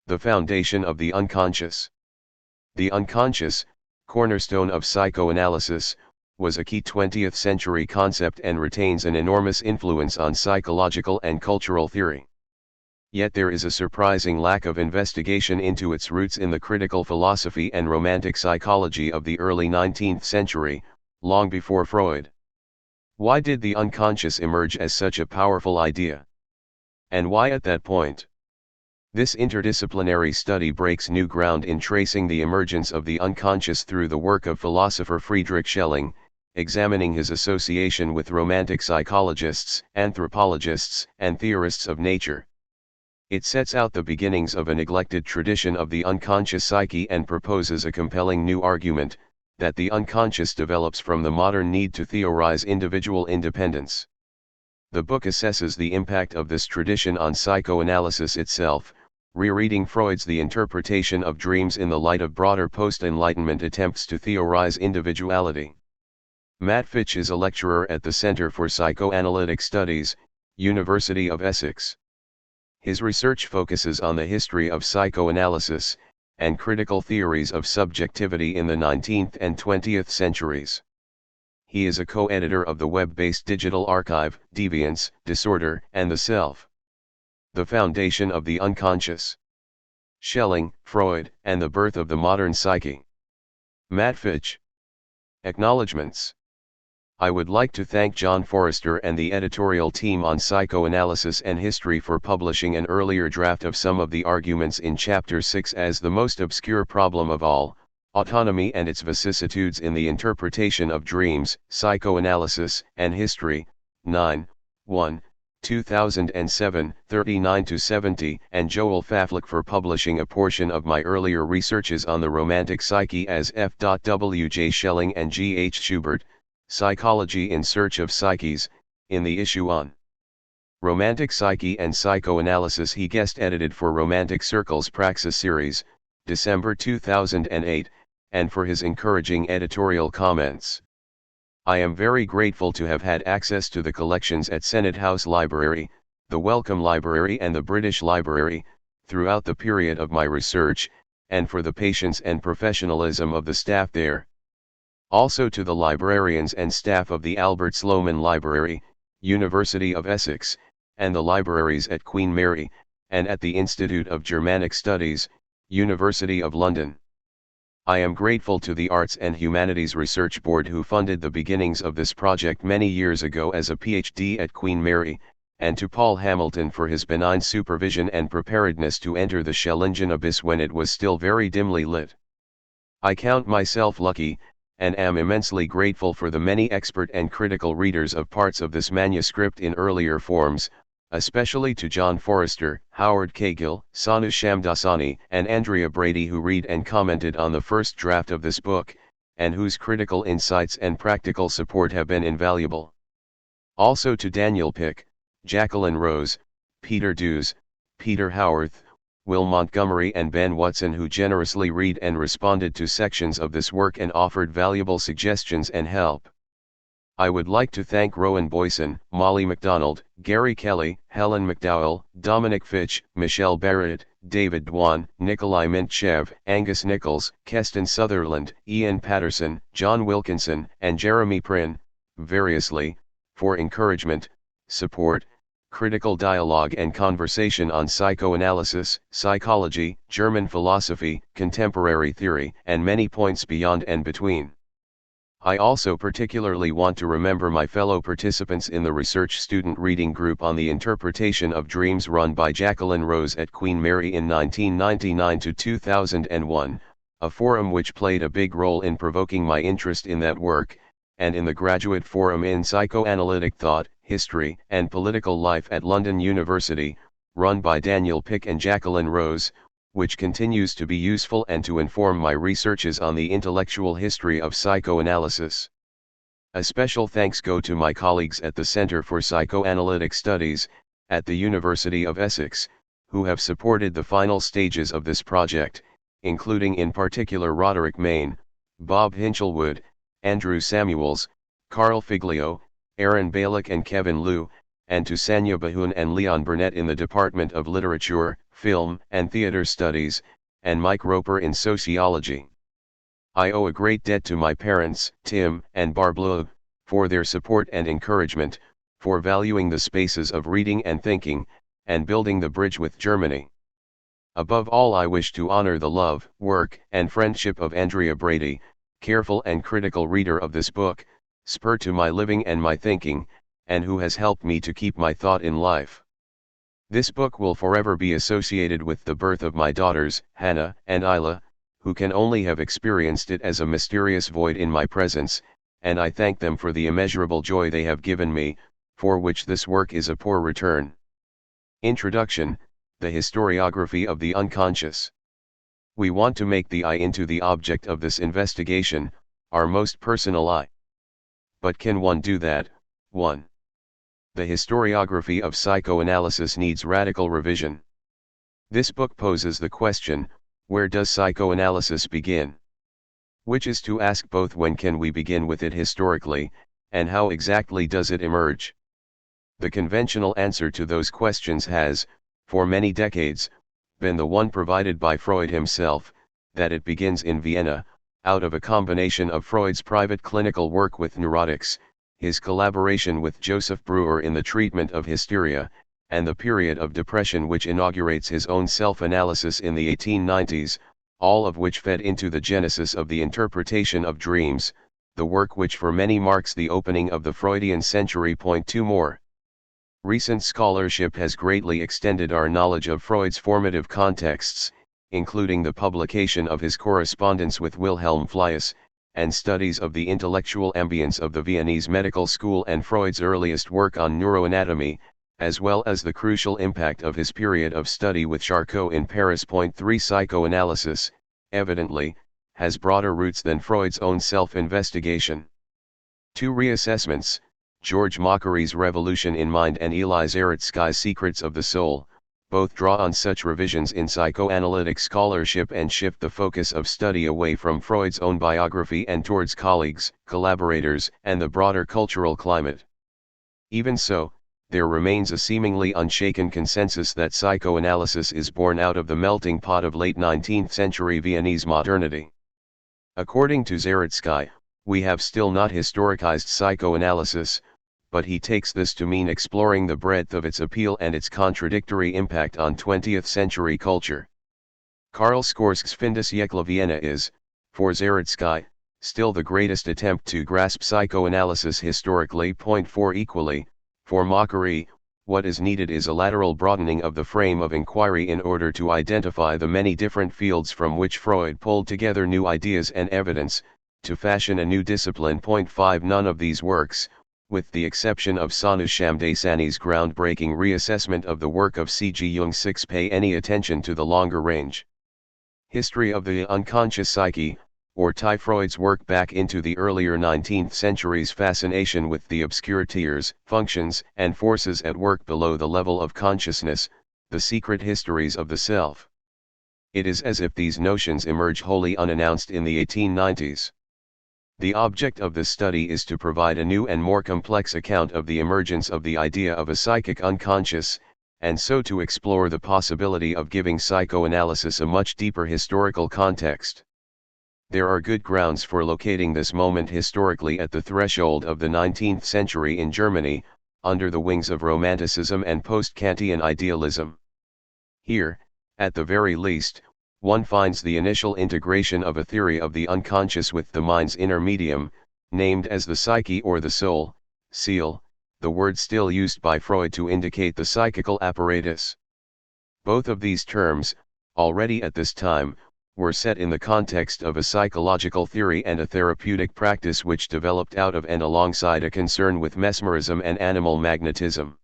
The foundation of the unconscious. The unconscious, cornerstone of psychoanalysis, was a key 20th century concept and retains an enormous influence on psychological and cultural theory. Yet there is a surprising lack of investigation into its roots in the critical philosophy and romantic psychology of the early 19th century, long before Freud. Why did the unconscious emerge as such a powerful idea? And why at that point? This interdisciplinary study breaks new ground in tracing the emergence of the unconscious through the work of philosopher Friedrich Schelling, examining his association with romantic psychologists, anthropologists, and theorists of nature. It sets out the beginnings of a neglected tradition of the unconscious psyche and proposes a compelling new argument, that the unconscious develops from the modern need to theorize individual independence. The book assesses the impact of this tradition on psychoanalysis itself, rereading Freud's The Interpretation of Dreams in the light of broader post-Enlightenment attempts to theorize individuality. Matt Ffytche is a lecturer at the Center for Psychoanalytic Studies, University of Essex. His research focuses on the history of psychoanalysis, and critical theories of subjectivity in the 19th and 20th centuries. He is a co-editor of the web-based digital archive, Deviance, Disorder, and the Self. The Foundation of the Unconscious. Schelling, Freud, and the Birth of the Modern Psyche. Matt Ffytche. Acknowledgements. I would like to thank John Forrester and the editorial team on Psychoanalysis and History for publishing an earlier draft of some of the arguments in Chapter 6 as the most obscure problem of all, autonomy and its vicissitudes in the interpretation of dreams, psychoanalysis, and history, 9, 1, 2007, 39-70, and Joel Faflick for publishing a portion of my earlier researches on the romantic psyche as F. W. J. Schelling and G. H. Schubert, Psychology in Search of Psyches, in the issue on Romantic Psyche and Psychoanalysis. He guest edited for Romantic Circles Praxis Series, December 2008, and for his encouraging editorial comments. I am very grateful to have had access to the collections at Senate House Library, the Wellcome Library and the British Library, throughout the period of my research, and for the patience and professionalism of the staff there. Also to the librarians and staff of the Albert Sloman Library, University of Essex, and the libraries at Queen Mary, and at the Institute of Germanic Studies, University of London. I am grateful to the Arts and Humanities Research Board who funded the beginnings of this project many years ago as a PhD at Queen Mary, and to Paul Hamilton for his benign supervision and preparedness to enter the Schellingian abyss when it was still very dimly lit. I count myself lucky, and am immensely grateful for the many expert and critical readers of parts of this manuscript in earlier forms, especially to John Forrester, Howard Cagill, Sanu Shamdasani, and Andrea Brady who read and commented on the first draft of this book, and whose critical insights and practical support have been invaluable. Also to Daniel Pick, Jacqueline Rose, Peter Dews, Peter Howarth, Will Montgomery and Ben Watson who generously read and responded to sections of this work and offered valuable suggestions and help. I would like to thank Rowan Boyson, Molly MacDonald, Gary Kelly, Helen McDowell, Dominic Ffytche, Michelle Barrett, David Dwan, Nikolai Mintchev, Angus Nichols, Keston Sutherland, Ian Patterson, John Wilkinson, and Jeremy Prynne, variously, for encouragement, support, critical dialogue and conversation on psychoanalysis, psychology, German philosophy, contemporary theory, and many points beyond and between. I also particularly want to remember my fellow participants in the research student reading group on the interpretation of dreams run by Jacqueline Rose at Queen Mary in 1999 to 2001, a forum which played a big role in provoking my interest in that work, and in the Graduate Forum in Psychoanalytic Thought, History, and Political Life at London University, run by Daniel Pick and Jacqueline Rose, which continues to be useful and to inform my researches on the intellectual history of psychoanalysis. A special thanks go to my colleagues at the Center for Psychoanalytic Studies, at the University of Essex, who have supported the final stages of this project, including in particular Roderick Main, Bob Hinchelwood, Andrew Samuels, Carl Figlio, Aaron Balick and Kevin Liu, and to Sanya Bahun and Leon Burnett in the Department of Literature, Film, and Theater Studies, and Mike Roper in Sociology. I owe a great debt to my parents, Tim and Barbara, for their support and encouragement, for valuing the spaces of reading and thinking, and building the bridge with Germany. Above all, I wish to honor the love, work, and friendship of Andrea Brady, careful and critical reader of this book, spur to my living and my thinking, and who has helped me to keep my thought in life. This book will forever be associated with the birth of my daughters, Hannah and Isla, who can only have experienced it as a mysterious void in my presence, and I thank them for the immeasurable joy they have given me, for which this work is a poor return. Introduction: The historiography of the unconscious. We want to make the I into the object of this investigation, our most personal I. But can one do that? 1. The historiography of psychoanalysis needs radical revision. This book poses the question, where does psychoanalysis begin? Which is to ask both when can we begin with it historically, and how exactly does it emerge? The conventional answer to those questions has, for many decades, been the one provided by Freud himself, that it begins in Vienna, out of a combination of Freud's private clinical work with neurotics, his collaboration with Joseph Breuer in the treatment of hysteria, and the period of depression which inaugurates his own self-analysis in the 1890s, all of which fed into the genesis of the interpretation of dreams, the work which for many marks the opening of the Freudian century. 2 More recent scholarship has greatly extended our knowledge of Freud's formative contexts, including the publication of his correspondence with Wilhelm Fliess, and studies of the intellectual ambience of the Viennese medical school and Freud's earliest work on neuroanatomy, as well as the crucial impact of his period of study with Charcot in Paris. 3 Psychoanalysis, evidently, has broader roots than Freud's own self-investigation. 2 Reassessments: George Mockery's Revolution in Mind and Eli Zaretsky's Secrets of the Soul, both draw on such revisions in psychoanalytic scholarship and shift the focus of study away from Freud's own biography and towards colleagues, collaborators, and the broader cultural climate. Even so, there remains a seemingly unshaken consensus that psychoanalysis is born out of the melting pot of late 19th century Viennese modernity. According to Zaretsky, we have still not historicized psychoanalysis, but he takes this to mean exploring the breadth of its appeal and its contradictory impact on 20th century culture. Karl Skorsk's Findesjäkla Vienna is, for Zaretsky, still the greatest attempt to grasp psychoanalysis historically. 4 Equally, for Mockery, what is needed is a lateral broadening of the frame of inquiry in order to identify the many different fields from which Freud pulled together new ideas and evidence, to fashion a new discipline. 5 None of these works, with the exception of Sonu Shamdasani's groundbreaking reassessment of the work of C. G. Jung 6, pay any attention to the longer range history of the unconscious psyche, or tie Freud's work back into the earlier 19th century's fascination with the obscure tiers, functions, and forces at work below the level of consciousness, the secret histories of the self. It is as if these notions emerge wholly unannounced in the 1890s. The object of this study is to provide a new and more complex account of the emergence of the idea of a psychic unconscious, and so to explore the possibility of giving psychoanalysis a much deeper historical context. There are good grounds for locating this moment historically at the threshold of the 19th century in Germany, under the wings of Romanticism and post-Kantian idealism. Here, at the very least, one finds the initial integration of a theory of the unconscious with the mind's inner medium, named as the psyche or the soul, seal, the word still used by Freud to indicate the psychical apparatus. Both of these terms, already at this time, were set in the context of a psychological theory and a therapeutic practice which developed out of and alongside a concern with mesmerism and animal magnetism.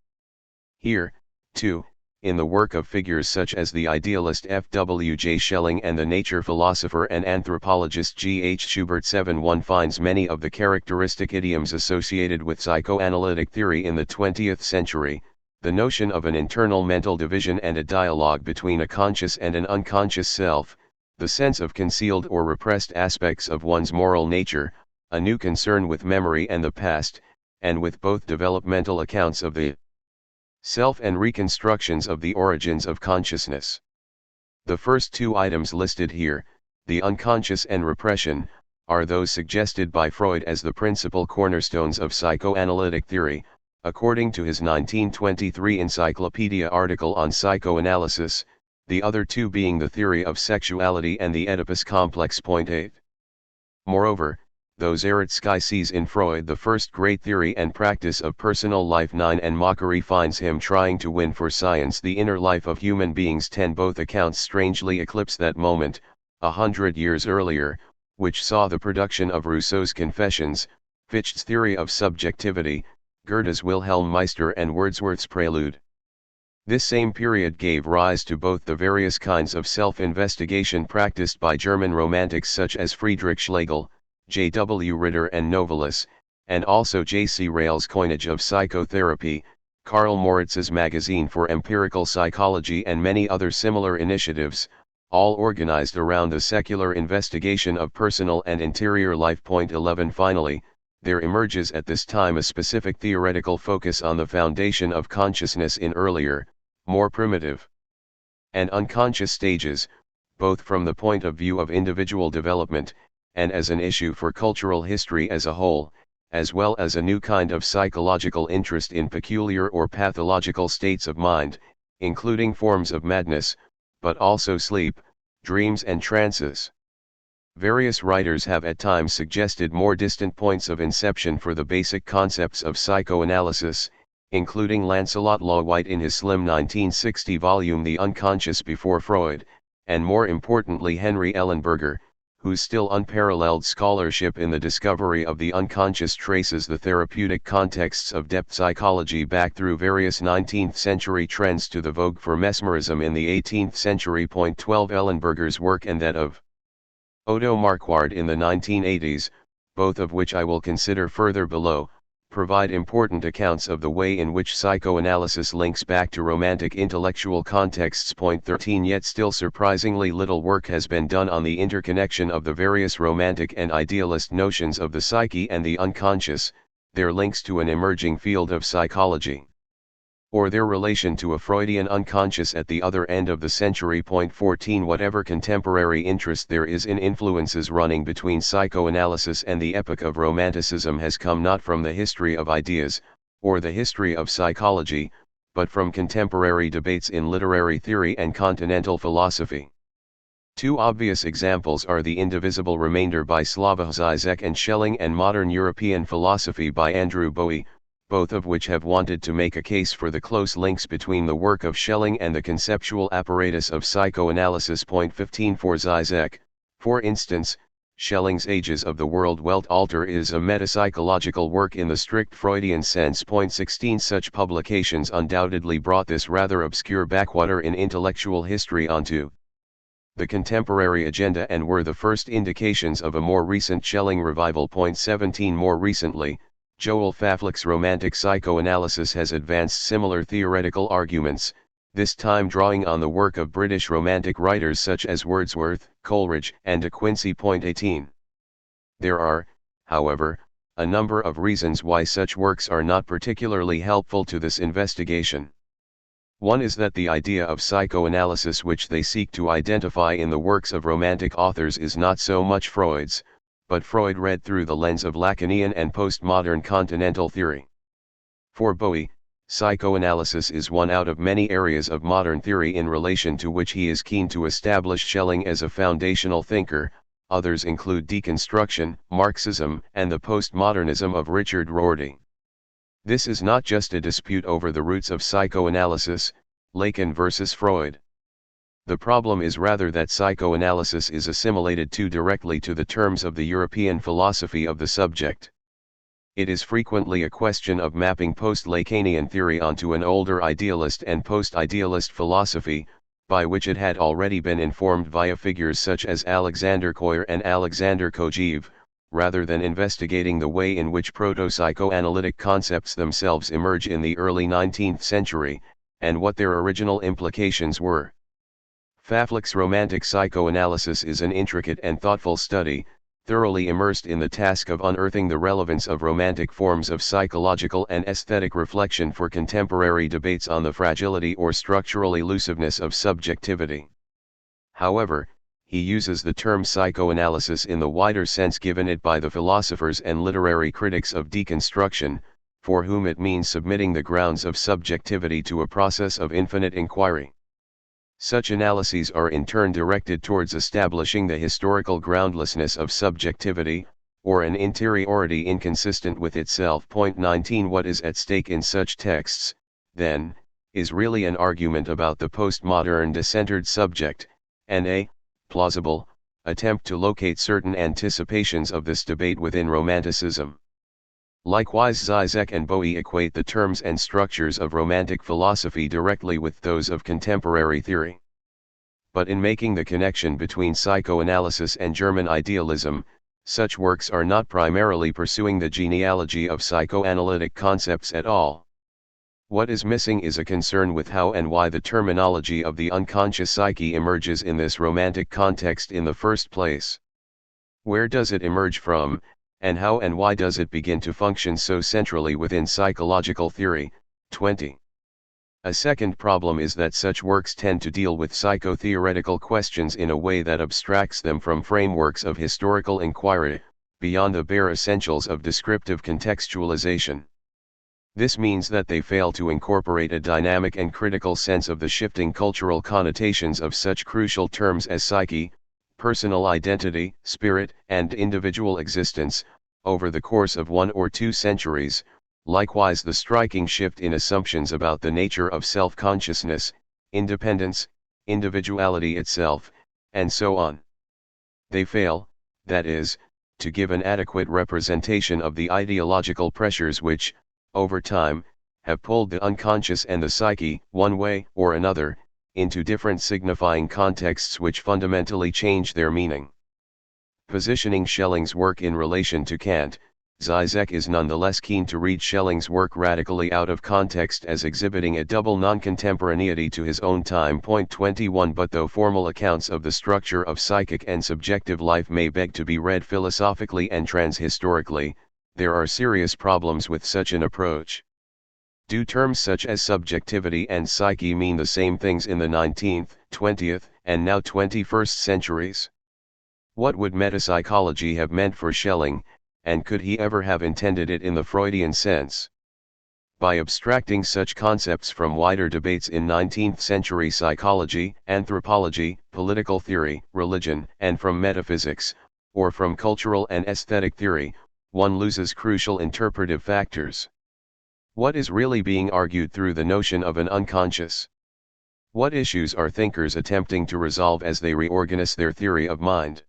Here, too, in the work of figures such as the idealist F.W.J. Schelling and the nature philosopher and anthropologist G.H. Schubert, one finds many of the characteristic idioms associated with psychoanalytic theory in the 20th century, the notion of an internal mental division and a dialogue between a conscious and an unconscious self, the sense of concealed or repressed aspects of one's moral nature, a new concern with memory and the past, and with both developmental accounts of the Self and reconstructions of the origins of consciousness. The first two items listed here, the unconscious and repression, are those suggested by Freud as the principal cornerstones of psychoanalytic theory, according to his 1923 encyclopedia article on psychoanalysis, the other two being the theory of sexuality and the Oedipus complex. 8. Moreover, those Erotsky sees in Freud the first great theory and practice of personal life. 9 and mockery finds him trying to win for science the inner life of human beings. 10 Both accounts strangely eclipse that moment, 100 years earlier, which saw the production of Rousseau's Confessions, Fichte's theory of subjectivity, Goethe's Wilhelm Meister and Wordsworth's Prelude. This same period gave rise to both the various kinds of self-investigation practiced by German romantics such as Friedrich Schlegel, J. W. Ritter and Novalis, and also J. C. Rail's coinage of psychotherapy, Karl Moritz's Magazine for Empirical Psychology and many other similar initiatives, all organized around the secular investigation of personal and interior life. 11 Finally, there emerges at this time a specific theoretical focus on the foundation of consciousness in earlier, more primitive and unconscious stages, both from the point of view of individual development, and as an issue for cultural history as a whole, as well as a new kind of psychological interest in peculiar or pathological states of mind, including forms of madness, but also sleep, dreams and trances. Various writers have at times suggested more distant points of inception for the basic concepts of psychoanalysis, including Lancelot Lawwhite in his slim 1960 volume The Unconscious Before Freud, and more importantly Henry Ellenberger, whose still unparalleled scholarship in the discovery of the unconscious traces the therapeutic contexts of depth psychology back through various 19th century trends to the vogue for mesmerism in the 18th century. 12 Ellenberger's work and that of Odo Marquard in the 1980s, both of which I will consider further below, provide important accounts of the way in which psychoanalysis links back to romantic intellectual contexts. 13 Yet still surprisingly little work has been done on the interconnection of the various romantic and idealist notions of the psyche and the unconscious, their links to an emerging field of psychology, or their relation to a Freudian unconscious at the other end of the century. 14 Whatever contemporary interest there is in influences running between psychoanalysis and the epoch of Romanticism has come not from the history of ideas, or the history of psychology, but from contemporary debates in literary theory and continental philosophy. Two obvious examples are The Indivisible Remainder by Slavoj Žižek and Schelling and Modern European Philosophy by Andrew Bowie, both of which have wanted to make a case for the close links between the work of Schelling and the conceptual apparatus of psychoanalysis. 15 For Žižek, for instance, Schelling's Ages of the World Welt Alter is a metapsychological work in the strict Freudian sense. 16 Such publications undoubtedly brought this rather obscure backwater in intellectual history onto the contemporary agenda and were the first indications of a more recent Schelling revival. 17 More recently, Joel Pfaflik's romantic psychoanalysis has advanced similar theoretical arguments, this time drawing on the work of British romantic writers such as Wordsworth, Coleridge, and De Quincey. 18. There are, however, a number of reasons why such works are not particularly helpful to this investigation. One is that the idea of psychoanalysis which they seek to identify in the works of romantic authors is not so much Freud's, but Freud read through the lens of Lacanian and postmodern continental theory. For Bowie, psychoanalysis is one out of many areas of modern theory in relation to which he is keen to establish Schelling as a foundational thinker. Others include deconstruction, Marxism, and the postmodernism of Richard Rorty. This is not just a dispute over the roots of psychoanalysis, Lacan versus Freud. The problem is rather that psychoanalysis is assimilated too directly to the terms of the European philosophy of the subject. It is frequently a question of mapping post-Lacanian theory onto an older idealist and post-idealist philosophy, by which it had already been informed via figures such as Alexander Koyer and Alexander Kojève, rather than investigating the way in which proto-psychoanalytic concepts themselves emerge in the early 19th century, and what their original implications were. Pfaflik's romantic psychoanalysis is an intricate and thoughtful study, thoroughly immersed in the task of unearthing the relevance of romantic forms of psychological and aesthetic reflection for contemporary debates on the fragility or structural elusiveness of subjectivity. However, he uses the term psychoanalysis in the wider sense given it by the philosophers and literary critics of deconstruction, for whom it means submitting the grounds of subjectivity to a process of infinite inquiry. Such analyses are in turn directed towards establishing the historical groundlessness of subjectivity, or an interiority inconsistent with itself. 19 What is at stake in such texts, then, is really an argument about the postmodern decentered subject, and a plausible attempt to locate certain anticipations of this debate within Romanticism. Likewise, Zizek and Bowie equate the terms and structures of Romantic philosophy directly with those of contemporary theory. But in making the connection between psychoanalysis and German idealism, such works are not primarily pursuing the genealogy of psychoanalytic concepts at all. What is missing is a concern with how and why the terminology of the unconscious psyche emerges in this Romantic context in the first place. Where does it emerge from, and how and why does it begin to function so centrally within psychological theory? 20. A second problem is that such works tend to deal with psychotheoretical questions in a way that abstracts them from frameworks of historical inquiry, beyond the bare essentials of descriptive contextualization. This means that they fail to incorporate a dynamic and critical sense of the shifting cultural connotations of such crucial terms as psyche, personal identity, spirit, and individual existence, over the course of 1 or 2 centuries. Likewise, the striking shift in assumptions about the nature of self-consciousness, independence, individuality itself, and so on. They fail, that is, to give an adequate representation of the ideological pressures which, over time, have pulled the unconscious and the psyche, one way or another, into different signifying contexts which fundamentally change their meaning. Positioning Schelling's work in relation to Kant, Zizek is nonetheless keen to read Schelling's work radically out of context as exhibiting a double non-contemporaneity to his own time. 21 But though formal accounts of the structure of psychic and subjective life may beg to be read philosophically and transhistorically, there are serious problems with such an approach. Do terms such as subjectivity and psyche mean the same things in the 19th, 20th, and now 21st centuries? What would metapsychology have meant for Schelling, and could he ever have intended it in the Freudian sense? By abstracting such concepts from wider debates in 19th century psychology, anthropology, political theory, religion, and from metaphysics, or from cultural and aesthetic theory, one loses crucial interpretive factors. What is really being argued through the notion of an unconscious? What issues are thinkers attempting to resolve as they reorganize their theory of mind?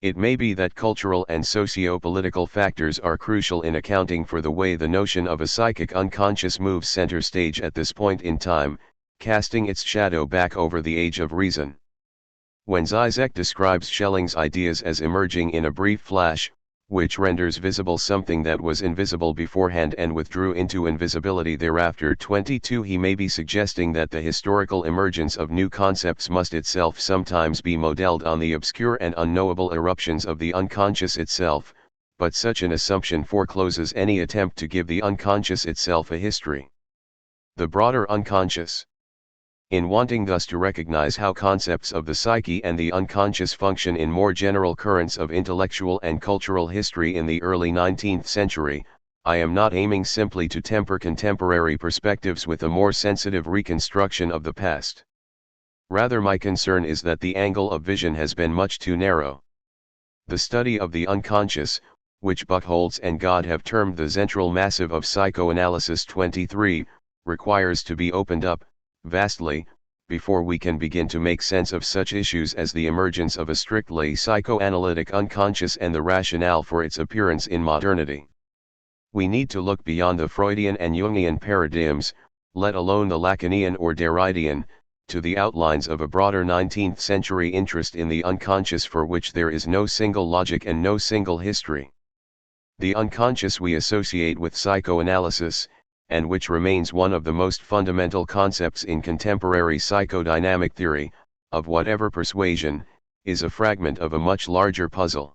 It may be that cultural and socio-political factors are crucial in accounting for the way the notion of a psychic unconscious moves center stage at this point in time, casting its shadow back over the age of reason. When Zizek describes Schelling's ideas as emerging in a brief flash, which renders visible something that was invisible beforehand and withdrew into invisibility thereafter, 22 he may be suggesting that the historical emergence of new concepts must itself sometimes be modeled on the obscure and unknowable eruptions of the unconscious itself, but such an assumption forecloses any attempt to give the unconscious itself a history. The broader unconscious. In wanting thus to recognize how concepts of the psyche and the unconscious function in more general currents of intellectual and cultural history in the early 19th century, I am not aiming simply to temper contemporary perspectives with a more sensitive reconstruction of the past. Rather, my concern is that the angle of vision has been much too narrow. The study of the unconscious, which Buchholz and God have termed the central massive of psychoanalysis 23, requires to be opened up, vastly, before we can begin to make sense of such issues as the emergence of a strictly psychoanalytic unconscious and the rationale for its appearance in modernity. We need to look beyond the Freudian and Jungian paradigms, let alone the Lacanian or Derridian, to the outlines of a broader 19th century interest in the unconscious for which there is no single logic and no single history. The unconscious we associate with psychoanalysis, and which remains one of the most fundamental concepts in contemporary psychodynamic theory, of whatever persuasion, is a fragment of a much larger puzzle.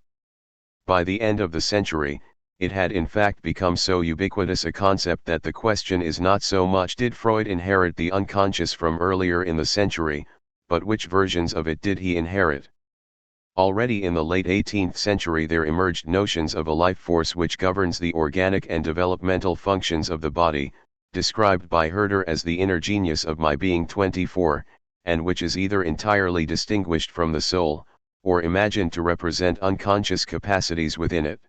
By the end of the century, it had in fact become so ubiquitous a concept that the question is not so much did Freud inherit the unconscious from earlier in the century, but which versions of it did he inherit. Already in the late 18th century there emerged notions of a life force which governs the organic and developmental functions of the body, described by Herder as the inner genius of my being 24, and which is either entirely distinguished from the soul, or imagined to represent unconscious capacities within it.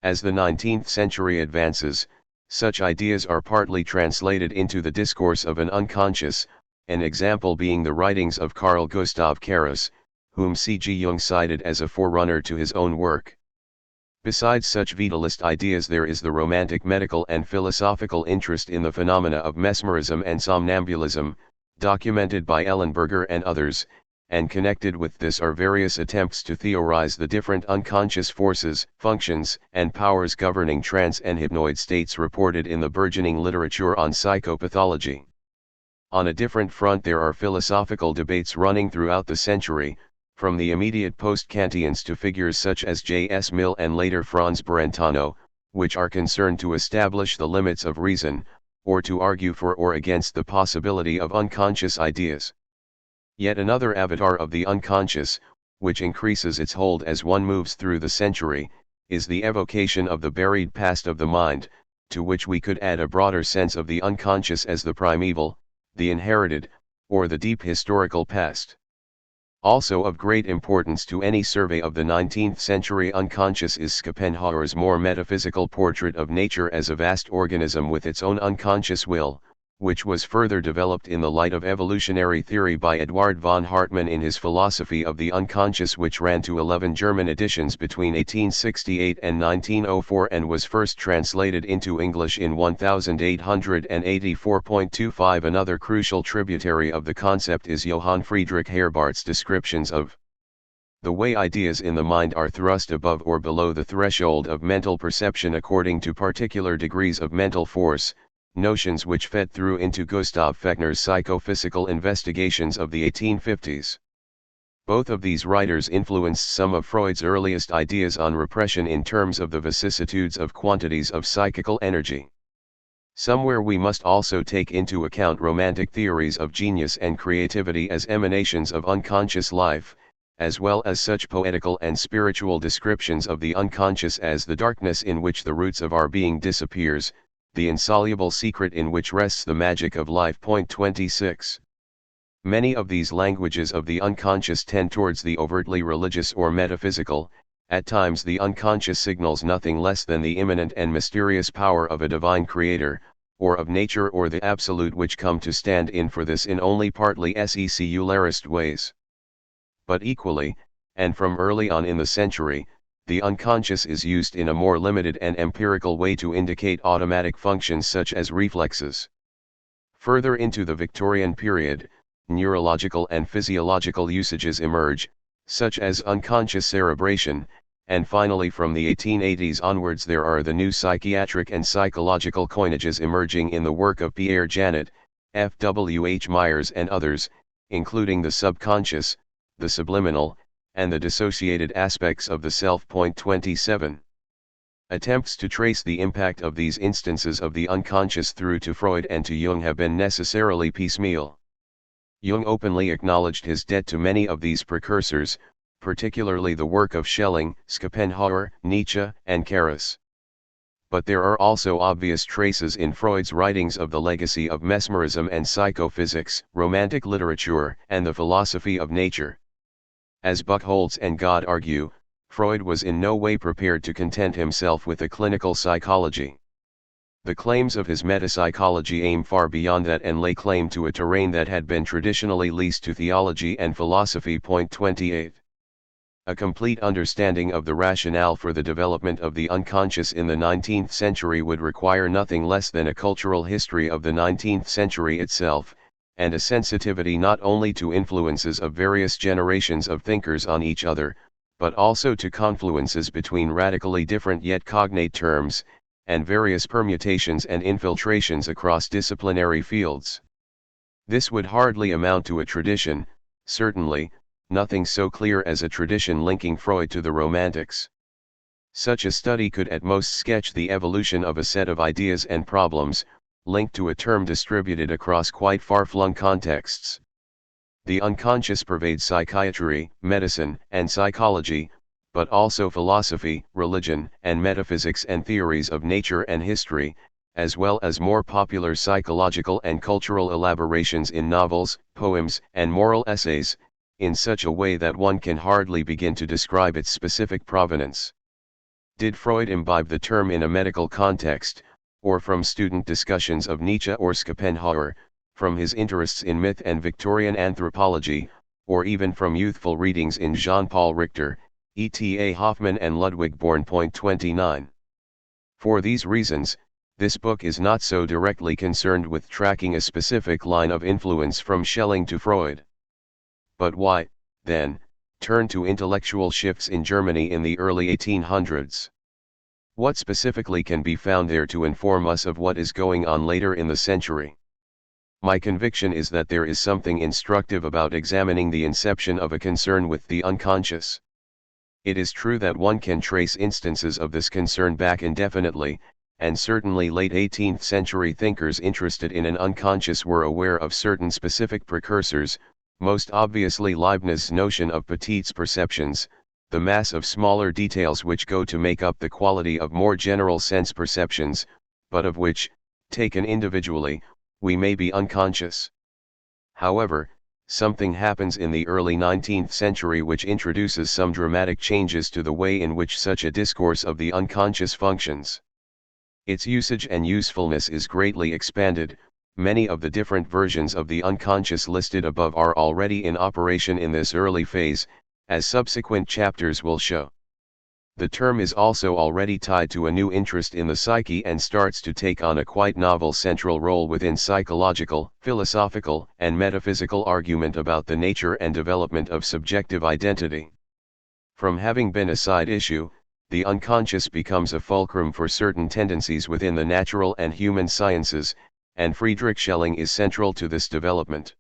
As the 19th century advances, such ideas are partly translated into the discourse of an unconscious, an example being the writings of Carl Gustav Carus, whom C.G. Jung cited as a forerunner to his own work. Besides such vitalist ideas there is the romantic medical and philosophical interest in the phenomena of mesmerism and somnambulism, documented by Ellenberger and others, and connected with this are various attempts to theorize the different unconscious forces, functions, and powers governing trance and hypnoid states reported in the burgeoning literature on psychopathology. On a different front there are philosophical debates running throughout the century, from the immediate post-Kantians to figures such as J.S. Mill and later Franz Brentano, which are concerned to establish the limits of reason, or to argue for or against the possibility of unconscious ideas. Yet another avatar of the unconscious, which increases its hold as one moves through the century, is the evocation of the buried past of the mind, to which we could add a broader sense of the unconscious as the primeval, the inherited, or the deep historical past. Also of great importance to any survey of the 19th century unconscious is Schopenhauer's more metaphysical portrait of nature as a vast organism with its own unconscious will, which was further developed in the light of evolutionary theory by Eduard von Hartmann in his Philosophy of the Unconscious, which ran to 11 German editions between 1868 and 1904 and was first translated into English in 1884.25. Another crucial tributary of the concept is Johann Friedrich Herbart's descriptions of the way ideas in the mind are thrust above or below the threshold of mental perception according to particular degrees of mental force, notions which fed through into Gustav Fechner's psychophysical investigations of the 1850s. Both of these writers influenced some of Freud's earliest ideas on repression in terms of the vicissitudes of quantities of psychical energy. Somewhere we must also take into account romantic theories of genius and creativity as emanations of unconscious life, as well as such poetical and spiritual descriptions of the unconscious as the darkness in which the roots of our being disappears, the insoluble secret in which rests the magic of life. 26. Many of these languages of the unconscious tend towards the overtly religious or metaphysical. At times the unconscious signals nothing less than the immanent and mysterious power of a divine creator, or of nature or the absolute, which come to stand in for this in only partly secularist ways. But equally, and from early on in the century, the unconscious is used in a more limited and empirical way to indicate automatic functions such as reflexes. Further into the Victorian period, neurological and physiological usages emerge, such as unconscious cerebration, and finally from the 1880s onwards there are the new psychiatric and psychological coinages emerging in the work of Pierre Janet, F.W.H. Myers and others, including the subconscious, the subliminal, and the dissociated aspects of the self. 27. Attempts to trace the impact of these instances of the unconscious through to Freud and to Jung have been necessarily piecemeal. Jung openly acknowledged his debt to many of these precursors, particularly the work of Schelling, Schopenhauer, Nietzsche, and Carus. But there are also obvious traces in Freud's writings of the legacy of mesmerism and psychophysics, romantic literature, and the philosophy of nature. As Buchholz and God argue, Freud was in no way prepared to content himself with a clinical psychology. The claims of his metapsychology aim far beyond that and lay claim to a terrain that had been traditionally leased to theology and philosophy. 28. A complete understanding of the rationale for the development of the unconscious in the 19th century would require nothing less than a cultural history of the 19th century itself, and a sensitivity not only to influences of various generations of thinkers on each other, but also to confluences between radically different yet cognate terms, and various permutations and infiltrations across disciplinary fields. This would hardly amount to a tradition, certainly, nothing so clear as a tradition linking Freud to the Romantics. Such a study could at most sketch the evolution of a set of ideas and problems, linked to a term distributed across quite far-flung contexts. The unconscious pervades psychiatry, medicine, and psychology, but also philosophy, religion, and metaphysics and theories of nature and history, as well as more popular psychological and cultural elaborations in novels, poems, and moral essays, in such a way that one can hardly begin to describe its specific provenance. Did Freud imbibe the term in a medical context, or from student discussions of Nietzsche or Schopenhauer, from his interests in myth and Victorian anthropology, or even from youthful readings in Jean-Paul Richter, E.T.A. Hoffmann and Ludwig Born? 29. For these reasons, this book is not so directly concerned with tracking a specific line of influence from Schelling to Freud. But why, then, turn to intellectual shifts in Germany in the early 1800s? What specifically can be found there to inform us of what is going on later in the century? My conviction is that there is something instructive about examining the inception of a concern with the unconscious. It is true that one can trace instances of this concern back indefinitely, and certainly late 18th century thinkers interested in an unconscious were aware of certain specific precursors, most obviously Leibniz's notion of Petit's perceptions, the mass of smaller details which go to make up the quality of more general sense perceptions, but of which, taken individually, we may be unconscious. However, something happens in the early 19th century which introduces some dramatic changes to the way in which such a discourse of the unconscious functions. Its usage and usefulness is greatly expanded. Many of the different versions of the unconscious listed above are already in operation in this early phase, as subsequent chapters will show. The term is also already tied to a new interest in the psyche and starts to take on a quite novel central role within psychological, philosophical, and metaphysical argument about the nature and development of subjective identity. From having been a side issue, the unconscious becomes a fulcrum for certain tendencies within the natural and human sciences, and Friedrich Schelling is central to this development.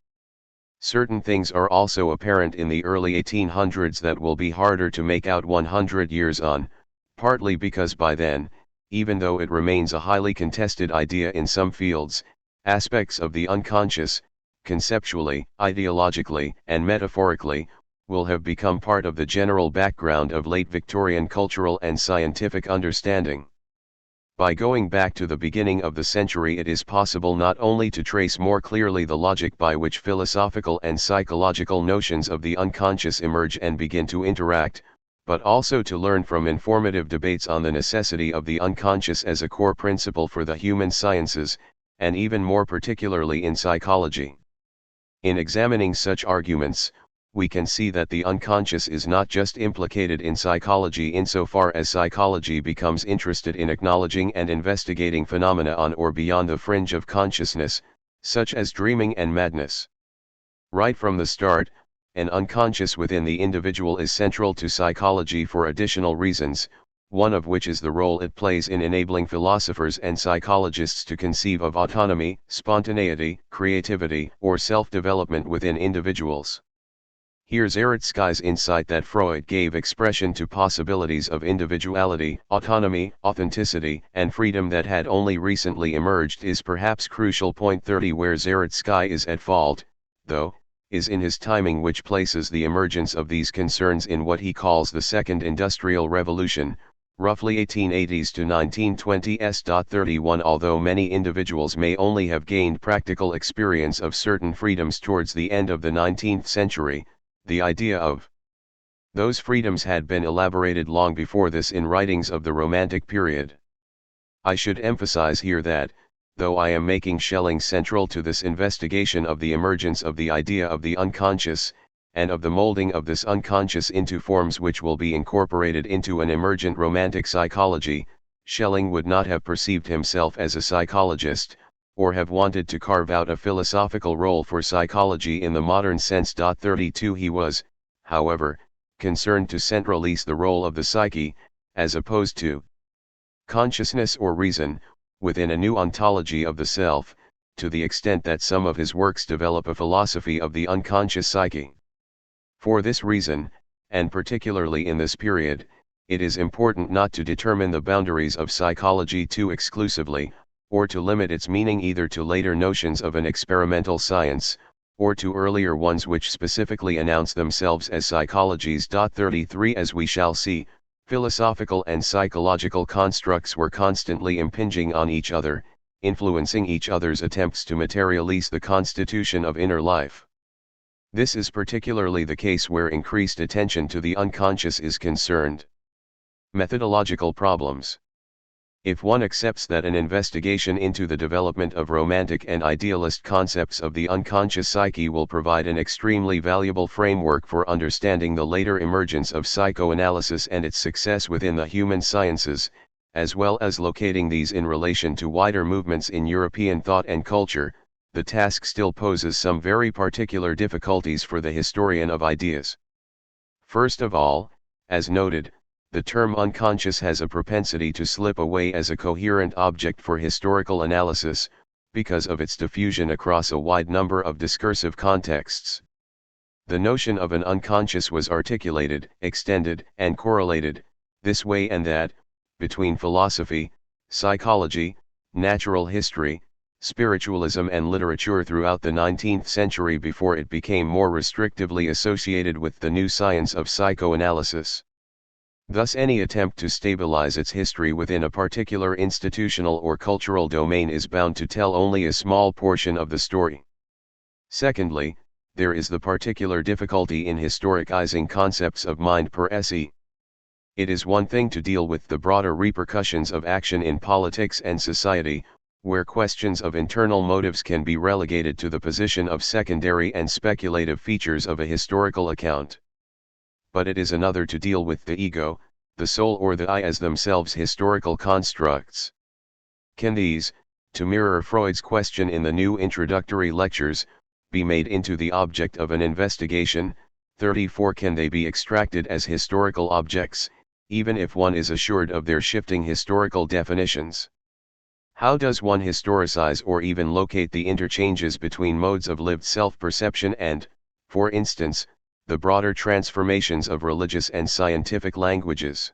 Certain things are also apparent in the early 1800s that will be harder to make out 100 years on, partly because by then, even though it remains a highly contested idea in some fields, aspects of the unconscious, conceptually, ideologically, and metaphorically, will have become part of the general background of late Victorian cultural and scientific understanding. By going back to the beginning of the century, it is possible not only to trace more clearly the logic by which philosophical and psychological notions of the unconscious emerge and begin to interact, but also to learn from informative debates on the necessity of the unconscious as a core principle for the human sciences, and even more particularly in psychology. In examining such arguments, we can see that the unconscious is not just implicated in psychology insofar as psychology becomes interested in acknowledging and investigating phenomena on or beyond the fringe of consciousness, such as dreaming and madness. Right from the start, an unconscious within the individual is central to psychology for additional reasons, one of which is the role it plays in enabling philosophers and psychologists to conceive of autonomy, spontaneity, creativity, or self-development within individuals. Here's Ffytche's insight that Freud gave expression to possibilities of individuality, autonomy, authenticity, and freedom that had only recently emerged is perhaps crucial. Point 30. Where Ffytche is at fault, though, is in his timing, which places the emergence of these concerns in what he calls the Second Industrial Revolution, roughly 1880s to 1920s. 31. Although many individuals may only have gained practical experience of certain freedoms towards the end of the 19th century, the idea of those freedoms had been elaborated long before this in writings of the Romantic period. I should emphasize here that, though I am making Schelling central to this investigation of the emergence of the idea of the unconscious, and of the molding of this unconscious into forms which will be incorporated into an emergent Romantic psychology, Schelling would not have perceived himself as a psychologist, or have wanted to carve out a philosophical role for psychology in the modern sense. 32. He was, however, concerned to centralize the role of the psyche, as opposed to consciousness or reason, within a new ontology of the self, to the extent that some of his works develop a philosophy of the unconscious psyche. For this reason, and particularly in this period, it is important not to determine the boundaries of psychology too exclusively, or to limit its meaning either to later notions of an experimental science, or to earlier ones which specifically announce themselves as psychologies. 33 As we shall see, philosophical and psychological constructs were constantly impinging on each other, influencing each other's attempts to materialize the constitution of inner life. This is particularly the case where increased attention to the unconscious is concerned. Methodological problems. If one accepts that an investigation into the development of romantic and idealist concepts of the unconscious psyche will provide an extremely valuable framework for understanding the later emergence of psychoanalysis and its success within the human sciences, as well as locating these in relation to wider movements in European thought and culture, the task still poses some very particular difficulties for the historian of ideas. First of all, as noted, the term unconscious has a propensity to slip away as a coherent object for historical analysis, because of its diffusion across a wide number of discursive contexts. The notion of an unconscious was articulated, extended, and correlated, this way and that, between philosophy, psychology, natural history, spiritualism and literature throughout the 19th century before it became more restrictively associated with the new science of psychoanalysis. Thus any attempt to stabilize its history within a particular institutional or cultural domain is bound to tell only a small portion of the story. Secondly, there is the particular difficulty in historicizing concepts of mind per se. It is one thing to deal with the broader repercussions of action in politics and society, where questions of internal motives can be relegated to the position of secondary and speculative features of a historical account. But it is another to deal with the ego, the soul or the I as themselves historical constructs. Can these, to mirror Freud's question in the new introductory lectures, be made into the object of an investigation? 34 Can they be extracted as historical objects, even if one is assured of their shifting historical definitions? How does one historicize or even locate the interchanges between modes of lived self-perception and, for instance, the broader transformations of religious and scientific languages?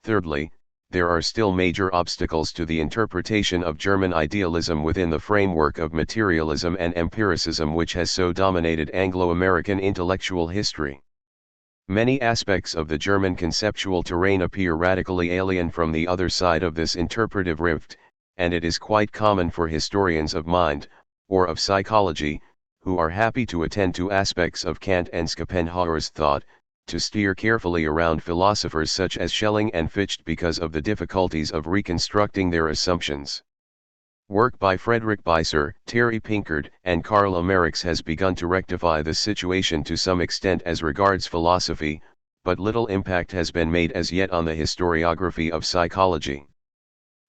Thirdly, there are still major obstacles to the interpretation of German idealism within the framework of materialism and empiricism which has so dominated Anglo-American intellectual history. Many aspects of the German conceptual terrain appear radically alien from the other side of this interpretive rift, and it is quite common for historians of mind, or of psychology, who are happy to attend to aspects of Kant and Schopenhauer's thought, to steer carefully around philosophers such as Schelling and Ffytche because of the difficulties of reconstructing their assumptions. Work by Frederick Beiser, Terry Pinkard, and Karl Amerix has begun to rectify this situation to some extent as regards philosophy, but little impact has been made as yet on the historiography of psychology.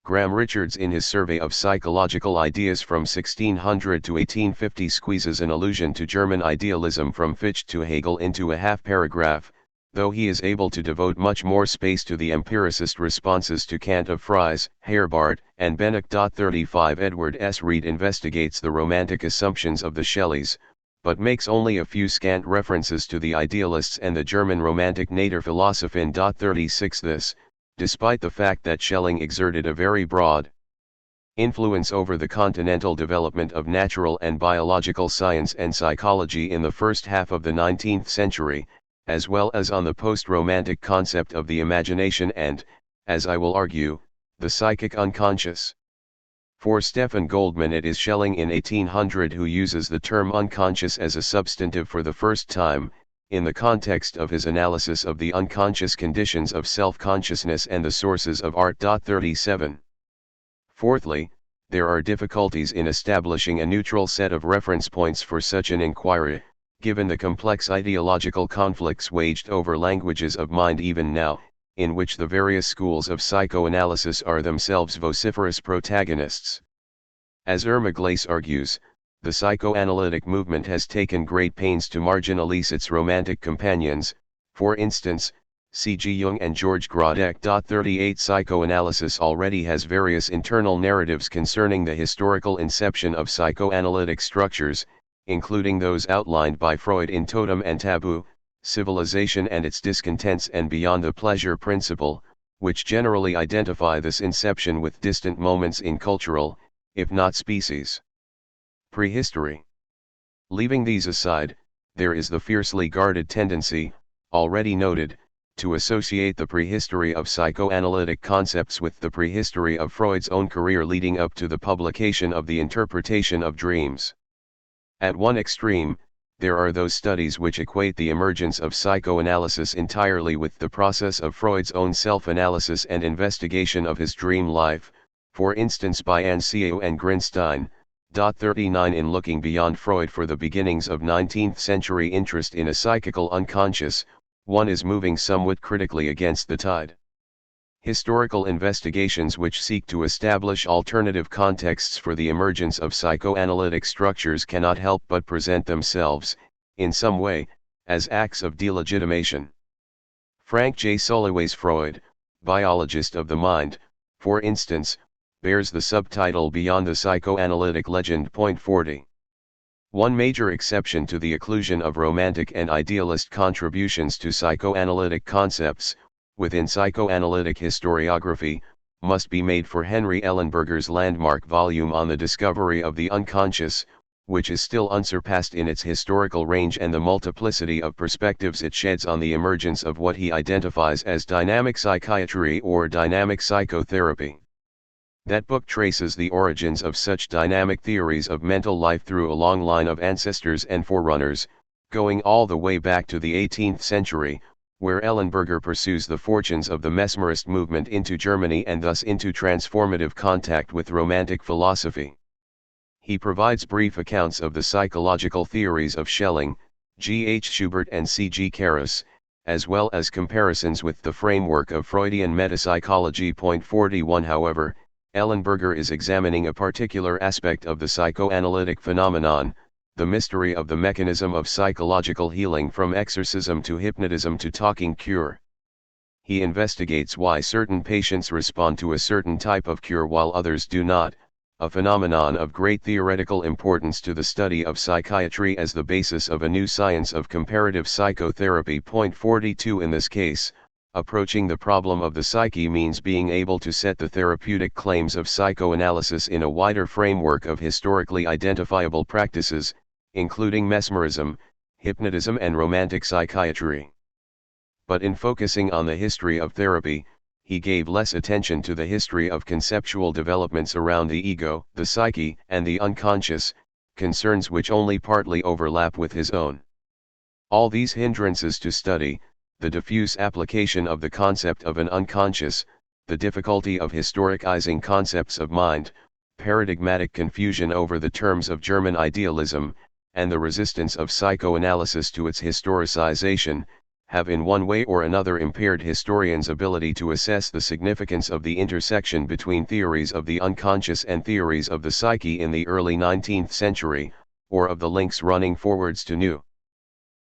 Graham Richards in his survey of psychological ideas from 1600 to 1850 squeezes an allusion to German idealism from Ffytche to Hegel into a half-paragraph, though he is able to devote much more space to the empiricist responses to Kant of Fries, Herbart, and Bennick. 35 Edward S. Reed investigates the romantic assumptions of the Shelleys, but makes only a few scant references to the idealists and the German romantic Naturphilosophien. 36 This, despite the fact that Schelling exerted a very broad influence over the continental development of natural and biological science and psychology in the first half of the 19th century, as well as on the post-romantic concept of the imagination and, as I will argue, the psychic unconscious. For Stephen Goldman it is Schelling in 1800 who uses the term unconscious as a substantive for the first time, in the context of his analysis of the unconscious conditions of self-consciousness and the sources of art. 37. Fourthly, there are difficulties in establishing a neutral set of reference points for such an inquiry, given the complex ideological conflicts waged over languages of mind even now, in which the various schools of psychoanalysis are themselves vociferous protagonists. As Irma Glace argues, the psychoanalytic movement has taken great pains to marginalize its romantic companions, for instance, C.G. Jung and George Grodek. 38 Psychoanalysis already has various internal narratives concerning the historical inception of psychoanalytic structures, including those outlined by Freud in Totem and Taboo, civilization and its discontents, and beyond the pleasure principle, which generally identify this inception with distant moments in cultural, if not species, prehistory. Leaving these aside, there is the fiercely guarded tendency, already noted, to associate the prehistory of psychoanalytic concepts with the prehistory of Freud's own career leading up to the publication of The Interpretation of Dreams. At one extreme, there are those studies which equate the emergence of psychoanalysis entirely with the process of Freud's own self-analysis and investigation of his dream life, for instance by Ancillot and Grinstein. 39 In looking beyond Freud for the beginnings of 19th-century interest in a psychical unconscious, one is moving somewhat critically against the tide. Historical investigations which seek to establish alternative contexts for the emergence of psychoanalytic structures cannot help but present themselves, in some way, as acts of delegitimation. Frank J. Soloway's Freud, Biologist of the Mind, for instance, bears the subtitle Beyond the Psychoanalytic Legend. 40. One major exception to the occlusion of romantic and idealist contributions to psychoanalytic concepts, within psychoanalytic historiography, must be made for Henry Ellenberger's landmark volume on the discovery of the unconscious, which is still unsurpassed in its historical range and the multiplicity of perspectives it sheds on the emergence of what he identifies as dynamic psychiatry or dynamic psychotherapy. That book traces the origins of such dynamic theories of mental life through a long line of ancestors and forerunners, going all the way back to the 18th century, where Ellenberger pursues the fortunes of the Mesmerist movement into Germany and thus into transformative contact with Romantic philosophy. He provides brief accounts of the psychological theories of Schelling, G. H. Schubert and C. G. Karras, as well as comparisons with the framework of Freudian metapsychology. 41 However, Ellenberger is examining a particular aspect of the psychoanalytic phenomenon, the mystery of the mechanism of psychological healing from exorcism to hypnotism to talking cure. He investigates why certain patients respond to a certain type of cure while others do not, a phenomenon of great theoretical importance to the study of psychiatry as the basis of a new science of comparative psychotherapy. 42 In this case, approaching the problem of the psyche means being able to set the therapeutic claims of psychoanalysis in a wider framework of historically identifiable practices, including mesmerism, hypnotism and romantic psychiatry. But in focusing on the history of therapy, he gave less attention to the history of conceptual developments around the ego, the psyche, and the unconscious, concerns which only partly overlap with his own. All these hindrances to study, the diffuse application of the concept of an unconscious, the difficulty of historicizing concepts of mind, paradigmatic confusion over the terms of German idealism, and the resistance of psychoanalysis to its historicization, have in one way or another impaired historians' ability to assess the significance of the intersection between theories of the unconscious and theories of the psyche in the early 19th century, or of the links running forwards to new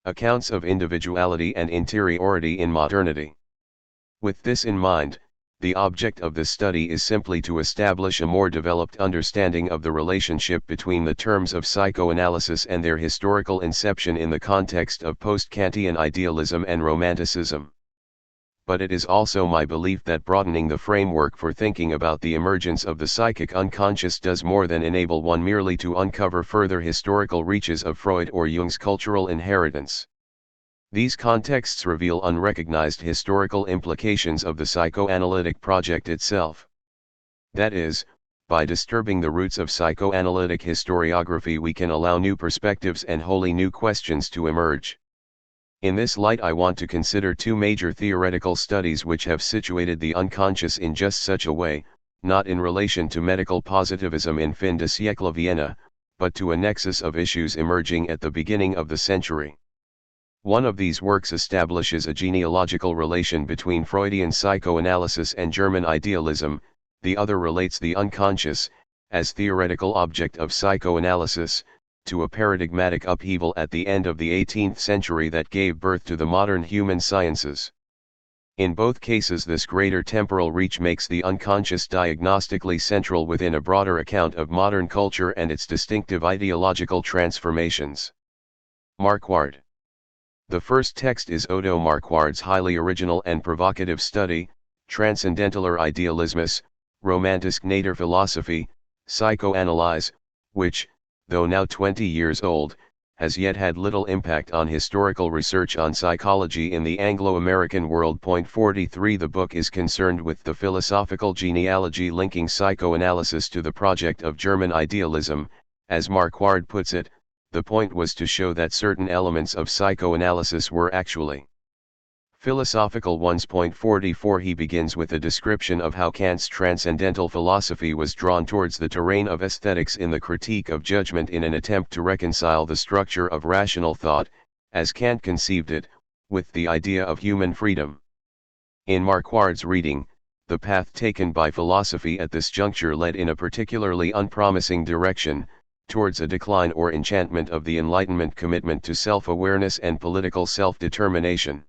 accounts of individuality and interiority in modernity. With this in mind, the object of this study is simply to establish a more developed understanding of the relationship between the terms of psychoanalysis and their historical inception in the context of post-Kantian idealism and romanticism. But it is also my belief that broadening the framework for thinking about the emergence of the psychic unconscious does more than enable one merely to uncover further historical reaches of Freud or Jung's cultural inheritance. These contexts reveal unrecognized historical implications of the psychoanalytic project itself. That is, by disturbing the roots of psychoanalytic historiography we can allow new perspectives and wholly new questions to emerge. In this light I want to consider two major theoretical studies which have situated the unconscious in just such a way, not in relation to medical positivism in fin de siècle Vienna, but to a nexus of issues emerging at the beginning of the century. One of these works establishes a genealogical relation between Freudian psychoanalysis and German idealism, the other relates the unconscious, as theoretical object of psychoanalysis, to a paradigmatic upheaval at the end of the 18th century that gave birth to the modern human sciences. In both cases this greater temporal reach makes the unconscious diagnostically central within a broader account of modern culture and its distinctive ideological transformations. Marquard. The first text is Odo Marquard's highly original and provocative study, Transcendentaler Idealismus, Romantisk Naturphilosophy, Psychoanalyse, which, though now 20 years old, has yet had little impact on historical research on psychology in the Anglo-American world. 43 The book is concerned with the philosophical genealogy linking psychoanalysis to the project of German idealism. As Marquard puts it, the point was to show that certain elements of psychoanalysis were actually philosophical ones. 44 He begins with a description of how Kant's transcendental philosophy was drawn towards the terrain of aesthetics in the Critique of Judgment in an attempt to reconcile the structure of rational thought, as Kant conceived it, with the idea of human freedom. In Marquard's reading, the path taken by philosophy at this juncture led in a particularly unpromising direction, towards a decline or enchantment of the Enlightenment commitment to self-awareness and political self-determination.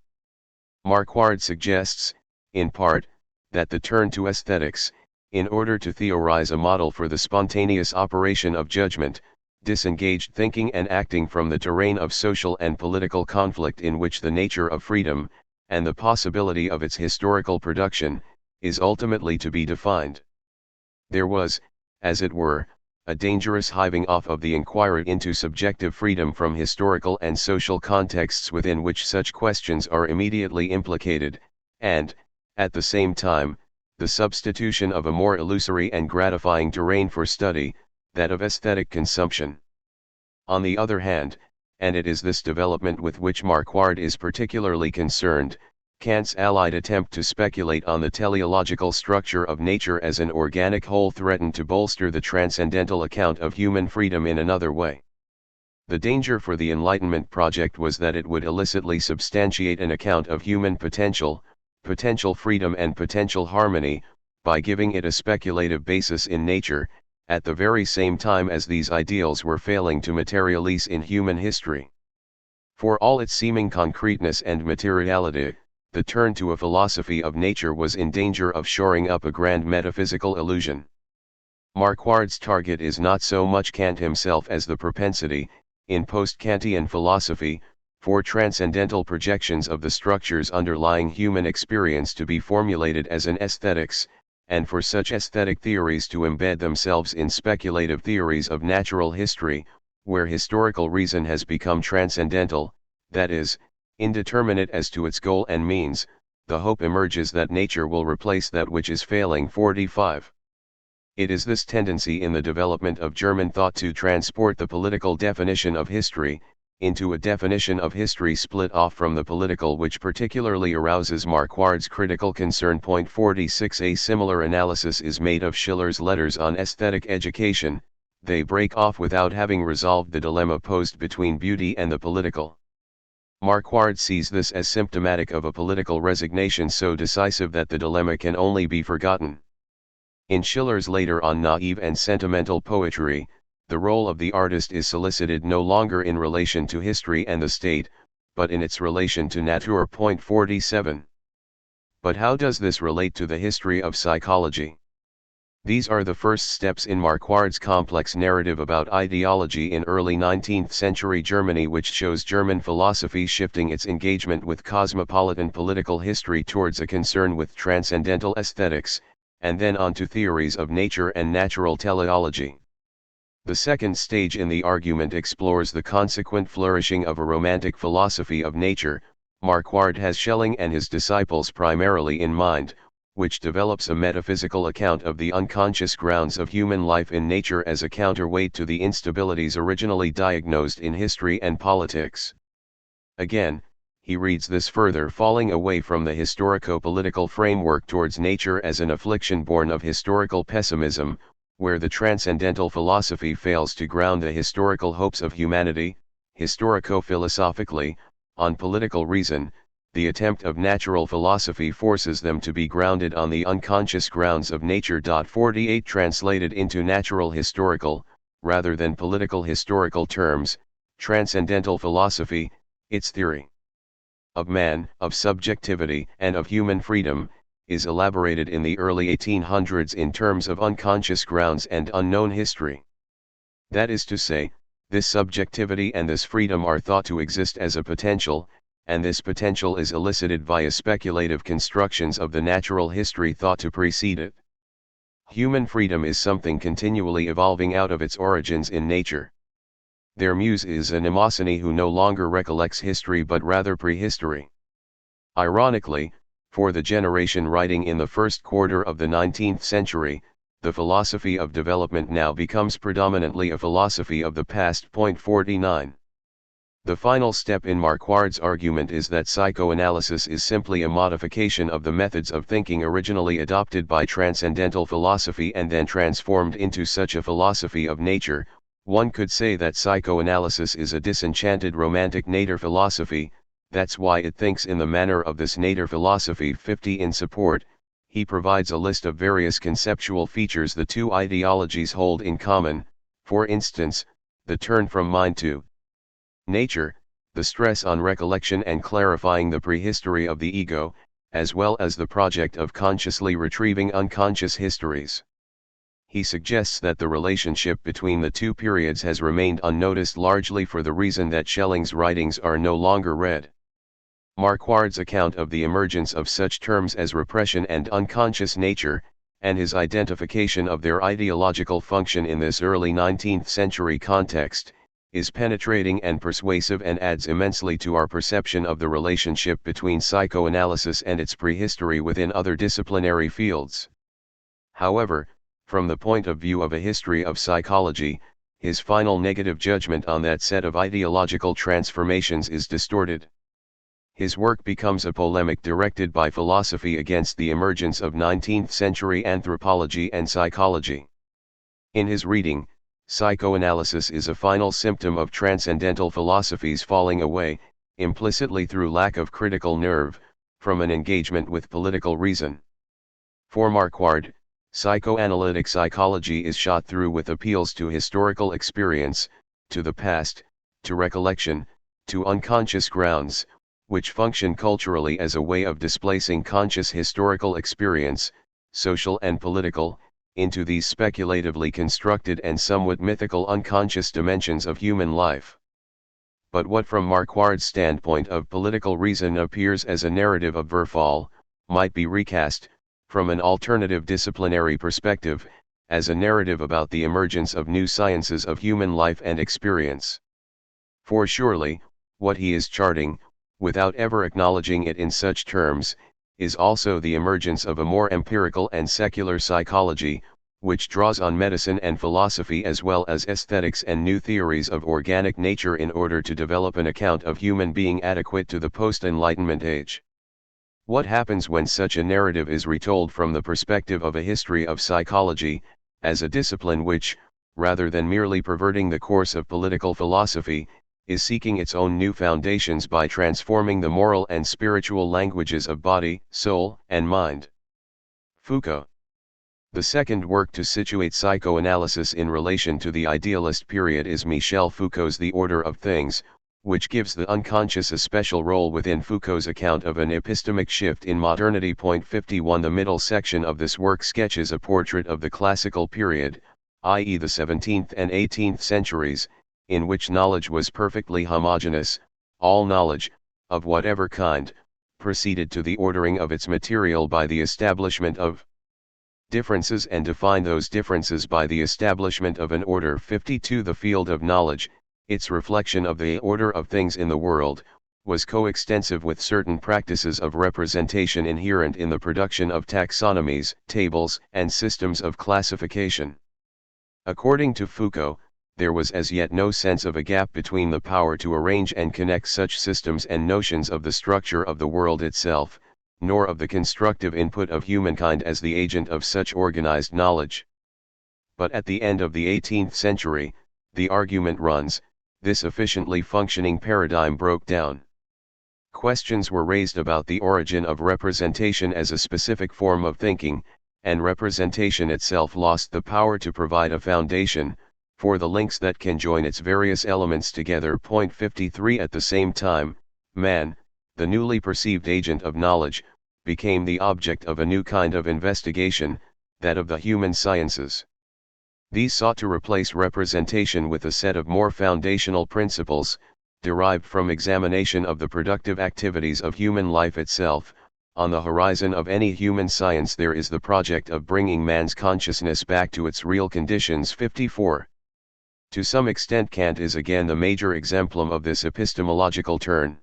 Marquard suggests, in part, that the turn to aesthetics, in order to theorize a model for the spontaneous operation of judgment, disengaged thinking and acting from the terrain of social and political conflict in which the nature of freedom, and the possibility of its historical production, is ultimately to be defined. There was, as it were, a dangerous hiving off of the inquiry into subjective freedom from historical and social contexts within which such questions are immediately implicated, and, at the same time, the substitution of a more illusory and gratifying terrain for study, that of aesthetic consumption. On the other hand, and it is this development with which Marquard is particularly concerned, Kant's allied attempt to speculate on the teleological structure of nature as an organic whole threatened to bolster the transcendental account of human freedom in another way. The danger for the Enlightenment project was that it would illicitly substantiate an account of human potential, potential freedom and potential harmony, by giving it a speculative basis in nature, at the very same time as these ideals were failing to materialize in human history. For all its seeming concreteness and materiality, the turn to a philosophy of nature was in danger of shoring up a grand metaphysical illusion. Marquard's target is not so much Kant himself as the propensity, in post-Kantian philosophy, for transcendental projections of the structures underlying human experience to be formulated as an aesthetics, and for such aesthetic theories to embed themselves in speculative theories of natural history, where historical reason has become transcendental, that is, indeterminate as to its goal and means. The hope emerges that nature will replace that which is failing. 45. It is this tendency in the development of German thought to transport the political definition of history, into a definition of history split off from the political which particularly arouses Marquard's critical concern. 46 A similar analysis is made of Schiller's letters on aesthetic education. They break off without having resolved the dilemma posed between beauty and the political. Marquard sees this as symptomatic of a political resignation so decisive that the dilemma can only be forgotten. In Schiller's later on naive and sentimental poetry, the role of the artist is solicited no longer in relation to history and the state, but in its relation to nature. 47. But how does this relate to the history of psychology? These are the first steps in Marquard's complex narrative about ideology in early 19th century Germany, which shows German philosophy shifting its engagement with cosmopolitan political history towards a concern with transcendental aesthetics, and then on to theories of nature and natural teleology. The second stage in the argument explores the consequent flourishing of a romantic philosophy of nature. Marquard has Schelling and his disciples primarily in mind, which develops a metaphysical account of the unconscious grounds of human life in nature as a counterweight to the instabilities originally diagnosed in history and politics. Again, he reads this further, falling away from the historico-political framework towards nature as an affliction born of historical pessimism, where the transcendental philosophy fails to ground the historical hopes of humanity, historico-philosophically, on political reason. The attempt of natural philosophy forces them to be grounded on the unconscious grounds of nature. 48 Translated into natural historical, rather than political historical terms, transcendental philosophy, its theory of man, of subjectivity, and of human freedom, is elaborated in the early 1800s in terms of unconscious grounds and unknown history. That is to say, this subjectivity and this freedom are thought to exist as a potential, and this potential is elicited via speculative constructions of the natural history thought to precede it. Human freedom is something continually evolving out of its origins in nature. Their muse is a Mnemosyne who no longer recollects history but rather prehistory. Ironically, for the generation writing in the first quarter of the 19th century, the philosophy of development now becomes predominantly a philosophy of the past. 49. The final step in Marquard's argument is that psychoanalysis is simply a modification of the methods of thinking originally adopted by transcendental philosophy and then transformed into such a philosophy of nature. One could say that psychoanalysis is a disenchanted romantic nature philosophy. That's why it thinks in the manner of this nature philosophy. 50. In support, he provides a list of various conceptual features the two ideologies hold in common, for instance, the turn from mind to nature, the stress on recollection and clarifying the prehistory of the ego, as well as the project of consciously retrieving unconscious histories. He suggests that the relationship between the two periods has remained unnoticed largely for the reason that Schelling's writings are no longer read. Marquard's account of the emergence of such terms as repression and unconscious nature, and his identification of their ideological function in this early 19th century context, is penetrating and persuasive and adds immensely to our perception of the relationship between psychoanalysis and its prehistory within other disciplinary fields. However, from the point of view of a history of psychology, his final negative judgment on that set of ideological transformations is distorted. His work becomes a polemic directed by philosophy against the emergence of 19th century anthropology and psychology. In his reading, psychoanalysis is a final symptom of transcendental philosophies falling away, implicitly through lack of critical nerve, from an engagement with political reason. For Marquard, psychoanalytic psychology is shot through with appeals to historical experience, to the past, to recollection, to unconscious grounds, which function culturally as a way of displacing conscious historical experience, social and political, into these speculatively constructed and somewhat mythical unconscious dimensions of human life. But what from Marquard's standpoint of political reason appears as a narrative of verfall, might be recast, from an alternative disciplinary perspective, as a narrative about the emergence of new sciences of human life and experience. For surely, what he is charting, without ever acknowledging it in such terms, is also the emergence of a more empirical and secular psychology, which draws on medicine and philosophy as well as aesthetics and new theories of organic nature in order to develop an account of human being adequate to the post-Enlightenment age. What happens when such a narrative is retold from the perspective of a history of psychology, as a discipline which, rather than merely perverting the course of political philosophy, is seeking its own new foundations by transforming the moral and spiritual languages of body, soul, and mind? Foucault. The second work to situate psychoanalysis in relation to the idealist period is Michel Foucault's The Order of Things, which gives the unconscious a special role within Foucault's account of an epistemic shift in modernity. 51 The middle section of this work sketches a portrait of the classical period, i.e. the 17th and 18th centuries, in which knowledge was perfectly homogeneous. All knowledge, of whatever kind, proceeded to the ordering of its material by the establishment of differences and define those differences by the establishment of an order. 52 The field of knowledge, its reflection of the order of things in the world, was coextensive with certain practices of representation inherent in the production of taxonomies, tables, and systems of classification. According to Foucault, there was as yet no sense of a gap between the power to arrange and connect such systems and notions of the structure of the world itself, nor of the constructive input of humankind as the agent of such organized knowledge. But at the end of the 18th century, the argument runs, this efficiently functioning paradigm broke down. Questions were raised about the origin of representation as a specific form of thinking, and representation itself lost the power to provide a foundation for the links that can join its various elements together. 53 At the same time, man, the newly perceived agent of knowledge, became the object of a new kind of investigation, that of the human sciences. These sought to replace representation with a set of more foundational principles, derived from examination of the productive activities of human life itself. On the horizon of any human science there is the project of bringing man's consciousness back to its real conditions. 54. To some extent Kant is again the major exemplum of this epistemological turn.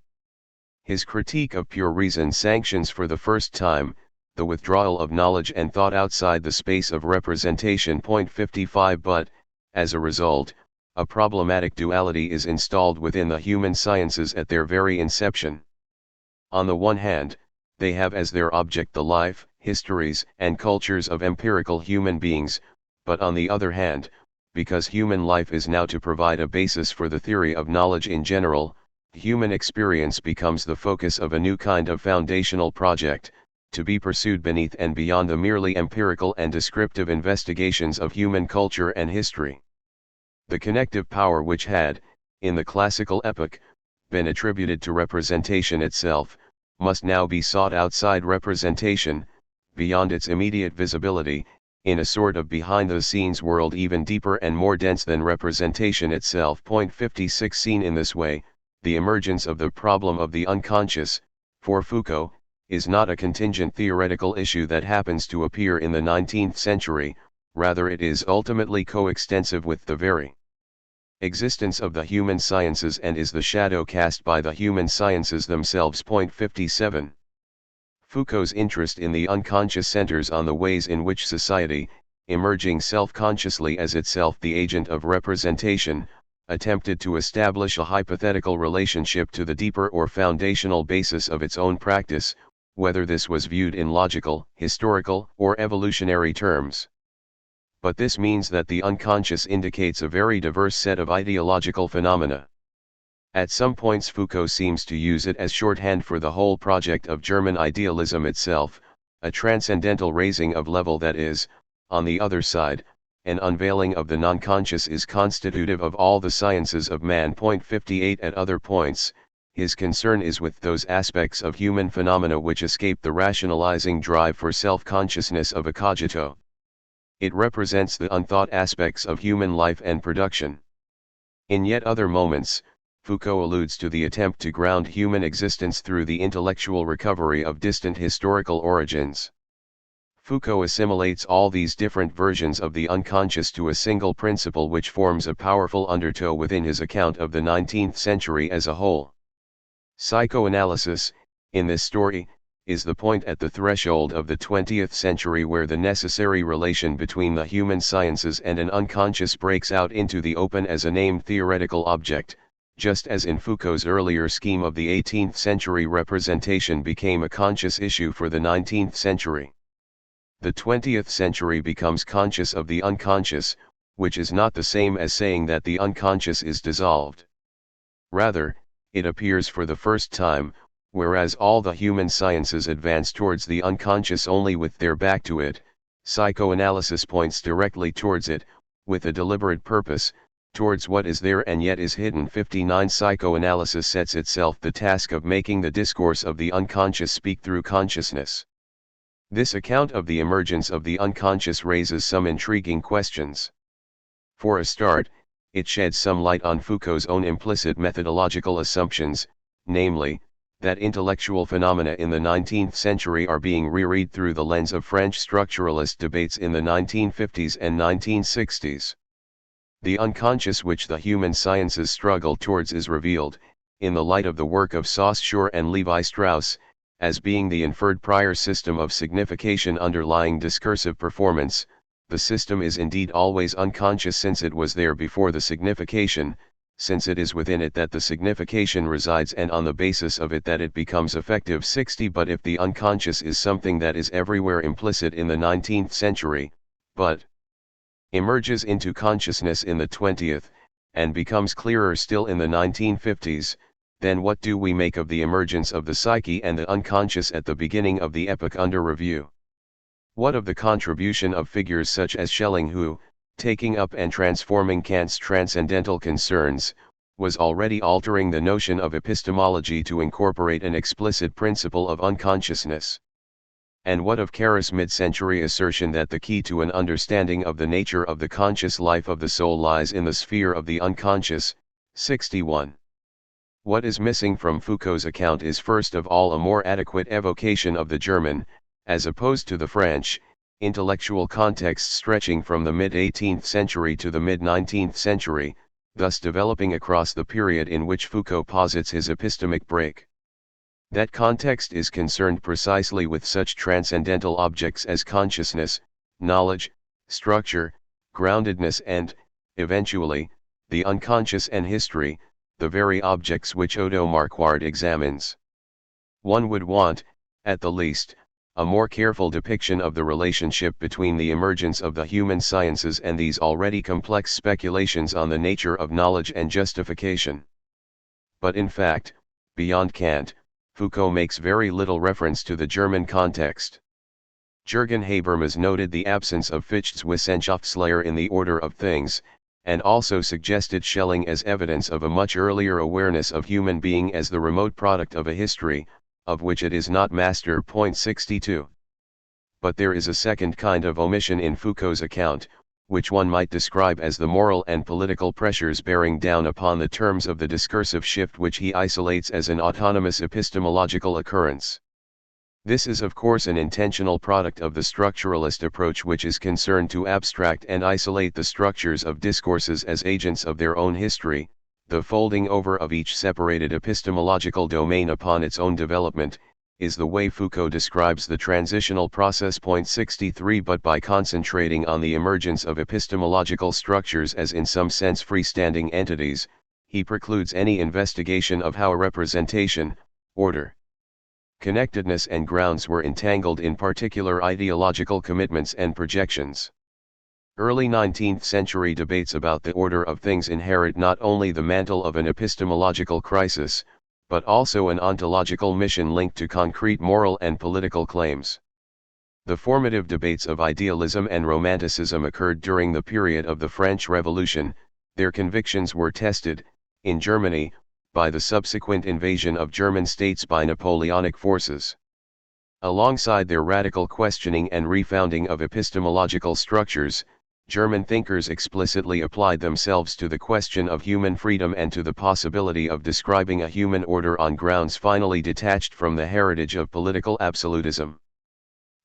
His critique of pure reason sanctions for the first time the withdrawal of knowledge and thought outside the space of representation. 55. But, as a result, a problematic duality is installed within the human sciences at their very inception. On the one hand, they have as their object the life, histories, and cultures of empirical human beings, but on the other hand, because human life is now to provide a basis for the theory of knowledge in general, human experience becomes the focus of a new kind of foundational project, to be pursued beneath and beyond the merely empirical and descriptive investigations of human culture and history. The connective power which had, in the classical epoch, been attributed to representation itself, must now be sought outside representation, beyond its immediate visibility, in a sort of behind-the-scenes world even deeper and more dense than representation itself. 56. Seen in this way, the emergence of the problem of the unconscious, for Foucault, is not a contingent theoretical issue that happens to appear in the 19th century, rather it is ultimately coextensive with the very existence of the human sciences and is the shadow cast by the human sciences themselves. 57. Foucault's interest in the unconscious centers on the ways in which society, emerging self-consciously as itself the agent of representation, attempted to establish a hypothetical relationship to the deeper or foundational basis of its own practice, whether this was viewed in logical, historical, or evolutionary terms. But this means that the unconscious indicates a very diverse set of ideological phenomena. At some points Foucault seems to use it as shorthand for the whole project of German idealism itself, a transcendental raising of level that is, on the other side, an unveiling of the non-conscious is constitutive of all the sciences of man. 58. At other points, his concern is with those aspects of human phenomena which escape the rationalizing drive for self-consciousness of a cogito. It represents the unthought aspects of human life and production. In yet other moments, Foucault alludes to the attempt to ground human existence through the intellectual recovery of distant historical origins. Foucault assimilates all these different versions of the unconscious to a single principle which forms a powerful undertow within his account of the 19th century as a whole. Psychoanalysis, in this story, is the point at the threshold of the 20th century where the necessary relation between the human sciences and an unconscious breaks out into the open as a named theoretical object, just as in Foucault's earlier scheme of the 18th century representation became a conscious issue for the 19th century. The 20th century becomes conscious of the unconscious, which is not the same as saying that the unconscious is dissolved. Rather, it appears for the first time, whereas all the human sciences advance towards the unconscious only with their back to it, psychoanalysis points directly towards it, with a deliberate purpose, towards what is there and yet is hidden. 59. Psychoanalysis sets itself the task of making the discourse of the unconscious speak through consciousness. This account of the emergence of the unconscious raises some intriguing questions. For a start, it sheds some light on Foucault's own implicit methodological assumptions, namely, that intellectual phenomena in the 19th century are being reread through the lens of French structuralist debates in the 1950s and 1960s. The unconscious which the human sciences struggle towards is revealed, in the light of the work of Saussure and Levi-Strauss, as being the inferred prior system of signification underlying discursive performance. The system is indeed always unconscious since it was there before the signification, since it is within it that the signification resides and on the basis of it that it becomes effective. 60. But if the unconscious is something that is everywhere implicit in the 19th century, but emerges into consciousness in the 20th, and becomes clearer still in the 1950s, then what do we make of the emergence of the psyche and the unconscious at the beginning of the epoch under review? What of the contribution of figures such as Schelling who, taking up and transforming Kant's transcendental concerns, was already altering the notion of epistemology to incorporate an explicit principle of unconsciousness? And what of Carus' mid-century assertion that the key to an understanding of the nature of the conscious life of the soul lies in the sphere of the unconscious? 61. What is missing from Foucault's account is first of all a more adequate evocation of the German, as opposed to the French, intellectual context stretching from the mid-18th century to the mid-19th century, thus developing across the period in which Foucault posits his epistemic break. That context is concerned precisely with such transcendental objects as consciousness, knowledge, structure, groundedness and, eventually, the unconscious and history, the very objects which Odo Marquard examines. One would want, at the least, a more careful depiction of the relationship between the emergence of the human sciences and these already complex speculations on the nature of knowledge and justification. But in fact, beyond Kant, Foucault makes very little reference to the German context. Jürgen Habermas noted the absence of Fichte's Wissenschaftslehre in the order of things, and also suggested Schelling as evidence of a much earlier awareness of human being as the remote product of a history, of which it is not master. 62. But there is a second kind of omission in Foucault's account, which one might describe as the moral and political pressures bearing down upon the terms of the discursive shift which he isolates as an autonomous epistemological occurrence. This is of course an intentional product of the structuralist approach which is concerned to abstract and isolate the structures of discourses as agents of their own history. The folding over of each separated epistemological domain upon its own development, is the way Foucault describes the transitional process. 63. But by concentrating on the emergence of epistemological structures as in some sense freestanding entities, he precludes any investigation of how a representation, order, connectedness and grounds were entangled in particular ideological commitments and projections. Early 19th century debates about the order of things inherit not only the mantle of an epistemological crisis, but also an ontological mission linked to concrete moral and political claims. The formative debates of idealism and romanticism occurred during the period of the French Revolution. Their convictions were tested, in Germany, by the subsequent invasion of German states by Napoleonic forces. Alongside their radical questioning and refounding of epistemological structures, German thinkers explicitly applied themselves to the question of human freedom and to the possibility of describing a human order on grounds finally detached from the heritage of political absolutism.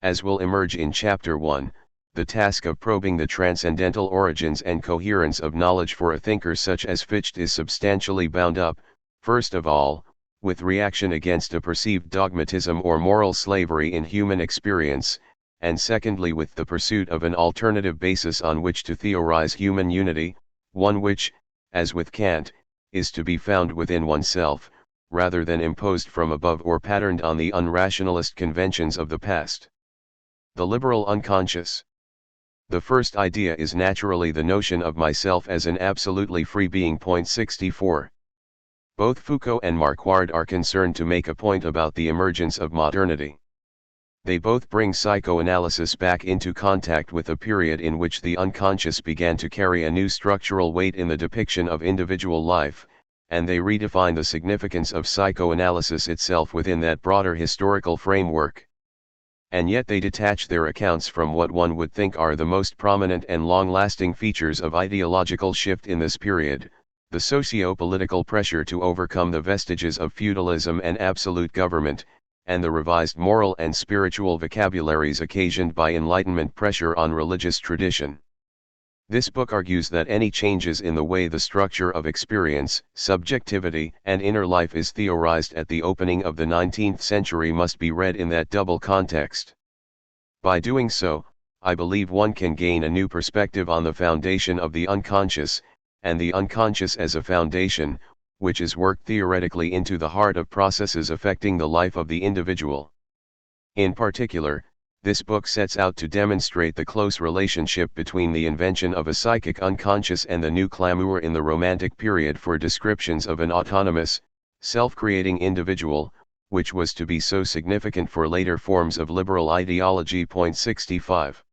As will emerge in Chapter 1, the task of probing the transcendental origins and coherence of knowledge for a thinker such as Fichte is substantially bound up, first of all, with reaction against a perceived dogmatism or moral slavery in human experience, and secondly with the pursuit of an alternative basis on which to theorize human unity, one which, as with Kant, is to be found within oneself, rather than imposed from above or patterned on the unrationalist conventions of the past. The liberal unconscious. The first idea is naturally the notion of myself as an absolutely free being. 64. Both Foucault and Marquard are concerned to make a point about the emergence of modernity. They both bring psychoanalysis back into contact with a period in which the unconscious began to carry a new structural weight in the depiction of individual life, and they redefine the significance of psychoanalysis itself within that broader historical framework. And yet they detach their accounts from what one would think are the most prominent and long-lasting features of ideological shift in this period, the socio-political pressure to overcome the vestiges of feudalism and absolute government, and the revised moral and spiritual vocabularies occasioned by Enlightenment pressure on religious tradition. This book argues that any changes in the way the structure of experience, subjectivity, and inner life is theorized at the opening of the 19th century must be read in that double context. By doing so, I believe one can gain a new perspective on the foundation of the unconscious, and the unconscious as a foundation, which is worked theoretically into the heart of processes affecting the life of the individual. In particular, this book sets out to demonstrate the close relationship between the invention of a psychic unconscious and the new clamor in the Romantic period for descriptions of an autonomous, self-creating individual, which was to be so significant for later forms of liberal ideology. 65.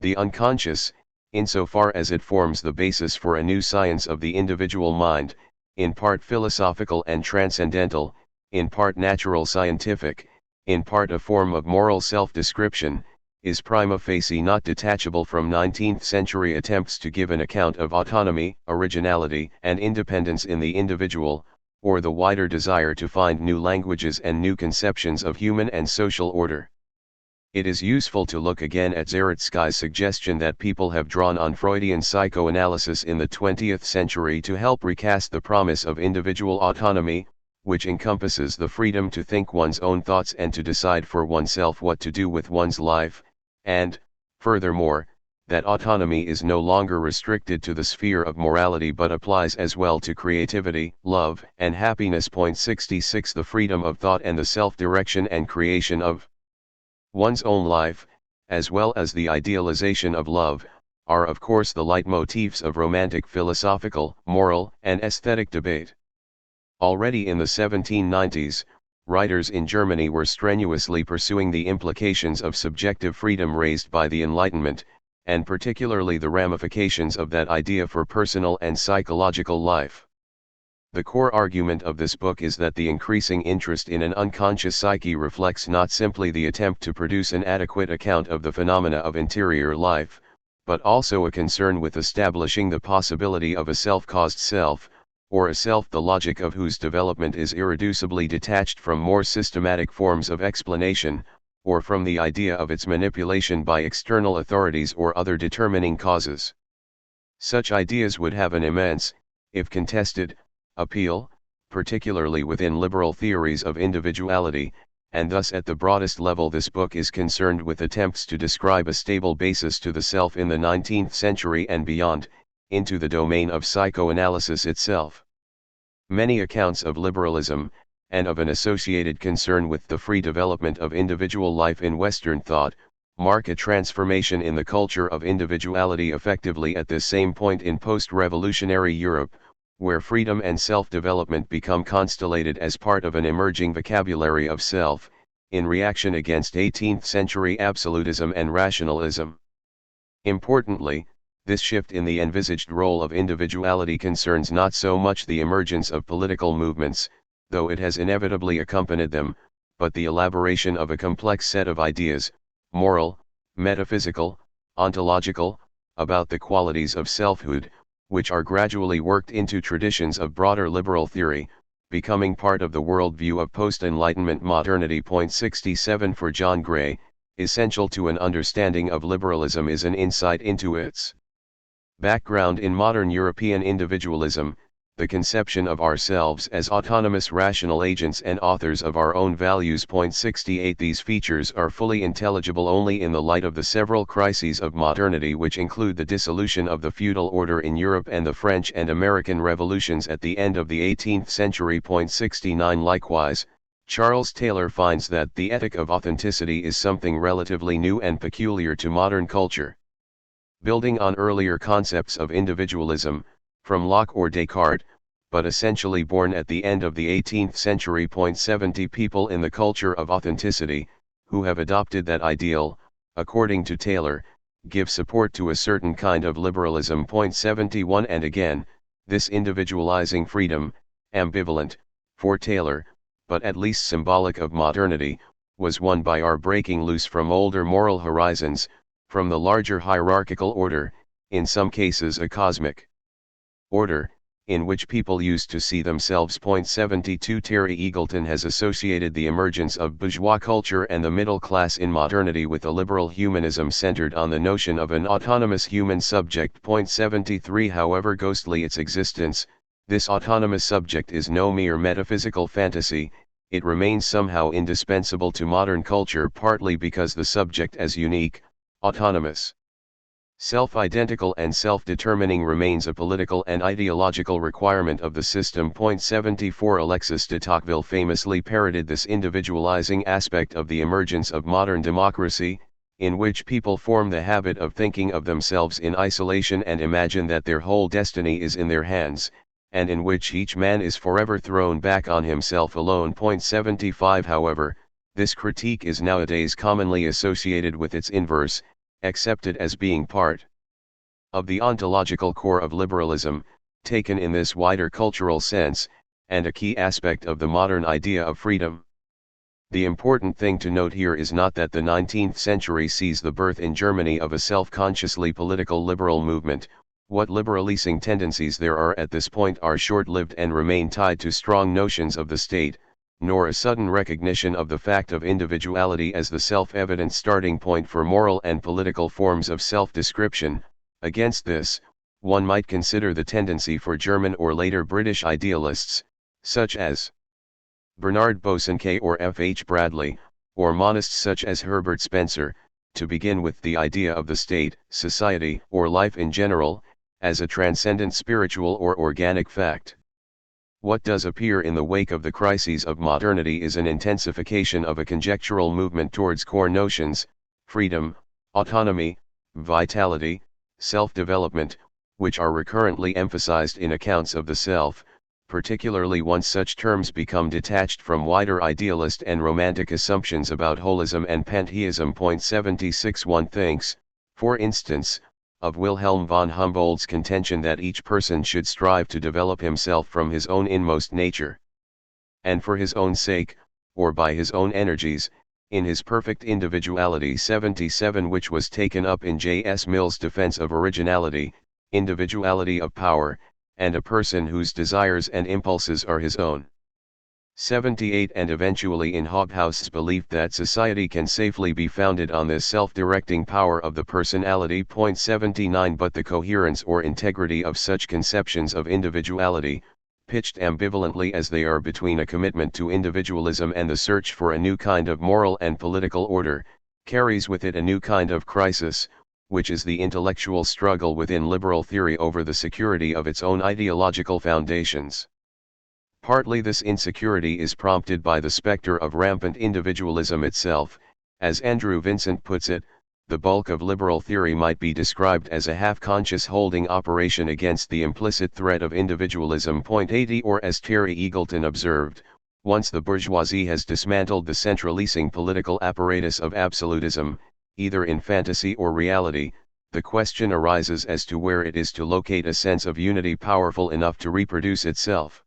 The unconscious, insofar as it forms the basis for a new science of the individual mind, in part philosophical and transcendental, in part natural scientific, in part a form of moral self-description, is prima facie not detachable from 19th century attempts to give an account of autonomy, originality, and independence in the individual, or the wider desire to find new languages and new conceptions of human and social order. It is useful to look again at Zarutsky's suggestion that people have drawn on Freudian psychoanalysis in the 20th century to help recast the promise of individual autonomy, which encompasses the freedom to think one's own thoughts and to decide for oneself what to do with one's life, and, furthermore, that autonomy is no longer restricted to the sphere of morality but applies as well to creativity, love, and happiness. 66 The freedom of thought and the self-direction and creation of one's own life, as well as the idealization of love, are of course the leitmotifs of romantic philosophical, moral, and aesthetic debate. Already in the 1790s, writers in Germany were strenuously pursuing the implications of subjective freedom raised by the Enlightenment, and particularly the ramifications of that idea for personal and psychological life. The core argument of this book is that the increasing interest in an unconscious psyche reflects not simply the attempt to produce an adequate account of the phenomena of interior life, but also a concern with establishing the possibility of a self-caused self, or a self the logic of whose development is irreducibly detached from more systematic forms of explanation, or from the idea of its manipulation by external authorities or other determining causes. Such ideas would have an immense, if contested, appeal, particularly within liberal theories of individuality, and thus at the broadest level this book is concerned with attempts to describe a stable basis to the self in the 19th century and beyond, into the domain of psychoanalysis itself. Many accounts of liberalism, and of an associated concern with the free development of individual life in Western thought, mark a transformation in the culture of individuality effectively at this same point in post-revolutionary Europe, where freedom and self-development become constellated as part of an emerging vocabulary of self, in reaction against 18th-century absolutism and rationalism. Importantly, this shift in the envisaged role of individuality concerns not so much the emergence of political movements, though it has inevitably accompanied them, but the elaboration of a complex set of ideas, moral, metaphysical, ontological, about the qualities of selfhood, which are gradually worked into traditions of broader liberal theory, becoming part of the worldview of post-Enlightenment modernity. 67 For John Gray, essential to an understanding of liberalism is an insight into its background in modern European individualism, the conception of ourselves as autonomous rational agents and authors of our own values. 68 These features are fully intelligible only in the light of the several crises of modernity, which include the dissolution of the feudal order in Europe and the French and American revolutions at the end of the 18th century. 69 Likewise, Charles Taylor finds that the ethic of authenticity is something relatively new and peculiar to modern culture. Building on earlier concepts of individualism, from Locke or Descartes, but essentially born at the end of the 18th century. 70 People in the culture of authenticity, who have adopted that ideal, according to Taylor, give support to a certain kind of liberalism. 71 And again, this individualizing freedom, ambivalent, for Taylor, but at least symbolic of modernity, was won by our breaking loose from older moral horizons, from the larger hierarchical order, in some cases a cosmic order, in which people used to see themselves. 72 Terry Eagleton has associated the emergence of bourgeois culture and the middle class in modernity with a liberal humanism centered on the notion of an autonomous human subject. 73 However ghostly its existence, this autonomous subject is no mere metaphysical fantasy, it remains somehow indispensable to modern culture, partly because the subject as unique, autonomous, self-identical and self-determining remains a political and ideological requirement of the system. 74 Alexis de Tocqueville famously parroted this individualizing aspect of the emergence of modern democracy, in which people form the habit of thinking of themselves in isolation and imagine that their whole destiny is in their hands, and in which each man is forever thrown back on himself alone. 75 However, this critique is nowadays commonly associated with its inverse, accepted as being part of the ontological core of liberalism, taken in this wider cultural sense, and a key aspect of the modern idea of freedom. The important thing to note here is not that the 19th century sees the birth in Germany of a self-consciously political liberal movement, What liberalising tendencies there are at this point are short-lived and remain tied to strong notions of the state, nor a sudden recognition of the fact of individuality as the self-evident starting point for moral and political forms of self-description. Against this, one might consider the tendency for German or later British idealists, such as Bernard Bosanquet or F.H. Bradley, or monists such as Herbert Spencer, to begin with the idea of the state, society, or life in general, as a transcendent spiritual or organic fact. What does appear in the wake of the crises of modernity is an intensification of a conjectural movement towards core notions, freedom, autonomy, vitality, self-development, which are recurrently emphasized in accounts of the self, particularly once such terms become detached from wider idealist and romantic assumptions about holism and pantheism. 76 One thinks, for instance, of Wilhelm von Humboldt's contention that each person should strive to develop himself from his own inmost nature, and for his own sake, or by his own energies, in his perfect individuality. 77 Which was taken up in J.S. Mill's defense of originality, individuality of power, and a person whose desires and impulses are his own. 78 And eventually in Hobhouse' belief that society can safely be founded on this self-directing power of the personality. 79 But the coherence or integrity of such conceptions of individuality, pitched ambivalently as they are between a commitment to individualism and the search for a new kind of moral and political order, carries with it a new kind of crisis, which is the intellectual struggle within liberal theory over the security of its own ideological foundations. Partly this insecurity is prompted by the specter of rampant individualism itself. As Andrew Vincent puts it, the bulk of liberal theory might be described as a half-conscious holding operation against the implicit threat of individualism. 80 Or as Terry Eagleton observed, once the bourgeoisie has dismantled the centralizing political apparatus of absolutism, either in fantasy or reality, the question arises as to where it is to locate a sense of unity powerful enough to reproduce itself.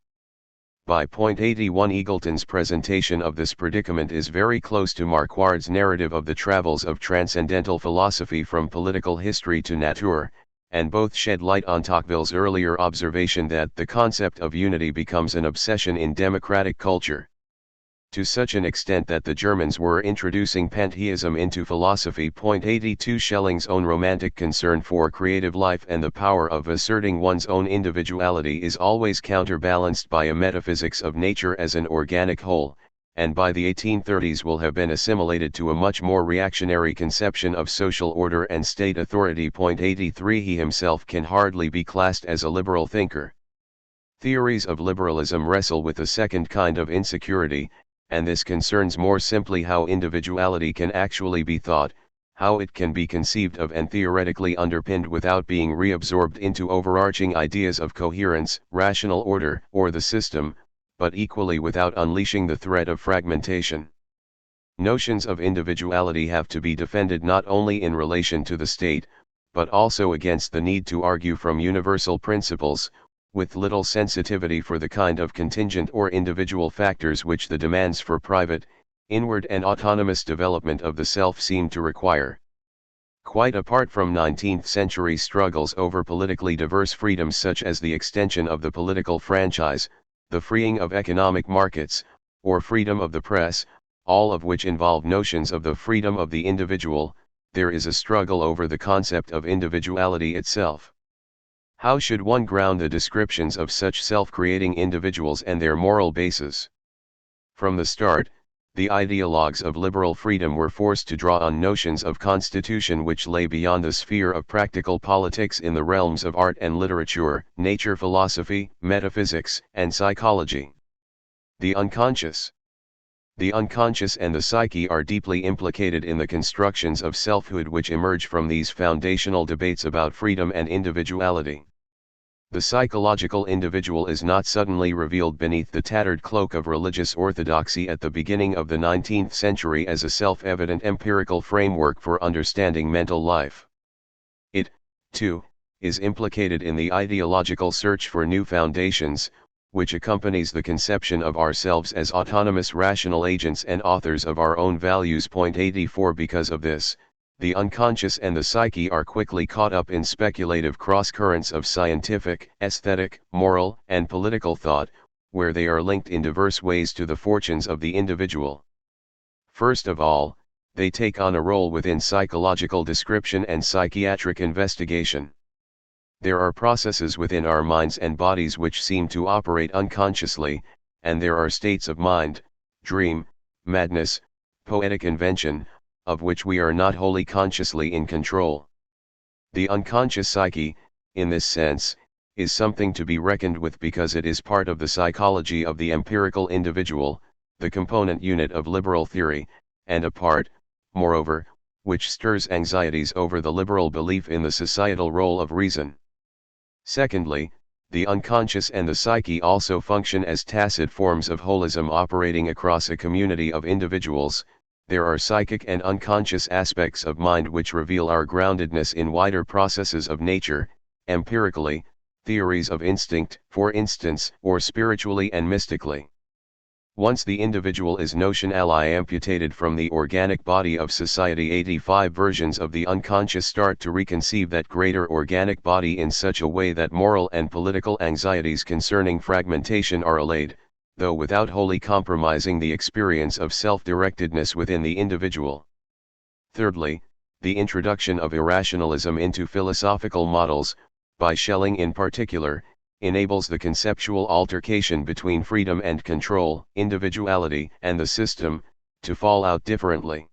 By 81 Eagleton's presentation of this predicament is very close to Marquard's narrative of the travels of transcendental philosophy from political history to nature, and both shed light on Tocqueville's earlier observation that the concept of unity becomes an obsession in democratic culture, to such an extent that the Germans were introducing pantheism into philosophy. 82 Schelling's own romantic concern for creative life and the power of asserting one's own individuality is always counterbalanced by a metaphysics of nature as an organic whole, and by the 1830s will have been assimilated to a much more reactionary conception of social order and state authority. 83 He himself can hardly be classed as a liberal thinker. Theories of liberalism wrestle with a second kind of insecurity, and this concerns more simply how individuality can actually be thought, how it can be conceived of and theoretically underpinned without being reabsorbed into overarching ideas of coherence, rational order, or the system, but equally without unleashing the threat of fragmentation. Notions of individuality have to be defended not only in relation to the state, but also against the need to argue from universal principles, with little sensitivity for the kind of contingent or individual factors which the demands for private, inward and autonomous development of the self seem to require. Quite apart from 19th-century struggles over politically diverse freedoms such as the extension of the political franchise, the freeing of economic markets, or freedom of the press, all of which involve notions of the freedom of the individual, there is a struggle over the concept of individuality itself. How should one ground the descriptions of such self-creating individuals and their moral basis? From the start, the ideologues of liberal freedom were forced to draw on notions of constitution which lay beyond the sphere of practical politics in the realms of art and literature, nature philosophy, metaphysics, and psychology. The unconscious and the psyche are deeply implicated in the constructions of selfhood which emerge from these foundational debates about freedom and individuality. The psychological individual is not suddenly revealed beneath the tattered cloak of religious orthodoxy at the beginning of the 19th century as a self-evident empirical framework for understanding mental life. It, too, is implicated in the ideological search for new foundations, which accompanies the conception of ourselves as autonomous rational agents and authors of our own values. 84 Because of this, The unconscious and the psyche are quickly caught up in speculative cross-currents of scientific, aesthetic, moral, and political thought, where they are linked in diverse ways to the fortunes of the individual. First of all, they take on a role within psychological description and psychiatric investigation. There are processes within our minds and bodies which seem to operate unconsciously, and there are states of mind, dream, madness, poetic invention, of which we are not wholly consciously in control. The unconscious psyche, in this sense, is something to be reckoned with because it is part of the psychology of the empirical individual, the component unit of liberal theory, and a part, moreover, which stirs anxieties over the liberal belief in the societal role of reason. Secondly, the unconscious and the psyche also function as tacit forms of holism operating across a community of individuals. There are psychic and unconscious aspects of mind which reveal our groundedness in wider processes of nature, empirically, theories of instinct, for instance, or spiritually and mystically. Once the individual is notionally amputated from the organic body of society, 85 versions of the unconscious start to reconceive that greater organic body in such a way that moral and political anxieties concerning fragmentation are allayed, though without wholly compromising the experience of self-directedness within the individual. Thirdly, the introduction of irrationalism into philosophical models, by Schelling in particular, enables the conceptual altercation between freedom and control, individuality and the system, to fall out differently.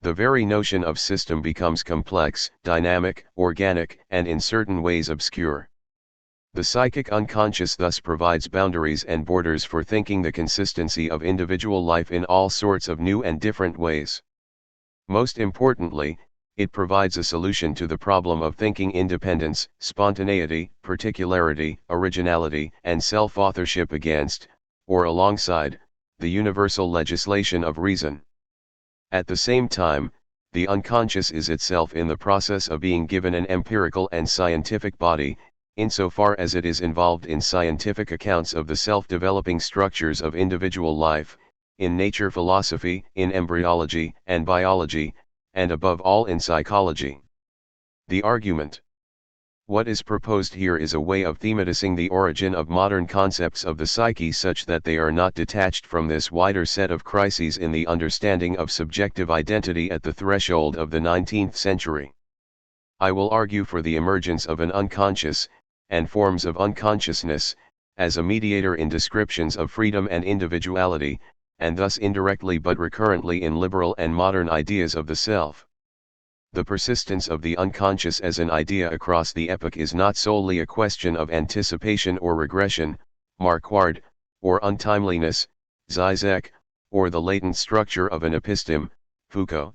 The very notion of system becomes complex, dynamic, organic, and in certain ways obscure. The psychic unconscious thus provides boundaries and borders for thinking the consistency of individual life in all sorts of new and different ways. Most importantly, it provides a solution to the problem of thinking independence, spontaneity, particularity, originality, and self-authorship against, or alongside, the universal legislation of reason. At the same time, the unconscious is itself in the process of being given an empirical and scientific body, insofar as it is involved in scientific accounts of the self-developing structures of individual life, in nature philosophy, in embryology and biology, and above all in psychology. The argument. What is proposed here is a way of thematizing the origin of modern concepts of the psyche such that they are not detached from this wider set of crises in the understanding of subjective identity at the threshold of the 19th century. I will argue for the emergence of an unconscious, and forms of unconsciousness, as a mediator in descriptions of freedom and individuality, and thus indirectly but recurrently in liberal and modern ideas of the self. The persistence of the unconscious as an idea across the epoch is not solely a question of anticipation or regression, marquard, or untimeliness, Zizek, or the latent structure of an episteme, Foucault.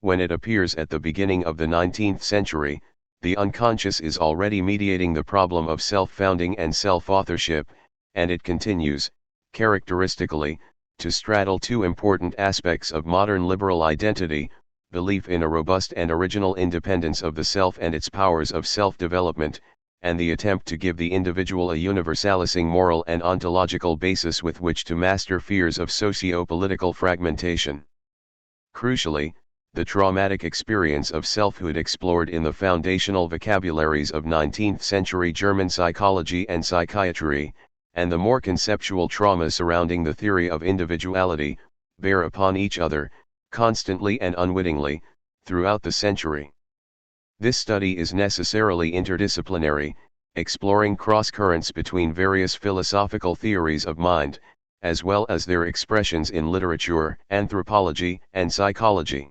When it appears at the beginning of the 19th century, the unconscious is already mediating the problem of self-founding and self-authorship, and it continues, characteristically, to straddle two important aspects of modern liberal identity: belief in a robust and original independence of the self and its powers of self-development, and the attempt to give the individual a universalizing moral and ontological basis with which to master fears of socio-political fragmentation. Crucially, the traumatic experience of selfhood explored in the foundational vocabularies of 19th-century German psychology and psychiatry, and the more conceptual trauma surrounding the theory of individuality, bear upon each other, constantly and unwittingly, throughout the century. This study is necessarily interdisciplinary, exploring cross-currents between various philosophical theories of mind, as well as their expressions in literature, anthropology, and psychology.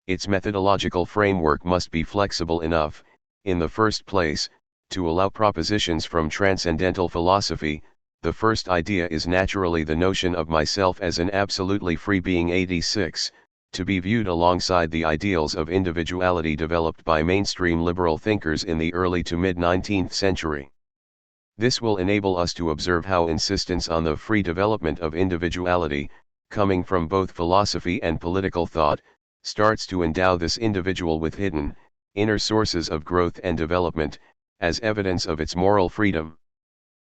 Its methodological framework must be flexible enough, in the first place, to allow propositions from transcendental philosophy. The first idea is naturally the notion of myself as an absolutely free being, 86, to be viewed alongside the ideals of individuality developed by mainstream liberal thinkers in the early to mid-19th century. This will enable us to observe how insistence on the free development of individuality, coming from both philosophy and political thought, starts to endow this individual with hidden, inner sources of growth and development, as evidence of its moral freedom.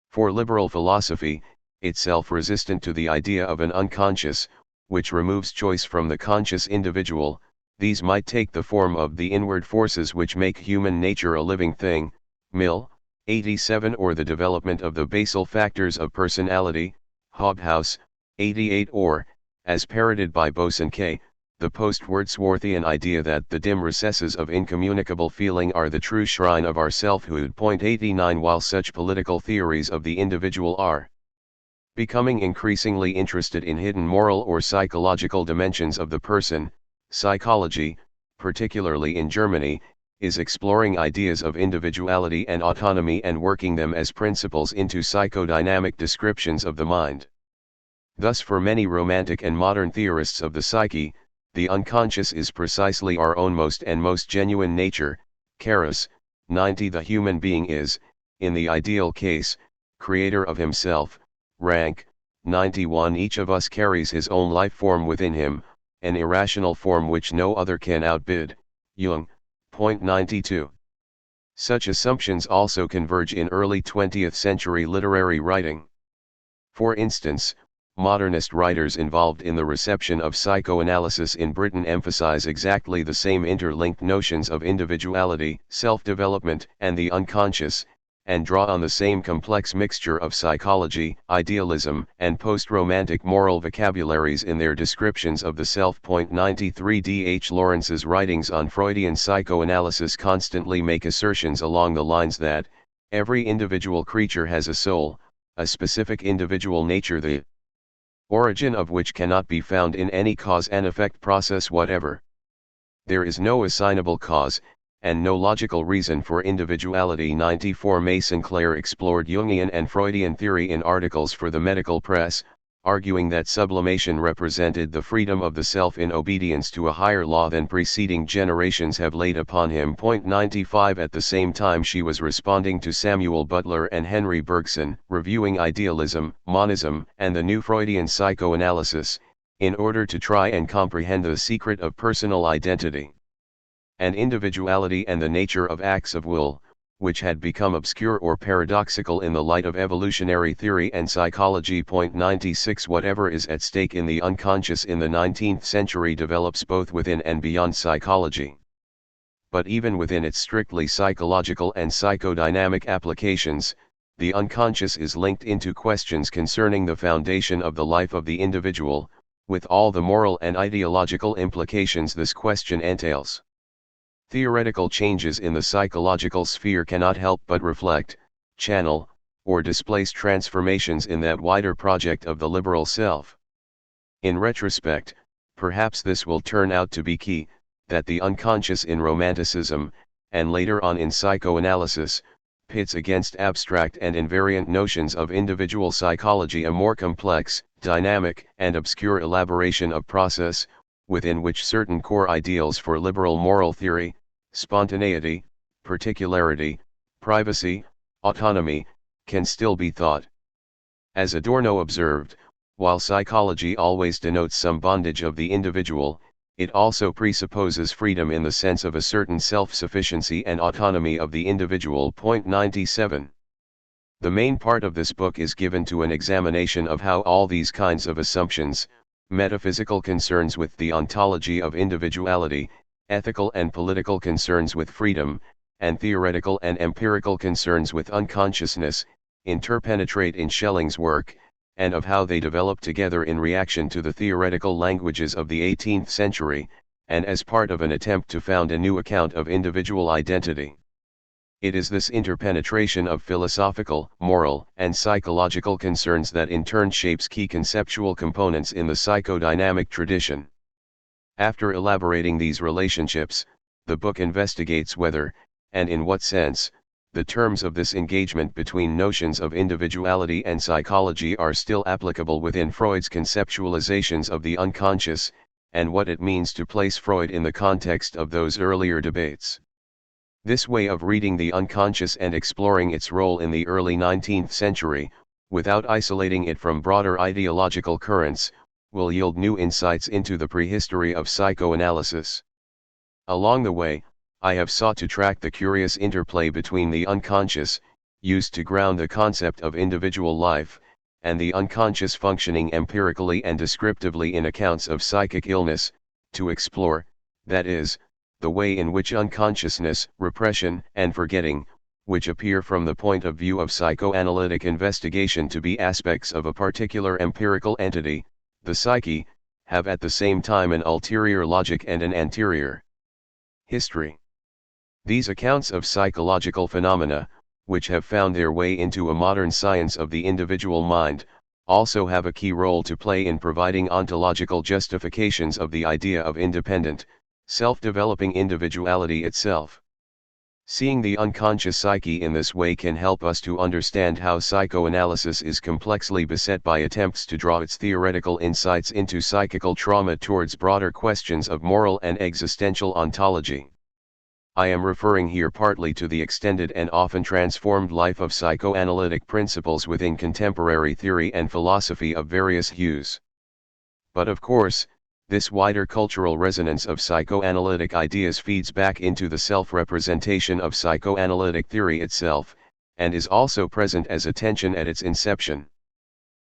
For liberal philosophy, itself resistant to the idea of an unconscious, which removes choice from the conscious individual, These might take the form of the inward forces which make human nature a living thing, Mill, 87, or the development of the basal factors of personality, Hobhouse, 88, or, as parroted by Boson K., the post-Wordsworthian idea that the dim recesses of incommunicable feeling are the true shrine of our selfhood. 89. While such political theories of the individual are becoming increasingly interested in hidden moral or psychological dimensions of the person, psychology, particularly in Germany, is exploring ideas of individuality and autonomy and working them as principles into psychodynamic descriptions of the mind. Thus, for many romantic and modern theorists of the psyche, the unconscious is precisely our own most genuine nature. Karas, 90. The human being is, in the ideal case, creator of himself. Rank, 91. Each of us carries his own life form within him, an irrational form which no other can outbid. Jung, point 92. Such assumptions also converge in early 20th century literary writing. For instance, modernist writers involved in the reception of psychoanalysis in Britain emphasize exactly the same interlinked notions of individuality, self-development, and the unconscious, and draw on the same complex mixture of psychology, idealism, and post-romantic moral vocabularies in their descriptions of the self. 93. D. H. Lawrence's writings on Freudian psychoanalysis constantly make assertions along the lines that every individual creature has a soul, a specific individual nature, the origin of which cannot be found in any cause and effect process whatever. There is no assignable cause, and no logical reason for individuality. 94. Mason Clare explored Jungian and Freudian theory in articles for the medical press, arguing that sublimation represented the freedom of the self in obedience to a higher law than preceding generations have laid upon him. 95. At the same time she was responding to Samuel Butler and Henry Bergson, reviewing idealism, monism, and the new Freudian psychoanalysis, in order to try and comprehend the secret of personal identity and individuality and the nature of acts of will, which had become obscure or paradoxical in the light of evolutionary theory and psychology. 96. Whatever is at stake in the unconscious in the 19th century develops both within and beyond psychology. But even within its strictly psychological and psychodynamic applications, the unconscious is linked into questions concerning the foundation of the life of the individual, with all the moral and ideological implications this question entails. Theoretical changes in the psychological sphere cannot help but reflect, channel, or displace transformations in that wider project of the liberal self. In retrospect, perhaps this will turn out to be key, that the unconscious in Romanticism, and later on in psychoanalysis, pits against abstract and invariant notions of individual psychology a more complex, dynamic, and obscure elaboration of process, within which certain core ideals for liberal moral theory, spontaneity, particularity, privacy, autonomy, can still be thought. As Adorno observed, while psychology always denotes some bondage of the individual, it also presupposes freedom in the sense of a certain self-sufficiency and autonomy of the individual. 97. The main part of this book is given to an examination of how all these kinds of assumptions, metaphysical concerns with the ontology of individuality, ethical and political concerns with freedom, and theoretical and empirical concerns with unconsciousness, interpenetrate in Schelling's work, and of how they develop together in reaction to the theoretical languages of the 18th century, and as part of an attempt to found a new account of individual identity. It is this interpenetration of philosophical, moral, and psychological concerns that in turn shapes key conceptual components in the psychodynamic tradition. After elaborating these relationships, the book investigates whether, and in what sense, the terms of this engagement between notions of individuality and psychology are still applicable within Freud's conceptualizations of the unconscious, and what it means to place Freud in the context of those earlier debates. This way of reading the unconscious and exploring its role in the early 19th century, without isolating it from broader ideological currents, will yield new insights into the prehistory of psychoanalysis. Along the way, I have sought to track the curious interplay between the unconscious, used to ground the concept of individual life, and the unconscious functioning empirically and descriptively in accounts of psychic illness, to explore, that is, the way in which unconsciousness, repression, and forgetting, which appear from the point of view of psychoanalytic investigation to be aspects of a particular empirical entity, the psyche, have at the same time an ulterior logic and an anterior history. These accounts of psychological phenomena, which have found their way into a modern science of the individual mind, also have a key role to play in providing ontological justifications of the idea of independent, self-developing individuality itself. Seeing the unconscious psyche in this way can help us to understand how psychoanalysis is complexly beset by attempts to draw its theoretical insights into psychical trauma towards broader questions of moral and existential ontology. I am referring here partly to the extended and often transformed life of psychoanalytic principles within contemporary theory and philosophy of various hues. But of course, this wider cultural resonance of psychoanalytic ideas feeds back into the self-representation of psychoanalytic theory itself, and is also present as a tension at its inception.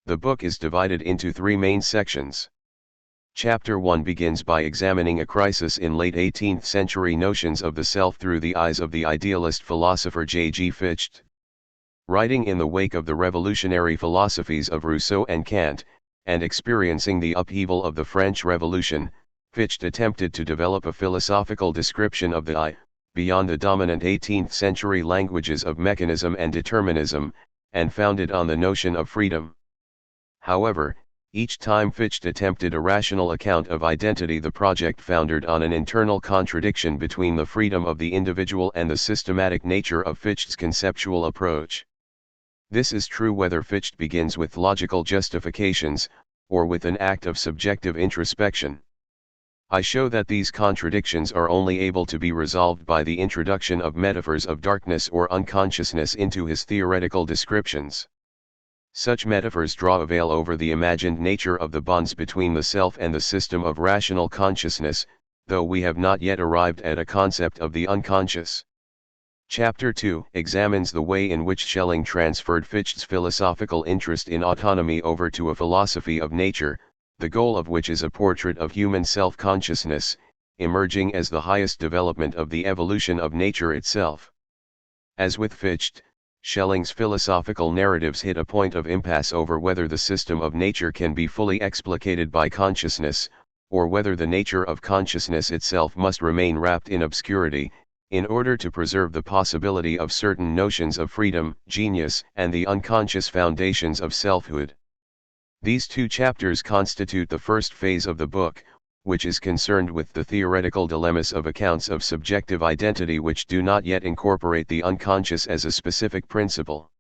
The book is divided into three main sections. Chapter 1 begins by examining a crisis in late 18th century notions of the self through the eyes of the idealist philosopher J.G. Ffytche. Writing in the wake of the revolutionary philosophies of Rousseau and Kant, and experiencing the upheaval of the French Revolution, Ffytche attempted to develop a philosophical description of the I, beyond the dominant 18th century languages of mechanism and determinism, and founded on the notion of freedom. However, each time Ffytche attempted a rational account of identity, the project foundered on an internal contradiction between the freedom of the individual and the systematic nature of Ffytche's conceptual approach. This is true whether Ffytche begins with logical justifications, or with an act of subjective introspection. I show that these contradictions are only able to be resolved by the introduction of metaphors of darkness or unconsciousness into his theoretical descriptions. Such metaphors draw a veil over the imagined nature of the bonds between the self and the system of rational consciousness, though we have not yet arrived at a concept of the unconscious. Chapter 2 examines the way in which Schelling transferred Ffytche's philosophical interest in autonomy over to a philosophy of nature, the goal of which is a portrait of human self-consciousness, emerging as the highest development of the evolution of nature itself. As with Ffytche, Schelling's philosophical narratives hit a point of impasse over whether the system of nature can be fully explicated by consciousness, or whether the nature of consciousness itself must remain wrapped in obscurity, in order to preserve the possibility of certain notions of freedom, genius, and the unconscious foundations of selfhood. These two chapters constitute the first phase of the book, which is concerned with the theoretical dilemmas of accounts of subjective identity which do not yet incorporate the unconscious as a specific principle.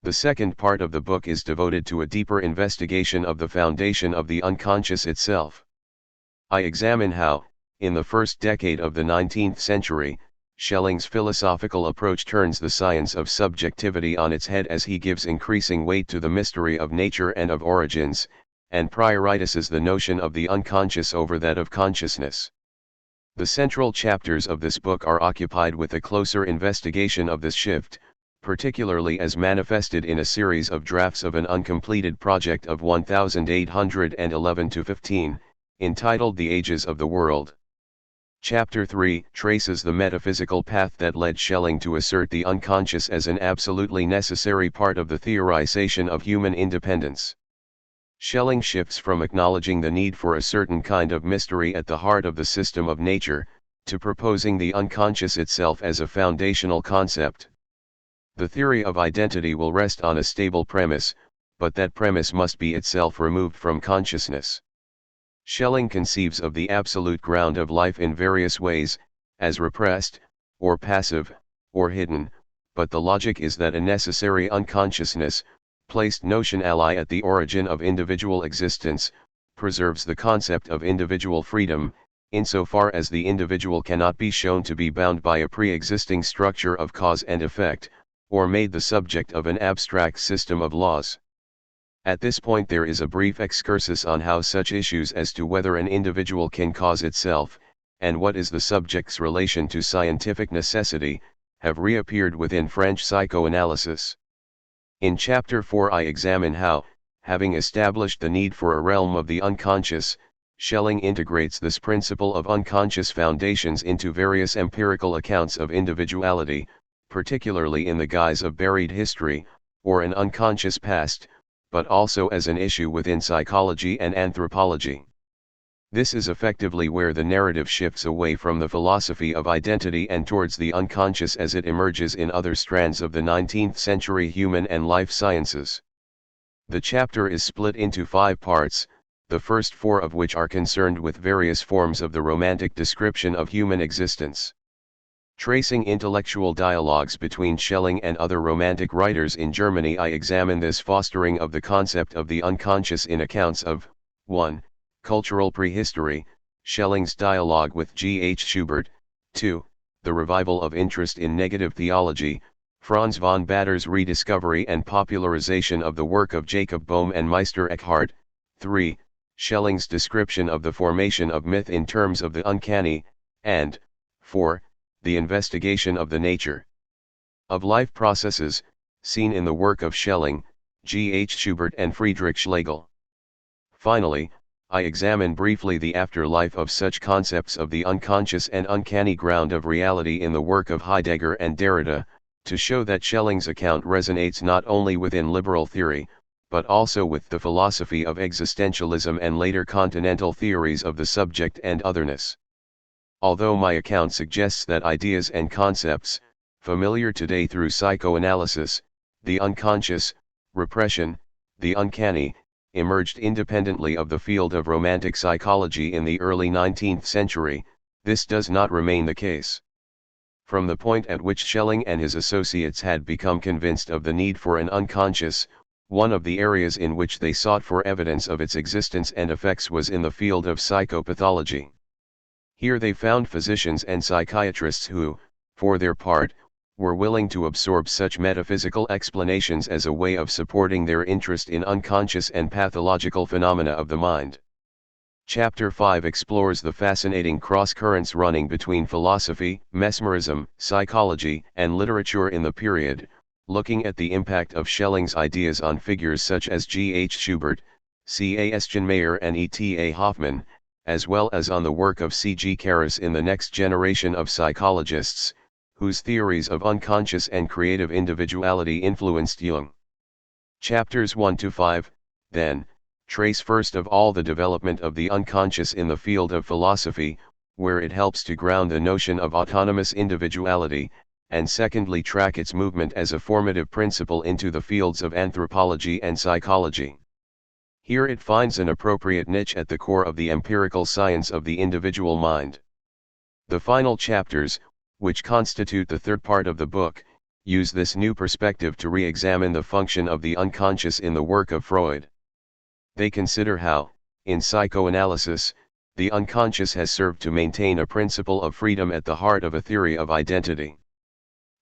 The second part of the book is devoted to a deeper investigation of the foundation of the unconscious itself. I examine how, in the first decade of the 19th century, Schelling's philosophical approach turns the science of subjectivity on its head as he gives increasing weight to the mystery of nature and of origins, and prioritizes the notion of the unconscious over that of consciousness. The central chapters of this book are occupied with a closer investigation of this shift, particularly as manifested in a series of drafts of an uncompleted project of 1811-15, entitled The Ages of the World. Chapter 3 traces the metaphysical path that led Schelling to assert the unconscious as an absolutely necessary part of the theorization of human independence. Schelling shifts from acknowledging the need for a certain kind of mystery at the heart of the system of nature, to proposing the unconscious itself as a foundational concept. The theory of identity will rest on a stable premise, but that premise must be itself removed from consciousness. Schelling conceives of the absolute ground of life in various ways, as repressed, or passive, or hidden, but the logic is that a necessary unconsciousness, placed notionally at the origin of individual existence, preserves the concept of individual freedom, insofar as the individual cannot be shown to be bound by a pre-existing structure of cause and effect, or made the subject of an abstract system of laws. At this point there is a brief excursus on how such issues as to whether an individual can cause itself, and what is the subject's relation to scientific necessity, have reappeared within French psychoanalysis. In Chapter 4 I examine how, having established the need for a realm of the unconscious, Schelling integrates this principle of unconscious foundations into various empirical accounts of individuality, particularly in the guise of buried history, or an unconscious past, but also as an issue within psychology and anthropology. This is effectively where the narrative shifts away from the philosophy of identity and towards the unconscious as it emerges in other strands of the 19th century human and life sciences. The chapter is split into 5 parts, the first 4 of which are concerned with various forms of the romantic description of human existence. Tracing intellectual dialogues between Schelling and other romantic writers in Germany, I examine this fostering of the concept of the unconscious in accounts of 1. Cultural prehistory, Schelling's dialogue with G. H. Schubert, 2. The revival of interest in negative theology, Franz von Baader's rediscovery and popularization of the work of Jacob Boehme and Meister Eckhart, 3. Schelling's description of the formation of myth in terms of the uncanny, and 4. The investigation of the nature of life processes, seen in the work of Schelling, G. H. Schubert and Friedrich Schlegel. Finally, I examine briefly the afterlife of such concepts of the unconscious and uncanny ground of reality in the work of Heidegger and Derrida, to show that Schelling's account resonates not only within liberal theory, but also with the philosophy of existentialism and later continental theories of the subject and otherness. Although my account suggests that ideas and concepts, familiar today through psychoanalysis, the unconscious, repression, the uncanny, emerged independently of the field of romantic psychology in the early 19th century, this does not remain the case. From the point at which Schelling and his associates had become convinced of the need for an unconscious, one of the areas in which they sought for evidence of its existence and effects was in the field of psychopathology. Here they found physicians and psychiatrists who, for their part, were willing to absorb such metaphysical explanations as a way of supporting their interest in unconscious and pathological phenomena of the mind. Chapter 5 explores the fascinating cross-currents running between philosophy, mesmerism, psychology, and literature in the period, looking at the impact of Schelling's ideas on figures such as G. H. Schubert, C. A. Eschenmayer and E. T. A. Hoffmann, as well as on the work of C. G. Karras in the next generation of psychologists, whose theories of unconscious and creative individuality influenced Jung. Chapters 1 to 5, then, trace first of all the development of the unconscious in the field of philosophy, where it helps to ground the notion of autonomous individuality, and secondly track its movement as a formative principle into the fields of anthropology and psychology. Here it finds an appropriate niche at the core of the empirical science of the individual mind. The final chapters, which constitute the third part of the book, use this new perspective to re-examine the function of the unconscious in the work of Freud. They consider how, in psychoanalysis, the unconscious has served to maintain a principle of freedom at the heart of a theory of identity.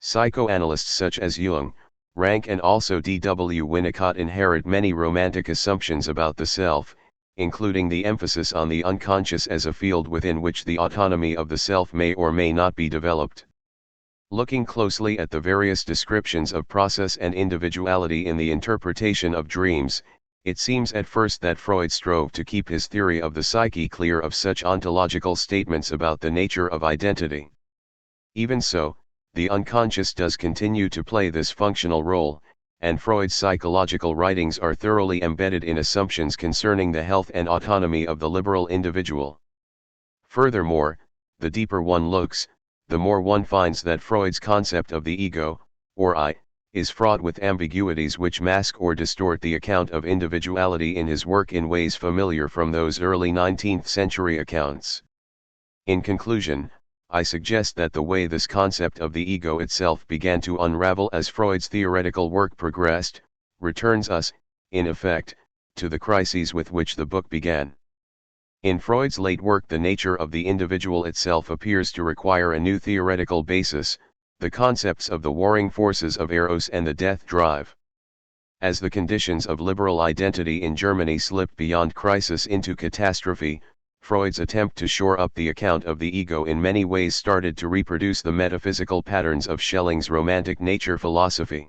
Psychoanalysts such as Jung, Rank and also D.W. Winnicott inherit many romantic assumptions about the self, including the emphasis on the unconscious as a field within which the autonomy of the self may or may not be developed. Looking closely at the various descriptions of process and individuality in the interpretation of dreams, it seems at first that Freud strove to keep his theory of the psyche clear of such ontological statements about the nature of identity. Even so, the unconscious does continue to play this functional role, and Freud's psychological writings are thoroughly embedded in assumptions concerning the health and autonomy of the liberal individual. Furthermore, the deeper one looks, the more one finds that Freud's concept of the ego, or I, is fraught with ambiguities which mask or distort the account of individuality in his work in ways familiar from those early 19th century accounts. In conclusion, I suggest that the way this concept of the ego itself began to unravel as Freud's theoretical work progressed, returns us, in effect, to the crises with which the book began. In Freud's late work, the nature of the individual itself appears to require a new theoretical basis, the concepts of the warring forces of Eros and the death drive. As the conditions of liberal identity in Germany slipped beyond crisis into catastrophe, Freud's attempt to shore up the account of the ego in many ways started to reproduce the metaphysical patterns of Schelling's romantic nature philosophy.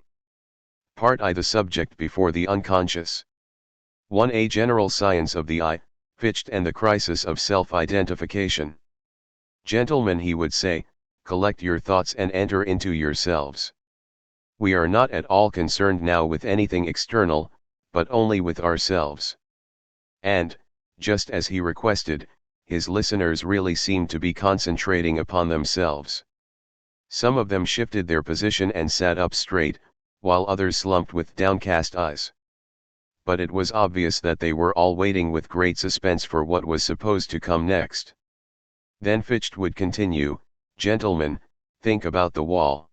Part I: The subject before the unconscious. 1. A general science of the I. Ffytche and the crisis of self-identification. Gentlemen, he would say, collect your thoughts and enter into yourselves. We are not at all concerned now with anything external, but only with ourselves. And, just as he requested, his listeners really seemed to be concentrating upon themselves. Some of them shifted their position and sat up straight, while others slumped with downcast eyes. But it was obvious that they were all waiting with great suspense for what was supposed to come next. Then Ffytche would continue, "Gentlemen, think about the wall."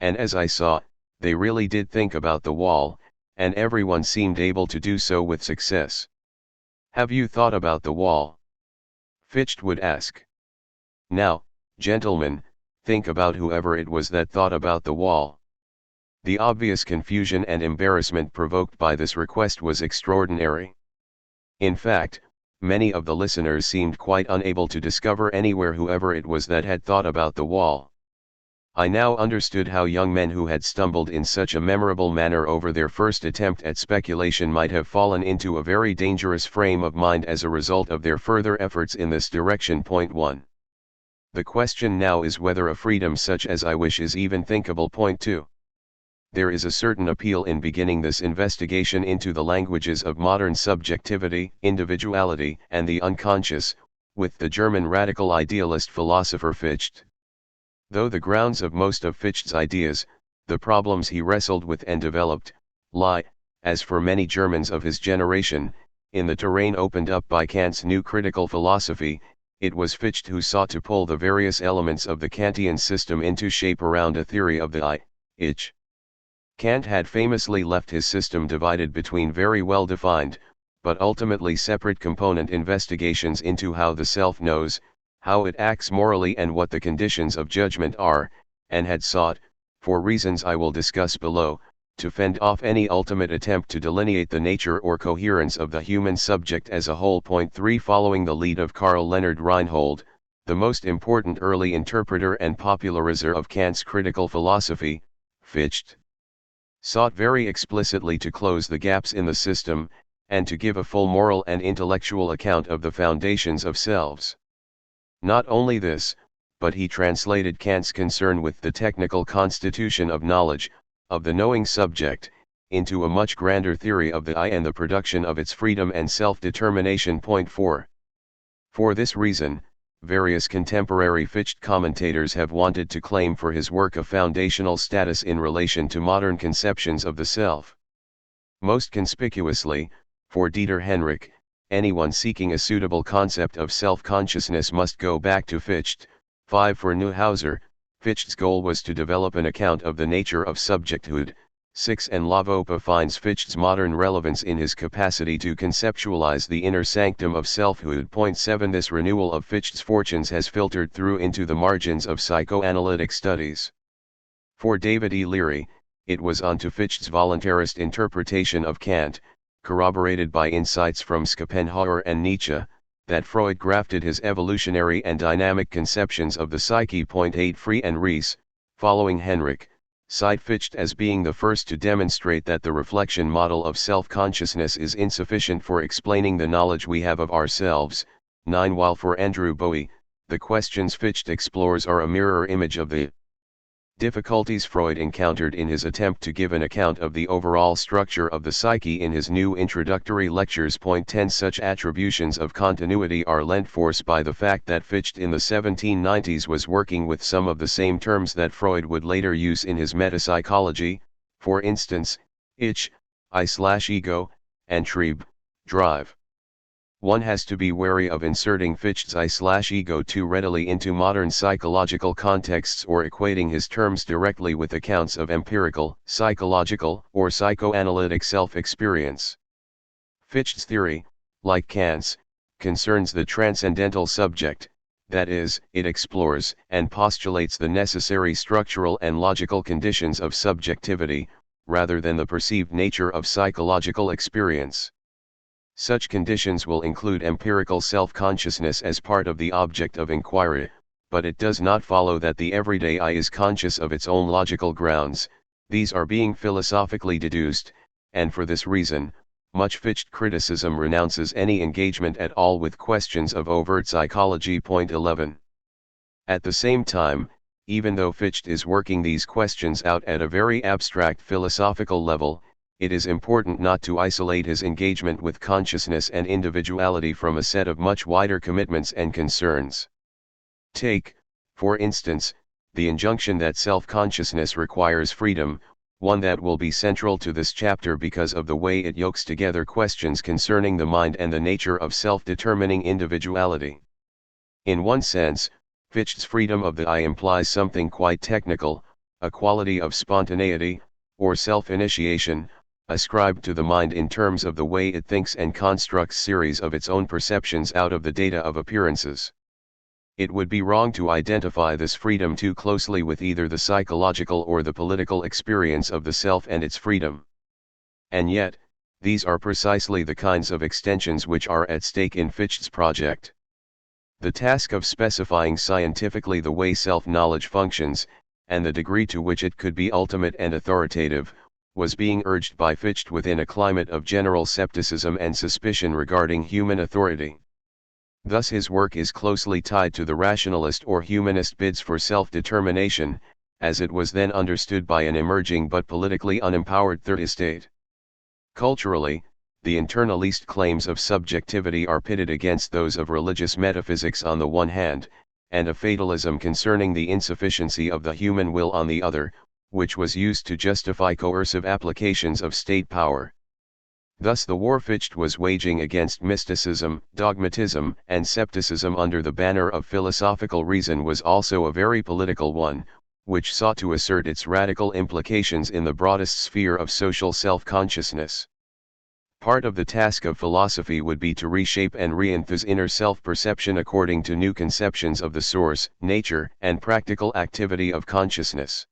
And as I saw, they really did think about the wall, and everyone seemed able to do so with success. "Have you thought about the wall?" Ffytche would ask. "Now, gentlemen, think about whoever it was that thought about the wall." The obvious confusion and embarrassment provoked by this request was extraordinary. In fact, many of the listeners seemed quite unable to discover anywhere whoever it was that had thought about the wall. I now understood how young men who had stumbled in such a memorable manner over their first attempt at speculation might have fallen into a very dangerous frame of mind as a result of their further efforts in this direction. Point 1. The question now is whether a freedom such as I wish is even thinkable. Point 2. There is a certain appeal in beginning this investigation into the languages of modern subjectivity, individuality, and the unconscious, with the German radical idealist philosopher Fichte. Though the grounds of most of Fichte's ideas, the problems he wrestled with and developed, lie, as for many Germans of his generation, in the terrain opened up by Kant's new critical philosophy, it was Fichte who sought to pull the various elements of the Kantian system into shape around a theory of the I-ich. Kant had famously left his system divided between very well-defined, but ultimately separate component investigations into how the self knows, how it acts morally and what the conditions of judgment are, and had sought, for reasons I will discuss below, to fend off any ultimate attempt to delineate the nature or coherence of the human subject as a whole. Point 3. Following the lead of Karl Leonhard Reinhold, the most important early interpreter and popularizer of Kant's critical philosophy, Fichte sought very explicitly to close the gaps in the system, and to give a full moral and intellectual account of the foundations of selves. Not only this, but he translated Kant's concern with the technical constitution of knowledge, of the knowing subject, into a much grander theory of the I and the production of its freedom and self-determination. Point 4. For this reason, various contemporary Fichte commentators have wanted to claim for his work a foundational status in relation to modern conceptions of the self. Most conspicuously, for Dieter Henrich, anyone seeking a suitable concept of self-consciousness must go back to Fichte. 5. For Neuhauser, Fichte's goal was to develop an account of the nature of subjecthood. 6. And Lavopa finds Fichte's modern relevance in his capacity to conceptualize the inner sanctum of selfhood. Point 7. This renewal of Fichte's fortunes has filtered through into the margins of psychoanalytic studies. For David E. Leary, it was onto Fichte's voluntarist interpretation of Kant, corroborated by insights from Schopenhauer and Nietzsche, that Freud grafted his evolutionary and dynamic conceptions of the psyche. Point 8. Free and Rees, following Henrich, cite Fichte as being the first to demonstrate that the reflection model of self-consciousness is insufficient for explaining the knowledge we have of ourselves. 9. While for Andrew Bowie, the questions Fichte explores are a mirror image of the difficulties Freud encountered in his attempt to give an account of the overall structure of the psyche in his new introductory lectures. Point 10. Such attributions of continuity are lent force by the fact that Fichte in the 1790s was working with some of the same terms that Freud would later use in his metapsychology, for instance, ich, I/ego, and Trieb, drive. One has to be wary of inserting Fichte's I/ego too readily into modern psychological contexts or equating his terms directly with accounts of empirical, psychological, or psychoanalytic self-experience. Fichte's theory, like Kant's, concerns the transcendental subject, that is, it explores and postulates the necessary structural and logical conditions of subjectivity, rather than the perceived nature of psychological experience. Such conditions will include empirical self-consciousness as part of the object of inquiry, but it does not follow that the everyday I is conscious of its own logical grounds. These are being philosophically deduced, and for this reason, much Fichte criticism renounces any engagement at all with questions of overt psychology. 11. At the same time, even though Fichte is working these questions out at a very abstract philosophical level, it is important not to isolate his engagement with consciousness and individuality from a set of much wider commitments and concerns. Take, for instance, the injunction that self-consciousness requires freedom, one that will be central to this chapter because of the way it yokes together questions concerning the mind and the nature of self-determining individuality. In one sense, Fichte's freedom of the I implies something quite technical, a quality of spontaneity, or self-initiation, ascribed to the mind in terms of the way it thinks and constructs series of its own perceptions out of the data of appearances. It would be wrong to identify this freedom too closely with either the psychological or the political experience of the self and its freedom. And yet, these are precisely the kinds of extensions which are at stake in Fichte's project. The task of specifying scientifically the way self-knowledge functions, and the degree to which it could be ultimate and authoritative, was being urged by Fichte within a climate of general skepticism and suspicion regarding human authority. Thus his work is closely tied to the rationalist or humanist bids for self-determination, as it was then understood by an emerging but politically unempowered third estate. Culturally, the internalist claims of subjectivity are pitted against those of religious metaphysics on the one hand, and a fatalism concerning the insufficiency of the human will on the other, which was used to justify coercive applications of state power. Thus the war Fichte was waging against mysticism, dogmatism, and scepticism under the banner of philosophical reason was also a very political one, which sought to assert its radical implications in the broadest sphere of social self-consciousness. Part of the task of philosophy would be to reshape and reenthuse inner self-perception according to new conceptions of the source, nature, and practical activity of consciousness.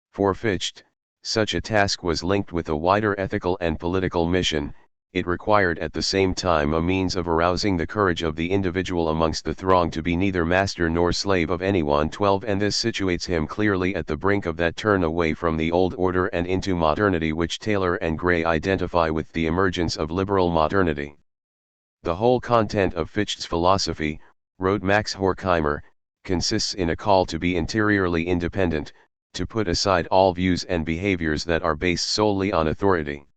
For Fichte, such a task was linked with a wider ethical and political mission. It required at the same time a means of arousing the courage of the individual amongst the throng to be neither master nor slave of anyone. 12 And this situates him clearly at the brink of that turn away from the old order and into modernity which Taylor and Gray identify with the emergence of liberal modernity. The whole content of Fichte's philosophy, wrote Max Horkheimer, consists in a call to be interiorly independent, to put aside all views and behaviors that are based solely on authority.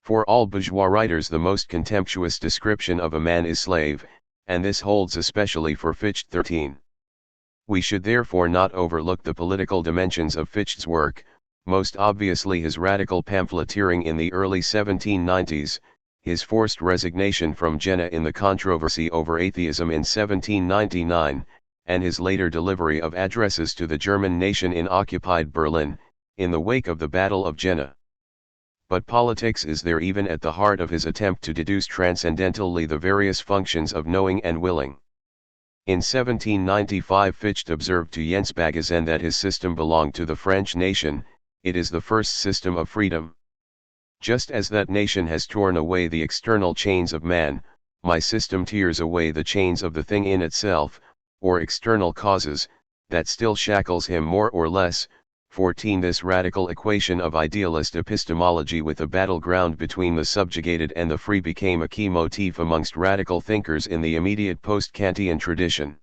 For all bourgeois writers the most contemptuous description of a man is slave, and this holds especially for Fichte. 13. We should therefore not overlook the political dimensions of Fichte's work, most obviously his radical pamphleteering in the early 1790s, his forced resignation from Jena in the controversy over atheism in 1799, and his later delivery of addresses to the German nation in occupied Berlin, in the wake of the Battle of Jena. But politics is there even at the heart of his attempt to deduce transcendentally the various functions of knowing and willing. In 1795 Fichte observed to Jens Baggesen that his system belonged to the French nation, it is the first system of freedom. Just as that nation has torn away the external chains of man, my system tears away the chains of the thing in itself, or external causes, that still shackles him more or less. 14 This radical equation of idealist epistemology with a battleground between the subjugated and the free became a key motif amongst radical thinkers in the immediate post-Kantian tradition.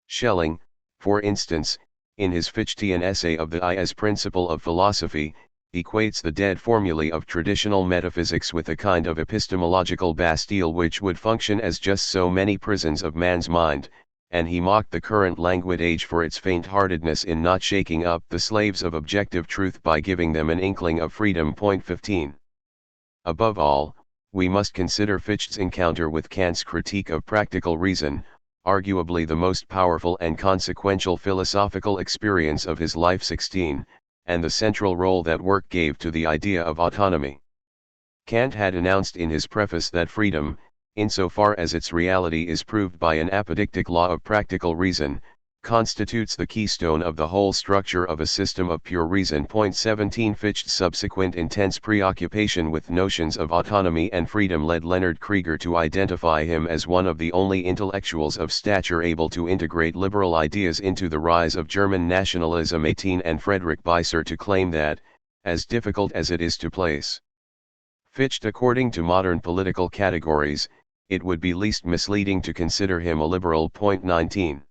Schelling, for instance, in his Fichtean essay of the I as principle of philosophy, equates the dead formulae of traditional metaphysics with a kind of epistemological Bastille which would function as just so many prisons of man's mind, and he mocked the current languid age for its faint-heartedness in not shaking up the slaves of objective truth by giving them an inkling of freedom. 15. Above all, we must consider Fichte's encounter with Kant's critique of practical reason, arguably the most powerful and consequential philosophical experience of his life. 16, and the central role that work gave to the idea of autonomy. Kant had announced in his preface that freedom, insofar as its reality is proved by an apodictic law of practical reason, constitutes the keystone of the whole structure of a system of pure reason. 17 Fichte's subsequent intense preoccupation with notions of autonomy and freedom led Leonard Krieger to identify him as one of the only intellectuals of stature able to integrate liberal ideas into the rise of German nationalism. 18 And Friedrich Beiser to claim that, as difficult as it is to place Ffytche, according to modern political categories, it would be least misleading to consider him a liberal. 19.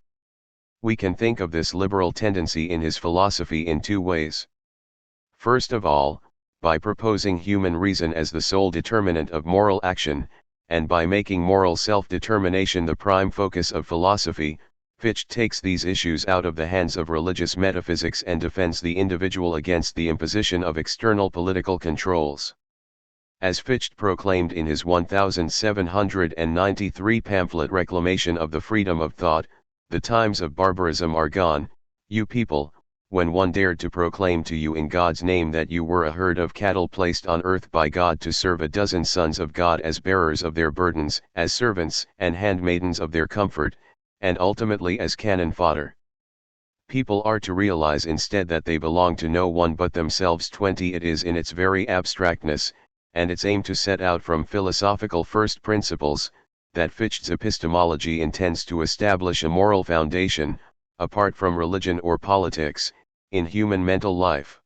We can think of this liberal tendency in his philosophy in two ways. First of all, by proposing human reason as the sole determinant of moral action, and by making moral self-determination the prime focus of philosophy, Ffytche takes these issues out of the hands of religious metaphysics and defends the individual against the imposition of external political controls. As Ffytche proclaimed in his 1793 pamphlet Reclamation of the Freedom of Thought, the times of barbarism are gone, you people, when one dared to proclaim to you in God's name that you were a herd of cattle placed on earth by God to serve a dozen sons of God as bearers of their burdens, as servants and handmaidens of their comfort, and ultimately as cannon fodder. People are to realize instead that they belong to no one but themselves. 20. It is in its very abstractness, and its aim to set out from philosophical first principles, that Ffytche's epistemology intends to establish a moral foundation, apart from religion or politics, in human mental life.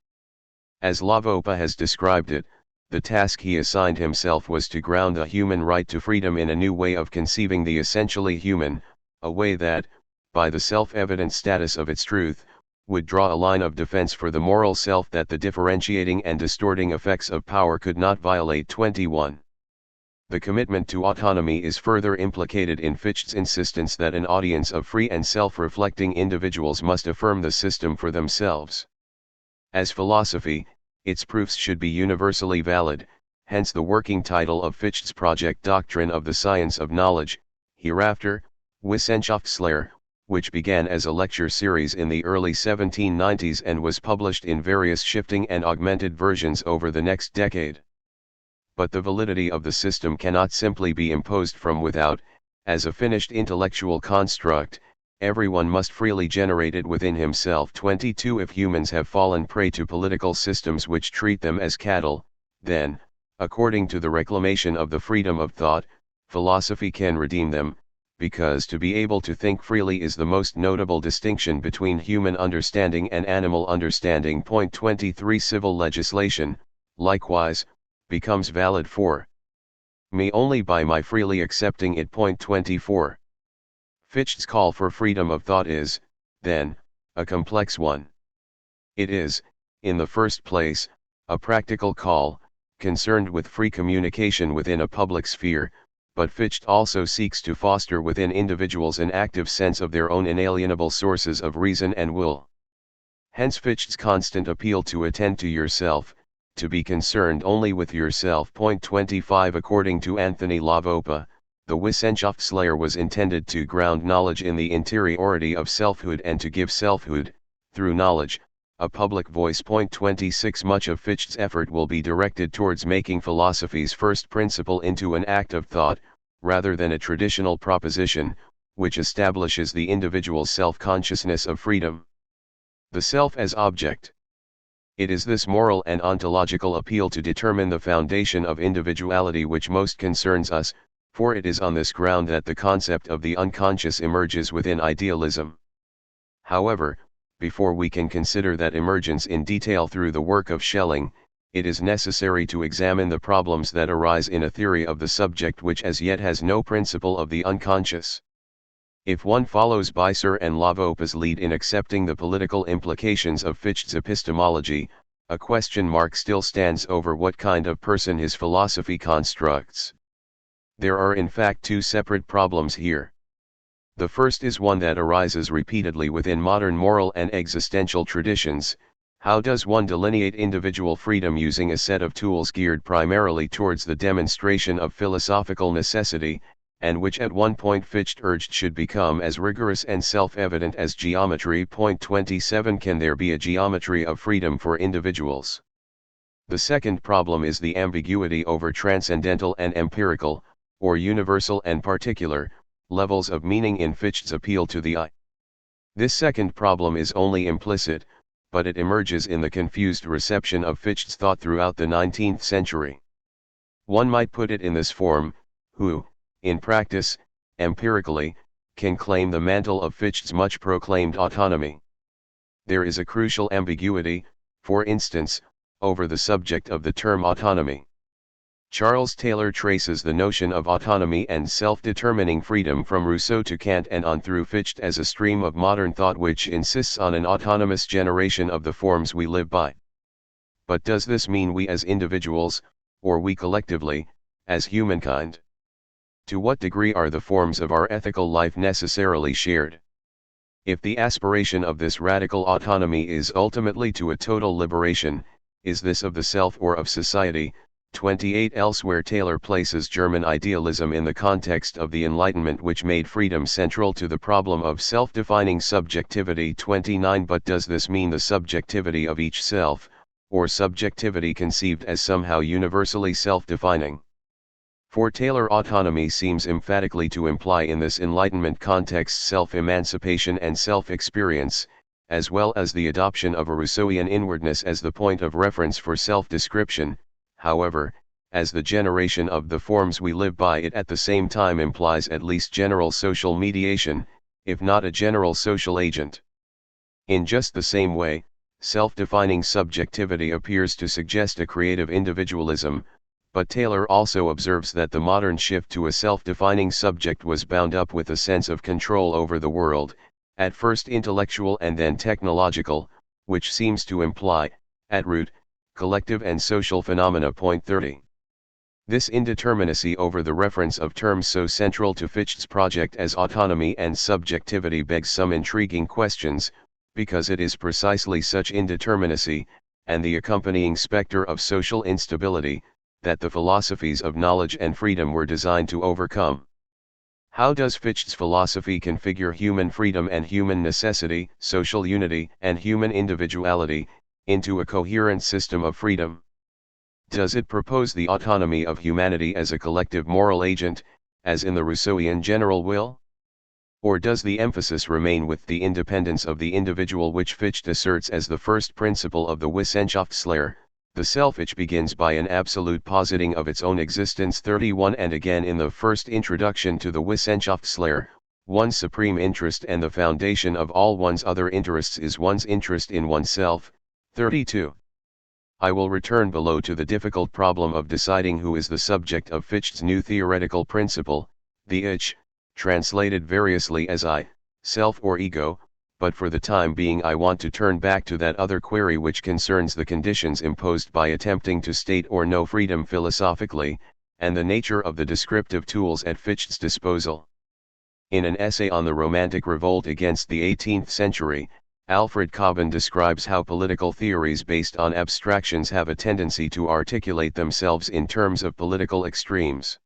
As Ffytche has described it, the task he assigned himself was to ground the human right to freedom in a new way of conceiving the essentially human, a way that, by the self-evident status of its truth, would draw a line of defense for the moral self that the differentiating and distorting effects of power could not violate. 21. The commitment to autonomy is further implicated in Ffytche's insistence that an audience of free and self-reflecting individuals must affirm the system for themselves. As philosophy, its proofs should be universally valid, hence the working title of Ffytche's project Doctrine of the Science of Knowledge, hereafter, Wissenschaftslehre, which began as a lecture series in the early 1790s and was published in various shifting and augmented versions over the next decade. But the validity of the system cannot simply be imposed from without, as a finished intellectual construct, everyone must freely generate it within himself. 22. If humans have fallen prey to political systems which treat them as cattle, then, according to the Reclamation of the Freedom of Thought, philosophy can redeem them, because to be able to think freely is the most notable distinction between human understanding and animal understanding. 23. Civil legislation, likewise, becomes valid for me only by my freely accepting it. 24. Ffytche's call for freedom of thought is, then, a complex one. It is, in the first place, a practical call, concerned with free communication within a public sphere, but Ffytche also seeks to foster within individuals an active sense of their own inalienable sources of reason and will. Hence Ffytche's constant appeal to attend to yourself, to be concerned only with yourself. 25. According to Anthony Ffytche, the Wissenschaftslehre was intended to ground knowledge in the interiority of selfhood and to give selfhood, through knowledge, a public voice. 26. Much of Ffytche's effort will be directed towards making philosophy's first principle into an act of thought, rather than a traditional proposition, which establishes the individual's self-consciousness of freedom. The self as object. It is this moral and ontological appeal to determine the foundation of individuality which most concerns us, for it is on this ground that the concept of the unconscious emerges within idealism. However, before we can consider that emergence in detail through the work of Schelling, it is necessary to examine the problems that arise in a theory of the subject which as yet has no principle of the unconscious. If one follows Beiser and Ffytche's lead in accepting the political implications of Ffytche's epistemology, a question mark still stands over what kind of person his philosophy constructs. There are in fact two separate problems here. The first is one that arises repeatedly within modern moral and existential traditions: how does one delineate individual freedom using a set of tools geared primarily towards the demonstration of philosophical necessity, and which at one point Ffytche urged should become as rigorous and self-evident as geometry. 27. Can there be a geometry of freedom for individuals? The second problem is the ambiguity over transcendental and empirical, or universal and particular, levels of meaning in Ffytche's appeal to the I. This second problem is only implicit, but it emerges in the confused reception of Ffytche's thought throughout the 19th century. One might put it in this form: who, in practice, empirically, can claim the mantle of Ffytche's much proclaimed autonomy? There is a crucial ambiguity, for instance, over the subject of the term autonomy. Charles Taylor traces the notion of autonomy and self-determining freedom from Rousseau to Kant and on through Fichte as a stream of modern thought which insists on an autonomous generation of the forms we live by. But does this mean we as individuals, or we collectively, as humankind? To what degree are the forms of our ethical life necessarily shared? If the aspiration of this radical autonomy is ultimately to a total liberation, is this of the self or of society? 28 Elsewhere Taylor places German idealism in the context of the Enlightenment which made freedom central to the problem of self-defining subjectivity. 29 But does this mean the subjectivity of each self, or subjectivity conceived as somehow universally self-defining? For Taylor, autonomy seems emphatically to imply in this Enlightenment context self-emancipation and self-experience, as well as the adoption of a Rousseauian inwardness as the point of reference for self-description. However, as the generation of the forms we live by, it at the same time implies at least general social mediation, if not a general social agent. In just the same way, self-defining subjectivity appears to suggest a creative individualism, but Taylor also observes that the modern shift to a self-defining subject was bound up with a sense of control over the world, at first intellectual and then technological, which seems to imply, at root, collective and social phenomena. 30. This indeterminacy over the reference of terms so central to Fichte's project as autonomy and subjectivity begs some intriguing questions, because it is precisely such indeterminacy, and the accompanying specter of social instability, that the philosophies of knowledge and freedom were designed to overcome. How does Fichte's philosophy configure human freedom and human necessity, social unity and human individuality, into a coherent system of freedom? Does it propose the autonomy of humanity as a collective moral agent, as in the Rousseauian general will? Or does the emphasis remain with the independence of the individual which Fichte asserts as the first principle of the Wissenschaftslehre? The self-ich begins by an absolute positing of its own existence. 31 And again in the first introduction to the Wissenschaftslehre, one's supreme interest and the foundation of all one's other interests is one's interest in oneself. 32. I will return below to the difficult problem of deciding who is the subject of Fichte's new theoretical principle, the ich, translated variously as I, self or ego, but for the time being I want to turn back to that other query which concerns the conditions imposed by attempting to state or know freedom philosophically, and the nature of the descriptive tools at Fichte's disposal. In an essay on the Romantic revolt against the 18th century, Alfred Cobbin describes how political theories based on abstractions have a tendency to articulate themselves in terms of political extremes.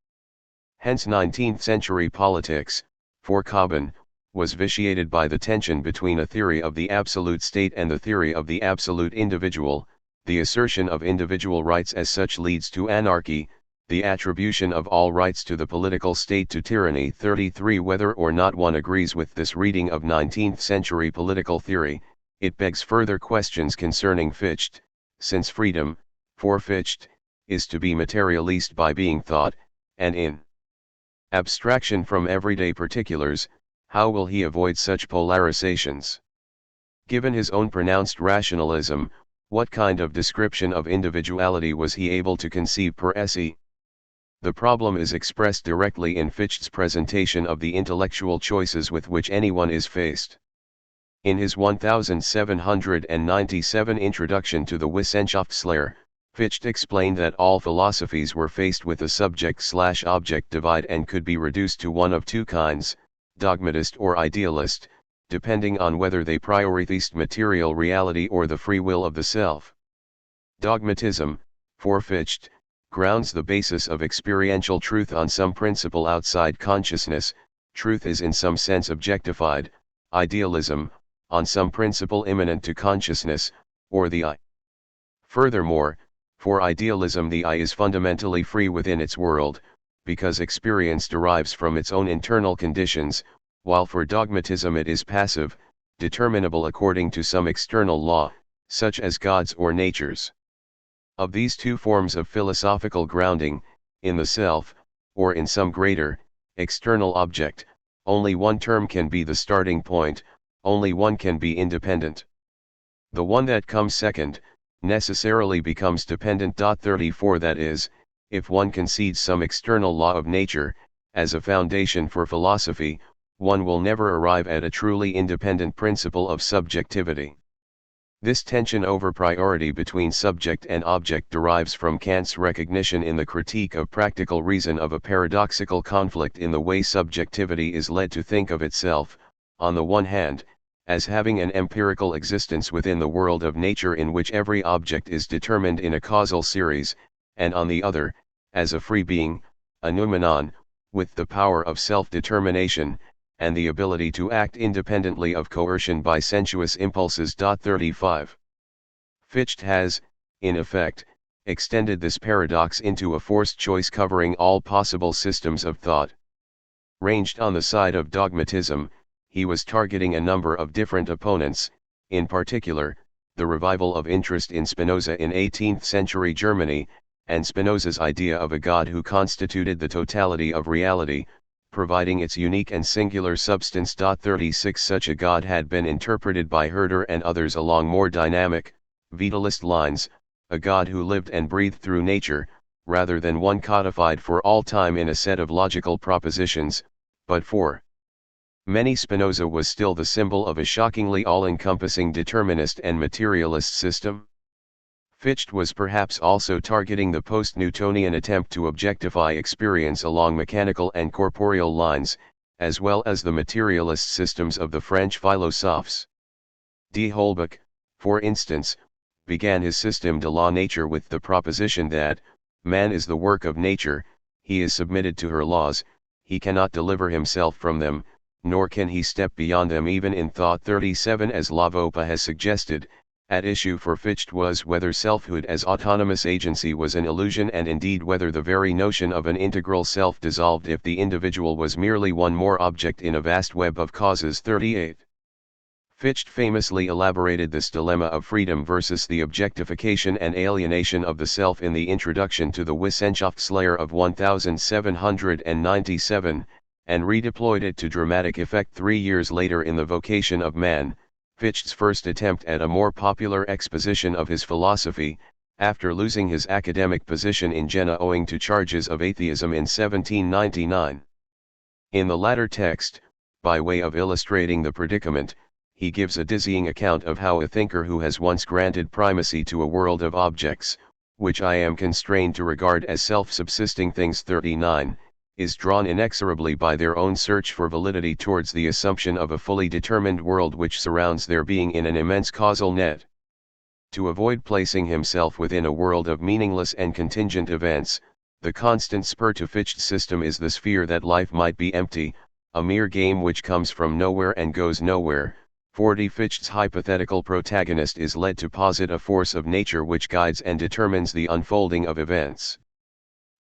Hence 19th century politics, for Cobbin, was vitiated by the tension between a theory of the absolute state and the theory of the absolute individual. The assertion of individual rights as such leads to anarchy, the attribution of all rights to the political state to tyranny. 33 Whether or not one agrees with this reading of 19th century political theory, it begs further questions concerning Fichte, since freedom, for Fichte, is to be materialist by being thought, and in abstraction from everyday particulars. How will he avoid such polarizations? Given his own pronounced rationalism, what kind of description of individuality was he able to conceive per se? The problem is expressed directly in Fichte's presentation of the intellectual choices with which anyone is faced. In his 1797 introduction to the Wissenschaftslehre, Fichte explained that all philosophies were faced with a subject/object divide and could be reduced to one of two kinds, dogmatist or idealist, depending on whether they prioritized material reality or the free will of the self. Dogmatism, for Fichte, grounds the basis of experiential truth on some principle outside consciousness. Truth is in some sense objectified. Idealism, on some principle immanent to consciousness, or the I. Furthermore, for idealism the I is fundamentally free within its world, because experience derives from its own internal conditions, while for dogmatism it is passive, determinable according to some external law, such as God's or nature's. Of these two forms of philosophical grounding, in the self, or in some greater, external object, only one term can be the starting point, only one can be independent. The one that comes second, necessarily becomes dependent. 34 That is, if one concedes some external law of nature, as a foundation for philosophy, one will never arrive at a truly independent principle of subjectivity. This tension over priority between subject and object derives from Kant's recognition in the Critique of Practical Reason of a paradoxical conflict in the way subjectivity is led to think of itself, on the one hand, as having an empirical existence within the world of nature in which every object is determined in a causal series, and on the other, as a free being, a noumenon, with the power of self-determination, and the ability to act independently of coercion by sensuous impulses. 35. Fichte has, in effect, extended this paradox into a forced choice covering all possible systems of thought. Ranged on the side of dogmatism, he was targeting a number of different opponents, in particular, the revival of interest in Spinoza in 18th-century Germany, and Spinoza's idea of a God who constituted the totality of reality, providing its unique and singular substance. 36 Such a God had been interpreted by Herder and others along more dynamic, vitalist lines, a God who lived and breathed through nature, rather than one codified for all time in a set of logical propositions, but for many Spinoza was still the symbol of a shockingly all-encompassing determinist and materialist system. Fichte was perhaps also targeting the post-Newtonian attempt to objectify experience along mechanical and corporeal lines, as well as the materialist systems of the French philosophes. D. Holbach, for instance, began his system de la nature with the proposition that, man is the work of nature, he is submitted to her laws, he cannot deliver himself from them, nor can he step beyond them even in thought. 37 As Lavopa has suggested, at issue for Fichte was whether selfhood as autonomous agency was an illusion and indeed whether the very notion of an integral self dissolved if the individual was merely one more object in a vast web of causes. 38. Fichte famously elaborated this dilemma of freedom versus the objectification and alienation of the self in the introduction to the Wissenschaftslehre of 1797, and redeployed it to dramatic effect 3 years later in The Vocation of Man, Fichte's first attempt at a more popular exposition of his philosophy, after losing his academic position in Jena owing to charges of atheism in 1799. In the latter text, by way of illustrating the predicament, he gives a dizzying account of how a thinker who has once granted primacy to a world of objects, which I am constrained to regard as self-subsisting things. 39, is drawn inexorably by their own search for validity towards the assumption of a fully determined world which surrounds their being in an immense causal net. To avoid placing himself within a world of meaningless and contingent events, the constant spur to Fichte's system is this fear that life might be empty, a mere game which comes from nowhere and goes nowhere. 40 Fichte's hypothetical protagonist is led to posit a force of nature which guides and determines the unfolding of events.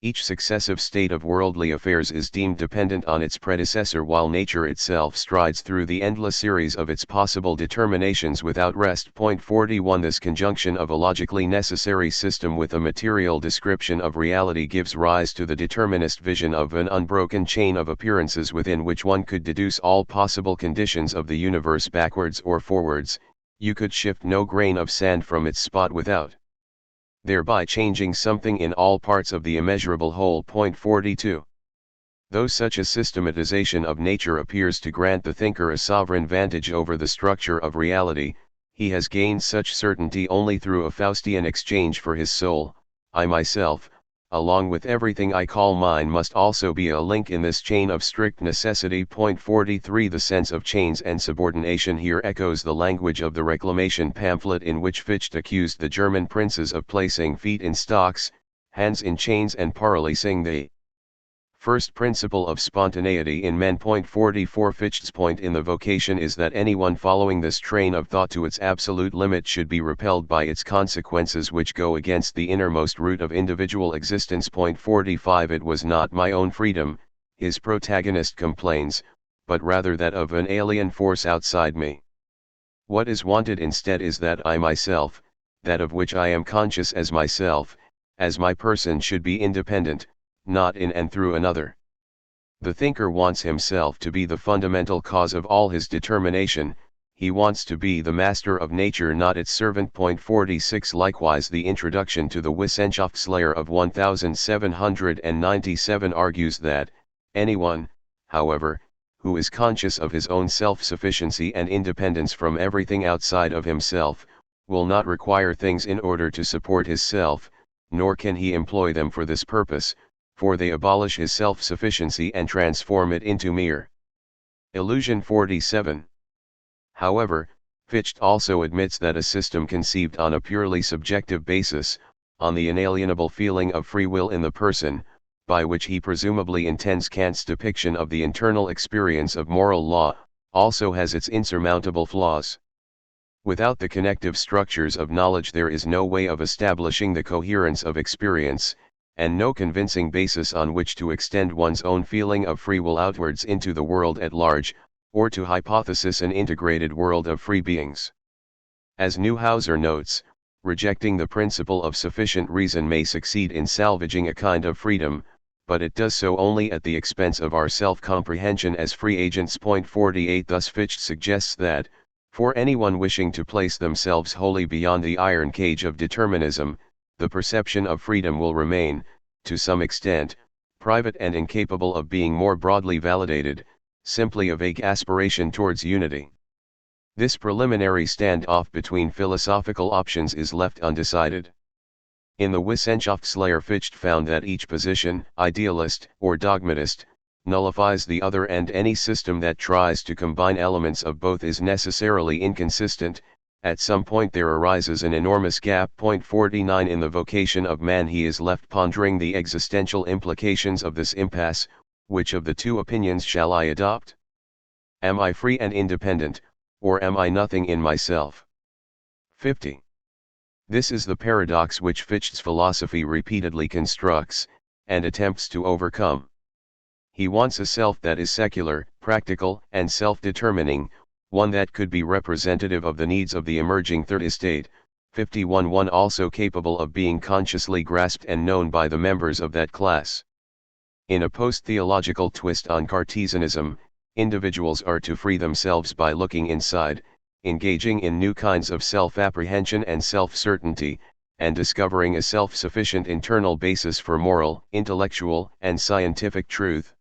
Each successive state of worldly affairs is deemed dependent on its predecessor while nature itself strides through the endless series of its possible determinations without rest. 41 This conjunction of a logically necessary system with a material description of reality gives rise to the determinist vision of an unbroken chain of appearances within which one could deduce all possible conditions of the universe backwards or forwards. You could shift no grain of sand from its spot without thereby changing something in all parts of the immeasurable whole. 42. Though such a systematization of nature appears to grant the thinker a sovereign vantage over the structure of reality, he has gained such certainty only through a Faustian exchange for his soul. I myself, along with everything I call mine, must also be a link in this chain of strict necessity. 43 The sense of chains and subordination here echoes the language of the Reclamation pamphlet in which Fichte accused the German princes of placing feet in stocks, hands in chains and paralysing the first principle of spontaneity in men. 44 Fichte's point in The Vocation is that anyone following this train of thought to its absolute limit should be repelled by its consequences which go against the innermost root of individual existence. 45 It was not my own freedom, his protagonist complains, but rather that of an alien force outside me. What is wanted instead is that I myself, that of which I am conscious as myself, as my person, should be independent, not in and through another. The thinker wants himself to be the fundamental cause of all his determination, he wants to be the master of nature, not its servant. 46 Likewise, the introduction to the Wissenschaftslehre of 1797 argues that, anyone, however, who is conscious of his own self-sufficiency and independence from everything outside of himself, will not require things in order to support his self, nor can he employ them for this purpose, for they abolish his self-sufficiency and transform it into mere illusion. 47. However, Ffytche also admits that a system conceived on a purely subjective basis, on the inalienable feeling of free will in the person, by which he presumably intends Kant's depiction of the internal experience of moral law, also has its insurmountable flaws. Without the connective structures of knowledge there is no way of establishing the coherence of experience, and no convincing basis on which to extend one's own feeling of free will outwards into the world at large, or to hypothesis an integrated world of free beings. As Neuhauser notes, rejecting the principle of sufficient reason may succeed in salvaging a kind of freedom, but it does so only at the expense of our self-comprehension as free agents. 48 Thus Ffytche suggests that, for anyone wishing to place themselves wholly beyond the iron cage of determinism, the perception of freedom will remain, to some extent, private and incapable of being more broadly validated, simply a vague aspiration towards unity. This preliminary standoff between philosophical options is left undecided. In the Wissenschaftslehre, Ffytche found that each position, idealist or dogmatist, nullifies the other, and any system that tries to combine elements of both is necessarily inconsistent. At some point there arises an enormous gap. 49 In the vocation of man he is left pondering the existential implications of this impasse. Which of the two opinions shall I adopt? Am I free and independent, or am I nothing in myself? 50. This is the paradox which Ffytche's philosophy repeatedly constructs, and attempts to overcome. He wants a self that is secular, practical, and self-determining, one that could be representative of the needs of the emerging third estate. 51 One also capable of being consciously grasped and known by the members of that class. In a post-theological twist on Cartesianism, individuals are to free themselves by looking inside, engaging in new kinds of self-apprehension and self-certainty, and discovering a self-sufficient internal basis for moral, intellectual, and scientific truth.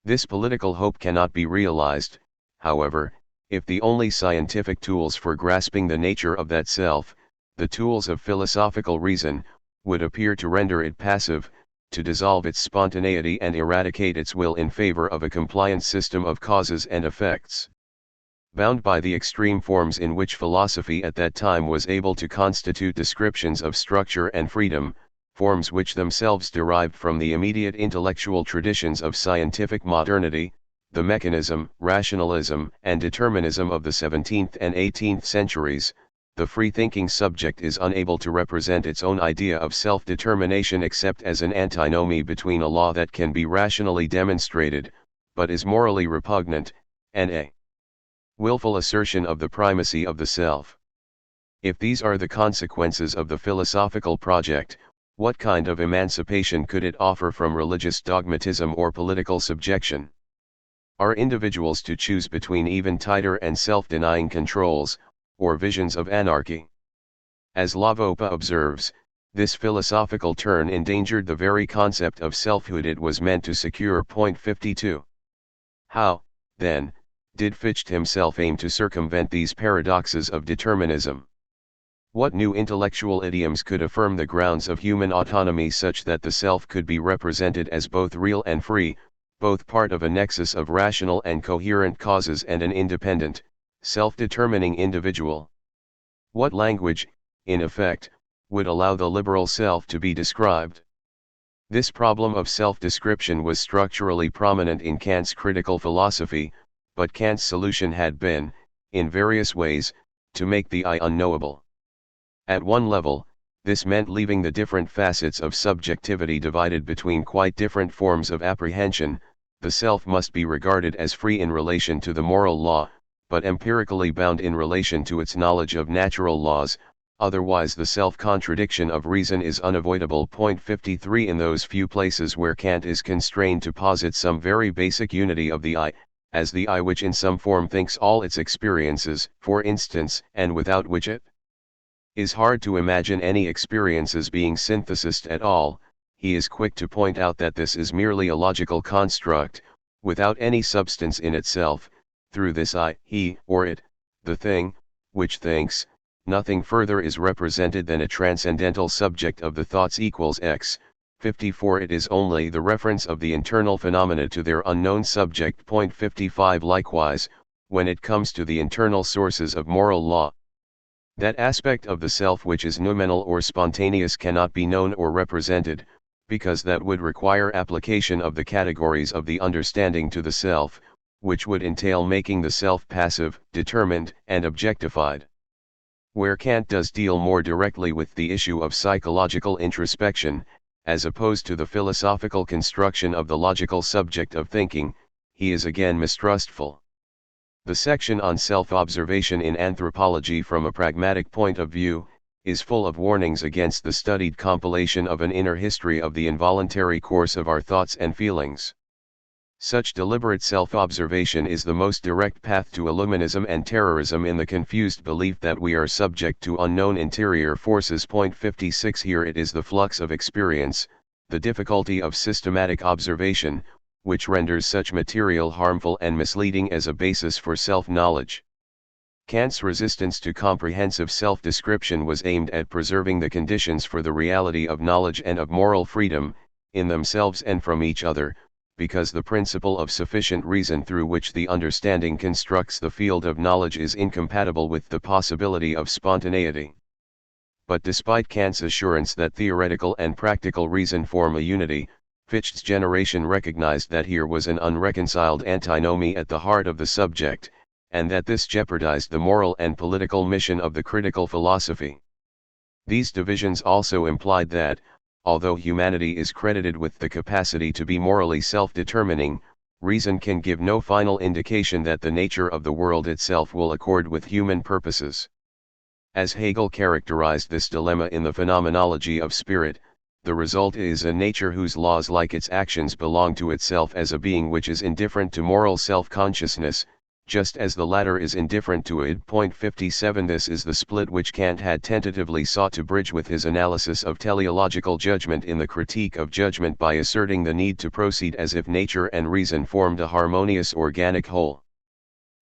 This political hope cannot be realized, however, if the only scientific tools for grasping the nature of that self, the tools of philosophical reason, would appear to render it passive, to dissolve its spontaneity and eradicate its will in favor of a compliant system of causes and effects. Bound by the extreme forms in which philosophy at that time was able to constitute descriptions of structure and freedom, forms which themselves derived from the immediate intellectual traditions of scientific modernity, the mechanism, rationalism, and determinism of the 17th and 18th centuries, the free-thinking subject is unable to represent its own idea of self-determination except as an antinomy between a law that can be rationally demonstrated, but is morally repugnant, and a willful assertion of the primacy of the self. If these are the consequences of the philosophical project, what kind of emancipation could it offer from religious dogmatism or political subjection? Are individuals to choose between even tighter and self-denying controls, or visions of anarchy? As Lavopa observes, this philosophical turn endangered the very concept of selfhood it was meant to secure. 52. How, then, did Ffytche himself aim to circumvent these paradoxes of determinism? What new intellectual idioms could affirm the grounds of human autonomy such that the self could be represented as both real and free, both part of a nexus of rational and coherent causes and an independent, self-determining individual? What language, in effect, would allow the liberal self to be described? This problem of self-description was structurally prominent in Kant's critical philosophy, but Kant's solution had been, in various ways, to make the I unknowable. At one level, this meant leaving the different facets of subjectivity divided between quite different forms of apprehension. The self must be regarded as free in relation to the moral law, but empirically bound in relation to its knowledge of natural laws, otherwise the self-contradiction of reason is unavoidable. 53 In those few places where Kant is constrained to posit some very basic unity of the I, as the I which in some form thinks all its experiences, for instance, and without which it is hard to imagine any experiences being synthesized at all. He is quick to point out that this is merely a logical construct, without any substance in itself. Through this I, he, or it, the thing, which thinks, nothing further is represented than a transcendental subject of the thoughts equals x. 54 It is only the reference of the internal phenomena to their unknown subject. 55 Likewise, when it comes to the internal sources of moral law, that aspect of the self which is noumenal or spontaneous cannot be known or represented, because that would require application of the categories of the understanding to the self, which would entail making the self passive, determined, and objectified. Where Kant does deal more directly with the issue of psychological introspection, as opposed to the philosophical construction of the logical subject of thinking, he is again mistrustful. The section on self-observation in anthropology from a pragmatic point of view, is full of warnings against the studied compilation of an inner history of the involuntary course of our thoughts and feelings. Such deliberate self-observation is the most direct path to illuminism and terrorism in the confused belief that we are subject to unknown interior forces. 56 Here it is the flux of experience, the difficulty of systematic observation, which renders such material harmful and misleading as a basis for self-knowledge. Kant's resistance to comprehensive self-description was aimed at preserving the conditions for the reality of knowledge and of moral freedom, in themselves and from each other, because the principle of sufficient reason through which the understanding constructs the field of knowledge is incompatible with the possibility of spontaneity. But despite Kant's assurance that theoretical and practical reason form a unity, Ffytche's generation recognized that here was an unreconciled antinomy at the heart of the subject, and that this jeopardized the moral and political mission of the critical philosophy. These divisions also implied that, although humanity is credited with the capacity to be morally self-determining, reason can give no final indication that the nature of the world itself will accord with human purposes. As Hegel characterized this dilemma in the Phenomenology of Spirit, the result is a nature whose laws like its actions belong to itself as a being which is indifferent to moral self-consciousness, just as the latter is indifferent to it. 57 This is the split which Kant had tentatively sought to bridge with his analysis of teleological judgment in the Critique of Judgment by asserting the need to proceed as if nature and reason formed a harmonious organic whole.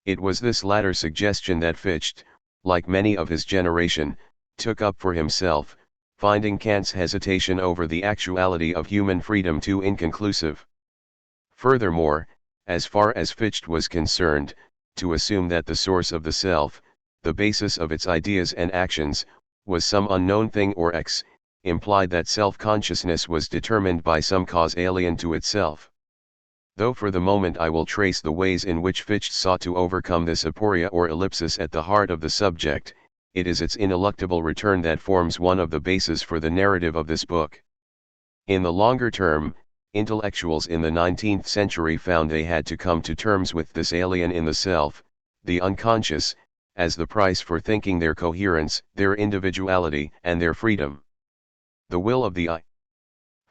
It was this latter suggestion that Ffytche, like many of his generation, took up for himself, finding Kant's hesitation over the actuality of human freedom too inconclusive. Furthermore, as far as Ffytche was concerned, to assume that the source of the self, the basis of its ideas and actions, was some unknown thing or X, implied that self-consciousness was determined by some cause alien to itself. Though for the moment I will trace the ways in which Ffytche sought to overcome this aporia or ellipsis at the heart of the subject, it is its ineluctable return that forms one of the bases for the narrative of this book. In the longer term, intellectuals in the 19th century found they had to come to terms with this alien in the self, the unconscious, as the price for thinking their coherence, their individuality, and their freedom. The will of the I.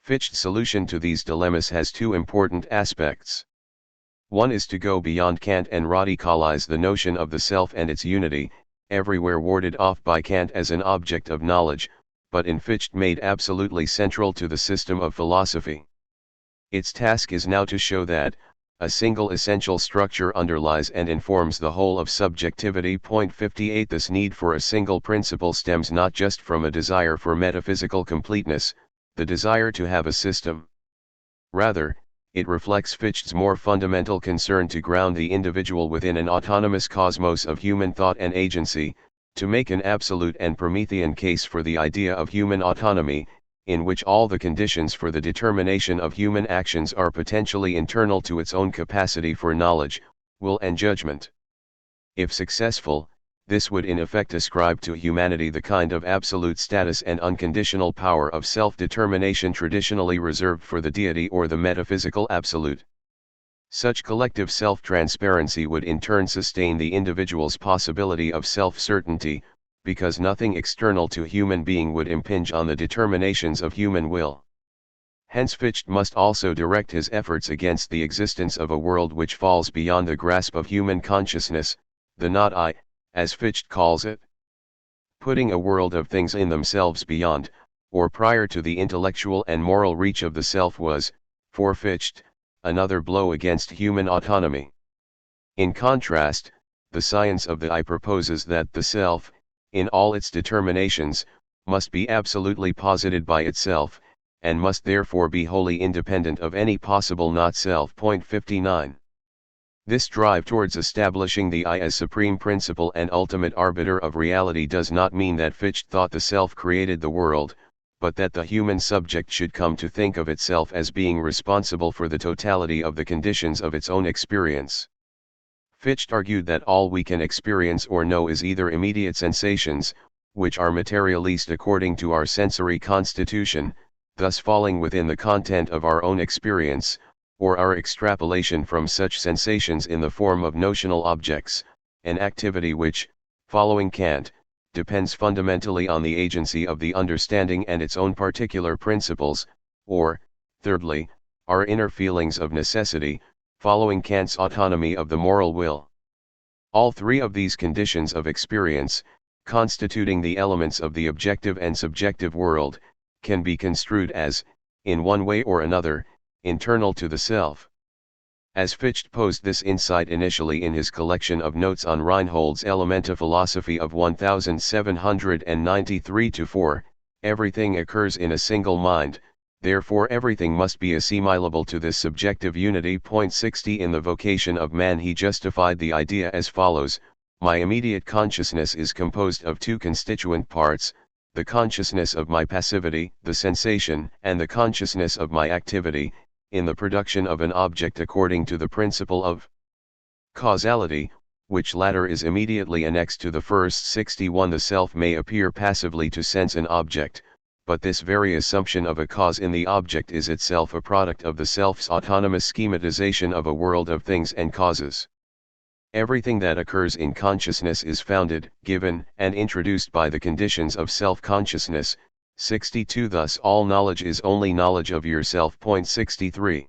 Ffytche's solution to these dilemmas has two important aspects. One is to go beyond Kant and radicalize the notion of the self and its unity, everywhere warded off by Kant as an object of knowledge, but in Ffytche made absolutely central to the system of philosophy. Its task is now to show that, a single essential structure underlies and informs the whole of subjectivity. 58 This need for a single principle stems not just from a desire for metaphysical completeness, the desire to have a system. Rather, it reflects Ffytche's more fundamental concern to ground the individual within an autonomous cosmos of human thought and agency, to make an absolute and Promethean case for the idea of human autonomy, in which all the conditions for the determination of human actions are potentially internal to its own capacity for knowledge, will and judgment. If successful, this would in effect ascribe to humanity the kind of absolute status and unconditional power of self-determination traditionally reserved for the deity or the metaphysical absolute. Such collective self-transparency would in turn sustain the individual's possibility of self-certainty, because nothing external to human being would impinge on the determinations of human will. Hence Fichte must also direct his efforts against the existence of a world which falls beyond the grasp of human consciousness, the not I, as Fichte calls it. Putting a world of things in themselves beyond, or prior to the intellectual and moral reach of the self was, for Fichte, another blow against human autonomy. In contrast, the science of the I proposes that the self, in all its determinations, must be absolutely posited by itself, and must therefore be wholly independent of any possible not-self. 59. This drive towards establishing the I as supreme principle and ultimate arbiter of reality does not mean that Fichte thought the self created the world, but that the human subject should come to think of itself as being responsible for the totality of the conditions of its own experience. Fichte argued that all we can experience or know is either immediate sensations, which are materialist according to our sensory constitution, thus falling within the content of our own experience, or our extrapolation from such sensations in the form of notional objects, an activity which, following Kant, depends fundamentally on the agency of the understanding and its own particular principles, or, thirdly, our inner feelings of necessity, following Kant's autonomy of the moral will. All three of these conditions of experience, constituting the elements of the objective and subjective world, can be construed as, in one way or another, internal to the self. As Fichte posed this insight initially in his collection of notes on Reinhold's Elementa Philosophy of 1793-4, everything occurs in a single mind, therefore everything must be assimilable to this subjective unity. 60 In the vocation of man he justified the idea as follows: my immediate consciousness is composed of two constituent parts, the consciousness of my passivity, the sensation, and the consciousness of my activity, in the production of an object according to the principle of causality, which latter is immediately annexed to the first. 61 The self may appear passively to sense an object, but this very assumption of a cause in the object is itself a product of the self's autonomous schematization of a world of things and causes. Everything that occurs in consciousness is founded, given, and introduced by the conditions of self-consciousness. 62 Thus all knowledge is only knowledge of yourself. 63.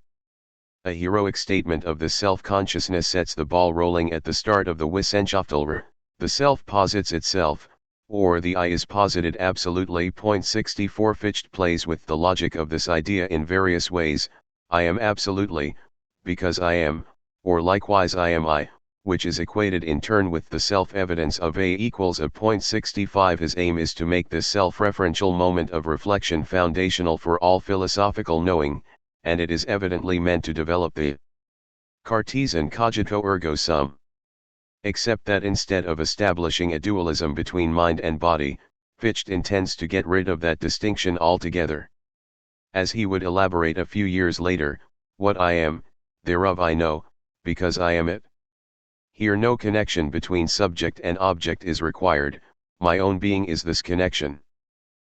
A heroic statement of this self-consciousness sets the ball rolling at the start of the Wissenschaftslehre. The self posits itself, or the I is posited absolutely. 64 Fichte plays with the logic of this idea in various ways. I am absolutely, because I am, or likewise I am I, which is equated in turn with the self-evidence of A equals A. 65 His aim is to make this self-referential moment of reflection foundational for all philosophical knowing, and it is evidently meant to develop the Cartesian cogito ergo sum. Except that instead of establishing a dualism between mind and body, Fichte intends to get rid of that distinction altogether. As he would elaborate a few years later, what I am, thereof I know, because I am it. Here no connection between subject and object is required, my own being is this connection.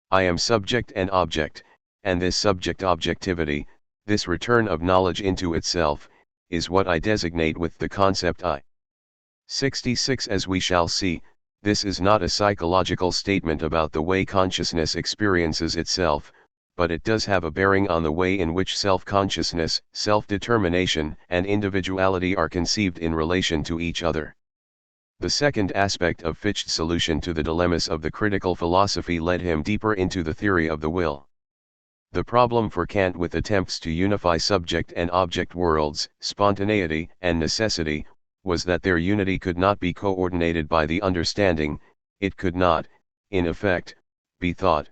I am subject and object, and this subject-objectivity, this return of knowledge into itself, is what I designate with the concept I. 66 As we shall see, this is not a psychological statement about the way consciousness experiences itself, but it does have a bearing on the way in which self-consciousness, self-determination, and individuality are conceived in relation to each other. The second aspect of Fichte's solution to the dilemmas of the critical philosophy led him deeper into the theory of the will. The problem for Kant with attempts to unify subject and object worlds, spontaneity and necessity, was that their unity could not be coordinated by the understanding, it could not, in effect, be thought.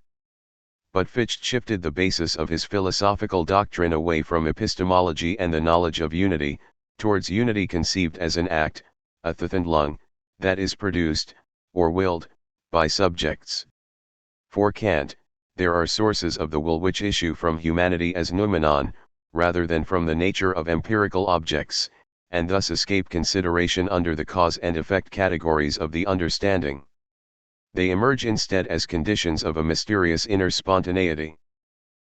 But Fichte shifted the basis of his philosophical doctrine away from epistemology and the knowledge of unity, towards unity conceived as an act, a Handlung, that is produced, or willed, by subjects. For Kant, there are sources of the will which issue from humanity as noumenon, rather than from the nature of empirical objects, and thus escape consideration under the cause and effect categories of the understanding. They emerge instead as conditions of a mysterious inner spontaneity.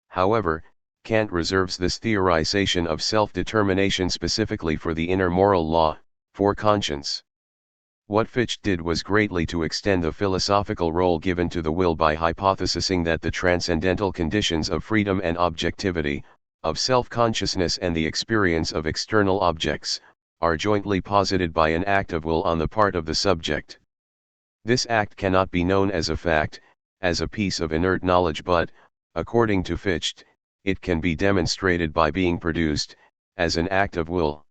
However, Kant reserves this theorization of self-determination specifically for the inner moral law, for conscience. What Ffytche did was greatly to extend the philosophical role given to the will by hypothesizing that the transcendental conditions of freedom and objectivity, of self-consciousness and the experience of external objects, are jointly posited by an act of will on the part of the subject. This act cannot be known as a fact, as a piece of inert knowledge, but, according to Ffytche, it can be demonstrated by being produced, as an act of will.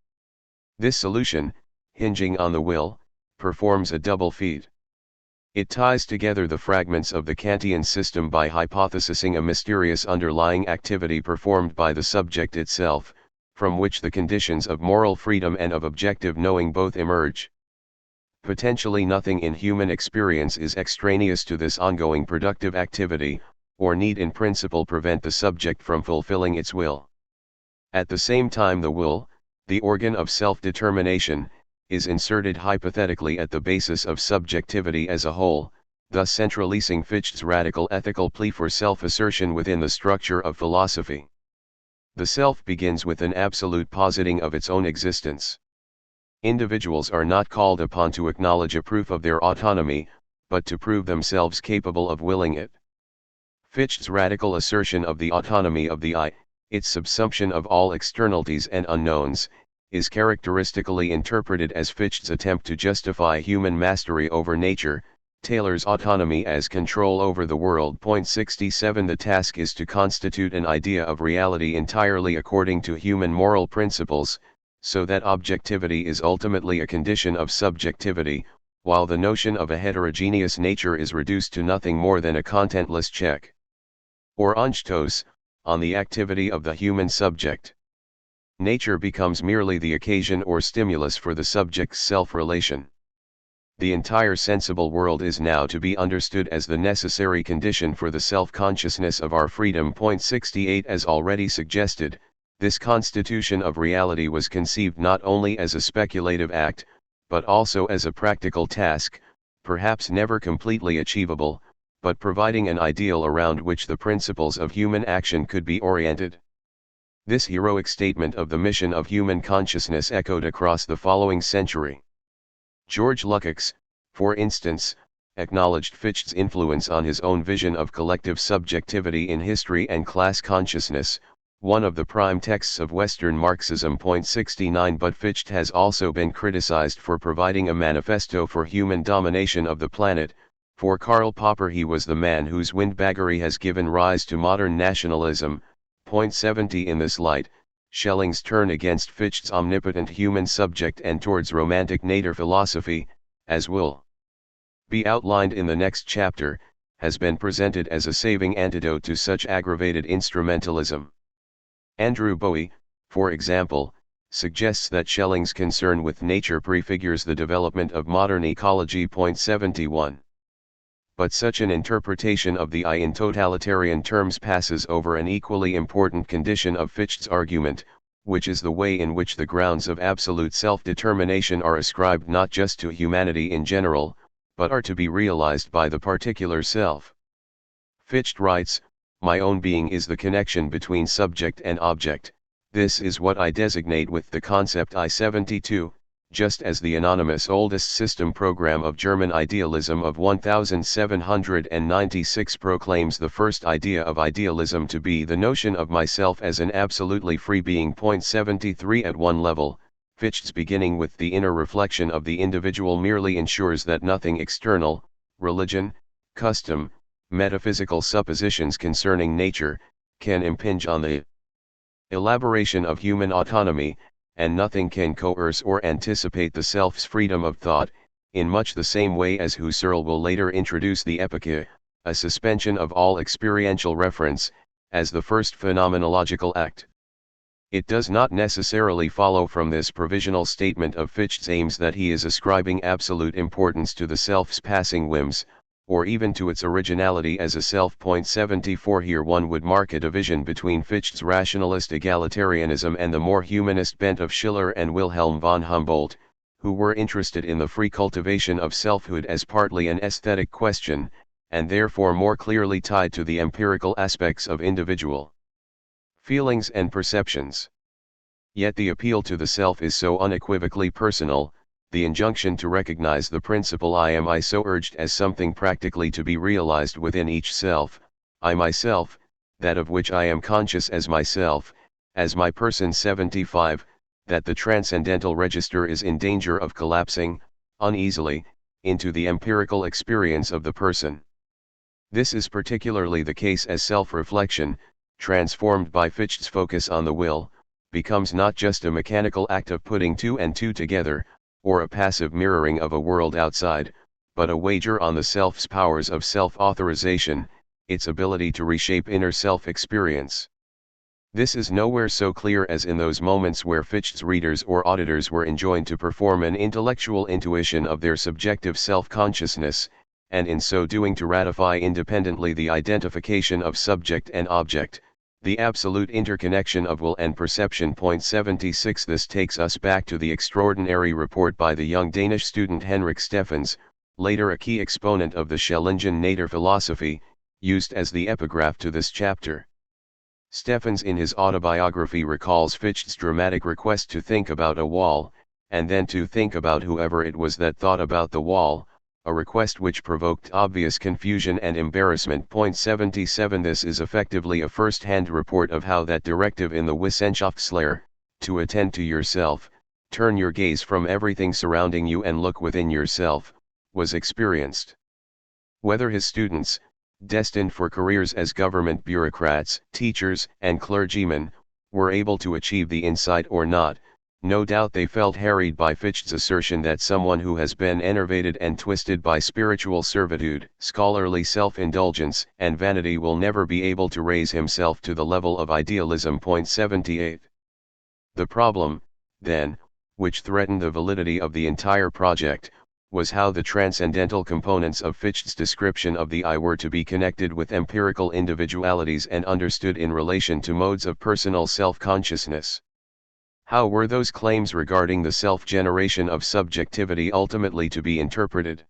This solution, hinging on the will, performs a double feat. It ties together the fragments of the Kantian system by hypothesizing a mysterious underlying activity performed by the subject itself, from which the conditions of moral freedom and of objective knowing both emerge. Potentially nothing in human experience is extraneous to this ongoing productive activity, or need in principle prevent the subject from fulfilling its will. At the same time, the will, the organ of self-determination, is inserted hypothetically at the basis of subjectivity as a whole, thus centralizing Ffytche's radical ethical plea for self-assertion within the structure of philosophy. The self begins with an absolute positing of its own existence. Individuals are not called upon to acknowledge a proof of their autonomy, but to prove themselves capable of willing it. Ffytche's radical assertion of the autonomy of the I, its subsumption of all externalities and unknowns, is characteristically interpreted as Ffytche's attempt to justify human mastery over nature, Taylor's autonomy as control over the world. 67 The task is to constitute an idea of reality entirely according to human moral principles, so that objectivity is ultimately a condition of subjectivity, while the notion of a heterogeneous nature is reduced to nothing more than a contentless check, or anstoss, on the activity of the human subject. Nature becomes merely the occasion or stimulus for the subject's self-relation. The entire sensible world is now to be understood as the necessary condition for the self-consciousness of our freedom. 68 As already suggested, this constitution of reality was conceived not only as a speculative act, but also as a practical task, perhaps never completely achievable, but providing an ideal around which the principles of human action could be oriented. This heroic statement of the mission of human consciousness echoed across the following century. George Lukács, for instance, acknowledged Ffytche's influence on his own vision of collective subjectivity in history and class consciousness, one of the prime texts of Western Marxism. 69 But Ffytche has also been criticized for providing a manifesto for human domination of the planet. For Karl Popper, he was the man whose windbaggery has given rise to modern nationalism. 70 In this light, Schelling's turn against Ffytche's omnipotent human subject and towards romantic nature philosophy, as will be outlined in the next chapter, has been presented as a saving antidote to such aggravated instrumentalism. Andrew Bowie, for example, suggests that Schelling's concern with nature prefigures the development of modern ecology. 71. But such an interpretation of the I in totalitarian terms passes over an equally important condition of Ffytche's argument, which is the way in which the grounds of absolute self-determination are ascribed not just to humanity in general, but are to be realized by the particular self. Ffytche writes, "My own being is the connection between subject and object. This is what I designate with the concept I. 72, just as the anonymous oldest system program of German idealism of 1796 proclaims the first idea of idealism to be the notion of myself as an absolutely free being. 73 At one level, Ffytche's beginning with the inner reflection of the individual merely ensures that nothing external, religion, custom, metaphysical suppositions concerning nature, can impinge on the elaboration of human autonomy, and nothing can coerce or anticipate the self's freedom of thought, in much the same way as Husserl will later introduce the epike, a suspension of all experiential reference, as the first phenomenological act. It does not necessarily follow from this provisional statement of Ffytche's aims that he is ascribing absolute importance to the self's passing whims, or even to its originality as a self. 74 Here one would mark a division between Ffytche's rationalist egalitarianism and the more humanist bent of Schiller and Wilhelm von Humboldt, who were interested in the free cultivation of selfhood as partly an aesthetic question, and therefore more clearly tied to the empirical aspects of individual feelings and perceptions. Yet the appeal to the self is so unequivocally personal, the injunction to recognize the principle I am I so urged as something practically to be realized within each self, I myself, that of which I am conscious as myself, as my person 75, that the transcendental register is in danger of collapsing, uneasily, into the empirical experience of the person. This is particularly the case as self-reflection, transformed by Ffytche's focus on the will, becomes not just a mechanical act of putting two and two together, or a passive mirroring of a world outside, but a wager on the self's powers of self-authorization, its ability to reshape inner self-experience. This is nowhere so clear as in those moments where Ffytche's readers or auditors were enjoined to perform an intellectual intuition of their subjective self-consciousness, and in so doing to ratify independently the identification of subject and object, the absolute interconnection of will and perception. 76 This takes us back to the extraordinary report by the young Danish student Henrik Steffens, later a key exponent of the Schellingian nature philosophy, used as the epigraph to this chapter. Steffens in his autobiography recalls Ffytche's dramatic request to think about a wall, and then to think about whoever it was that thought about the wall, a request which provoked obvious confusion and embarrassment. 77 This is effectively a first-hand report of how that directive in the Wissenschaftslehre, to attend to yourself, turn your gaze from everything surrounding you and look within yourself, was experienced. Whether his students, destined for careers as government bureaucrats, teachers, and clergymen, were able to achieve the insight or not, no doubt they felt harried by Ffytche's assertion that someone who has been enervated and twisted by spiritual servitude, scholarly self-indulgence, and vanity will never be able to raise himself to the level of idealism. 78. The problem, then, which threatened the validity of the entire project, was how the transcendental components of Ffytche's description of the I were to be connected with empirical individualities and understood in relation to modes of personal self-consciousness. How were those claims regarding the self-generation of subjectivity ultimately to be interpreted?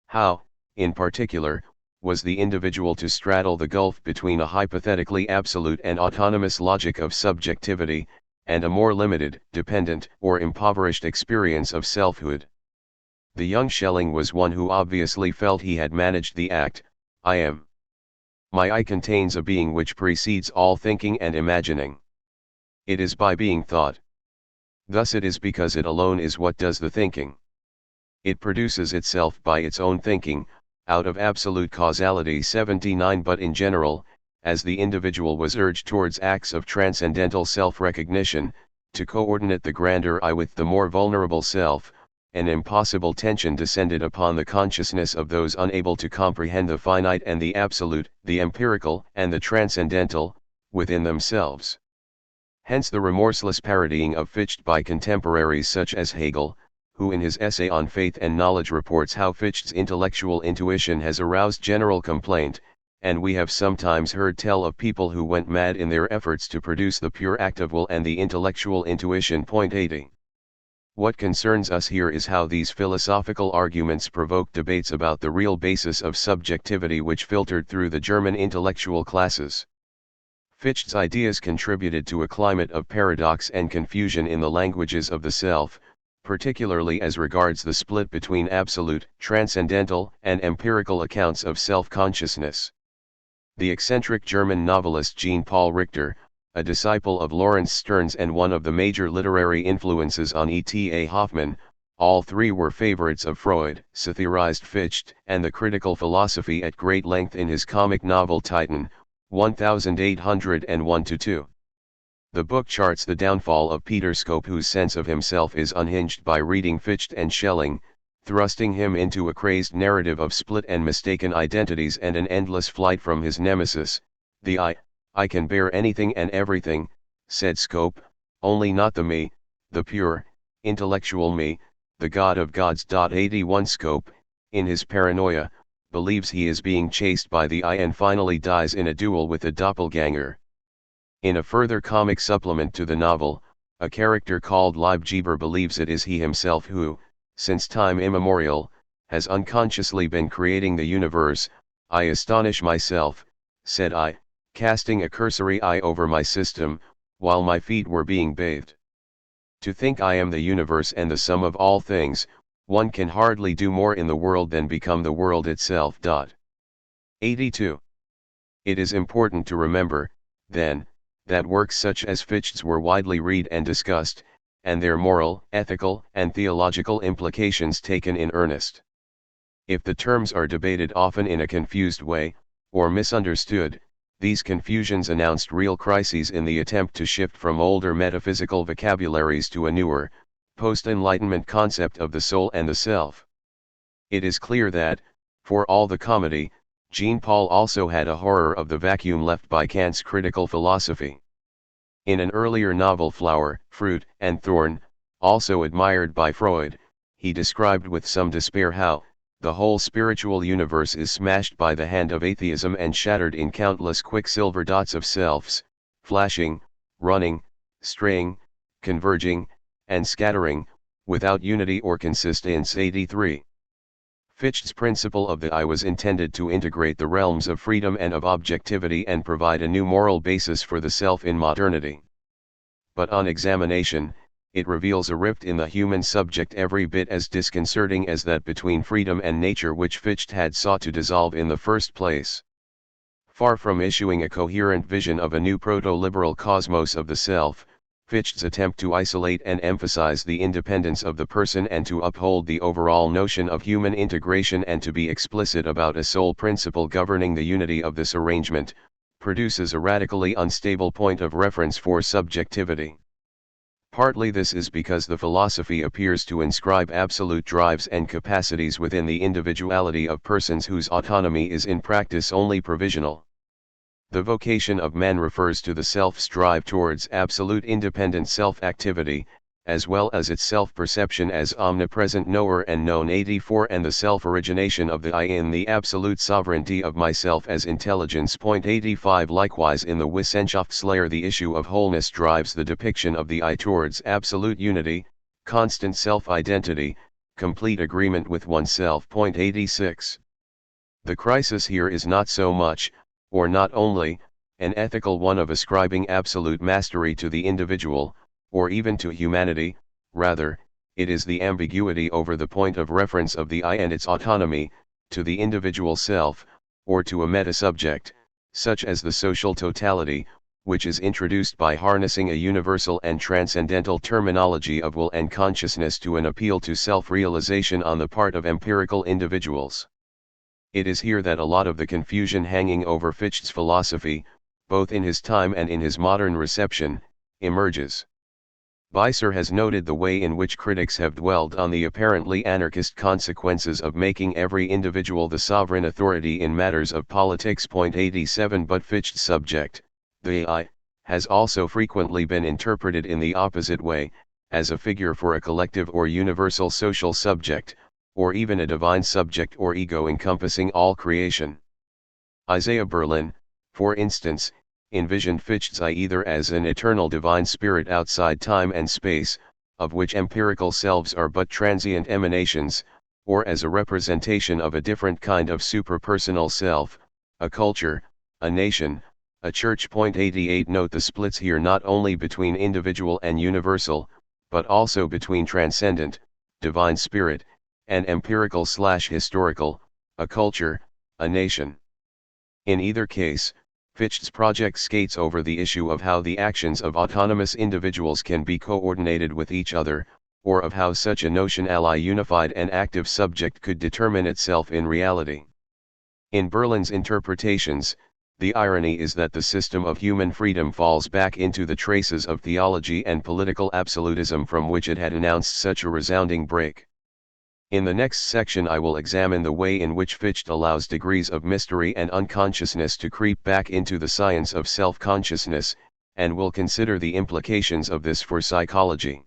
How, in particular, was the individual to straddle the gulf between a hypothetically absolute and autonomous logic of subjectivity, and a more limited, dependent, or impoverished experience of selfhood? The young Schelling was one who obviously felt he had managed the act, I am. My I contains a being which precedes all thinking and imagining. It is by being thought. Thus it is because it alone is what does the thinking. It produces itself by its own thinking, out of absolute causality. 79 But in general, as the individual was urged towards acts of transcendental self-recognition, to coordinate the grander I with the more vulnerable self, an impossible tension descended upon the consciousness of those unable to comprehend the finite and the absolute, the empirical and the transcendental, within themselves. Hence the remorseless parodying of Ffytche by contemporaries such as Hegel, who in his essay on Faith and Knowledge reports how Ffytche's intellectual intuition has aroused general complaint, and we have sometimes heard tell of people who went mad in their efforts to produce the pure act of will and the intellectual intuition. 80. What concerns us here is how these philosophical arguments provoked debates about the real basis of subjectivity which filtered through the German intellectual classes. Ffytche's ideas contributed to a climate of paradox and confusion in the languages of the self, particularly as regards the split between absolute, transcendental, and empirical accounts of self-consciousness. The eccentric German novelist Jean-Paul Richter, a disciple of Lawrence Stearns and one of the major literary influences on E.T.A. Hoffmann, all three were favorites of Freud, theorized Ffytche and the critical philosophy at great length in his comic novel Titan, 1801-2. The book charts the downfall of Peter Scope, whose sense of himself is unhinged by reading Ffytche and Schelling, thrusting him into a crazed narrative of split and mistaken identities and an endless flight from his nemesis, the I can bear anything and everything, said Scope, only not the me, the pure, intellectual me, the God of gods. 81 Scope, in his paranoia, believes he is being chased by the I and finally dies in a duel with a doppelganger. In a further comic supplement to the novel, a character called Leibgeber believes it is he himself who, since time immemorial, has unconsciously been creating the universe. I astonish myself, said I, casting a cursory eye over my system, while my feet were being bathed. To think I am the universe and the sum of all things, one can hardly do more in the world than become the world itself. 82. It is important to remember, then, that works such as Ffytche's were widely read and discussed, and their moral, ethical, and theological implications taken in earnest. If the terms are debated often in a confused way, or misunderstood, these confusions announced real crises in the attempt to shift from older metaphysical vocabularies to a newer, post-Enlightenment concept of the soul and the self. It is clear that, for all the comedy, Jean-Paul also had a horror of the vacuum left by Kant's critical philosophy. In an earlier novel Flower, Fruit, and Thorn, also admired by Freud, he described with some despair how, the whole spiritual universe is smashed by the hand of atheism and shattered in countless quicksilver dots of selves, flashing, running, straying, converging, and scattering, without unity or consistence. 83. Ffytche's principle of the I was intended to integrate the realms of freedom and of objectivity and provide a new moral basis for the self in modernity. But on examination, it reveals a rift in the human subject every bit as disconcerting as that between freedom and nature which Ffytche had sought to dissolve in the first place. Far from issuing a coherent vision of a new proto-liberal cosmos of the self, Ffytche's attempt to isolate and emphasize the independence of the person and to uphold the overall notion of human integration and to be explicit about a sole principle governing the unity of this arrangement, produces a radically unstable point of reference for subjectivity. Partly this is because the philosophy appears to inscribe absolute drives and capacities within the individuality of persons whose autonomy is in practice only provisional. The vocation of man refers to the self's drive towards absolute independent self-activity, as well as its self-perception as omnipresent knower and known. 84 And the self-origination of the I in the absolute sovereignty of myself as intelligence. 85 Likewise in the Wissenschaftslehre the issue of wholeness drives the depiction of the I towards absolute unity, constant self-identity, complete agreement with oneself. 86 The crisis here is not so much, or not only, an ethical one of ascribing absolute mastery to the individual, or even to humanity, rather, it is the ambiguity over the point of reference of the I and its autonomy, to the individual self, or to a meta-subject, such as the social totality, which is introduced by harnessing a universal and transcendental terminology of will and consciousness to an appeal to self-realization on the part of empirical individuals. It is here that a lot of the confusion hanging over Ffytche's philosophy, both in his time and in his modern reception, emerges. Beiser has noted the way in which critics have dwelled on the apparently anarchist consequences of making every individual the sovereign authority in matters of politics. 87 But Ffytche's subject, the I, has also frequently been interpreted in the opposite way, as a figure for a collective or universal social subject, or even a divine subject or ego encompassing all creation. Isaiah Berlin, for instance, envisioned Ffytche's I either as an eternal divine spirit outside time and space, of which empirical selves are but transient emanations, or as a representation of a different kind of suprapersonal self, a culture, a nation, a church. 88 Note the splits here not only between individual and universal, but also between transcendent, divine spirit, and empirical/historical, a culture, a nation. In either case, Ffytche's project skates over the issue of how the actions of autonomous individuals can be coordinated with each other, or of how such a notionally unified and active subject could determine itself in reality. In Berlin's interpretations, the irony is that the system of human freedom falls back into the traces of theology and political absolutism from which it had announced such a resounding break. In the next section I will examine the way in which Ffytche allows degrees of mystery and unconsciousness to creep back into the science of self-consciousness, and will consider the implications of this for psychology.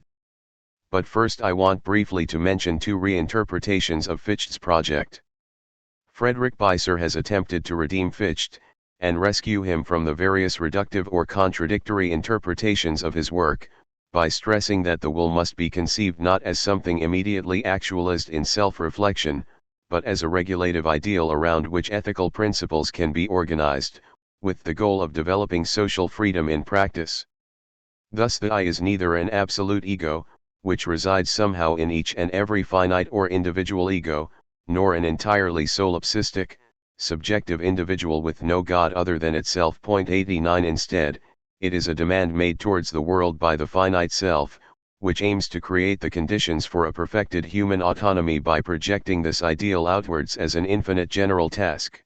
But first I want briefly to mention two reinterpretations of Ffytche's project. Friedrich Beiser has attempted to redeem Ffytche, and rescue him from the various reductive or contradictory interpretations of his work, by stressing that the will must be conceived not as something immediately actualized in self-reflection, but as a regulative ideal around which ethical principles can be organized, with the goal of developing social freedom in practice. Thus the I is neither an absolute ego, which resides somehow in each and every finite or individual ego, nor an entirely solipsistic, subjective individual with no God other than itself. 89 Instead, it is a demand made towards the world by the finite self, which aims to create the conditions for a perfected human autonomy by projecting this ideal outwards as an infinite general task.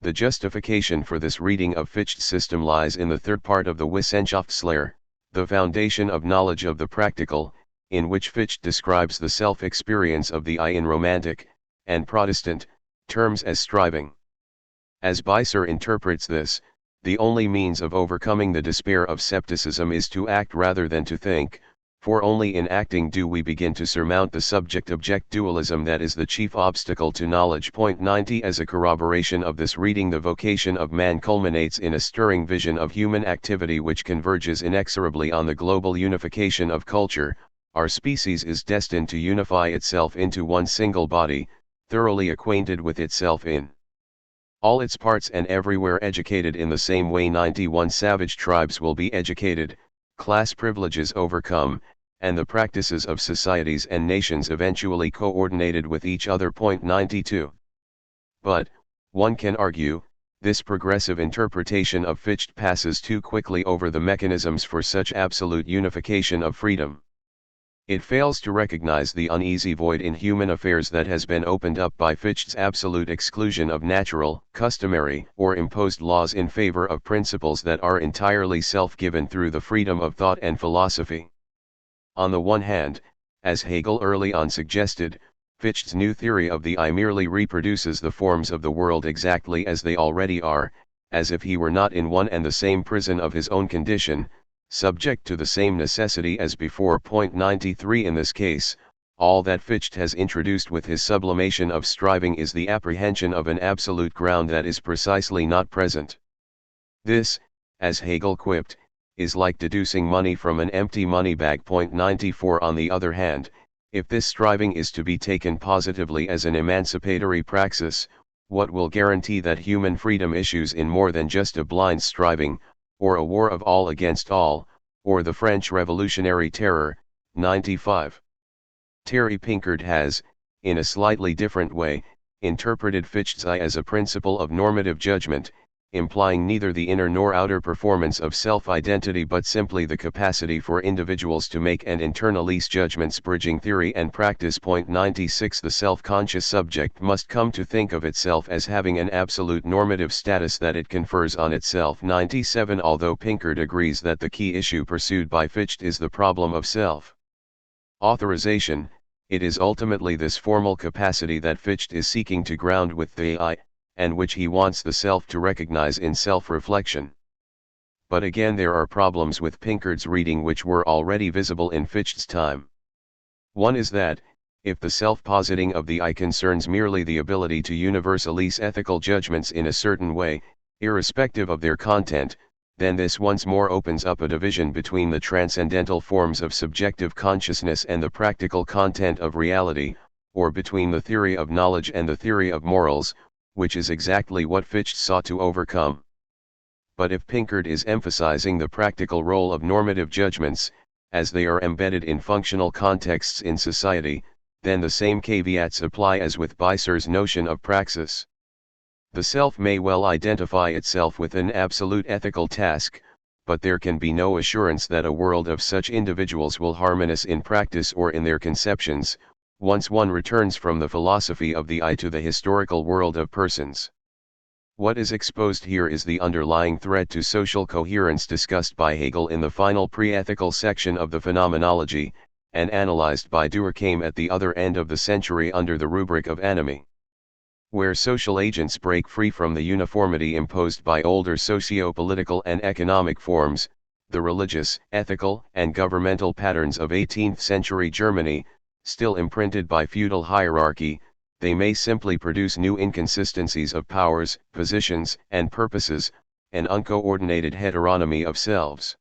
The justification for this reading of Ffytche's system lies in the third part of the Wissenschaftslehre, the foundation of knowledge of the practical, in which Ffytche describes the self-experience of the I in Romantic, and Protestant, terms as striving. As Beiser interprets this, the only means of overcoming the despair of scepticism is to act rather than to think, for only in acting do we begin to surmount the subject-object dualism that is the chief obstacle to knowledge. 90 As a corroboration of this reading, the vocation of man culminates in a stirring vision of human activity which converges inexorably on the global unification of culture. Our species is destined to unify itself into one single body, thoroughly acquainted with itself in all its parts and everywhere educated in the same way. 91 Savage tribes will be educated, class privileges overcome, and the practices of societies and nations eventually coordinated with each other. 92 But, one can argue, this progressive interpretation of Ffytche passes too quickly over the mechanisms for such absolute unification of freedom. It fails to recognize the uneasy void in human affairs that has been opened up by Ffytche's absolute exclusion of natural, customary, or imposed laws in favor of principles that are entirely self-given through the freedom of thought and philosophy. On the one hand, as Hegel early on suggested, Ffytche's new theory of the I merely reproduces the forms of the world exactly as they already are, as if he were not in one and the same prison of his own condition, subject to the same necessity as before. 93 In this case, all that Ffytche has introduced with his sublimation of striving is the apprehension of an absolute ground that is precisely not present. This, as Hegel quipped, is like deducing money from an empty money bag. 94 On the other hand, if this striving is to be taken positively as an emancipatory praxis, what will guarantee that human freedom issues in more than just a blind striving, or a war of all against all, or the French Revolutionary Terror? 95. Terry Pinkard has, in a slightly different way, interpreted Ffytche's I as a principle of normative judgment, implying neither the inner nor outer performance of self-identity but simply the capacity for individuals to make and internalize judgments bridging theory and practice. 96 The self-conscious subject must come to think of itself as having an absolute normative status that it confers on itself. 97 Although Pinkard agrees that the key issue pursued by Ffytche is the problem of self-authorization, it is ultimately this formal capacity that Ffytche is seeking to ground with the I, and which he wants the self to recognize in self-reflection. But again there are problems with Pinkard's reading which were already visible in Ffytche's time. One is that, if the self-positing of the I concerns merely the ability to universalize ethical judgments in a certain way, irrespective of their content, then this once more opens up a division between the transcendental forms of subjective consciousness and the practical content of reality, or between the theory of knowledge and the theory of morals, which is exactly what Ffytche sought to overcome. But if Pinkard is emphasizing the practical role of normative judgments, as they are embedded in functional contexts in society, then the same caveats apply as with Beiser's notion of praxis. The self may well identify itself with an absolute ethical task, but there can be no assurance that a world of such individuals will harmonize in practice or in their conceptions, once one returns from the philosophy of the I to the historical world of persons. What is exposed here is the underlying threat to social coherence discussed by Hegel in the final pre-ethical section of the Phenomenology, and analyzed by Durkheim at the other end of the century under the rubric of anomie. Where social agents break free from the uniformity imposed by older socio-political and economic forms, the religious, ethical, and governmental patterns of 18th century Germany, still imprinted by feudal hierarchy, they may simply produce new inconsistencies of powers, positions, and purposes, an uncoordinated heteronomy of selves.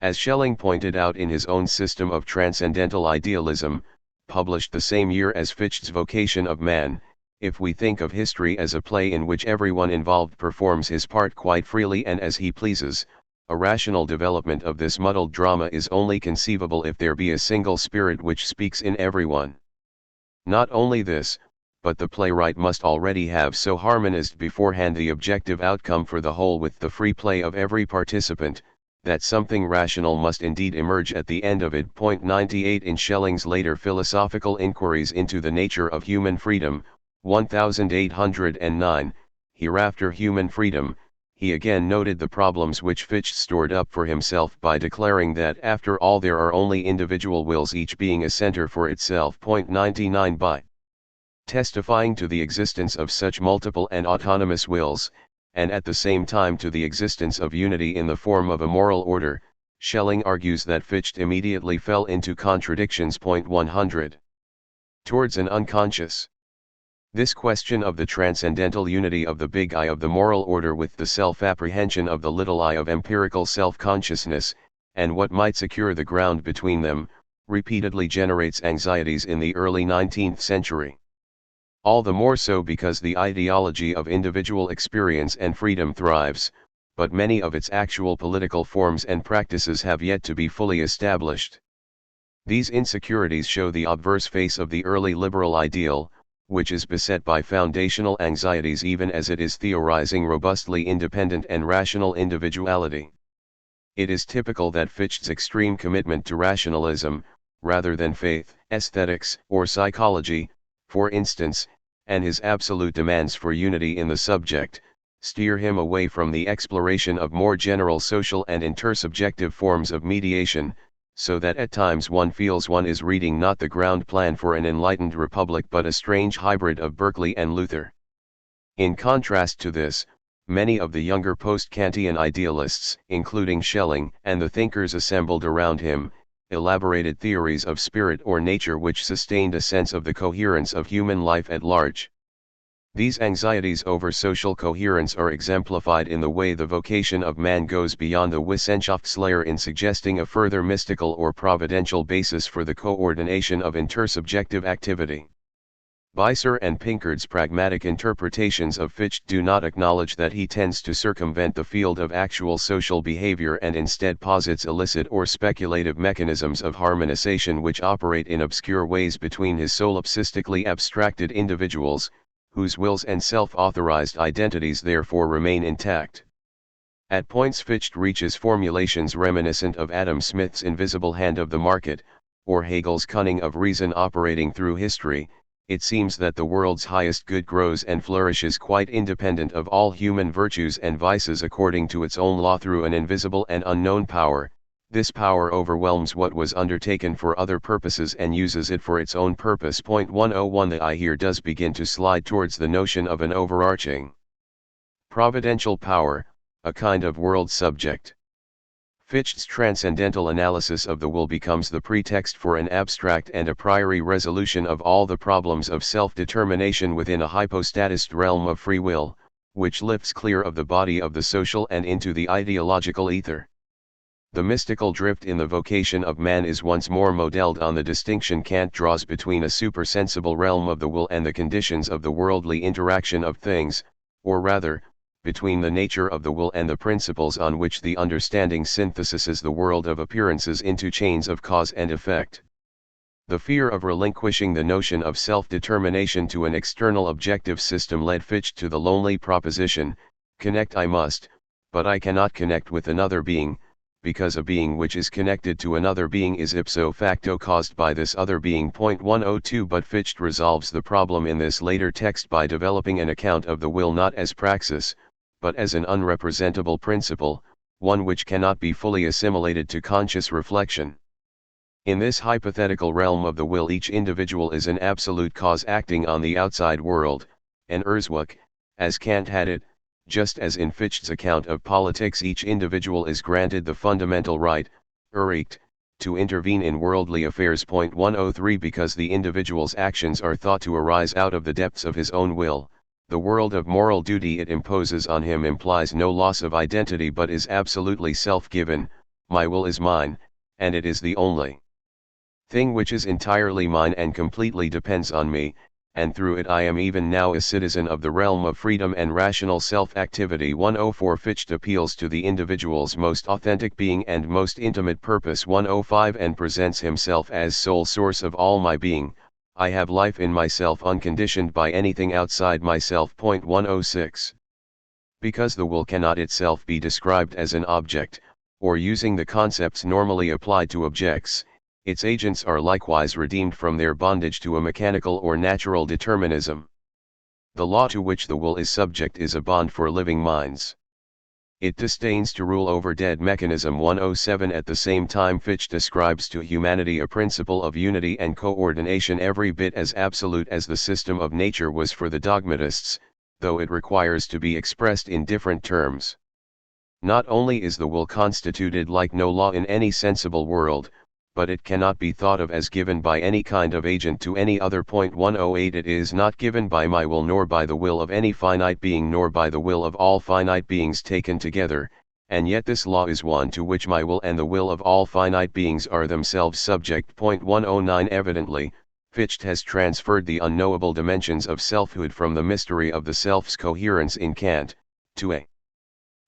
As Schelling pointed out in his own System of Transcendental Idealism, published the same year as Ffytche's Vocation of Man, if we think of history as a play in which everyone involved performs his part quite freely and as he pleases, A rational development of this muddled drama is only conceivable if there be a single spirit which speaks in everyone. Not only this, but the playwright must already have so harmonized beforehand the objective outcome for the whole with the free play of every participant, that something rational must indeed emerge at the end of it. 98 In Schelling's later philosophical inquiries into the nature of human freedom, 1809, Hereafter Human Freedom, he again noted the problems which Ffytche stored up for himself by declaring that after all there are only individual wills, each being a center for itself. 99 By testifying to the existence of such multiple and autonomous wills, and at the same time to the existence of unity in the form of a moral order, Schelling argues that Ffytche immediately fell into contradictions. 100. Towards an unconscious. This question of the transcendental unity of the big I of the moral order with the self-apprehension of the little I of empirical self-consciousness, and what might secure the ground between them, repeatedly generates anxieties in the early 19th century. All the more so because the ideology of individual experience and freedom thrives, but many of its actual political forms and practices have yet to be fully established. These insecurities show the obverse face of the early liberal ideal, which is beset by foundational anxieties even as it is theorizing robustly independent and rational individuality. It is typical that Ffytche's extreme commitment to rationalism, rather than faith, aesthetics, or psychology, for instance, and his absolute demands for unity in the subject, steer him away from the exploration of more general social and intersubjective forms of mediation, so that at times one feels one is reading not the ground plan for an enlightened republic but a strange hybrid of Berkeley and Luther. In contrast to this, many of the younger post-Kantian idealists, including Schelling and the thinkers assembled around him, elaborated theories of spirit or nature which sustained a sense of the coherence of human life at large. These anxieties over social coherence are exemplified in the way the vocation of man goes beyond the Wissenschaftslehre in suggesting a further mystical or providential basis for the coordination of intersubjective activity. Beiser and Pinkard's pragmatic interpretations of Ffytche do not acknowledge that he tends to circumvent the field of actual social behavior and instead posits illicit or speculative mechanisms of harmonization which operate in obscure ways between his solipsistically abstracted individuals, whose wills and self-authorized identities therefore remain intact. At points Ffytche reaches formulations reminiscent of Adam Smith's invisible hand of the market, or Hegel's cunning of reason operating through history. It seems that the world's highest good grows and flourishes quite independent of all human virtues and vices according to its own law through an invisible and unknown power. This power overwhelms what was undertaken for other purposes and uses it for its own purpose. 101 The eye here does begin to slide towards the notion of an overarching providential power, a kind of world subject. Ffytche's transcendental analysis of the will becomes the pretext for an abstract and a priori resolution of all the problems of self-determination within a hypostatist realm of free will, which lifts clear of the body of the social and into the ideological ether. The mystical drift in the vocation of man is once more modelled on the distinction Kant draws between a supersensible realm of the will and the conditions of the worldly interaction of things, or rather, between the nature of the will and the principles on which the understanding synthesizes the world of appearances into chains of cause and effect. The fear of relinquishing the notion of self-determination to an external objective system led Ffytche to the lonely proposition, connect I must, but I cannot connect with another being, because a being which is connected to another being is ipso facto caused by this other being. 102 But Ffytche resolves the problem in this later text by developing an account of the will not as praxis, but as an unrepresentable principle, one which cannot be fully assimilated to conscious reflection. In this hypothetical realm of the will each individual is an absolute cause acting on the outside world, an Urzug, as Kant had it. Just as in Ffytche's account of politics each individual is granted the fundamental right, Urrecht, to intervene in worldly affairs. 103 Because the individual's actions are thought to arise out of the depths of his own will, the world of moral duty it imposes on him implies no loss of identity but is absolutely self-given. My will is mine, and it is the only thing which is entirely mine and completely depends on me, and through it I am even now a citizen of the realm of freedom and rational self-activity. 104 Ffytche appeals to the individual's most authentic being and most intimate purpose. 105 And presents himself as sole source of all my being. I have life in myself unconditioned by anything outside myself. 106 Because the will cannot itself be described as an object, or using the concepts normally applied to objects, its agents are likewise redeemed from their bondage to a mechanical or natural determinism. The law to which the will is subject is a bond for living minds. It disdains to rule over dead mechanism. 107 At the same time Ffytche describes to humanity a principle of unity and coordination every bit as absolute as the system of nature was for the dogmatists, though it requires to be expressed in different terms. Not only is the will constituted like no law in any sensible world, but it cannot be thought of as given by any kind of agent to any other. 108 It is not given by my will nor by the will of any finite being nor by the will of all finite beings taken together, and yet this law is one to which my will and the will of all finite beings are themselves subject. 109 Evidently, Ffytche has transferred the unknowable dimensions of selfhood from the mystery of the self's coherence in Kant, to a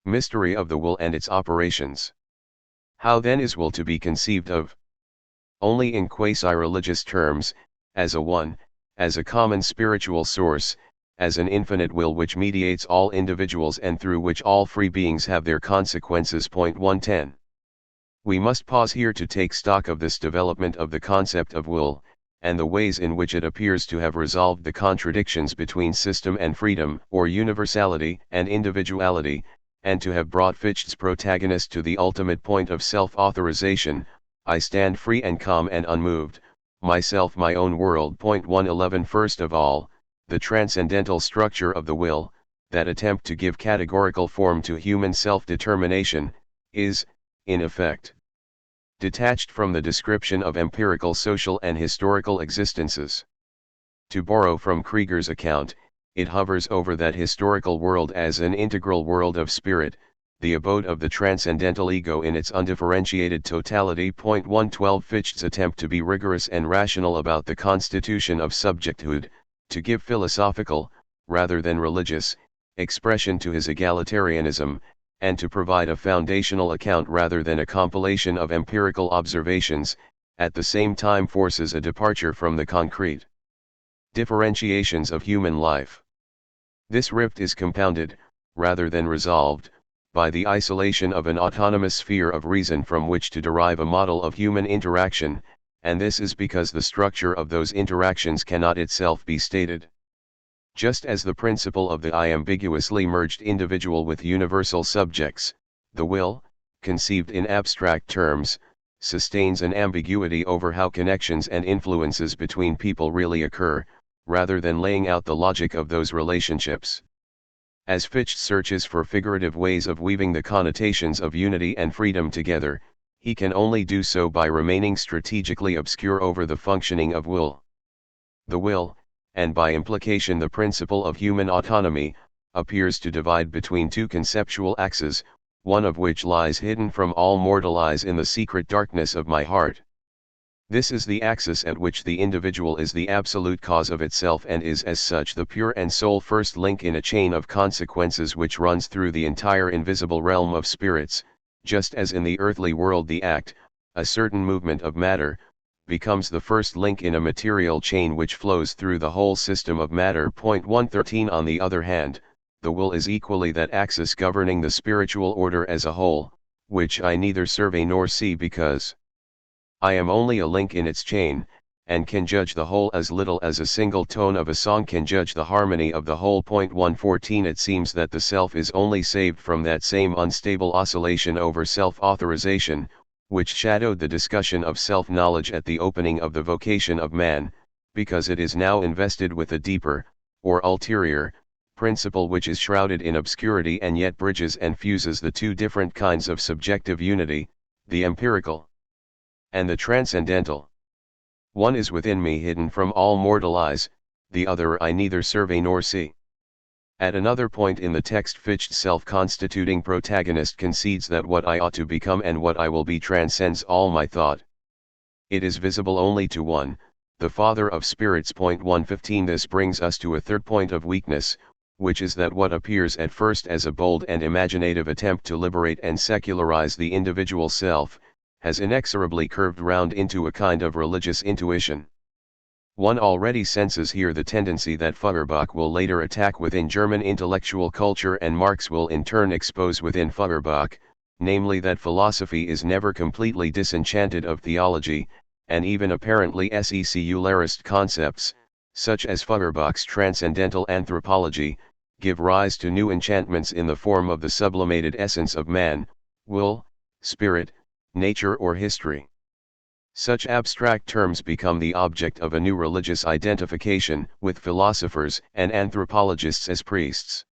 mystery of the will and its operations. How then is will to be conceived of? Only in quasi-religious terms, as a one, as a common spiritual source, as an infinite will which mediates all individuals and through which all free beings have their consequences. 110 We must pause here to take stock of this development of the concept of will, and the ways in which it appears to have resolved the contradictions between system and freedom, or universality and individuality, and to have brought Ffytche's protagonist to the ultimate point of self-authorization. I stand free and calm and unmoved, myself my own world. 111 First of all, the transcendental structure of the will, that attempt to give categorical form to human self-determination, is, in effect, detached from the description of empirical social and historical existences. To borrow from Krieger's account, it hovers over that historical world as an integral world of spirit, the abode of the transcendental ego in its undifferentiated totality. 112 Ffytche's attempt to be rigorous and rational about the constitution of subjecthood, to give philosophical, rather than religious, expression to his egalitarianism, and to provide a foundational account rather than a compilation of empirical observations, at the same time forces a departure from the concrete differentiations of human life. This rift is compounded, rather than resolved, by the isolation of an autonomous sphere of reason from which to derive a model of human interaction, and this is because the structure of those interactions cannot itself be stated. Just as the principle of the I ambiguously merged individual with universal subjects, the will, conceived in abstract terms, sustains an ambiguity over how connections and influences between people really occur, rather than laying out the logic of those relationships. As Ffytche searches for figurative ways of weaving the connotations of unity and freedom together, he can only do so by remaining strategically obscure over the functioning of will. The will, and by implication the principle of human autonomy, appears to divide between two conceptual axes, one of which lies hidden from all mortal eyes in the secret darkness of my heart. This is the axis at which the individual is the absolute cause of itself and is as such the pure and sole first link in a chain of consequences which runs through the entire invisible realm of spirits, just as in the earthly world the act, a certain movement of matter, becomes the first link in a material chain which flows through the whole system of matter. 113 On the other hand, the will is equally that axis governing the spiritual order as a whole, which I neither survey nor see because I am only a link in its chain, and can judge the whole as little as a single tone of a song can judge the harmony of the whole. 114 It seems that the self is only saved from that same unstable oscillation over self-authorization, which shadowed the discussion of self-knowledge at the opening of the vocation of man, because it is now invested with a deeper, or ulterior, principle which is shrouded in obscurity and yet bridges and fuses the two different kinds of subjective unity, the empirical and the transcendental. One is within me hidden from all mortal eyes, the other I neither survey nor see. At another point in the text Ffytche's self-constituting protagonist concedes that what I ought to become and what I will be transcends all my thought. It is visible only to one, the father of spirits. 115. This brings us to a third point of weakness, which is that what appears at first as a bold and imaginative attempt to liberate and secularize the individual self, has inexorably curved round into a kind of religious intuition. One already senses here the tendency that Feuerbach will later attack within German intellectual culture and Marx will in turn expose within Feuerbach, namely that philosophy is never completely disenchanted of theology, and even apparently secularist concepts, such as Feuerbach's transcendental anthropology, give rise to new enchantments in the form of the sublimated essence of man, will, spirit, nature or history. Such abstract terms become the object of a new religious identification, with philosophers and anthropologists as priests.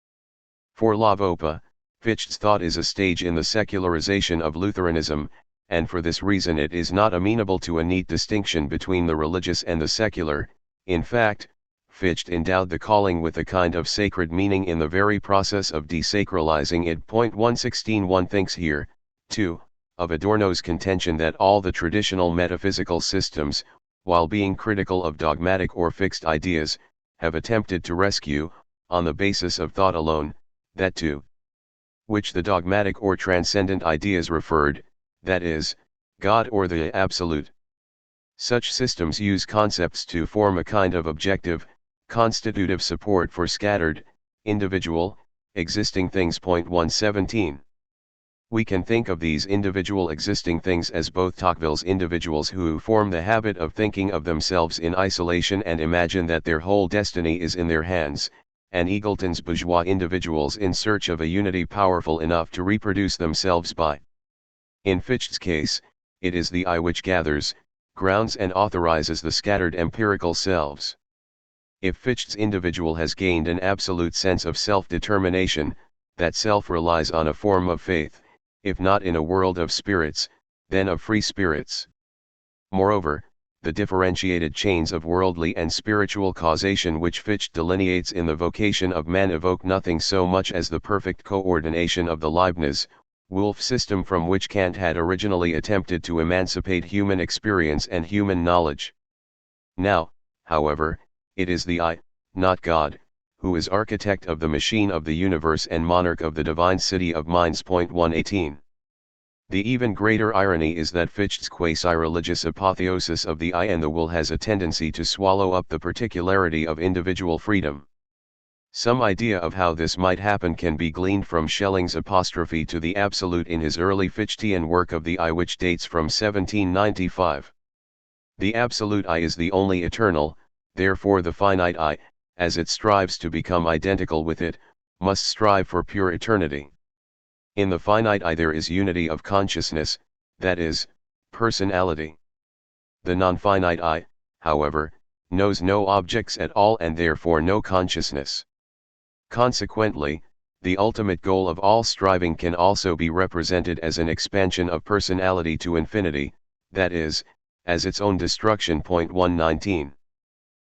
For Lavopa, Ffytche's thought is a stage in the secularization of Lutheranism, and for this reason it is not amenable to a neat distinction between the religious and the secular. In fact, Ffytche endowed the calling with a kind of sacred meaning in the very process of desacralizing it. 116. One thinks here, too, of Adorno's contention that all the traditional metaphysical systems, while being critical of dogmatic or fixed ideas, have attempted to rescue, on the basis of thought alone, that to which the dogmatic or transcendent ideas referred, that is, God or the Absolute. Such systems use concepts to form a kind of objective, constitutive support for scattered, individual, existing things. 117. We can think of these individual existing things as both Tocqueville's individuals who form the habit of thinking of themselves in isolation and imagine that their whole destiny is in their hands, and Eagleton's bourgeois individuals in search of a unity powerful enough to reproduce themselves by. In Ffytche's case, it is the I which gathers, grounds and authorizes the scattered empirical selves. If Ffytche's individual has gained an absolute sense of self-determination, that self relies on a form of faith, if not in a world of spirits, then of free spirits. Moreover, the differentiated chains of worldly and spiritual causation which Ffytche delineates in the vocation of man evoke nothing so much as the perfect coordination of the Leibniz-Wolff system from which Kant had originally attempted to emancipate human experience and human knowledge. Now, however, it is the I, not God, who is architect of the machine of the universe and monarch of the divine city of minds. 118. The even greater irony is that Ffytche's quasi-religious apotheosis of the I and the will has a tendency to swallow up the particularity of individual freedom. Some idea of how this might happen can be gleaned from Schelling's apostrophe to the Absolute in his early Fichtean work of the I, which dates from 1795. The Absolute I is the only eternal, therefore the finite I, as it strives to become identical with it, must strive for pure eternity. In the finite I there is unity of consciousness, that is, personality. The non-finite I, however, knows no objects at all and therefore no consciousness. Consequently, the ultimate goal of all striving can also be represented as an expansion of personality to infinity, that is, as its own destruction. 119.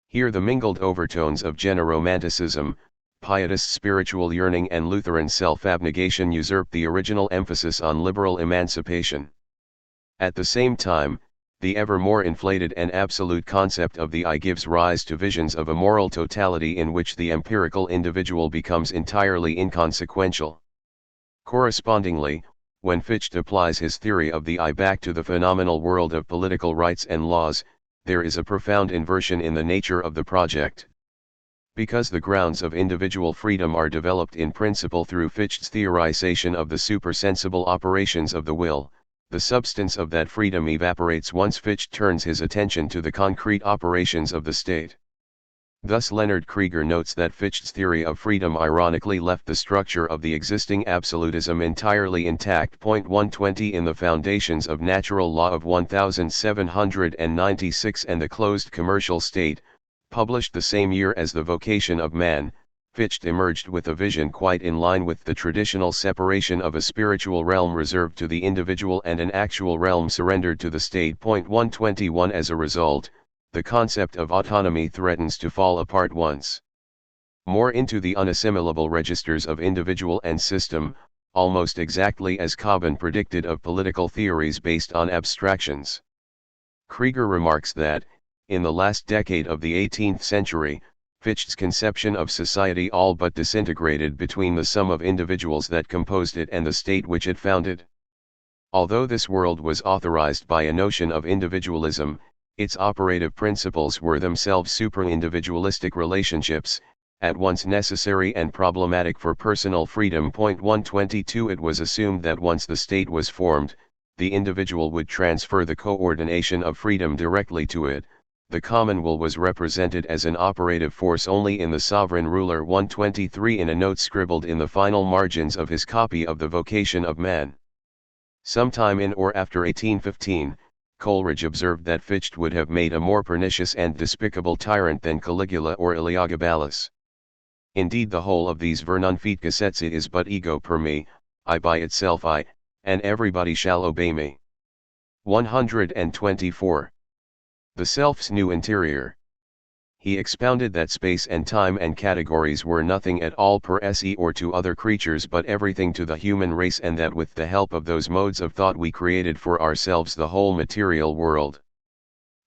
Here the mingled overtones of Genoromanticism, pietist spiritual yearning and Lutheran self-abnegation usurp the original emphasis on liberal emancipation. At the same time, the ever more inflated and absolute concept of the I gives rise to visions of a moral totality in which the empirical individual becomes entirely inconsequential. Correspondingly, when Ffytche applies his theory of the I back to the phenomenal world of political rights and laws, there is a profound inversion in the nature of the project. Because the grounds of individual freedom are developed in principle through Ffytche's theorization of the supersensible operations of the will, the substance of that freedom evaporates once Ffytche turns his attention to the concrete operations of the state. Thus Leonard Krieger notes that Ffytche's theory of freedom ironically left the structure of the existing absolutism entirely intact. 120 In the Foundations of Natural Law of 1796 and the Closed Commercial State, published the same year as The Vocation of Man, Ffytche emerged with a vision quite in line with the traditional separation of a spiritual realm reserved to the individual and an actual realm surrendered to the state. 121 As a result, the concept of autonomy threatens to fall apart once more into the unassimilable registers of individual and system, almost exactly as Cobbin predicted of political theories based on abstractions. Krieger remarks that, In the last decade of the 18th century, Ffytche's conception of society all but disintegrated between the sum of individuals that composed it and the state which it founded. Although this world was authorized by a notion of individualism, its operative principles were themselves supra-individualistic relationships, at once necessary and problematic for personal freedom. 122 It was assumed that once the state was formed, the individual would transfer the coordination of freedom directly to it. The common will was represented as an operative force only in the sovereign ruler. 123 In a note scribbled in the final margins of his copy of The Vocation of Man, sometime in or after 1815, Coleridge observed that Ffytche would have made a more pernicious and despicable tyrant than Caligula or Elagabalus. Indeed, the whole of these ver non fit cassetsi is but ego per me, I by itself I, and everybody shall obey me. 124. The self's new interior. He expounded that space and time and categories were nothing at all per se or to other creatures but everything to the human race, and that with the help of those modes of thought we created for ourselves the whole material world.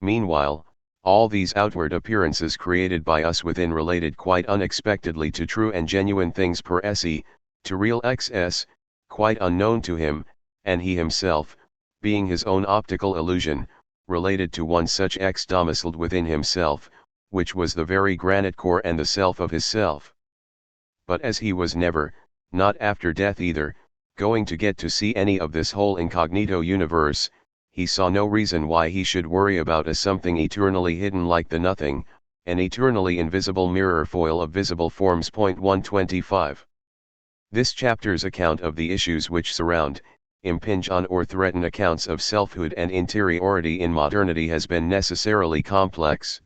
Meanwhile, all these outward appearances created by us within related quite unexpectedly to true and genuine things per se, to real XS, quite unknown to him, and he himself, being his own optical illusion, related to one such X domiciled within himself, which was the very granite core and the self of his self. But as he was never, not after death either, going to get to see any of this whole incognito universe, he saw no reason why he should worry about a something eternally hidden like the nothing, an eternally invisible mirror foil of visible forms. 125. This chapter's account of the issues which surround, impinge on or threaten accounts of selfhood and interiority in modernity has been necessarily complex.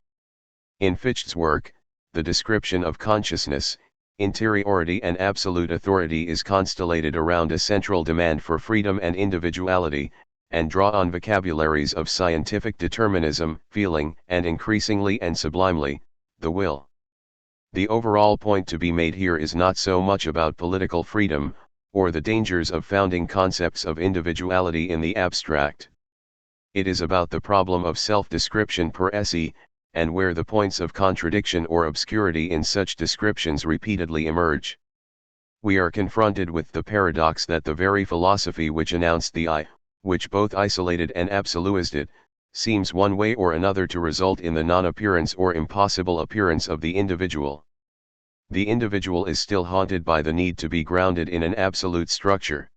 In Ffytche's work, the description of consciousness, interiority and absolute authority is constellated around a central demand for freedom and individuality, and draw on vocabularies of scientific determinism, feeling, and increasingly and sublimely, the will. The overall point to be made here is not so much about political freedom, or the dangers of founding concepts of individuality in the abstract. It is about the problem of self-description per se, and where the points of contradiction or obscurity in such descriptions repeatedly emerge. We are confronted with the paradox that the very philosophy which announced the I, which both isolated and absolutized it, seems one way or another to result in the non-appearance or impossible appearance of the individual. The individual is still haunted by the need to be grounded in an absolute structure.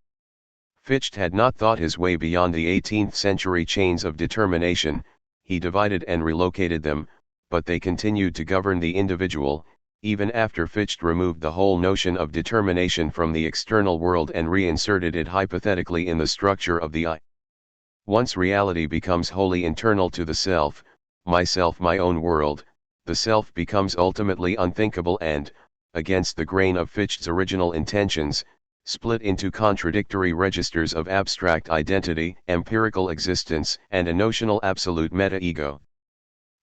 Ffytche had not thought his way beyond the 18th century chains of determination. He divided and relocated them, but they continued to govern the individual, even after Ffytche removed the whole notion of determination from the external world and reinserted it hypothetically in the structure of the I. Once reality becomes wholly internal to the self, myself, my own world, the self becomes ultimately unthinkable and, against the grain of Ffytche's original intentions, split into contradictory registers of abstract identity, empirical existence, and a notional absolute meta-ego.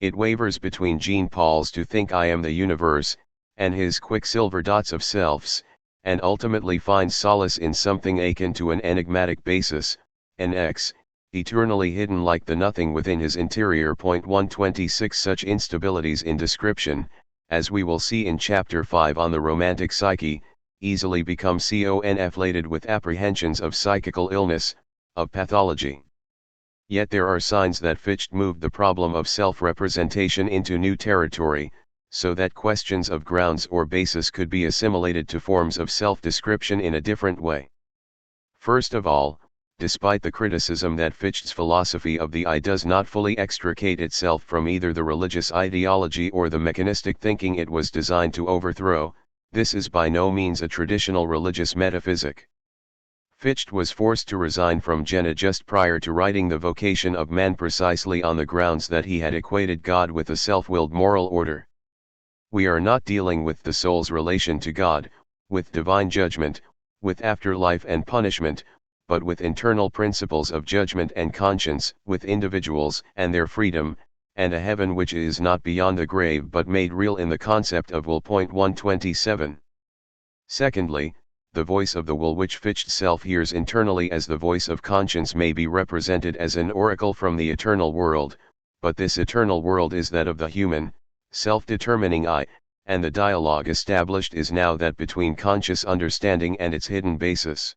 It wavers between Jean-Paul's "to think I am the universe," and his quicksilver dots of selves, and ultimately finds solace in something akin to an enigmatic basis, an X, eternally hidden like the nothing within his interior. 126 Such instabilities in description, as we will see in Chapter 5 on the romantic psyche, easily become conflated with apprehensions of psychical illness, of pathology. Yet there are signs that Ffytche moved the problem of self-representation into new territory, so that questions of grounds or basis could be assimilated to forms of self-description in a different way. First of all, despite the criticism that Ffytche's philosophy of the I does not fully extricate itself from either the religious ideology or the mechanistic thinking it was designed to overthrow, this is by no means a traditional religious metaphysic. Ffytche was forced to resign from Jena just prior to writing The Vocation of Man precisely on the grounds that he had equated God with a self-willed moral order. We are not dealing with the soul's relation to God, with divine judgment, with afterlife and punishment, but with internal principles of judgment and conscience, with individuals and their freedom, and a heaven which is not beyond the grave but made real in the concept of will. 127. Secondly, the voice of the will which Ffytche's self hears internally as the voice of conscience may be represented as an oracle from the eternal world, but this eternal world is that of the human, self-determining I, and the dialogue established is now that between conscious understanding and its hidden basis.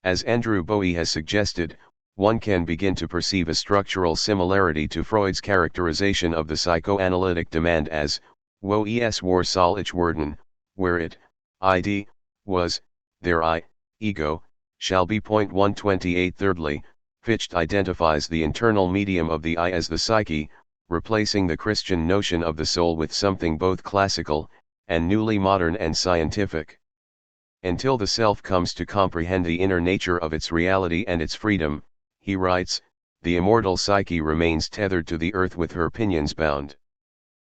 As Andrew Bowie has suggested, one can begin to perceive a structural similarity to Freud's characterization of the psychoanalytic demand as, wo es war soll ich werden, where it, id, was, their I, ego, shall be. 128. Thirdly, Ffytche identifies the internal medium of the I as the psyche, replacing the Christian notion of the soul with something both classical, and newly modern and scientific. Until the self comes to comprehend the inner nature of its reality and its freedom, he writes, the immortal psyche remains tethered to the earth with her pinions bound.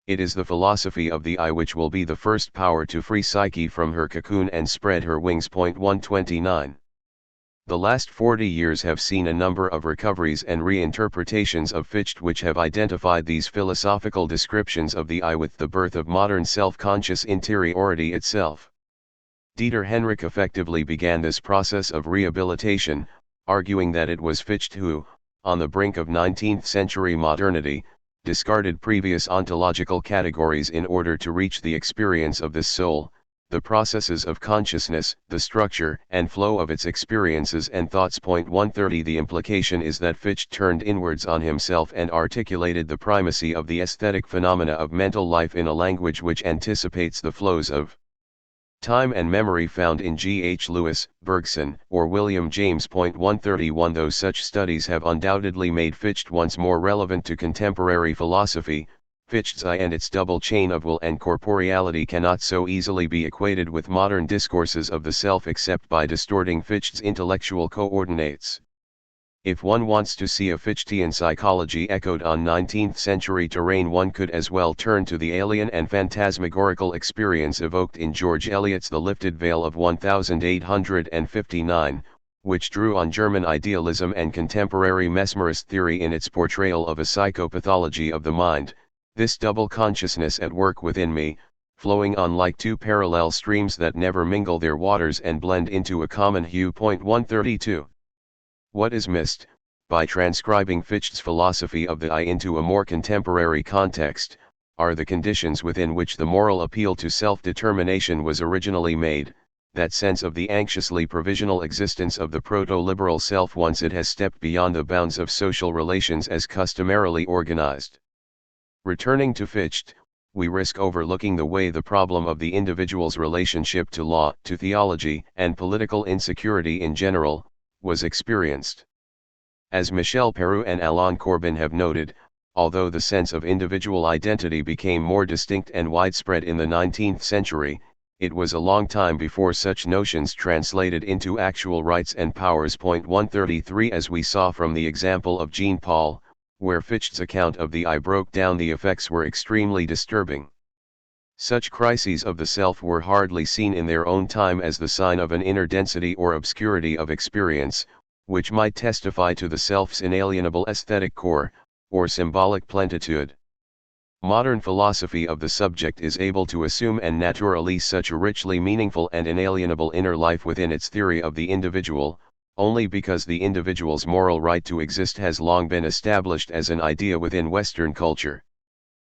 It is the philosophy of the I which will be the first power to free Psyche from her cocoon and spread her wings. 129. The last 40 years have seen a number of recoveries and reinterpretations of Ffytche which have identified these philosophical descriptions of the I with the birth of modern self-conscious interiority itself. Dieter Henrich effectively began this process of rehabilitation, arguing that it was Ffytche who, on the brink of 19th-century modernity, discarded previous ontological categories in order to reach the experience of this soul, the processes of consciousness, the structure and flow of its experiences and thoughts. 130. The implication is that Ffytche turned inwards on himself and articulated the primacy of the aesthetic phenomena of mental life in a language which anticipates the flows of time and memory found in G. H. Lewis, Bergson, or William James. 131. Though such studies have undoubtedly made Ffytche once more relevant to contemporary philosophy, Ffytche's I and its double chain of will and corporeality cannot so easily be equated with modern discourses of the self except by distorting Ffytche's intellectual coordinates. If one wants to see a Ffytchean psychology echoed on 19th-century terrain, one could as well turn to the alien and phantasmagorical experience evoked in George Eliot's The Lifted Veil of 1859, which drew on German idealism and contemporary mesmerist theory in its portrayal of a psychopathology of the mind, this double consciousness at work within me, flowing on like two parallel streams that never mingle their waters and blend into a common hue. 132. What is missed, by transcribing Ffytche's philosophy of the I into a more contemporary context, are the conditions within which the moral appeal to self-determination was originally made, that sense of the anxiously provisional existence of the proto-liberal self once it has stepped beyond the bounds of social relations as customarily organized. Returning to Ffytche, we risk overlooking the way the problem of the individual's relationship to law, to theology, and political insecurity in general, was experienced. As Michel Perroux and Alain Corbin have noted, although the sense of individual identity became more distinct and widespread in the 19th century, it was a long time before such notions translated into actual rights and powers. 133. As we saw from the example of Jean Paul, where Ffytche's account of the I broke down, the effects were extremely disturbing. Such crises of the self were hardly seen in their own time as the sign of an inner density or obscurity of experience, which might testify to the self's inalienable aesthetic core, or symbolic plenitude. Modern philosophy of the subject is able to assume and naturalize such a richly meaningful and inalienable inner life within its theory of the individual, only because the individual's moral right to exist has long been established as an idea within Western culture.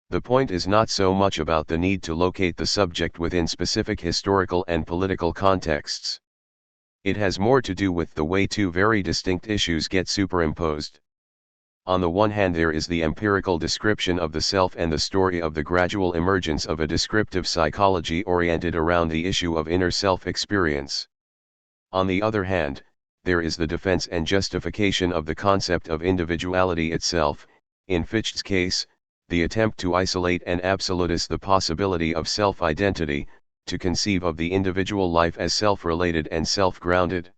The point is not so much about the need to locate the subject within specific historical and political contexts. It has more to do with the way two very distinct issues get superimposed. On the one hand, there is the empirical description of the self and the story of the gradual emergence of a descriptive psychology oriented around the issue of inner self-experience. On the other hand, there is the defense and justification of the concept of individuality itself, in Ffytche's case, the attempt to isolate and absolutize the possibility of self-identity, to conceive of the individual life as self-related and self-grounded.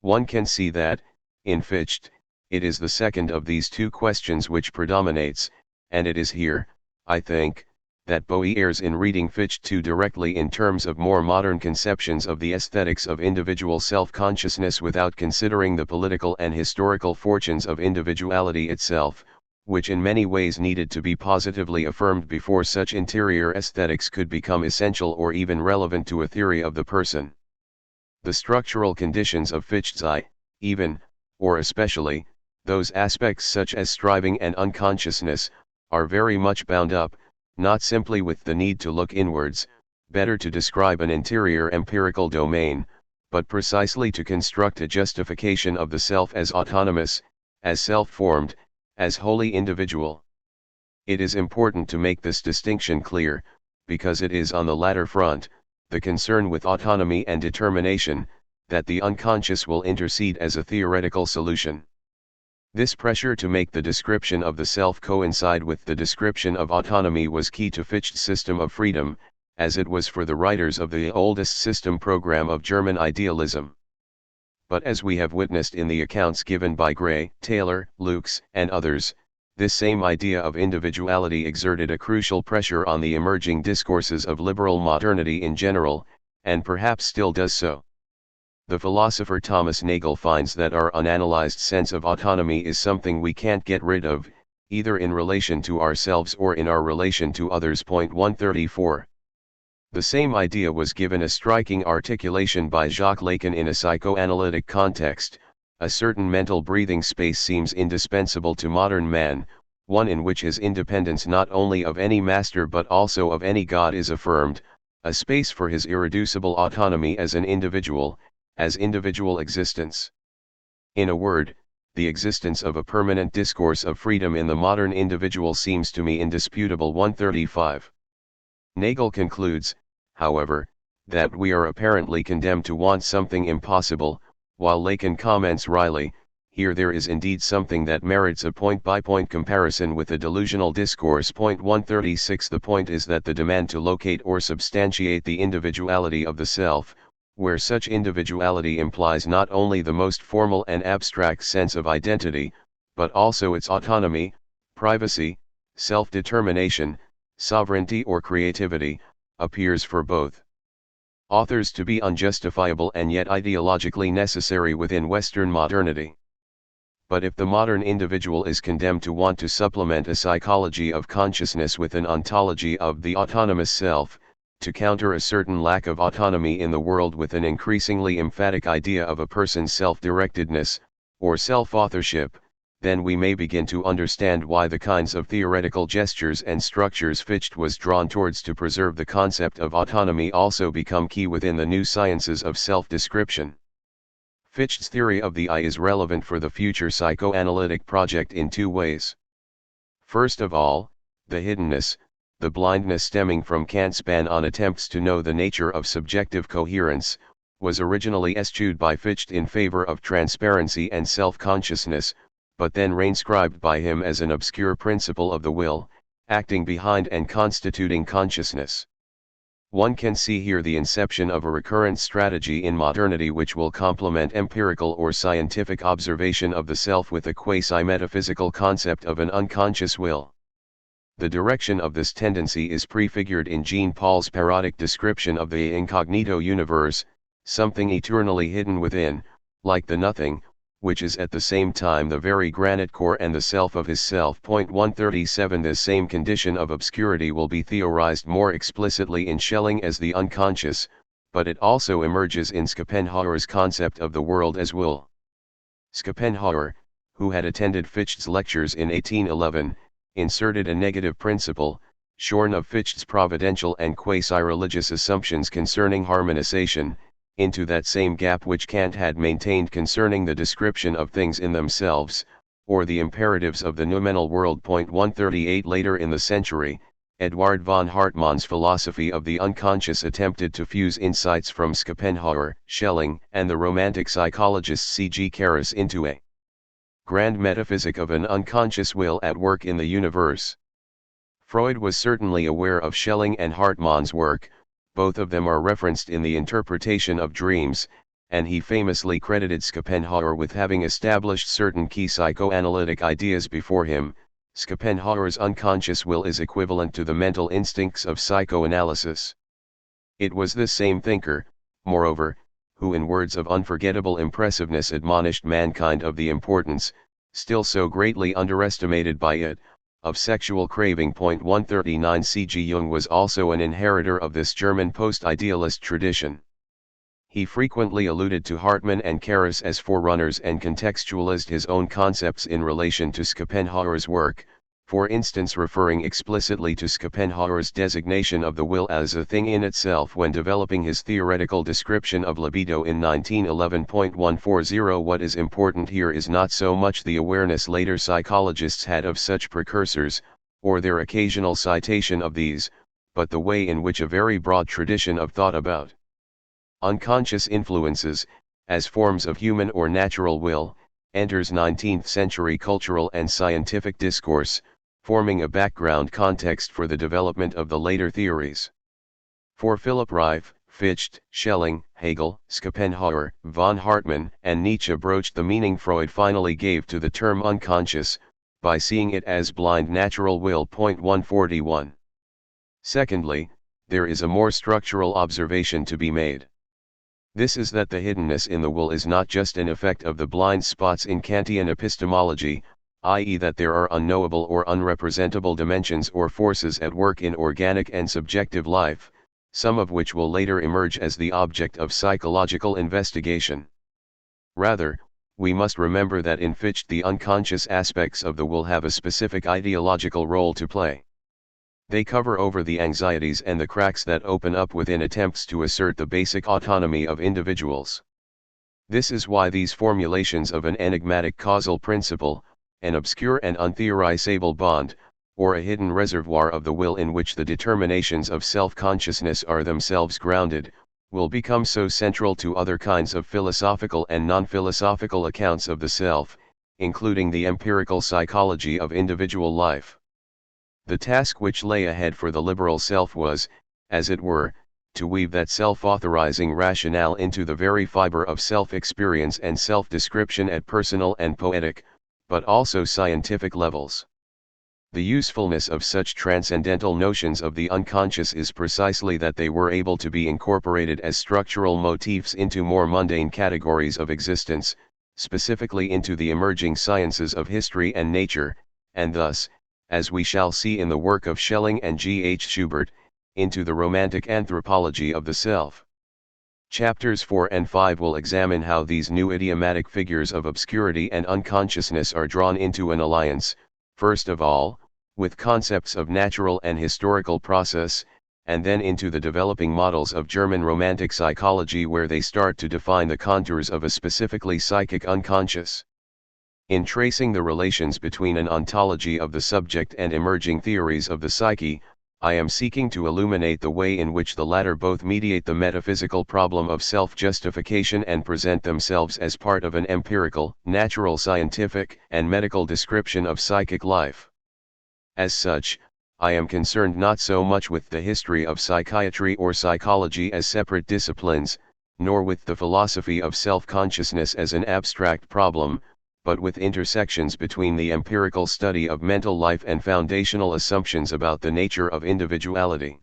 One can see that, in Ffytche, it is the second of these two questions which predominates, and it is here, I think, that Bowie errs in reading Ffytche too directly in terms of more modern conceptions of the aesthetics of individual self-consciousness without considering the political and historical fortunes of individuality itself, which in many ways needed to be positively affirmed before such interior aesthetics could become essential or even relevant to a theory of the person. The structural conditions of Ffytche's I, even, or especially, Those aspects such as striving and unconsciousness, are very much bound up, not simply with the need to look inwards, better to describe an interior empirical domain, but precisely to construct a justification of the self as autonomous, as self-formed, as wholly individual. It is important to make this distinction clear, because it is on the latter front, the concern with autonomy and determination, that the unconscious will intercede as a theoretical solution. This pressure to make the description of the self coincide with the description of autonomy was key to Ffytche's system of freedom, as it was for the writers of the oldest system program of German idealism. But as we have witnessed in the accounts given by Gray, Taylor, Lukes, and others, this same idea of individuality exerted a crucial pressure on the emerging discourses of liberal modernity in general, and perhaps still does so. The philosopher Thomas Nagel finds that our unanalyzed sense of autonomy is something we can't get rid of, either in relation to ourselves or in our relation to others. 134. The same idea was given a striking articulation by Jacques Lacan in a psychoanalytic context. A certain mental breathing space seems indispensable to modern man, one in which his independence not only of any master but also of any God is affirmed, a space for his irreducible autonomy as an individual, as individual existence. In a word, the existence of a permanent discourse of freedom in the modern individual seems to me indisputable. 135. Nagel concludes, however, that we are apparently condemned to want something impossible, while Lacan comments wryly, here there is indeed something that merits a point-by-point comparison with a delusional discourse. 136. The point is that the demand to locate or substantiate the individuality of the self, where such individuality implies not only the most formal and abstract sense of identity, but also its autonomy, privacy, self-determination, sovereignty or creativity, appears for both authors to be unjustifiable and yet ideologically necessary within Western modernity. But if the modern individual is condemned to want to supplement a psychology of consciousness with an ontology of the autonomous self, to counter a certain lack of autonomy in the world with an increasingly emphatic idea of a person's self-directedness, or self-authorship, then we may begin to understand why the kinds of theoretical gestures and structures Ffytche was drawn towards to preserve the concept of autonomy also become key within the new sciences of self-description. Ffytche's theory of the I is relevant for the future psychoanalytic project in two ways. First of all, the hiddenness, the blindness stemming from Kant's ban on attempts to know the nature of subjective coherence, was originally eschewed by Ffytche in favor of transparency and self-consciousness, but then reinscribed by him as an obscure principle of the will, acting behind and constituting consciousness. One can see here the inception of a recurrent strategy in modernity which will complement empirical or scientific observation of the self with a quasi-metaphysical concept of an unconscious will. The direction of this tendency is prefigured in Jean-Paul's parodic description of the incognito universe, something eternally hidden within, like the nothing, which is at the same time the very granite core and the self of his self. 137. This same condition of obscurity will be theorized more explicitly in Schelling as the unconscious, but it also emerges in Schopenhauer's concept of the world as will. Schopenhauer, who had attended Ffytche's lectures in 1811, inserted a negative principle, shorn of Ffytche's providential and quasi-religious assumptions concerning harmonization, into that same gap which Kant had maintained concerning the description of things in themselves, or the imperatives of the noumenal world. 138. Later in the century, Eduard von Hartmann's philosophy of the unconscious attempted to fuse insights from Schopenhauer, Schelling, and the romantic psychologist C.G. Caras into a grand metaphysic of an unconscious will at work in the universe. Freud was certainly aware of Schelling and Hartmann's work. Both of them are referenced in the interpretation of dreams, and he famously credited Schopenhauer with having established certain key psychoanalytic ideas before him. Schopenhauer's unconscious will is equivalent to the mental instincts of psychoanalysis. It was this same thinker, moreover, who in words of unforgettable impressiveness admonished mankind of the importance, still so greatly underestimated by it, of sexual craving. 139. C.G. Jung was also an inheritor of this German post-idealist tradition. He frequently alluded to Hartmann and Karras as forerunners and contextualized his own concepts in relation to Schopenhauer's work, for instance referring explicitly to Schopenhauer's designation of the will as a thing in itself when developing his theoretical description of libido in 1911.140. What is important here is not so much the awareness later psychologists had of such precursors, or their occasional citation of these, but the way in which a very broad tradition of thought about unconscious influences, as forms of human or natural will, enters 19th century cultural and scientific discourse, forming a background context for the development of the later theories. For Philipp Reif, Ffytche, Schelling, Hegel, Schopenhauer, von Hartmann, and Nietzsche broached the meaning Freud finally gave to the term unconscious, by seeing it as blind natural will. 141. Secondly, there is a more structural observation to be made. This is that the hiddenness in the will is not just an effect of the blind spots in Kantian epistemology, i.e. that there are unknowable or unrepresentable dimensions or forces at work in organic and subjective life, some of which will later emerge as the object of psychological investigation. Rather, we must remember that in Ffytche the unconscious aspects of the will have a specific ideological role to play. They cover over the anxieties and the cracks that open up within attempts to assert the basic autonomy of individuals. This is why these formulations of an enigmatic causal principle, an obscure and untheorizable bond, or a hidden reservoir of the will in which the determinations of self-consciousness are themselves grounded, will become so central to other kinds of philosophical and non-philosophical accounts of the self, including the empirical psychology of individual life. The task which lay ahead for the liberal self was, as it were, to weave that self-authorizing rationale into the very fiber of self-experience and self-description at personal and poetic, but also scientific levels. The usefulness of such transcendental notions of the unconscious is precisely that they were able to be incorporated as structural motifs into more mundane categories of existence, specifically into the emerging sciences of history and nature, and thus, as we shall see in the work of Schelling and G. H. Schubert, into the romantic anthropology of the self. Chapters 4 and 5 will examine how these new idiomatic figures of obscurity and unconsciousness are drawn into an alliance, first of all, with concepts of natural and historical process, and then into the developing models of German Romantic psychology where they start to define the contours of a specifically psychic unconscious. In tracing the relations between an ontology of the subject and emerging theories of the psyche, I am seeking to illuminate the way in which the latter both mediate the metaphysical problem of self-justification and present themselves as part of an empirical, natural scientific, and medical description of psychic life. As such, I am concerned not so much with the history of psychiatry or psychology as separate disciplines, nor with the philosophy of self-consciousness as an abstract problem, but with intersections between the empirical study of mental life and foundational assumptions about the nature of individuality.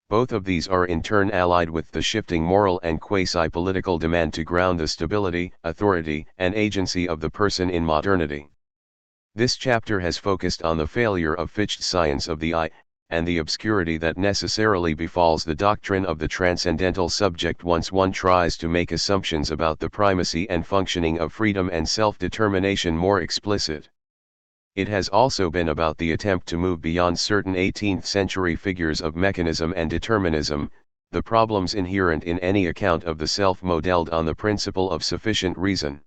Both of these are in turn allied with the shifting moral and quasi-political demand to ground the stability, authority, and agency of the person in modernity. This chapter has focused on the failure of Ffytche's science of the I, and the obscurity that necessarily befalls the doctrine of the transcendental subject once one tries to make assumptions about the primacy and functioning of freedom and self-determination more explicit. It has also been about the attempt to move beyond certain 18th century figures of mechanism and determinism, the problems inherent in any account of the self modeled on the principle of sufficient reason.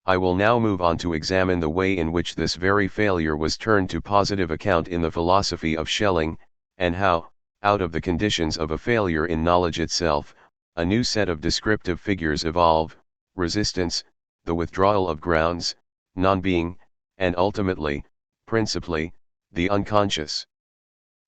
I will now move on to examine the way in which this very failure was turned to positive account in the philosophy of Schelling, and how, out of the conditions of a failure in knowledge itself, a new set of descriptive figures evolve: resistance, the withdrawal of grounds, non-being, and ultimately, principally, the unconscious.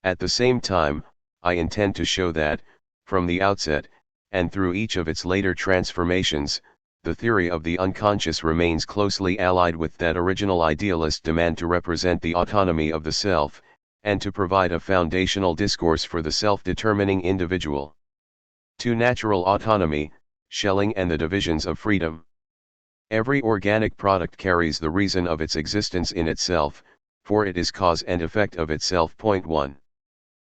At the same time, I intend to show that, from the outset, and through each of its later transformations, the theory of the unconscious remains closely allied with that original idealist demand to represent the autonomy of the self, and to provide a foundational discourse for the self-determining individual. To natural autonomy, Schelling and the divisions of freedom. Every organic product carries the reason of its existence in itself, for it is cause and effect of itself. 1.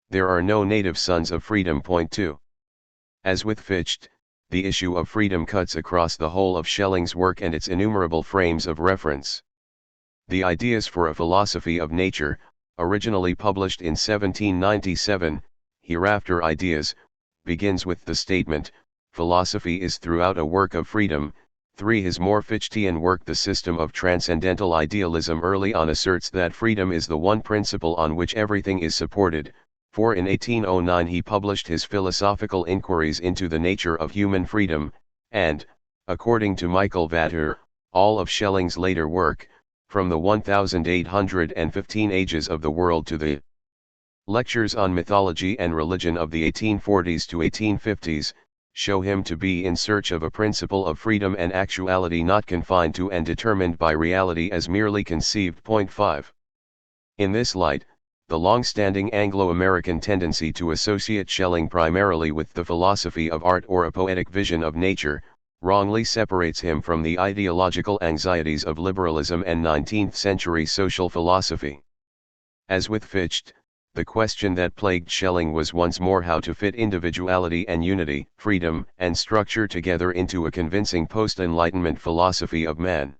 There are no native sons of freedom. 2. As with Ffytche, the issue of freedom cuts across the whole of Schelling's work and its innumerable frames of reference. The Ideas for a Philosophy of Nature, originally published in 1797, Hereafter Ideas, begins with the statement, philosophy is throughout a work of freedom. 3. His more Ffytchean work The System of Transcendental Idealism early on asserts that freedom is the one principle on which everything is supported. 4. In 1809 he published his Philosophical Inquiries into the Nature of Human Freedom, and, according to Michael Vater, all of Schelling's later work, from the 1815 Ages of the World to the Lectures on Mythology and Religion of the 1840s to 1850s, show him to be in search of a principle of freedom and actuality not confined to and determined by reality as merely conceived. 5. In this light, the long-standing Anglo-American tendency to associate Schelling primarily with the philosophy of art or a poetic vision of nature, wrongly separates him from the ideological anxieties of liberalism and 19th-century social philosophy. As with Fichte, the question that plagued Schelling was once more how to fit individuality and unity, freedom and structure together into a convincing post-Enlightenment philosophy of man.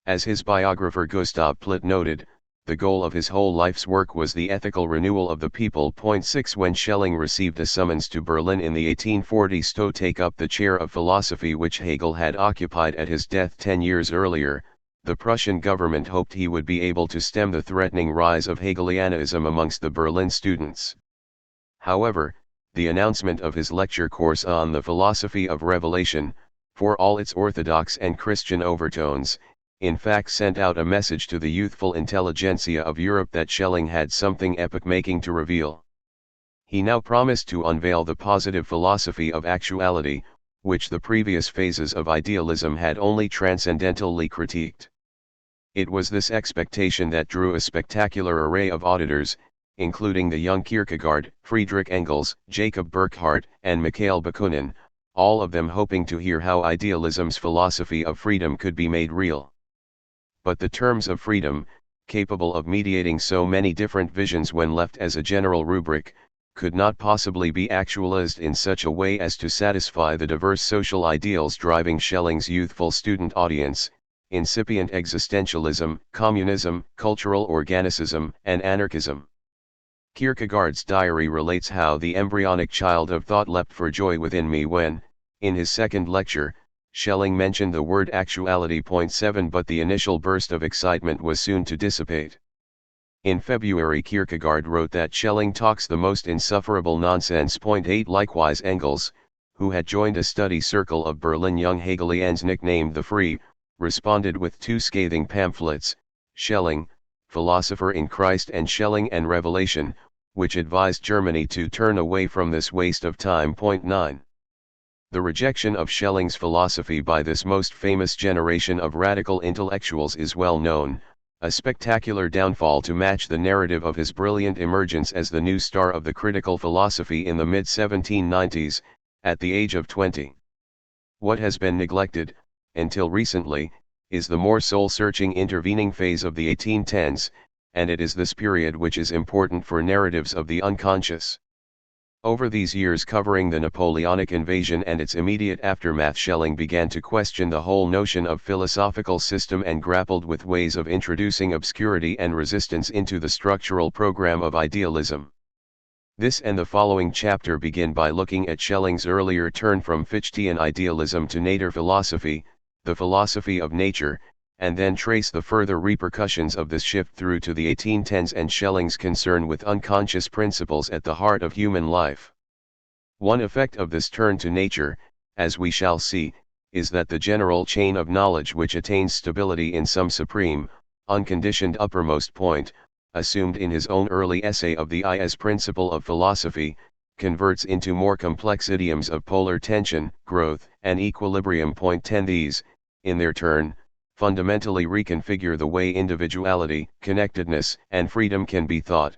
As his biographer Gustav Plitt noted, the goal of his whole life's work was the ethical renewal of the people. 6. When Schelling received a summons to Berlin in the 1840s to take up the chair of philosophy which Hegel had occupied at his death 10 years earlier, the Prussian government hoped he would be able to stem the threatening rise of Hegelianism amongst the Berlin students. However, the announcement of his lecture course on the philosophy of revelation, for all its orthodox and Christian overtones, in fact sent out a message to the youthful intelligentsia of Europe that Schelling had something epoch-making to reveal. He now promised to unveil the positive philosophy of actuality, which the previous phases of idealism had only transcendentally critiqued. It was this expectation that drew a spectacular array of auditors, including the young Kierkegaard, Friedrich Engels, Jacob Burckhardt, and Mikhail Bakunin, all of them hoping to hear how idealism's philosophy of freedom could be made real. But the terms of freedom, capable of mediating so many different visions when left as a general rubric, could not possibly be actualized in such a way as to satisfy the diverse social ideals driving Schelling's youthful student audience: incipient existentialism, communism, cultural organicism, and anarchism. Kierkegaard's diary relates how the embryonic child of thought leapt for joy within me when, in his second lecture, Schelling mentioned the word actuality. 7 But the initial burst of excitement was soon to dissipate. In February Kierkegaard wrote that Schelling talks the most insufferable nonsense. 8 Likewise Engels, who had joined a study circle of Berlin young Hegelians nicknamed the Free, responded with 2 scathing pamphlets, Schelling, Philosopher in Christ and Schelling and Revelation, which advised Germany to turn away from this waste of time. 9. The rejection of Schelling's philosophy by this most famous generation of radical intellectuals is well known, a spectacular downfall to match the narrative of his brilliant emergence as the new star of the critical philosophy in the mid-1790s, at the age of 20. What has been neglected, until recently, is the more soul-searching intervening phase of the 1810s, and it is this period which is important for narratives of the unconscious. Over these years covering the Napoleonic invasion and its immediate aftermath, Schelling began to question the whole notion of philosophical system and grappled with ways of introducing obscurity and resistance into the structural program of idealism. This and the following chapter begin by looking at Schelling's earlier turn from Fichtean idealism to nature philosophy, the philosophy of nature, and then trace the further repercussions of this shift through to the 1810s and Schelling's concern with unconscious principles at the heart of human life. One effect of this turn to nature, as we shall see, is that the general chain of knowledge which attains stability in some supreme, unconditioned uppermost point, assumed in his own early essay of the I as principle of philosophy, converts into more complex idioms of polar tension, growth, and equilibrium. 10 These, in their turn, fundamentally reconfigure the way individuality, connectedness, and freedom can be thought.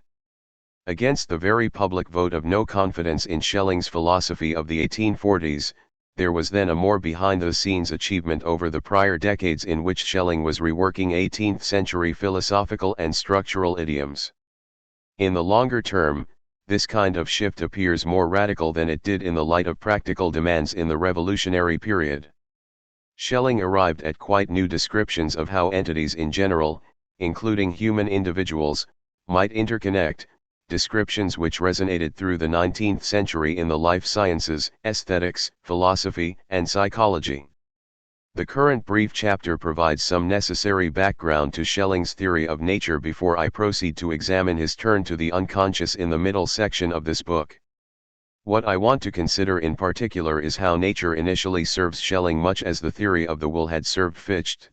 Against the very public vote of no confidence in Schelling's philosophy of the 1840s, there was then a more behind-the-scenes achievement over the prior decades in which Schelling was reworking 18th-century philosophical and structural idioms. In the longer term, this kind of shift appears more radical than it did in the light of practical demands in the revolutionary period. Schelling arrived at quite new descriptions of how entities in general, including human individuals, might interconnect, descriptions which resonated through the 19th century in the life sciences, aesthetics, philosophy, and psychology. The current brief chapter provides some necessary background to Schelling's theory of nature before I proceed to examine his turn to the unconscious in the middle section of this book. What I want to consider in particular is how nature initially serves Schelling much as the theory of the will had served Fichte.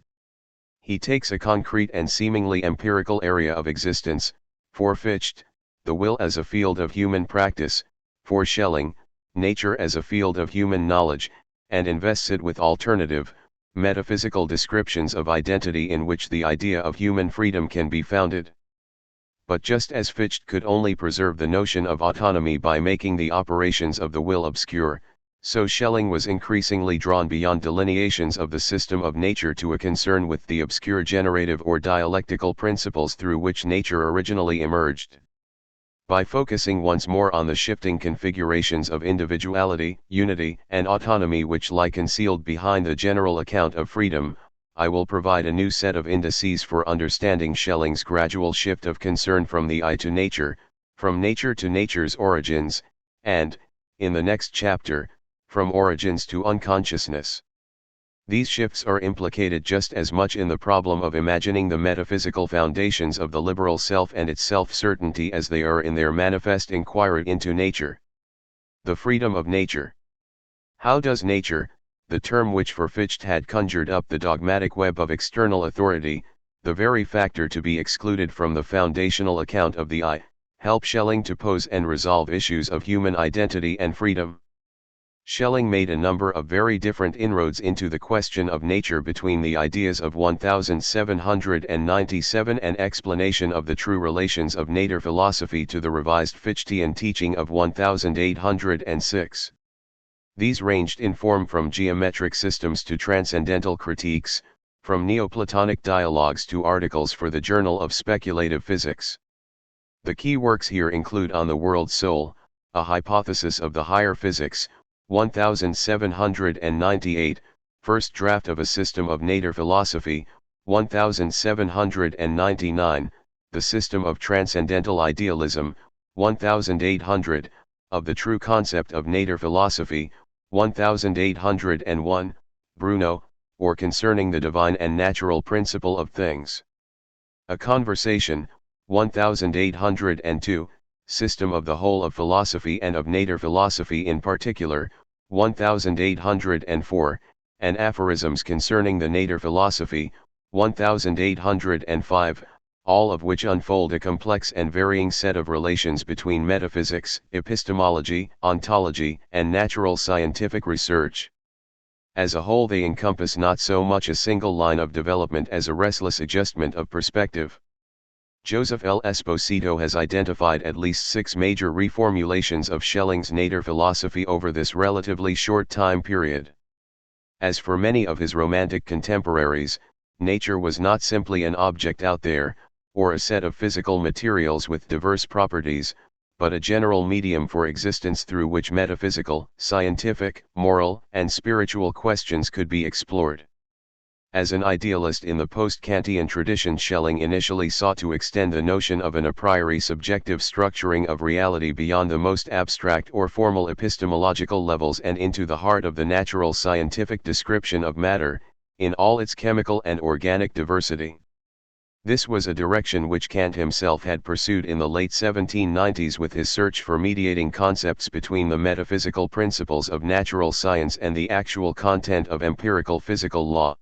He takes a concrete and seemingly empirical area of existence, for Fichte, the will as a field of human practice, for Schelling, nature as a field of human knowledge, and invests it with alternative, metaphysical descriptions of identity in which the idea of human freedom can be founded. But just as Fichte could only preserve the notion of autonomy by making the operations of the will obscure, so Schelling was increasingly drawn beyond delineations of the system of nature to a concern with the obscure generative or dialectical principles through which nature originally emerged. By focusing once more on the shifting configurations of individuality, unity, and autonomy which lie concealed behind the general account of freedom, I will provide a new set of indices for understanding Schelling's gradual shift of concern from the I to nature, from nature to nature's origins, and, in the next chapter, from origins to unconsciousness. These shifts are implicated just as much in the problem of imagining the metaphysical foundations of the liberal self and its self-certainty as they are in their manifest inquiry into nature. The freedom of nature. How does nature, the term which for Fichte had conjured up the dogmatic web of external authority, the very factor to be excluded from the foundational account of the I, help Schelling to pose and resolve issues of human identity and freedom? Schelling made a number of very different inroads into the question of nature between the ideas of 1797 and explanation of the true relations of nature philosophy to the revised Fichtean teaching of 1806. These ranged in form from geometric systems to transcendental critiques, from Neoplatonic dialogues to articles for the Journal of Speculative Physics. The key works here include On the World Soul, A Hypothesis of the Higher Physics, 1798, First Draft of a System of Nature Philosophy, 1799, The System of Transcendental Idealism, 1800, Of the True Concept of Nature Philosophy, 1801, Bruno, or Concerning the Divine and Natural Principle of Things. A Conversation, 1802, System of the Whole of Philosophy and of Nature Philosophy in particular, 1804, and Aphorisms Concerning the Nature Philosophy, 1805, all of which unfold a complex and varying set of relations between metaphysics, epistemology, ontology, and natural scientific research. As a whole they encompass not so much a single line of development as a restless adjustment of perspective. Joseph L. Esposito has identified at least 6 major reformulations of Schelling's nature philosophy over this relatively short time period. As for many of his Romantic contemporaries, nature was not simply an object out there, or a set of physical materials with diverse properties, but a general medium for existence through which metaphysical, scientific, moral, and spiritual questions could be explored. As an idealist in the post-Kantian tradition, Schelling initially sought to extend the notion of an a priori subjective structuring of reality beyond the most abstract or formal epistemological levels and into the heart of the natural scientific description of matter, in all its chemical and organic diversity. This was a direction which Kant himself had pursued in the late 1790s with his search for mediating concepts between the metaphysical principles of natural science and the actual content of empirical physical law.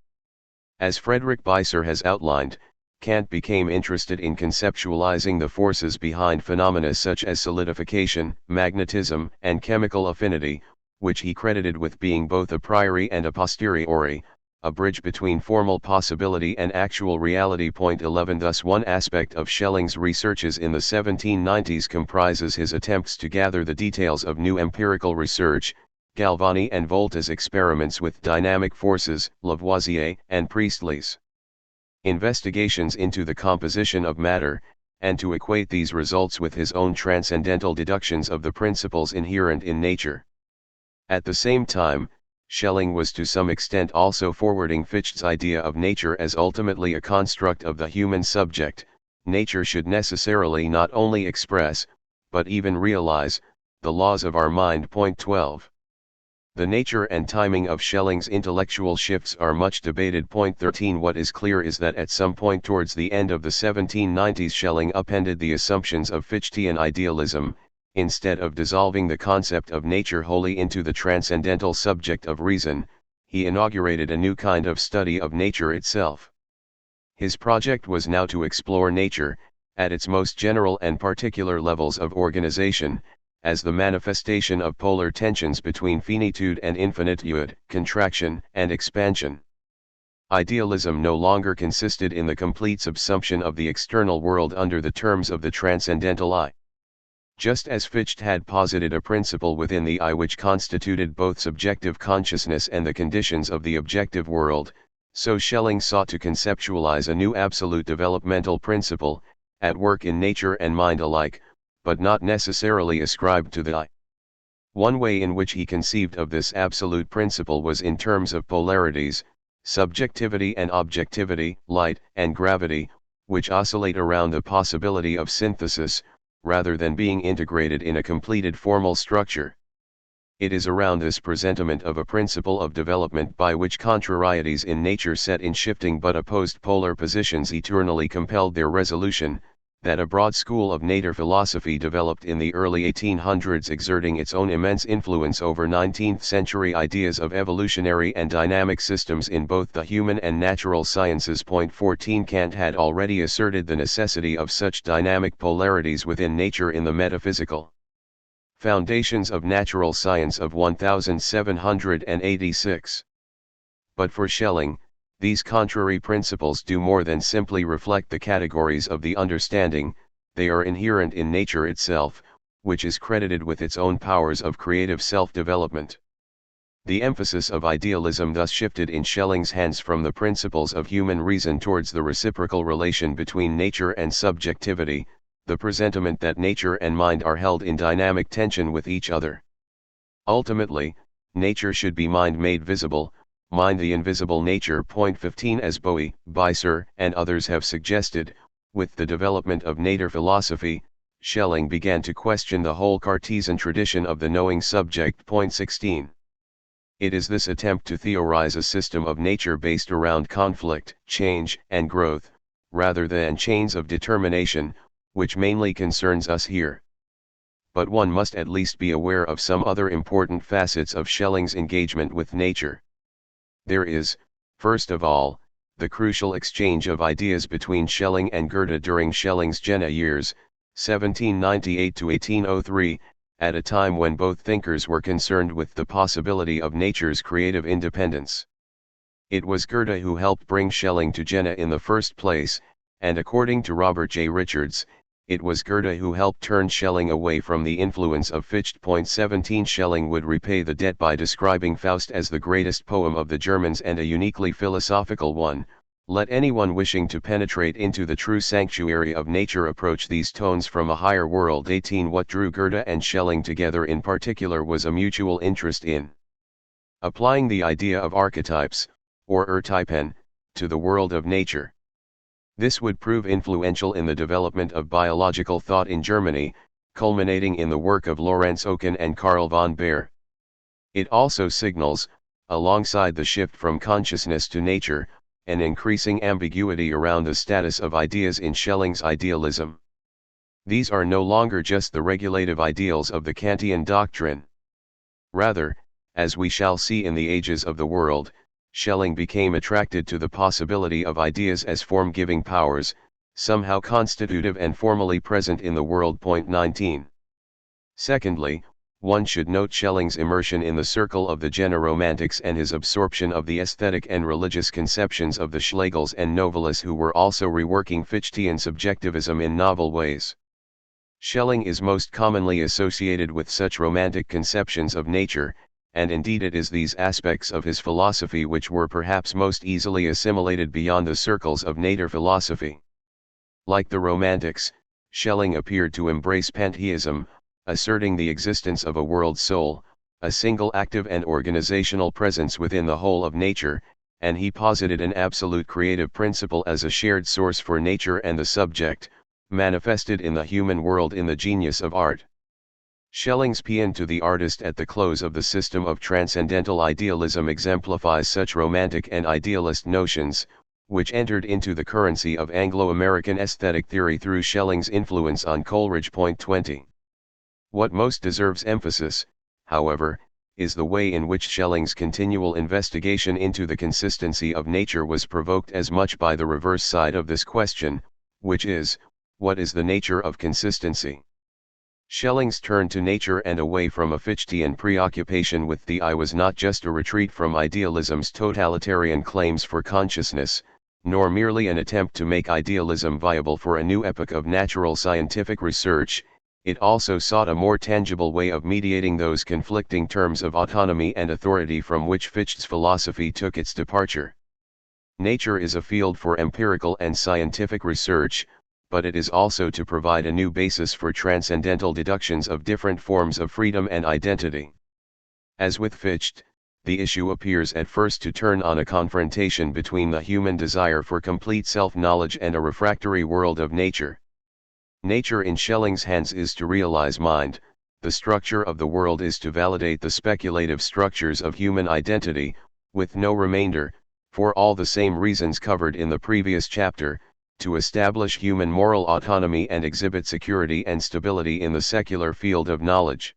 As Frederick Beiser has outlined, Kant became interested in conceptualizing the forces behind phenomena such as solidification, magnetism, and chemical affinity, which he credited with being both a priori and a posteriori, a bridge between formal possibility and actual reality. 11 Thus one aspect of Schelling's researches in the 1790s comprises his attempts to gather the details of new empirical research, Galvani and Volta's experiments with dynamic forces, Lavoisier and Priestley's investigations into the composition of matter, and to equate these results with his own transcendental deductions of the principles inherent in nature. At the same time, Schelling was to some extent also forwarding Ffytche's idea of nature as ultimately a construct of the human subject. Nature should necessarily not only express, but even realize, the laws of our mind. Point 12. The nature and timing of Schelling's intellectual shifts are much debated. Point 13. What is clear is that at some point towards the end of the 1790s Schelling upended the assumptions of Fichtean idealism. Instead of dissolving the concept of nature wholly into the transcendental subject of reason, he inaugurated a new kind of study of nature itself. His project was now to explore nature, at its most general and particular levels of organization, as the manifestation of polar tensions between finitude and infinitude, contraction and expansion. Idealism no longer consisted in the complete subsumption of the external world under the terms of the transcendental I. Just as Fichte had posited a principle within the I which constituted both subjective consciousness and the conditions of the objective world, so Schelling sought to conceptualize a new absolute developmental principle, at work in nature and mind alike, but not necessarily ascribed to the I. One way in which he conceived of this absolute principle was in terms of polarities, subjectivity and objectivity, light and gravity, which oscillate around the possibility of synthesis, rather than being integrated in a completed formal structure. It is around this presentiment of a principle of development by which contrarieties in nature set in shifting but opposed polar positions eternally compelled their resolution, that a broad school of nature philosophy developed in the early 1800s, exerting its own immense influence over 19th-century ideas of evolutionary and dynamic systems in both the human and natural sciences. Point 14. Kant had already asserted the necessity of such dynamic polarities within nature in the Metaphysical Foundations of Natural Science of 1786. But for Schelling, these contrary principles do more than simply reflect the categories of the understanding, they are inherent in nature itself, which is credited with its own powers of creative self-development. The emphasis of idealism thus shifted in Schelling's hands from the principles of human reason towards the reciprocal relation between nature and subjectivity, the presentiment that nature and mind are held in dynamic tension with each other. Ultimately, nature should be mind made visible, mind the invisible nature. Point 15. As Bowie, Beiser, and others have suggested, with the development of nature philosophy, Schelling began to question the whole Cartesian tradition of the knowing subject. Point 16. It is this attempt to theorize a system of nature based around conflict, change, and growth, rather than chains of determination, which mainly concerns us here. But one must at least be aware of some other important facets of Schelling's engagement with nature. There is, first of all, the crucial exchange of ideas between Schelling and Goethe during Schelling's Jena years, 1798 to 1803, at a time when both thinkers were concerned with the possibility of nature's creative independence. It was Goethe who helped bring Schelling to Jena in the first place, and according to Robert J. Richards, it was Goethe who helped turn Schelling away from the influence of Fichte. Point 17. Schelling would repay the debt by describing Faust as the greatest poem of the Germans and a uniquely philosophical one. Let anyone wishing to penetrate into the true sanctuary of nature approach these tones from a higher world. 18. What drew Goethe and Schelling together in particular was a mutual interest in applying the idea of archetypes, or Urtypen, to the world of nature. This would prove influential in the development of biological thought in Germany, culminating in the work of Lorenz Oken and Karl von Baer. It also signals, alongside the shift from consciousness to nature, an increasing ambiguity around the status of ideas in Schelling's idealism. These are no longer just the regulative ideals of the Kantian doctrine. Rather, as we shall see in the Ages of the World, Schelling became attracted to the possibility of ideas as form-giving powers, somehow constitutive and formally present in the world. Point 19. Secondly, one should note Schelling's immersion in the circle of the Jena Romantics and his absorption of the aesthetic and religious conceptions of the Schlegels and Novalis, who were also reworking Fichtean subjectivism in novel ways. Schelling is most commonly associated with such romantic conceptions of nature, and indeed it is these aspects of his philosophy which were perhaps most easily assimilated beyond the circles of nature philosophy. Like the Romantics, Schelling appeared to embrace pantheism, asserting the existence of a world soul, a single active and organizational presence within the whole of nature, and he posited an absolute creative principle as a shared source for nature and the subject, manifested in the human world in the genius of art. Schelling's paean to the artist at the close of the system of transcendental idealism exemplifies such romantic and idealist notions, which entered into the currency of Anglo-American aesthetic theory through Schelling's influence on Coleridge. 20. What most deserves emphasis, however, is the way in which Schelling's continual investigation into the consistency of nature was provoked as much by the reverse side of this question, which is, what is the nature of consistency? Schelling's turn to nature and away from a Fichtean preoccupation with the I was not just a retreat from idealism's totalitarian claims for consciousness, nor merely an attempt to make idealism viable for a new epoch of natural scientific research. It also sought a more tangible way of mediating those conflicting terms of autonomy and authority from which Fichte's philosophy took its departure. Nature is a field for empirical and scientific research, but it is also to provide a new basis for transcendental deductions of different forms of freedom and identity. As with Fichte, the issue appears at first to turn on a confrontation between the human desire for complete self-knowledge and a refractory world of nature. Nature in Schelling's hands is to realize mind, the structure of the world is to validate the speculative structures of human identity, with no remainder, for all the same reasons covered in the previous chapter, to establish human moral autonomy and exhibit security and stability in the secular field of knowledge.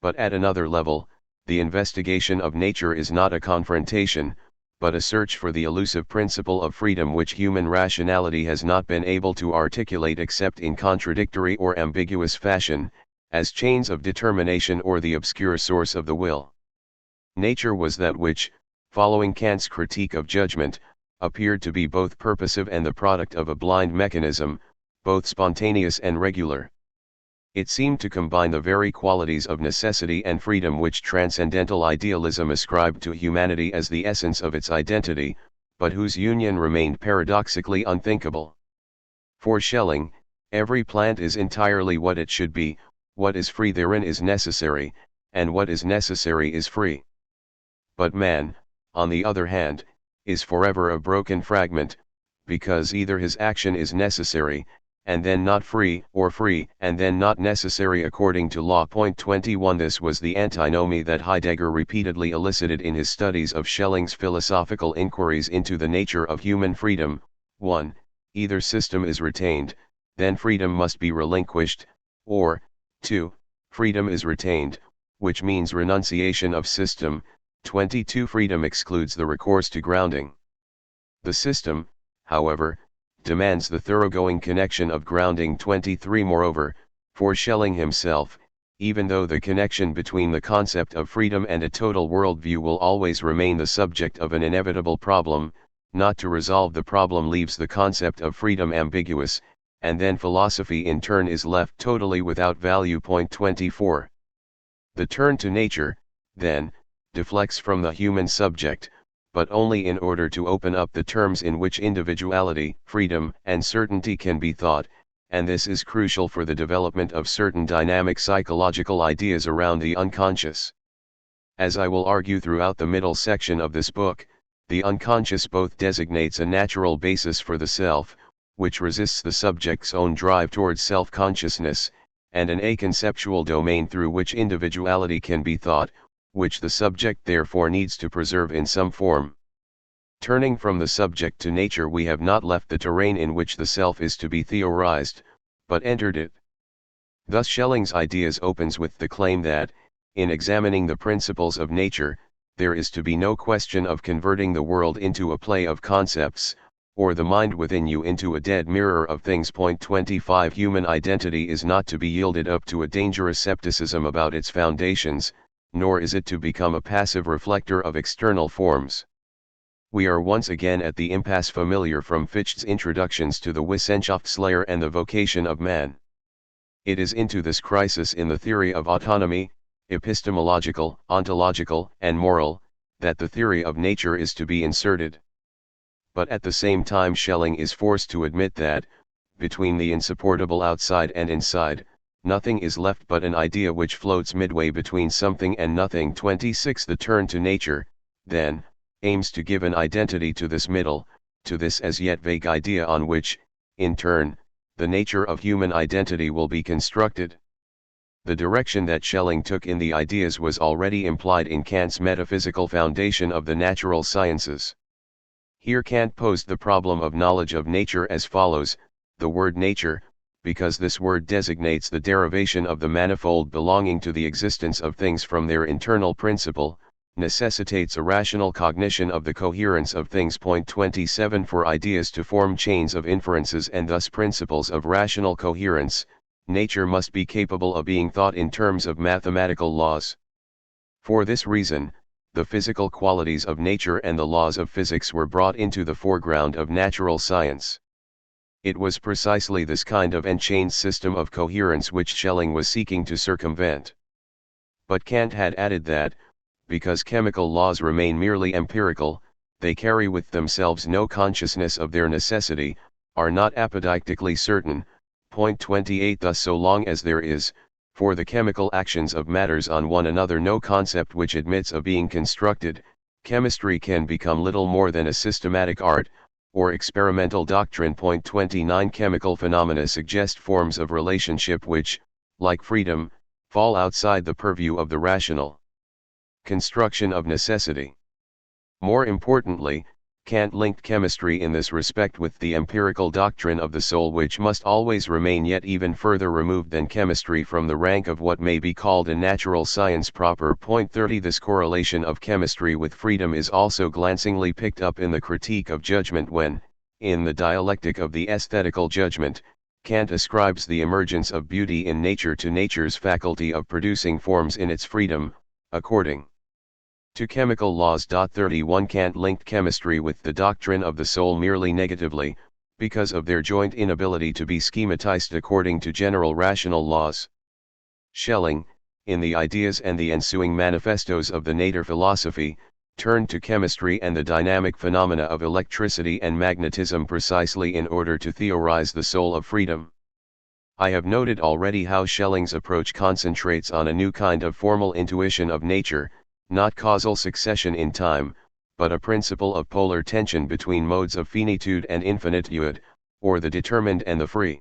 But at another level, the investigation of nature is not a confrontation, but a search for the elusive principle of freedom which human rationality has not been able to articulate except in contradictory or ambiguous fashion, as chains of determination or the obscure source of the will. Nature was that which, following Kant's critique of judgment, appeared to be both purposive and the product of a blind mechanism, both spontaneous and regular. It seemed to combine the very qualities of necessity and freedom which transcendental idealism ascribed to humanity as the essence of its identity, but whose union remained paradoxically unthinkable. For Schelling, every plant is entirely what it should be, what is free therein is necessary, and what is necessary is free. But man, on the other hand, is forever a broken fragment, because either his action is necessary, and then not free, or free, and then not necessary according to law. 21. This was the antinomy that Heidegger repeatedly elicited in his studies of Schelling's philosophical inquiries into the nature of human freedom. 1. Either system is retained, then freedom must be relinquished, or, 2. Freedom is retained, which means renunciation of system. 22. Freedom excludes the recourse to grounding. The system, however, demands the thoroughgoing connection of grounding. 23. Moreover, for Schelling himself, even though the connection between the concept of freedom and a total worldview will always remain the subject of an inevitable problem, not to resolve the problem leaves the concept of freedom ambiguous, and then philosophy in turn is left totally without value. 24. The turn to nature, then, deflects from the human subject, but only in order to open up the terms in which individuality, freedom, and certainty can be thought, and this is crucial for the development of certain dynamic psychological ideas around the unconscious. As I will argue throughout the middle section of this book, the unconscious both designates a natural basis for the self, which resists the subject's own drive towards self-consciousness, and an aconceptual domain through which individuality can be thought, which the subject therefore needs to preserve in some form. Turning from the subject to nature, we have not left the terrain in which the self is to be theorized, but entered it. Thus Schelling's ideas opens with the claim that, in examining the principles of nature, there is to be no question of converting the world into a play of concepts, or the mind within you into a dead mirror of things. 25. Human identity is not to be yielded up to a dangerous skepticism about its foundations, nor is it to become a passive reflector of external forms. We are once again at the impasse familiar from Fichte's introductions to the Wissenschaftslehre and the vocation of man. It is into this crisis in the theory of autonomy, epistemological, ontological, and moral, that the theory of nature is to be inserted. But at the same time Schelling is forced to admit that, between the insupportable outside and inside, nothing is left but an idea which floats midway between something and nothing. 26. The turn to nature, then, aims to give an identity to this middle, to this as yet vague idea on which, in turn, the nature of human identity will be constructed. The direction that Schelling took in the ideas was already implied in Kant's metaphysical foundation of the natural sciences. Here Kant posed the problem of knowledge of nature as follows: the word nature, because this word designates the derivation of the manifold belonging to the existence of things from their internal principle, necessitates a rational cognition of the coherence of things. 27. For ideas to form chains of inferences and thus principles of rational coherence, nature must be capable of being thought in terms of mathematical laws. For this reason, the physical qualities of nature and the laws of physics were brought into the foreground of natural science. It was precisely this kind of enchained system of coherence which Schelling was seeking to circumvent. But Kant had added that, because chemical laws remain merely empirical, they carry with themselves no consciousness of their necessity, are not apodeictically certain. 28. Thus so long as there is, for the chemical actions of matters on one another, no concept which admits of being constructed, chemistry can become little more than a systematic art, or experimental doctrine. 29. Chemical phenomena suggest forms of relationship which, like freedom, fall outside the purview of the rational construction of necessity. More importantly, Kant linked chemistry in this respect with the empirical doctrine of the soul, which must always remain yet even further removed than chemistry from the rank of what may be called a natural science proper. 30. This correlation of chemistry with freedom is also glancingly picked up in the Critique of Judgment when, in the dialectic of the aesthetical judgment, Kant ascribes the emergence of beauty in nature to nature's faculty of producing forms in its freedom, according to chemical laws. 31. Kant linked chemistry with the doctrine of the soul merely negatively, because of their joint inability to be schematized according to general rational laws. Schelling, in the ideas and the ensuing manifestos of the Nature philosophy, turned to chemistry and the dynamic phenomena of electricity and magnetism precisely in order to theorize the soul of freedom. I have noted already how Schelling's approach concentrates on a new kind of formal intuition of nature, not causal succession in time, but a principle of polar tension between modes of finitude and infinitude, or the determined and the free.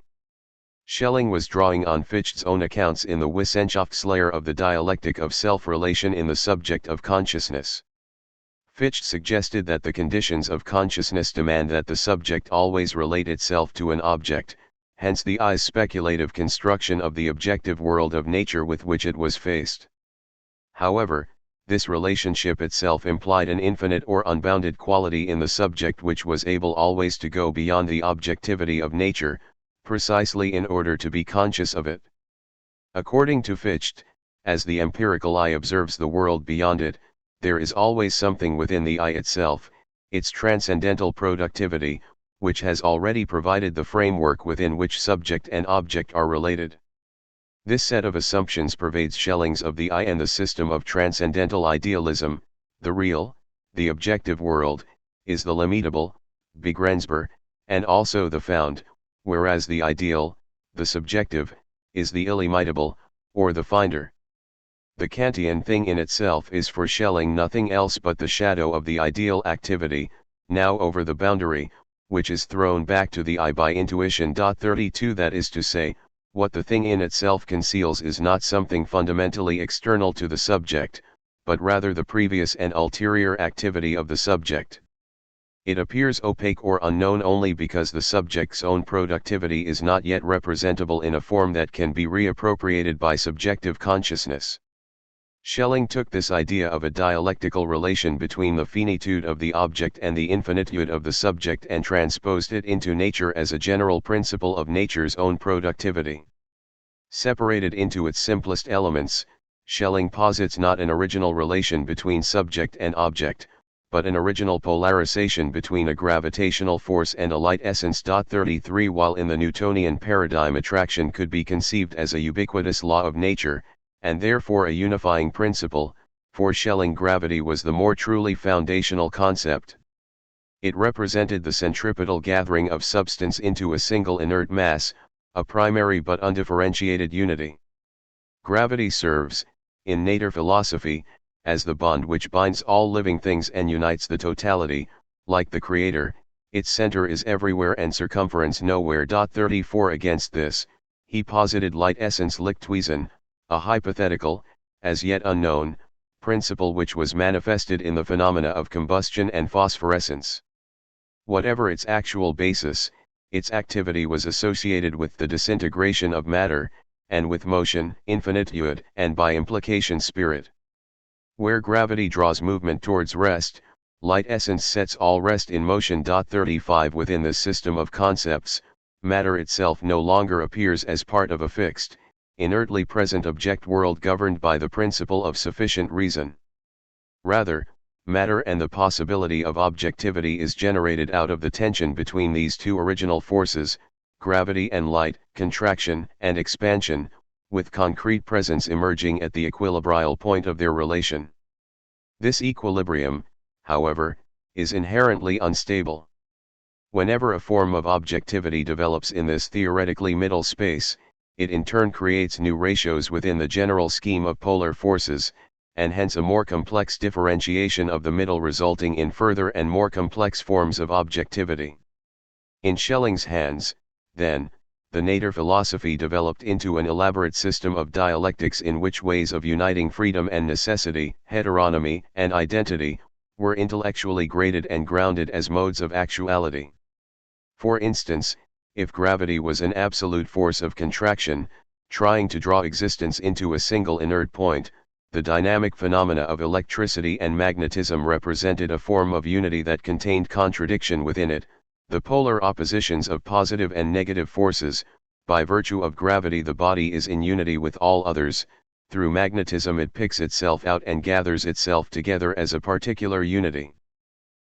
Schelling was drawing on Fichte's own accounts in the Wissenschaftslehre of the dialectic of self-relation in the subject of consciousness. Fichte suggested that the conditions of consciousness demand that the subject always relate itself to an object, hence the I's speculative construction of the objective world of nature with which it was faced. However, this relationship itself implied an infinite or unbounded quality in the subject which was able always to go beyond the objectivity of nature, precisely in order to be conscious of it. According to Fichte, as the empirical eye observes the world beyond it, there is always something within the eye itself, its transcendental productivity, which has already provided the framework within which subject and object are related. This set of assumptions pervades Schelling's of the eye and the system of transcendental idealism. The real, the objective world, is the limitable, begrenzbar, and also the found, whereas the ideal, the subjective, is the illimitable, or the finder. The Kantian thing in itself is for Schelling nothing else but the shadow of the ideal activity, now over the boundary, which is thrown back to the eye by intuition. 32. That is to say, what the thing in itself conceals is not something fundamentally external to the subject, but rather the previous and ulterior activity of the subject. It appears opaque or unknown only because the subject's own productivity is not yet representable in a form that can be reappropriated by subjective consciousness. Schelling took this idea of a dialectical relation between the finitude of the object and the infinitude of the subject and transposed it into nature as a general principle of nature's own productivity. Separated into its simplest elements, Schelling posits not an original relation between subject and object, but an original polarization between a gravitational force and a light essence. 33 While in the Newtonian paradigm attraction could be conceived as a ubiquitous law of nature, and therefore a unifying principle, for Schelling gravity was the more truly foundational concept. It represented the centripetal gathering of substance into a single inert mass, a primary but undifferentiated unity. Gravity serves, in nature philosophy, as the bond which binds all living things and unites the totality. Like the Creator, its center is everywhere and circumference nowhere. 34 Against this, he posited light essence Lichtwesen, a hypothetical, as yet unknown, principle which was manifested in the phenomena of combustion and phosphorescence. Whatever its actual basis, its activity was associated with the disintegration of matter, and with motion, infinitude, and by implication spirit. Where gravity draws movement towards rest, light essence sets all rest in motion. 35 Within this system of concepts, matter itself no longer appears as part of a fixed, inertly present object world governed by the principle of sufficient reason. Rather, matter and the possibility of objectivity is generated out of the tension between these two original forces, gravity and light, contraction and expansion, with concrete presence emerging at the equilibrial point of their relation. This equilibrium, however, is inherently unstable. Whenever a form of objectivity develops in this theoretically middle space, it in turn creates new ratios within the general scheme of polar forces, and hence a more complex differentiation of the middle resulting in further and more complex forms of objectivity. In Schelling's hands, then, the nature philosophy developed into an elaborate system of dialectics in which ways of uniting freedom and necessity, heteronomy and identity, were intellectually graded and grounded as modes of actuality. For instance, if gravity was an absolute force of contraction, trying to draw existence into a single inert point, the dynamic phenomena of electricity and magnetism represented a form of unity that contained contradiction within it, the polar oppositions of positive and negative forces. By virtue of gravity the body is in unity with all others, through magnetism it picks itself out and gathers itself together as a particular unity.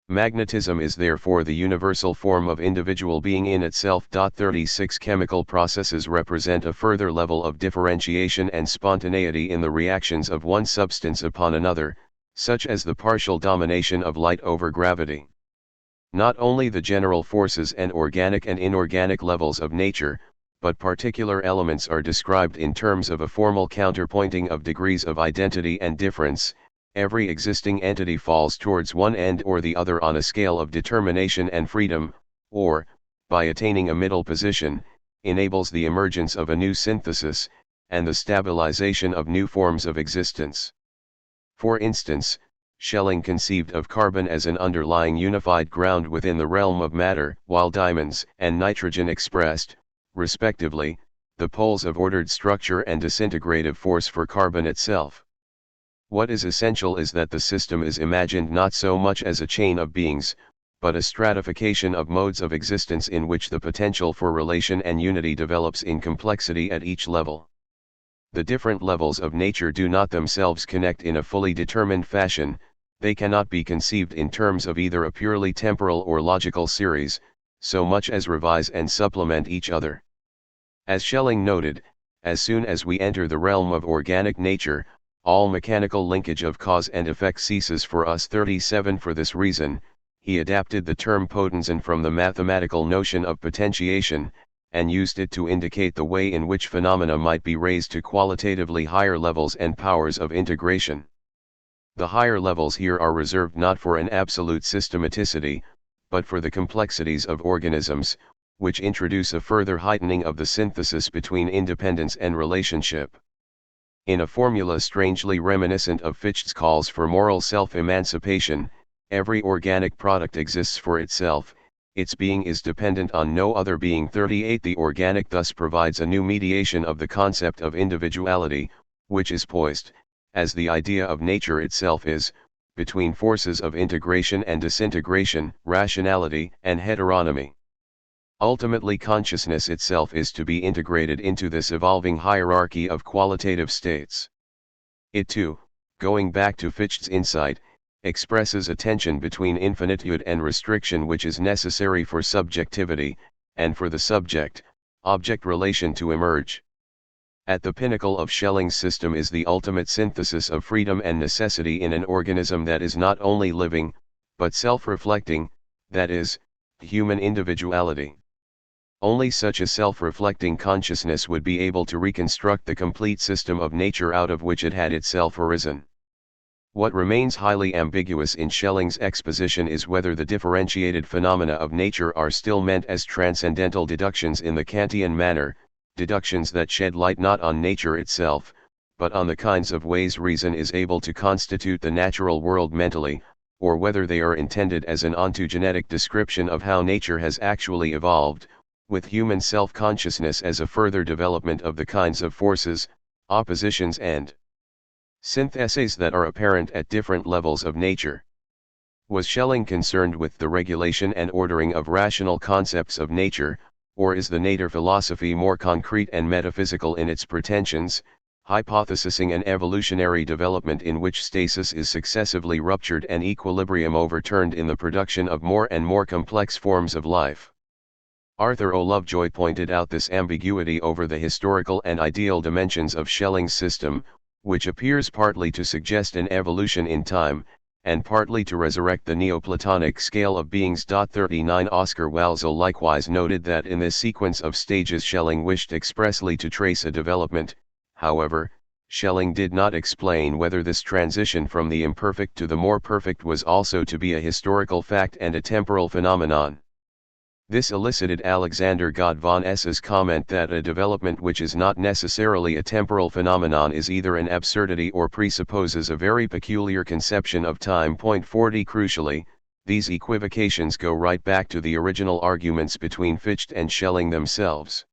Magnetism is therefore the universal form of individual being in itself. 36 Chemical processes represent a further level of differentiation and spontaneity in the reactions of one substance upon another, such as the partial domination of light over gravity. Not only the general forces and organic and inorganic levels of nature, but particular elements are described in terms of a formal counterpointing of degrees of identity and difference. Every existing entity falls towards one end or the other on a scale of determination and freedom, or, by attaining a middle position, enables the emergence of a new synthesis, and the stabilization of new forms of existence. For instance, Schelling conceived of carbon as an underlying unified ground within the realm of matter, while diamonds and nitrogen expressed, respectively, the poles of ordered structure and disintegrative force for carbon itself. What is essential is that the system is imagined not so much as a chain of beings, but a stratification of modes of existence in which the potential for relation and unity develops in complexity at each level. The different levels of nature do not themselves connect in a fully determined fashion, they cannot be conceived in terms of either a purely temporal or logical series, so much as revise and supplement each other. As Schelling noted, as soon as we enter the realm of organic nature, all mechanical linkage of cause and effect ceases for us. 37 For this reason, he adapted the term potenzen from the mathematical notion of potentiation, and used it to indicate the way in which phenomena might be raised to qualitatively higher levels and powers of integration. The higher levels here are reserved not for an absolute systematicity, but for the complexities of organisms, which introduce a further heightening of the synthesis between independence and relationship. In a formula strangely reminiscent of Ffytche's calls for moral self-emancipation, every organic product exists for itself, its being is dependent on no other being. 38 The organic thus provides a new mediation of the concept of individuality, which is poised, as the idea of nature itself is, between forces of integration and disintegration, rationality and heteronomy. Ultimately consciousness itself is to be integrated into this evolving hierarchy of qualitative states. It too, going back to Ffytche's insight, expresses a tension between infinitude and restriction which is necessary for subjectivity, and for the subject-object relation to emerge. At the pinnacle of Schelling's system is the ultimate synthesis of freedom and necessity in an organism that is not only living, but self-reflecting, that is, human individuality. Only such a self-reflecting consciousness would be able to reconstruct the complete system of nature out of which it had itself arisen. What remains highly ambiguous in Schelling's exposition is whether the differentiated phenomena of nature are still meant as transcendental deductions in the Kantian manner, deductions that shed light not on nature itself, but on the kinds of ways reason is able to constitute the natural world mentally, or whether they are intended as an ontogenetic description of how nature has actually evolved, with human self-consciousness as a further development of the kinds of forces, oppositions and syntheses that are apparent at different levels of nature. Was Schelling concerned with the regulation and ordering of rational concepts of nature, or is the nature philosophy more concrete and metaphysical in its pretensions, hypothesizing an evolutionary development in which stasis is successively ruptured and equilibrium overturned in the production of more and more complex forms of life? Arthur O. Lovejoy pointed out this ambiguity over the historical and ideal dimensions of Schelling's system, which appears partly to suggest an evolution in time, and partly to resurrect the Neoplatonic scale of beings. 39 Oscar Walsall likewise noted that in this sequence of stages Schelling wished expressly to trace a development. However, Schelling did not explain whether this transition from the imperfect to the more perfect was also to be a historical fact and a temporal phenomenon. This elicited Alexander God von Esse's comment that a development which is not necessarily a temporal phenomenon is either an absurdity or presupposes a very peculiar conception of time. 40 Crucially, these equivocations go right back to the original arguments between Ffytche and Schelling themselves.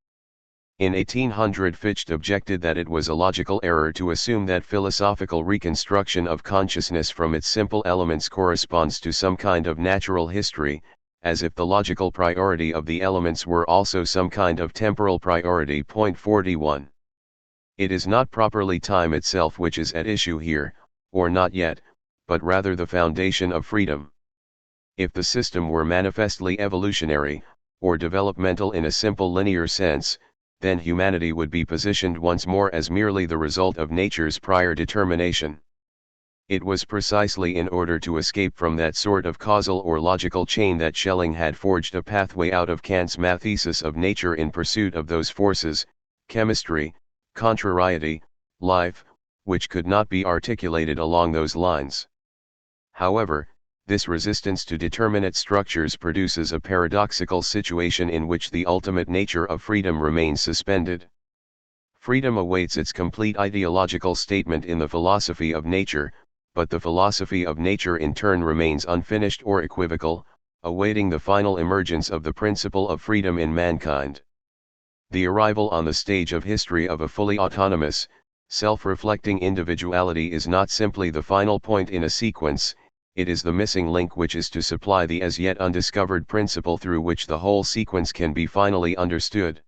In 1800 Ffytche objected that it was a logical error to assume that philosophical reconstruction of consciousness from its simple elements corresponds to some kind of natural history, as if the logical priority of the elements were also some kind of temporal priority. 41. It is not properly time itself which is at issue here, or not yet, but rather the foundation of freedom. If the system were manifestly evolutionary, or developmental in a simple linear sense, then humanity would be positioned once more as merely the result of nature's prior determination. It was precisely in order to escape from that sort of causal or logical chain that Schelling had forged a pathway out of Kant's mathesis of nature in pursuit of those forces, chemistry, contrariety, life, which could not be articulated along those lines. However, this resistance to determinate structures produces a paradoxical situation in which the ultimate nature of freedom remains suspended. Freedom awaits its complete ideological statement in the philosophy of nature, but the philosophy of nature in turn remains unfinished or equivocal, awaiting the final emergence of the principle of freedom in mankind. The arrival on the stage of history of a fully autonomous, self-reflecting individuality is not simply the final point in a sequence, it is the missing link which is to supply the as yet undiscovered principle through which the whole sequence can be finally understood.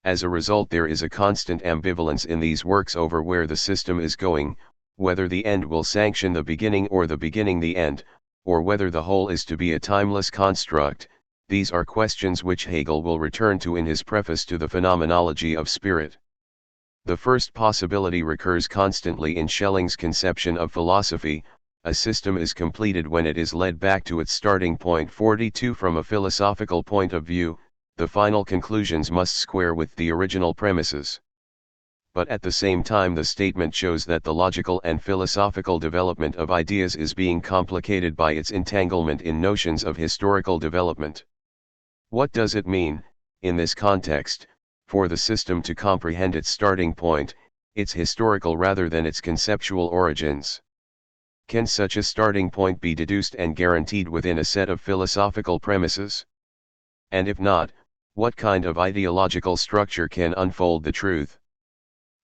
As a result, there is a constant ambivalence in these works over where the system is going, whether the end will sanction the beginning or the beginning the end, or whether the whole is to be a timeless construct. These are questions which Hegel will return to in his preface to the Phenomenology of Spirit. The first possibility recurs constantly in Schelling's conception of philosophy: a system is completed when it is led back to its starting point. 42 From a philosophical point of view, the final conclusions must square with the original premises. But at the same time the statement shows that the logical and philosophical development of ideas is being complicated by its entanglement in notions of historical development. What does it mean, in this context, for the system to comprehend its starting point, its historical rather than its conceptual origins? Can such a starting point be deduced and guaranteed within a set of philosophical premises? And if not, what kind of ideological structure can unfold the truth?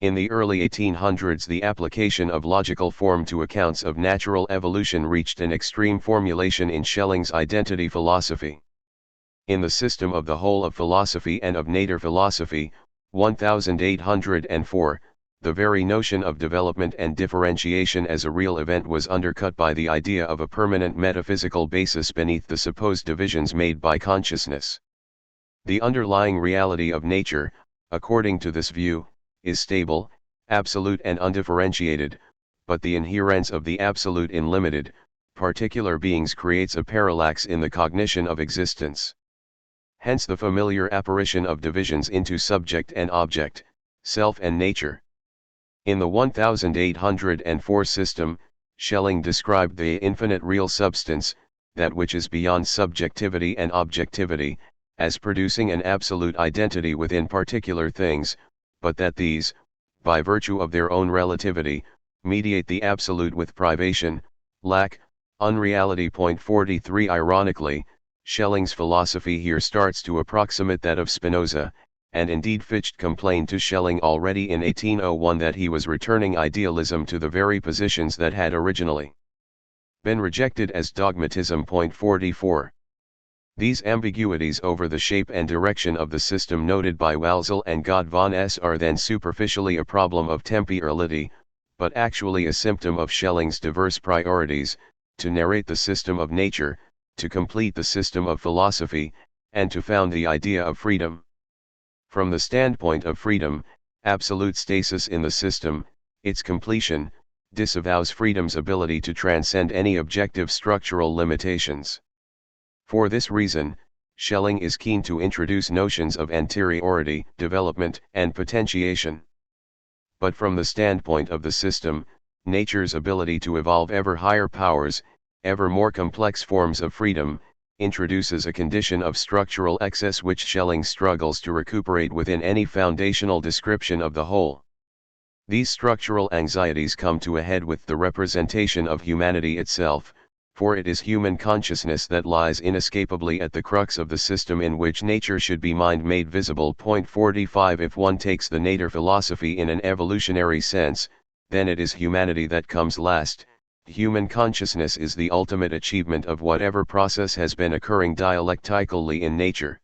In the early 1800s the application of logical form to accounts of natural evolution reached an extreme formulation in Schelling's identity philosophy. In the system of the whole of philosophy and of nature philosophy, 1804, the very notion of development and differentiation as a real event was undercut by the idea of a permanent metaphysical basis beneath the supposed divisions made by consciousness. The underlying reality of nature, according to this view, is stable, absolute and undifferentiated, but the inherence of the absolute in limited, particular beings creates a parallax in the cognition of existence. Hence the familiar apparition of divisions into subject and object, self and nature. In the 1804 system, Schelling described the infinite real substance, that which is beyond subjectivity and objectivity, as producing an absolute identity within particular things, but that these, by virtue of their own relativity, mediate the absolute with privation, lack, unreality. 43 Ironically, Schelling's philosophy here starts to approximate that of Spinoza, and indeed Ffytche complained to Schelling already in 1801 that he was returning idealism to the very positions that had originally been rejected as dogmatism. 44. These ambiguities over the shape and direction of the system noted by Walsall and God von S are then superficially a problem of temporality, but actually a symptom of Schelling's diverse priorities, to narrate the system of nature, to complete the system of philosophy, and to found the idea of freedom. From the standpoint of freedom, absolute stasis in the system, its completion, disavows freedom's ability to transcend any objective structural limitations. For this reason, Schelling is keen to introduce notions of anteriority, development, and potentiation. But from the standpoint of the system, nature's ability to evolve ever higher powers, ever more complex forms of freedom, introduces a condition of structural excess which Schelling struggles to recuperate within any foundational description of the whole. These structural anxieties come to a head with the representation of humanity itself, for it is human consciousness that lies inescapably at the crux of the system in which nature should be mind made visible. 45 If one takes the nature philosophy in an evolutionary sense, then it is humanity that comes last. Human consciousness is the ultimate achievement of whatever process has been occurring dialectically in nature.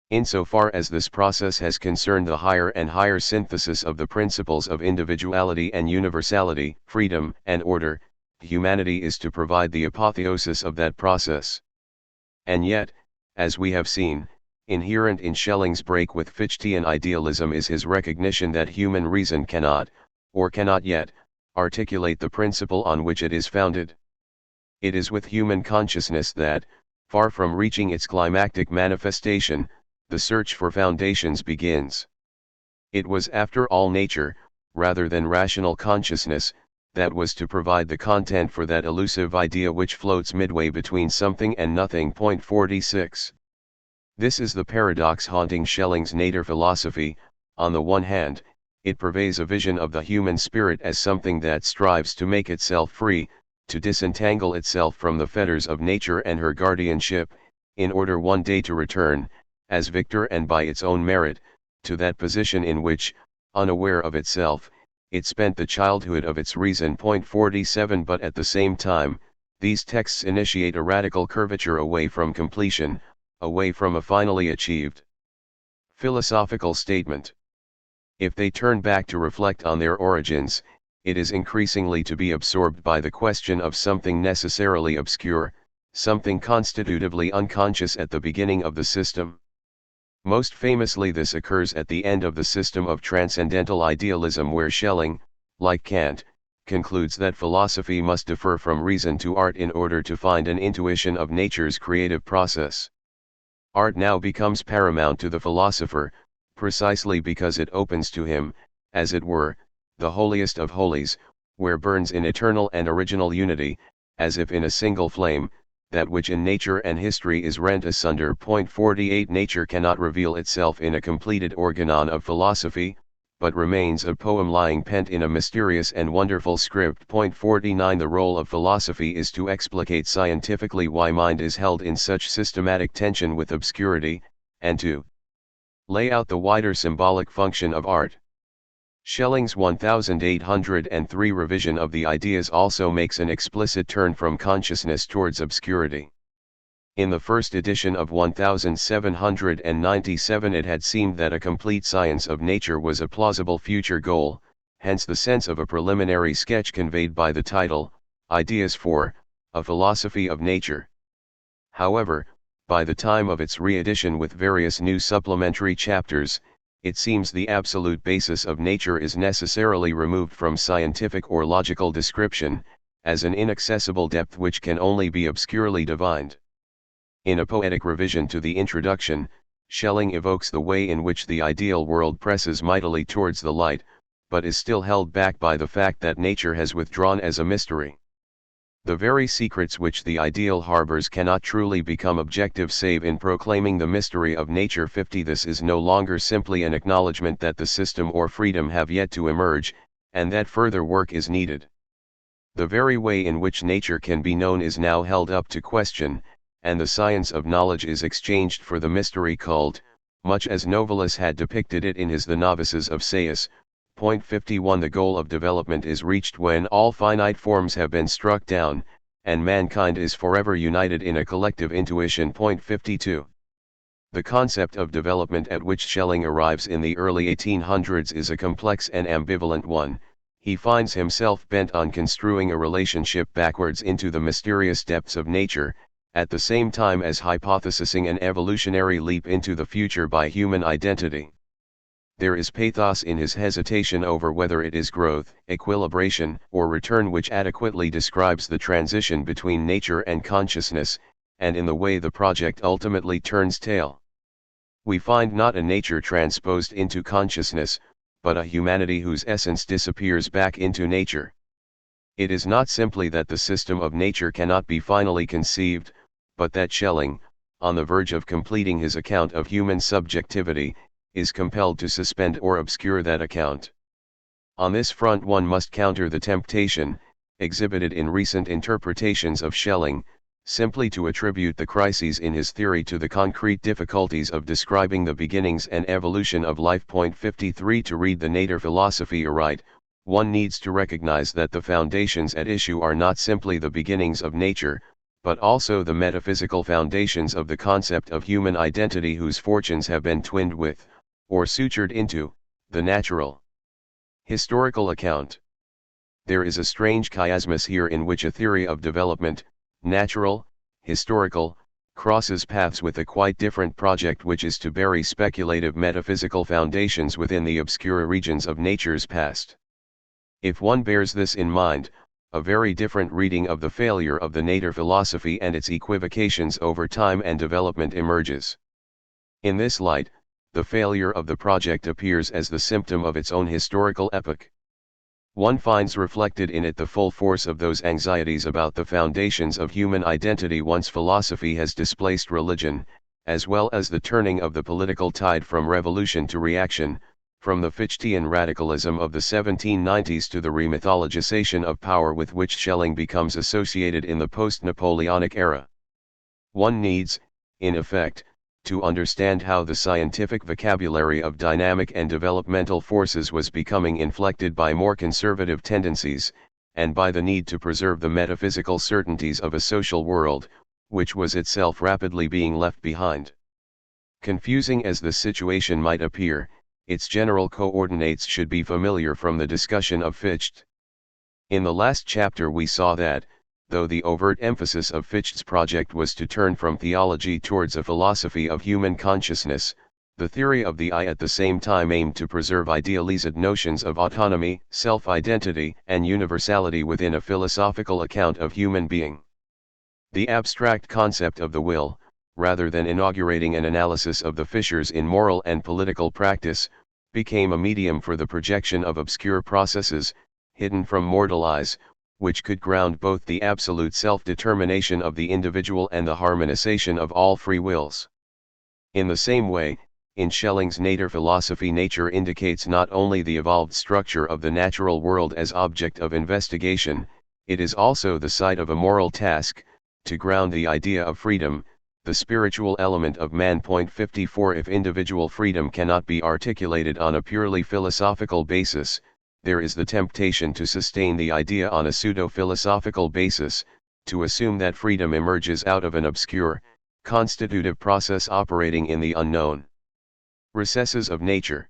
Insofar as this process has concerned the higher and higher synthesis of the principles of individuality and universality, freedom and order, humanity is to provide the apotheosis of that process. And yet, as we have seen, inherent in Schelling's break with Fichtean idealism is his recognition that human reason cannot, or cannot yet, articulate the principle on which it is founded. It is with human consciousness that, far from reaching its climactic manifestation, the search for foundations begins. It was after all nature, rather than rational consciousness, that was to provide the content for that elusive idea which floats midway between something and nothing. 46. This is the paradox haunting Schelling's nature philosophy. On the one hand, it purveys a vision of the human spirit as something that strives to make itself free, to disentangle itself from the fetters of nature and her guardianship, in order one day to return, as victor and by its own merit, to that position in which, unaware of itself, it spent the childhood of its reason. 47 But at the same time, these texts initiate a radical curvature away from completion, away from a finally achieved philosophical statement. If they turn back to reflect on their origins, it is increasingly to be absorbed by the question of something necessarily obscure, something constitutively unconscious at the beginning of the system. Most famously this occurs at the end of the system of transcendental idealism, where Schelling, like Kant, concludes that philosophy must defer from reason to art in order to find an intuition of nature's creative process. Art now becomes paramount to the philosopher, precisely because it opens to him, as it were, the holiest of holies, where burns in eternal and original unity, as if in a single flame, that which in nature and history is rent asunder. 48 Nature cannot reveal itself in a completed organon of philosophy, but remains a poem lying pent in a mysterious and wonderful script. 49 The role of philosophy is to explicate scientifically why mind is held in such systematic tension with obscurity, and to lay out the wider symbolic function of art. Schelling's 1803 revision of the ideas also makes an explicit turn from consciousness towards obscurity. In the first edition of 1797 it had seemed that a complete science of nature was a plausible future goal, hence the sense of a preliminary sketch conveyed by the title, Ideas for a Philosophy of Nature. However, by the time of its re-edition with various new supplementary chapters, it seems the absolute basis of nature is necessarily removed from scientific or logical description, as an inaccessible depth which can only be obscurely divined. In a poetic revision to the introduction, Schelling evokes the way in which the ideal world presses mightily towards the light, but is still held back by the fact that nature has withdrawn as a mystery. The very secrets which the ideal harbors cannot truly become objective save in proclaiming the mystery of nature. 50 This is no longer simply an acknowledgement that the system or freedom have yet to emerge, and that further work is needed. The very way in which nature can be known is now held up to question, and the science of knowledge is exchanged for the mystery cult, much as Novalis had depicted it in his The Novices of Sais. 51 The goal of development is reached when all finite forms have been struck down, and mankind is forever united in a collective intuition. 52 The concept of development at which Schelling arrives in the early 1800s is a complex and ambivalent one. He finds himself bent on construing a relationship backwards into the mysterious depths of nature, at the same time as hypothesizing an evolutionary leap into the future by human identity. There is pathos in his hesitation over whether it is growth, equilibration, or return which adequately describes the transition between nature and consciousness, and in the way the project ultimately turns tail. We find not a nature transposed into consciousness, but a humanity whose essence disappears back into nature. It is not simply that the system of nature cannot be finally conceived, but that Schelling, on the verge of completing his account of human subjectivity, is compelled to suspend or obscure that account. On this front one must counter the temptation, exhibited in recent interpretations of Schelling, simply to attribute the crises in his theory to the concrete difficulties of describing the beginnings and evolution of life. 53 To read the Nature philosophy aright, one needs to recognize that the foundations at issue are not simply the beginnings of nature, but also the metaphysical foundations of the concept of human identity whose fortunes have been twinned with, or sutured into, the natural. Historical account. There is a strange chiasmus here in which a theory of development, natural, historical, crosses paths with a quite different project which is to bury speculative metaphysical foundations within the obscure regions of nature's past. If one bears this in mind, a very different reading of the failure of the Nature philosophy and its equivocations over time and development emerges. In this light, the failure of the project appears as the symptom of its own historical epoch. One finds reflected in it the full force of those anxieties about the foundations of human identity once philosophy has displaced religion, as well as the turning of the political tide from revolution to reaction, from the Ffytchean radicalism of the 1790s to the remythologization of power with which Schelling becomes associated in the post-Napoleonic era. One needs, in effect, to understand how the scientific vocabulary of dynamic and developmental forces was becoming inflected by more conservative tendencies, and by the need to preserve the metaphysical certainties of a social world, which was itself rapidly being left behind. Confusing as the situation might appear, its general coordinates should be familiar from the discussion of Ffytche. In the last chapter we saw that, though the overt emphasis of Ffytche's project was to turn from theology towards a philosophy of human consciousness, the theory of the I at the same time aimed to preserve idealized notions of autonomy, self-identity, and universality within a philosophical account of human being. The abstract concept of the will, rather than inaugurating an analysis of the fissures in moral and political practice, became a medium for the projection of obscure processes, hidden from mortal eyes, which could ground both the absolute self-determination of the individual and the harmonization of all free wills. In the same way, in Schelling's Nature philosophy, nature indicates not only the evolved structure of the natural world as object of investigation, it is also the site of a moral task, to ground the idea of freedom, the spiritual element of man. 54 If individual freedom cannot be articulated on a purely philosophical basis, there is the temptation to sustain the idea on a pseudo-philosophical basis, to assume that freedom emerges out of an obscure, constitutive process operating in the unknown recesses of nature.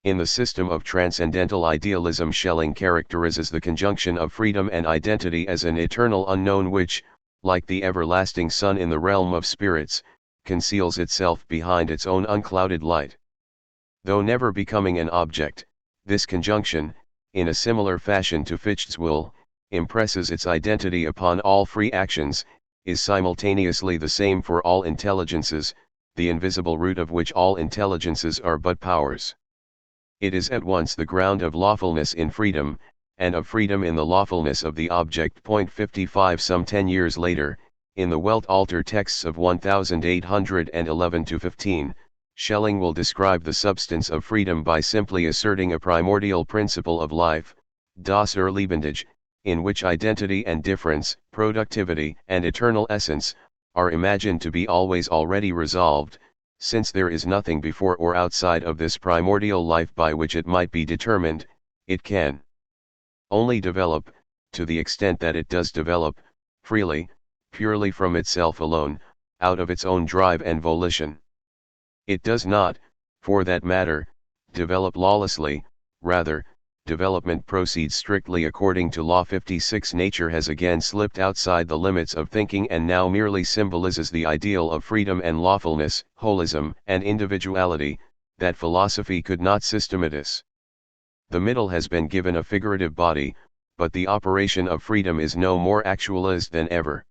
In the system of transcendental idealism, Schelling characterizes the conjunction of freedom and identity as an eternal unknown which, like the everlasting sun in the realm of spirits, conceals itself behind its own unclouded light. Though never becoming an object, this conjunction, in a similar fashion to Ffytche's will, impresses its identity upon all free actions, is simultaneously the same for all intelligences, the invisible root of which all intelligences are but powers. It is at once the ground of lawfulness in freedom, and of freedom in the lawfulness of the object. 55 Some 10 years later, in the Weltalter texts of 1811-15, Schelling will describe the substance of freedom by simply asserting a primordial principle of life, das Urlebendige, in which identity and difference, productivity and eternal essence, are imagined to be always already resolved, since there is nothing before or outside of this primordial life by which it might be determined. It can only develop, to the extent that it does develop, freely, purely from itself alone, out of its own drive and volition. It does not, for that matter, develop lawlessly, rather, development proceeds strictly according to Law 56. Nature has again slipped outside the limits of thinking and now merely symbolizes the ideal of freedom and lawfulness, holism and individuality, that philosophy could not systematize. The middle has been given a figurative body, but the operation of freedom is no more actualized than ever.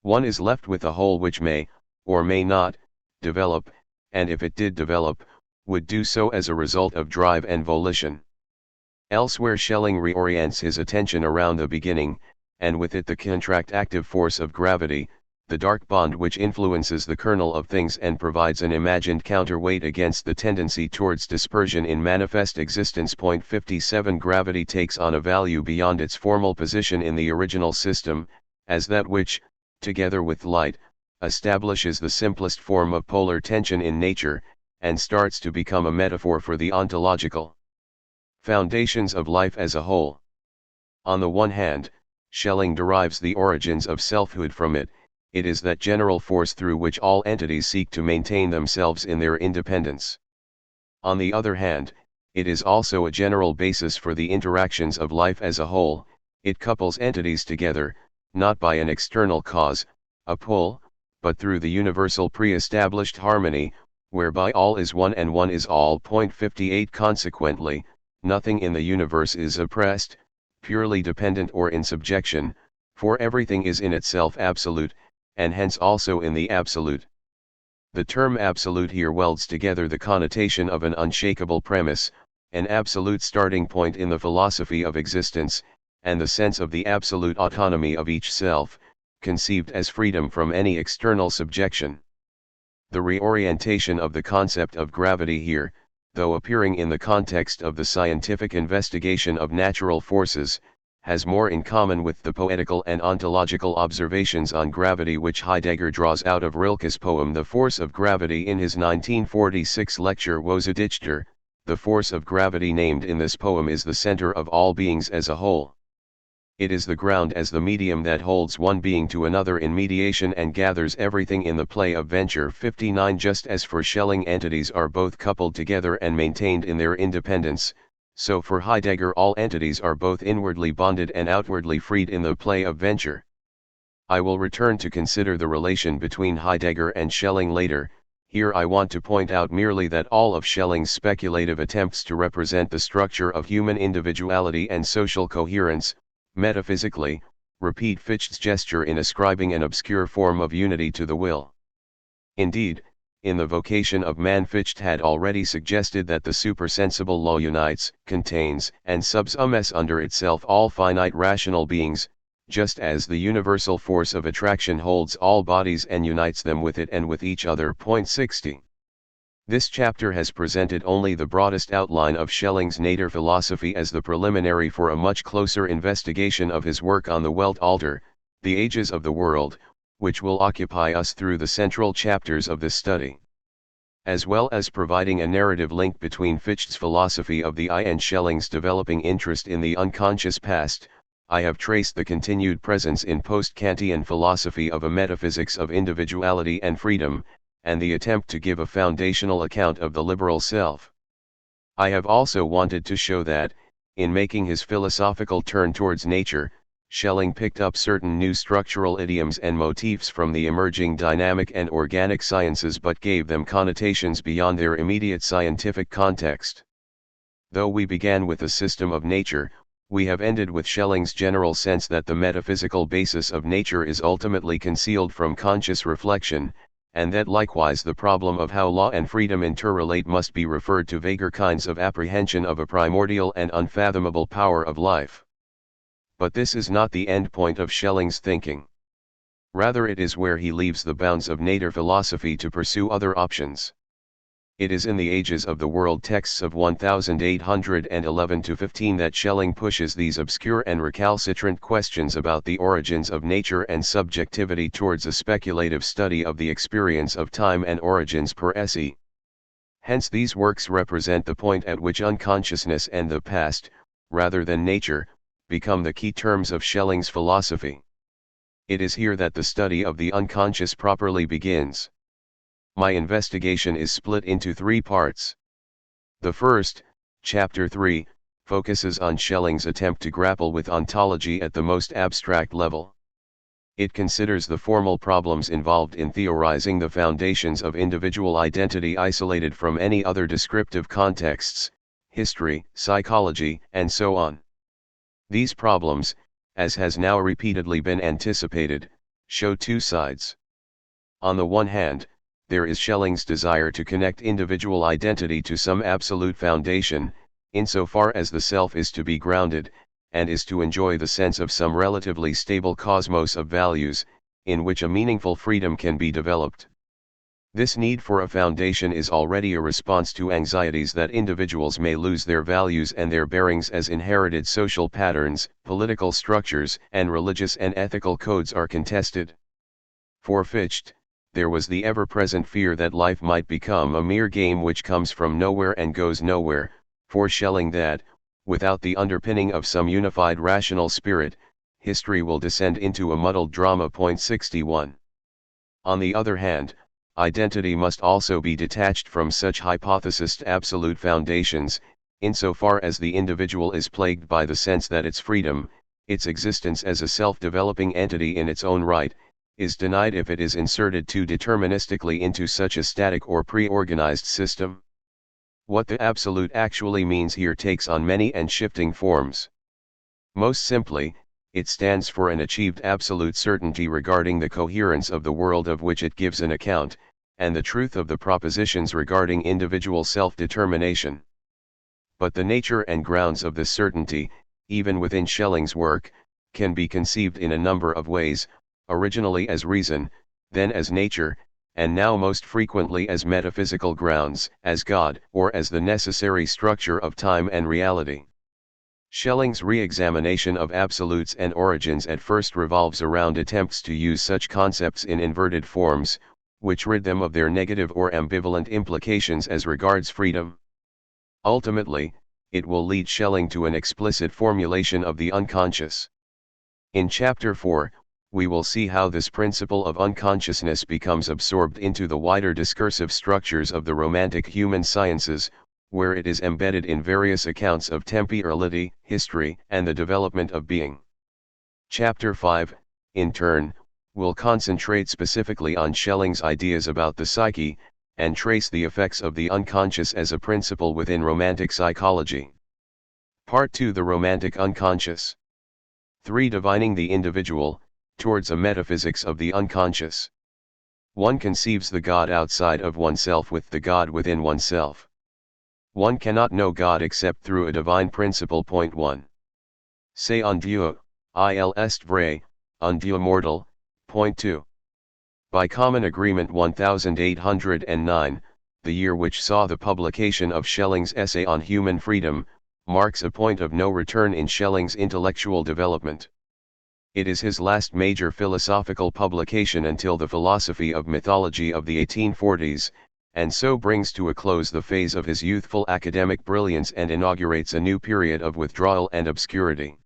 One is left with a whole which may, or may not, develop, and if it did develop, would do so as a result of drive and volition. Elsewhere Schelling reorients his attention around the beginning, and with it the contract-active force of gravity, the dark bond which influences the kernel of things and provides an imagined counterweight against the tendency towards dispersion in manifest existence. 57 Gravity takes on a value beyond its formal position in the original system, as that which, together with light, establishes the simplest form of polar tension in nature, and starts to become a metaphor for the ontological foundations of life as a whole. On the one hand, Schelling derives the origins of selfhood from it. It is that general force through which all entities seek to maintain themselves in their independence. On the other hand, it is also a general basis for the interactions of life as a whole. It couples entities together, not by an external cause, a pull, but through the universal pre-established harmony, whereby all is one and one is all. 58 Consequently, nothing in the universe is oppressed, purely dependent or in subjection, for everything is in itself absolute, and hence also in the absolute. The term absolute here welds together the connotation of an unshakable premise, an absolute starting point in the philosophy of existence, and the sense of the absolute autonomy of each self, conceived as freedom from any external subjection. The reorientation of the concept of gravity here, though appearing in the context of the scientific investigation of natural forces, has more in common with the poetical and ontological observations on gravity which Heidegger draws out of Rilke's poem The Force of Gravity in his 1946 lecture Wo ist Dichter. The force of gravity named in this poem is the center of all beings as a whole. It is the ground as the medium that holds one being to another in mediation and gathers everything in the play of venture. 59 Just as for Schelling entities are both coupled together and maintained in their independence, so for Heidegger all entities are both inwardly bonded and outwardly freed in the play of venture. I will return to consider the relation between Heidegger and Schelling later. Here I want to point out merely that all of Schelling's speculative attempts to represent the structure of human individuality and social coherence, metaphysically, repeat Ffytche's gesture in ascribing an obscure form of unity to the will. Indeed, in the vocation of man Ffytche had already suggested that the supersensible law unites, contains, and subsumes under itself all finite rational beings, just as the universal force of attraction holds all bodies and unites them with it and with each other. 60. This chapter has presented only the broadest outline of Schelling's Natur philosophy as the preliminary for a much closer investigation of his work on the Weltalter, the ages of the world, which will occupy us through the central chapters of this study. As well as providing a narrative link between Ffytche's philosophy of the I and Schelling's developing interest in the unconscious past, I have traced the continued presence in post-Kantian philosophy of a metaphysics of individuality and freedom, and the attempt to give a foundational account of the liberal self. I have also wanted to show that, in making his philosophical turn towards nature, Schelling picked up certain new structural idioms and motifs from the emerging dynamic and organic sciences but gave them connotations beyond their immediate scientific context. Though we began with a system of nature, We have ended with Schelling's general sense that the metaphysical basis of nature is ultimately concealed from conscious reflection, and that likewise the problem of how law and freedom interrelate must be referred to vaguer kinds of apprehension of a primordial and unfathomable power of life. But this is not the end point of Schelling's thinking. Rather, it is where he leaves the bounds of nature philosophy to pursue other options. It is in the Ages of the World texts of 1811-15 that Schelling pushes these obscure and recalcitrant questions about the origins of nature and subjectivity towards a speculative study of the experience of time and origins per se. Hence these works represent the point at which unconsciousness and the past, rather than nature, become the key terms of Schelling's philosophy. It is here that the study of the unconscious properly begins. My investigation is split into 3 parts. The first, Chapter 3, focuses on Schelling's attempt to grapple with ontology at the most abstract level. It considers the formal problems involved in theorizing the foundations of individual identity isolated from any other descriptive contexts, history, psychology, and so on. These problems, as has now repeatedly been anticipated, show 2 sides. On the one hand, there is Schelling's desire to connect individual identity to some absolute foundation, insofar as the self is to be grounded, and is to enjoy the sense of some relatively stable cosmos of values, in which a meaningful freedom can be developed. This need for a foundation is already a response to anxieties that individuals may lose their values and their bearings as inherited social patterns, political structures, and religious and ethical codes are contested. For Ffytche, there was the ever-present fear that life might become a mere game which comes from nowhere and goes nowhere, for Schelling that, without the underpinning of some unified rational spirit, history will descend into a muddled drama. 61. On the other hand, identity must also be detached from such hypothesized absolute foundations, insofar as the individual is plagued by the sense that its freedom, its existence as a self-developing entity in its own right, is denied if it is inserted too deterministically into such a static or pre-organized system. What the absolute actually means here takes on many and shifting forms. Most simply, it stands for an achieved absolute certainty regarding the coherence of the world of which it gives an account, and the truth of the propositions regarding individual self-determination. But the nature and grounds of this certainty, even within Schelling's work, can be conceived in a number of ways, originally as reason, then as nature, and now most frequently as metaphysical grounds, as God, or as the necessary structure of time and reality. Schelling's re-examination of absolutes and origins at first revolves around attempts to use such concepts in inverted forms, which rid them of their negative or ambivalent implications as regards freedom. Ultimately, it will lead Schelling to an explicit formulation of the unconscious. In Chapter 4, we will see how this principle of unconsciousness becomes absorbed into the wider discursive structures of the romantic human sciences, where it is embedded in various accounts of temporality, history, and the development of being. Chapter 5, in turn, will concentrate specifically on Schelling's ideas about the psyche, and trace the effects of the unconscious as a principle within romantic psychology. Part 2: The Romantic Unconscious. 3. Divining the individual, towards a metaphysics of the unconscious. One conceives the God outside of oneself with the God within oneself. One cannot know God except through a divine principle. 1. C'est un Dieu, il est vrai, un Dieu mortel. 2. By common agreement 1809, the year which saw the publication of Schelling's essay on human freedom, marks a point of no return in Schelling's intellectual development. It is his last major philosophical publication until the philosophy of mythology of the 1840s, and so brings to a close the phase of his youthful academic brilliance and inaugurates a new period of withdrawal and obscurity.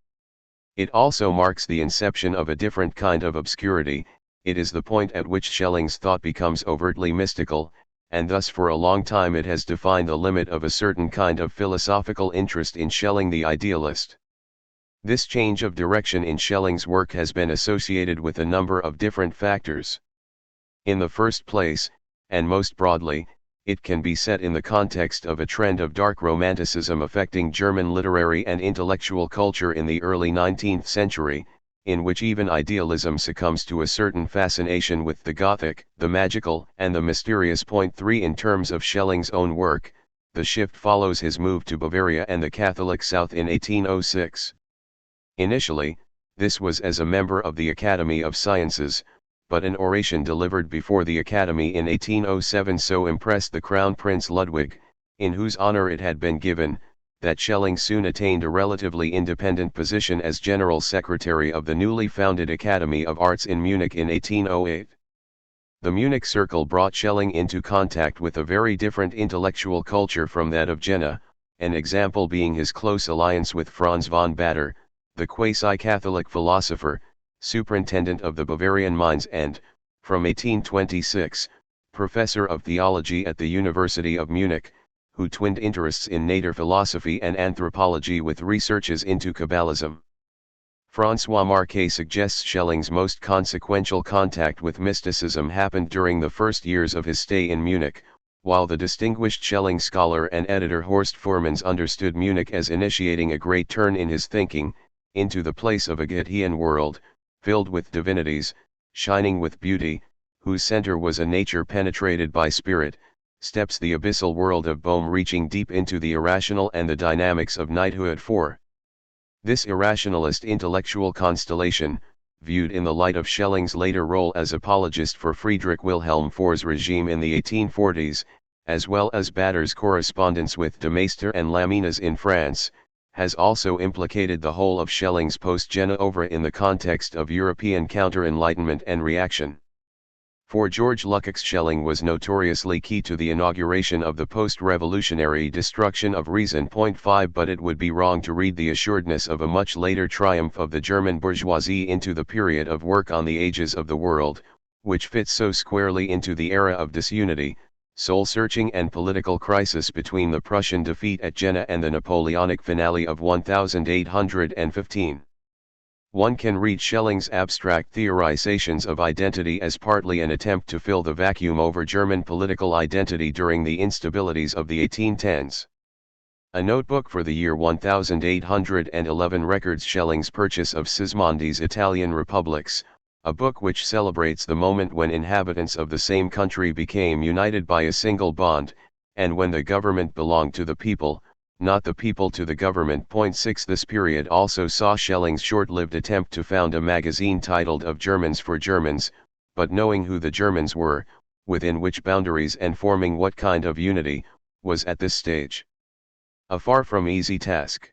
It also marks the inception of a different kind of obscurity. It is the point at which Schelling's thought becomes overtly mystical, and thus for a long time it has defined the limit of a certain kind of philosophical interest in Schelling the idealist. This change of direction in Schelling's work has been associated with a number of different factors. In the first place, and most broadly, It can be set in the context of a trend of dark romanticism affecting German literary and intellectual culture in the early 19th century, in which even idealism succumbs to a certain fascination with the Gothic, the magical, and the mysterious. Point 3. In terms of Schelling's own work, the shift follows his move to Bavaria and the Catholic South in 1806. Initially, this was as a member of the Academy of Sciences, but an oration delivered before the Academy in 1807 so impressed the Crown Prince Ludwig, in whose honor it had been given, that Schelling soon attained a relatively independent position as General Secretary of the newly founded Academy of Arts in Munich in 1808. The Munich Circle brought Schelling into contact with a very different intellectual culture from that of Jena, an example being his close alliance with Franz von Bader, the quasi-Catholic philosopher, superintendent of the Bavarian mines and, from 1826, professor of theology at the University of Munich, who twinned interests in nature philosophy and anthropology with researches into Kabbalism. François Marquet suggests Schelling's most consequential contact with mysticism happened during the first years of his stay in Munich, while the distinguished Schelling scholar and editor Horst Fuhrmanns understood Munich as initiating a great turn in his thinking, into the place of a Goethean world, filled with divinities, shining with beauty, whose center was a nature penetrated by spirit, steps the abyssal world of Bohme reaching deep into the irrational and the dynamics of knighthood. 4. This irrationalist intellectual constellation, viewed in the light of Schelling's later role as apologist for Friedrich Wilhelm IV's regime in the 1840s, as well as Bader's correspondence with de Maistre and Lamennais in France, has also implicated the whole of Schelling's post-Jena oeuvre in the context of European counter-enlightenment and reaction. For George Lukács, Schelling was notoriously key to the inauguration of the post-revolutionary destruction of reason. 5. But it would be wrong to read the assuredness of a much later triumph of the German bourgeoisie into the period of work on the ages of the world, which fits so squarely into the era of disunity, soul-searching and political crisis between the Prussian defeat at Jena and the Napoleonic finale of 1815. One can read Schelling's abstract theorizations of identity as partly an attempt to fill the vacuum over German political identity during the instabilities of the 1810s. A notebook for the year 1811 records Schelling's purchase of Sismondi's Italian Republics, a book which celebrates the moment when inhabitants of the same country became united by a single bond, and when the government belonged to the people, not the people to the government. 6. This period also saw Schelling's short-lived attempt to found a magazine titled Of Germans for Germans, but knowing who the Germans were, within which boundaries and forming what kind of unity, was at this stage a far from easy task.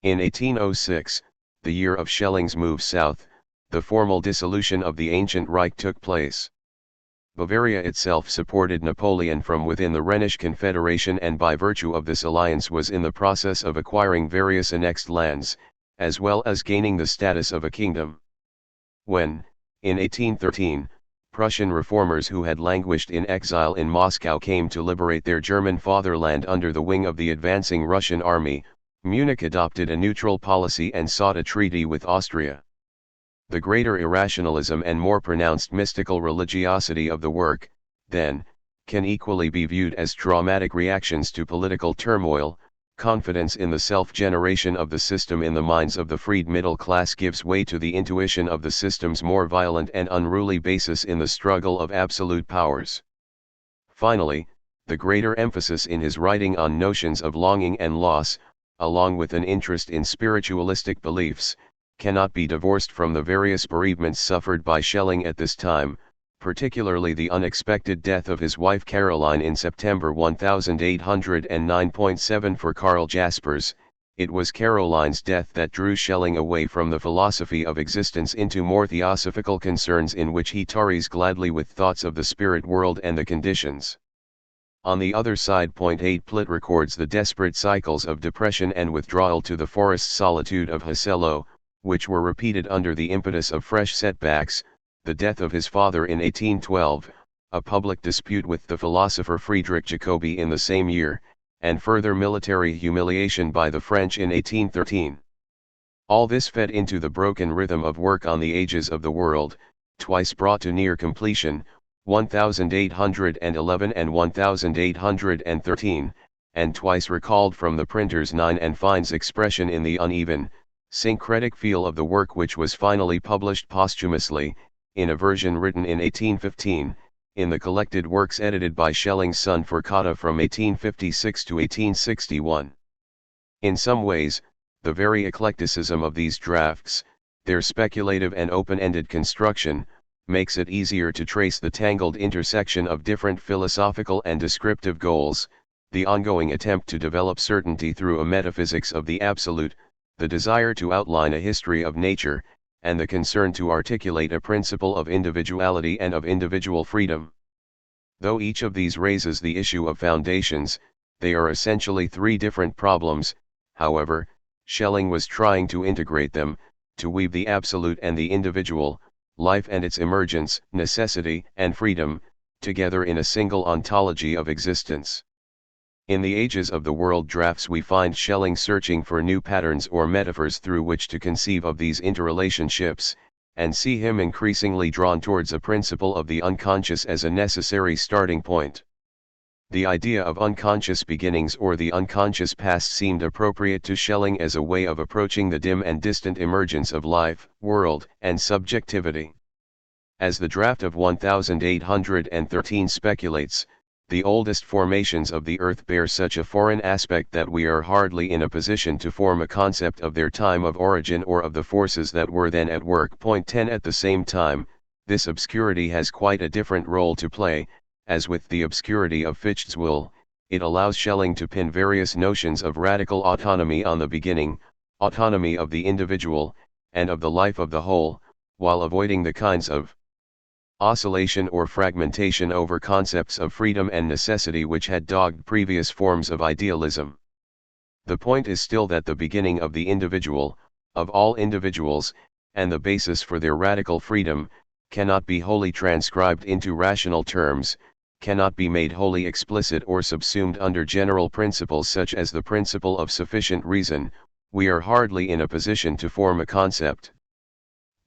In 1806, the year of Schelling's move south, the formal dissolution of the ancient Reich took place. Bavaria itself supported Napoleon from within the Rhenish Confederation and by virtue of this alliance was in the process of acquiring various annexed lands, as well as gaining the status of a kingdom. When, in 1813, Prussian reformers who had languished in exile in Moscow came to liberate their German fatherland under the wing of the advancing Russian army, Munich adopted a neutral policy and sought a treaty with Austria. The greater irrationalism and more pronounced mystical religiosity of the work, then, can equally be viewed as traumatic reactions to political turmoil. Confidence in the self-generation of the system in the minds of the freed middle class gives way to the intuition of the system's more violent and unruly basis in the struggle of absolute powers. Finally, the greater emphasis in his writing on notions of longing and loss, along with an interest in spiritualistic beliefs, cannot be divorced from the various bereavements suffered by Schelling at this time, particularly the unexpected death of his wife Caroline in September 1809. For Karl Jaspers, it was Caroline's death that drew Schelling away from the philosophy of existence into more theosophical concerns in which he tarries gladly with thoughts of the spirit world and the conditions. On the other side. 8. Plitt records the desperate cycles of depression and withdrawal to the forest solitude of Husserl, which were repeated under the impetus of fresh setbacks, the death of his father in 1812, a public dispute with the philosopher Friedrich Jacobi in the same year, and further military humiliation by the French in 1813. All this fed into the broken rhythm of work on the ages of the world, twice brought to near completion, 1811 and 1813, and twice recalled from the printer's 9 and finds expression in the uneven, syncretic feel of the work, which was finally published posthumously, in a version written in 1815, in the collected works edited by Schelling's son Ffytche from 1856 to 1861. In some ways, the very eclecticism of these drafts, their speculative and open-ended construction, makes it easier to trace the tangled intersection of different philosophical and descriptive goals, the ongoing attempt to develop certainty through a metaphysics of the absolute, the desire to outline a history of nature, and the concern to articulate a principle of individuality and of individual freedom. Though each of these raises the issue of foundations, they are essentially three different problems. However, Schelling was trying to integrate them, to weave the absolute and the individual, life and its emergence, necessity and freedom, together in a single ontology of existence. In the Ages of the World drafts we find Schelling searching for new patterns or metaphors through which to conceive of these interrelationships, and see him increasingly drawn towards a principle of the unconscious as a necessary starting point. The idea of unconscious beginnings or the unconscious past seemed appropriate to Schelling as a way of approaching the dim and distant emergence of life, world, and subjectivity. As the draft of 1813 speculates, the oldest formations of the earth bear such a foreign aspect that we are hardly in a position to form a concept of their time of origin or of the forces that were then at work. 10 At the same time, this obscurity has quite a different role to play. As with the obscurity of Ffytche's will, it allows Schelling to pin various notions of radical autonomy on the beginning, autonomy of the individual, and of the life of the whole, while avoiding the kinds of oscillation or fragmentation over concepts of freedom and necessity which had dogged previous forms of idealism. The point is still that the beginning of the individual, of all individuals, and the basis for their radical freedom, cannot be wholly transcribed into rational terms, cannot be made wholly explicit or subsumed under general principles such as the principle of sufficient reason. We are hardly in a position to form a concept.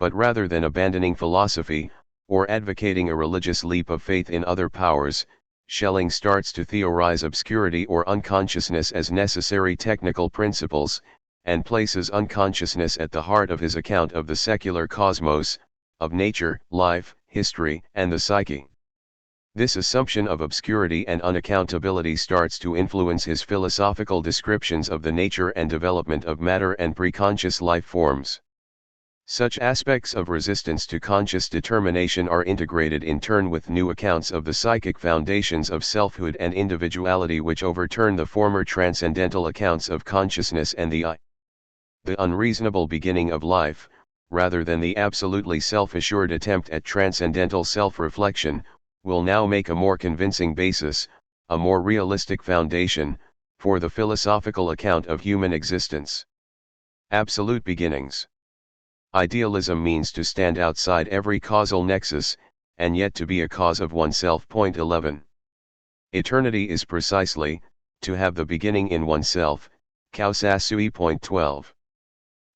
But rather than abandoning philosophy, or advocating a religious leap of faith in other powers, Schelling starts to theorize obscurity or unconsciousness as necessary technical principles, and places unconsciousness at the heart of his account of the secular cosmos, of nature, life, history, and the psyche. This assumption of obscurity and unaccountability starts to influence his philosophical descriptions of the nature and development of matter and preconscious life forms. Such aspects of resistance to conscious determination are integrated in turn with new accounts of the psychic foundations of selfhood and individuality which overturn the former transcendental accounts of consciousness and the I. The unreasonable beginning of life, rather than the absolutely self-assured attempt at transcendental self-reflection, will now make a more convincing basis, a more realistic foundation, for the philosophical account of human existence. Absolute beginnings. Idealism means to stand outside every causal nexus, and yet to be a cause of oneself. 11. Eternity is precisely, to have the beginning in oneself, causa sui. 12.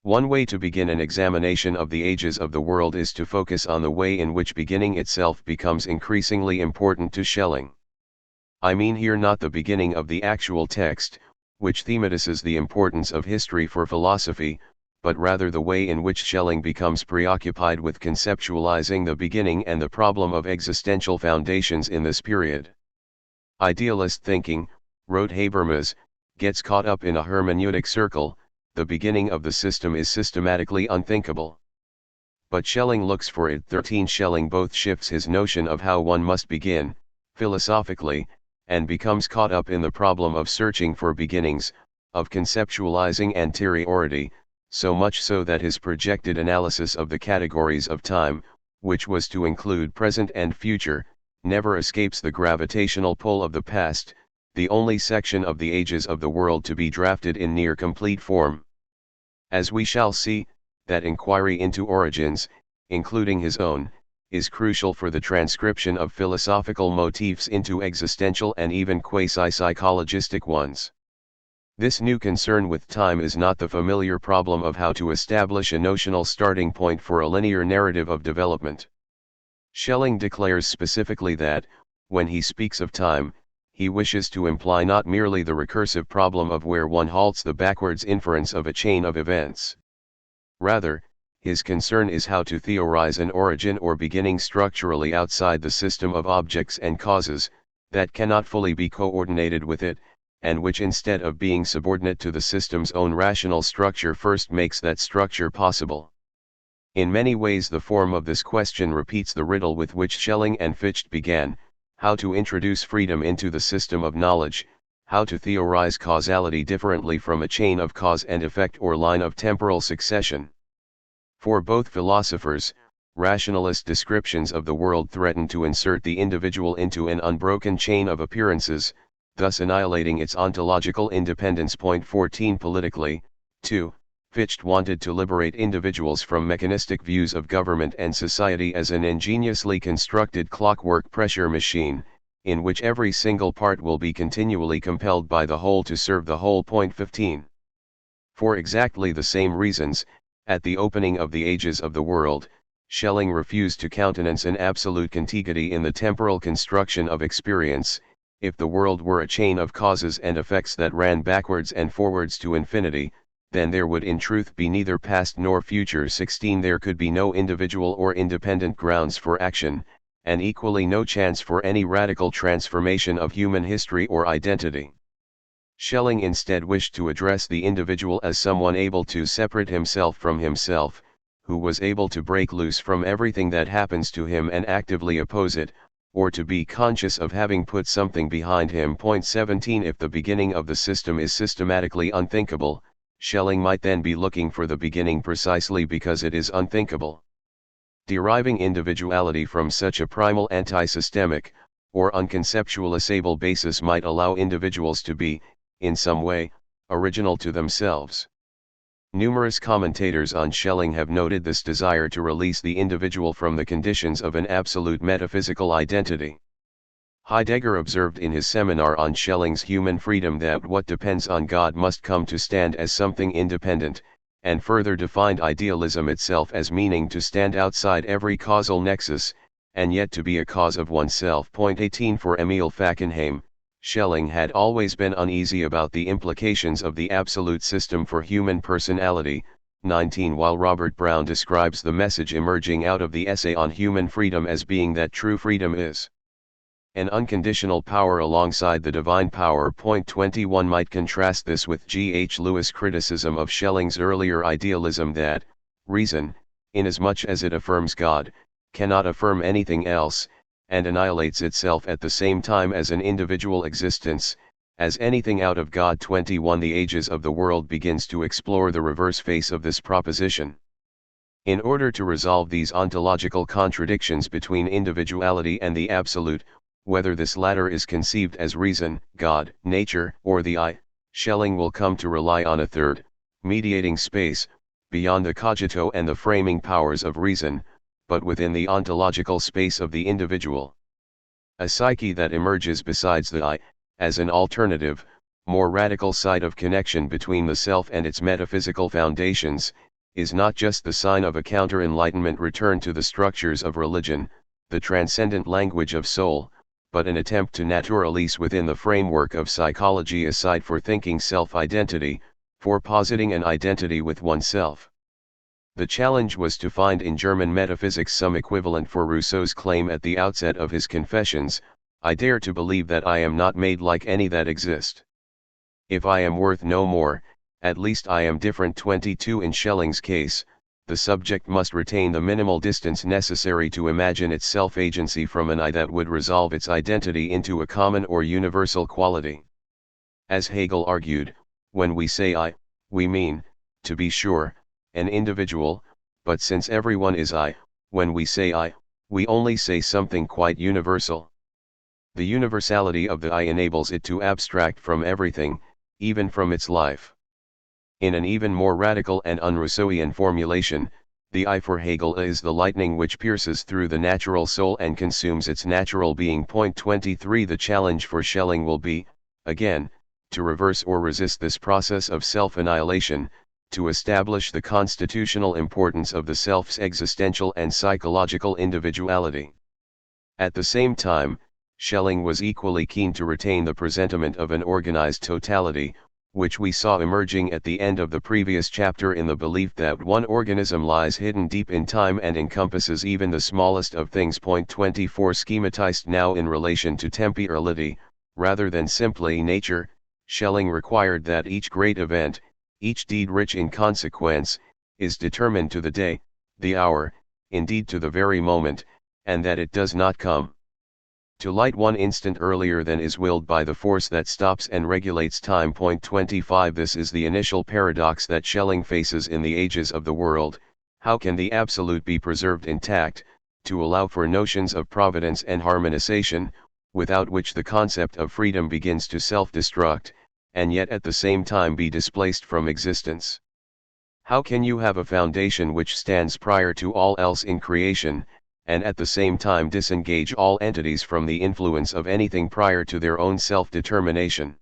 One way to begin an examination of the ages of the world is to focus on the way in which beginning itself becomes increasingly important to Schelling. I mean here not the beginning of the actual text, which thematizes the importance of history for philosophy, but rather the way in which Schelling becomes preoccupied with conceptualizing the beginning and the problem of existential foundations in this period. Idealist thinking, wrote Habermas, gets caught up in a hermeneutic circle. The beginning of the system is systematically unthinkable. But Schelling looks for it. 13 Schelling both shifts his notion of how one must begin, philosophically, and becomes caught up in the problem of searching for beginnings, of conceptualizing anteriority, so much so that his projected analysis of the categories of time, which was to include present and future, never escapes the gravitational pull of the past, the only section of the ages of the world to be drafted in near complete form. As we shall see, that inquiry into origins, including his own, is crucial for the transcription of philosophical motifs into existential and even quasi-psychologistic ones. This new concern with time is not the familiar problem of how to establish a notional starting point for a linear narrative of development. Schelling declares specifically that, when he speaks of time, he wishes to imply not merely the recursive problem of where one halts the backwards inference of a chain of events. Rather, his concern is how to theorize an origin or beginning structurally outside the system of objects and causes, that cannot fully be coordinated with it, and which instead of being subordinate to the system's own rational structure first makes that structure possible. In many ways the form of this question repeats the riddle with which Schelling and Ffytche began: how to introduce freedom into the system of knowledge, how to theorize causality differently from a chain of cause and effect or line of temporal succession. For both philosophers, rationalist descriptions of the world threaten to insert the individual into an unbroken chain of appearances, thus annihilating its ontological independence. 14 Politically, too, Ffytche wanted to liberate individuals from mechanistic views of government and society as an ingeniously constructed clockwork pressure machine, in which every single part will be continually compelled by the whole to serve the whole. 15. For exactly the same reasons, at the opening of the ages of the world, Schelling refused to countenance an absolute contiguity in the temporal construction of experience. If the world were a chain of causes and effects that ran backwards and forwards to infinity, then there would in truth be neither past nor future. 16 There could be no individual or independent grounds for action, and equally no chance for any radical transformation of human history or identity. Schelling instead wished to address the individual as someone able to separate himself from himself, who was able to break loose from everything that happens to him and actively oppose it, or to be conscious of having put something behind him. 17 If the beginning of the system is systematically unthinkable, Schelling might then be looking for the beginning precisely because it is unthinkable. Deriving individuality from such a primal anti-systemic, or unconceptualizable basis might allow individuals to be, in some way, original to themselves. Numerous commentators on Schelling have noted this desire to release the individual from the conditions of an absolute metaphysical identity. Heidegger observed in his seminar on Schelling's human freedom that what depends on God must come to stand as something independent, and further defined idealism itself as meaning to stand outside every causal nexus, and yet to be a cause of oneself. 18 For Emil Fackenheim, Schelling had always been uneasy about the implications of the absolute system for human personality. 19 While Robert Brown describes the message emerging out of the essay on human freedom as being that true freedom is an unconditional power alongside the divine power. 21 Might contrast this with G. H. Lewis' criticism of Schelling's earlier idealism that reason, inasmuch as it affirms God, cannot affirm anything else, and annihilates itself at the same time as an individual existence, as anything out of God. 21 The Ages of the World begins to explore the reverse face of this proposition. In order to resolve these ontological contradictions between individuality and the absolute, whether this latter is conceived as reason, God, nature, or the I, Schelling will come to rely on a third, mediating space, beyond the cogito and the framing powers of reason, but within the ontological space of the individual. A psyche that emerges besides the I, as an alternative, more radical site of connection between the self and its metaphysical foundations, is not just the sign of a counter-enlightenment return to the structures of religion, the transcendent language of soul, but an attempt to naturalize within the framework of psychology a site for thinking self-identity, for positing an identity with oneself. The challenge was to find in German metaphysics some equivalent for Rousseau's claim at the outset of his Confessions: I dare to believe that I am not made like any that exist. If I am worth no more, at least I am different. 22 In Schelling's case, the subject must retain the minimal distance necessary to imagine its self-agency from an I that would resolve its identity into a common or universal quality. As Hegel argued, when we say I, we mean, to be sure, an individual, but since everyone is I, when we say I, we only say something quite universal. The universality of the I enables it to abstract from everything, even from its life. In an even more radical and un-Rousseauian formulation, the I for Hegel is the lightning which pierces through the natural soul and consumes its natural being. 23 The challenge for Schelling will be, again, to reverse or resist this process of self-annihilation, to establish the constitutional importance of the self's existential and psychological individuality. At the same time, Schelling was equally keen to retain the presentiment of an organized totality, which we saw emerging at the end of the previous chapter in the belief that one organism lies hidden deep in time and encompasses even the smallest of things. Point 24 Schematized now in relation to temporality, rather than simply nature, Schelling required that each great event, each deed rich in consequence, is determined to the day, the hour, indeed to the very moment, and that it does not come to light one instant earlier than is willed by the force that stops and regulates time. Point 25 This is the initial paradox that Schelling faces in the ages of the world. How can the absolute be preserved intact, to allow for notions of providence and harmonization, without which the concept of freedom begins to self-destruct, and yet at the same time be displaced from existence? How can you have a foundation which stands prior to all else in creation, and at the same time disengage all entities from the influence of anything prior to their own self-determination?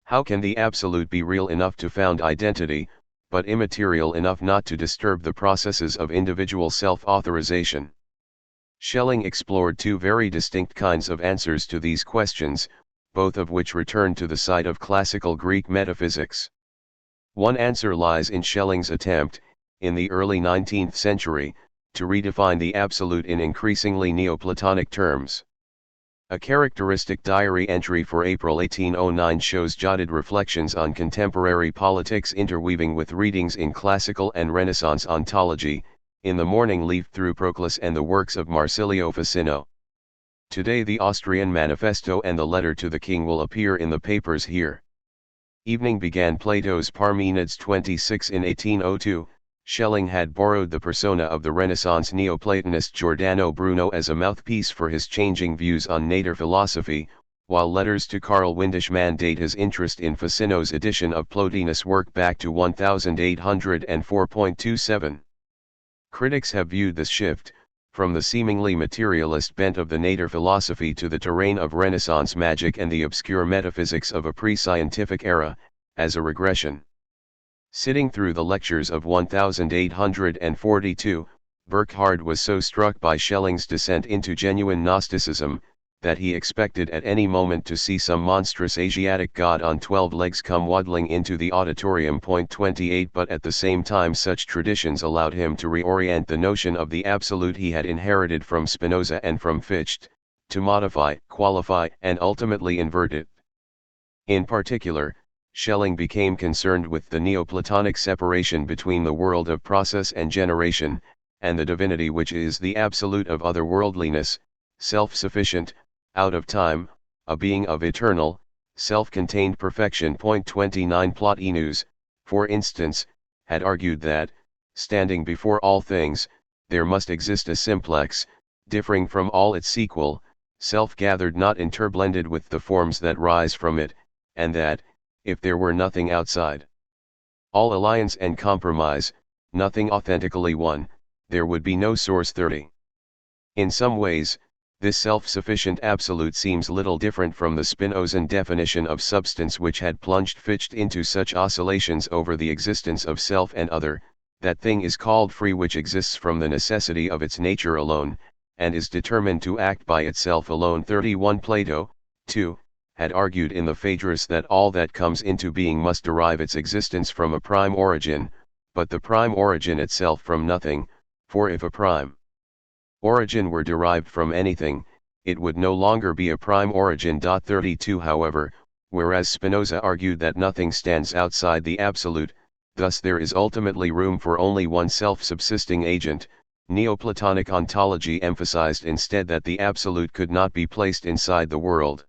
How can the absolute be real enough to found identity, but immaterial enough not to disturb the processes of individual self-authorization? Schelling explored two very distinct kinds of answers to these questions, both of which return to the site of classical Greek metaphysics. One answer lies in Schelling's attempt, in the early 19th century, to redefine the absolute in increasingly Neoplatonic terms. A characteristic diary entry for April 1809 shows jotted reflections on contemporary politics interweaving with readings in classical and Renaissance ontology. In the morning leafed through Proclus and the works of Marsilio Ficino. Today the Austrian Manifesto and the letter to the king will appear in the papers here. Evening began Plato's Parmenides 26 in 1802. Schelling had borrowed the persona of the Renaissance Neoplatonist Giordano Bruno as a mouthpiece for his changing views on nature philosophy, while letters to Carl Windisch mandate his interest in Ficino's edition of Plotinus' work back to 1804.27. Critics have viewed this shift, from the seemingly materialist bent of the nature philosophy to the terrain of Renaissance magic and the obscure metaphysics of a pre-scientific era, as a regression. Sitting through the lectures of 1842, Burckhardt was so struck by Schelling's descent into genuine Gnosticism, that he expected at any moment to see some monstrous Asiatic god on 12 legs come waddling into the auditorium. Point 28 But at the same time such traditions allowed him to reorient the notion of the absolute he had inherited from Spinoza and from Ffytche, to modify, qualify, and ultimately invert it. In particular, Schelling became concerned with the Neoplatonic separation between the world of process and generation, and the divinity which is the absolute of otherworldliness, self-sufficient, out of time, a being of eternal, self-contained perfection. Point 29 Plotinus, for instance, had argued that, standing before all things, there must exist a simplex, differing from all its sequel, self-gathered not interblended with the forms that rise from it, and that, if there were nothing outside all alliance and compromise, nothing authentically one, there would be no source. 30. In some ways, this self-sufficient absolute seems little different from the Spinozan definition of substance which had plunged Fichte into such oscillations over the existence of self and other. That thing is called free which exists from the necessity of its nature alone, and is determined to act by itself alone. 31 Plato, too, had argued in the Phaedrus that all that comes into being must derive its existence from a prime origin, but the prime origin itself from nothing, for if a prime origin were derived from anything, it would no longer be a prime origin. 32 However, whereas Spinoza argued that nothing stands outside the absolute, thus there is ultimately room for only one self-subsisting agent, Neoplatonic ontology emphasized instead that the absolute could not be placed inside the world.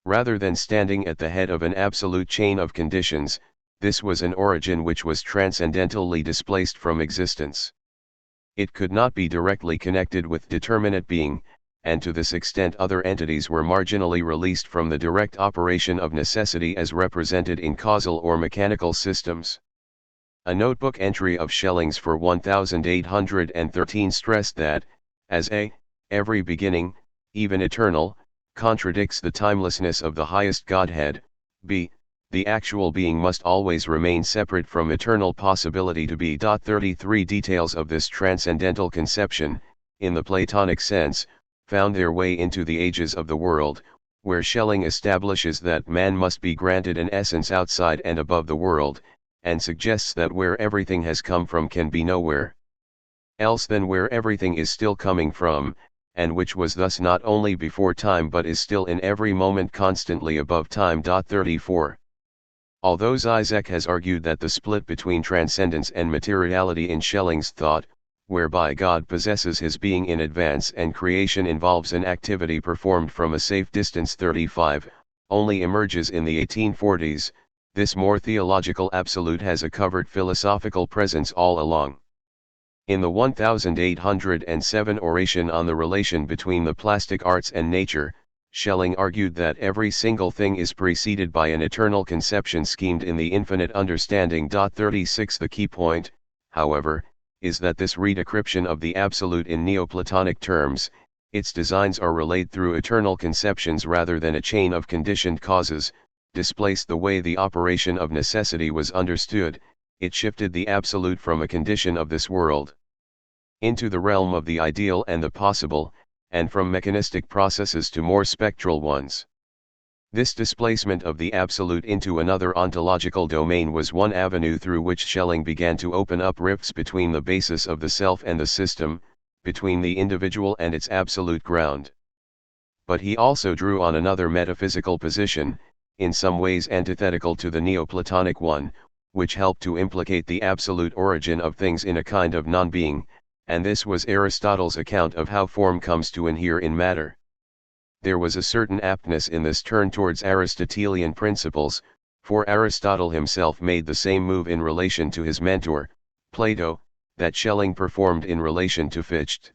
Rather than standing at the head of an absolute chain of conditions, this was an origin which was transcendentally displaced from existence. It could not be directly connected with determinate being, and to this extent other entities were marginally released from the direct operation of necessity as represented in causal or mechanical systems. A notebook entry of Schelling's for 1813 stressed that, as every beginning, even eternal, contradicts the timelessness of the highest Godhead, b. the actual being must always remain separate from eternal possibility to be. 33 Details of this transcendental conception, in the Platonic sense, found their way into the ages of the world, where Schelling establishes that man must be granted an essence outside and above the world, and suggests that where everything has come from can be nowhere else than where everything is still coming from, and which was thus not only before time but is still in every moment constantly above time. 34. Although Zizek has argued that the split between transcendence and materiality in Schelling's thought, whereby God possesses his being in advance and creation involves an activity performed from a safe distance 35, only emerges in the 1840s, this more theological absolute has a covert philosophical presence all along. In the 1807 oration on the relation between the plastic arts and nature, Schelling argued that every single thing is preceded by an eternal conception schemed in the infinite understanding. 36 The key point, however, is that this redescription of the absolute in Neoplatonic terms, its designs are relayed through eternal conceptions rather than a chain of conditioned causes, displaced the way the operation of necessity was understood. It shifted the absolute from a condition of this world into the realm of the ideal and the possible, and from mechanistic processes to more spectral ones. This displacement of the absolute into another ontological domain was one avenue through which Schelling began to open up rifts between the basis of the self and the system, between the individual and its absolute ground. But he also drew on another metaphysical position, in some ways antithetical to the Neoplatonic one, which helped to implicate the absolute origin of things in a kind of non-being, and this was Aristotle's account of how form comes to inhere in matter. There was a certain aptness in this turn towards Aristotelian principles, for Aristotle himself made the same move in relation to his mentor, Plato, that Schelling performed in relation to Ffytche.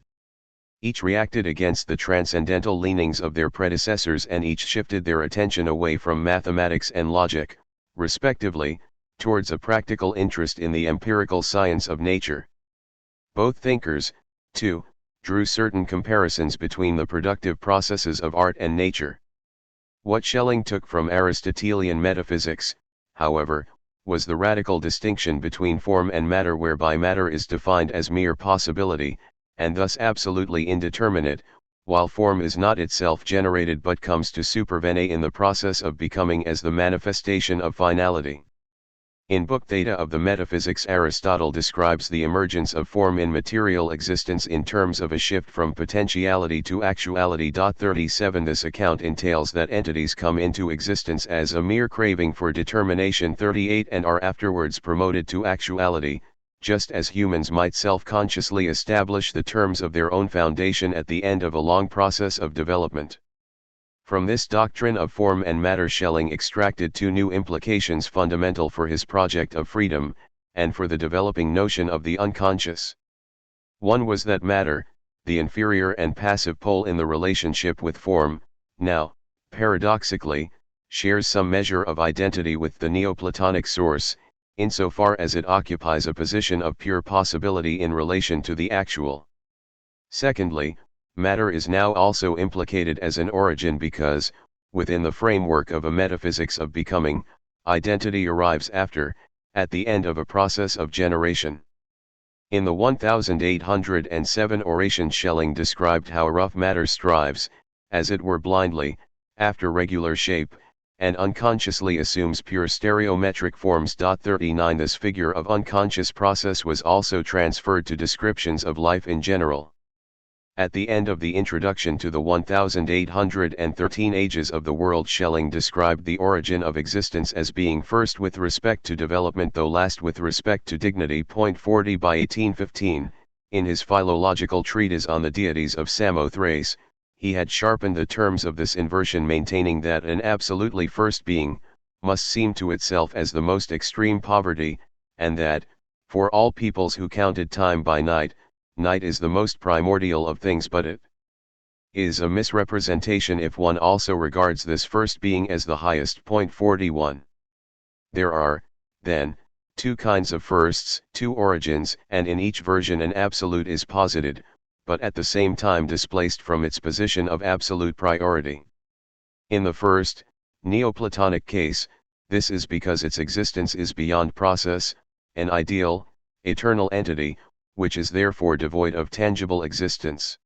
Each reacted against the transcendental leanings of their predecessors and each shifted their attention away from mathematics and logic, respectively, towards a practical interest in the empirical science of nature. Both thinkers, too, drew certain comparisons between the productive processes of art and nature. What Schelling took from Aristotelian metaphysics, however, was the radical distinction between form and matter, whereby matter is defined as mere possibility, and thus absolutely indeterminate, while form is not itself generated but comes to supervene in the process of becoming as the manifestation of finality. In Book Theta of the Metaphysics, Aristotle describes the emergence of form in material existence in terms of a shift from potentiality to actuality. 37 This account entails that entities come into existence as a mere craving for determination 38 and are afterwards promoted to actuality, just as humans might self-consciously establish the terms of their own foundation at the end of a long process of development. From this doctrine of form and matter, Schelling extracted two new implications fundamental for his project of freedom, and for the developing notion of the unconscious. One was that matter, the inferior and passive pole in the relationship with form, now, paradoxically, shares some measure of identity with the Neoplatonic source, insofar as it occupies a position of pure possibility in relation to the actual. Secondly, matter is now also implicated as an origin because, within the framework of a metaphysics of becoming, identity arrives at the end of a process of generation. In the 1807 oration, Schelling described how rough matter strives, as it were blindly, after regular shape, and unconsciously assumes pure stereometric forms. 39 This figure of unconscious process was also transferred to descriptions of life in general. At the end of the introduction to the 1813 Ages of the World, Schelling described the origin of existence as being first with respect to development though last with respect to dignity. 40 By 1815, in his philological treatise on the deities of Samothrace, he had sharpened the terms of this inversion, maintaining that an absolutely first being must seem to itself as the most extreme poverty, and that, for all peoples who counted time by night, night is the most primordial of things, but it is a misrepresentation if one also regards this first being as the highest. 41. There are, then, two kinds of firsts, two origins, and in each version an absolute is posited, but at the same time displaced from its position of absolute priority. In the first, Neoplatonic case, this is because its existence is beyond process, an ideal, eternal entity, which is therefore devoid of tangible existence.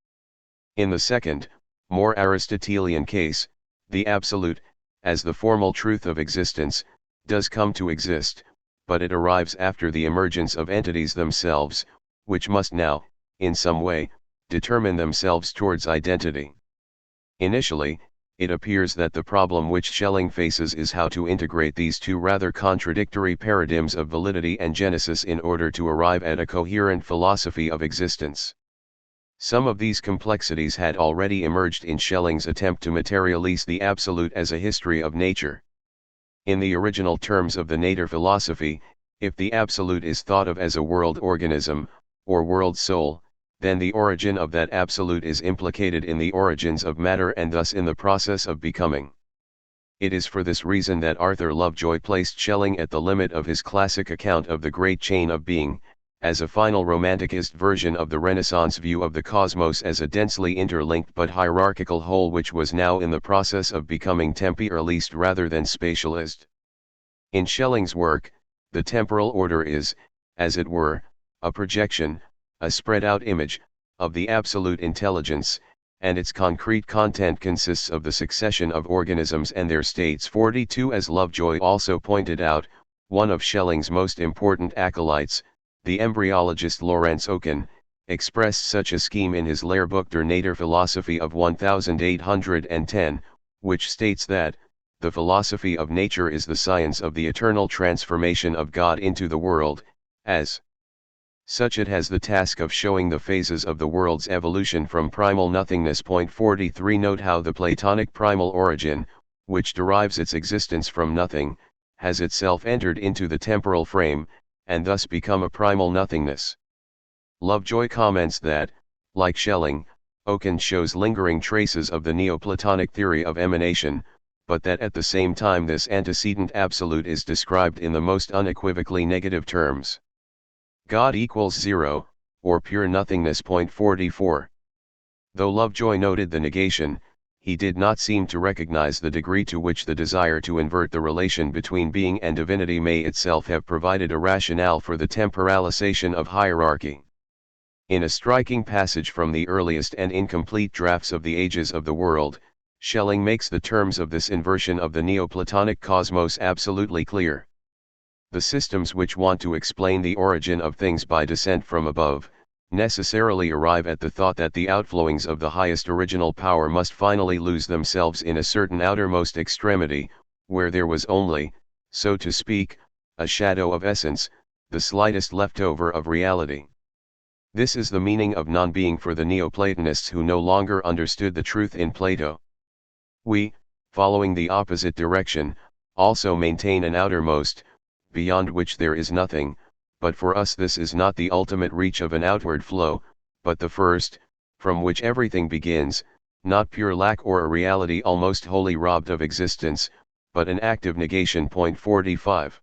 In the second, more Aristotelian case, the absolute, as the formal truth of existence, does come to exist, but it arrives after the emergence of entities themselves, which must now, in some way, determine themselves towards identity. Initially, it appears that the problem which Schelling faces is how to integrate these two rather contradictory paradigms of validity and genesis in order to arrive at a coherent philosophy of existence. Some of these complexities had already emerged in Schelling's attempt to materialize the absolute as a history of nature. In the original terms of the Nature philosophy, if the absolute is thought of as a world organism, or world soul, then the origin of that absolute is implicated in the origins of matter and thus in the process of becoming. It is for this reason that Arthur Lovejoy placed Schelling at the limit of his classic account of the great chain of being, as a final romanticist version of the Renaissance view of the cosmos as a densely interlinked but hierarchical whole which was now in the process of becoming temporalist rather than spatialist. In Schelling's work, the temporal order is, as it were, a projection, a spread-out image, of the absolute intelligence, and its concrete content consists of the succession of organisms and their states. 42. As Lovejoy also pointed out, one of Schelling's most important acolytes, the embryologist Lawrence Oken, expressed such a scheme in his Lehrbuch der Naturphilosophie of 1810, which states that, the philosophy of nature is the science of the eternal transformation of God into the world, as such it has the task of showing the phases of the world's evolution from primal nothingness. 43. Note how the Platonic primal origin, which derives its existence from nothing, has itself entered into the temporal frame, and thus become a primal nothingness. Lovejoy comments that, like Schelling, Oken shows lingering traces of the Neoplatonic theory of emanation, but that at the same time this antecedent absolute is described in the most unequivocally negative terms. God equals zero, or pure nothingness. 44. Though Lovejoy noted the negation, he did not seem to recognize the degree to which the desire to invert the relation between being and divinity may itself have provided a rationale for the temporalization of hierarchy. In a striking passage from the earliest and incomplete drafts of the Ages of the World, Schelling makes the terms of this inversion of the Neoplatonic cosmos absolutely clear. The systems which want to explain the origin of things by descent from above, necessarily arrive at the thought that the outflowings of the highest original power must finally lose themselves in a certain outermost extremity, where there was only, so to speak, a shadow of essence, the slightest leftover of reality. This is the meaning of non-being for the Neoplatonists who no longer understood the truth in Plato. We, following the opposite direction, also maintain an outermost, beyond which there is nothing, but for us this is not the ultimate reach of an outward flow, but the first, from which everything begins, not pure lack or a reality almost wholly robbed of existence, but an active negation. 45.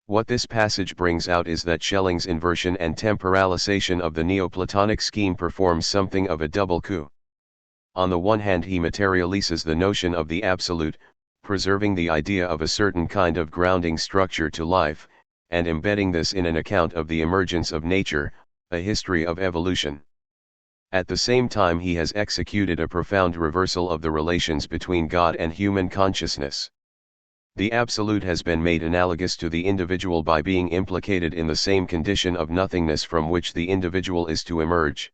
What this passage brings out is that Schelling's inversion and temporalization of the Neoplatonic scheme performs something of a double coup. On the one hand he materializes the notion of the absolute, preserving the idea of a certain kind of grounding structure to life, and embedding this in an account of the emergence of nature, a history of evolution. At the same time he has executed a profound reversal of the relations between God and human consciousness. The absolute has been made analogous to the individual by being implicated in the same condition of nothingness from which the individual is to emerge.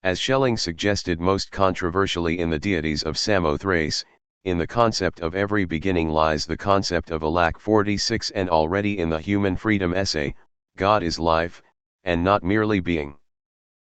As Schelling suggested most controversially in the Deities of Samothrace, in the concept of every beginning lies the concept of a lack. 46. And already in the Human Freedom essay, God is life, and not merely being.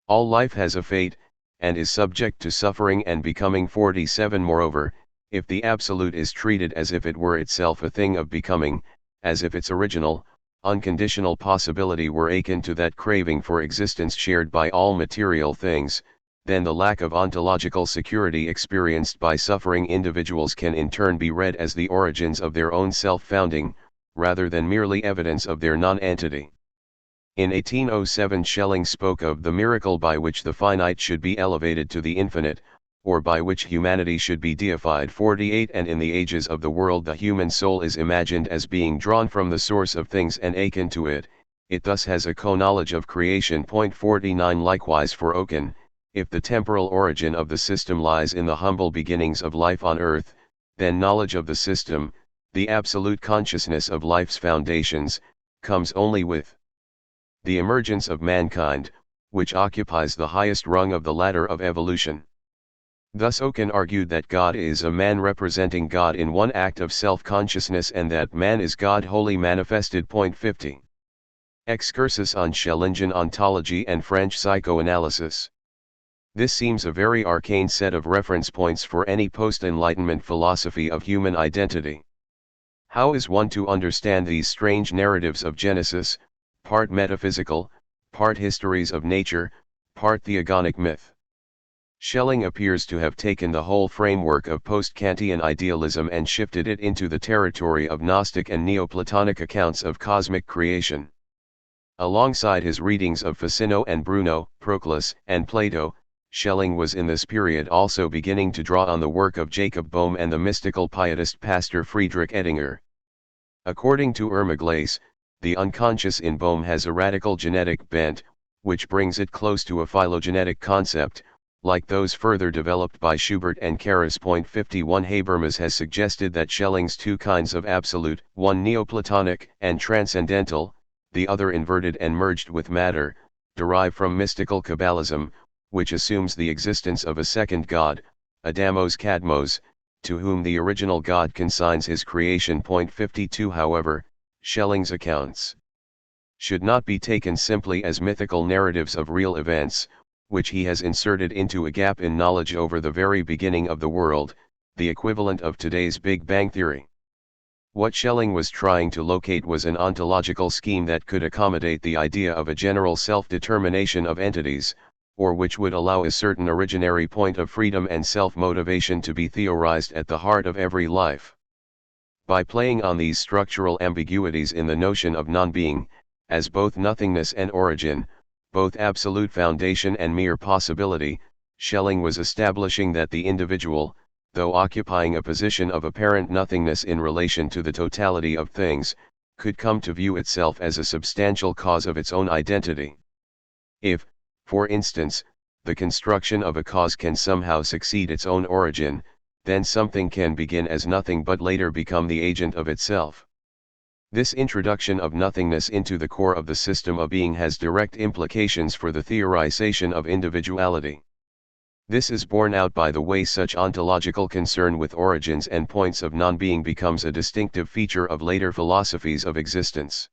All life has a fate, and is subject to suffering and becoming. 47. Moreover, if the absolute is treated as if it were itself a thing of becoming, as if its original, unconditional possibility were akin to that craving for existence shared by all material things, then the lack of ontological security experienced by suffering individuals can in turn be read as the origins of their own self-founding, rather than merely evidence of their non-entity. In 1807 Schelling spoke of the miracle by which the finite should be elevated to the infinite, or by which humanity should be deified. 48. And in the Ages of the World the human soul is imagined as being drawn from the source of things and akin to it, it thus has a co-knowledge of creation. 49. Likewise for Oken, if the temporal origin of the system lies in the humble beginnings of life on earth, then knowledge of the system, the absolute consciousness of life's foundations, comes only with the emergence of mankind, which occupies the highest rung of the ladder of evolution. Thus Oken argued that God is a man representing God in one act of self-consciousness and that man is God wholly manifested. 50. Excursus on Schellingian ontology and French psychoanalysis. This seems a very arcane set of reference points for any post-Enlightenment philosophy of human identity. How is one to understand these strange narratives of Genesis, part metaphysical, part histories of nature, part theogonic myth? Schelling appears to have taken the whole framework of post-Kantian idealism and shifted it into the territory of Gnostic and Neoplatonic accounts of cosmic creation. Alongside his readings of Ficino and Bruno, Proclus, and Plato, Schelling was in this period also beginning to draw on the work of Jacob Boehme and the mystical pietist pastor Friedrich Ettinger. According to Irma Glace, the unconscious in Boehme has a radical genetic bent, which brings it close to a phylogenetic concept, like those further developed by Schubert and Karras. 51 Habermas has suggested that Schelling's two kinds of absolute, one Neoplatonic and transcendental, the other inverted and merged with matter, derive from mystical Kabbalism, which assumes the existence of a second God, Adamos Kadmos, to whom the original God consigns his creation. 52 However, Schelling's accounts should not be taken simply as mythical narratives of real events, which he has inserted into a gap in knowledge over the very beginning of the world, the equivalent of today's Big Bang theory. What Schelling was trying to locate was an ontological scheme that could accommodate the idea of a general self-determination of entities, or which would allow a certain originary point of freedom and self-motivation to be theorized at the heart of every life. By playing on these structural ambiguities in the notion of non-being, as both nothingness and origin, both absolute foundation and mere possibility, Schelling was establishing that the individual, though occupying a position of apparent nothingness in relation to the totality of things, could come to view itself as a substantial cause of its own identity. If, for instance, the construction of a cause can somehow succeed its own origin, then something can begin as nothing but later become the agent of itself. This introduction of nothingness into the core of the system of being has direct implications for the theorization of individuality. This is borne out by the way such ontological concern with origins and points of non-being becomes a distinctive feature of later philosophies of existence.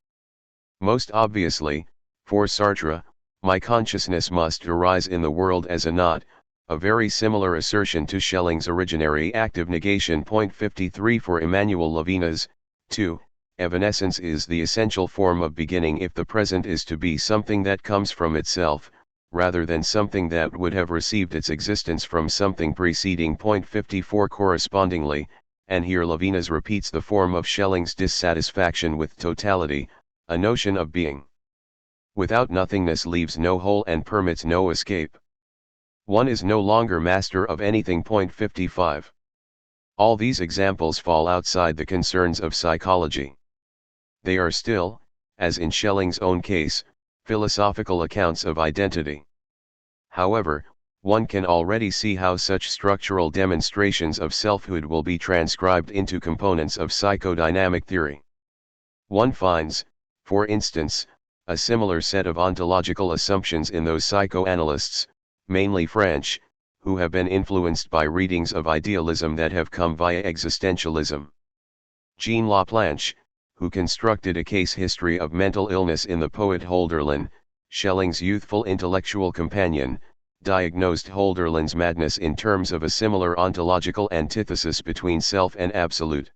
Most obviously, for Sartre, my consciousness must arise in the world as a not, a very similar assertion to Schelling's originary active negation. 53 For Emmanuel Levinas, 2. Evanescence is the essential form of beginning if the present is to be something that comes from itself, rather than something that would have received its existence from something preceding. 54 Correspondingly, and here Levinas repeats the form of Schelling's dissatisfaction with totality, a notion of being without nothingness leaves no hole and permits no escape. One is no longer master of anything. 55. All these examples fall outside the concerns of psychology. They are still, as in Schelling's own case, philosophical accounts of identity. However, one can already see how such structural demonstrations of selfhood will be transcribed into components of psychodynamic theory. One finds, for instance, a similar set of ontological assumptions in those psychoanalysts, mainly French, who have been influenced by readings of idealism that have come via existentialism. Jean Laplanche, who constructed a case history of mental illness in the poet Hölderlin, Schelling's youthful intellectual companion, diagnosed Hölderlin's madness in terms of a similar ontological antithesis between self and absolute.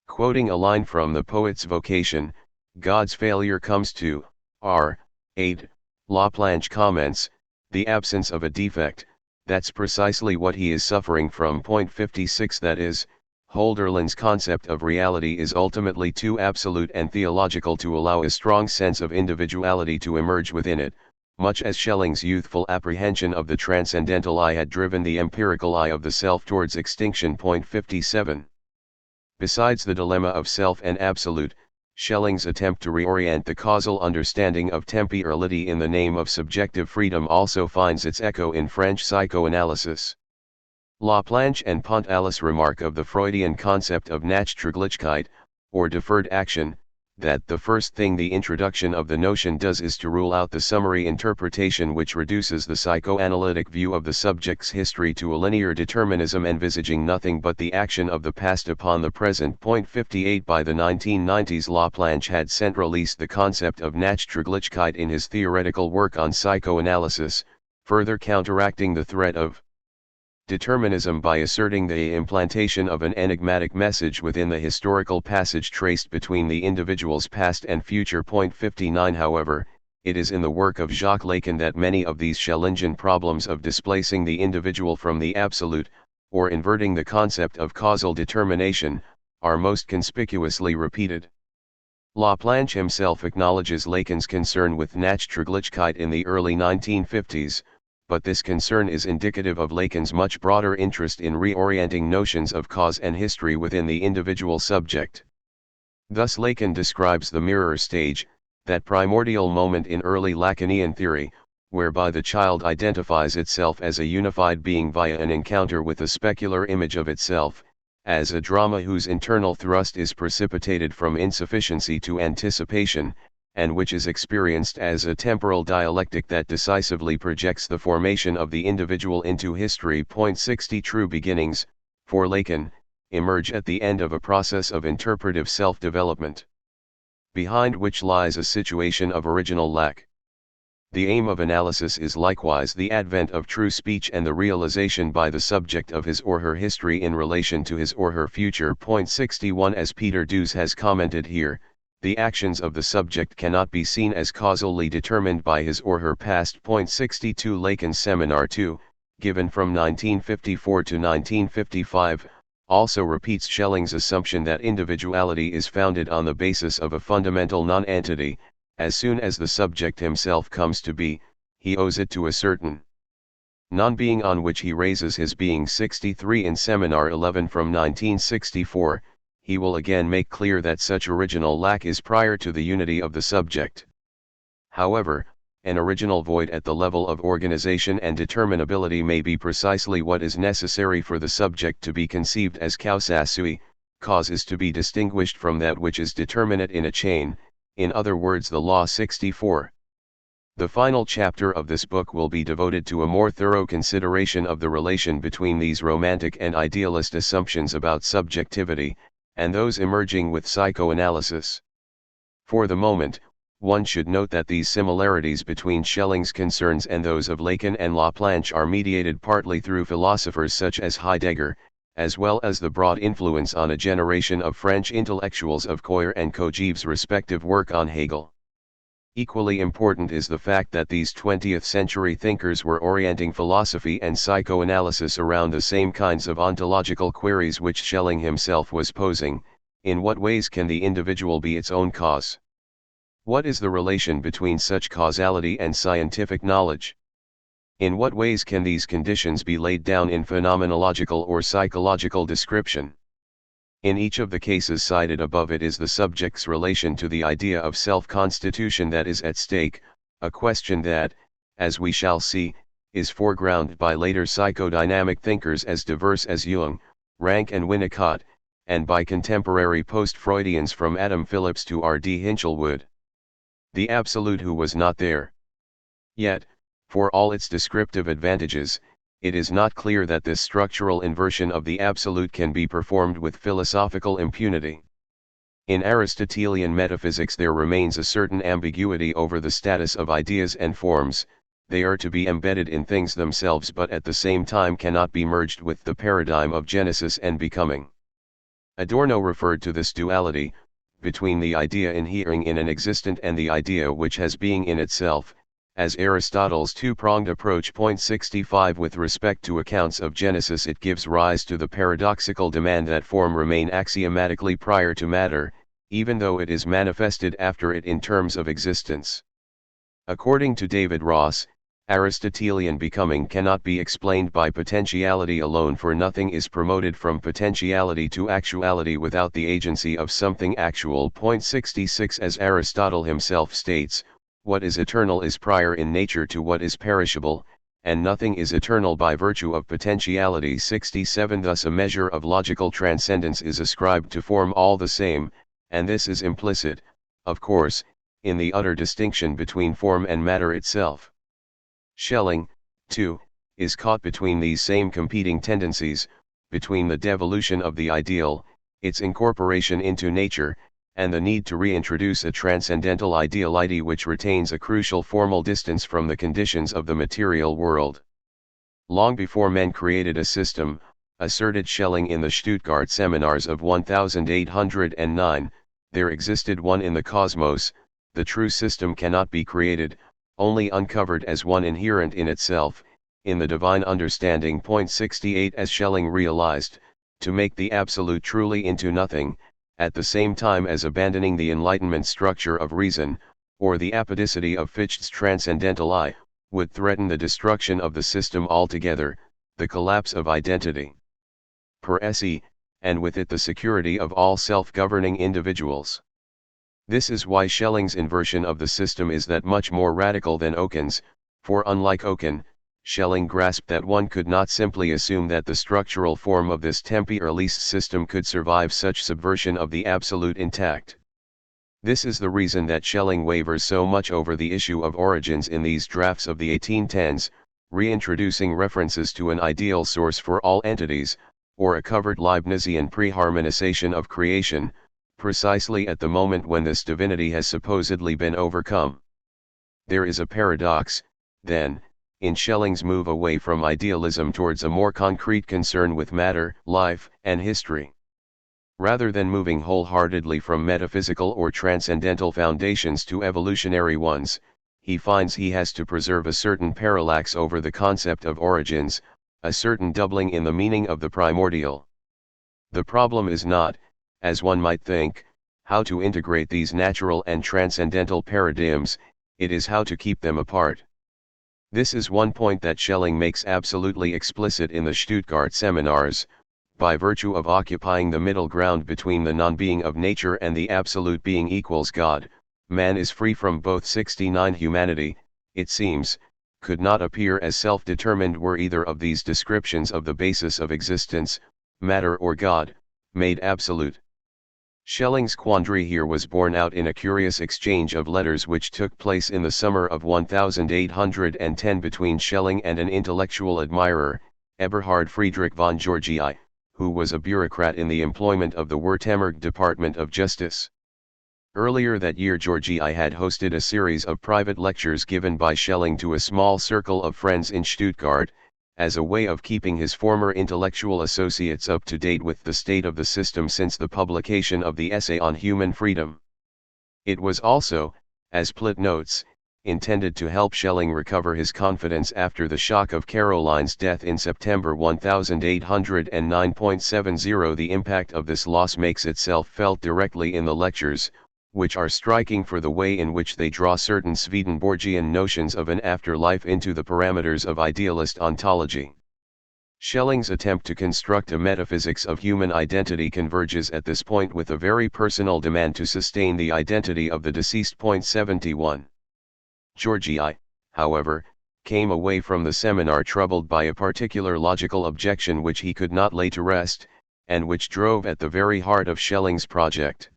Quoting a line from the poet's Vocation, God's failure comes to our aid, Laplanche comments, the absence of a defect, that's precisely what he is suffering from. 56 That is, Hölderlin's concept of reality is ultimately too absolute and theological to allow a strong sense of individuality to emerge within it, much as Schelling's youthful apprehension of the transcendental I had driven the empirical I of the self towards extinction. 57. Besides the dilemma of self and absolute, Schelling's attempt to reorient the causal understanding of temporality in the name of subjective freedom also finds its echo in French psychoanalysis. Laplanche and Pontalis remark of the Freudian concept of Nachtragligkeit, or deferred action, that the first thing the introduction of the notion does is to rule out the summary interpretation which reduces the psychoanalytic view of the subject's history to a linear determinism envisaging nothing but the action of the past upon the present. 58 By the 1990s, Laplanche had centralized the concept of Nachtragligkeit in his theoretical work on psychoanalysis, further counteracting the threat of determinism by asserting the implantation of an enigmatic message within the historical passage traced between the individual's past and future. 59 However, it is in the work of Jacques Lacan that many of these Schellingian problems of displacing the individual from the absolute, or inverting the concept of causal determination, are most conspicuously repeated. Laplanche himself acknowledges Lacan's concern with Nachtragligkeit in the early 1950s, but this concern is indicative of Lacan's much broader interest in reorienting notions of cause and history within the individual subject. Thus Lacan describes the mirror stage, that primordial moment in early Lacanian theory, whereby the child identifies itself as a unified being via an encounter with a specular image of itself, as a drama whose internal thrust is precipitated from insufficiency to anticipation, and which is experienced as a temporal dialectic that decisively projects the formation of the individual into history. 60 True beginnings, for Lacan, emerge at the end of a process of interpretive self-development, behind which lies a situation of original lack. The aim of analysis is likewise the advent of true speech and the realization by the subject of his or her history in relation to his or her future. 61 As Peter Dewes has commented here, the actions of the subject cannot be seen as causally determined by his or her past. 62 Lacan's Seminar 2, given from 1954 to 1955, also repeats Schelling's assumption that individuality is founded on the basis of a fundamental non-entity. As soon as the subject himself comes to be, he owes it to a certain non-being on which he raises his being. 63 In Seminar 11 from 1964, he will again make clear that such original lack is prior to the unity of the subject. However, an original void at the level of organization and determinability may be precisely what is necessary for the subject to be conceived as causa sui, cause is to be distinguished from that which is determinate in a chain, in other words the law. 64. The final chapter of this book will be devoted to a more thorough consideration of the relation between these romantic and idealist assumptions about subjectivity, and those emerging with psychoanalysis. For the moment, one should note that these similarities between Schelling's concerns and those of Lacan and Laplanche are mediated partly through philosophers such as Heidegger, as well as the broad influence on a generation of French intellectuals of Coyer and Kojève's respective work on Hegel. Equally important is the fact that these 20th-century thinkers were orienting philosophy and psychoanalysis around the same kinds of ontological queries which Schelling himself was posing. In what ways can the individual be its own cause? What is the relation between such causality and scientific knowledge? In what ways can these conditions be laid down in phenomenological or psychological description? In each of the cases cited above, it is the subject's relation to the idea of self-constitution that is at stake, a question that, as we shall see, is foregrounded by later psychodynamic thinkers as diverse as Jung, Rank and Winnicott, and by contemporary post-Freudians from Adam Phillips to R.D. Hinchelwood. The absolute who was not there. Yet, for all its descriptive advantages, it is not clear that this structural inversion of the absolute can be performed with philosophical impunity. In Aristotelian metaphysics there remains a certain ambiguity over the status of ideas and forms. They are to be embedded in things themselves but at the same time cannot be merged with the paradigm of genesis and becoming. Adorno referred to this duality, between the idea inhering in an existent and the idea which has being in itself, as Aristotle's two-pronged approach. 65 With respect to accounts of Genesis, it gives rise to the paradoxical demand that form remain axiomatically prior to matter, even though it is manifested after it in terms of existence. According to David Ross, Aristotelian becoming cannot be explained by potentiality alone, for nothing is promoted from potentiality to actuality without the agency of something actual. 66 As Aristotle himself states, what is eternal is prior in nature to what is perishable, and nothing is eternal by virtue of potentiality. 67 Thus a measure of logical transcendence is ascribed to form all the same, and this is implicit, of course, in the utter distinction between form and matter itself. Schelling, too, is caught between these same competing tendencies, between the devolution of the ideal, its incorporation into nature, and the need to reintroduce a transcendental ideality which retains a crucial formal distance from the conditions of the material world. Long before men created a system, asserted Schelling in the Stuttgart seminars of 1809, there existed one in the cosmos. The true system cannot be created, only uncovered as one inherent in itself, in the divine understanding. 68 As Schelling realized, to make the absolute truly into nothing, at the same time as abandoning the Enlightenment structure of reason, or the apodicity of Ffytche's transcendental I, would threaten the destruction of the system altogether, the collapse of identity per se, and with it the security of all self-governing individuals. This is why Schelling's inversion of the system is that much more radical than Oken's, for unlike Oken, Schelling grasped that one could not simply assume that the structural form of this tempi-or-least system could survive such subversion of the absolute intact. This is the reason that Schelling wavers so much over the issue of origins in these drafts of the 1810s, reintroducing references to an ideal source for all entities, or a covered Leibnizian pre-harmonization of creation, precisely at the moment when this divinity has supposedly been overcome. There is a paradox, then, in Schelling's move away from idealism towards a more concrete concern with matter, life, and history. Rather than moving wholeheartedly from metaphysical or transcendental foundations to evolutionary ones, he finds he has to preserve a certain parallax over the concept of origins, a certain doubling in the meaning of the primordial. The problem is not, as one might think, how to integrate these natural and transcendental paradigms, it is how to keep them apart. This is one point that Schelling makes absolutely explicit in the Stuttgart seminars. By virtue of occupying the middle ground between the non-being of nature and the absolute being equals God, man is free from both. 69 Humanity, it seems, could not appear as self-determined were either of these descriptions of the basis of existence, matter or God, made absolute. Schelling's quandary here was borne out in a curious exchange of letters which took place in the summer of 1810 between Schelling and an intellectual admirer, Eberhard Friedrich von Georgii, who was a bureaucrat in the employment of the Württemberg Department of Justice. Earlier that year Georgii had hosted a series of private lectures given by Schelling to a small circle of friends in Stuttgart, as a way of keeping his former intellectual associates up to date with the state of the system since the publication of the essay on human freedom. It was also, as Plitt notes, intended to help Schelling recover his confidence after the shock of Caroline's death in September 1809.70. The impact of this loss makes itself felt directly in the lectures, which are striking for the way in which they draw certain Swedenborgian notions of an afterlife into the parameters of idealist ontology. Schelling's attempt to construct a metaphysics of human identity converges at this point with a very personal demand to sustain the identity of the deceased. 71. Georgii, however, came away from the seminar troubled by a particular logical objection which he could not lay to rest, and which drove at the very heart of Schelling's project.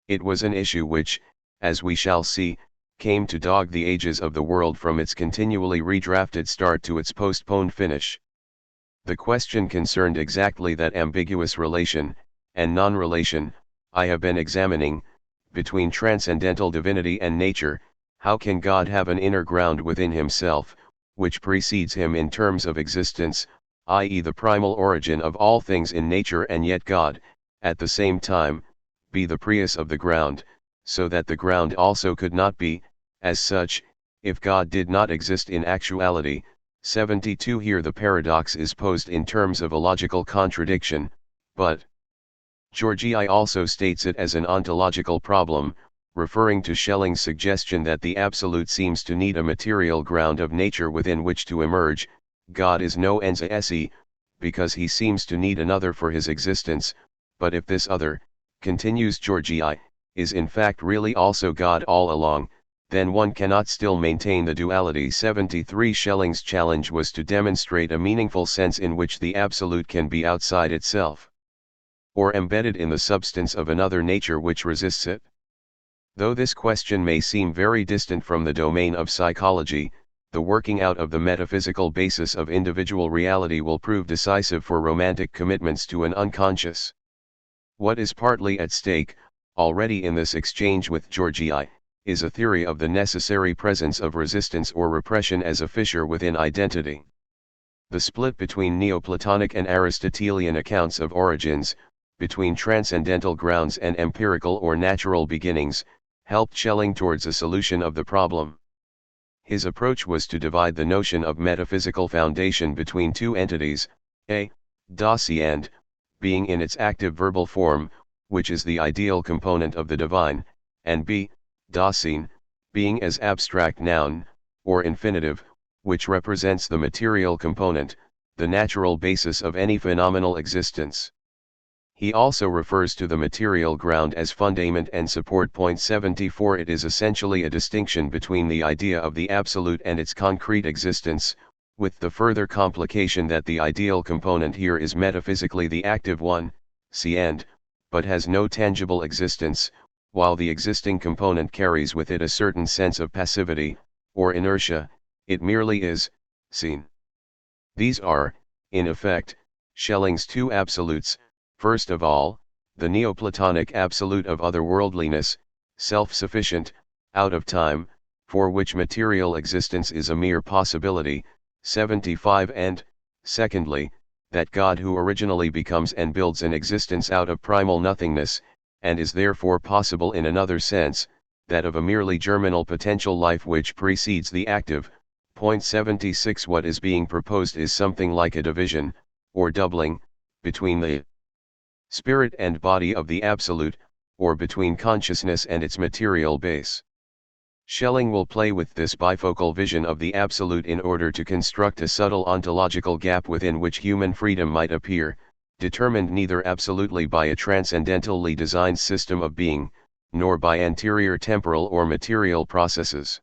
It was an issue which, as we shall see, came to dog the ages of the world from its continually redrafted start to its postponed finish. The question concerned exactly that ambiguous relation, and non-relation, I have been examining, between transcendental divinity and nature. How can God have an inner ground within himself, which precedes him in terms of existence, i.e. the primal origin of all things in nature, and yet God, at the same time, be the prius of the ground, so that the ground also could not be, as such, if God did not exist in actuality. 72 Here the paradox is posed in terms of a logical contradiction, but Georgii also states it as an ontological problem, referring to Schelling's suggestion that the absolute seems to need a material ground of nature within which to emerge. God is no ens esse, because he seems to need another for his existence, but if this other, continues Georgi, is in fact really also God all along, then one cannot still maintain the duality. 73 Schelling's challenge was to demonstrate a meaningful sense in which the absolute can be outside itself, or embedded in the substance of another nature which resists it. Though this question may seem very distant from the domain of psychology, the working out of the metaphysical basis of individual reality will prove decisive for romantic commitments to an unconscious. What is partly at stake, already in this exchange with Georgi, is a theory of the necessary presence of resistance or repression as a fissure within identity. The split between Neoplatonic and Aristotelian accounts of origins, between transcendental grounds and empirical or natural beginnings, helped Schelling towards a solution of the problem. His approach was to divide the notion of metaphysical foundation between two entities, a. Dasein, and, being in its active verbal form, which is the ideal component of the divine, and b. Dasein, being as abstract noun, or infinitive, which represents the material component, the natural basis of any phenomenal existence. He also refers to the material ground as fundament and support. 74 It is essentially a distinction between the idea of the absolute and its concrete existence, with the further complication that the ideal component here is metaphysically the active one, see and, but has no tangible existence, while the existing component carries with it a certain sense of passivity, or inertia, it merely is, seen. These are, in effect, Schelling's two absolutes. First of all, the Neoplatonic absolute of otherworldliness, self-sufficient, out of time, for which material existence is a mere possibility, 75 and, secondly, that God who originally becomes and builds an existence out of primal nothingness, and is therefore possible in another sense, that of a merely germinal potential life which precedes the active. 76 What is being proposed is something like a division, or doubling, between the spirit and body of the absolute, or between consciousness and its material base. Schelling will play with this bifocal vision of the absolute in order to construct a subtle ontological gap within which human freedom might appear, determined neither absolutely by a transcendentally designed system of being, nor by anterior temporal or material processes.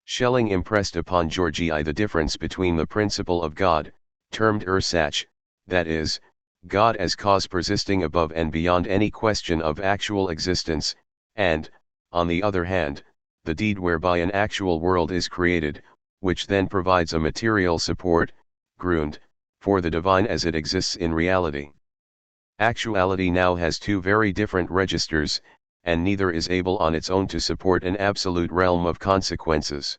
Schelling impressed upon Georgi the difference between the principle of God, termed Ffytche, that is, God as cause persisting above and beyond any question of actual existence, and, on the other hand, the deed whereby an actual world is created, which then provides a material support, Grund, for the divine as it exists in reality. Actuality now has two very different registers, and neither is able on its own to support an absolute realm of consequences.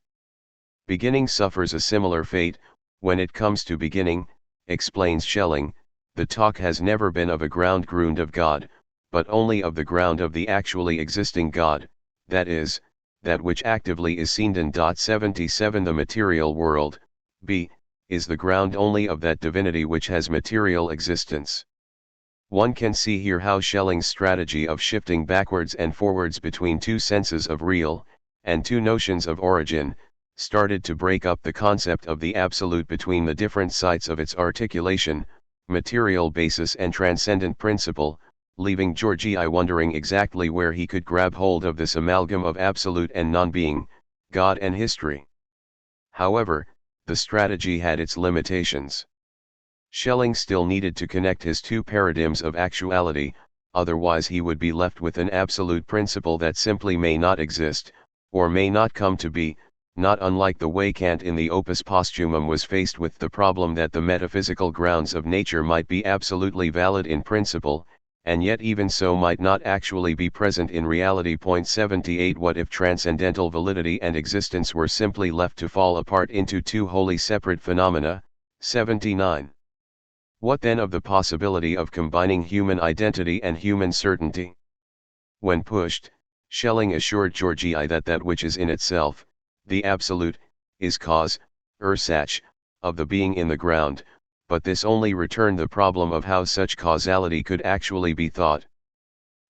Beginning suffers a similar fate. When it comes to beginning, explains Schelling, the talk has never been of a grund of God, but only of the ground of the actually existing God, that is, that which actively is seen in. 77 The material world, b. is the ground only of that divinity which has material existence. One can see here how Schelling's strategy of shifting backwards and forwards between two senses of real, and two notions of origin, started to break up the concept of the absolute between the different sites of its articulation, material basis and transcendent principle, leaving Georgi wondering exactly where he could grab hold of this amalgam of absolute and non-being, God and history. However, the strategy had its limitations. Schelling still needed to connect his two paradigms of actuality, otherwise he would be left with an absolute principle that simply may not exist, or may not come to be, not unlike the way Kant in the Opus Posthumum was faced with the problem that the metaphysical grounds of nature might be absolutely valid in principle, and yet even so might not actually be present in reality. 78 What if transcendental validity and existence were simply left to fall apart into two wholly separate phenomena? 79. What then of the possibility of combining human identity and human certainty? When pushed, Schelling assured Georgi that that which is in itself, the absolute, is cause, Ffytche, of the being in the ground, but this only returned the problem of how such causality could actually be thought.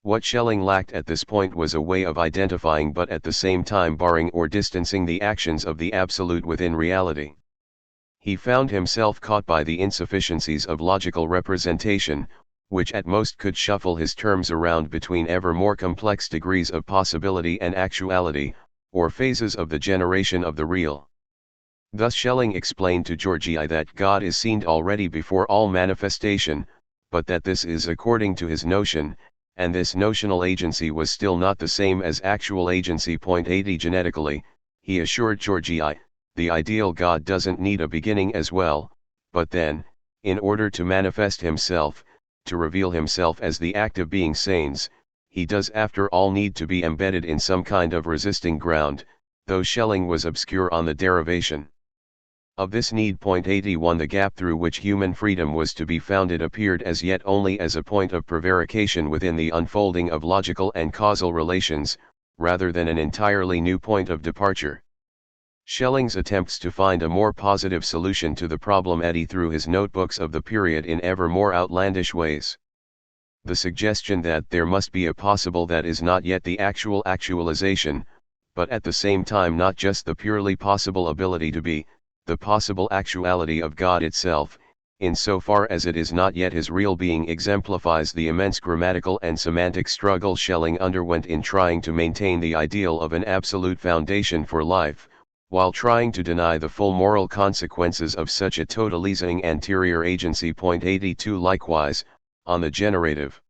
What Schelling lacked at this point was a way of identifying but at the same time barring or distancing the actions of the absolute within reality. He found himself caught by the insufficiencies of logical representation, which at most could shuffle his terms around between ever more complex degrees of possibility and actuality, or phases of the generation of the real. Thus Schelling explained to Georgi that God is seen already before all manifestation, but that this is according to his notion, and this notional agency was still not the same as actual agency. 80 Genetically, he assured Georgi, the ideal God doesn't need a beginning as well, but then, in order to manifest himself, to reveal himself as the active being sanes, he does after all need to be embedded in some kind of resisting ground, though Schelling was obscure on the derivation of this need. 81 The gap through which human freedom was to be founded appeared as yet only as a point of prevarication within the unfolding of logical and causal relations, rather than an entirely new point of departure. Schelling's attempts to find a more positive solution to the problem eddy through his notebooks of the period in ever more outlandish ways. The suggestion that there must be a possible that is not yet the actual actualization, but at the same time not just the purely possible ability to be, the possible actuality of God itself, insofar as it is not yet his real being, exemplifies the immense grammatical and semantic struggle Schelling underwent in trying to maintain the ideal of an absolute foundation for life, while trying to deny the full moral consequences of such a totalizing anterior agency. 82 Likewise, on the generative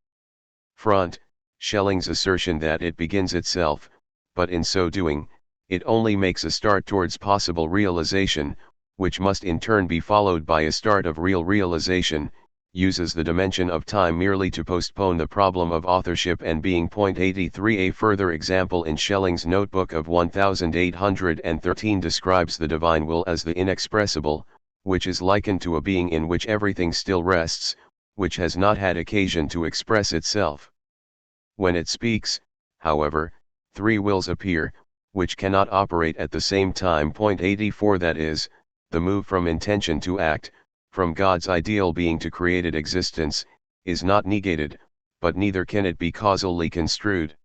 front, Schelling's assertion that it begins itself, but in so doing, it only makes a start towards possible realization, which must in turn be followed by a start of real realization, uses the dimension of time merely to postpone the problem of authorship and being. 83 A further example in Schelling's notebook of 1813 describes the divine will as the inexpressible, which is likened to a being in which everything still rests, which has not had occasion to express itself. When it speaks, however, three wills appear, which cannot operate at the same time. 84 That is, the move from intention to act, from God's ideal being to created existence, is not negated, but neither can it be causally construed.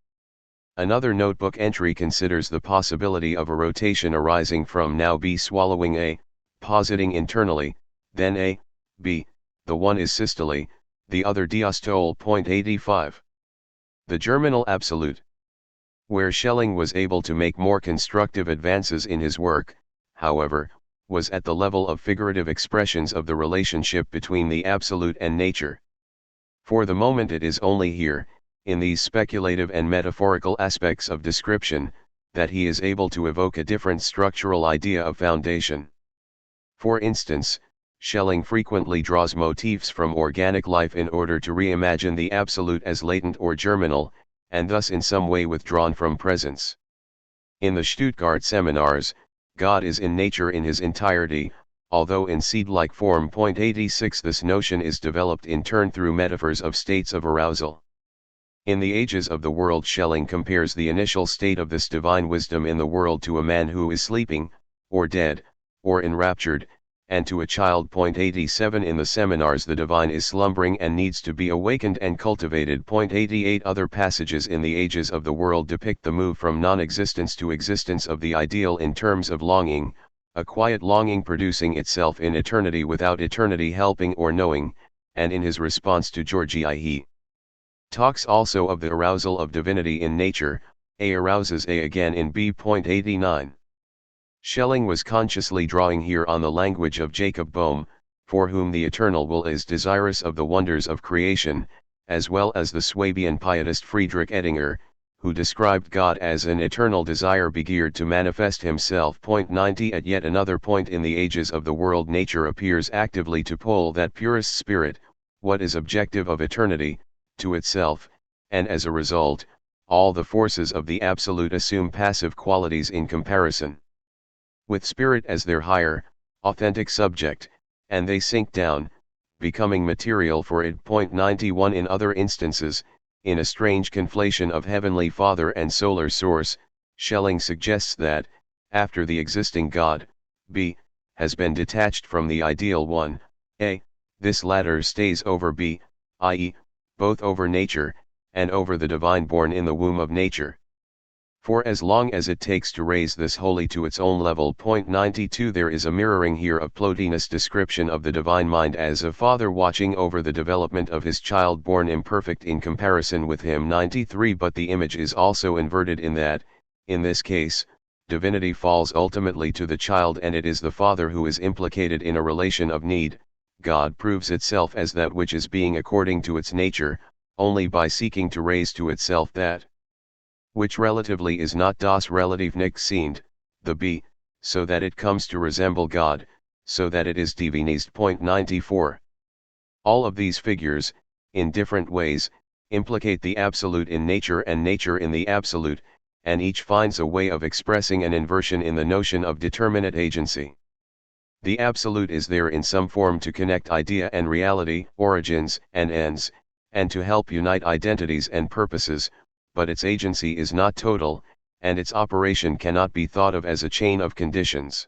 Another notebook entry considers the possibility of a rotation arising from now B swallowing A, positing internally, then A, B, the one is systole, the other diastole. 85 The germinal absolute. Where Schelling was able to make more constructive advances in his work, however, was at the level of figurative expressions of the relationship between the absolute and nature. For the moment it is only here, in these speculative and metaphorical aspects of description, that he is able to evoke a different structural idea of foundation. For instance, Schelling frequently draws motifs from organic life in order to reimagine the absolute as latent or germinal, and thus in some way withdrawn from presence. In the Stuttgart seminars, God is in nature in his entirety, although in seed-like form. 86 This notion is developed in turn through metaphors of states of arousal. In the Ages of the World, Schelling compares the initial state of this divine wisdom in the world to a man who is sleeping, or dead, or enraptured, and to a child. 87 In the seminars the divine is slumbering and needs to be awakened and cultivated. 88 Other passages in the Ages of the World depict the move from non-existence to existence of the ideal in terms of longing, a quiet longing producing itself in eternity without eternity helping or knowing, and in his response to Georgi he talks also of the arousal of divinity in nature. A arouses A again in B. 89 Schelling was consciously drawing here on the language of Jacob Boehme, for whom the eternal will is desirous of the wonders of creation, as well as the Swabian pietist Friedrich Ettinger, who described God as an eternal desire begeared to manifest himself. 90 At yet another point in the Ages of the World, nature appears actively to pull that purest spirit, what is objective of eternity, to itself, and as a result, all the forces of the absolute assume passive qualities in comparison with spirit as their higher, authentic subject, and they sink down, becoming material for it. 91 In other instances, in a strange conflation of heavenly Father and solar source, Schelling suggests that, after the existing God, B, has been detached from the ideal one, A, this latter stays over B, i.e., both over nature, and over the divine born in the womb of nature. For as long as it takes to raise this wholly to its own level. 92 There is a mirroring here of Plotinus' description of the divine mind as a father watching over the development of his child born imperfect in comparison with him. 93 But the image is also inverted in that, in this case, divinity falls ultimately to the child and it is the father who is implicated in a relation of need. God proves itself as that which is being according to its nature, only by seeking to raise to itself that which relatively is not das relativ nicht sind, the be, so that it comes to resemble God, so that it is divinized. 94 All of these figures, in different ways, implicate the absolute in nature and nature in the absolute, and each finds a way of expressing an inversion in the notion of determinate agency. The absolute is there in some form to connect idea and reality, origins and ends, and to help unite identities and purposes, but its agency is not total, and its operation cannot be thought of as a chain of conditions.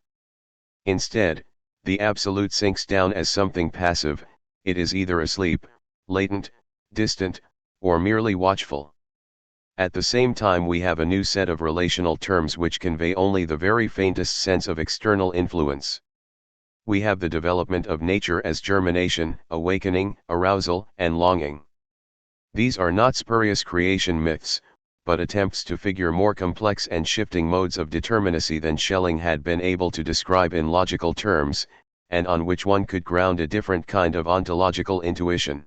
Instead, the absolute sinks down as something passive, it is either asleep, latent, distant, or merely watchful. At the same time we have a new set of relational terms which convey only the very faintest sense of external influence. We have the development of nature as germination, awakening, arousal, and longing. These are not spurious creation myths, but attempts to figure more complex and shifting modes of determinacy than Schelling had been able to describe in logical terms, and on which one could ground a different kind of ontological intuition.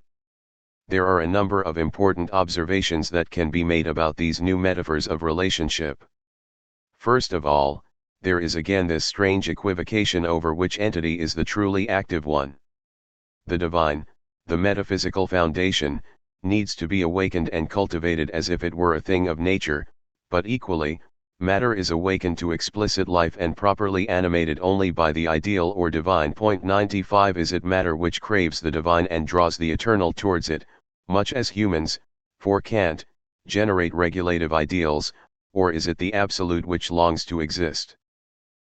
There are a number of important observations that can be made about these new metaphors of relationship. First of all, there is again this strange equivocation over which entity is the truly active one. The divine, the metaphysical foundation, needs to be awakened and cultivated as if it were a thing of nature, but equally, matter is awakened to explicit life and properly animated only by the ideal or divine. 95 Is it matter which craves the divine and draws the eternal towards it, much as humans, for Kant, generate regulative ideals, or is it the absolute which longs to exist?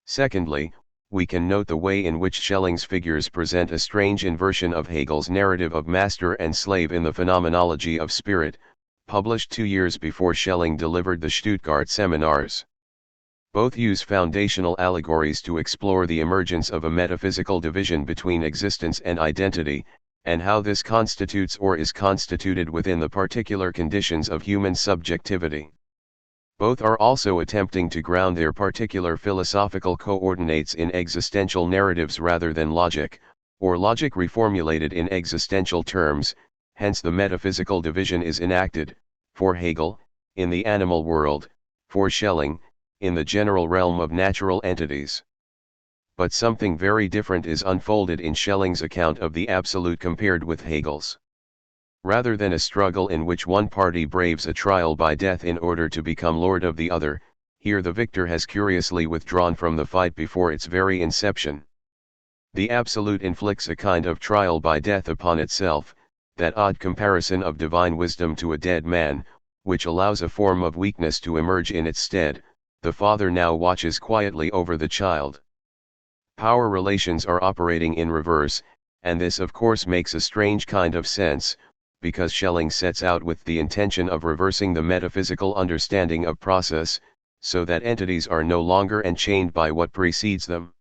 Secondly, we can note the way in which Schelling's figures present a strange inversion of Hegel's narrative of master and slave in the Phenomenology of Spirit, published 2 years before Schelling delivered the Stuttgart seminars. Both use foundational allegories to explore the emergence of a metaphysical division between existence and identity, and how this constitutes or is constituted within the particular conditions of human subjectivity. Both are also attempting to ground their particular philosophical coordinates in existential narratives rather than logic, or logic reformulated in existential terms, hence the metaphysical division is enacted, for Hegel, in the animal world, for Schelling, in the general realm of natural entities. But something very different is unfolded in Schelling's account of the absolute compared with Hegel's. Rather than a struggle in which one party braves a trial by death in order to become lord of the other, here the victor has curiously withdrawn from the fight before its very inception. The absolute inflicts a kind of trial by death upon itself, that odd comparison of divine wisdom to a dead man, which allows a form of weakness to emerge in its stead. The father now watches quietly over the child. Power relations are operating in reverse, and this of course makes a strange kind of sense, because Schelling sets out with the intention of reversing the metaphysical understanding of process, so that entities are no longer enchained by what precedes them.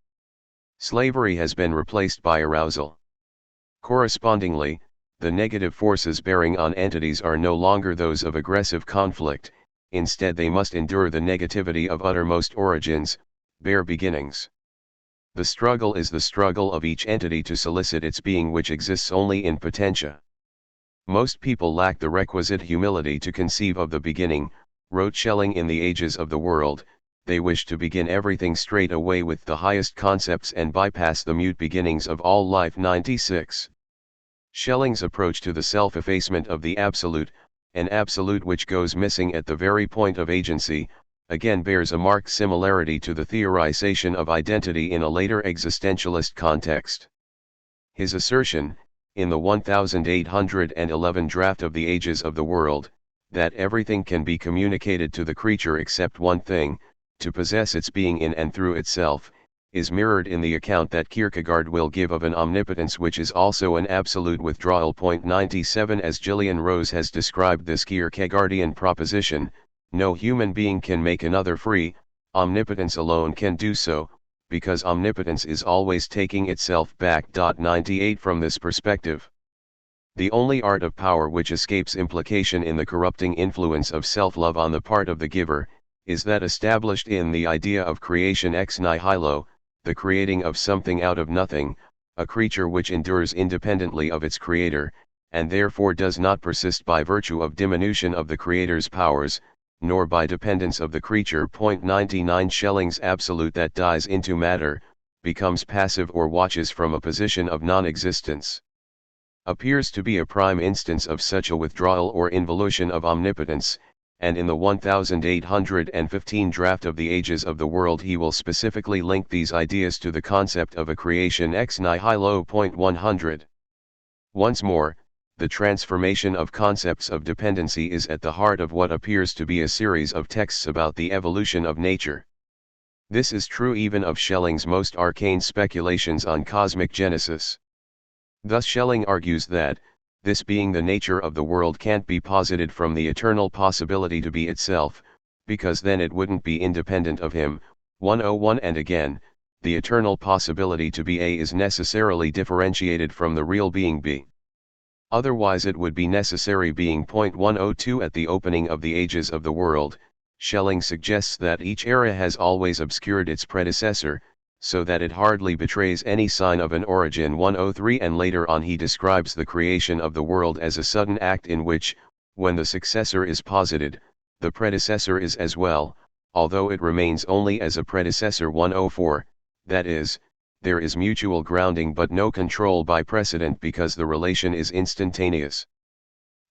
Slavery has been replaced by arousal. Correspondingly, the negative forces bearing on entities are no longer those of aggressive conflict, instead they must endure the negativity of uttermost origins, bare beginnings. The struggle is the struggle of each entity to solicit its being which exists only in potentia. Most people lack the requisite humility to conceive of the beginning, wrote Schelling in The Ages of the World. They wish to begin everything straight away with the highest concepts and bypass the mute beginnings of all life. 96. Schelling's approach to the self-effacement of the absolute, an absolute which goes missing at the very point of agency, again bears a marked similarity to the theorization of identity in a later existentialist context. His assertion, in the 1811 draft of The Ages of the World, that everything can be communicated to the creature except one thing, to possess its being in and through itself, is mirrored in the account that Kierkegaard will give of an omnipotence which is also an absolute withdrawal. 97 As Gillian Rose has described this Kierkegaardian proposition, no human being can make another free, omnipotence alone can do so, because omnipotence is always taking itself back. 98 From this perspective, the only art of power which escapes implication in the corrupting influence of self-love on the part of the giver, is that established in the idea of creation ex nihilo, the creating of something out of nothing, a creature which endures independently of its creator, and therefore does not persist by virtue of diminution of the creator's powers, nor by dependence of the creature. 99 Schelling's absolute that dies into matter, becomes passive or watches from a position of non-existence, appears to be a prime instance of such a withdrawal or involution of omnipotence, and in the 1815 draft of the Ages of the World he will specifically link these ideas to the concept of a creation ex nihilo. 100 Once more, the transformation of concepts of dependency is at the heart of what appears to be a series of texts about the evolution of nature. This is true even of Schelling's most arcane speculations on cosmic genesis. Thus Schelling argues that, this being the nature of the world can't be posited from the eternal possibility to be itself, because then it wouldn't be independent of him. 101 And again, the eternal possibility to be A is necessarily differentiated from the real being B. Otherwise it would be necessary being. 102 At the opening of the Ages of the World, Schelling suggests that each era has always obscured its predecessor, so that it hardly betrays any sign of an origin. 103 And later on he describes the creation of the world as a sudden act in which, when the successor is posited, the predecessor is as well, although it remains only as a predecessor. 104, that is, there is mutual grounding but no control by precedent because the relation is instantaneous.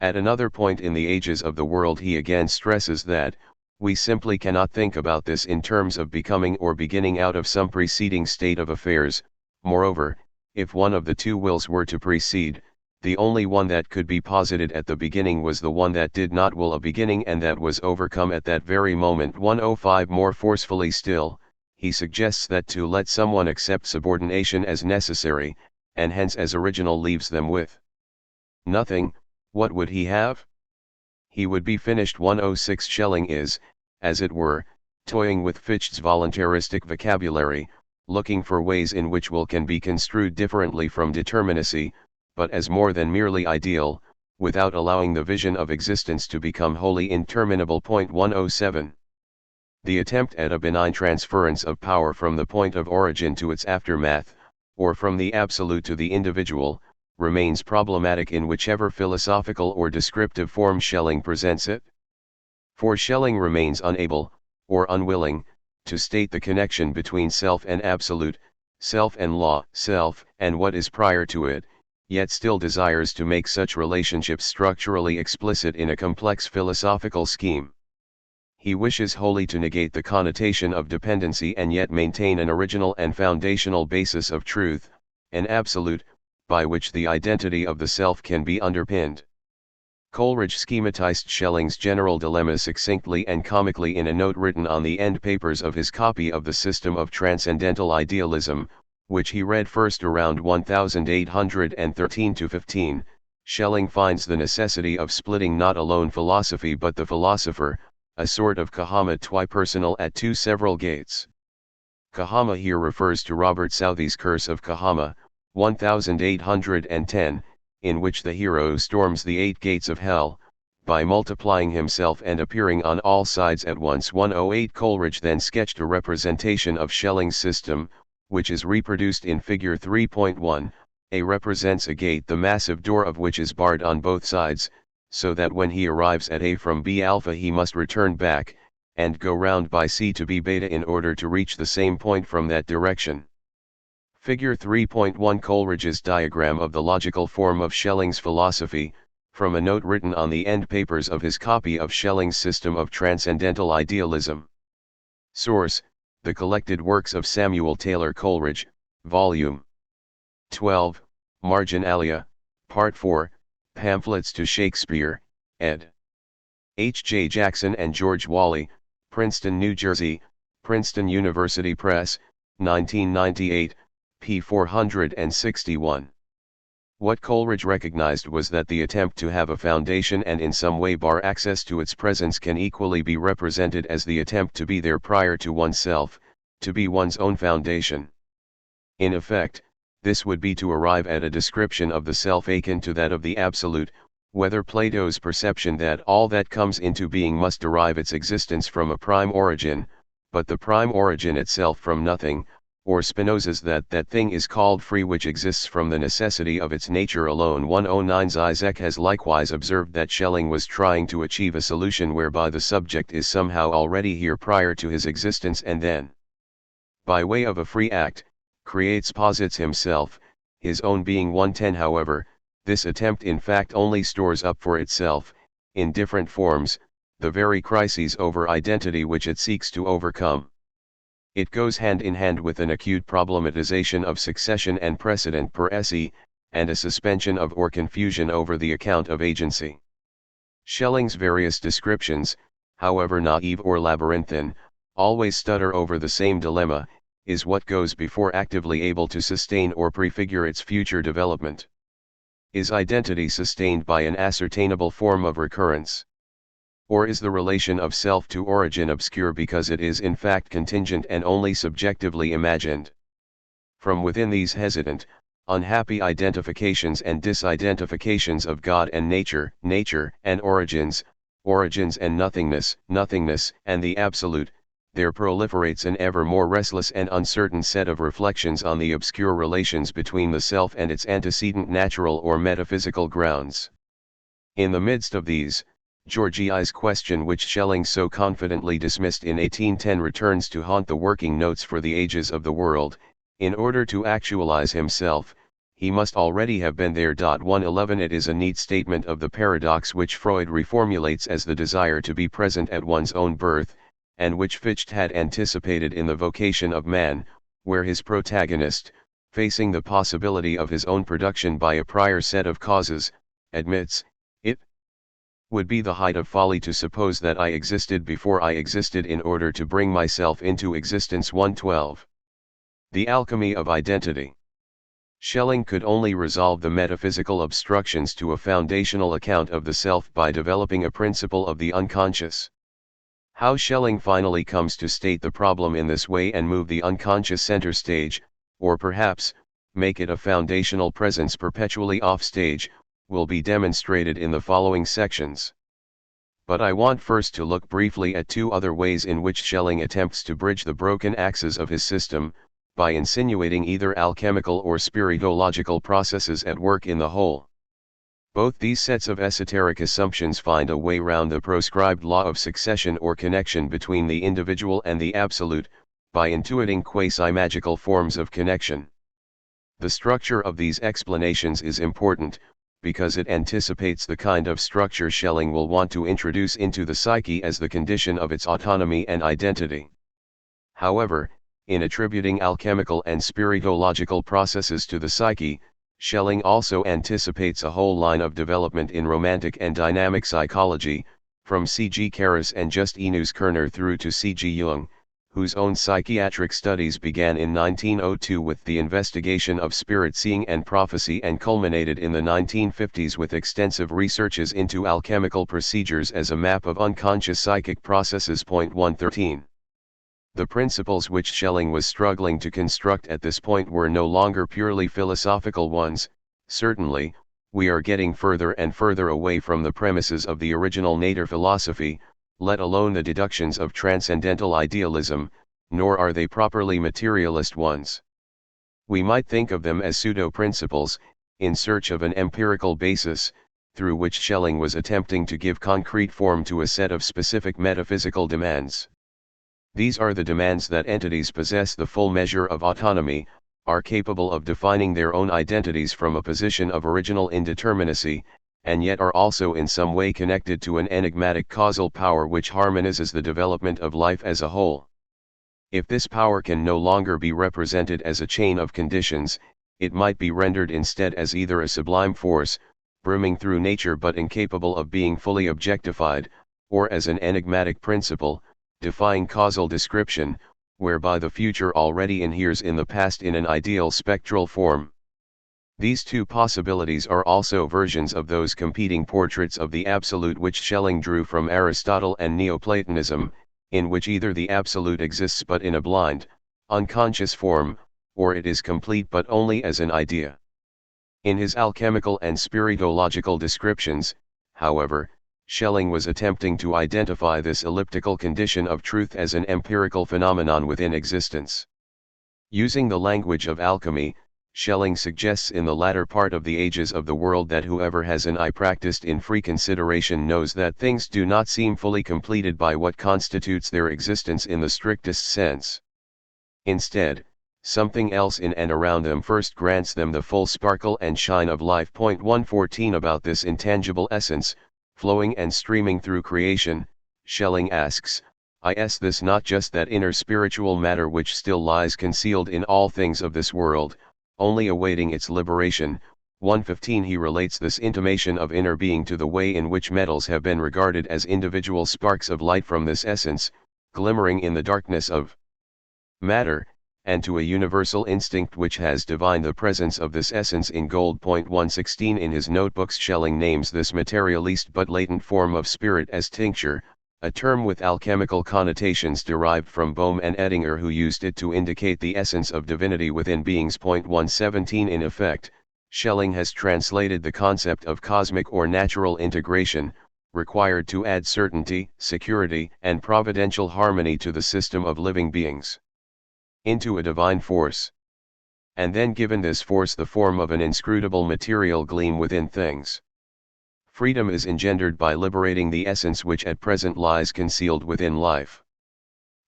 At another point in the Ages of the World he again stresses that, we simply cannot think about this in terms of becoming or beginning out of some preceding state of affairs. Moreover, if one of the two wills were to precede, the only one that could be posited at the beginning was the one that did not will a beginning and that was overcome at that very moment. 105 More forcefully still, he suggests that to let someone accept subordination as necessary, and hence as original leaves them with nothing, what would he have? He would be finished. 106 Schelling is, as it were, toying with Ffytche's voluntaristic vocabulary, looking for ways in which will can be construed differently from determinacy, but as more than merely ideal, without allowing the vision of existence to become wholly interminable. 107 The attempt at a benign transference of power from the point of origin to its aftermath, or from the absolute to the individual, remains problematic in whichever philosophical or descriptive form Schelling presents it. For Schelling remains unable, or unwilling, to state the connection between self and absolute, self and law, self and what is prior to it, yet still desires to make such relationships structurally explicit in a complex philosophical scheme. He wishes wholly to negate the connotation of dependency and yet maintain an original and foundational basis of truth, an absolute, by which the identity of the self can be underpinned. Coleridge schematized Schelling's general dilemma succinctly and comically in a note written on the end papers of his copy of the System of Transcendental Idealism, which he read first around 1813-15. Schelling finds the necessity of splitting not alone philosophy but the philosopher, a sort of kahama twi-personal at two several gates. Kahama here refers to Robert Southey's Curse of Kahama, 1810, in which the hero storms the 8 gates of hell, by multiplying himself and appearing on all sides at once. 108 Coleridge then sketched a representation of Schelling's system, which is reproduced in figure 3.1, A represents a gate the massive door of which is barred on both sides, so that when he arrives at A from B alpha he must return back, and go round by C to B beta in order to reach the same point from that direction. Figure 3.1 Coleridge's diagram of the logical form of Schelling's philosophy, from a note written on the end papers of his copy of Schelling's System of Transcendental Idealism. Source: The Collected Works of Samuel Taylor Coleridge, Volume 12, Marginalia, Part 4, Pamphlets to Shakespeare, ed. H. J. Jackson and George Wally, Princeton, New Jersey, Princeton University Press, 1998, p. 461. What Coleridge recognized was that the attempt to have a foundation and in some way bar access to its presence can equally be represented as the attempt to be there prior to oneself, to be one's own foundation. In effect, this would be to arrive at a description of the self akin to that of the Absolute, whether Plato's perception that all that comes into being must derive its existence from a prime origin, but the prime origin itself from nothing, or Spinoza's that that thing is called free which exists from the necessity of its nature alone. 109. Zizek has likewise observed that Schelling was trying to achieve a solution whereby the subject is somehow already here prior to his existence and then, by way of a free act, posits himself, his own being. 110. However, this attempt in fact only stores up for itself, in different forms, the very crises over identity which it seeks to overcome. It goes hand in hand with an acute problematization of succession and precedent per se, and a suspension of or confusion over the account of agency. Schelling's various descriptions, however naive or labyrinthine, always stutter over the same dilemma: is what goes before actively able to sustain or prefigure its future development? Is identity sustained by an ascertainable form of recurrence? Or is the relation of self to origin obscure because it is in fact contingent and only subjectively imagined? From within these hesitant, unhappy identifications and disidentifications of God and nature, nature and origins, origins and nothingness, nothingness and the Absolute, there proliferates an ever more restless and uncertain set of reflections on the obscure relations between the self and its antecedent natural or metaphysical grounds. In the midst of these, Georgi's question, which Schelling so confidently dismissed in 1810, returns to haunt the working notes for the ages of the world. In order to actualize himself, he must already have been there. 111. It is a neat statement of the paradox which Freud reformulates as the desire to be present at one's own birth, and which Ffytche had anticipated in the vocation of man, where his protagonist, facing the possibility of his own production by a prior set of causes, admits, it would be the height of folly to suppose that I existed before I existed in order to bring myself into existence. 112. The alchemy of identity. Schelling could only resolve the metaphysical obstructions to a foundational account of the self by developing a principle of the unconscious. How Schelling finally comes to state the problem in this way and move the unconscious center stage, or perhaps, make it a foundational presence perpetually off stage, will be demonstrated in the following sections. But I want first to look briefly at two other ways in which Schelling attempts to bridge the broken axes of his system, by insinuating either alchemical or spiritological processes at work in the whole. Both these sets of esoteric assumptions find a way round the proscribed law of succession or connection between the individual and the Absolute, by intuiting quasi-magical forms of connection. The structure of these explanations is important, because it anticipates the kind of structure Schelling will want to introduce into the psyche as the condition of its autonomy and identity. However, in attributing alchemical and spiritological processes to the psyche, Schelling also anticipates a whole line of development in romantic and dynamic psychology, from C.G. Karras and Justinus Kerner through to C.G. Jung, whose own psychiatric studies began in 1902 with the investigation of spirit seeing and prophecy and culminated in the 1950s with extensive researches into alchemical procedures as a map of unconscious psychic processes. 113. The principles which Schelling was struggling to construct at this point were no longer purely philosophical ones. Certainly, we are getting further and further away from the premises of the original nature philosophy, let alone the deductions of transcendental idealism, nor are they properly materialist ones. We might think of them as pseudo-principles, in search of an empirical basis, through which Schelling was attempting to give concrete form to a set of specific metaphysical demands. These are the demands that entities possess the full measure of autonomy, are capable of defining their own identities from a position of original indeterminacy, and yet are also in some way connected to an enigmatic causal power which harmonizes the development of life as a whole. If this power can no longer be represented as a chain of conditions, it might be rendered instead as either a sublime force, brimming through nature but incapable of being fully objectified, or as an enigmatic principle, defying causal description, whereby the future already inheres in the past in an ideal spectral form. These two possibilities are also versions of those competing portraits of the absolute which Schelling drew from Aristotle and Neoplatonism, in which either the absolute exists but in a blind, unconscious form, or it is complete but only as an idea. In his alchemical and spiritological descriptions, however, Schelling was attempting to identify this elliptical condition of truth as an empirical phenomenon within existence. Using the language of alchemy, Schelling suggests in the latter part of the ages of the world that whoever has an eye practiced in free consideration knows that things do not seem fully completed by what constitutes their existence in the strictest sense. Instead, something else in and around them first grants them the full sparkle and shine of life. 114 About this intangible essence, flowing and streaming through creation, Schelling asks, is this not just that inner spiritual matter which still lies concealed in all things of this world, only awaiting its liberation? 115 He relates this intimation of inner being to the way in which metals have been regarded as individual sparks of light from this essence, glimmering in the darkness of matter, and to a universal instinct which has divined the presence of this essence in gold. 116 In his notebooks Schelling names this materialist but latent form of spirit as tincture, a term with alchemical connotations derived from Bohm and Edinger, who used it to indicate the essence of divinity within beings. 117 In effect, Schelling has translated the concept of cosmic or natural integration, required to add certainty, security, and providential harmony to the system of living beings, into a divine force, and then given this force the form of an inscrutable material gleam within things. Freedom is engendered by liberating the essence which at present lies concealed within life.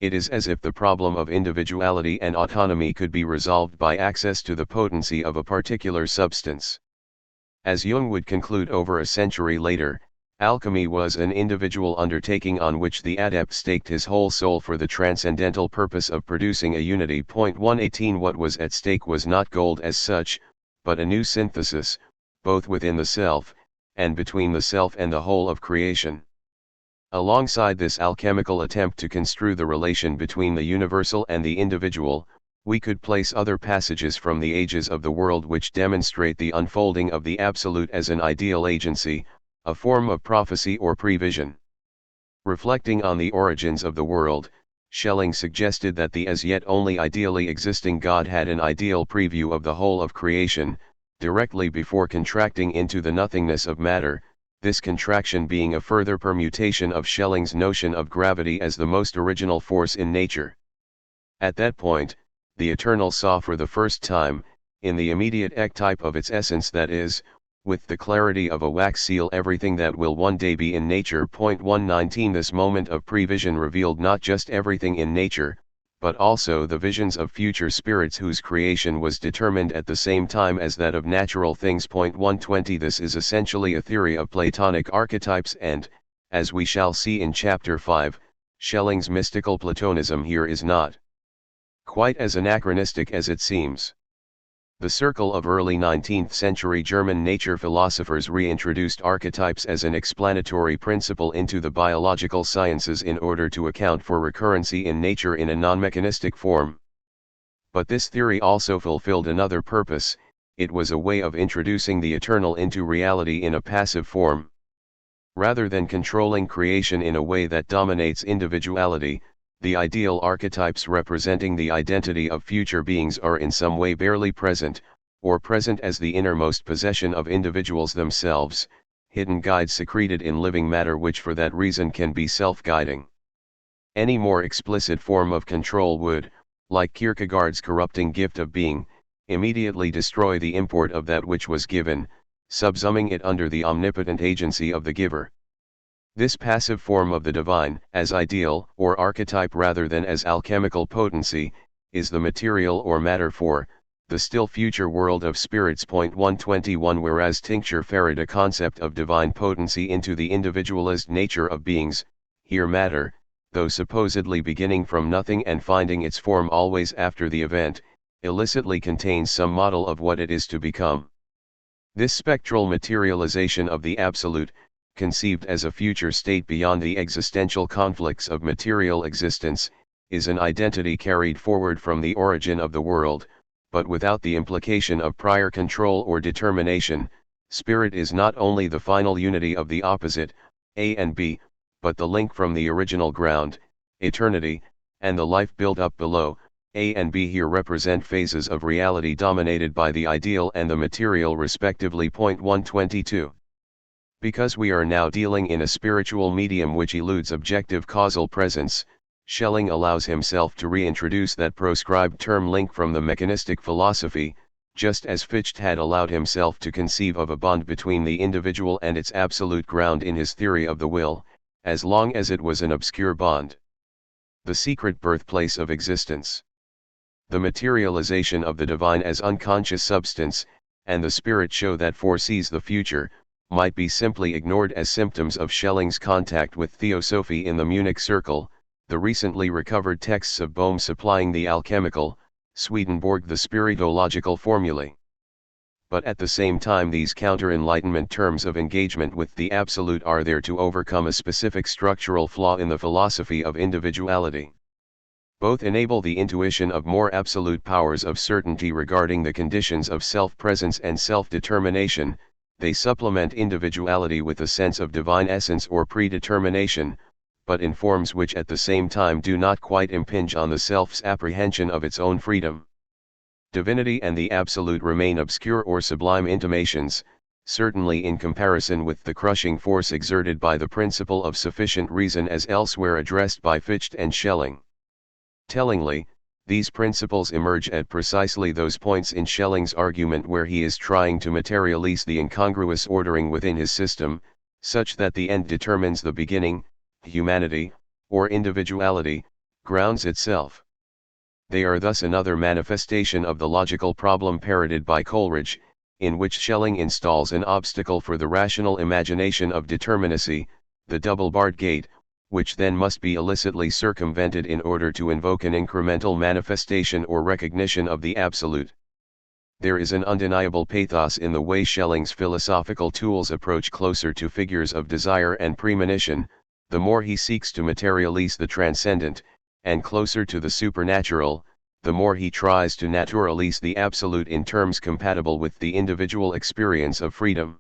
It is as if the problem of individuality and autonomy could be resolved by access to the potency of a particular substance. As Jung would conclude over a century later, alchemy was an individual undertaking on which the adept staked his whole soul for the transcendental purpose of producing a unity. 118 What was at stake was not gold as such, but a new synthesis, both within the self, and between the self and the whole of creation. Alongside this alchemical attempt to construe the relation between the universal and the individual, we could place other passages from the ages of the world which demonstrate the unfolding of the absolute as an ideal agency, a form of prophecy or prevision. Reflecting on the origins of the world, Schelling suggested that the as yet only ideally existing God had an ideal preview of the whole of creation, directly before contracting into the nothingness of matter, this contraction being a further permutation of Schelling's notion of gravity as the most original force in nature. At that point, the Eternal saw for the first time, in the immediate ectype of its essence, that is, with the clarity of a wax seal, everything that will one day be in nature. 119 This moment of prevision revealed not just everything in nature, but also the visions of future spirits whose creation was determined at the same time as that of natural things. 120 This is essentially a theory of Platonic archetypes and, as we shall see in Chapter 5, Schelling's mystical Platonism here is not quite as anachronistic as it seems. The circle of early 19th century German nature philosophers reintroduced archetypes as an explanatory principle into the biological sciences in order to account for recurrency in nature in a non-mechanistic form. But this theory also fulfilled another purpose: it was a way of introducing the eternal into reality in a passive form. Rather than controlling creation in a way that dominates individuality, the ideal archetypes representing the identity of future beings are in some way barely present, or present as the innermost possession of individuals themselves, hidden guides secreted in living matter which for that reason can be self-guiding. Any more explicit form of control would, like Kierkegaard's corrupting gift of being, immediately destroy the import of that which was given, subsuming it under the omnipotent agency of the giver. This passive form of the divine, as ideal or archetype rather than as alchemical potency, is the material or matter for the still future world of spirits. 121 Whereas tincture ferried a concept of divine potency into the individualist nature of beings, here matter, though supposedly beginning from nothing and finding its form always after the event, illicitly contains some model of what it is to become. This spectral materialization of the absolute, conceived as a future state beyond the existential conflicts of material existence, is an identity carried forward from the origin of the world, but without the implication of prior control or determination. Spirit is not only the final unity of the opposite, A and B, but the link from the original ground, eternity, and the life built up below. A and B here represent phases of reality dominated by the ideal and the material respectively. 122. Because we are now dealing in a spiritual medium which eludes objective causal presence, Schelling allows himself to reintroduce that proscribed term link from the mechanistic philosophy, just as Ffytche had allowed himself to conceive of a bond between the individual and its absolute ground in his theory of the will, as long as it was an obscure bond. The secret birthplace of existence. The materialization of the divine as unconscious substance, and the spirit show that foresees the future, might be simply ignored as symptoms of Schelling's contact with theosophy in the Munich Circle, the recently recovered texts of Bohm supplying the alchemical, Swedenborg the spiritological formulae. But at the same time these counter-enlightenment terms of engagement with the absolute are there to overcome a specific structural flaw in the philosophy of individuality. Both enable the intuition of more absolute powers of certainty regarding the conditions of self-presence and self-determination. They supplement individuality with a sense of divine essence or predetermination, but in forms which at the same time do not quite impinge on the self's apprehension of its own freedom. Divinity and the absolute remain obscure or sublime intimations, certainly in comparison with the crushing force exerted by the principle of sufficient reason as elsewhere addressed by Ffytche and Schelling. Tellingly, these principles emerge at precisely those points in Schelling's argument where he is trying to materialize the incongruous ordering within his system, such that the end determines the beginning. Humanity, or individuality, grounds itself. They are thus another manifestation of the logical problem parroted by Coleridge, in which Schelling installs an obstacle for the rational imagination of determinacy, the double-barred gate, which then must be illicitly circumvented in order to invoke an incremental manifestation or recognition of the absolute. There is an undeniable pathos in the way Schelling's philosophical tools approach closer to figures of desire and premonition, the more he seeks to materialize the transcendent, and closer to the supernatural, the more he tries to naturalize the absolute in terms compatible with the individual experience of freedom.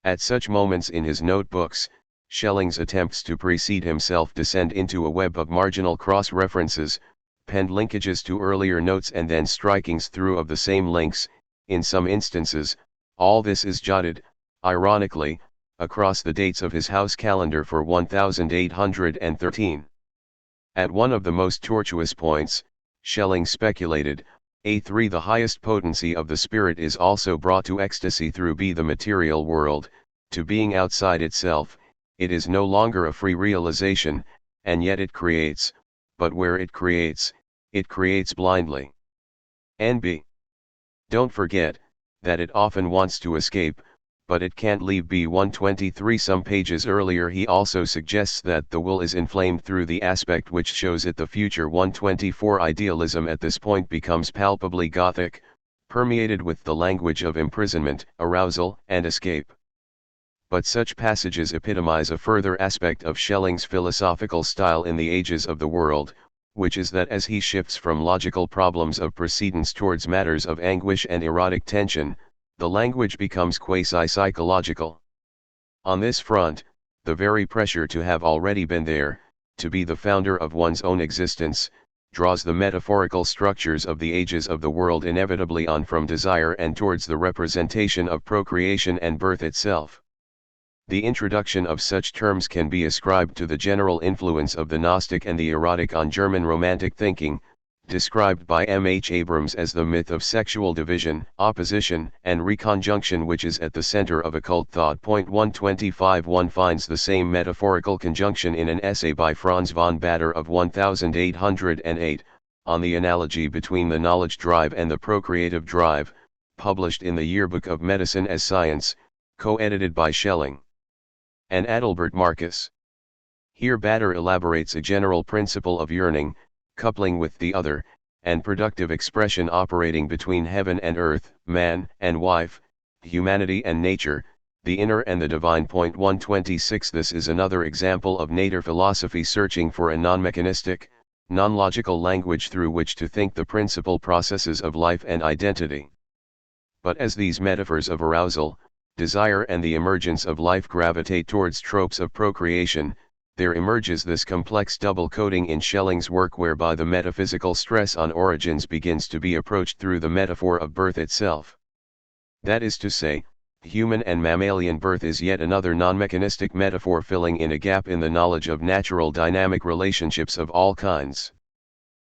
At such moments in his notebooks, Schelling's attempts to precede himself descend into a web of marginal cross-references, penned linkages to earlier notes and then strikings through of the same links. In some instances, all this is jotted, ironically, across the dates of his house calendar for 1813. At one of the most tortuous points, Schelling speculated, A3 the highest potency of the spirit is also brought to ecstasy through B the material world, to being outside itself. It is no longer a free realization, and yet it creates, but where it creates blindly. NB. Don't forget, that it often wants to escape, but it can't leave. B123. Some pages earlier he also suggests that the will is inflamed through the aspect which shows it the future. 124. Idealism at this point becomes palpably Gothic, permeated with the language of imprisonment, arousal, and escape. But such passages epitomize a further aspect of Schelling's philosophical style in the ages of the world, which is that as he shifts from logical problems of precedence towards matters of anguish and erotic tension, the language becomes quasi-psychological. On this front, the very pressure to have already been there, to be the founder of one's own existence, draws the metaphorical structures of the ages of the world inevitably on from desire and towards the representation of procreation and birth itself. The introduction of such terms can be ascribed to the general influence of the Gnostic and the erotic on German Romantic thinking, described by M. H. Abrams as the myth of sexual division, opposition, and reconjunction which is at the center of occult thought. 125. One finds the same metaphorical conjunction in an essay by Franz von Bader of 1808, on the analogy between the knowledge drive and the procreative drive, published in the Yearbook of Medicine as Science, co-edited by Schelling and Adalbert Marcus. Here Bader elaborates a general principle of yearning, coupling with the other, and productive expression operating between heaven and earth, man and wife, humanity and nature, the inner and the divine. 126. This is another example of nature philosophy searching for a non-mechanistic, non-logical language through which to think the principal processes of life and identity. But as these metaphors of arousal, desire and the emergence of life gravitate towards tropes of procreation, there emerges this complex double coding in Schelling's work whereby the metaphysical stress on origins begins to be approached through the metaphor of birth itself. That is to say, human and mammalian birth is yet another non-mechanistic metaphor filling in a gap in the knowledge of natural dynamic relationships of all kinds.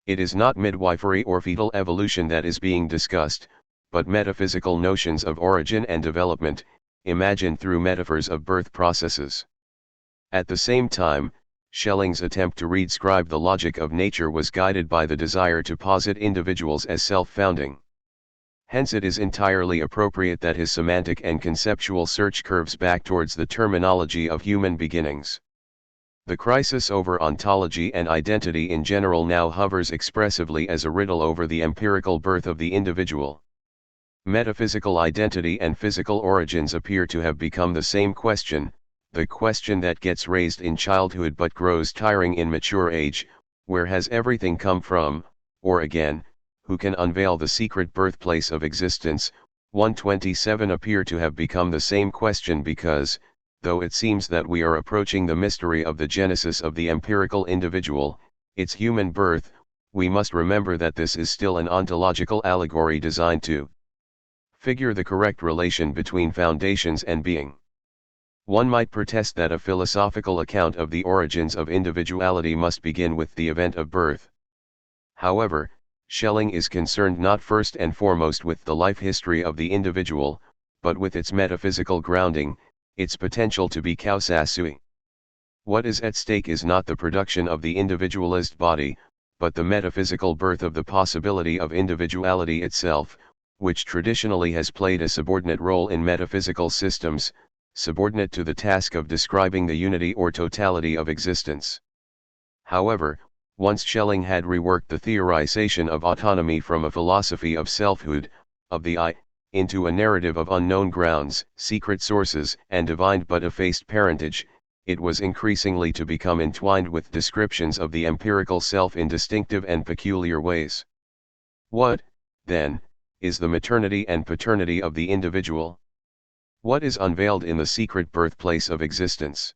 It is not midwifery or fetal evolution that is being discussed, but metaphysical notions of origin and development, imagined through metaphors of birth processes. At the same time, Schelling's attempt to redescribe the logic of nature was guided by the desire to posit individuals as self-founding. Hence it is entirely appropriate that his semantic and conceptual search curves back towards the terminology of human beginnings. The crisis over ontology and identity in general now hovers expressively as a riddle over the empirical birth of the individual. Metaphysical identity and physical origins appear to have become the same question, the question that gets raised in childhood but grows tiring in mature age: where has everything come from? Or again, who can unveil the secret birthplace of existence? 127 appear to have become the same question because, though it seems that we are approaching the mystery of the genesis of the empirical individual, its human birth, we must remember that this is still an ontological allegory designed to figure the correct relation between foundations and being. One might protest that a philosophical account of the origins of individuality must begin with the event of birth. However, Schelling is concerned not first and foremost with the life history of the individual, but with its metaphysical grounding, its potential to be causa sui. What is at stake is not the production of the individualist body, but the metaphysical birth of the possibility of individuality itself, which traditionally has played a subordinate role in metaphysical systems, subordinate to the task of describing the unity or totality of existence. However, once Schelling had reworked the theorization of autonomy from a philosophy of selfhood, of the I, into a narrative of unknown grounds, secret sources, and divined but effaced parentage, it was increasingly to become entwined with descriptions of the empirical self in distinctive and peculiar ways. What, then, is the maternity and paternity of the individual? What is unveiled in the secret birthplace of existence?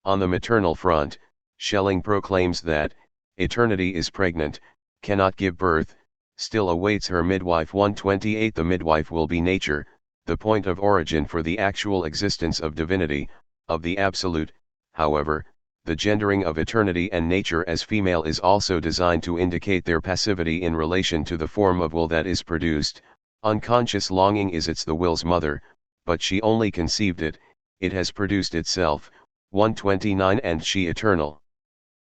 On the maternal front, Schelling proclaims that eternity is pregnant, cannot give birth, still awaits her midwife. 128 The midwife will be nature, the point of origin for the actual existence of divinity, of the absolute. However, the gendering of eternity and nature as female is also designed to indicate their passivity in relation to the form of will that is produced. Unconscious longing is the will's mother, but she only conceived it, it has produced itself. 129 And she eternal.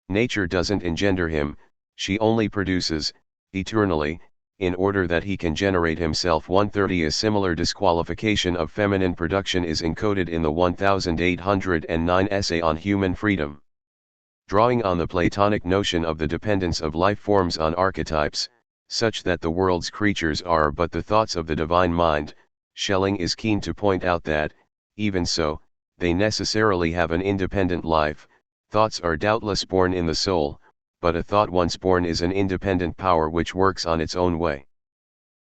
Nature doesn't engender him, she only produces, eternally, in order that he can generate himself. 130 A similar disqualification of feminine production is encoded in the 1809 essay on human freedom. Drawing on the Platonic notion of the dependence of life forms on archetypes, such that the world's creatures are but the thoughts of the divine mind, Schelling is keen to point out that, even so, they necessarily have an independent life. Thoughts are doubtless born in the soul, but a thought once born is an independent power which works on its own way.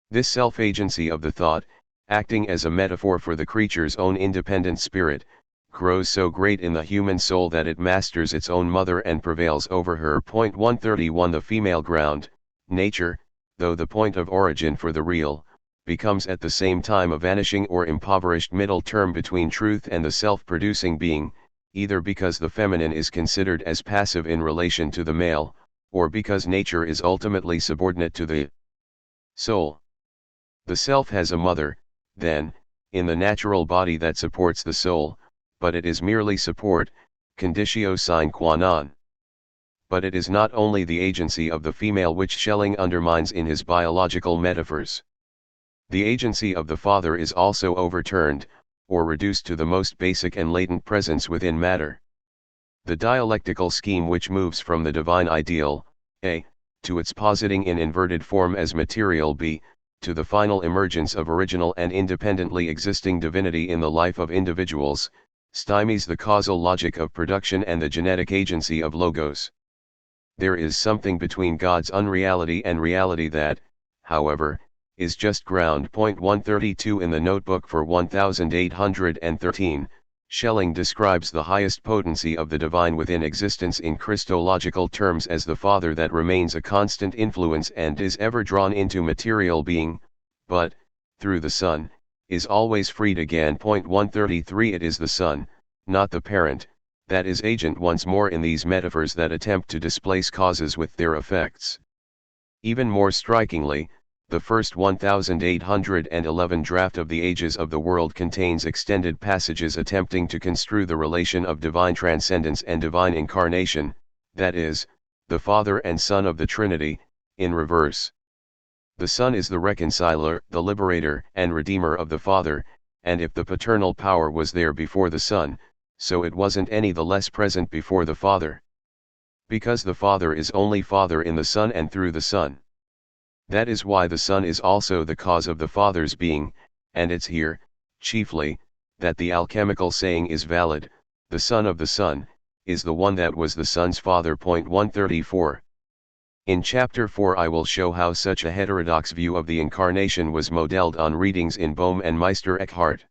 This self-agency of the thought, acting as a metaphor for the creature's own independent spirit, grows so great in the human soul that it masters its own mother and prevails over her. 131 The female ground, nature, though the point of origin for the real, becomes at the same time a vanishing or impoverished middle term between truth and the self-producing being, either because the feminine is considered as passive in relation to the male, or because nature is ultimately subordinate to the soul. The self has a mother, then, in the natural body that supports the soul, but it is merely support, conditio sine qua non. But it is not only the agency of the female which Schelling undermines in his biological metaphors. The agency of the father is also overturned, or reduced to the most basic and latent presence within matter. The dialectical scheme which moves from the divine ideal, A, to its positing in inverted form as material B, to the final emergence of original and independently existing divinity in the life of individuals, stymies the causal logic of production and the genetic agency of logos. There is something between God's unreality and reality that, however, is just ground. 132 In the notebook for 1813, Schelling describes the highest potency of the divine within existence in Christological terms as the Father that remains a constant influence and is ever drawn into material being, but, through the Son, is always freed again. 133 It is the Son, not the parent, that is agent once more in these metaphors that attempt to displace causes with their effects. Even more strikingly, the first 1811 draft of the Ages of the World contains extended passages attempting to construe the relation of divine transcendence and divine incarnation, that is, the Father and Son of the Trinity, in reverse. The Son is the reconciler, the liberator and redeemer of the Father, and if the paternal power was there before the Son, so it wasn't any the less present before the Father. Because the Father is only Father in the Son and through the Son. That is why the Son is also the cause of the Father's being, and it's here, chiefly, that the alchemical saying is valid, the Son of the Son, is the one that was the Son's Father. 134. In Chapter 4 I will show how such a heterodox view of the Incarnation was modeled on readings in Bohm and Meister Eckhart.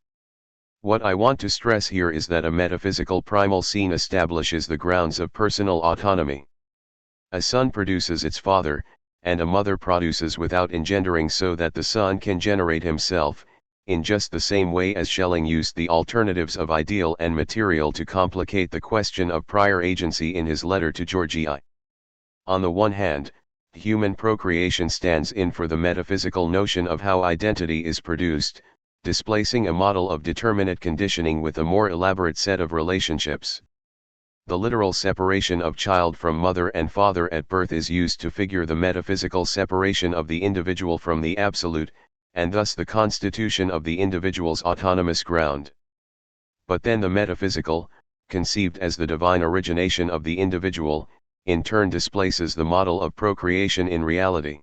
What I want to stress here is that a metaphysical primal scene establishes the grounds of personal autonomy. A son produces its father, and a mother produces without engendering, so that the son can generate himself, in just the same way as Schelling used the alternatives of ideal and material to complicate the question of prior agency in his letter to Georgie I. On the one hand, human procreation stands in for the metaphysical notion of how identity is produced, displacing a model of determinate conditioning with a more elaborate set of relationships. The literal separation of child from mother and father at birth is used to figure the metaphysical separation of the individual from the absolute, and thus the constitution of the individual's autonomous ground. But then the metaphysical, conceived as the divine origination of the individual, in turn displaces the model of procreation in reality.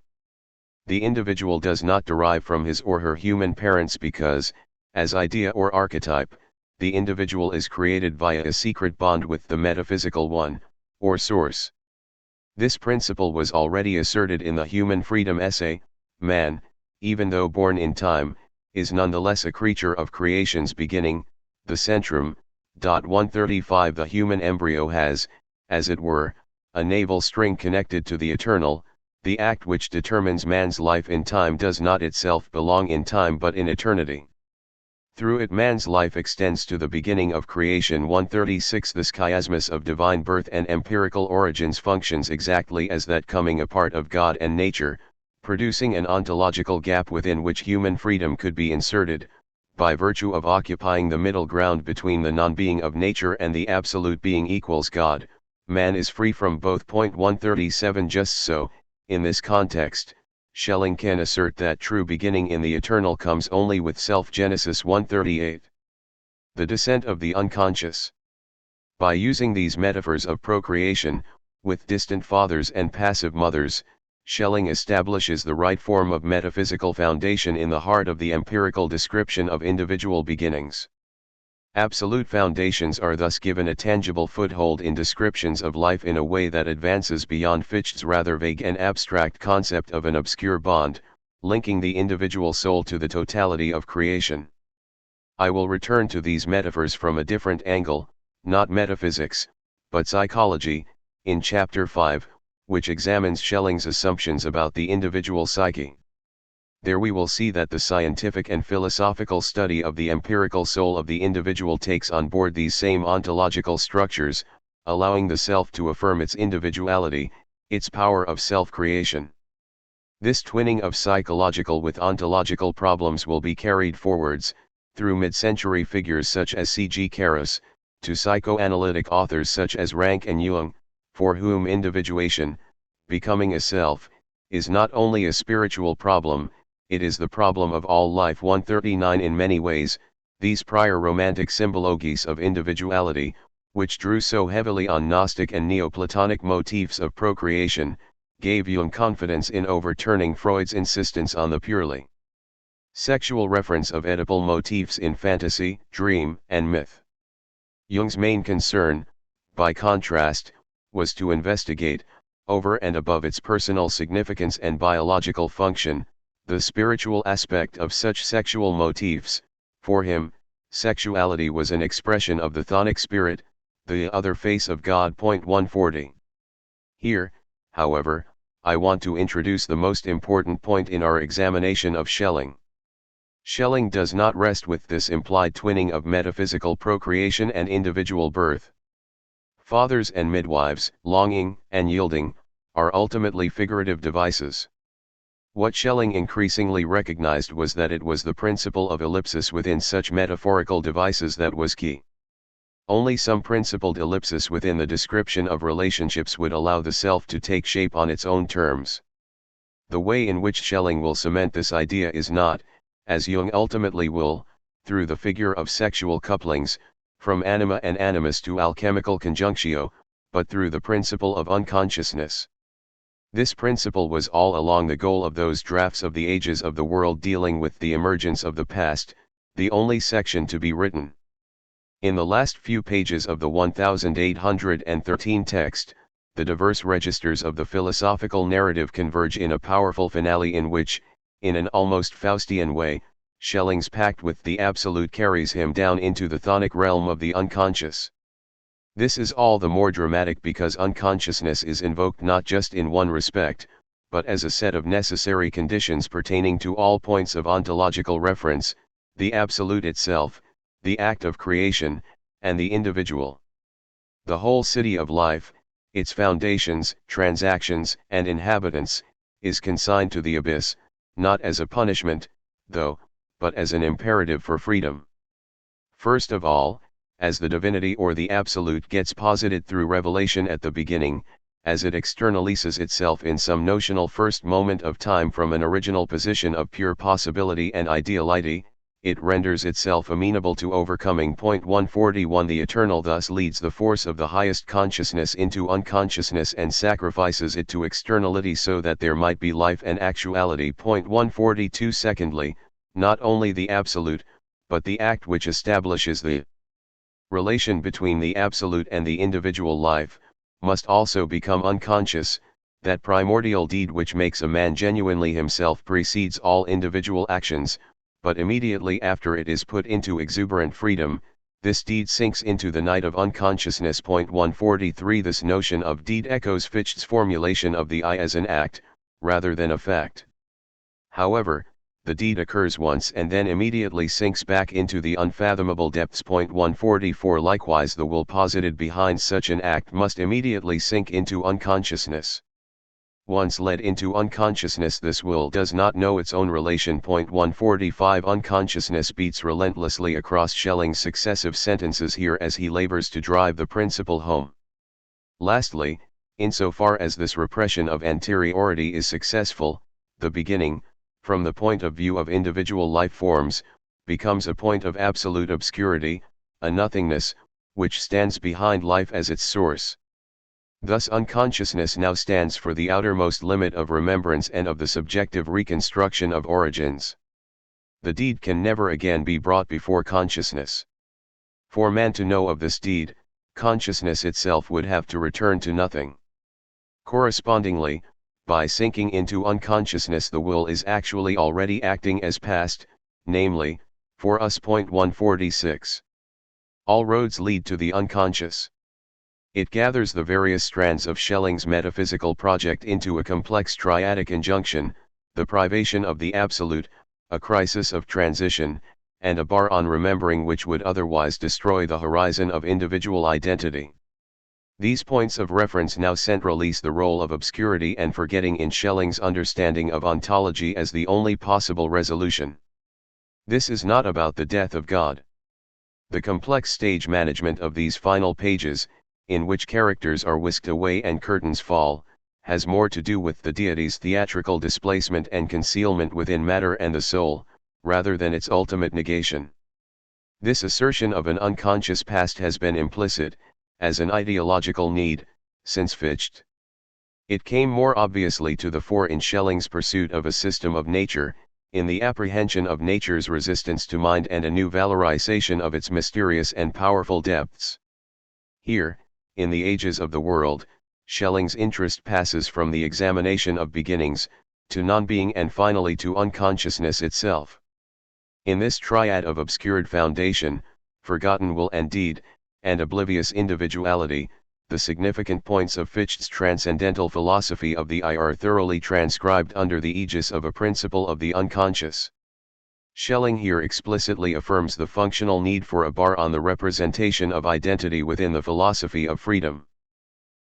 The individual does not derive from his or her human parents because, as idea or archetype, the individual is created via a secret bond with the metaphysical one, or source. This principle was already asserted in the human freedom essay. Man, even though born in time, is nonetheless a creature of creation's beginning, the centrum. 135 The human embryo has, as it were, a navel string connected to the eternal. The act which determines man's life in time does not itself belong in time but in eternity. Through it man's life extends to the beginning of creation. 136 This chiasmus of divine birth and empirical origins functions exactly as that coming apart of God and nature, producing an ontological gap within which human freedom could be inserted, by virtue of occupying the middle ground between the non-being of nature and the absolute being equals God. Man is free from both. 137 Just so, in this context, Schelling can assert that true beginning in the eternal comes only with self-genesis. 138. The descent of the unconscious. By using these metaphors of procreation, with distant fathers and passive mothers, Schelling establishes the right form of metaphysical foundation in the heart of the empirical description of individual beginnings. Absolute foundations are thus given a tangible foothold in descriptions of life in a way that advances beyond Ffytche's rather vague and abstract concept of an obscure bond, linking the individual soul to the totality of creation. I will return to these metaphors from a different angle, not metaphysics, but psychology, in Chapter 5, which examines Schelling's assumptions about the individual psyche. There we will see that the scientific and philosophical study of the empirical soul of the individual takes on board these same ontological structures, allowing the self to affirm its individuality, its power of self-creation. This twinning of psychological with ontological problems will be carried forwards, through mid-century figures such as C.G. Caras, to psychoanalytic authors such as Rank and Jung, for whom individuation, becoming a self, is not only a spiritual problem, it is the problem of all life. 139 In many ways, these prior romantic symbologies of individuality, which drew so heavily on Gnostic and Neoplatonic motifs of procreation, gave Jung confidence in overturning Freud's insistence on the purely sexual reference of Oedipal motifs in fantasy, dream, and myth. Jung's main concern, by contrast, was to investigate, over and above its personal significance and biological function, the spiritual aspect of such sexual motifs. For him, sexuality was an expression of the chthonic spirit, the other face of God. 140. Here, however, I want to introduce the most important point in our examination of Schelling. Schelling does not rest with this implied twinning of metaphysical procreation and individual birth. Fathers and midwives, longing and yielding, are ultimately figurative devices. What Schelling increasingly recognized was that it was the principle of ellipsis within such metaphorical devices that was key. Only some principled ellipsis within the description of relationships would allow the self to take shape on its own terms. The way in which Schelling will cement this idea is not, as Jung ultimately will, through the figure of sexual couplings, from anima and animus to alchemical conjunctio, but through the principle of unconsciousness. This principle was all along the goal of those drafts of the ages of the world dealing with the emergence of the past, the only section to be written. In the last few pages of the 1813 text, the diverse registers of the philosophical narrative converge in a powerful finale in which, in an almost Faustian way, Schelling's pact with the Absolute carries him down into the chthonic realm of the unconscious. This is all the more dramatic because unconsciousness is invoked not just in one respect, but as a set of necessary conditions pertaining to all points of ontological reference, the Absolute itself, the act of creation, and the individual. The whole city of life, its foundations, transactions, and inhabitants, is consigned to the abyss, not as a punishment, though, but as an imperative for freedom. First of all, as the divinity or the Absolute gets posited through revelation at the beginning, as it externalizes itself in some notional first moment of time from an original position of pure possibility and ideality, it renders itself amenable to overcoming. 141 The eternal thus leads the force of the highest consciousness into unconsciousness and sacrifices it to externality so that there might be life and actuality. 142 Secondly, not only the Absolute, but the act which establishes the relation between the Absolute and the individual life, must also become unconscious. That primordial deed which makes a man genuinely himself precedes all individual actions, but immediately after it is put into exuberant freedom, this deed sinks into the night of unconsciousness. 143 This notion of deed echoes Ffytche's formulation of the I as an act, rather than a fact. However, the deed occurs once and then immediately sinks back into the unfathomable depths. 144 Likewise the will posited behind such an act must immediately sink into unconsciousness. Once led into unconsciousness, this will does not know its own relation. 145 Unconsciousness beats relentlessly across Schelling's successive sentences here as he labors to drive the principle home. Lastly, insofar as this repression of anteriority is successful, the beginning, from the point of view of individual life forms, becomes a point of absolute obscurity, a nothingness, which stands behind life as its source. Thus unconsciousness now stands for the outermost limit of remembrance and of the subjective reconstruction of origins. The deed can never again be brought before consciousness. For man to know of this deed, consciousness itself would have to return to nothing. Correspondingly, by sinking into unconsciousness the will is actually already acting as past, namely, for us. 146. All roads lead to the unconscious. It gathers the various strands of Schelling's metaphysical project into a complex triadic injunction, the privation of the Absolute, a crisis of transition, and a bar on remembering which would otherwise destroy the horizon of individual identity. These points of reference now centralize the role of obscurity and forgetting in Schelling's understanding of ontology as the only possible resolution. This is not about the death of God. The complex stage management of these final pages, in which characters are whisked away and curtains fall, has more to do with the deity's theatrical displacement and concealment within matter and the soul, rather than its ultimate negation. This assertion of an unconscious past has been implicit, as an ideological need, since Ffytche. It came more obviously to the fore in Schelling's pursuit of a system of nature, in the apprehension of nature's resistance to mind and a new valorization of its mysterious and powerful depths. Here, in the ages of the world, Schelling's interest passes from the examination of beginnings, to non-being and finally to unconsciousness itself. In this triad of obscured foundation, forgotten will and deed, and oblivious individuality, the significant points of Ffytche's transcendental philosophy of the I are thoroughly transcribed under the aegis of a principle of the unconscious. Schelling here explicitly affirms the functional need for a bar on the representation of identity within the philosophy of freedom.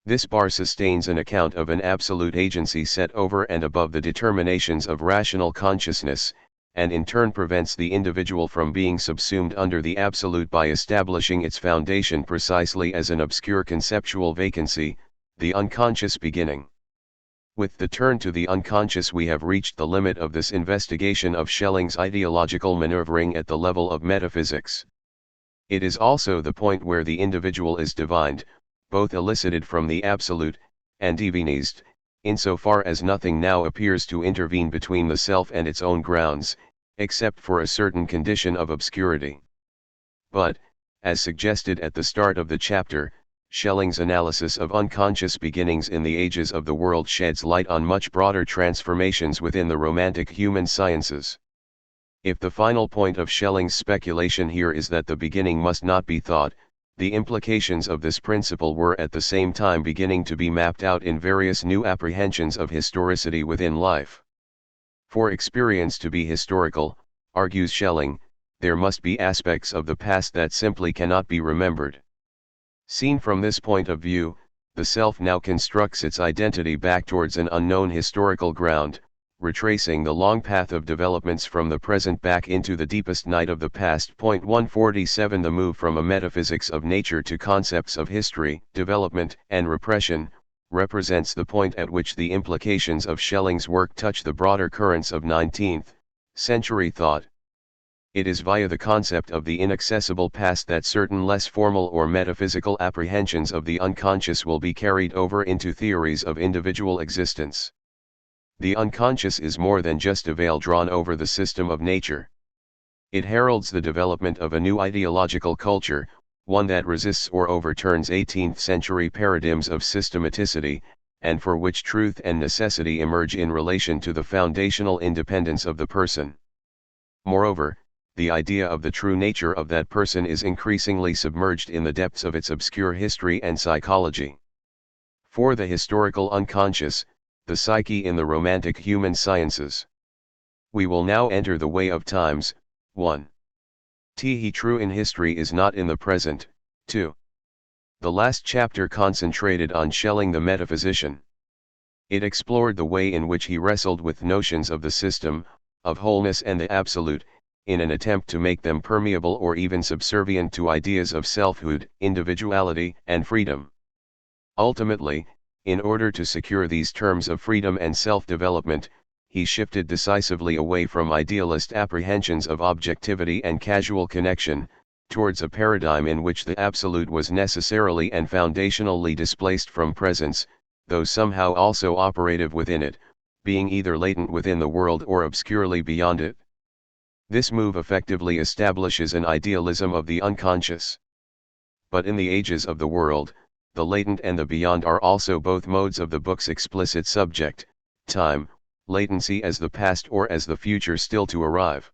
This bar sustains an account of an absolute agency set over and above the determinations of rational consciousness, and in turn prevents the individual from being subsumed under the absolute by establishing its foundation precisely as an obscure conceptual vacancy, the unconscious beginning. With the turn to the unconscious we have reached the limit of this investigation of Schelling's ideological maneuvering at the level of metaphysics. It is also the point where the individual is divined, both elicited from the absolute, and divinized, insofar as nothing now appears to intervene between the self and its own grounds, except for a certain condition of obscurity. But, as suggested at the start of the chapter, Schelling's analysis of unconscious beginnings in the ages of the world sheds light on much broader transformations within the romantic human sciences. If the final point of Schelling's speculation here is that the beginning must not be thought, the implications of this principle were at the same time beginning to be mapped out in various new apprehensions of historicity within life. For experience to be historical, argues Schelling, there must be aspects of the past that simply cannot be remembered. Seen from this point of view, the self now constructs its identity back towards an unknown historical ground, retracing the long path of developments from the present back into the deepest night of the past. 147 The move from a metaphysics of nature to concepts of history, development, and repression, represents the point at which the implications of Schelling's work touch the broader currents of 19th-century thought. It is via the concept of the inaccessible past that certain less formal or metaphysical apprehensions of the unconscious will be carried over into theories of individual existence. The unconscious is more than just a veil drawn over the system of nature. It heralds the development of a new ideological culture, one that resists or overturns 18th-century paradigms of systematicity, and for which truth and necessity emerge in relation to the foundational independence of the person. Moreover, the idea of the true nature of that person is increasingly submerged in the depths of its obscure history and psychology. For the historical unconscious, the psyche in the romantic human sciences. We will now enter the way of times. 1. He true in history is not in the present. 2. The last chapter concentrated on Schelling the metaphysician. It explored the way in which he wrestled with notions of the system, of wholeness and the absolute, in an attempt to make them permeable or even subservient to ideas of selfhood, individuality, and freedom. Ultimately, in order to secure these terms of freedom and self-development, he shifted decisively away from idealist apprehensions of objectivity and causal connection, towards a paradigm in which the absolute was necessarily and foundationally displaced from presence, though somehow also operative within it, being either latent within the world or obscurely beyond it. This move effectively establishes an idealism of the unconscious. But in the ages of the world, the latent and the beyond are also both modes of the book's explicit subject, time, latency as the past or as the future still to arrive.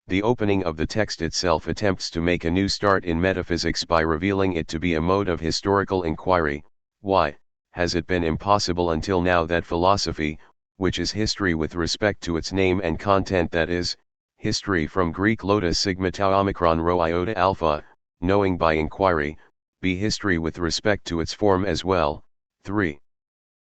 The opening of the text itself attempts to make a new start in metaphysics by revealing it to be a mode of historical inquiry. Why has it been impossible until now that philosophy, which is history with respect to its name and content, that is, history from Greek lotus sigma tau omicron rho iota alpha, knowing by inquiry, be history with respect to its form as well? 3.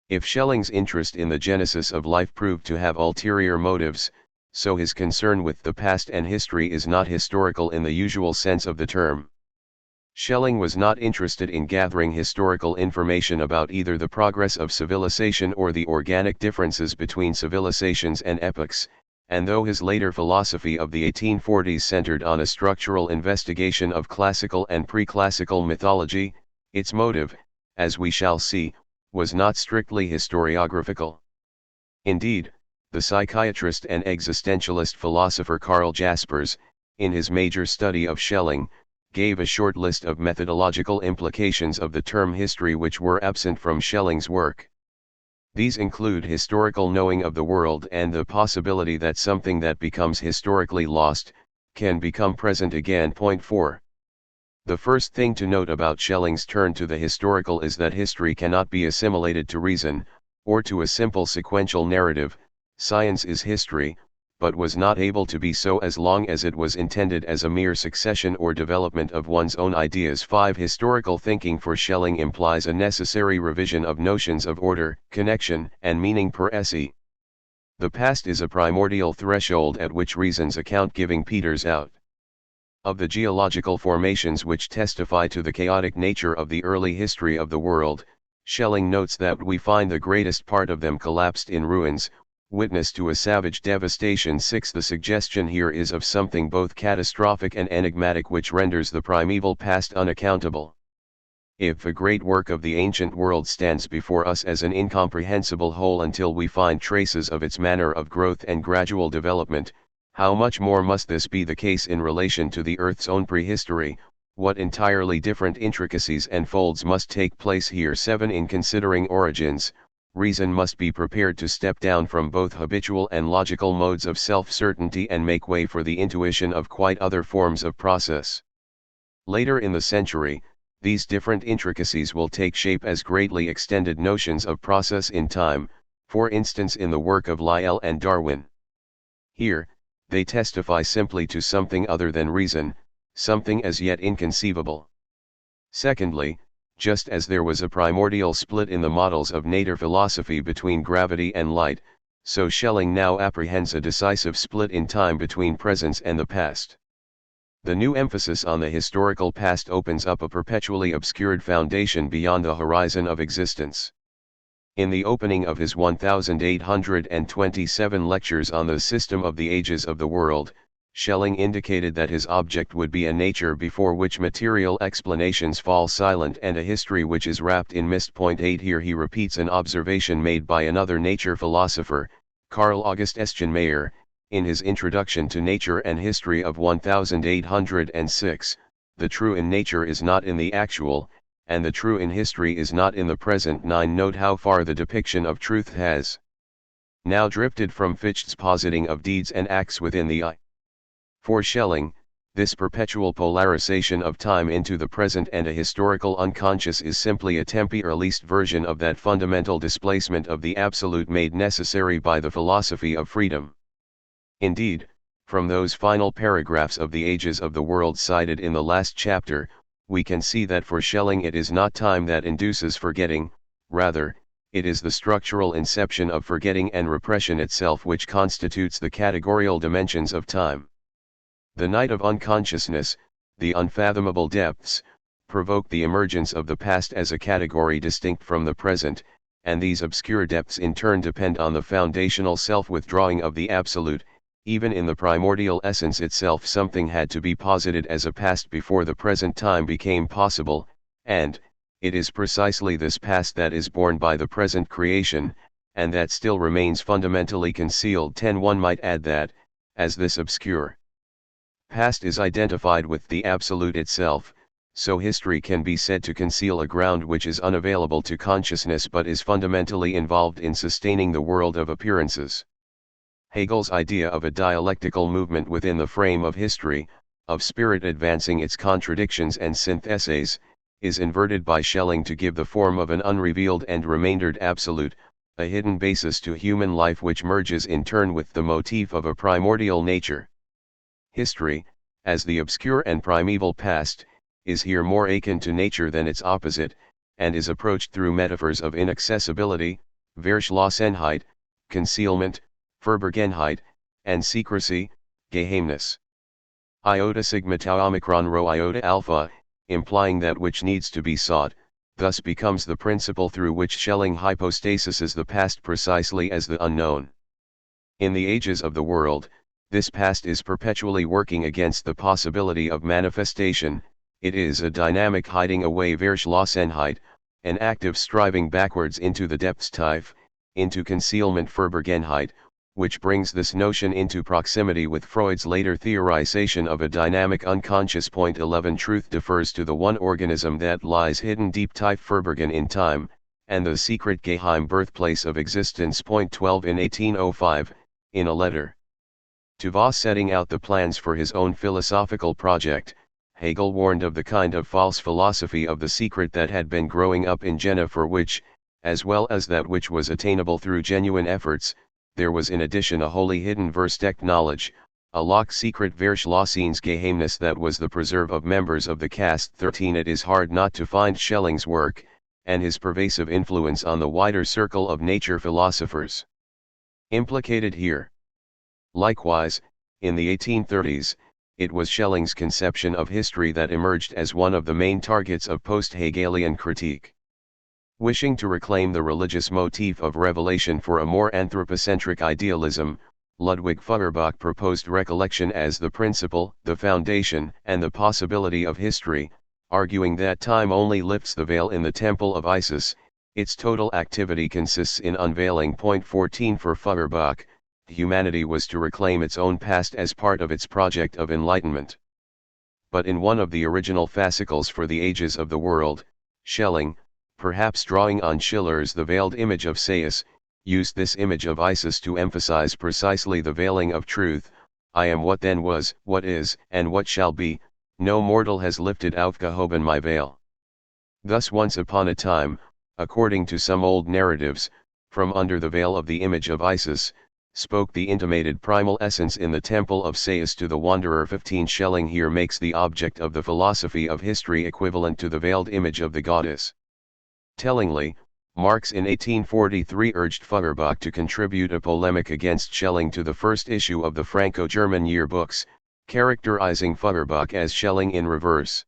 If Schelling's interest in the genesis of life proved to have ulterior motives, so his concern with the past and history is not historical in the usual sense of the term. Schelling was not interested in gathering historical information about either the progress of civilization or the organic differences between civilizations and epochs, and though his later philosophy of the 1840s centered on a structural investigation of classical and pre-classical mythology, its motive, as we shall see, was not strictly historiographical. Indeed, the psychiatrist and existentialist philosopher Karl Jaspers, in his major study of Schelling, gave a short list of methodological implications of the term history which were absent from Schelling's work. These include historical knowing of the world and the possibility that something that becomes historically lost, can become present again. Point 4. The first thing to note about Schelling's turn to the historical is that history cannot be assimilated to reason, or to a simple sequential narrative. Science is history, but was not able to be so as long as it was intended as a mere succession or development of one's own ideas. 5. Historical thinking for Schelling implies a necessary revision of notions of order, connection, and meaning per se. The past is a primordial threshold at which reason's account giving peters out. Of the geological formations which testify to the chaotic nature of the early history of the world, Schelling notes that we find the greatest part of them collapsed in ruins, witness to a savage devastation. 6. The suggestion here is of something both catastrophic and enigmatic which renders the primeval past unaccountable. If a great work of the ancient world stands before us as an incomprehensible whole until we find traces of its manner of growth and gradual development, how much more must this be the case in relation to the Earth's own prehistory? What entirely different intricacies and folds must take place here. 7. In considering origins, reason must be prepared to step down from both habitual and logical modes of self-certainty and make way for the intuition of quite other forms of process. Later in the century, these different intricacies will take shape as greatly extended notions of process in time, for instance in the work of Lyell and Darwin. Here, they testify simply to something other than reason, something as yet inconceivable. Secondly, just as there was a primordial split in the models of nature philosophy between gravity and light, so Schelling now apprehends a decisive split in time between presence and the past. The new emphasis on the historical past opens up a perpetually obscured foundation beyond the horizon of existence. In the opening of his 1827 lectures on the system of the ages of the world, Schelling indicated that his object would be a nature before which material explanations fall silent and a history which is wrapped in mist. 8. Here he repeats an observation made by another nature philosopher, Carl August Eschenmayer, in his Introduction to Nature and History of 1806, the true in nature is not in the actual, and the true in history is not in the present. 9. Note how far the depiction of truth has now drifted from Ffytche's positing of deeds and acts within the I. For Schelling, this perpetual polarization of time into the present and a historical unconscious is simply a temporalist version of that fundamental displacement of the absolute made necessary by the philosophy of freedom. Indeed, from those final paragraphs of the Ages of the World cited in the last chapter, we can see that for Schelling it is not time that induces forgetting, rather, it is the structural inception of forgetting and repression itself which constitutes the categorical dimensions of time. The night of unconsciousness, the unfathomable depths, provoke the emergence of the past as a category distinct from the present, and these obscure depths in turn depend on the foundational self-withdrawing of the absolute. Even in the primordial essence itself something had to be posited as a past before the present time became possible, and, it is precisely this past that is borne by the present creation, and that still remains fundamentally concealed. 10. One might add that, as this obscure past is identified with the absolute itself, so history can be said to conceal a ground which is unavailable to consciousness but is fundamentally involved in sustaining the world of appearances. Hegel's idea of a dialectical movement within the frame of history, of spirit advancing its contradictions and syntheses, is inverted by Schelling to give the form of an unrevealed and remaindered absolute, a hidden basis to human life which merges in turn with the motif of a primordial nature. History, as the obscure and primeval past, is here more akin to nature than its opposite, and is approached through metaphors of inaccessibility, Verschlossenheit, concealment, Verborgenheit, and secrecy, Geheimnis. Iota sigma tau omicron rho iota alpha, implying that which needs to be sought, thus becomes the principle through which Schelling hypostasises the past precisely as the unknown. In the ages of the world, this past is perpetually working against the possibility of manifestation, it is a dynamic hiding away Verschlossenheit, an active striving backwards into the depths Tiefe, into concealment Verborgenheit, which brings this notion into proximity with Freud's later theorization of a dynamic unconscious. 11 Truth defers to the one organism that lies hidden deep tief verborgen in time, and the secret geheim birthplace of existence. 12 In 1805, in a letter to Voss setting out the plans for his own philosophical project, Hegel warned of the kind of false philosophy of the secret that had been growing up in Jena, for which, as well as that which was attainable through genuine efforts, there was in addition a wholly hidden versteckt knowledge, a locked secret Verschlossensgeheimnis that was the preserve of members of the caste. 13 It is hard not to find Schelling's work, and his pervasive influence on the wider circle of nature philosophers, implicated here. Likewise, in the 1830s, it was Schelling's conception of history that emerged as one of the main targets of post-Hegelian critique. Wishing to reclaim the religious motif of revelation for a more anthropocentric idealism, Ludwig Feuerbach proposed recollection as the principle, the foundation, and the possibility of history, arguing that time only lifts the veil in the temple of Isis, its total activity consists in unveiling. 14 For Feuerbach, humanity was to reclaim its own past as part of its project of enlightenment. But in one of the original fascicles for the ages of the world, Schelling, perhaps drawing on Schiller's The Veiled Image of Sais, used this image of Isis to emphasize precisely the veiling of truth. I am what then was, what is, and what shall be, no mortal has lifted aufgehoben my veil. Thus once upon a time, according to some old narratives, from under the veil of the image of Isis, spoke the intimated primal essence in the temple of Sais to the wanderer. 15 Schelling here makes the object of the philosophy of history equivalent to the veiled image of the goddess. Tellingly, Marx in 1843 urged Feuerbach to contribute a polemic against Schelling to the first issue of the Franco-German yearbooks, characterizing Feuerbach as Schelling in reverse.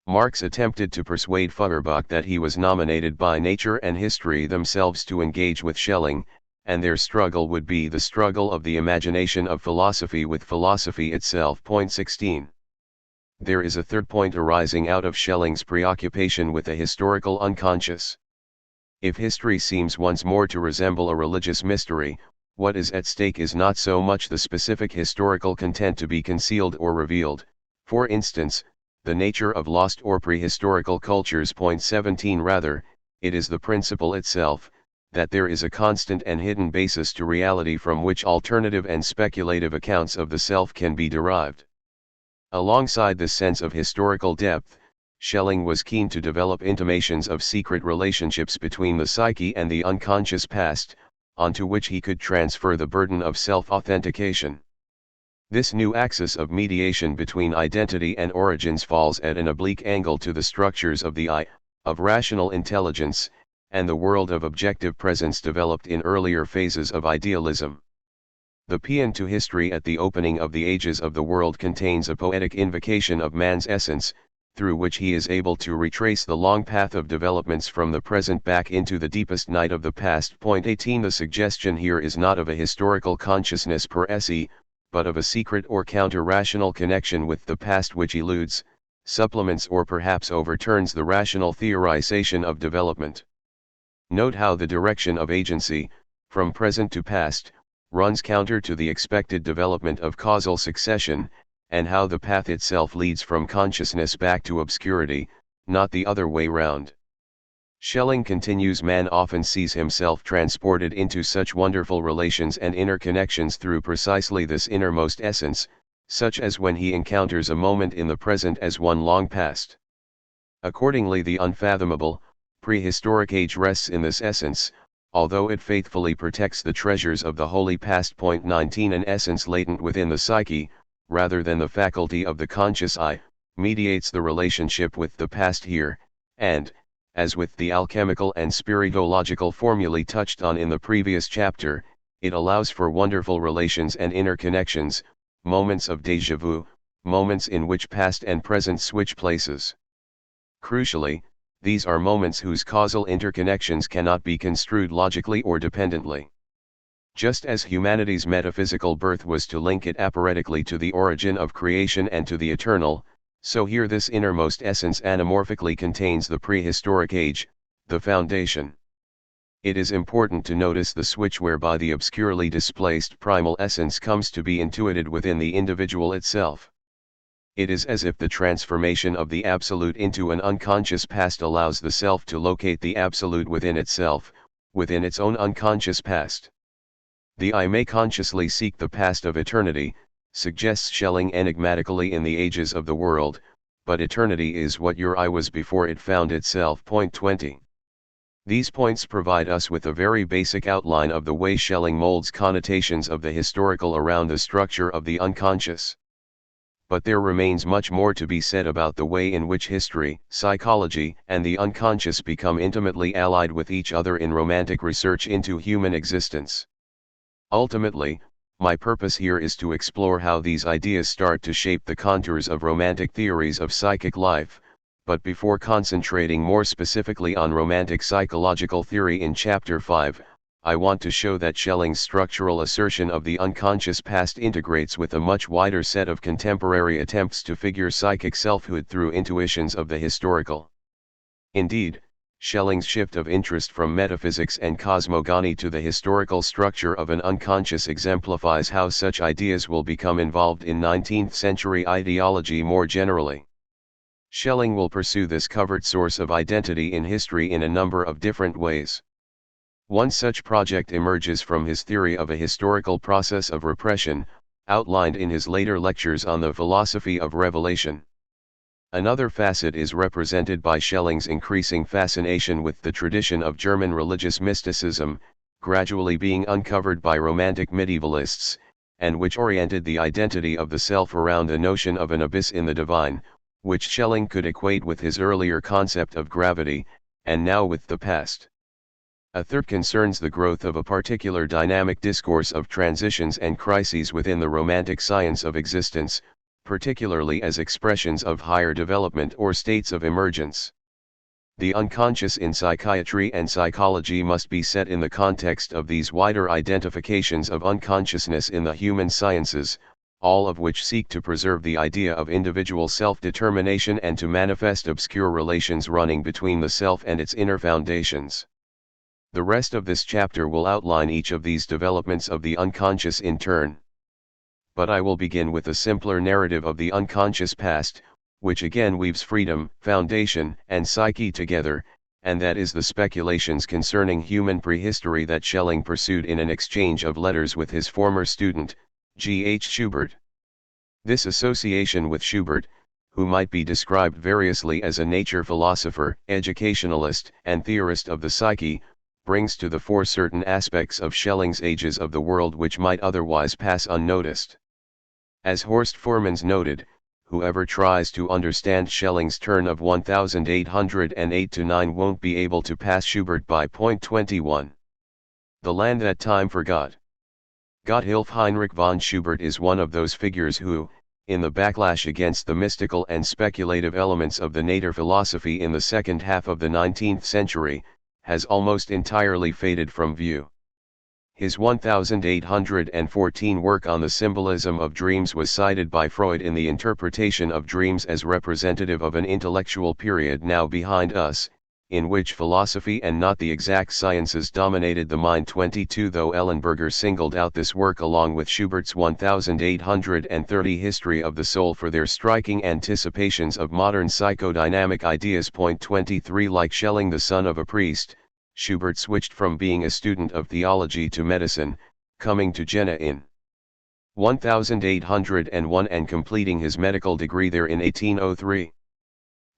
Marx attempted to persuade Feuerbach that he was nominated by nature and history themselves to engage with Schelling, and their struggle would be the struggle of the imagination of philosophy with philosophy itself. 16. There is a third point arising out of Schelling's preoccupation with the historical unconscious. If history seems once more to resemble a religious mystery, what is at stake is not so much the specific historical content to be concealed or revealed, for instance, the nature of lost or prehistorical cultures. 17 Rather, it is the principle itself, that there is a constant and hidden basis to reality from which alternative and speculative accounts of the self can be derived. Alongside this sense of historical depth, Schelling was keen to develop intimations of secret relationships between the psyche and the unconscious past, onto which he could transfer the burden of self-authentication. This new axis of mediation between identity and origins falls at an oblique angle to the structures of the I, of rational intelligence, and the world of objective presence developed in earlier phases of idealism. The paean to history at the opening of the ages of the world contains a poetic invocation of man's essence, through which he is able to retrace the long path of developments from the present back into the deepest night of the past. 18 The suggestion here is not of a historical consciousness per se, but of a secret or counter-rational connection with the past which eludes, supplements or perhaps overturns the rational theorization of development. Note how the direction of agency, from present to past, runs counter to the expected development of causal succession, and how the path itself leads from consciousness back to obscurity, not the other way round. Schelling continues: man often sees himself transported into such wonderful relations and interconnections through precisely this innermost essence, such as when he encounters a moment in the present as one long past. Accordingly, the unfathomable, prehistoric age rests in this essence, although it faithfully protects the treasures of the holy past. 19 An essence latent within the psyche, rather than the faculty of the conscious I, mediates the relationship with the past here, and, as with the alchemical and spiritological formulae touched on in the previous chapter, it allows for wonderful relations and interconnections, moments of déjà vu, moments in which past and present switch places. Crucially, these are moments whose causal interconnections cannot be construed logically or dependently. Just as humanity's metaphysical birth was to link it aphoretically to the origin of creation and to the eternal, so here this innermost essence anamorphically contains the prehistoric age, the foundation. It is important to notice the switch whereby the obscurely displaced primal essence comes to be intuited within the individual itself. It is as if the transformation of the absolute into an unconscious past allows the self to locate the absolute within itself, within its own unconscious past. The I may consciously seek the past of eternity, suggests Schelling enigmatically in the ages of the world, but eternity is what your I was before it found itself. Point 20. These points provide us with a very basic outline of the way Schelling molds connotations of the historical around the structure of the unconscious. But there remains much more to be said about the way in which history, psychology, and the unconscious become intimately allied with each other in romantic research into human existence. Ultimately, my purpose here is to explore how these ideas start to shape the contours of romantic theories of psychic life, but before concentrating more specifically on romantic psychological theory in Chapter 5, I want to show that Schelling's structural assertion of the unconscious past integrates with a much wider set of contemporary attempts to figure psychic selfhood through intuitions of the historical. Indeed, Schelling's shift of interest from metaphysics and cosmogony to the historical structure of an unconscious exemplifies how such ideas will become involved in 19th century ideology more generally. Schelling will pursue this covert source of identity in history in a number of different ways. One such project emerges from his theory of a historical process of repression, outlined in his later lectures on the philosophy of revelation. Another facet is represented by Schelling's increasing fascination with the tradition of German religious mysticism, gradually being uncovered by Romantic medievalists, and which oriented the identity of the self around the notion of an abyss in the divine, which Schelling could equate with his earlier concept of gravity, and now with the past. A third concerns the growth of a particular dynamic discourse of transitions and crises within the Romantic science of existence, particularly as expressions of higher development or states of emergence. The unconscious in psychiatry and psychology must be set in the context of these wider identifications of unconsciousness in the human sciences, all of which seek to preserve the idea of individual self-determination and to manifest obscure relations running between the self and its inner foundations. The rest of this chapter will outline each of these developments of the unconscious in turn. But I will begin with a simpler narrative of the unconscious past, which again weaves freedom, foundation, and psyche together, and that is the speculations concerning human prehistory that Schelling pursued in an exchange of letters with his former student, G. H. Schubert. This association with Schubert, who might be described variously as a nature philosopher, educationalist, and theorist of the psyche, brings to the fore certain aspects of Schelling's Ages of the World which might otherwise pass unnoticed. As Horst Fuhrmans noted, whoever tries to understand Schelling's turn of 1808 to 9 won't be able to pass Schubert by. Point 21. The land that time forgot. Gotthilf Heinrich von Schubert is one of those figures who, in the backlash against the mystical and speculative elements of the nature philosophy in the second half of the 19th century, has almost entirely faded from view. His 1814 work on the symbolism of dreams was cited by Freud in the interpretation of dreams as representative of an intellectual period now behind us, in which philosophy and not the exact sciences dominated the mind. 22 Though Ellenberger singled out this work along with Schubert's 1830 History of the Soul for their striking anticipations of modern psychodynamic ideas. Point 23 Like Schelling, the son of a priest, Schubert switched from being a student of theology to medicine, coming to Jena in 1801 and completing his medical degree there in 1803.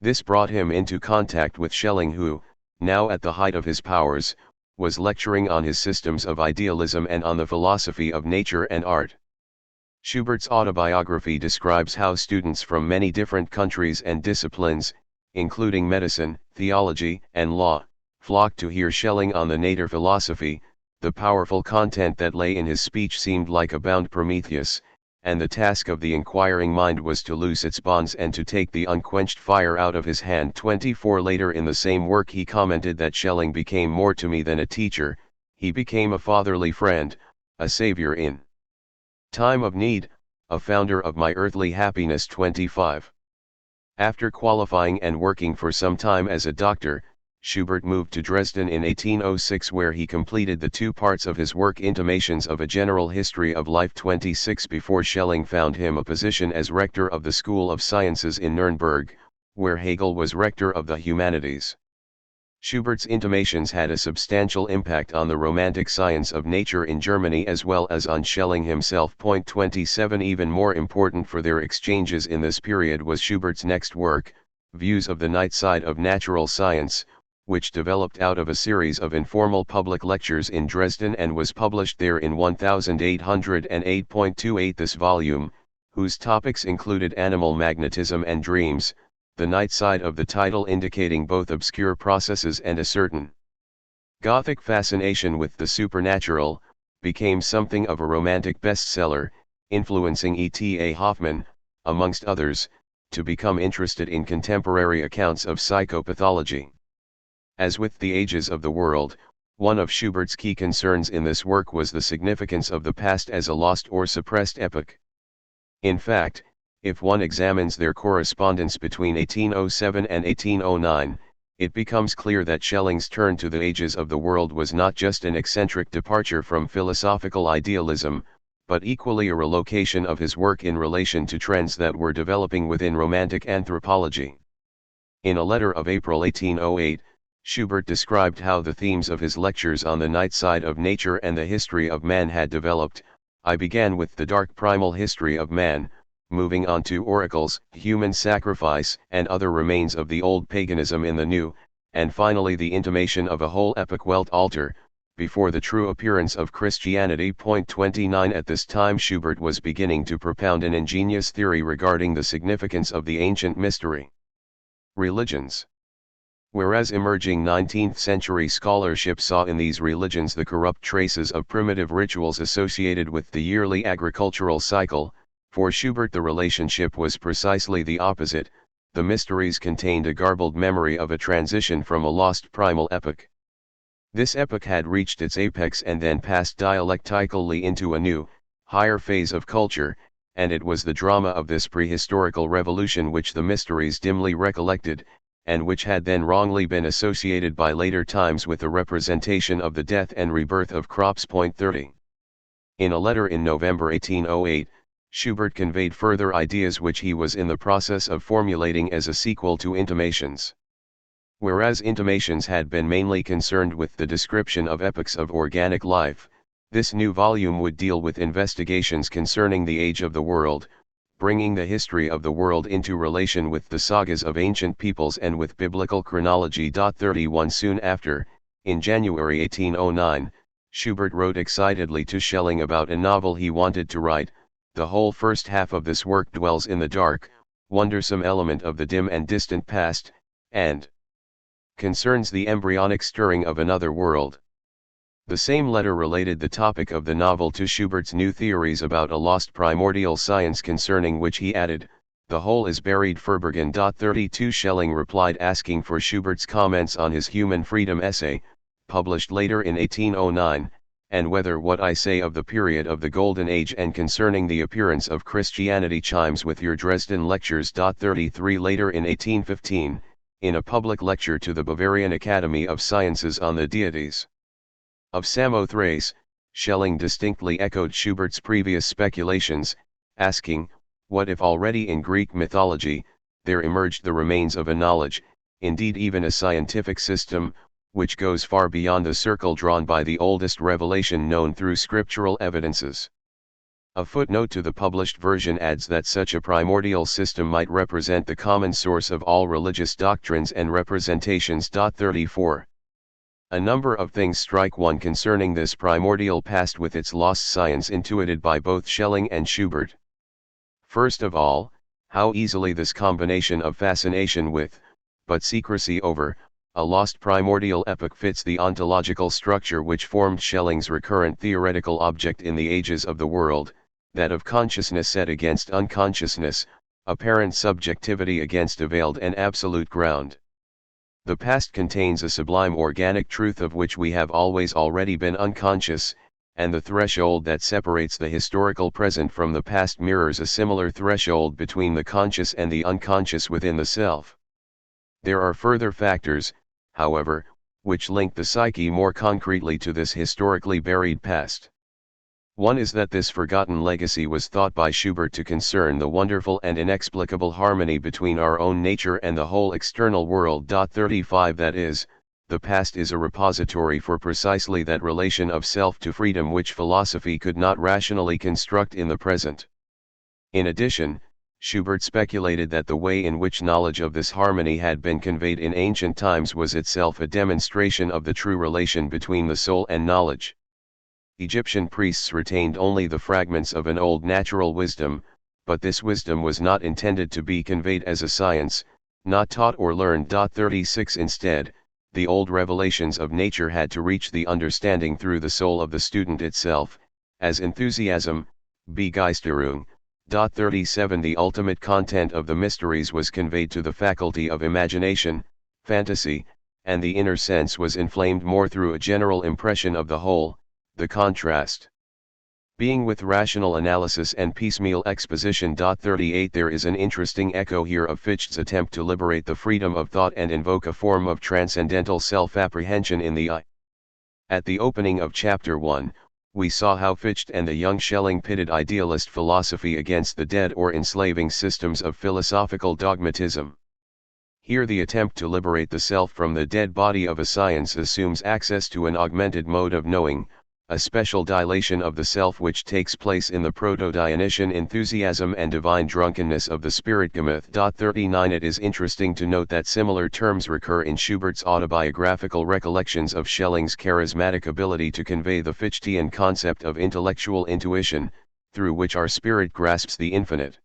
This brought him into contact with Schelling who, now at the height of his powers, was lecturing on his systems of idealism and on the philosophy of nature and art. Schubert's autobiography describes how students from many different countries and disciplines, including medicine, theology, and law, flocked to hear Schelling on the nature philosophy. The powerful content that lay in his speech seemed like a bound Prometheus, and the task of the inquiring mind was to loose its bonds and to take the unquenched fire out of his hand. 24 Later in the same work he commented that Schelling became more to me than a teacher, he became a fatherly friend, a savior in time of need, a founder of my earthly happiness. 25. After qualifying and working for some time as a doctor, Schubert moved to Dresden in 1806, where he completed the two parts of his work Intimations of a General History of Life 26 before Schelling found him a position as rector of the School of Sciences in Nuremberg, where Hegel was rector of the humanities. Schubert's Intimations had a substantial impact on the romantic science of nature in Germany as well as on Schelling himself. 27 Even more important for their exchanges in this period was Schubert's next work, Views of the Night Side of Natural Science, which developed out of a series of informal public lectures in Dresden and was published there in 1808.28. This volume, whose topics included animal magnetism and dreams, the night side of the title indicating both obscure processes and a certain Gothic fascination with the supernatural, became something of a romantic bestseller, influencing E.T.A. Hoffmann, amongst others, to become interested in contemporary accounts of psychopathology. As with the Ages of the World, one of Schubert's key concerns in this work was the significance of the past as a lost or suppressed epoch. In fact, if one examines their correspondence between 1807 and 1809, it becomes clear that Schelling's turn to the Ages of the World was not just an eccentric departure from philosophical idealism, but equally a relocation of his work in relation to trends that were developing within Romantic anthropology. In a letter of April 1808, Schubert described how the themes of his lectures on the night side of nature and the history of man had developed. I began with the dark primal history of man, moving on to oracles, human sacrifice, and other remains of the old paganism in the new, and finally the intimation of a whole epoch welt alter, before the true appearance of Christianity. 29 At this time Schubert was beginning to propound an ingenious theory regarding the significance of the ancient mystery religions. Whereas emerging 19th-century scholarship saw in these religions the corrupt traces of primitive rituals associated with the yearly agricultural cycle, for Schubert the relationship was precisely the opposite. The mysteries contained a garbled memory of a transition from a lost primal epoch. This epoch had reached its apex and then passed dialectically into a new, higher phase of culture, and it was the drama of this prehistorical revolution which the mysteries dimly recollected, and which had then wrongly been associated by later times with the representation of the death and rebirth of crops. 30. In a letter in November 1808, Schubert conveyed further ideas which he was in the process of formulating as a sequel to Intimations. Whereas Intimations had been mainly concerned with the description of epochs of organic life, this new volume would deal with investigations concerning the age of the world, bringing the history of the world into relation with the sagas of ancient peoples and with biblical chronology. 31 Soon after, in January 1809, Schubert wrote excitedly to Schelling about a novel he wanted to write. The whole first half of this work dwells in the dark, wondersome element of the dim and distant past, and concerns the embryonic stirring of another world. The same letter related the topic of the novel to Schubert's new theories about a lost primordial science, concerning which he added, "The whole is buried verborgen." 32 Schelling replied asking for Schubert's comments on his Human Freedom essay, published later in 1809, and whether what I say of the period of the Golden Age and concerning the appearance of Christianity chimes with your Dresden lectures. 33 Later in 1815, in a public lecture to the Bavarian Academy of Sciences on the deities of Samothrace, Schelling distinctly echoed Schubert's previous speculations, asking, what if already in Greek mythology, there emerged the remains of a knowledge, indeed even a scientific system, which goes far beyond the circle drawn by the oldest revelation known through scriptural evidences. A footnote to the published version adds that such a primordial system might represent the common source of all religious doctrines and representations. 34. A number of things strike one concerning this primordial past with its lost science intuited by both Schelling and Schubert. First of all, how easily this combination of fascination with, but secrecy over, a lost primordial epoch fits the ontological structure which formed Schelling's recurrent theoretical object in the Ages of the World, that of consciousness set against unconsciousness, apparent subjectivity against a veiled and absolute ground. The past contains a sublime organic truth of which we have always already been unconscious, and the threshold that separates the historical present from the past mirrors a similar threshold between the conscious and the unconscious within the self. There are further factors, however, which link the psyche more concretely to this historically buried past. One is that this forgotten legacy was thought by Schubert to concern the wonderful and inexplicable harmony between our own nature and the whole external world. 35 That is, the past is a repository for precisely that relation of self to freedom which philosophy could not rationally construct in the present. In addition, Schubert speculated that the way in which knowledge of this harmony had been conveyed in ancient times was itself a demonstration of the true relation between the soul and knowledge. Egyptian priests retained only the fragments of an old natural wisdom, but this wisdom was not intended to be conveyed as a science, not taught or learned. 36 Instead, the old revelations of nature had to reach the understanding through the soul of the student itself, as enthusiasm, Begeisterung. 37 The ultimate content of the mysteries was conveyed to the faculty of imagination, fantasy, and the inner sense was inflamed more through a general impression of the whole, the contrast. Being with rational analysis and piecemeal exposition. 38 There is an interesting echo here of Fichte's attempt to liberate the freedom of thought and invoke a form of transcendental self-apprehension in the I. At the opening of Chapter 1, we saw how Fichte and the young Schelling pitted idealist philosophy against the dead or enslaving systems of philosophical dogmatism. Here the attempt to liberate the self from the dead body of a science assumes access to an augmented mode of knowing, a special dilation of the self which takes place in the proto-Dionysian enthusiasm and divine drunkenness of the spirit Gemuth. 39 It is interesting to note that similar terms recur in Schubert's autobiographical recollections of Schelling's charismatic ability to convey the Fichtean concept of intellectual intuition, through which our spirit grasps the infinite.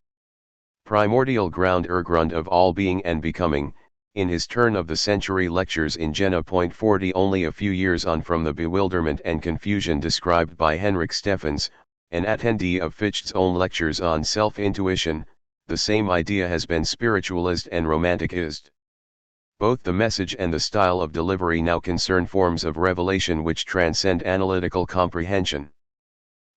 Primordial ground Urgrund of all being and becoming, in his turn of the century lectures in Jena. 40 Only a few years on from the bewilderment and confusion described by Henrik Steffens, an attendee of Fichte's own lectures on self-intuition, the same idea has been spiritualized and romanticized. Both the message and the style of delivery now concern forms of revelation which transcend analytical comprehension.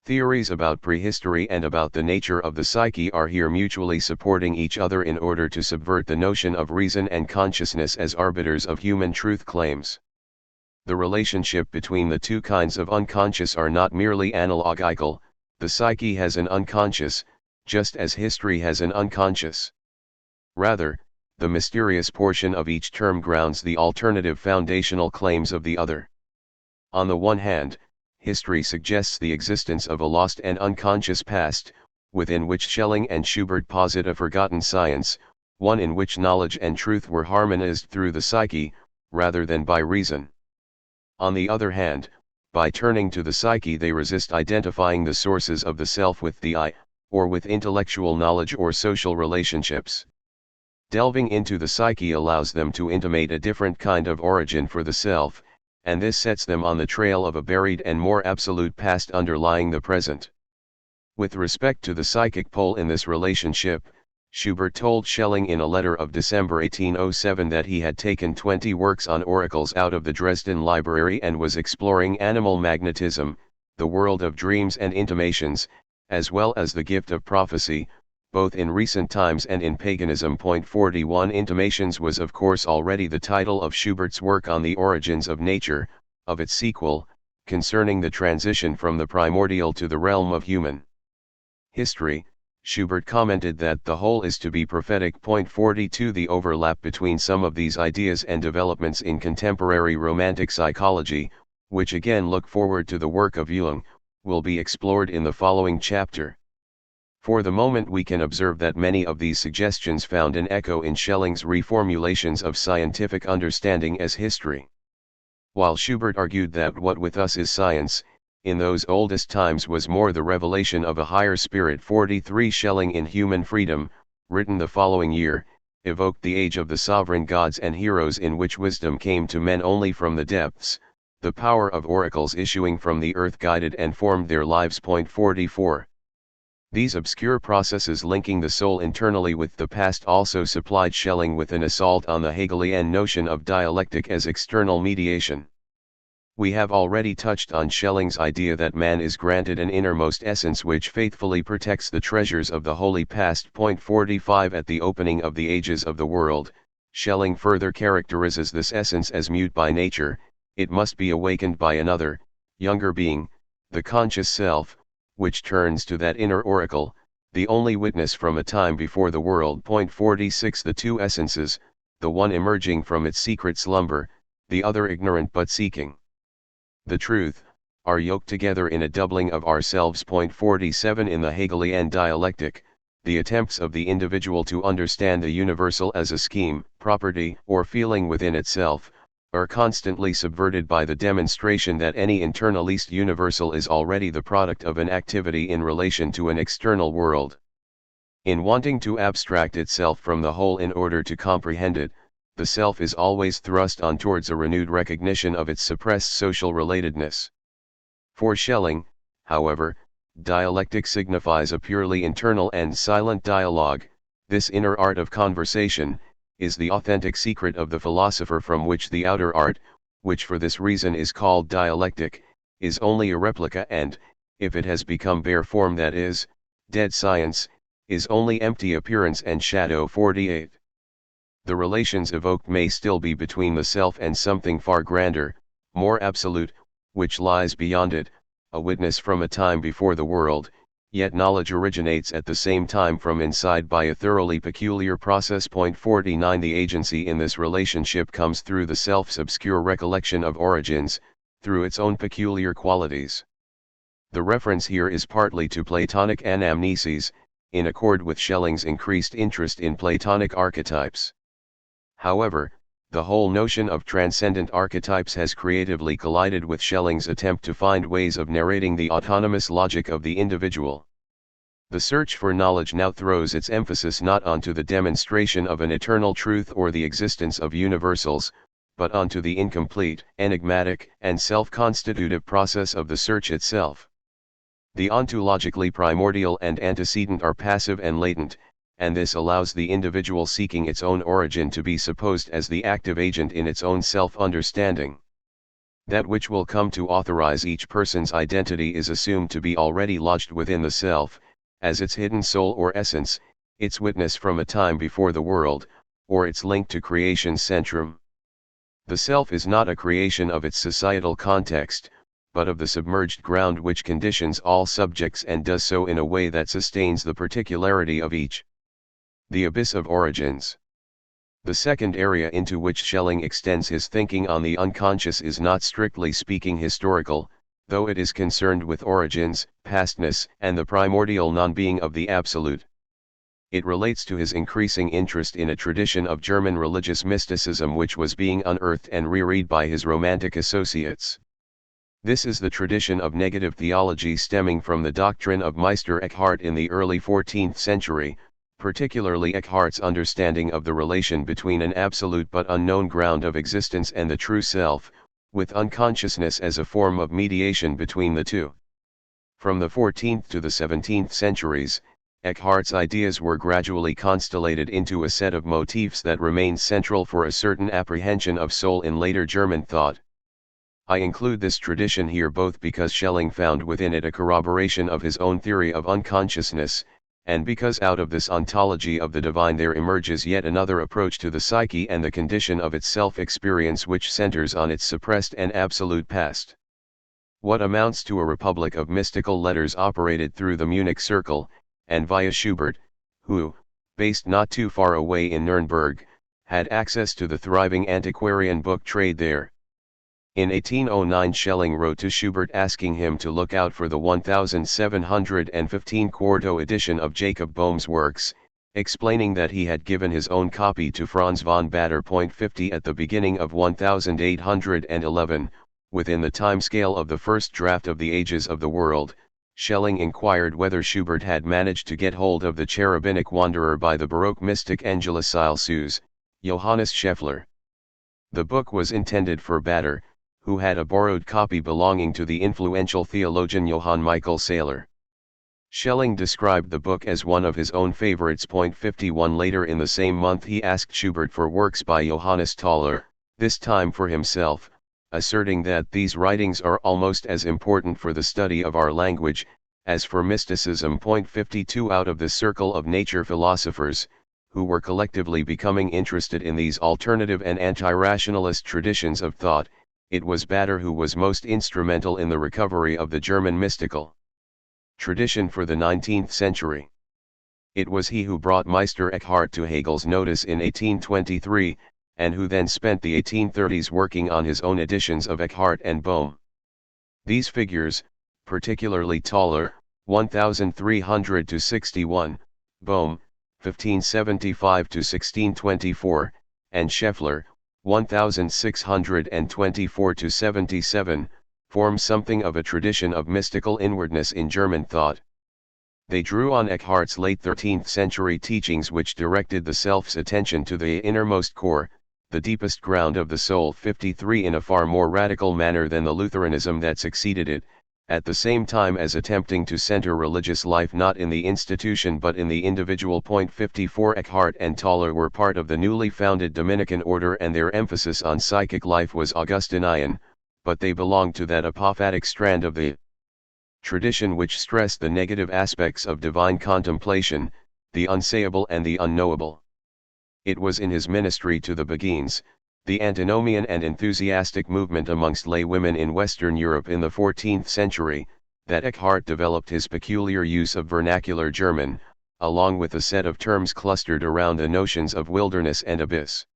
Theories about prehistory and about the nature of the psyche are here mutually supporting each other in order to subvert the notion of reason and consciousness as arbiters of human truth claims. The relationship between the two kinds of unconscious are not merely analogical, the psyche has an unconscious, just as history has an unconscious. Rather, the mysterious portion of each term grounds the alternative foundational claims of the other. On the one hand, history suggests the existence of a lost and unconscious past, within which Schelling and Schubert posit a forgotten science, one in which knowledge and truth were harmonized through the psyche, rather than by reason. On the other hand, by turning to the psyche they resist identifying the sources of the self with the I, or with intellectual knowledge or social relationships. Delving into the psyche allows them to intimate a different kind of origin for the self, and this sets them on the trail of a buried and more absolute past underlying the present. With respect to the psychic pole in this relationship, Schubert told Schelling in a letter of December 1807 that he had taken 20 works on oracles out of the Dresden library and was exploring animal magnetism, the world of dreams and intimations, as well as the gift of prophecy, both in recent times and in paganism. 41 Intimations was of course already the title of Schubert's work on the origins of nature, of its sequel, concerning the transition from the primordial to the realm of human history. Schubert commented that the whole is to be prophetic. 42 The overlap between some of these ideas and developments in contemporary romantic psychology, which again look forward to the work of Jung, will be explored in the following chapter. For the moment we can observe that many of these suggestions found an echo in Schelling's reformulations of scientific understanding as history. While Schubert argued that what with us is science, in those oldest times was more the revelation of a higher spirit. 43 Schelling in Human Freedom, written the following year, evoked the age of the sovereign gods and heroes in which wisdom came to men only from the depths, the power of oracles issuing from the earth guided and formed their lives. 44 These obscure processes linking the soul internally with the past also supplied Schelling with an assault on the Hegelian notion of dialectic as external mediation. We have already touched on Schelling's idea that man is granted an innermost essence which faithfully protects the treasures of the holy past. 45 At the opening of the ages of the world, Schelling further characterizes this essence as mute by nature. It must be awakened by another, younger being, the conscious self, which turns to that inner oracle, the only witness from a time before the world. 46 The two essences, the one emerging from its secret slumber, the other ignorant but seeking the truth, are yoked together in a doubling of ourselves. 47 In the Hegelian dialectic, the attempts of the individual to understand the universal as a scheme, property, or feeling within itself, are constantly subverted by the demonstration that any internalized universal is already the product of an activity in relation to an external world. In wanting to abstract itself from the whole in order to comprehend it, the self is always thrust on towards a renewed recognition of its suppressed social relatedness. For Schelling, however, dialectic signifies a purely internal and silent dialogue. This inner art of conversation is the authentic secret of the philosopher, from which the outer art, which for this reason is called dialectic, is only a replica, and, if it has become bare form, that is, dead science, is only empty appearance and shadow. 48. The relations evoked may still be between the self and something far grander, more absolute, which lies beyond it, a witness from a time before the world, yet knowledge originates at the same time from inside by a thoroughly peculiar process. 49 The agency in this relationship comes through the self's obscure recollection of origins, through its own peculiar qualities. The reference here is partly to Platonic anamneses, in accord with Schelling's increased interest in Platonic archetypes. However, the whole notion of transcendent archetypes has creatively collided with Schelling's attempt to find ways of narrating the autonomous logic of the individual. The search for knowledge now throws its emphasis not onto the demonstration of an eternal truth or the existence of universals, but onto the incomplete, enigmatic, and self-constitutive process of the search itself. The ontologically primordial and antecedent are passive and latent, and this allows the individual seeking its own origin to be supposed as the active agent in its own self-understanding. That which will come to authorize each person's identity is assumed to be already lodged within the self, as its hidden soul or essence, its witness from a time before the world, or its link to creation's centrum. The self is not a creation of its societal context, but of the submerged ground which conditions all subjects and does so in a way that sustains the particularity of each. The abyss of origins. The second area into which Schelling extends his thinking on the unconscious is not strictly speaking historical, though it is concerned with origins, pastness, and the primordial non-being of the absolute. It relates to his increasing interest in a tradition of German religious mysticism which was being unearthed and reread by his Romantic associates. This is the tradition of negative theology stemming from the doctrine of Meister Eckhart in the early 14th century, particularly Eckhart's understanding of the relation between an absolute but unknown ground of existence and the true self, with unconsciousness as a form of mediation between the two. From the 14th to the 17th centuries, Eckhart's ideas were gradually constellated into a set of motifs that remained central for a certain apprehension of soul in later German thought. I include this tradition here both because Schelling found within it a corroboration of his own theory of unconsciousness, and because out of this ontology of the divine there emerges yet another approach to the psyche and the condition of its self-experience which centers on its suppressed and absolute past. What amounts to a republic of mystical letters operated through the Munich Circle, and via Schubert, who, based not too far away in Nuremberg, had access to the thriving antiquarian book trade there. In 1809 Schelling wrote to Schubert asking him to look out for the 1715 quarto edition of Jacob Boehm's works, explaining that he had given his own copy to Franz von Bader. 50 At the beginning of 1811, within the time scale of the first draft of the Ages of the World, Schelling inquired whether Schubert had managed to get hold of the Cherubinic Wanderer by the Baroque mystic Angelus Suze, Johannes Scheffler. The book was intended for Bader, who had a borrowed copy belonging to the influential theologian Johann Michael Saylor. Schelling described the book as one of his own favorites. 51 Later in the same month he asked Schubert for works by Johannes Tauler, this time for himself, asserting that these writings are almost as important for the study of our language, as for mysticism. 52 Out of the circle of nature philosophers, who were collectively becoming interested in these alternative and anti-rationalist traditions of thought. It was Bader who was most instrumental in the recovery of the German mystical tradition for the 19th century. It was he who brought Meister Eckhart to Hegel's notice in 1823, and who then spent the 1830s working on his own editions of Eckhart and Bohm. These figures, particularly Thaler, 1300 to 61, Bohm, 1575 to 1624, and Scheffler, 1624 to 77, form something of a tradition of mystical inwardness in German thought. They drew on Eckhart's late 13th century teachings, which directed the self's attention to the innermost core, the deepest ground of the soul, 53, in a far more radical manner than the Lutheranism that succeeded it, at the same time as attempting to center religious life not in the institution but in the individual. 54 Eckhart and Thaler were part of the newly founded Dominican order, and their emphasis on psychic life was Augustinian, but they belonged to that apophatic strand of the tradition which stressed the negative aspects of divine contemplation, the unsayable and the unknowable. It was in his ministry to the Beguines, the antinomian and enthusiastic movement amongst lay women in Western Europe in the 14th century, that Eckhart developed his peculiar use of vernacular German, along with a set of terms clustered around the notions of wilderness and abyss.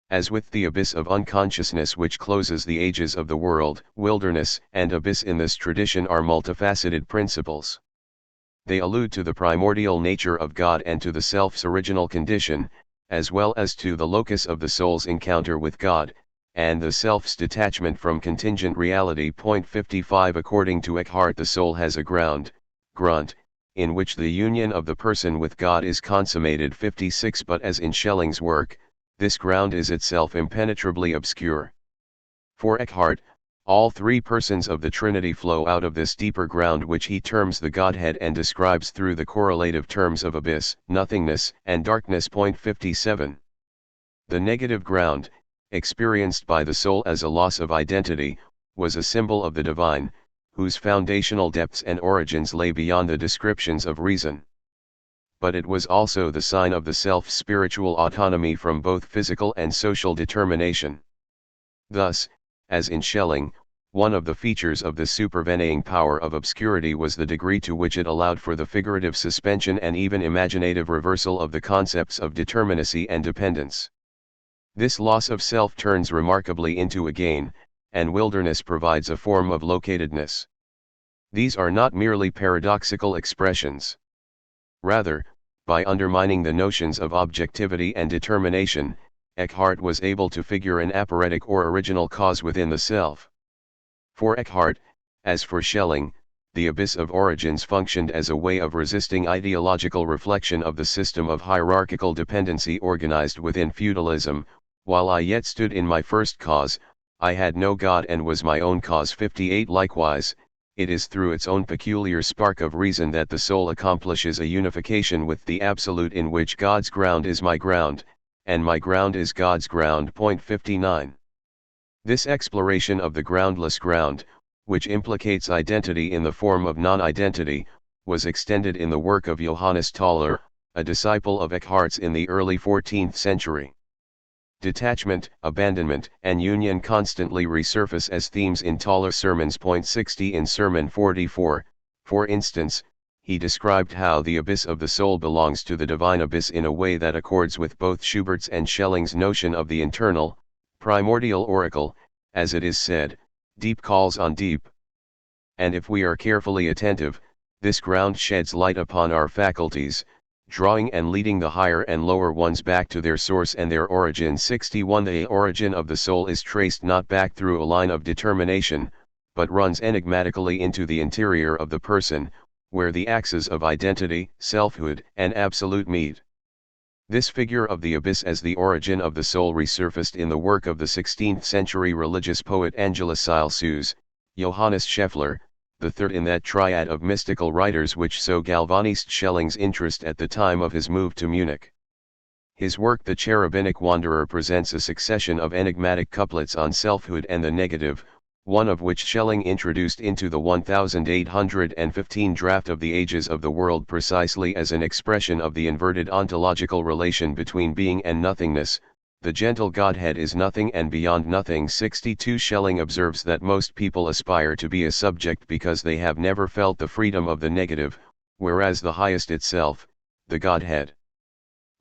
As with the abyss of unconsciousness which closes the ages of the world, wilderness and abyss in this tradition are multifaceted principles. They allude to the primordial nature of God and to the self's original condition, as well as to the locus of the soul's encounter with God, and the self's detachment from contingent reality. 55 According to Eckhart, the soul has a ground, Grund, in which the union of the person with God is consummated. 56 But as in Schelling's work, this ground is itself impenetrably obscure. For Eckhart, all three persons of the Trinity flow out of this deeper ground which he terms the Godhead and describes through the correlative terms of abyss, nothingness, and darkness. 57. The negative ground, experienced by the soul as a loss of identity, was a symbol of the divine, whose foundational depths and origins lay beyond the descriptions of reason. But it was also the sign of the self's spiritual autonomy from both physical and social determination. Thus, as in Schelling, one of the features of the supervening power of obscurity was the degree to which it allowed for the figurative suspension and even imaginative reversal of the concepts of determinacy and dependence. This loss of self turns remarkably into a gain, and wilderness provides a form of locatedness. These are not merely paradoxical expressions. Rather, by undermining the notions of objectivity and determination, Eckhart was able to figure an aporetic or original cause within the self. For Eckhart, as for Schelling, the abyss of origins functioned as a way of resisting ideological reflection of the system of hierarchical dependency organized within feudalism. While I yet stood in my first cause, I had no God and was my own cause. 58 Likewise, it is through its own peculiar spark of reason that the soul accomplishes a unification with the Absolute, in which God's ground is my ground, and my ground is God's ground. 59. This exploration of the groundless ground, which implicates identity in the form of non-identity, was extended in the work of Johannes Thaler, a disciple of Eckhart's in the early 14th century. Detachment, abandonment, and union constantly resurface as themes in Thaler's sermons. 60 In Sermon 44, for instance, he described how the abyss of the soul belongs to the divine abyss in a way that accords with both Schubert's and Schelling's notion of the internal, primordial oracle, as it is said, deep calls on deep. And if we are carefully attentive, this ground sheds light upon our faculties, drawing and leading the higher and lower ones back to their source and their origin. 61 The origin of the soul is traced not back through a line of determination, but runs enigmatically into the interior of the person, where the axes of identity, selfhood, and absolute meet. This figure of the abyss as the origin of the soul resurfaced in the work of the 16th century religious poet Angelus Silesius, Johannes Scheffler, the third in that triad of mystical writers which so galvanized Schelling's interest at the time of his move to Munich. His work The Cherubinic Wanderer presents a succession of enigmatic couplets on selfhood and the negative, one of which Schelling introduced into the 1815 draft of the Ages of the World precisely as an expression of the inverted ontological relation between being and nothingness. The gentle Godhead is nothing and beyond nothing. 62 Schelling observes that most people aspire to be a subject because they have never felt the freedom of the negative, whereas the highest itself, the Godhead,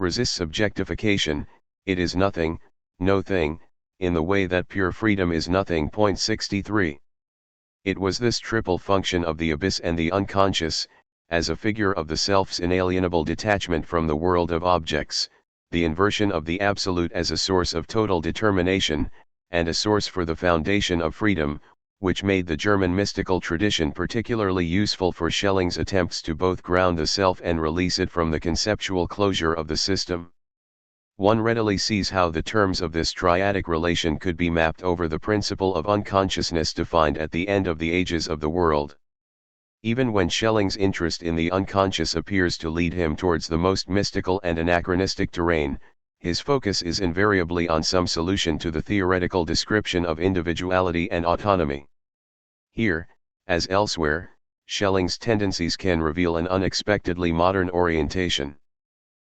resists objectification. It is nothing, no thing, in the way that pure freedom is nothing. 63. It was this triple function of the abyss and the unconscious, as a figure of the self's inalienable detachment from the world of objects, the inversion of the absolute as a source of total determination, and a source for the foundation of freedom, which made the German mystical tradition particularly useful for Schelling's attempts to both ground the self and release it from the conceptual closure of the system. One readily sees how the terms of this triadic relation could be mapped over the principle of unconsciousness defined at the end of the Ages of the World. Even when Schelling's interest in the unconscious appears to lead him towards the most mystical and anachronistic terrain, his focus is invariably on some solution to the theoretical description of individuality and autonomy. Here, as elsewhere, Schelling's tendencies can reveal an unexpectedly modern orientation.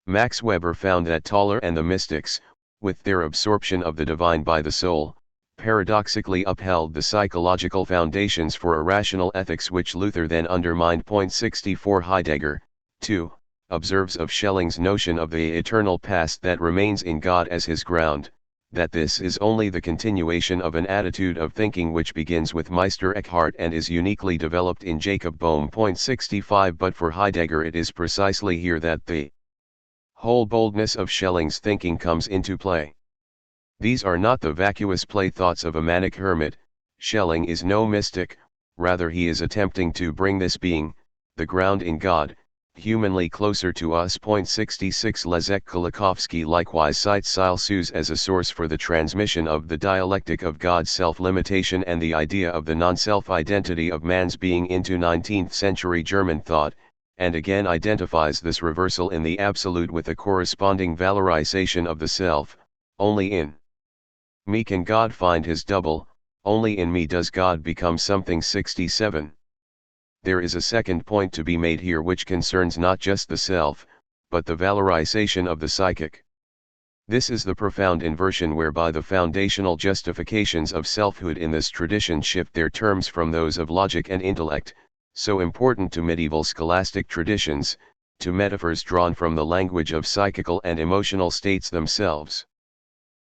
Max Weber found that Tauler and the mystics, with their absorption of the divine by the soul, paradoxically upheld the psychological foundations for a rational ethics which Luther then undermined. 64 Heidegger, too, observes of Schelling's notion of the eternal past that remains in God as his ground, that this is only the continuation of an attitude of thinking which begins with Meister Eckhart and is uniquely developed in Jacob Boehme. 65 But for Heidegger it is precisely here that the whole boldness of Schelling's thinking comes into play. These are not the vacuous play thoughts of a manic hermit. Schelling is no mystic, rather he is attempting to bring this being, the ground in God, humanly closer to us. 66 Leszek Kolakowski likewise cites Celsus as a source for the transmission of the dialectic of God's self-limitation and the idea of the non-self identity of man's being into 19th century German thought, and again identifies this reversal in the absolute with a corresponding valorization of the self. Only in me can God find his double, only in me does God become something. 67. There is a second point to be made here which concerns not just the self, but the valorization of the psychic. This is the profound inversion whereby the foundational justifications of selfhood in this tradition shift their terms from those of logic and intellect, so important to medieval scholastic traditions, to metaphors drawn from the language of psychical and emotional states themselves.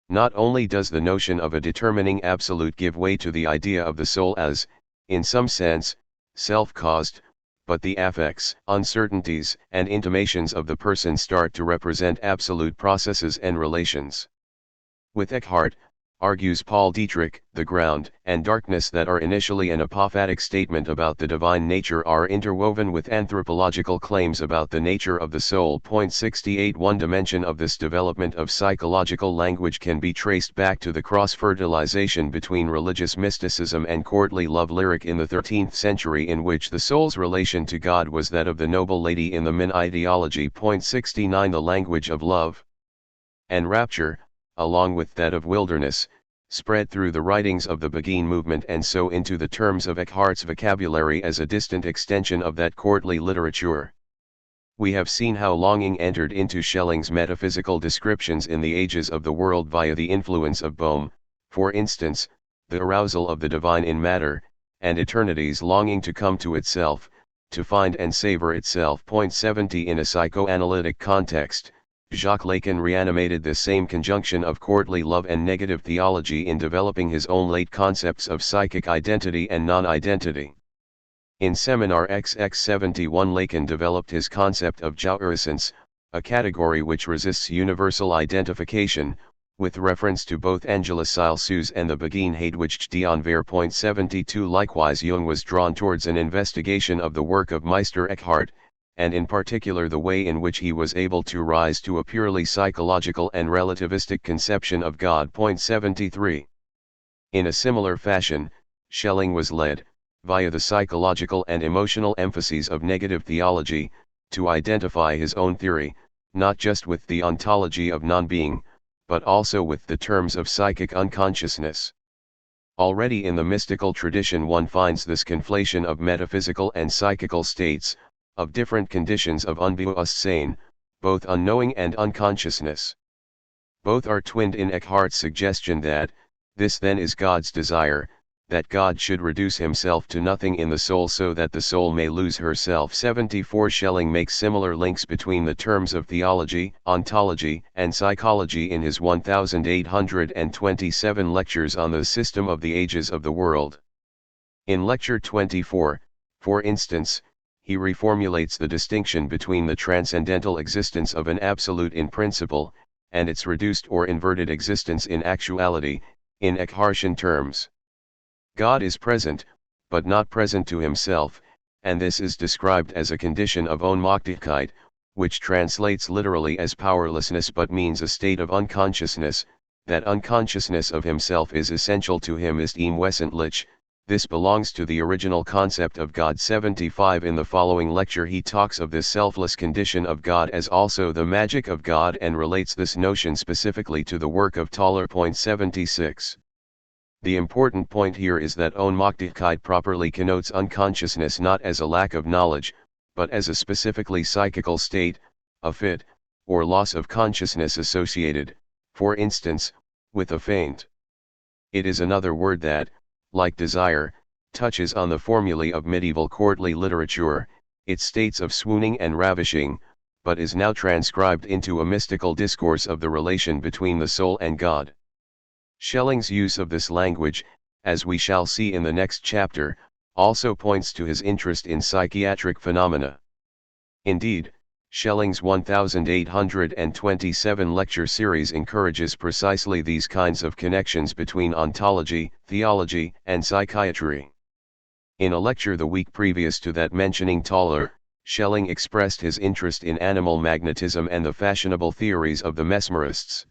Not only does the notion of a determining absolute give way to the idea of the soul as, in some sense, self-caused, but the affects, uncertainties, and intimations of the person start to represent absolute processes and relations. With Eckhart, argues Paul Dietrich, the ground and darkness that are initially an apophatic statement about the divine nature are interwoven with anthropological claims about the nature of the soul. 68 One dimension of this development of psychological language can be traced back to the cross-fertilization between religious mysticism and courtly love lyric in the 13th century, in which the soul's relation to God was that of the noble lady in the Min ideology. 69 The language of love and rapture, along with that of wilderness, spread through the writings of the Beguine movement and so into the terms of Eckhart's vocabulary as a distant extension of that courtly literature. We have seen how longing entered into Schelling's metaphysical descriptions in the Ages of the World via the influence of Boehme, for instance, the arousal of the divine in matter, and eternity's longing to come to itself, to find and savor itself. 70 In a psychoanalytic context, Jacques Lacan reanimated this same conjunction of courtly love and negative theology in developing his own late concepts of psychic identity and non-identity. In Seminar XX71 Lacan developed his concept of jouissance, a category which resists universal identification, with reference to both Angela Celsus and the Beguine which d'Anvers. 72 Likewise Jung was drawn towards an investigation of the work of Meister Eckhart, and in particular the way in which he was able to rise to a purely psychological and relativistic conception of God. 73. In a similar fashion, Schelling was led, via the psychological and emotional emphases of negative theology, to identify his own theory, not just with the ontology of non-being, but also with the terms of psychic unconsciousness. Already in the mystical tradition one finds this conflation of metaphysical and psychical states, of different conditions of Unbewusstsein, both unknowing and unconsciousness. Both are twinned in Eckhart's suggestion that, this then is God's desire, that God should reduce himself to nothing in the soul so that the soul may lose herself. 74 Schelling makes similar links between the terms of theology, ontology, and psychology in his 1827 lectures on the system of the ages of the world. In lecture 24, for instance, he reformulates the distinction between the transcendental existence of an absolute in principle, and its reduced or inverted existence in actuality, in Eckhartian terms. God is present, but not present to himself, and this is described as a condition of Ohnmächtigkeit, which translates literally as powerlessness but means a state of unconsciousness. That unconsciousness of himself is essential to him ist ihm wesentlich. This belongs to the original concept of God. 75 In the following lecture he talks of this selfless condition of God as also the magic of God and relates this notion specifically to the work of Thaler. 76. The important point here is that Ohnmächtigkeit properly connotes unconsciousness not as a lack of knowledge, but as a specifically psychical state, a fit, or loss of consciousness associated, for instance, with a faint. It is another word that, like desire, touches on the formulae of medieval courtly literature, its states of swooning and ravishing, but is now transcribed into a mystical discourse of the relation between the soul and God. Schelling's use of this language, as we shall see in the next chapter, also points to his interest in psychiatric phenomena. Indeed, Schelling's 1827 lecture series encourages precisely these kinds of connections between ontology, theology, and psychiatry. In a lecture the week previous to that mentioning Thaler, Schelling expressed his interest in animal magnetism and the fashionable theories of the mesmerists.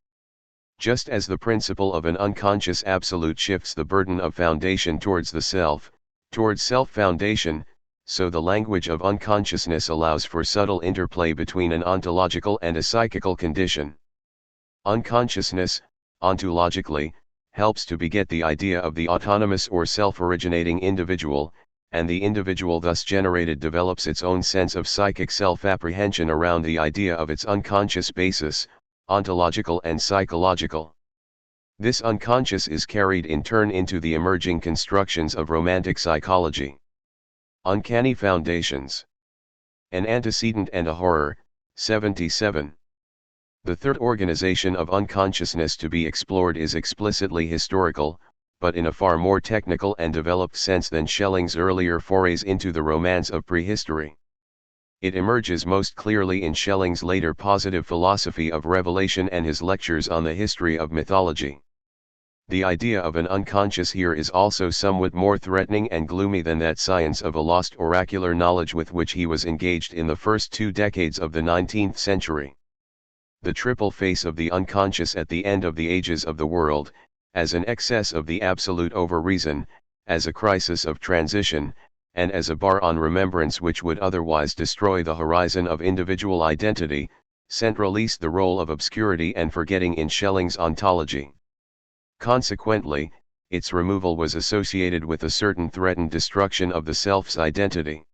Just as the principle of an unconscious absolute shifts the burden of foundation towards the self, towards self-foundation, so the language of unconsciousness allows for subtle interplay between an ontological and a psychical condition. Unconsciousness, ontologically, helps to beget the idea of the autonomous or self-originating individual, and the individual thus generated develops its own sense of psychic self-apprehension around the idea of its unconscious basis, ontological and psychological. This unconscious is carried in turn into the emerging constructions of romantic psychology. Uncanny foundations. An antecedent and a horror. 77. The third organization of unconsciousness to be explored is explicitly historical, but in a far more technical and developed sense than Schelling's earlier forays into the romance of prehistory. It emerges most clearly in Schelling's later positive philosophy of revelation and his lectures on the history of mythology. The idea of an unconscious here is also somewhat more threatening and gloomy than that science of a lost oracular knowledge with which he was engaged in the first 2 decades of the 19th century. The triple face of the unconscious at the end of the ages of the world, as an excess of the absolute over reason, as a crisis of transition, and as a bar on remembrance which would otherwise destroy the horizon of individual identity, centralized the role of obscurity and forgetting in Schelling's ontology. Consequently, its removal was associated with a certain threatened destruction of the self's identity.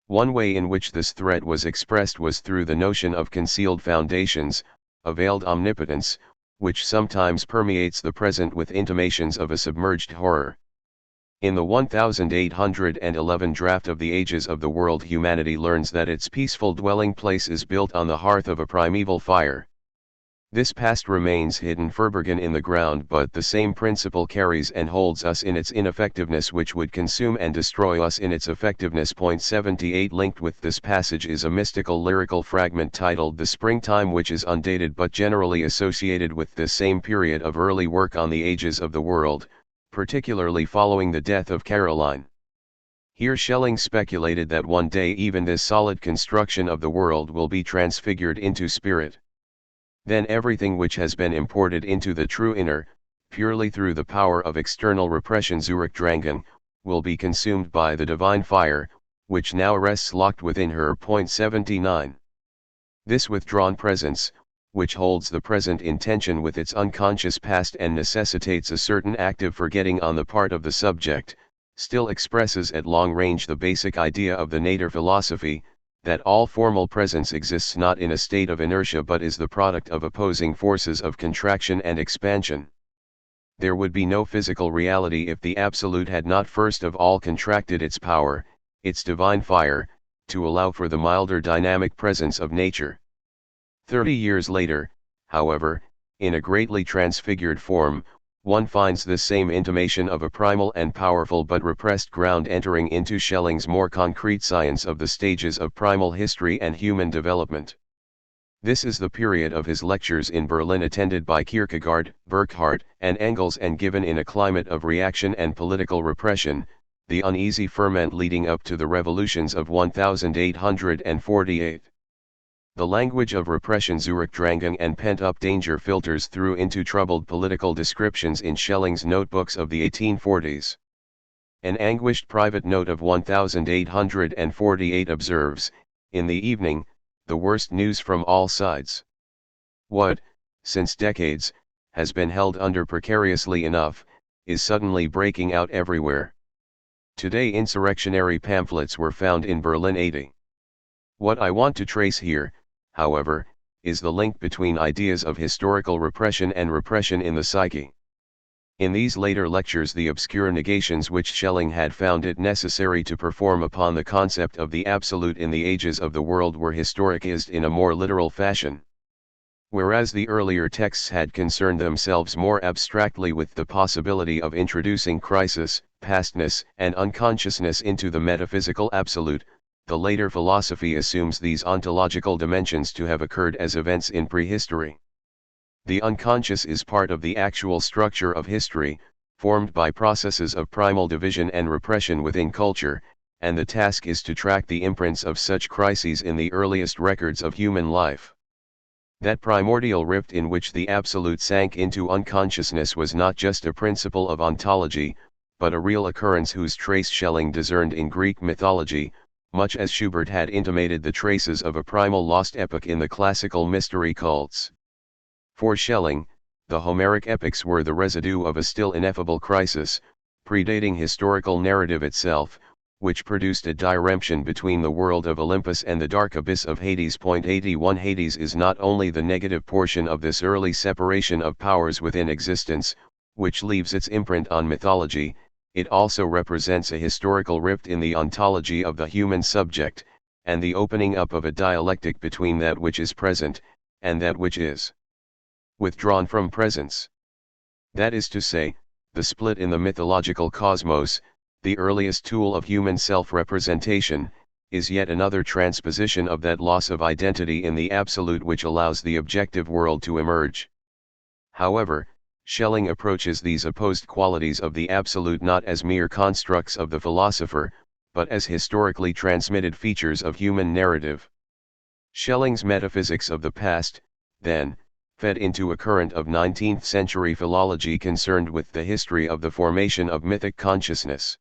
One way in which this threat was expressed was through the notion of concealed foundations, a veiled omnipotence, which sometimes permeates the present with intimations of a submerged horror. In the 1811 draft of the Ages of the World, humanity learns that its peaceful dwelling place is built on the hearth of a primeval fire. This past remains hidden verborgen in the ground, but the same principle carries and holds us in its ineffectiveness, which would consume and destroy us in its effectiveness. 78 Linked with this passage is a mystical lyrical fragment titled The Springtime, which is undated but generally associated with this same period of early work on the ages of the world, particularly following the death of Caroline. Here Schelling speculated that one day even this solid construction of the world will be transfigured into spirit. Then everything which has been imported into the true inner, purely through the power of external repression Zurückdrängen, will be consumed by the divine fire, which now rests locked within her. 79. This withdrawn presence, which holds the present in tension with its unconscious past and necessitates a certain active forgetting on the part of the subject, still expresses at long range the basic idea of the Nature philosophy, that all formal presence exists not in a state of inertia but is the product of opposing forces of contraction and expansion. There would be no physical reality if the Absolute had not first of all contracted its power, its divine fire, to allow for the milder dynamic presence of nature. 30 years later, however, in a greatly transfigured form, one finds this same intimation of a primal and powerful but repressed ground entering into Schelling's more concrete science of the stages of primal history and human development. This is the period of his lectures in Berlin attended by Kierkegaard, Burckhardt, and Engels and given in a climate of reaction and political repression, the uneasy ferment leading up to the revolutions of 1848. The language of repression, Zurückdrängung, and pent-up danger filters through into troubled political descriptions in Schelling's notebooks of the 1840s. An anguished private note of 1848 observes, "In the evening, the worst news from all sides. What, since decades, has been held under precariously enough, is suddenly breaking out everywhere. Today insurrectionary pamphlets were found in Berlin 80. What I want to trace here, however, is the link between ideas of historical repression and repression in the psyche." In these later lectures, the obscure negations which Schelling had found it necessary to perform upon the concept of the Absolute in the ages of the world were historicized in a more literal fashion. Whereas the earlier texts had concerned themselves more abstractly with the possibility of introducing crisis, pastness, and unconsciousness into the metaphysical Absolute, the later philosophy assumes these ontological dimensions to have occurred as events in prehistory. The unconscious is part of the actual structure of history, formed by processes of primal division and repression within culture, and the task is to track the imprints of such crises in the earliest records of human life. That primordial rift in which the Absolute sank into unconsciousness was not just a principle of ontology, but a real occurrence whose trace Schelling discerned in Greek mythology, much as Schubert had intimated the traces of a primal lost epoch in the classical mystery cults. For Schelling, the Homeric epics were the residue of a still ineffable crisis, predating historical narrative itself, which produced a diremption between the world of Olympus and the dark abyss of Hades. 81 Hades is not only the negative portion of this early separation of powers within existence, which leaves its imprint on mythology, it also represents a historical rift in the ontology of the human subject, and the opening up of a dialectic between that which is present, and that which is withdrawn from presence. That is to say, the split in the mythological cosmos, the earliest tool of human self-representation, is yet another transposition of that loss of identity in the Absolute which allows the objective world to emerge. However, Schelling approaches these opposed qualities of the Absolute not as mere constructs of the philosopher, but as historically transmitted features of human narrative. Schelling's metaphysics of the past, then, fed into a current of 19th-century philology concerned with the history of the formation of mythic consciousness.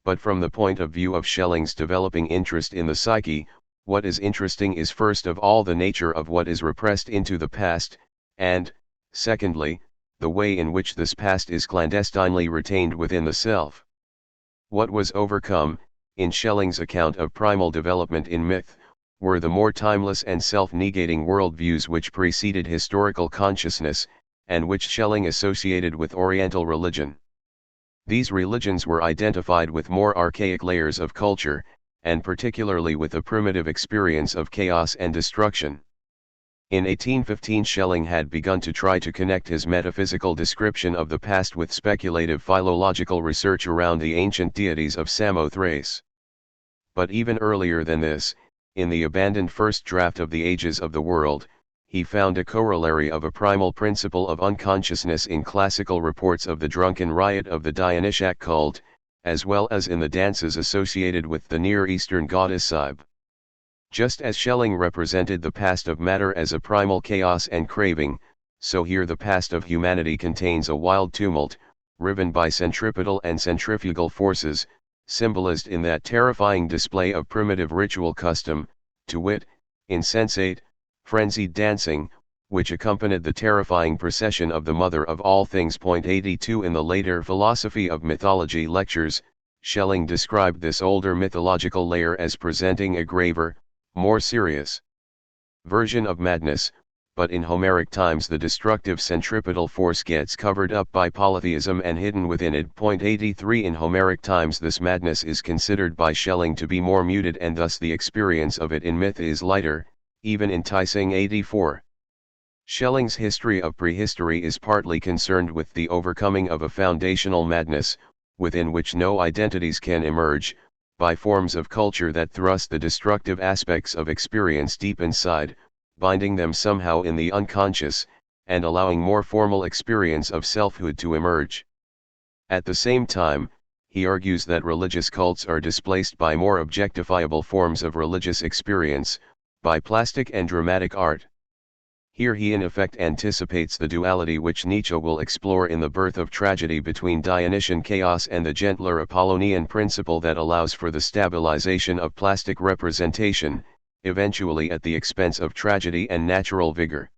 But from the point of view of Schelling's developing interest in the psyche, what is interesting is first of all the nature of what is repressed into the past, and, secondly, the way in which this past is clandestinely retained within the self. What was overcome, in Schelling's account of primal development in myth, were the more timeless and self-negating worldviews which preceded historical consciousness, and which Schelling associated with Oriental religion. These religions were identified with more archaic layers of culture, and particularly with a primitive experience of chaos and destruction. In 1815 Schelling had begun to try to connect his metaphysical description of the past with speculative philological research around the ancient deities of Samothrace. But even earlier than this, in the abandoned first draft of the Ages of the World, he found a corollary of a primal principle of unconsciousness in classical reports of the drunken riot of the Dionysiac cult, as well as in the dances associated with the Near Eastern goddess Psyche. Just as Schelling represented the past of matter as a primal chaos and craving, so here the past of humanity contains a wild tumult, riven by centripetal and centrifugal forces, symbolized in that terrifying display of primitive ritual custom, to wit, insensate, frenzied dancing, which accompanied the terrifying procession of the mother of all things. 82 In the later Philosophy of Mythology lectures, Schelling described this older mythological layer as presenting a graver, more serious version of madness, but in Homeric times the destructive centripetal force gets covered up by polytheism and hidden within it. 83 In Homeric times this madness is considered by Schelling to be more muted, and thus the experience of it in myth is lighter, even enticing. 84 Schelling's history of prehistory is partly concerned with the overcoming of a foundational madness, within which no identities can emerge, by forms of culture that thrust the destructive aspects of experience deep inside, binding them somehow in the unconscious, and allowing more formal experience of selfhood to emerge. At the same time, he argues that religious cults are displaced by more objectifiable forms of religious experience, by plastic and dramatic art. Here he in effect anticipates the duality which Nietzsche will explore in The Birth of Tragedy between Dionysian chaos and the gentler Apollonian principle that allows for the stabilization of plastic representation, eventually at the expense of tragedy and natural vigor.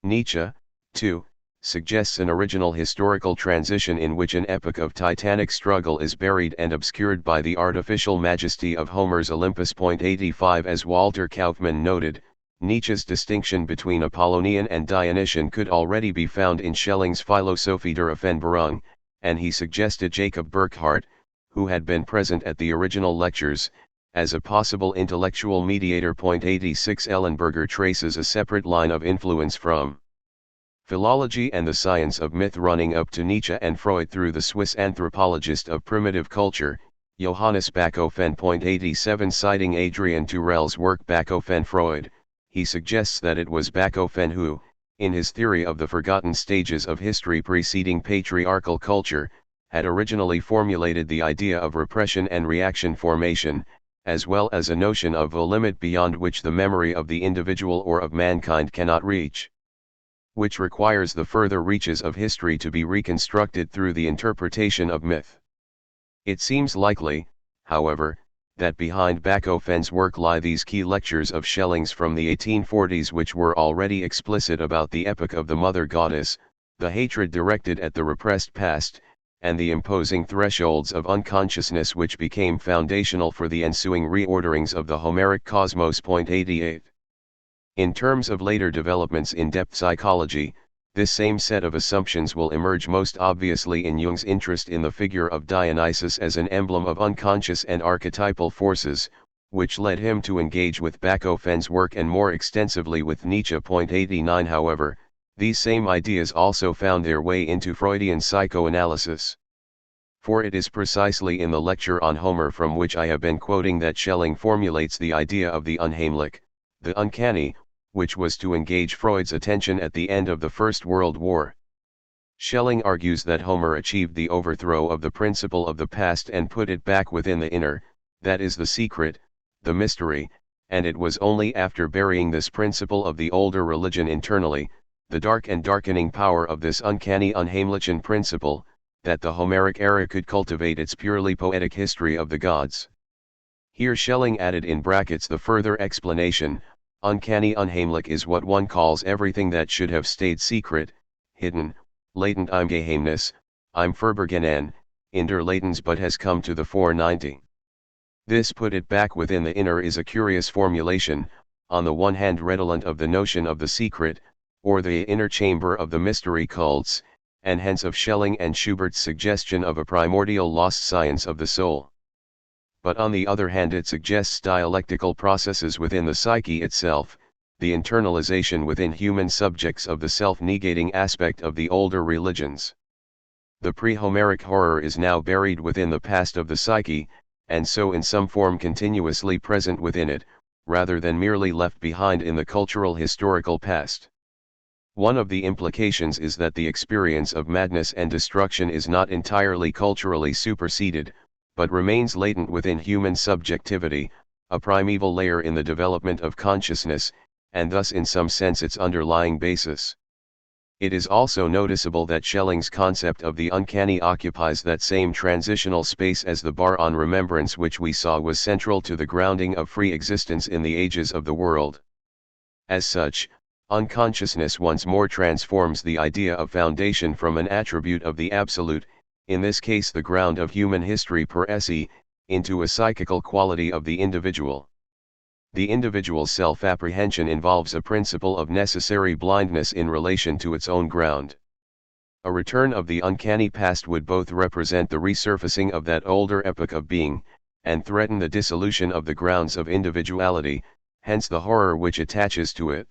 Nietzsche, too, suggests an original historical transition in which an epoch of titanic struggle is buried and obscured by the artificial majesty of Homer's Olympus. 85 As Walter Kaufmann noted, Nietzsche's distinction between Apollonian and Dionysian could already be found in Schelling's Philosophie der Offenbarung, and he suggested Jacob Burckhardt, who had been present at the original lectures, as a possible intellectual mediator. 86 Ellenberger traces a separate line of influence from philology and the science of myth running up to Nietzsche and Freud through the Swiss anthropologist of primitive culture, Johannes Bachofen. 87 Citing Adrian Turel's work Bachofen Freud, he suggests that it was Bachofen who, in his theory of the forgotten stages of history preceding patriarchal culture, had originally formulated the idea of repression and reaction formation, as well as a notion of a limit beyond which the memory of the individual or of mankind cannot reach, which requires the further reaches of history to be reconstructed through the interpretation of myth. It seems likely, however, that behind Bachofen's work lie these key lectures of Schelling's from the 1840s, which were already explicit about the epoch of the mother goddess, the hatred directed at the repressed past, and the imposing thresholds of unconsciousness which became foundational for the ensuing reorderings of the Homeric cosmos. 88 In terms of later developments in depth psychology, this same set of assumptions will emerge most obviously in Jung's interest in the figure of Dionysus as an emblem of unconscious and archetypal forces, which led him to engage with Bachofen's work and more extensively with Nietzsche. 89 However, these same ideas also found their way into Freudian psychoanalysis. For it is precisely in the lecture on Homer from which I have been quoting that Schelling formulates the idea of the unheimlich, the uncanny, which was to engage Freud's attention at the end of the First World War. Schelling argues that Homer achieved the overthrow of the principle of the past and put it back within the inner, that is the secret, the mystery, and it was only after burying this principle of the older religion internally, the dark and darkening power of this uncanny unheimlichen principle, that the Homeric era could cultivate its purely poetic history of the gods. Here Schelling added in brackets the further explanation: uncanny unheimlich is what one calls everything that should have stayed secret, hidden, latent im Geheimnis, im Verborgenen, in der Latens but has come to the fore. 90. This put it back within the inner is a curious formulation, on the one hand redolent of the notion of the secret, or the inner chamber of the mystery cults, and hence of Schelling and Schubert's suggestion of a primordial lost science of the soul. But on the other hand it suggests dialectical processes within the psyche itself, the internalization within human subjects of the self-negating aspect of the older religions. The pre-Homeric horror is now buried within the past of the psyche, and so in some form continuously present within it, rather than merely left behind in the cultural historical past. One of the implications is that the experience of madness and destruction is not entirely culturally superseded, but remains latent within human subjectivity, a primeval layer in the development of consciousness, and thus in some sense its underlying basis. It is also noticeable that Schelling's concept of the uncanny occupies that same transitional space as the bar on remembrance which we saw was central to the grounding of free existence in the ages of the world. As such, Unconsciousness once more transforms the idea of foundation from an attribute of the absolute, in this case the ground of human history per se, into a psychical quality of the individual. The individual's self-apprehension involves a principle of necessary blindness in relation to its own ground. A return of the uncanny past would both represent the resurfacing of that older epoch of being, and threaten the dissolution of the grounds of individuality, hence the horror which attaches to it.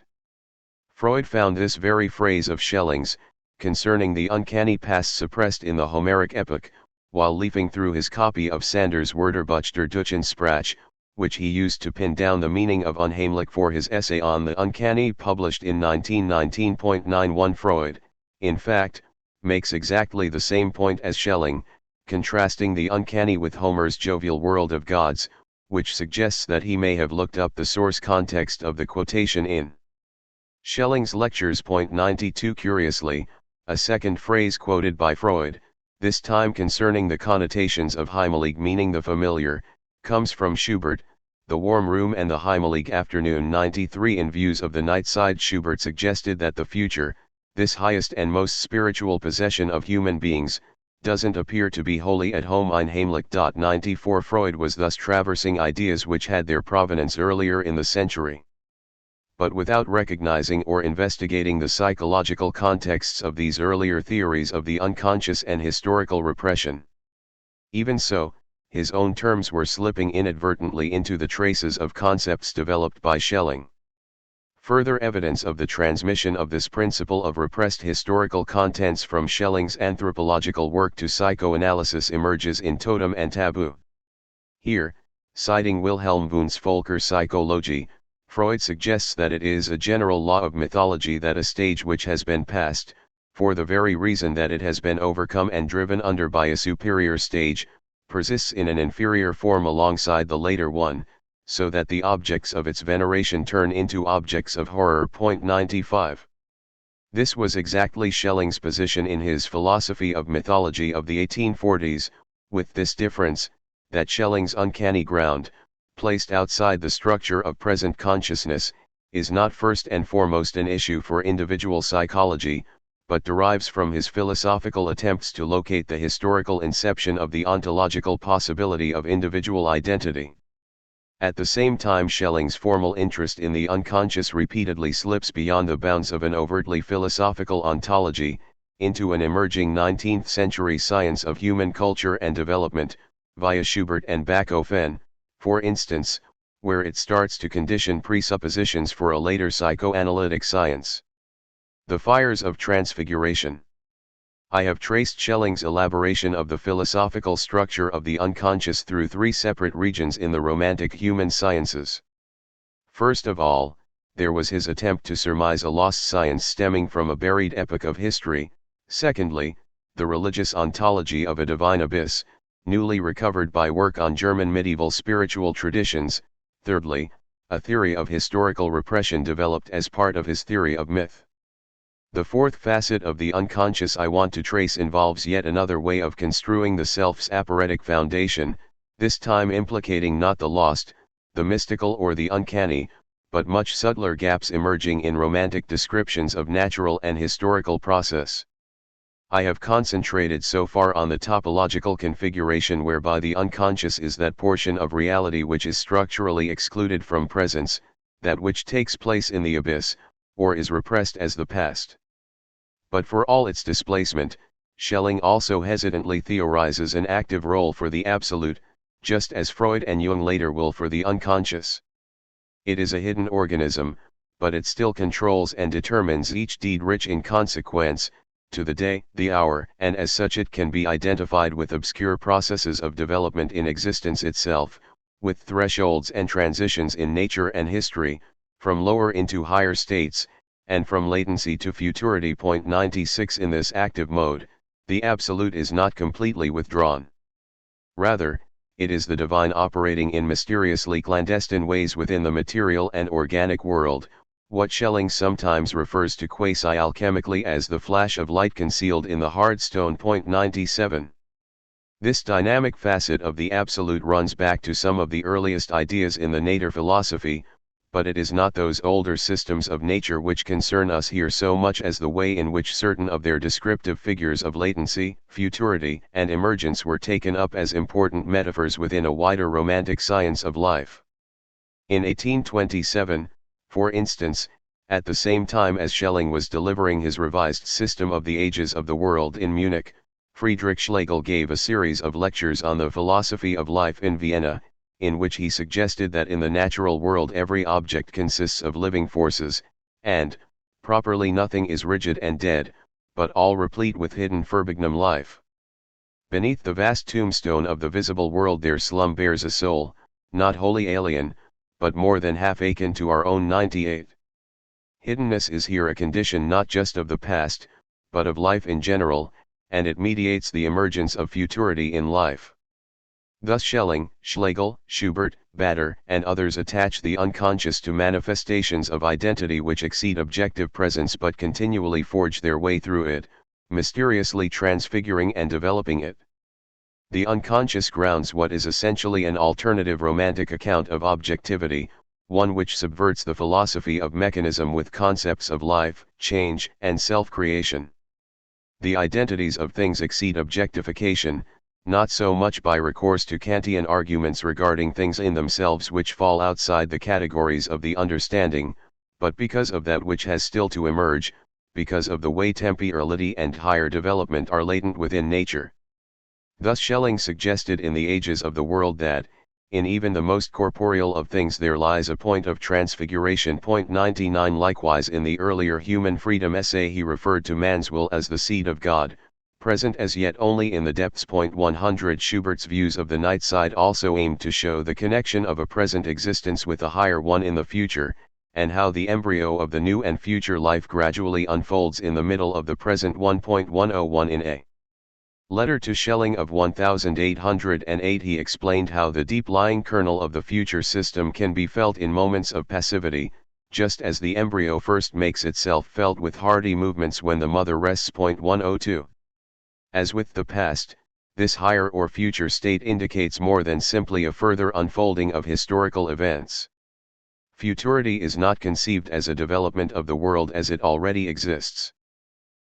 Freud found this very phrase of Schelling's, concerning the uncanny past suppressed in the Homeric epoch, while leafing through his copy of Sanders' Wörterbuch der Deutschen Sprache, which he used to pin down the meaning of unheimlich for his essay on the uncanny published in 1919.91. Freud, in fact, makes exactly the same point as Schelling, contrasting the uncanny with Homer's jovial world of gods, which suggests that he may have looked up the source context of the quotation in Schelling's lectures. 92. Curiously, a second phrase quoted by Freud, this time concerning the connotations of Heimelig meaning the familiar, comes from Schubert, The Warm Room and the Heimelig Afternoon. 93. In Views of the Night Side, Schubert suggested that the future, this highest and most spiritual possession of human beings, doesn't appear to be wholly at home in Heimlich. 94. Freud was thus traversing ideas which had their provenance earlier in the century, but without recognizing or investigating the psychological contexts of these earlier theories of the unconscious and historical repression. Even so, his own terms were slipping inadvertently into the traces of concepts developed by Schelling. Further evidence of the transmission of this principle of repressed historical contents from Schelling's anthropological work to psychoanalysis emerges in Totem and Taboo. Here, citing Wilhelm Wundt's Völkerpsychologie, Freud suggests that it is a general law of mythology that a stage which has been passed, for the very reason that it has been overcome and driven under by a superior stage, persists in an inferior form alongside the later one, so that the objects of its veneration turn into objects of horror. 95. This was exactly Schelling's position in his philosophy of mythology of the 1840s, with this difference, that Schelling's uncanny ground, placed outside the structure of present consciousness, is not first and foremost an issue for individual psychology, but derives from his philosophical attempts to locate the historical inception of the ontological possibility of individual identity. At the same time, Schelling's formal interest in the unconscious repeatedly slips beyond the bounds of an overtly philosophical ontology, into an emerging 19th century science of human culture and development, via Schubert and Bachofen, for instance, where it starts to condition presuppositions for a later psychoanalytic science. The Fires of Transfiguration. I have traced Schelling's elaboration of the philosophical structure of the unconscious through three separate regions in the romantic human sciences. First of all, there was his attempt to surmise a lost science stemming from a buried epoch of history. Secondly, the religious ontology of a divine abyss, newly recovered by work on German medieval spiritual traditions. Thirdly, a theory of historical repression developed as part of his theory of myth. The fourth facet of the unconscious I want to trace involves yet another way of construing the self's aporetic foundation, this time implicating not the lost, the mystical or the uncanny, but much subtler gaps emerging in romantic descriptions of natural and historical process. I have concentrated so far on the topological configuration whereby the unconscious is that portion of reality which is structurally excluded from presence, that which takes place in the abyss, or is repressed as the past. But for all its displacement, Schelling also hesitantly theorizes an active role for the absolute, just as Freud and Jung later will for the unconscious. It is a hidden organism, but it still controls and determines each deed rich in consequence, to the day, the hour, and as such it can be identified with obscure processes of development in existence itself, with thresholds and transitions in nature and history, from lower into higher states, and from latency to futurity. 96. In this active mode, the absolute is not completely withdrawn. Rather, it is the divine operating in mysteriously clandestine ways within the material and organic world, what Schelling sometimes refers to quasi-alchemically as the flash of light concealed in the hard stone. 97. This dynamic facet of the absolute runs back to some of the earliest ideas in the Nader philosophy, but it is not those older systems of nature which concern us here so much as the way in which certain of their descriptive figures of latency, futurity, and emergence were taken up as important metaphors within a wider romantic science of life. In 1827, for instance, at the same time as Schelling was delivering his revised system of the ages of the world in Munich, Friedrich Schlegel gave a series of lectures on the philosophy of life in Vienna, in which he suggested that in the natural world every object consists of living forces, and, properly, nothing is rigid and dead, but all replete with hidden Verbignum life. Beneath the vast tombstone of the visible world there slumbers a soul, not wholly alien, but more than half akin to our own 98. Hiddenness is here a condition not just of the past, but of life in general, and it mediates the emergence of futurity in life. Thus Schelling, Schlegel, Schubert, Bader, and others attach the unconscious to manifestations of identity which exceed objective presence but continually forge their way through it, mysteriously transfiguring and developing it. The unconscious grounds what is essentially an alternative romantic account of objectivity, one which subverts the philosophy of mechanism with concepts of life, change, and self-creation. The identities of things exceed objectification, not so much by recourse to Kantian arguments regarding things in themselves which fall outside the categories of the understanding, but because of that which has still to emerge, because of the way temporality and higher development are latent within nature. Thus Schelling suggested in the ages of the world that, in even the most corporeal of things there lies a point of transfiguration. 99 Likewise in the earlier Human Freedom essay he referred to man's will as the seed of God, present as yet only in the depths. 100 Schubert's views of the night side also aimed to show the connection of a present existence with a higher one in the future, and how the embryo of the new and future life gradually unfolds in the middle of the present. 1.101 In a letter to Schelling of 1808 he explained how the deep-lying kernel of the future system can be felt in moments of passivity, just as the embryo first makes itself felt with hardy movements when the mother rests. 102. As with the past, this higher or future state indicates more than simply a further unfolding of historical events. Futurity is not conceived as a development of the world as it already exists.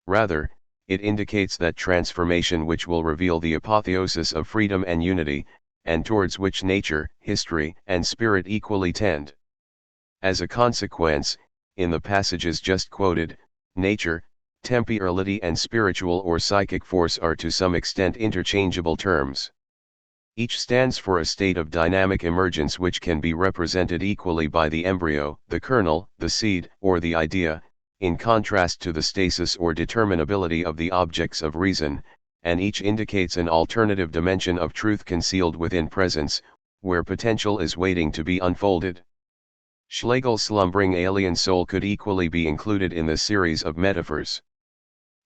Rather, it indicates that transformation which will reveal the apotheosis of freedom and unity, and towards which nature, history, and spirit equally tend. As a consequence, in the passages just quoted, nature, temporality and spiritual or psychic force are to some extent interchangeable terms. Each stands for a state of dynamic emergence which can be represented equally by the embryo, the kernel, the seed, or the idea, in contrast to the stasis or determinability of the objects of reason, and each indicates an alternative dimension of truth concealed within presence, where potential is waiting to be unfolded. Schlegel's slumbering alien soul could equally be included in this series of metaphors.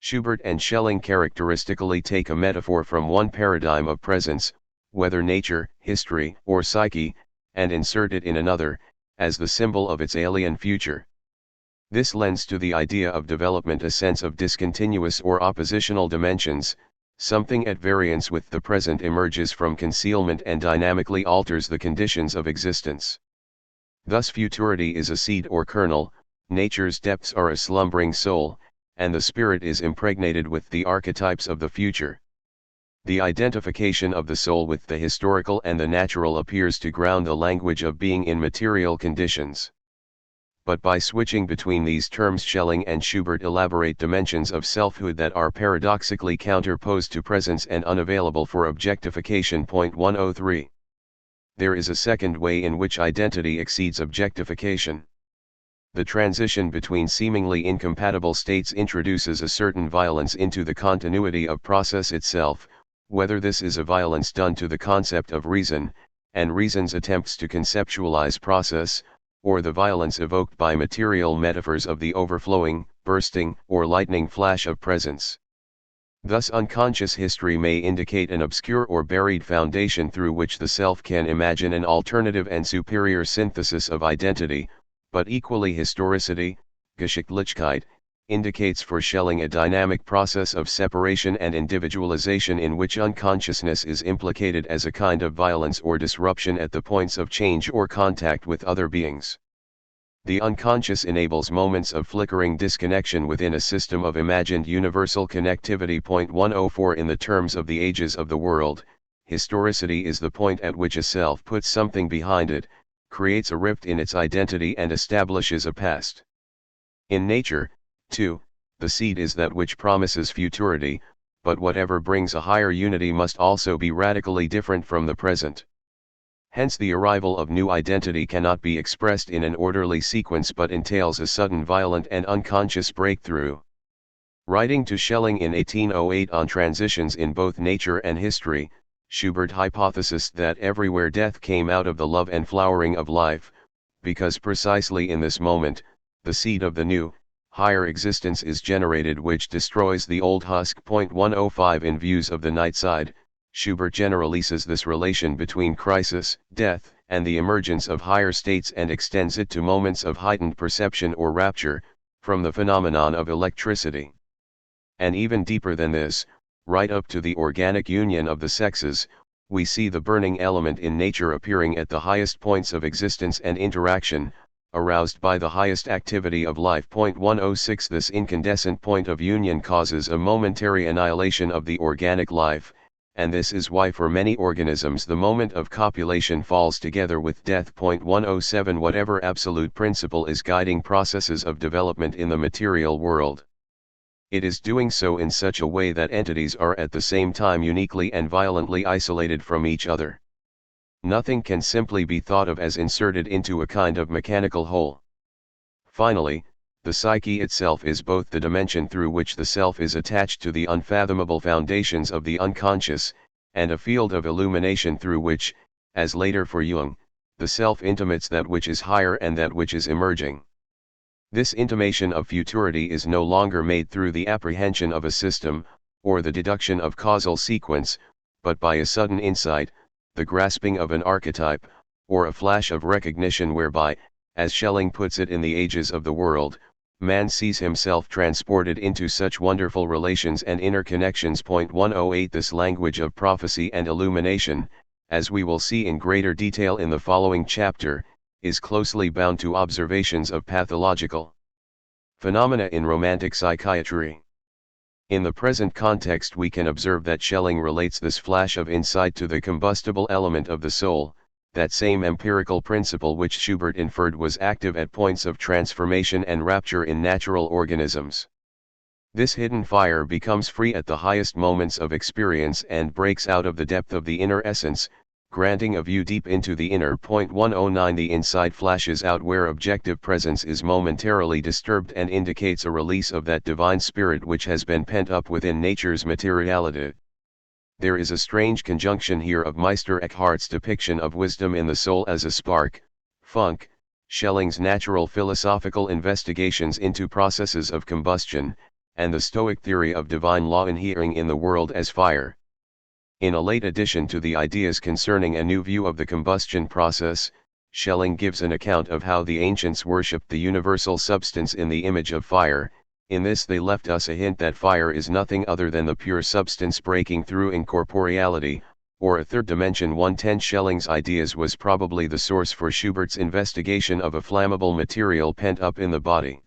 Schubert and Schelling characteristically take a metaphor from one paradigm of presence, whether nature, history, or psyche, and insert it in another, as the symbol of its alien future. This lends to the idea of development a sense of discontinuous or oppositional dimensions, something at variance with the present emerges from concealment and dynamically alters the conditions of existence. Thus futurity is a seed or kernel, nature's depths are a slumbering soul, and the spirit is impregnated with the archetypes of the future. The identification of the soul with the historical and the natural appears to ground the language of being in material conditions. But by switching between these terms Schelling and Schubert elaborate dimensions of selfhood that are paradoxically counterposed to presence and unavailable for objectification. 103. There is a second way in which identity exceeds objectification. The transition between seemingly incompatible states introduces a certain violence into the continuity of process itself, whether this is a violence done to the concept of reason, and reason's attempts to conceptualize process, or the violence evoked by material metaphors of the overflowing, bursting, or lightning flash of presence. Thus unconscious history may indicate an obscure or buried foundation through which the self can imagine an alternative and superior synthesis of identity, but equally historicity, Geschichtlichkeit, indicates for Schelling a dynamic process of separation and individualization in which unconsciousness is implicated as a kind of violence or disruption at the points of change or contact with other beings. The unconscious enables moments of flickering disconnection within a system of imagined universal connectivity. 104 In the terms of the ages of the world, historicity is the point at which a self puts something behind it, creates a rift in its identity and establishes a past. In nature, too, the seed is that which promises futurity, but whatever brings a higher unity must also be radically different from the present. Hence the arrival of new identity cannot be expressed in an orderly sequence but entails a sudden violent and unconscious breakthrough. Writing to Schelling in 1808 on transitions in both nature and history, Schubert hypothesized that everywhere death came out of the love and flowering of life, because precisely in this moment, the seed of the new, higher existence is generated which destroys the old husk. 105 In views of the night side, Schubert generalizes this relation between crisis, death, and the emergence of higher states and extends it to moments of heightened perception or rapture, from the phenomenon of electricity. And even deeper than this, right up to the organic union of the sexes, we see the burning element in nature appearing at the highest points of existence and interaction, aroused by the highest activity of life. 106 This incandescent point of union causes a momentary annihilation of the organic life, and this is why for many organisms the moment of copulation falls together with death. 107 Whatever absolute principle is guiding processes of development in the material world, it is doing so in such a way that entities are at the same time uniquely and violently isolated from each other. Nothing can simply be thought of as inserted into a kind of mechanical whole. Finally, the psyche itself is both the dimension through which the self is attached to the unfathomable foundations of the unconscious, and a field of illumination through which, as later for Jung, the self intimates that which is higher and that which is emerging. This intimation of futurity is no longer made through the apprehension of a system, or the deduction of causal sequence, but by a sudden insight, the grasping of an archetype, or a flash of recognition whereby, as Schelling puts it in The Ages of the World, man sees himself transported into such wonderful relations and interconnections. 108 This language of prophecy and illumination, as we will see in greater detail in the following chapter, is closely bound to observations of pathological phenomena in romantic psychiatry. In the present context we can observe that Schelling relates this flash of insight to the combustible element of the soul, that same empirical principle which Schubert inferred was active at points of transformation and rapture in natural organisms. This hidden fire becomes free at the highest moments of experience and breaks out of the depth of the inner essence, granting a view deep into the inner. 109 The insight flashes out where objective presence is momentarily disturbed and indicates a release of that divine spirit which has been pent up within nature's materiality. There is a strange conjunction here of Meister Eckhart's depiction of wisdom in the soul as a spark, funk, Schelling's natural philosophical investigations into processes of combustion, and the Stoic theory of divine law inhering in the world as fire. In a late addition to the ideas concerning a new view of the combustion process, Schelling gives an account of how the ancients worshipped the universal substance in the image of fire. In this they left us a hint that fire is nothing other than the pure substance breaking through incorporeality, or a third dimension. 110 Schelling's ideas was probably the source for Schubert's investigation of a flammable material pent up in the body.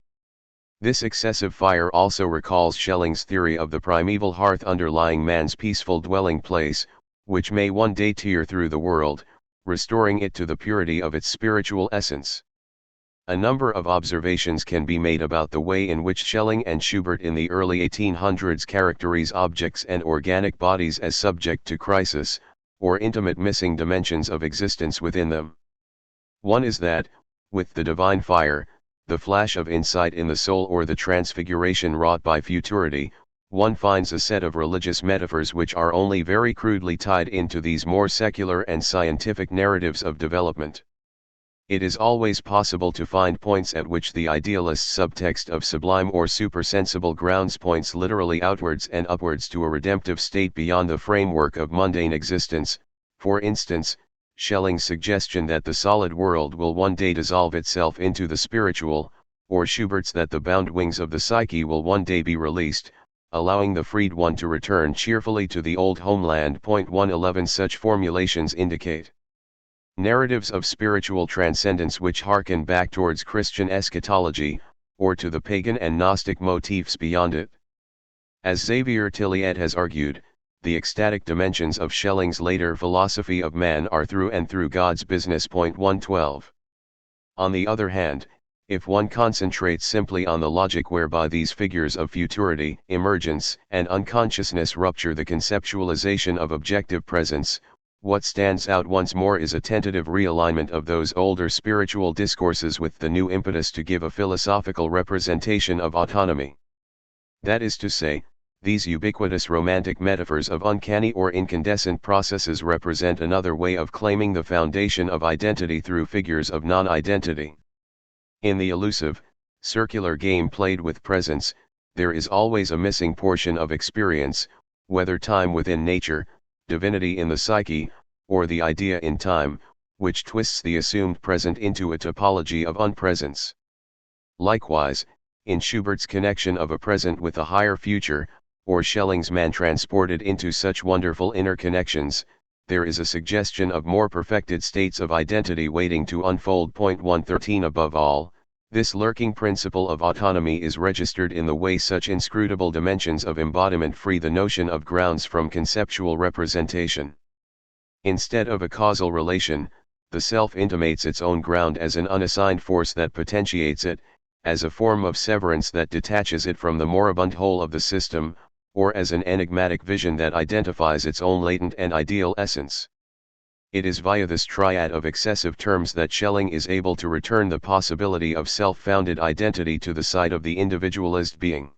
This excessive fire also recalls Schelling's theory of the primeval hearth underlying man's peaceful dwelling place, which may one day tear through the world, restoring it to the purity of its spiritual essence. A number of observations can be made about the way in which Schelling and Schubert in the early 1800s characterize objects and organic bodies as subject to crisis, or intimate missing dimensions of existence within them. One is that, with the divine fire, the flash of insight in the soul or the transfiguration wrought by futurity, one finds a set of religious metaphors which are only very crudely tied into these more secular and scientific narratives of development. It is always possible to find points at which the idealist subtext of sublime or supersensible grounds points literally outwards and upwards to a redemptive state beyond the framework of mundane existence. For instance, Schelling's suggestion that the solid world will one day dissolve itself into the spiritual, or Schubert's that the bound wings of the psyche will one day be released, allowing the freed one to return cheerfully to the old homeland. 111 Such formulations indicate Narratives of spiritual transcendence which harken back towards Christian eschatology, or to the pagan and Gnostic motifs beyond it. As Xavier Tilliet has argued, the ecstatic dimensions of Schelling's later philosophy of man are through and through God's business. 112. On the other hand, if one concentrates simply on the logic whereby these figures of futurity, emergence, and unconsciousness rupture the conceptualization of objective presence, what stands out once more is a tentative realignment of those older spiritual discourses with the new impetus to give a philosophical representation of autonomy. That is to say, these ubiquitous romantic metaphors of uncanny or incandescent processes represent another way of claiming the foundation of identity through figures of non-identity. In the elusive, circular game played with presence, there is always a missing portion of experience, whether time within nature, divinity in the psyche, or the idea in time, which twists the assumed present into a topology of unpresence. Likewise, in Schubert's connection of a present with a higher future, or Schelling's man transported into such wonderful interconnections, there is a suggestion of more perfected states of identity waiting to unfold. 113. Above all, this lurking principle of autonomy is registered in the way such inscrutable dimensions of embodiment free the notion of grounds from conceptual representation. Instead of a causal relation, the self intimates its own ground as an unassigned force that potentiates it, as a form of severance that detaches it from the moribund whole of the system, or as an enigmatic vision that identifies its own latent and ideal essence. It is via this triad of excessive terms that Schelling is able to return the possibility of self-founded identity to the side of the individualist being.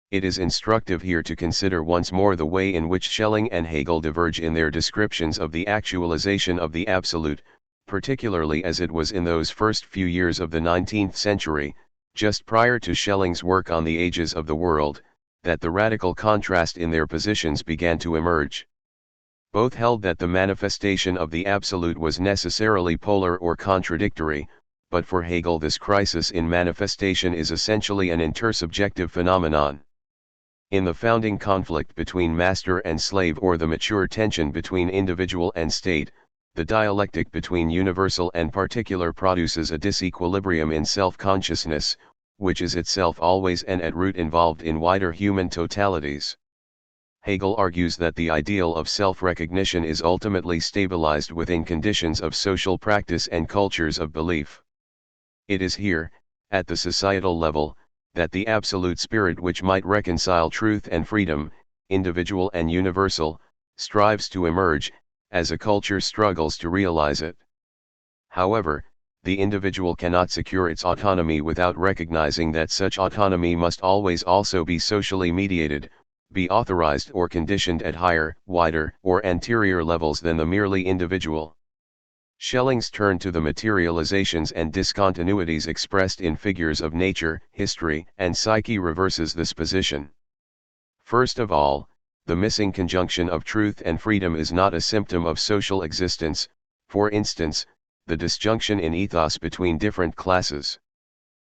It is instructive here to consider once more the way in which Schelling and Hegel diverge in their descriptions of the actualization of the absolute, particularly as it was in those first few years of the 19th century, just prior to Schelling's work on the ages of the world, that the radical contrast in their positions began to emerge. Both held that the manifestation of the absolute was necessarily polar or contradictory, but for Hegel this crisis in manifestation is essentially an intersubjective phenomenon. In the founding conflict between master and slave, or the mature tension between individual and state, the dialectic between universal and particular produces a disequilibrium in self-consciousness, which is itself always and at root involved in wider human totalities. Hegel argues that the ideal of self-recognition is ultimately stabilized within conditions of social practice and cultures of belief. It is here, at the societal level, that the absolute spirit which might reconcile truth and freedom, individual and universal, strives to emerge, as a culture struggles to realize it. However, the individual cannot secure its autonomy without recognizing that such autonomy must always also be socially mediated, be authorized or conditioned at higher, wider, or anterior levels than the merely individual. Schelling's turn to the materializations and discontinuities expressed in figures of nature, history, and psyche reverses this position. First of all, the missing conjunction of truth and freedom is not a symptom of social existence, for instance, the disjunction in ethos between different classes.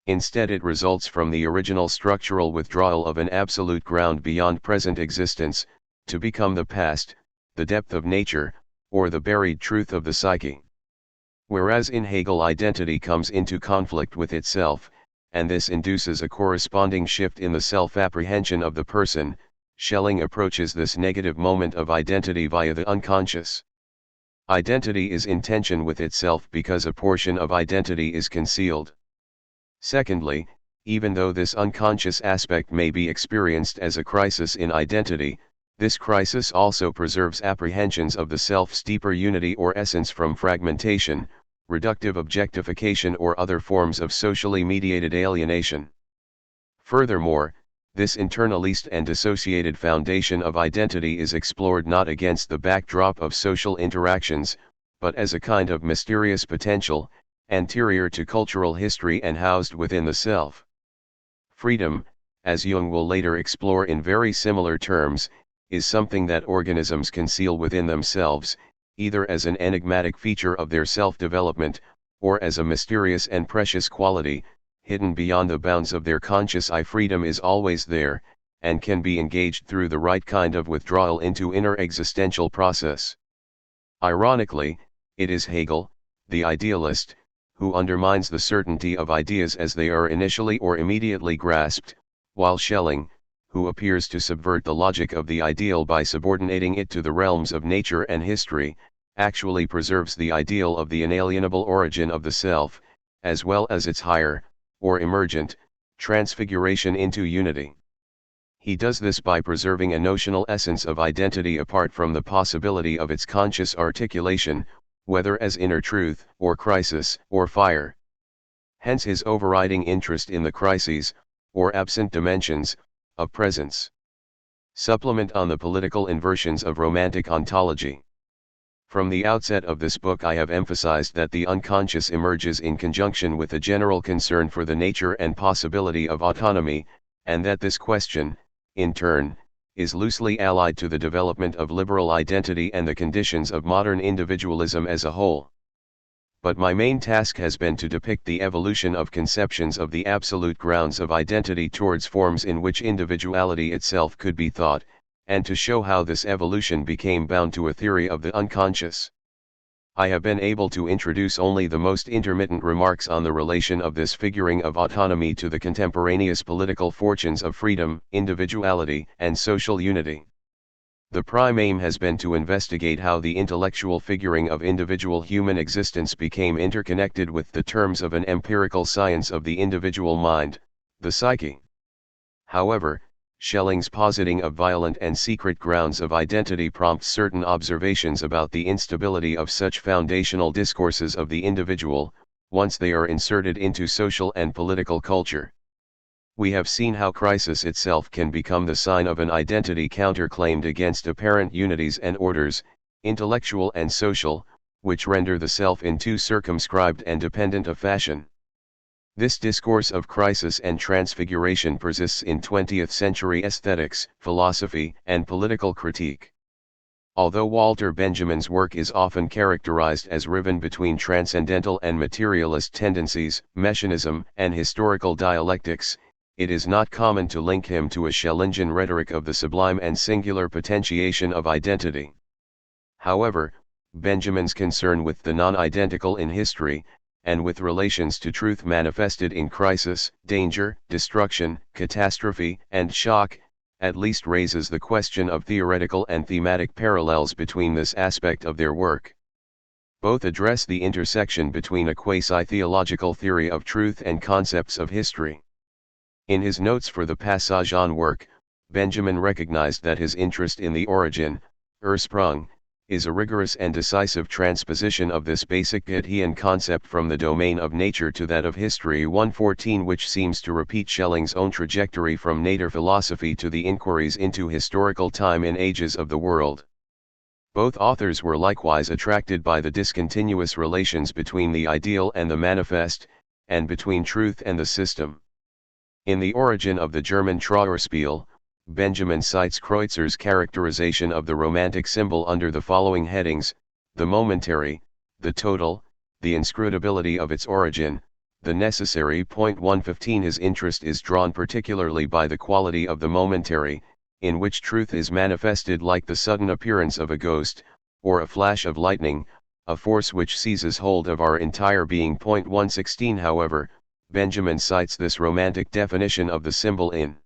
Instead, it results from the original structural withdrawal of an absolute ground beyond present existence, to become the past, the depth of nature, or the buried truth of the psyche. Whereas in Hegel identity comes into conflict with itself, and this induces a corresponding shift in the self-apprehension of the person, Schelling approaches this negative moment of identity via the unconscious. Identity is in tension with itself because a portion of identity is concealed. Secondly, even though this unconscious aspect may be experienced as a crisis in identity, this crisis also preserves apprehensions of the self's deeper unity or essence from fragmentation, reductive objectification, or other forms of socially mediated alienation. Furthermore, this internalist and dissociated foundation of identity is explored not against the backdrop of social interactions, but as a kind of mysterious potential, anterior to cultural history and housed within the self. Freedom, as Jung will later explore in very similar terms, is something that organisms conceal within themselves, either as an enigmatic feature of their self-development, or as a mysterious and precious quality, hidden beyond the bounds of their conscious I. Freedom is always there, and can be engaged through the right kind of withdrawal into inner existential process. Ironically, It is Hegel, the idealist, who undermines the certainty of ideas as they are initially or immediately grasped, while Schelling, who appears to subvert the logic of the ideal by subordinating it to the realms of nature and history, actually preserves the ideal of the inalienable origin of the self, as well as its higher, or emergent, transfiguration into unity. He does this by preserving a notional essence of identity apart from the possibility of its conscious articulation, whether as inner truth, or crisis, or fire. Hence his overriding interest in the crises, or absent dimensions, of presence. Supplement on the political inversions of Romantic ontology. From the outset of this book I have emphasized that the unconscious emerges in conjunction with a general concern for the nature and possibility of autonomy, and that this question, in turn, is loosely allied to the development of liberal identity and the conditions of modern individualism as a whole. But my main task has been to depict the evolution of conceptions of the absolute grounds of identity towards forms in which individuality itself could be thought, and to show how this evolution became bound to a theory of the unconscious. I have been able to introduce only the most intermittent remarks on the relation of this figuring of autonomy to the contemporaneous political fortunes of freedom, individuality, and social unity. The prime aim has been to investigate how the intellectual figuring of individual human existence became interconnected with the terms of an empirical science of the individual mind, the psyche. However, Schelling's positing of violent and secret grounds of identity prompts certain observations about the instability of such foundational discourses of the individual, once they are inserted into social and political culture. We have seen how crisis itself can become the sign of an identity counterclaimed against apparent unities and orders, intellectual and social, which render the self in too circumscribed and dependent a fashion. This discourse of crisis and transfiguration persists in 20th century aesthetics, philosophy, and political critique. Although Walter Benjamin's work is often characterized as riven between transcendental and materialist tendencies, messianism, and historical dialectics, it is not common to link him to a Schellingian rhetoric of the sublime and singular potentiation of identity. However, Benjamin's concern with the non-identical in history, and with relations to truth manifested in crisis, danger, destruction, catastrophe, and shock, at least raises the question of theoretical and thematic parallels between this aspect of their work. Both address the intersection between a quasi-theological theory of truth and concepts of history. In his notes for the passage on work, Benjamin recognized that his interest in the origin, Ursprung, is a rigorous and decisive transposition of this basic Goethean concept from the domain of nature to that of history 114, which seems to repeat Schelling's own trajectory from nature philosophy to the inquiries into historical time and ages of the world. Both authors were likewise attracted by the discontinuous relations between the ideal and the manifest, and between truth and the system. In The Origin of the German Trauerspiel, Benjamin cites Kreutzer's characterization of the Romantic symbol under the following headings: the momentary, the total, the inscrutability of its origin, the necessary. 115 His interest is drawn particularly by the quality of the momentary, in which truth is manifested like the sudden appearance of a ghost, or a flash of lightning, a force which seizes hold of our entire being. 116 However, Benjamin cites this Romantic definition of the symbol in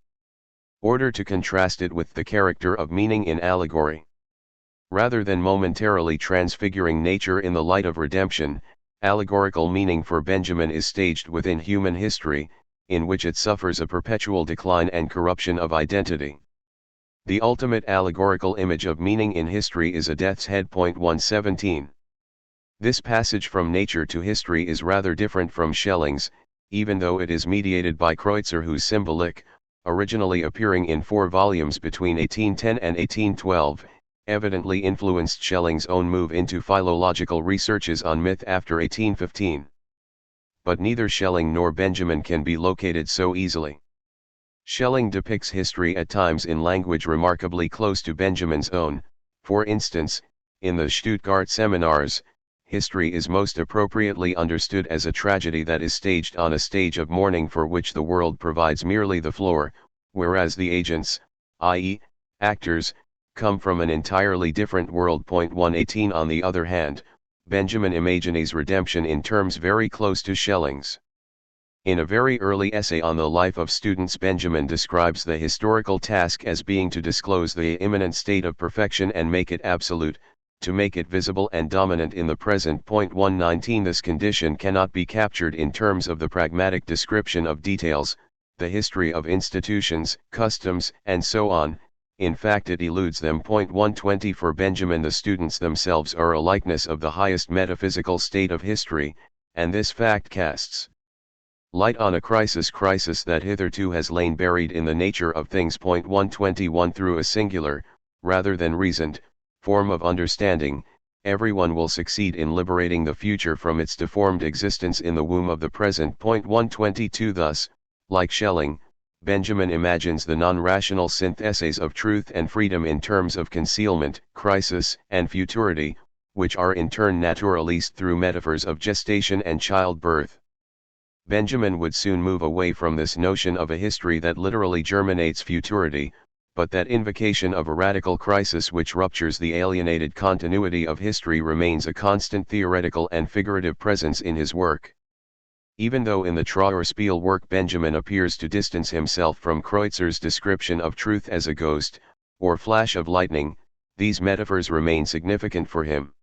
order to contrast it with the character of meaning in allegory. Rather than momentarily transfiguring nature in the light of redemption, allegorical meaning for Benjamin is staged within human history, in which it suffers a perpetual decline and corruption of identity. The ultimate allegorical image of meaning in history is a death's head. 117. This passage from nature to history is rather different from Schelling's, even though it is mediated by Kreutzer, whose Symbolic, originally appearing in 4 volumes between 1810 and 1812, evidently influenced Schelling's own move into philological researches on myth after 1815. But neither Schelling nor Benjamin can be located so easily. Schelling depicts history at times in language remarkably close to Benjamin's own. For instance, in the Stuttgart Seminars, history is most appropriately understood as a tragedy that is staged on a stage of mourning for which the world provides merely the floor, whereas the agents, i.e., actors, come from an entirely different world. 118 On the other hand, Benjamin imagines redemption in terms very close to Schelling's. In a very early essay on the life of students, Benjamin describes the historical task as being to disclose the imminent state of perfection and make it absolute, to make it visible and dominant in the present. 119 This condition cannot be captured in terms of the pragmatic description of details, the history of institutions, customs, and so on. In fact, it eludes them. 120 For Benjamin, the students themselves are a likeness of the highest metaphysical state of history, and this fact casts light on a crisis that hitherto has lain buried in the nature of things. 121 Through a singular, rather than reasoned, form of understanding, everyone will succeed in liberating the future from its deformed existence in the womb of the present. 122 Thus, like Schelling, Benjamin imagines the non-rational syntheses of truth and freedom in terms of concealment, crisis, and futurity, which are in turn naturalized through metaphors of gestation and childbirth. Benjamin would soon move away from this notion of a history that literally germinates futurity, but that invocation of a radical crisis which ruptures the alienated continuity of history remains a constant theoretical and figurative presence in his work. Even though in the Trauerspiel work Benjamin appears to distance himself from Kreutzer's description of truth as a ghost, or flash of lightning, these metaphors remain significant for him.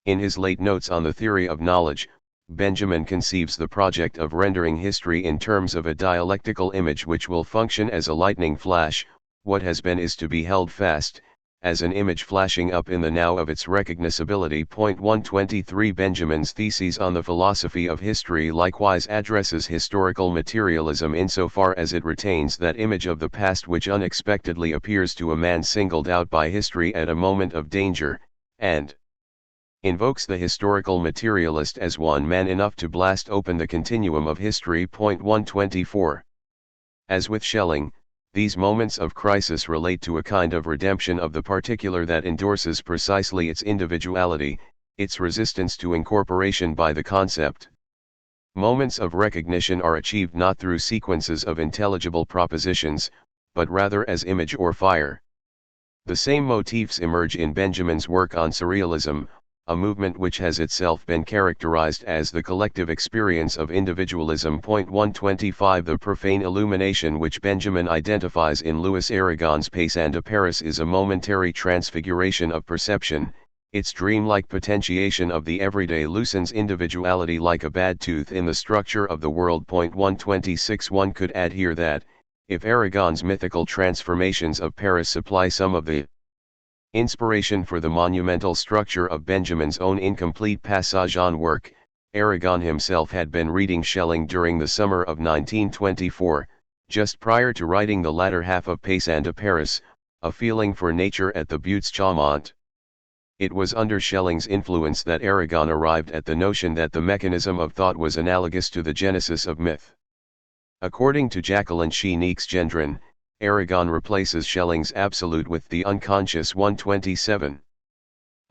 In his late notes on the theory of knowledge, Benjamin conceives the project of rendering history in terms of a dialectical image which will function as a lightning flash. What has been is to be held fast, as an image flashing up in the now of its recognizability. 123 Benjamin's thesis on the philosophy of history likewise addresses historical materialism insofar as it retains that image of the past which unexpectedly appears to a man singled out by history at a moment of danger, and invokes the historical materialist as one man enough to blast open the continuum of history. 124 As with Schelling, these moments of crisis relate to a kind of redemption of the particular that endorses precisely its individuality, its resistance to incorporation by the concept. Moments of recognition are achieved not through sequences of intelligible propositions, but rather as image or fire. The same motifs emerge in Benjamin's work on surrealism, a movement which has itself been characterized as the collective experience of individualism. 125 The profane illumination which Benjamin identifies in Louis Aragon's Paysan de Paris is a momentary transfiguration of perception. Its dreamlike potentiation of the everyday loosens individuality like a bad tooth in the structure of the world. 126 One could add here that, if Aragon's mythical transformations of Paris supply some of the inspiration for the monumental structure of Benjamin's own incomplete passage on work, Aragon himself had been reading Schelling during the summer of 1924, just prior to writing the latter half of Paysan de Paris, a feeling for nature at the Buttes Chaumont. It was under Schelling's influence that Aragon arrived at the notion that the mechanism of thought was analogous to the genesis of myth. According to Jacqueline Scheenix-Gendron, Aragon replaces Schelling's absolute with the unconscious. 127.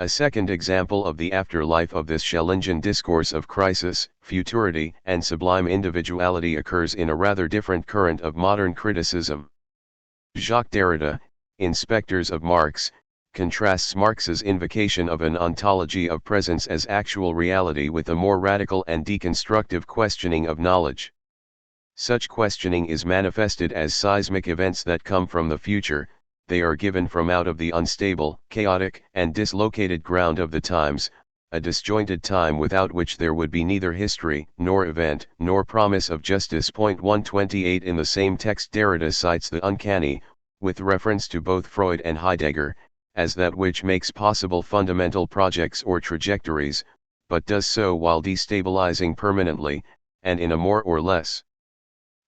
A second example of the afterlife of this Schellingian discourse of crisis, futurity, and sublime individuality occurs in a rather different current of modern criticism. Jacques Derrida, in Spectres of Marx, contrasts Marx's invocation of an ontology of presence as actual reality with a more radical and deconstructive questioning of knowledge. Such questioning is manifested as seismic events that come from the future. They are given from out of the unstable, chaotic, and dislocated ground of the times, a disjointed time without which there would be neither history, nor event, nor promise of justice. 128 In the same text Derrida cites the uncanny, with reference to both Freud and Heidegger, as that which makes possible fundamental projects or trajectories, but does so while destabilizing permanently, and in a more or less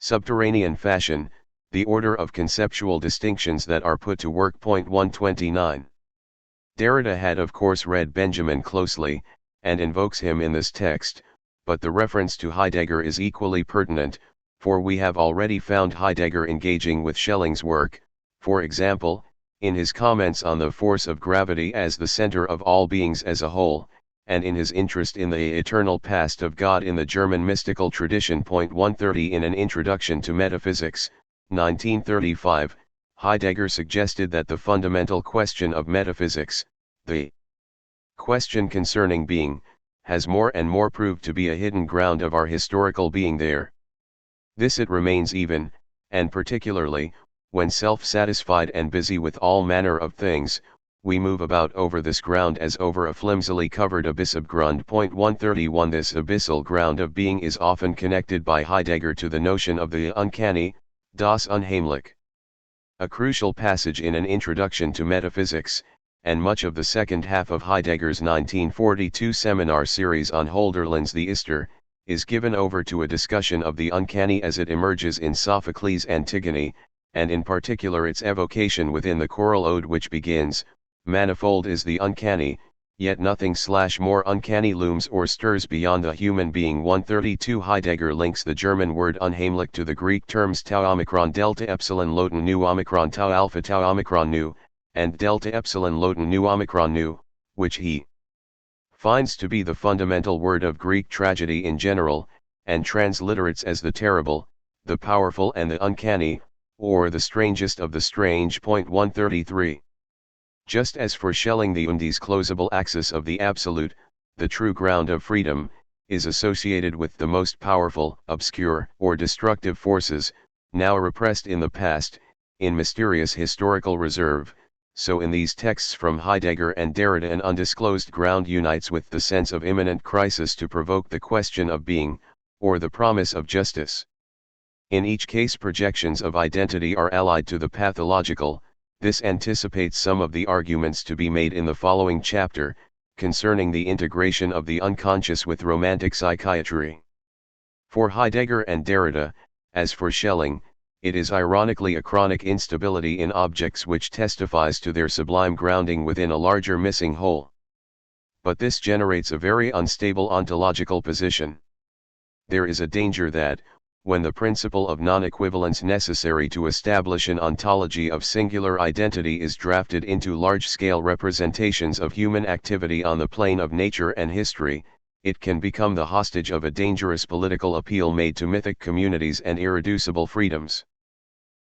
subterranean fashion, the order of conceptual distinctions that are put to work. 129. Derrida had of course read Benjamin closely, and invokes him in this text, but the reference to Heidegger is equally pertinent, for we have already found Heidegger engaging with Schelling's work, for example, in his comments on the force of gravity as the center of all beings as a whole, and in his interest in the eternal past of God in the German mystical tradition. 130 In an introduction to metaphysics, 1935, Heidegger suggested that the fundamental question of metaphysics, the question concerning being, has more and more proved to be a hidden ground of our historical being there. This it remains even, and particularly, when self-satisfied and busy with all manner of things, we move about over this ground as over a flimsily covered abyss of grund. 131 This abyssal ground of being is often connected by Heidegger to the notion of the uncanny, das Unheimliche. A crucial passage in an introduction to metaphysics, and much of the second half of Heidegger's 1942 seminar series on Hölderlin's The Ister, is given over to a discussion of the uncanny as it emerges in Sophocles' Antigone, and in particular its evocation within the choral ode which begins, "Manifold is the uncanny, yet nothing more uncanny looms or stirs beyond the human being." 132 Heidegger links the German word unheimlich to the Greek terms tau omicron delta epsilon loten nu omicron tau alpha tau omicron nu, and delta epsilon loten nu omicron nu, which he finds to be the fundamental word of Greek tragedy in general, and transliterates as the terrible, the powerful and the uncanny, or the strangest of the strange. 133. Just as for Schelling the undisclosable axis of the absolute, the true ground of freedom, is associated with the most powerful, obscure, or destructive forces, now repressed in the past, in mysterious historical reserve, so in these texts from Heidegger and Derrida an undisclosed ground unites with the sense of imminent crisis to provoke the question of being, or the promise of justice. In each case projections of identity are allied to the pathological. This anticipates some of the arguments to be made in the following chapter, concerning the integration of the unconscious with romantic psychiatry. For Heidegger and Derrida, as for Schelling, it is ironically a chronic instability in objects which testifies to their sublime grounding within a larger missing whole. But this generates a very unstable ontological position. There is a danger that, when the principle of non-equivalence necessary to establish an ontology of singular identity is drafted into large-scale representations of human activity on the plane of nature and history, it can become the hostage of a dangerous political appeal made to mythic communities and irreducible freedoms.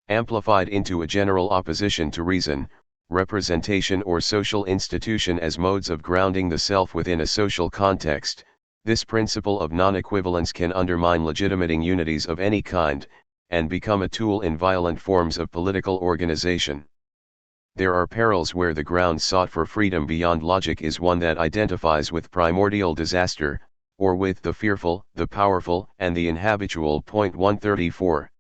Amplified into a general opposition to reason, representation or social institution as modes of grounding the self within a social context, this principle of non-equivalence can undermine legitimating unities of any kind, and become a tool in violent forms of political organization. There are perils where the ground sought for freedom beyond logic is one that identifies with primordial disaster, or with the fearful, the powerful, and the inhabitual. 134.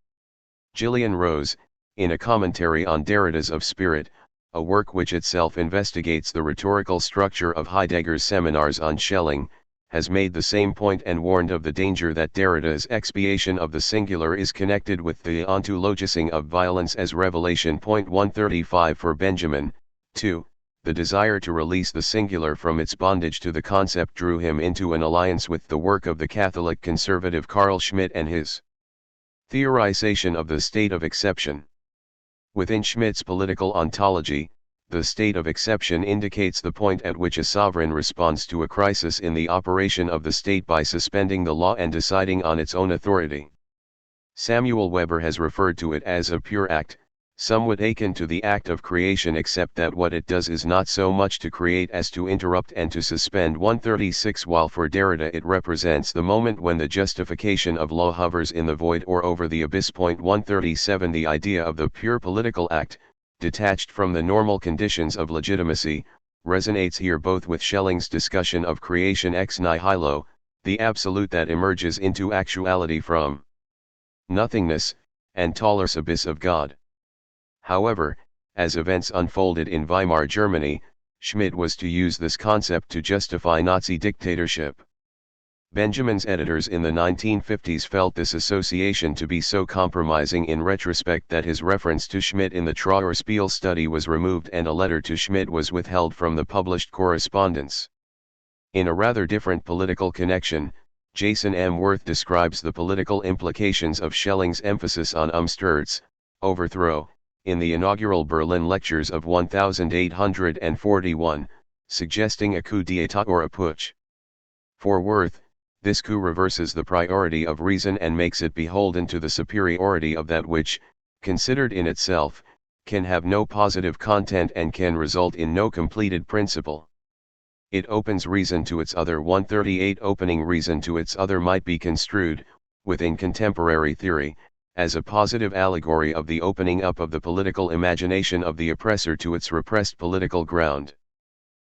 Gillian Rose, in a commentary on Derrida's Of Spirit, a work which itself investigates the rhetorical structure of Heidegger's seminars on Schelling, has made the same point and warned of the danger that Derrida's expiation of the singular is connected with the ontologizing of violence as revelation. 135 For Benjamin, too, the desire to release the singular from its bondage to the concept drew him into an alliance with the work of the Catholic conservative Carl Schmitt and his theorization of the state of exception. Within Schmitt's political ontology, the state of exception indicates the point at which a sovereign responds to a crisis in the operation of the state by suspending the law and deciding on its own authority. Samuel Weber has referred to it as a pure act, somewhat akin to the act of creation, except that what it does is not so much to create as to interrupt and to suspend. 136 While for Derrida it represents the moment when the justification of law hovers in the void or over the abyss. 137 The idea of the pure political act, detached from the normal conditions of legitimacy, resonates here both with Schelling's discussion of creation ex nihilo, the absolute that emerges into actuality from nothingness, and Tauler's abyss of God. However, as events unfolded in Weimar Germany, Schmitt was to use this concept to justify Nazi dictatorship. Benjamin's editors in the 1950s felt this association to be so compromising in retrospect that his reference to Schmitt in the Trauerspiel study was removed and a letter to Schmitt was withheld from the published correspondence. In a rather different political connection, Jason M. Worth describes the political implications of Schelling's emphasis on Sturz, overthrow, in the inaugural Berlin lectures of 1841, suggesting a coup d'état or a putsch. For Worth, this coup reverses the priority of reason and makes it beholden to the superiority of that which, considered in itself, can have no positive content and can result in no completed principle. It opens reason to its other. 138 Opening reason to its other might be construed, within contemporary theory, as a positive allegory of the opening up of the political imagination of the oppressor to its repressed political ground.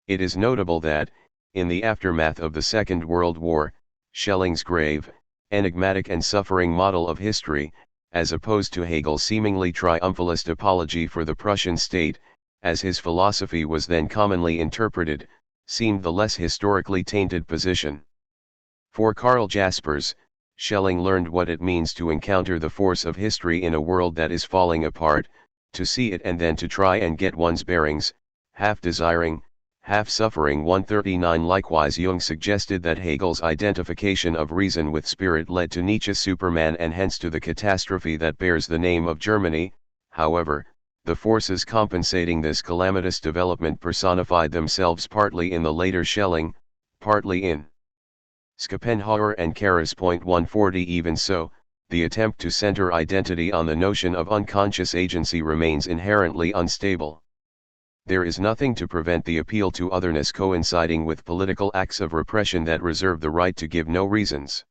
It is notable that, in the aftermath of the Second World War, Schelling's grave, enigmatic and suffering model of history, as opposed to Hegel's seemingly triumphalist apology for the Prussian state, as his philosophy was then commonly interpreted, seemed the less historically tainted position. For Karl Jaspers, Schelling learned what it means to encounter the force of history in a world that is falling apart, to see it and then to try and get one's bearings, half desiring, half suffering. 139 Likewise Jung suggested that Hegel's identification of reason with spirit led to Nietzsche's Superman and hence to the catastrophe that bears the name of Germany. However, the forces compensating this calamitous development personified themselves partly in the later Schelling, partly in Schopenhauer and Karras. 140 Even so, the attempt to center identity on the notion of unconscious agency remains inherently unstable. There is nothing to prevent the appeal to otherness coinciding with political acts of repression that reserve the right to give no reasons.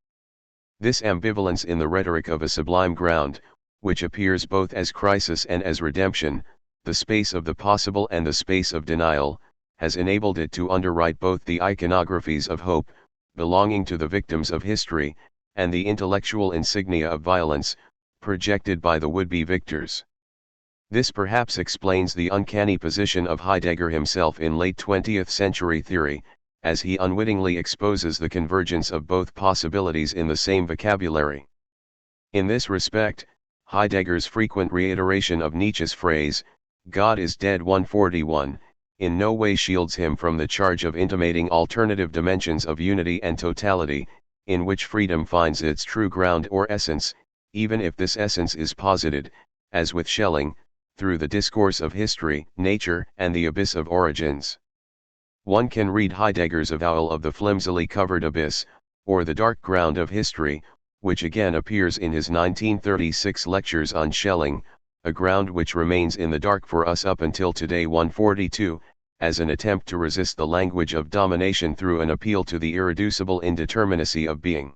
This ambivalence in the rhetoric of a sublime ground, which appears both as crisis and as redemption, the space of the possible and the space of denial, has enabled it to underwrite both the iconographies of hope, belonging to the victims of history, and the intellectual insignia of violence, projected by the would-be victors. This perhaps explains the uncanny position of Heidegger himself in late 20th century theory, as he unwittingly exposes the convergence of both possibilities in the same vocabulary. In this respect, Heidegger's frequent reiteration of Nietzsche's phrase, "God is dead" 141, in no way shields him from the charge of intimating alternative dimensions of unity and totality, in which freedom finds its true ground or essence, even if this essence is posited, as with Schelling, through the discourse of history, nature, and the abyss of origins. One can read Heidegger's avowal of the flimsily covered abyss, or the dark ground of history, which again appears in his 1936 lectures on Schelling, a ground which remains in the dark for us up until today. 142, as an attempt to resist the language of domination through an appeal to the irreducible indeterminacy of being.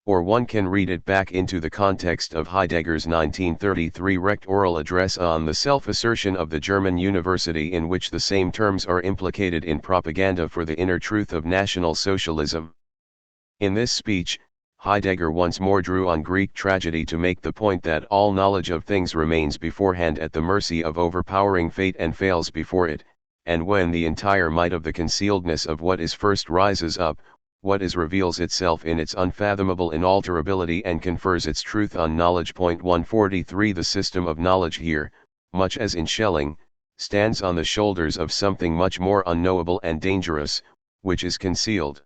Or one can read it back into the context of Heidegger's 1933 Recht oral address on the self-assertion of the German university, in which the same terms are implicated in propaganda for the inner truth of National Socialism. In this speech, Heidegger once more drew on Greek tragedy to make the point that all knowledge of things remains beforehand at the mercy of overpowering fate and fails before it, and when the entire might of the concealedness of what is first rises up, what is reveals itself in its unfathomable inalterability and confers its truth on knowledge. 143 The system of knowledge here, much as in Schelling, stands on the shoulders of something much more unknowable and dangerous, which is concealed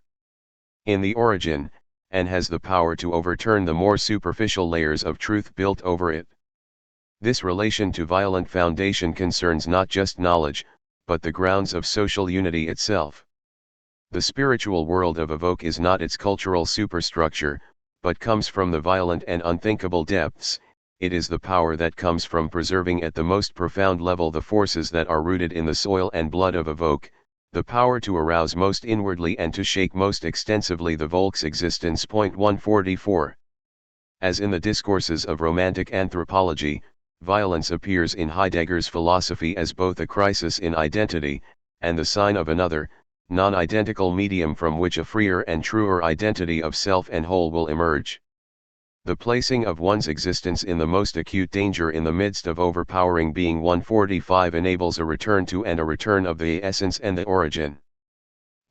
in the origin, and has the power to overturn the more superficial layers of truth built over it. This relation to violent foundation concerns not just knowledge, but the grounds of social unity itself. The spiritual world of evoke is not its cultural superstructure, but comes from the violent and unthinkable depths. It is the power that comes from preserving at the most profound level the forces that are rooted in the soil and blood of evoke, the power to arouse most inwardly and to shake most extensively the Volk's existence. 144. As in the discourses of Romantic anthropology, violence appears in Heidegger's philosophy as both a crisis in identity, and the sign of another, non-identical medium from which a freer and truer identity of self and whole will emerge. The placing of one's existence in the most acute danger in the midst of overpowering being. 145 enables a return to and a return of the essence and the origin.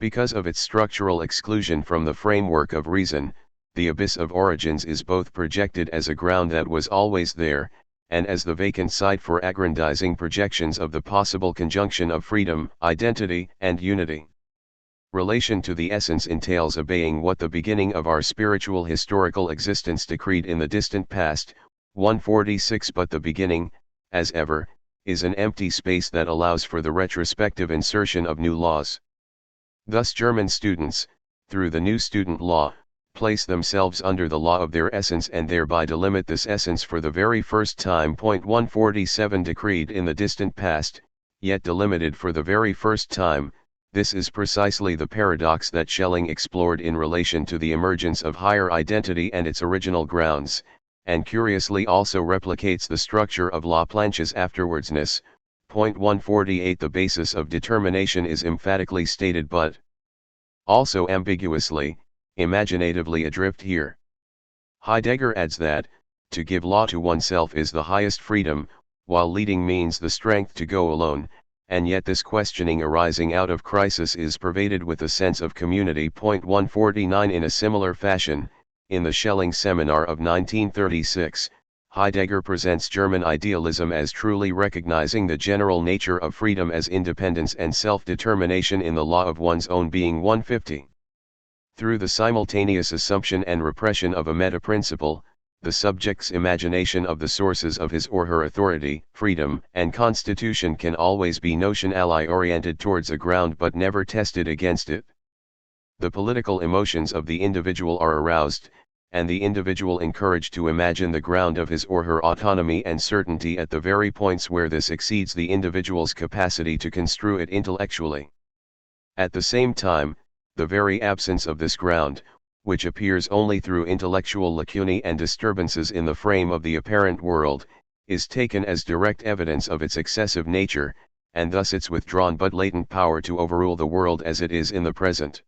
Because of its structural exclusion from the framework of reason, the abyss of origins is both projected as a ground that was always there, and as the vacant site for aggrandizing projections of the possible conjunction of freedom, identity, and unity. Relation to the essence entails obeying what the beginning of our spiritual historical existence decreed in the distant past. 146 But the beginning, as ever, is an empty space that allows for the retrospective insertion of new laws. Thus German students, through the new student law, place themselves under the law of their essence and thereby delimit this essence for the very first time. 147 Decreed in the distant past, yet delimited for the very first time, This is precisely the paradox that Schelling explored in relation to the emergence of higher identity and its original grounds, and curiously also replicates the structure of Laplanche's afterwardsness. Point 148. The basis of determination is emphatically stated but also ambiguously, imaginatively adrift here. Heidegger adds that, to give law to oneself is the highest freedom, while leading means the strength to go alone, and yet this questioning arising out of crisis is pervaded with a sense of community. Point 149. In a similar fashion, in the Schelling seminar of 1936, Heidegger presents German idealism as truly recognizing the general nature of freedom as independence and self-determination in the law of one's own being. 150. Through the simultaneous assumption and repression of a meta-principle, the subject's imagination of the sources of his or her authority, freedom, and constitution can always be notionally oriented towards a ground but never tested against it. The political emotions of the individual are aroused, and the individual encouraged to imagine the ground of his or her autonomy and certainty at the very points where this exceeds the individual's capacity to construe it intellectually. At the same time, the very absence of this ground, which appears only through intellectual lacunae and disturbances in the frame of the apparent world, is taken as direct evidence of its excessive nature, and thus its withdrawn but latent power to overrule the world as it is in the present.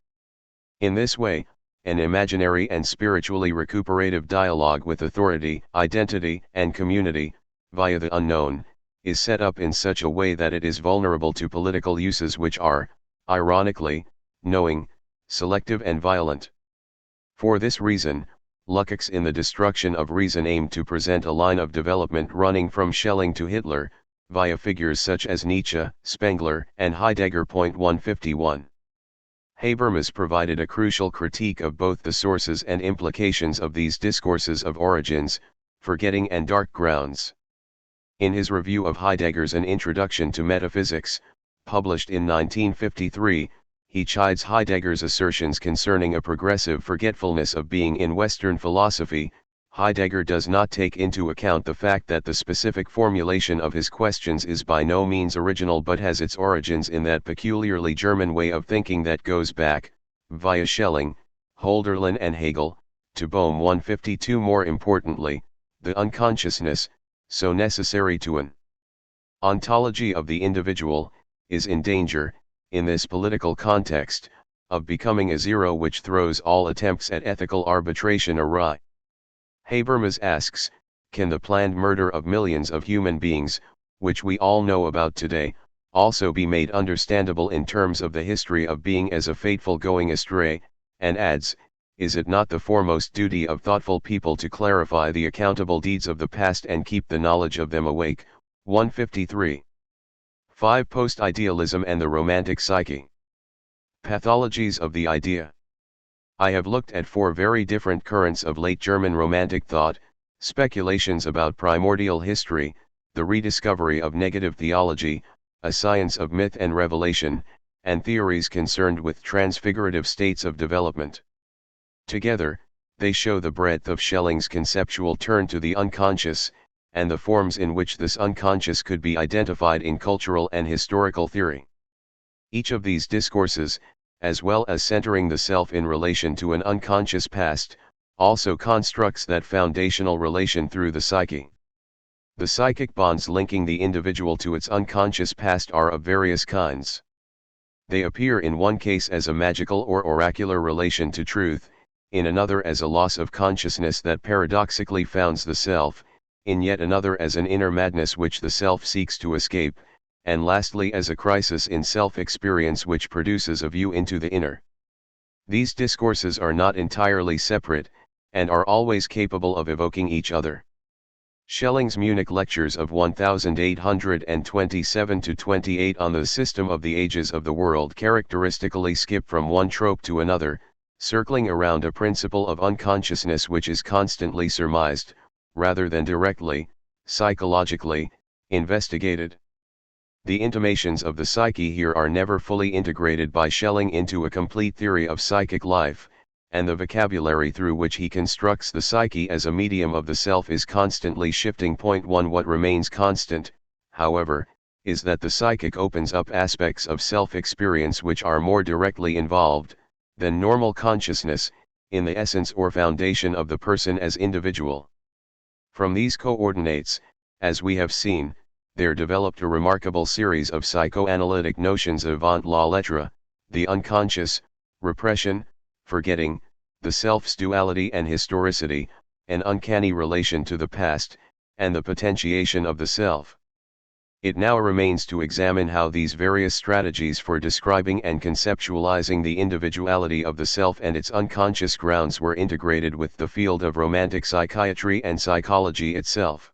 In this way, an imaginary and spiritually recuperative dialogue with authority, identity, and community, via the unknown, is set up in such a way that it is vulnerable to political uses which are, ironically, knowing, selective and violent. For this reason, Lukács in The Destruction of Reason aimed to present a line of development running from Schelling to Hitler, via figures such as Nietzsche, Spengler, and Heidegger. 151. Habermas provided a crucial critique of both the sources and implications of these discourses of origins, forgetting and dark grounds. In his review of Heidegger's An Introduction to Metaphysics, published in 1953, he chides Heidegger's assertions concerning a progressive forgetfulness of being in Western philosophy. Heidegger does not take into account the fact that the specific formulation of his questions is by no means original but has its origins in that peculiarly German way of thinking that goes back, via Schelling, Hölderlin and Hegel, to Bohm. 152. More importantly, the unconsciousness, so necessary to an ontology of the individual, is in danger, in this political context, of becoming a zero which throws all attempts at ethical arbitration awry. Habermas asks, can the planned murder of millions of human beings, which we all know about today, also be made understandable in terms of the history of being as a fateful going astray, and adds, is it not the foremost duty of thoughtful people to clarify the accountable deeds of the past and keep the knowledge of them awake? 153. 5. Post-idealism and the romantic psyche. Pathologies of the idea. I have looked at 4 very different currents of late German romantic thought: speculations about primordial history, the rediscovery of negative theology, a science of myth and revelation, and theories concerned with transfigurative states of development. Together, they show the breadth of Schelling's conceptual turn to the unconscious, and the forms in which this unconscious could be identified in cultural and historical theory. Each of these discourses, as well as centering the self in relation to an unconscious past, also constructs that foundational relation through the psyche. The psychic bonds linking the individual to its unconscious past are of various kinds. They appear in one case as a magical or oracular relation to truth, in another as a loss of consciousness that paradoxically founds the self, in yet another as an inner madness which the self seeks to escape, and lastly as a crisis in self-experience which produces a view into the inner. These discourses are not entirely separate, and are always capable of evoking each other. Schelling's Munich lectures of 1827-28 on the system of the ages of the world characteristically skip from one trope to another, circling around a principle of unconsciousness which is constantly surmised, rather than directly, psychologically, investigated. The intimations of the psyche here are never fully integrated by Schelling into a complete theory of psychic life, and the vocabulary through which he constructs the psyche as a medium of the self is constantly shifting. 1. What remains constant, however, is that the psychic opens up aspects of self-experience which are more directly involved than normal consciousness, in the essence or foundation of the person as individual. From these coordinates, as we have seen, there developed a remarkable series of psychoanalytic notions avant la lettre: the unconscious, repression, forgetting, the self's duality and historicity, an uncanny relation to the past, and the potentiation of the self. It now remains to examine how these various strategies for describing and conceptualizing the individuality of the self and its unconscious grounds were integrated with the field of romantic psychiatry and psychology itself.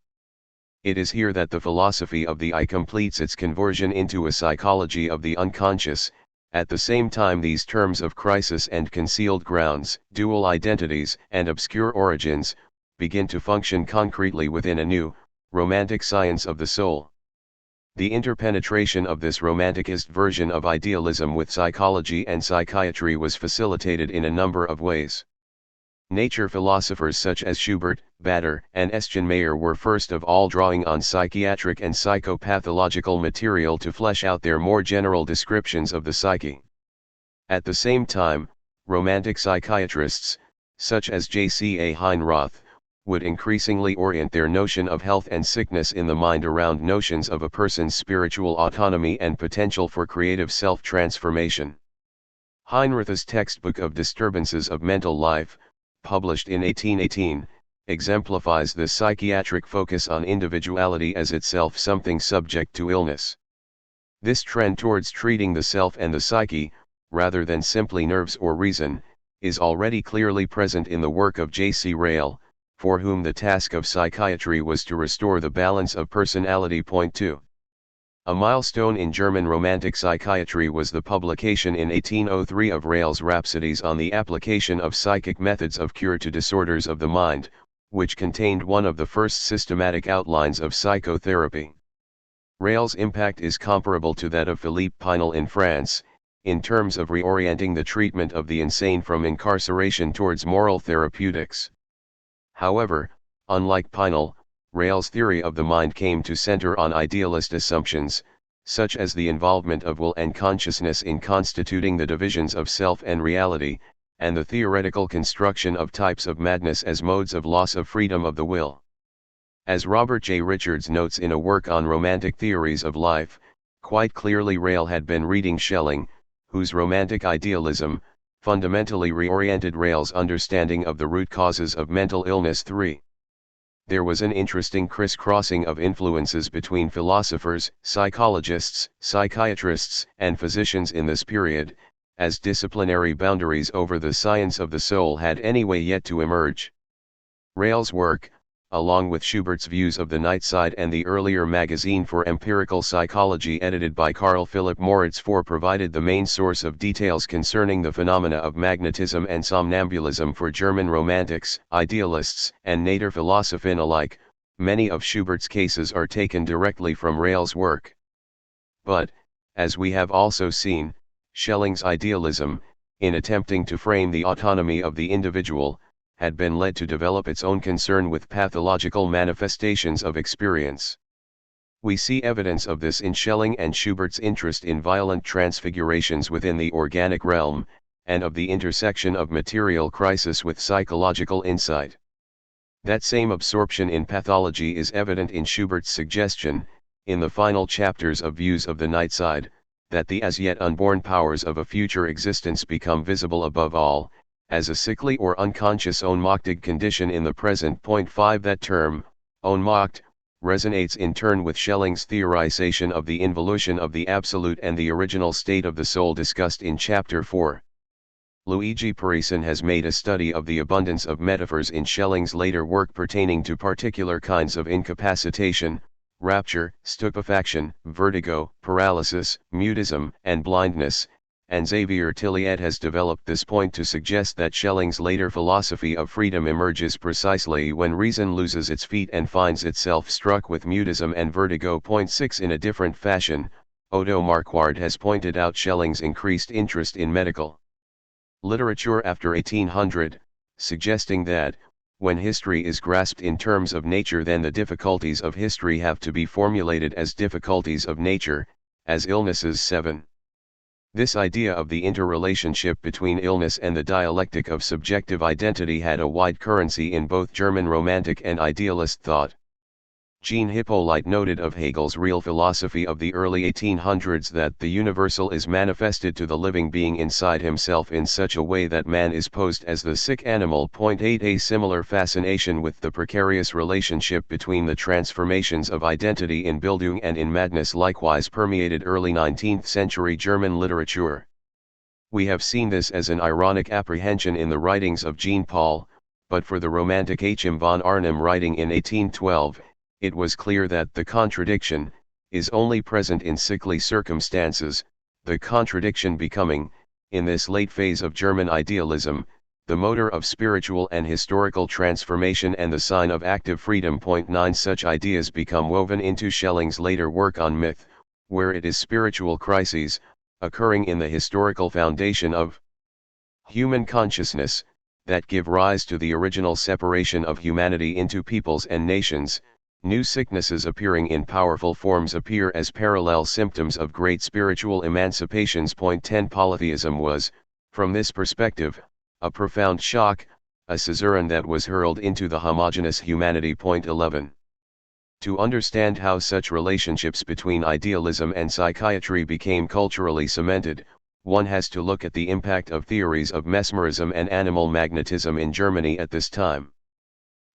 It is here that the philosophy of the I completes its conversion into a psychology of the unconscious. At the same time, these terms of crisis and concealed grounds, dual identities and obscure origins, begin to function concretely within a new, romantic science of the soul. The interpenetration of this romanticist version of idealism with psychology and psychiatry was facilitated in a number of ways. Nature philosophers such as Schubert, Baader, and Eschenmayer were first of all drawing on psychiatric and psychopathological material to flesh out their more general descriptions of the psyche. At the same time, romantic psychiatrists, such as J.C.A. Heinroth, would increasingly orient their notion of health and sickness in the mind around notions of a person's spiritual autonomy and potential for creative self-transformation. Heinroth's textbook of disturbances of mental life, published in 1818, exemplifies this psychiatric focus on individuality as itself something subject to illness. This trend towards treating the self and the psyche, rather than simply nerves or reason, is already clearly present in the work of J.C. Ryle, for whom the task of psychiatry was to restore the balance of personality. 2. A milestone in German romantic psychiatry was the publication in 1803 of Ryle's Rhapsodies on the application of psychic methods of cure to disorders of the mind, which contained one of the first systematic outlines of psychotherapy. Ryle's impact is comparable to that of Philippe Pinel in France, in terms of reorienting the treatment of the insane from incarceration towards moral therapeutics. However, unlike Pinel, Ryle's theory of the mind came to center on idealist assumptions, such as the involvement of will and consciousness in constituting the divisions of self and reality, and the theoretical construction of types of madness as modes of loss of freedom of the will. As Robert J. Richards notes in a work on romantic theories of life, quite clearly Ryle had been reading Schelling, whose romantic idealism fundamentally reoriented Ryle's understanding of the root causes of mental illness. 3. There was an interesting crisscrossing of influences between philosophers, psychologists, psychiatrists, and physicians in this period, as disciplinary boundaries over the science of the soul had anyway yet to emerge. Ryle's work, along with Schubert's views of the night side and the earlier magazine for empirical psychology edited by Carl Philipp Moritz IV, provided the main source of details concerning the phenomena of magnetism and somnambulism for German romantics, idealists, and Naturphilosophien alike. Many of Schubert's cases are taken directly from Ryle's work. But, as we have also seen, Schelling's idealism, in attempting to frame the autonomy of the individual, had been led to develop its own concern with pathological manifestations of experience. We see evidence of this in Schelling and Schubert's interest in violent transfigurations within the organic realm, and of the intersection of material crisis with psychological insight. That same absorption in pathology is evident in Schubert's suggestion, in the final chapters of Views of the Night Side, that the as yet unborn powers of a future existence become visible above all, as a sickly or unconscious Ohnmachtig condition in the present. 5. That term, Ohnmacht, resonates in turn with Schelling's theorization of the involution of the absolute and the original state of the soul discussed in Chapter 4. Luigi Parison has made a study of the abundance of metaphors in Schelling's later work pertaining to particular kinds of incapacitation, rapture, stupefaction, vertigo, paralysis, mutism, and blindness, and Xavier Tilliet has developed this point to suggest that Schelling's later philosophy of freedom emerges precisely when reason loses its feet and finds itself struck with mutism and vertigo. 6. In a different fashion, Odo Marquard has pointed out Schelling's increased interest in medical literature after 1800, suggesting that, When history is grasped in terms of nature, then the difficulties of history have to be formulated as difficulties of nature, as illnesses. 7. This idea of the interrelationship between illness and the dialectic of subjective identity had a wide currency in both German Romantic and idealist thought. Jean Hippolyte noted of Hegel's real philosophy of the early 1800s that the universal is manifested to the living being inside himself in such a way that man is posed as the sick animal. 8. A similar fascination with the precarious relationship between the transformations of identity in Bildung and in madness likewise permeated early 19th century German literature. We have seen this as an ironic apprehension in the writings of Jean Paul, but for the Romantic H. M. von Arnim writing in 1812, it was clear that the contradiction is only present in sickly circumstances, the contradiction becoming, in this late phase of German idealism, the motor of spiritual and historical transformation and the sign of active freedom. 9. Such ideas become woven into Schelling's later work on myth, where it is spiritual crises, occurring in the historical foundation of human consciousness, that give rise to the original separation of humanity into peoples and nations. New sicknesses appearing in powerful forms appear as parallel symptoms of great spiritual emancipations. 10. Polytheism was, from this perspective, a profound shock, a suzerain that was hurled into the homogeneous humanity. 11. To understand how such relationships between idealism and psychiatry became culturally cemented, one has to look at the impact of theories of mesmerism and animal magnetism in Germany at this time.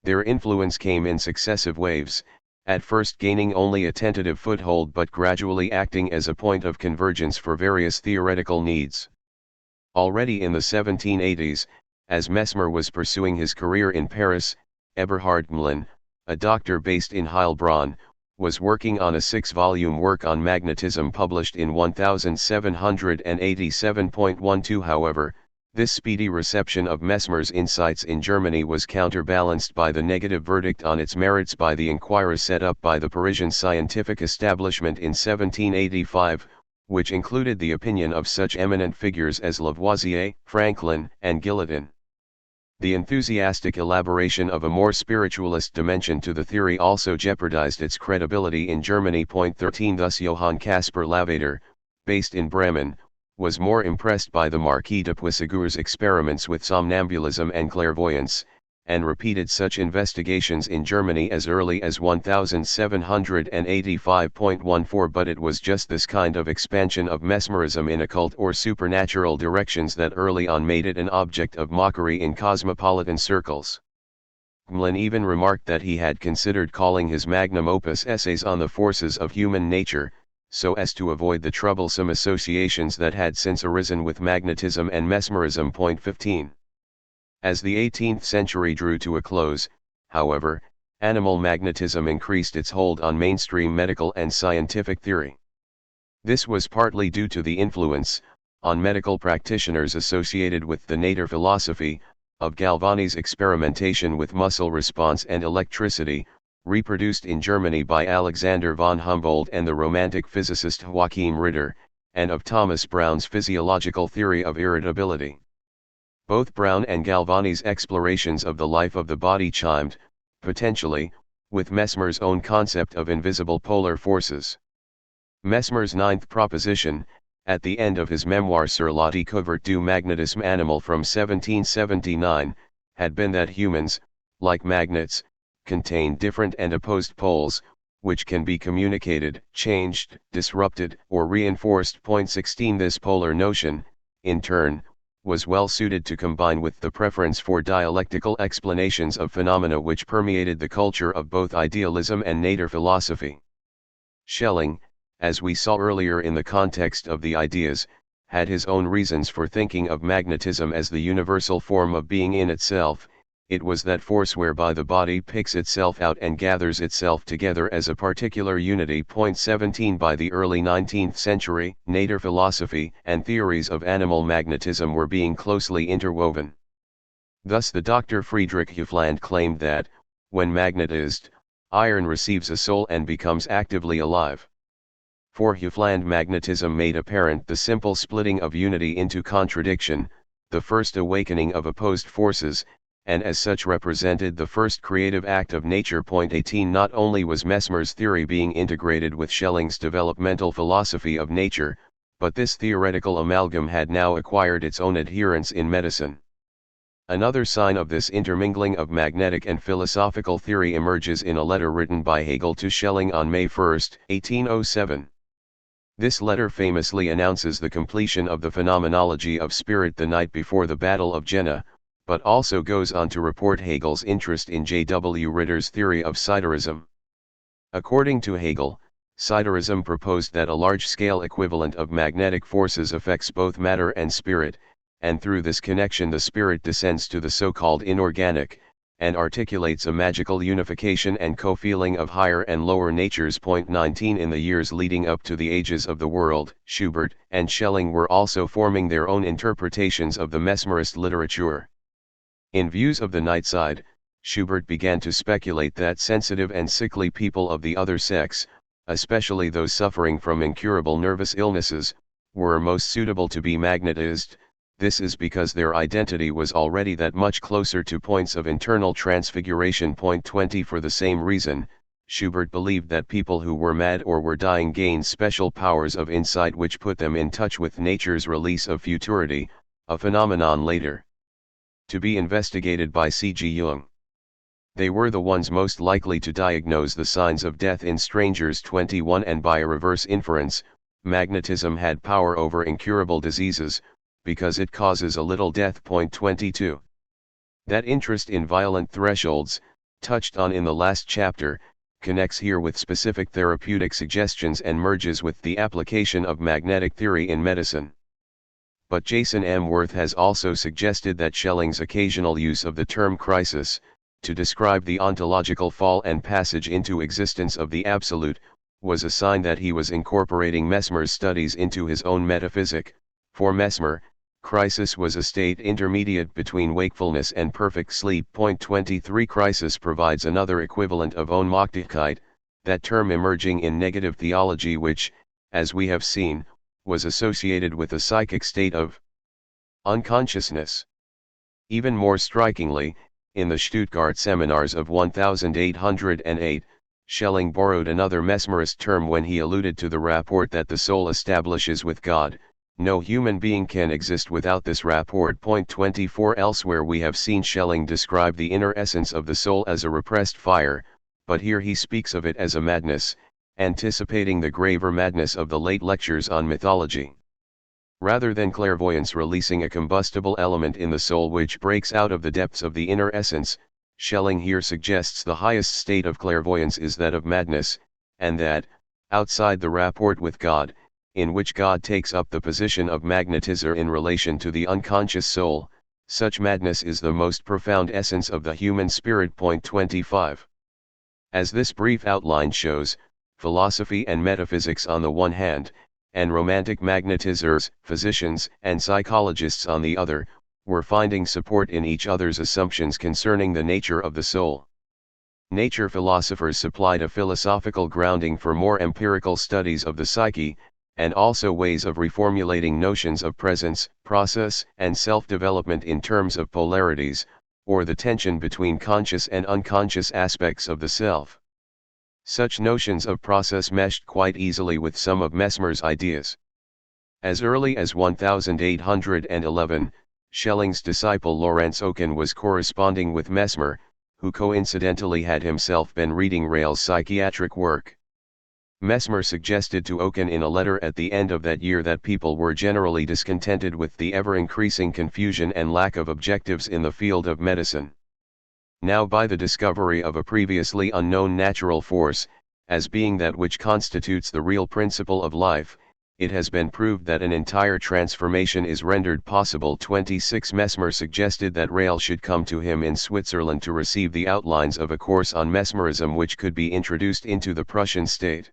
Their influence came in successive waves, at first gaining only a tentative foothold but gradually acting as a point of convergence for various theoretical needs. Already in the 1780s, as Mesmer was pursuing his career in Paris, Eberhard Gmelin, a doctor based in Heilbronn, was working on a 6-volume work on magnetism published in 1787.12. However, this speedy reception of Mesmer's insights in Germany was counterbalanced by the negative verdict on its merits by the inquiry set up by the Parisian scientific establishment in 1785, which included the opinion of such eminent figures as Lavoisier, Franklin, and Guillotin. The enthusiastic elaboration of a more spiritualist dimension to the theory also jeopardized its credibility in Germany. 13. Thus Johann Caspar Lavater, based in Bremen, was more impressed by the Marquis de Puységure's experiments with somnambulism and clairvoyance, and repeated such investigations in Germany as early as 1785.14. But it was just this kind of expansion of mesmerism in occult or supernatural directions that early on made it an object of mockery in cosmopolitan circles. Gmelin even remarked that he had considered calling his magnum opus Essays on the Forces of Human Nature, so as to avoid the troublesome associations that had since arisen with magnetism and mesmerism. 15. As the 18th century drew to a close, however, animal magnetism increased its hold on mainstream medical and scientific theory. This was partly due to the influence, on medical practitioners associated with the Nader philosophy, of Galvani's experimentation with muscle response and electricity, reproduced in Germany by Alexander von Humboldt and the Romantic physicist Joachim Ritter, and of Thomas Brown's physiological theory of irritability. Both Brown and Galvani's explorations of the life of the body chimed, potentially, with Mesmer's own concept of invisible polar forces. Mesmer's 9th proposition, at the end of his memoir Sur la découverte du magnétisme animal from 1779, had been that humans, like magnets, contain different and opposed poles, which can be communicated, changed, disrupted, or reinforced. 16. This polar notion, in turn, was well suited to combine with the preference for dialectical explanations of phenomena which permeated the culture of both idealism and Nader philosophy. Schelling, as we saw earlier in the context of the ideas, had his own reasons for thinking of magnetism as the universal form of being in itself. It was that force whereby the body picks itself out and gathers itself together as a particular unity. 17. By the early 19th century, Nader philosophy and theories of animal magnetism were being closely interwoven. Thus the Dr. Friedrich Hufeland claimed that, when magnetized, iron receives a soul and becomes actively alive. For Hufeland, magnetism made apparent the simple splitting of unity into contradiction, the first awakening of opposed forces, and as such represented the first creative act of nature. 18 Not only was Mesmer's theory being integrated with Schelling's developmental philosophy of nature, but this theoretical amalgam had now acquired its own adherents in medicine. Another sign of this intermingling of magnetic and philosophical theory emerges in a letter written by Hegel to Schelling on May 1, 1807. This letter famously announces the completion of the phenomenology of spirit the night before the Battle of Jena, but also goes on to report Hegel's interest in J. W. Ritter's theory of siderism. According to Hegel, siderism proposed that a large-scale equivalent of magnetic forces affects both matter and spirit, and through this connection the spirit descends to the so-called inorganic, and articulates a magical unification and co-feeling of higher and lower natures. 19 In the years leading up to the ages of the world, Schubert and Schelling were also forming their own interpretations of the Mesmerist literature. In Views of the Night Side, Schubert began to speculate that sensitive and sickly people of the other sex, especially those suffering from incurable nervous illnesses, were most suitable to be magnetized. This is because their identity was already that much closer to points of internal transfiguration. 20 For the same reason, Schubert believed that people who were mad or were dying gained special powers of insight which put them in touch with nature's release of futurity, a phenomenon later to be investigated by C.G. Jung. They were the ones most likely to diagnose the signs of death in strangers. 21 And by a reverse inference, magnetism had power over incurable diseases, because it causes a little death. 22 That interest in violent thresholds, touched on in the last chapter, connects here with specific therapeutic suggestions and merges with the application of magnetic theory in medicine. But Jason M. Worth has also suggested that Schelling's occasional use of the term crisis, to describe the ontological fall and passage into existence of the Absolute, was a sign that he was incorporating Mesmer's studies into his own metaphysic. For Mesmer, crisis was a state intermediate between wakefulness and perfect sleep. 23 Crisis provides another equivalent of Ohnmächtigkeit, that term emerging in negative theology which, as we have seen, was associated with a psychic state of unconsciousness. Even more strikingly, in the Stuttgart seminars of 1808, Schelling borrowed another Mesmerist term when he alluded to the rapport that the soul establishes with God. No human being can exist without this rapport. 24 Elsewhere we have seen Schelling describe the inner essence of the soul as a repressed fire, but here he speaks of it as a madness, anticipating the graver madness of the late lectures on mythology. Rather than clairvoyance releasing a combustible element in the soul which breaks out of the depths of the inner essence, Schelling here suggests the highest state of clairvoyance is that of madness, and that, outside the rapport with God, in which God takes up the position of magnetizer in relation to the unconscious soul, such madness is the most profound essence of the human spirit. 25 As this brief outline shows, philosophy and metaphysics on the one hand, and romantic magnetizers, physicians and psychologists on the other, were finding support in each other's assumptions concerning the nature of the soul. Nature philosophers supplied a philosophical grounding for more empirical studies of the psyche, and also ways of reformulating notions of presence, process, and self-development in terms of polarities, or the tension between conscious and unconscious aspects of the self. Such notions of process meshed quite easily with some of Mesmer's ideas. As early as 1811, Schelling's disciple Lorenz Oken was corresponding with Mesmer, who coincidentally had himself been reading Reil's psychiatric work. Mesmer suggested to Oken in a letter at the end of that year that people were generally discontented with the ever-increasing confusion and lack of objectives in the field of medicine. Now by the discovery of a previously unknown natural force, as being that which constitutes the real principle of life, it has been proved that an entire transformation is rendered possible. 26 Mesmer suggested that Reil should come to him in Switzerland to receive the outlines of a course on mesmerism which could be introduced into the Prussian state.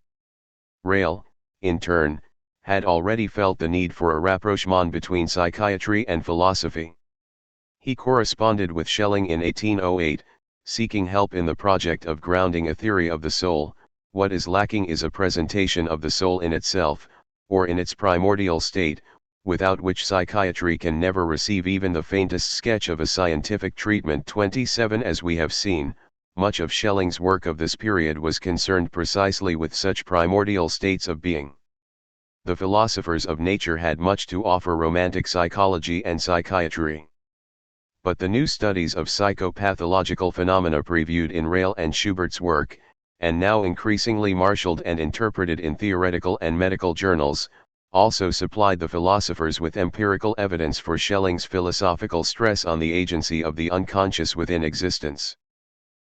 Reil, in turn, had already felt the need for a rapprochement between psychiatry and philosophy. He corresponded with Schelling in 1808, seeking help in the project of grounding a theory of the soul. What is lacking is a presentation of the soul in itself, or in its primordial state, without which psychiatry can never receive even the faintest sketch of a scientific treatment. 27 As we have seen, much of Schelling's work of this period was concerned precisely with such primordial states of being. The philosophers of nature had much to offer romantic psychology and psychiatry. But the new studies of psychopathological phenomena previewed in Reil and Schubert's work, and now increasingly marshaled and interpreted in theoretical and medical journals, also supplied the philosophers with empirical evidence for Schelling's philosophical stress on the agency of the unconscious within existence.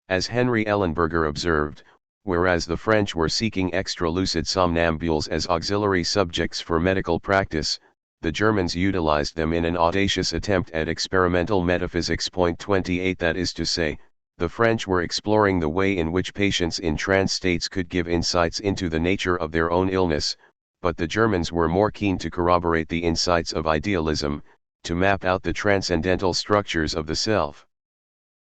As Henry Ellenberger observed, whereas the French were seeking extra-lucid somnambules as auxiliary subjects for medical practice, the Germans utilized them in an audacious attempt at experimental metaphysics. 28 That is to say, the French were exploring the way in which patients in trance states could give insights into the nature of their own illness, but the Germans were more keen to corroborate the insights of idealism, to map out the transcendental structures of the self.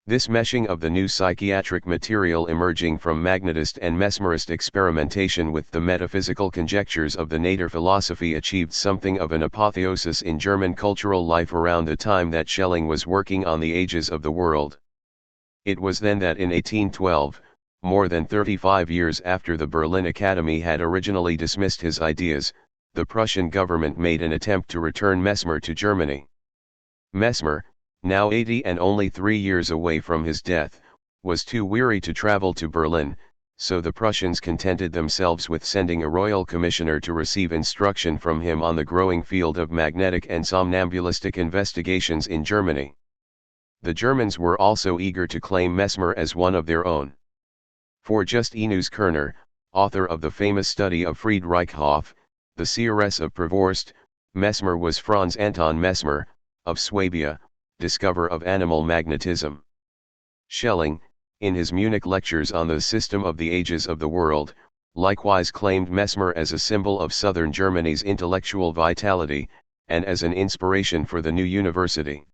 This meshing of the new psychiatric material emerging from magnetist and mesmerist experimentation with the metaphysical conjectures of the Nader philosophy achieved something of an apotheosis in German cultural life around the time that Schelling was working on the Ages of the World. It was then that in 1812, more than 35 years after the Berlin Academy had originally dismissed his ideas, the Prussian government made an attempt to return Mesmer to Germany. Mesmer, now 80 and only 3 years away from his death, was too weary to travel to Berlin, so the Prussians contented themselves with sending a royal commissioner to receive instruction from him on the growing field of magnetic and somnambulistic investigations in Germany. The Germans were also eager to claim Mesmer as one of their own. For just Enos Kerner, author of the famous study of Friedreichhoff, the CRS of Prevorst, Mesmer was Franz Anton Mesmer, of Swabia, discoverer of animal magnetism. Schelling, in his Munich lectures on the system of the ages of the world, likewise claimed Mesmer as a symbol of southern Germany's intellectual vitality, and as an inspiration for the new university.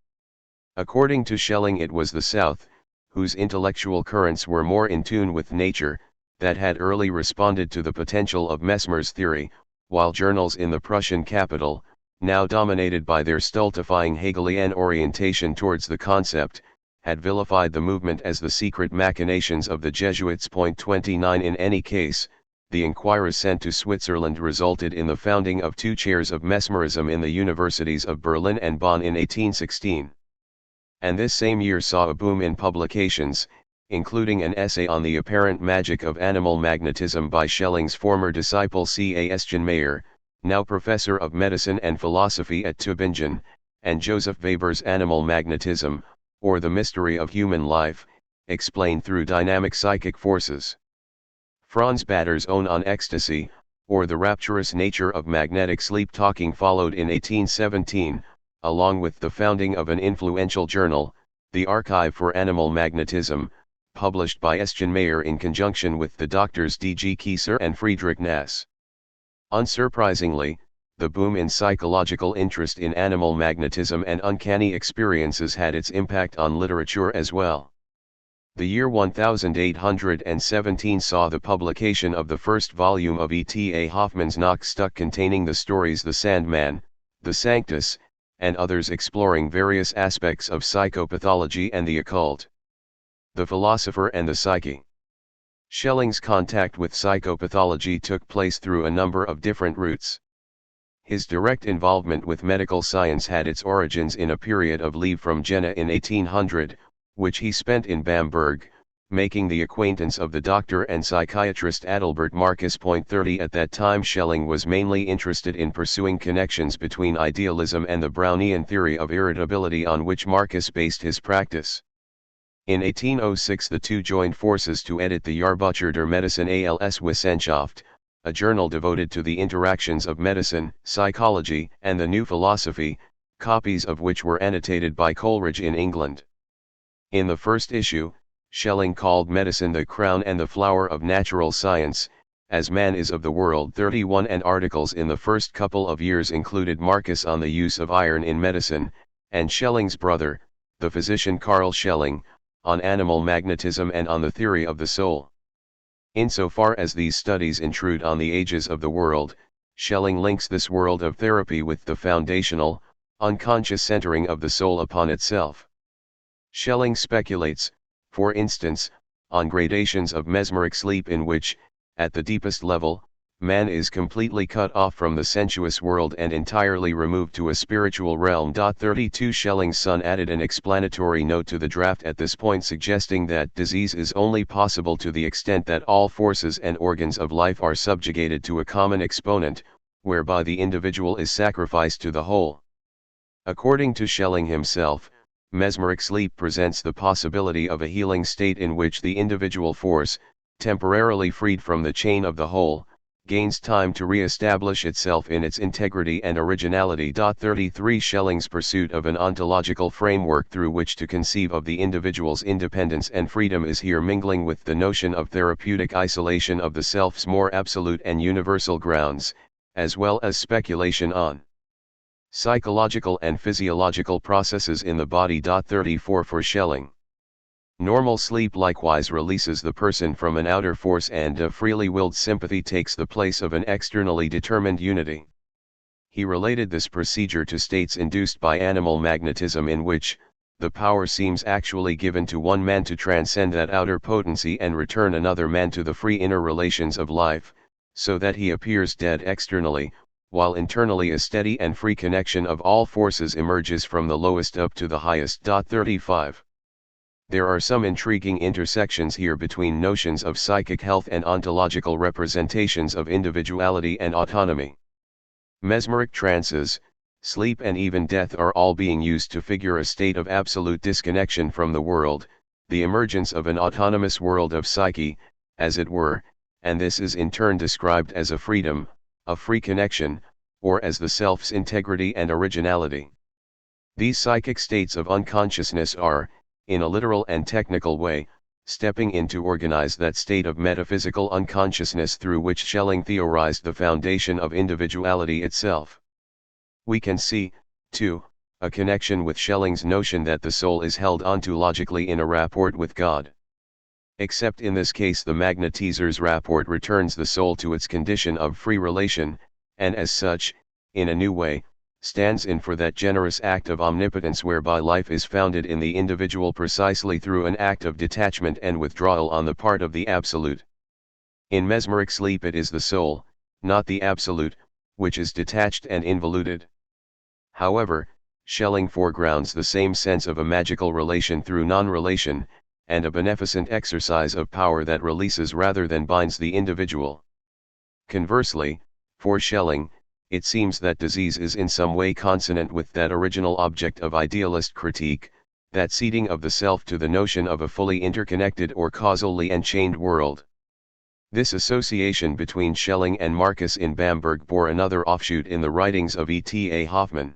According to Schelling, it was the South, whose intellectual currents were more in tune with nature, that had early responded to the potential of Mesmer's theory, while journals in the Prussian capital, now dominated by their stultifying Hegelian orientation towards the concept, had vilified the movement as the secret machinations of the Jesuits. 29 In any case, the inquiries sent to Switzerland resulted in the founding of 2 chairs of mesmerism in the universities of Berlin and Bonn in 1816. And this same year saw a boom in publications, including an essay on the apparent magic of animal magnetism by Schelling's former disciple C. A. Eschenmayer, now professor of medicine and philosophy at Tübingen, and Joseph Weber's Animal Magnetism, or the Mystery of Human Life, explained through dynamic psychic forces. Franz Bader's own On Ecstasy, or the Rapturous Nature of Magnetic Sleep Talking followed in 1817, along with the founding of an influential journal, the Archive for Animal Magnetism, published by Eschenmayer in conjunction with the doctors D. G. Kieser and Friedrich Nass. Unsurprisingly, the boom in psychological interest in animal magnetism and uncanny experiences had its impact on literature as well. The year 1817 saw the publication of the first volume of E. T. A. Hoffmann's Knockstuck containing the stories The Sandman, The Sanctus, and others exploring various aspects of psychopathology and the occult. The Philosopher and the Psyche. Schelling's contact with psychopathology took place through a number of different routes. His direct involvement with medical science had its origins in a period of leave from Jena in 1800, which he spent in Bamberg, making the acquaintance of the doctor and psychiatrist Adalbert Marcus. 30 At that time Schelling was mainly interested in pursuing connections between idealism and the Brownian theory of irritability on which Marcus based his practice. In 1806 the two joined forces to edit the Jahrbucher der Medizin als Wissenschaft, a journal devoted to the interactions of medicine, psychology, and the new philosophy, copies of which were annotated by Coleridge in England. In the first issue, Schelling called medicine the crown and the flower of natural science, as man is of the world. 31 And articles in the first couple of years included Marcus on the use of iron in medicine, and Schelling's brother, the physician Carl Schelling, on animal magnetism and on the theory of the soul. Insofar as these studies intrude on the ages of the world, Schelling links this world of therapy with the foundational, unconscious centering of the soul upon itself. Schelling speculates, for instance, on gradations of mesmeric sleep in which, at the deepest level, man is completely cut off from the sensuous world and entirely removed to a spiritual realm. 32 Schelling's son added an explanatory note to the draft at this point, suggesting that disease is only possible to the extent that all forces and organs of life are subjugated to a common exponent, whereby the individual is sacrificed to the whole. According to Schelling himself, mesmeric sleep presents the possibility of a healing state in which the individual force, temporarily freed from the chain of the whole, gains time to re-establish itself in its integrity and originality. 33 Schelling's pursuit of an ontological framework through which to conceive of the individual's independence and freedom is here mingling with the notion of therapeutic isolation of the self's more absolute and universal grounds, as well as speculation on psychological and physiological processes in the body. 34 For Schelling, normal sleep likewise releases the person from an outer force, and a freely willed sympathy takes the place of an externally determined unity. He related this procedure to states induced by animal magnetism in which, the power seems actually given to one man to transcend that outer potency and return another man to the free inner relations of life, so that he appears dead externally, while internally a steady and free connection of all forces emerges from the lowest up to the highest. 35 There are some intriguing intersections here between notions of psychic health and ontological representations of individuality and autonomy. Mesmeric trances, sleep and even death are all being used to figure a state of absolute disconnection from the world, the emergence of an autonomous world of psyche, as it were, and this is in turn described as a freedom, a free connection, or as the self's integrity and originality. These psychic states of unconsciousness are, in a literal and technical way, stepping in to organize that state of metaphysical unconsciousness through which Schelling theorized the foundation of individuality itself. We can see, too, a connection with Schelling's notion that the soul is held ontologically in a rapport with God. Except in this case the magnetizer's rapport returns the soul to its condition of free relation, and as such, in a new way, stands in for that generous act of omnipotence whereby life is founded in the individual precisely through an act of detachment and withdrawal on the part of the Absolute. In mesmeric sleep it is the soul, not the Absolute, which is detached and involuted. However, Schelling foregrounds the same sense of a magical relation through non-relation, and a beneficent exercise of power that releases rather than binds the individual. Conversely, for Schelling, it seems that disease is in some way consonant with that original object of idealist critique, that ceding of the self to the notion of a fully interconnected or causally enchained world. This association between Schelling and Marcus in Bamberg bore another offshoot in the writings of E.T.A. Hoffmann.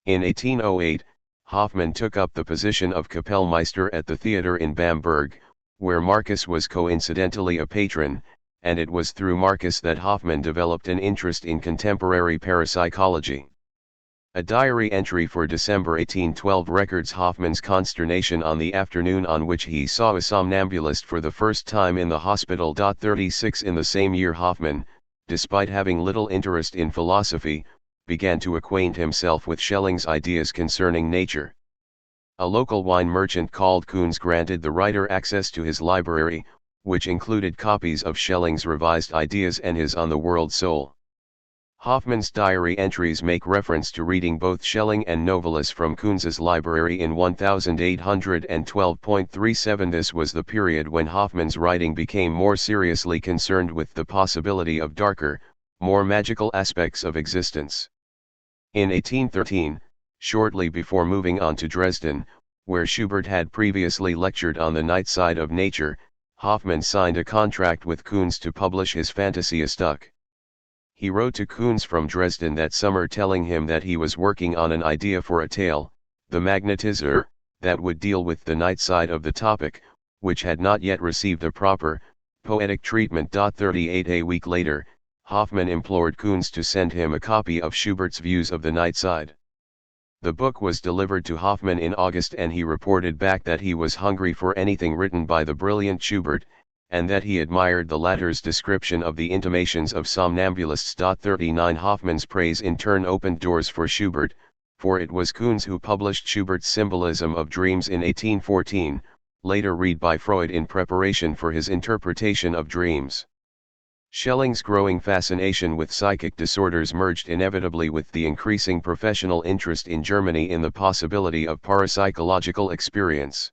In 1808, Hoffmann took up the position of Kapellmeister at the theatre in Bamberg, where Marcus was coincidentally a patron, and it was through Marcus that Hoffmann developed an interest in contemporary parapsychology. A diary entry for December 1812 records Hoffmann's consternation on the afternoon on which he saw a somnambulist for the first time in the hospital. 36 In the same year Hoffmann, despite having little interest in philosophy, began to acquaint himself with Schelling's ideas concerning nature. A local wine merchant called Kunz granted the writer access to his library, which included copies of Schelling's revised ideas and his On the World Soul. Hoffmann's diary entries make reference to reading both Schelling and Novalis from Kunz's library in 1812.37. This was the period when Hoffmann's writing became more seriously concerned with the possibility of darker, more magical aspects of existence. In 1813, shortly before moving on to Dresden, where Schubert had previously lectured on the night side of nature, Hoffmann signed a contract with Kunz to publish his Fantasia Stuck. He wrote to Kunz from Dresden that summer telling him that he was working on an idea for a tale, The Magnetizer, that would deal with the night side of the topic, which had not yet received a proper, poetic treatment. 38 A week later, Hoffmann implored Kunz to send him a copy of Schubert's views of the night side. The book was delivered to Hoffmann in August and he reported back that he was hungry for anything written by the brilliant Schubert, and that he admired the latter's description of the intimations of somnambulists. 39 Hoffmann's praise in turn opened doors for Schubert, for it was Kunz who published Schubert's Symbolism of Dreams in 1814, later read by Freud in preparation for his interpretation of dreams. Schelling's growing fascination with psychic disorders merged inevitably with the increasing professional interest in Germany in the possibility of parapsychological experience.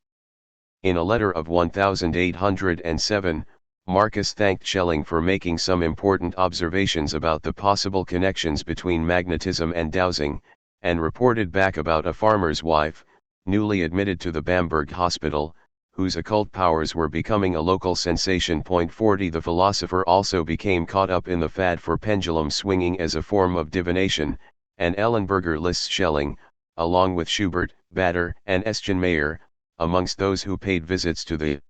In a letter of 1807, Marcus thanked Schelling for making some important observations about the possible connections between magnetism and dowsing, and reported back about a farmer's wife, newly admitted to the Bamberg hospital, whose occult powers were becoming a local sensation. 40 The philosopher also became caught up in the fad for pendulum swinging as a form of divination, and Ellenberger lists Schelling, along with Schubert, Bader, and Eschenmayer, amongst those who paid visits to the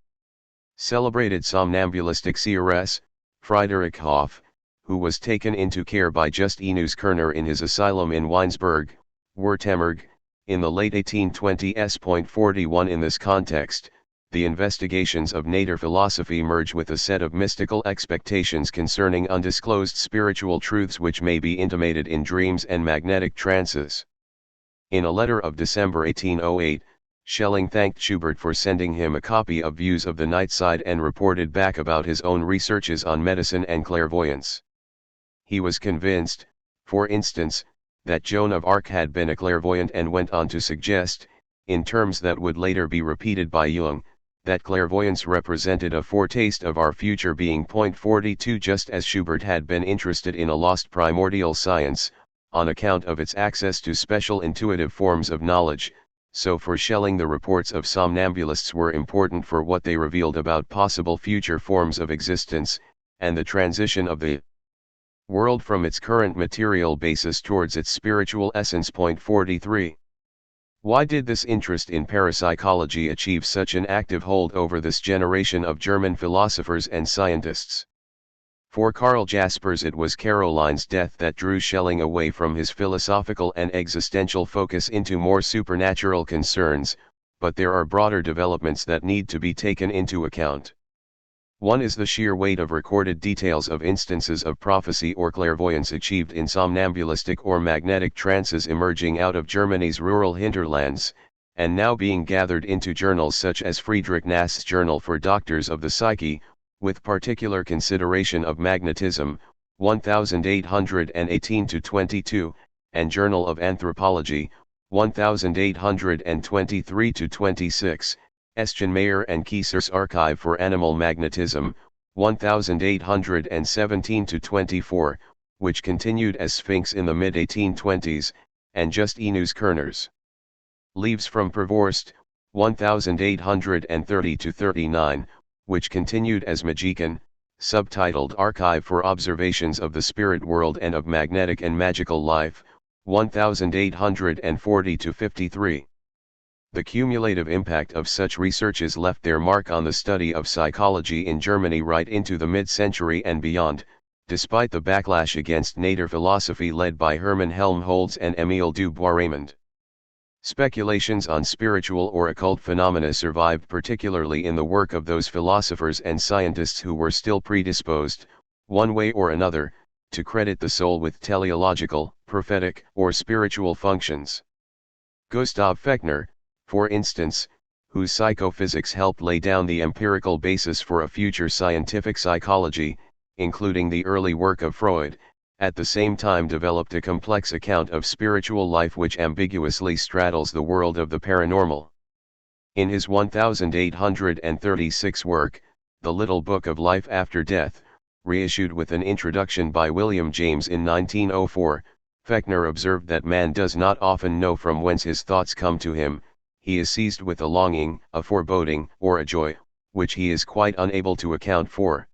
celebrated somnambulistic seeress, Friedrich Hoff, who was taken into care by Justinus Kerner in his asylum in Weinsberg, Württemberg, in the late 1820s. 41 In this context, the investigations of nature philosophy merge with a set of mystical expectations concerning undisclosed spiritual truths which may be intimated in dreams and magnetic trances. In a letter of December 1808, Schelling thanked Schubert for sending him a copy of Views of the Night Side and reported back about his own researches on medicine and clairvoyance. He was convinced, for instance, that Joan of Arc had been a clairvoyant, and went on to suggest, in terms that would later be repeated by Jung, that clairvoyance represented a foretaste of our future being. 42 Just as Schubert had been interested in a lost primordial science, on account of its access to special intuitive forms of knowledge, so for Schelling the reports of somnambulists were important for what they revealed about possible future forms of existence, and the transition of the world from its current material basis towards its spiritual essence. 43. Why did this interest in parapsychology achieve such an active hold over this generation of German philosophers and scientists? For Karl Jaspers it was Caroline's death that drew Schelling away from his philosophical and existential focus into more supernatural concerns, but there are broader developments that need to be taken into account. One is the sheer weight of recorded details of instances of prophecy or clairvoyance achieved in somnambulistic or magnetic trances emerging out of Germany's rural hinterlands, and now being gathered into journals such as Friedrich Nass's Journal for Doctors of the Psyche, with particular consideration of magnetism, 1818-22, and Journal of Anthropology, 1823-26, Eschenmayer and Kieser's Archive for Animal Magnetism, 1817-24, which continued as Sphinx in the mid-1820s, and Justinus Kerner's Leaves from Provorst, 1830-39, which continued as Magican, subtitled Archive for Observations of the Spirit World and of Magnetic and Magical Life, 1840-53. The cumulative impact of such researches left their mark on the study of psychology in Germany right into the mid-century and beyond, despite the backlash against nature philosophy led by Hermann Helmholtz and Émile du Bois-Reymond. Speculations on spiritual or occult phenomena survived particularly in the work of those philosophers and scientists who were still predisposed, one way or another, to credit the soul with teleological, prophetic, or spiritual functions. Gustav Fechner, for instance, whose psychophysics helped lay down the empirical basis for a future scientific psychology, including the early work of Freud, at the same time developed a complex account of spiritual life which ambiguously straddles the world of the paranormal. In his 1836 work, The Little Book of Life After Death, reissued with an introduction by William James in 1904, Fechner observed that man does not often know from whence his thoughts come to him. He is seized with a longing, a foreboding, or a joy, which he is quite unable to account for.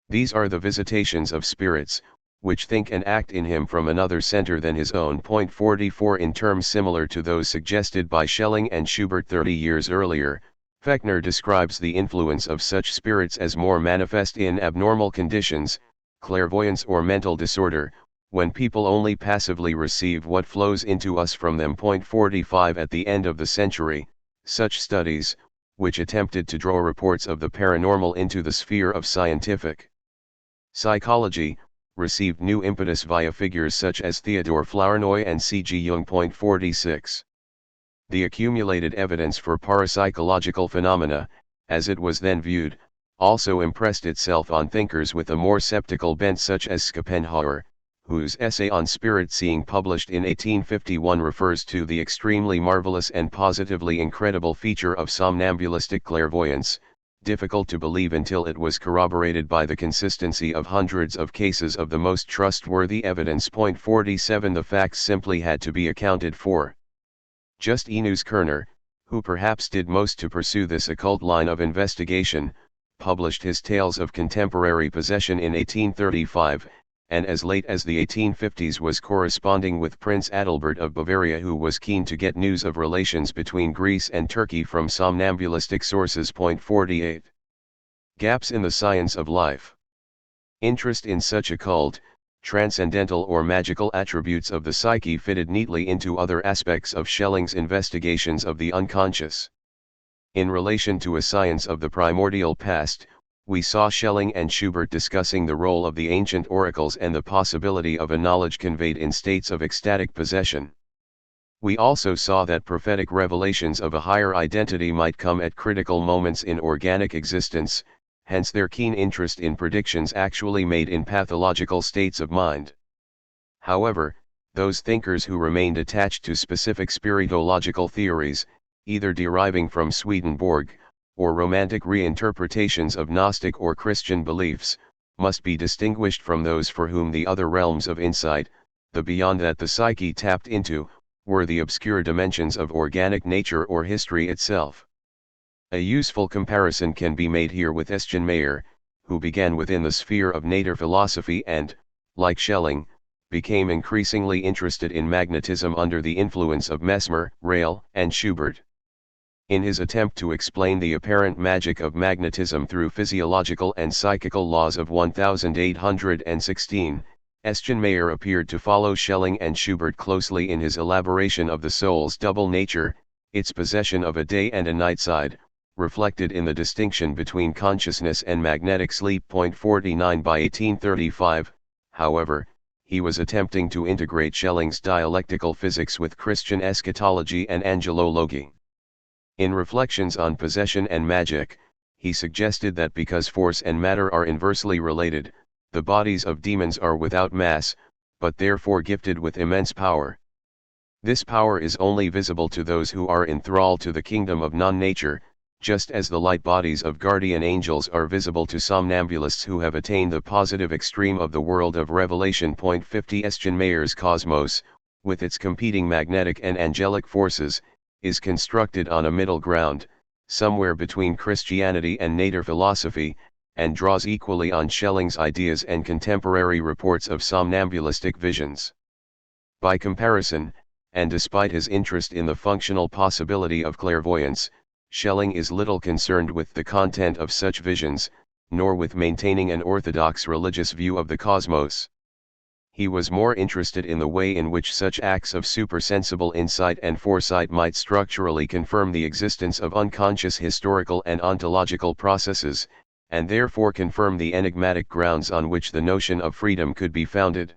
These are the visitations of spirits, which think and act in him from another center than his own. 44 In terms similar to those suggested by Schelling and Schubert 30 years earlier, Fechner describes the influence of such spirits as more manifest in abnormal conditions, clairvoyance or mental disorder, when people only passively receive what flows into us from them. 45 At the end of the century, such studies, which attempted to draw reports of the paranormal into the sphere of scientific psychology, received new impetus via figures such as Theodore Flournoy and C.G. Jung. 46. The accumulated evidence for parapsychological phenomena, as it was then viewed, also impressed itself on thinkers with a more sceptical bent such as Schopenhauer, whose essay on spirit seeing published in 1851 refers to the extremely marvelous and positively incredible feature of somnambulistic clairvoyance, difficult to believe until it was corroborated by the consistency of hundreds of cases of the most trustworthy evidence. 47 The facts simply had to be accounted for. Just Enos Kerner, who perhaps did most to pursue this occult line of investigation, published his Tales of Contemporary Possession in 1835, and as late as the 1850s was corresponding with Prince Adalbert of Bavaria, who was keen to get news of relations between Greece and Turkey from somnambulistic sources. 48. Gaps in the science of life. Interest in such occult, transcendental or magical attributes of the psyche fitted neatly into other aspects of Schelling's investigations of the unconscious. In relation to a science of the primordial past, we saw Schelling and Schubert discussing the role of the ancient oracles and the possibility of a knowledge conveyed in states of ecstatic possession. We also saw that prophetic revelations of a higher identity might come at critical moments in organic existence, hence their keen interest in predictions actually made in pathological states of mind. However, those thinkers who remained attached to specific spiritological theories, either deriving from Swedenborg, or romantic reinterpretations of Gnostic or Christian beliefs, must be distinguished from those for whom the other realms of insight, the beyond that the psyche tapped into, were the obscure dimensions of organic nature or history itself. A useful comparison can be made here with Eschenmayer, who began within the sphere of nature philosophy and, like Schelling, became increasingly interested in magnetism under the influence of Mesmer, Reil, and Schubert. In his attempt to explain the apparent magic of magnetism through physiological and psychical laws of 1816, Eschenmayer appeared to follow Schelling and Schubert closely in his elaboration of the soul's double nature, its possession of a day and a night side, reflected in the distinction between consciousness and magnetic sleep. 49 By 1835, however, he was attempting to integrate Schelling's dialectical physics with Christian eschatology and angelology. In Reflections on Possession and Magic, he suggested that because force and matter are inversely related, the bodies of demons are without mass, but therefore gifted with immense power. This power is only visible to those who are enthralled to the kingdom of non-nature, just as the light bodies of guardian angels are visible to somnambulists who have attained the positive extreme of the world of revelation. 50 Eschenmayer's cosmos, with its competing magnetic and angelic forces, is constructed on a middle ground, somewhere between Christianity and nature philosophy, and draws equally on Schelling's ideas and contemporary reports of somnambulistic visions. By comparison, and despite his interest in the functional possibility of clairvoyance, Schelling is little concerned with the content of such visions, nor with maintaining an orthodox religious view of the cosmos. He was more interested in the way in which such acts of supersensible insight and foresight might structurally confirm the existence of unconscious historical and ontological processes, and therefore confirm the enigmatic grounds on which the notion of freedom could be founded.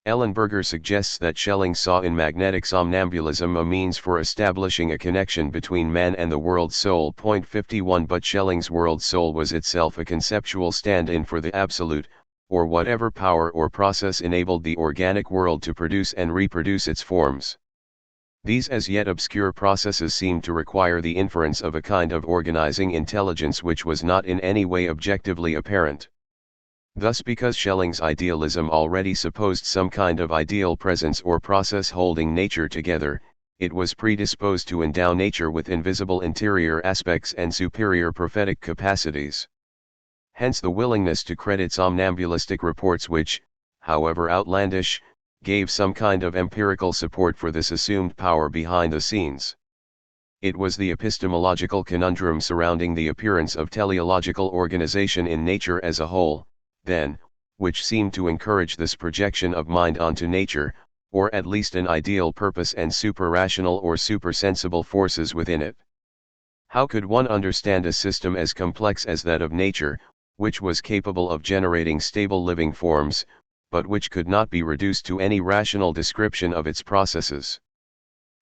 Ellenberger suggests that Schelling saw in magnetic somnambulism a means for establishing a connection between man and the world soul. 51 But Schelling's world soul was itself a conceptual stand-in for the absolute, or whatever power or process enabled the organic world to produce and reproduce its forms. These as yet obscure processes seemed to require the inference of a kind of organizing intelligence which was not in any way objectively apparent. Thus, because Schelling's idealism already supposed some kind of ideal presence or process holding nature together, it was predisposed to endow nature with invisible interior aspects and superior prophetic capacities. Hence the willingness to credit somnambulistic reports which, however outlandish, gave some kind of empirical support for this assumed power behind the scenes. It was the epistemological conundrum surrounding the appearance of teleological organization in nature as a whole, then, which seemed to encourage this projection of mind onto nature, or at least an ideal purpose and suprarational or supersensible forces within it. How could one understand a system as complex as that of nature, which was capable of generating stable living forms, but which could not be reduced to any rational description of its processes?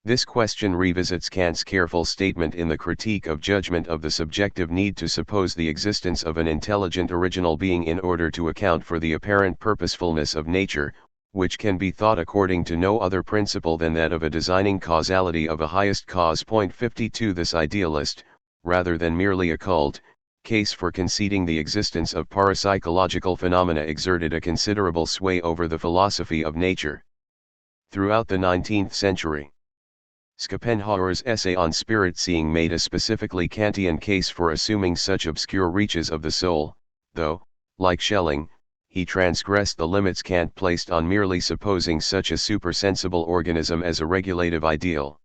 This question revisits Kant's careful statement in the Critique of Judgment of the subjective need to suppose the existence of an intelligent original being in order to account for the apparent purposefulness of nature, which can be thought according to no other principle than that of a designing causality of a highest cause. 52 This idealist, rather than merely occult, case for conceding the existence of parapsychological phenomena exerted a considerable sway over the philosophy of nature. Throughout the 19th century, Schopenhauer's essay on spirit seeing made a specifically Kantian case for assuming such obscure reaches of the soul, though, like Schelling, he transgressed the limits Kant placed on merely supposing such a supersensible organism as a regulative ideal.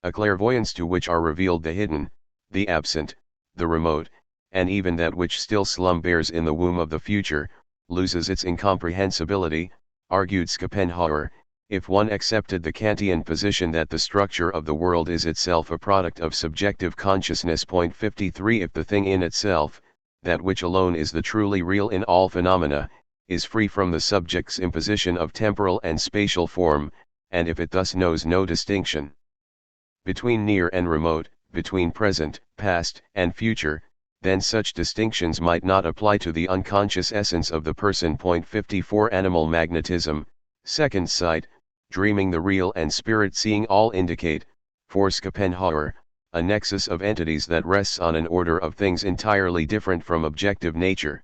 A clairvoyance to which are revealed the hidden, the absent, the remote, and even that which still slumbers in the womb of the future, loses its incomprehensibility, argued Schopenhauer, if one accepted the Kantian position that the structure of the world is itself a product of subjective consciousness. 53 If the thing in itself, that which alone is the truly real in all phenomena, is free from the subject's imposition of temporal and spatial form, and if it thus knows no distinction between near and remote, between present, past, and future, then such distinctions might not apply to the unconscious essence of the person. 54 Animal magnetism, second sight, dreaming the real and spirit seeing all indicate, for Schopenhauer, a nexus of entities that rests on an order of things entirely different from objective nature,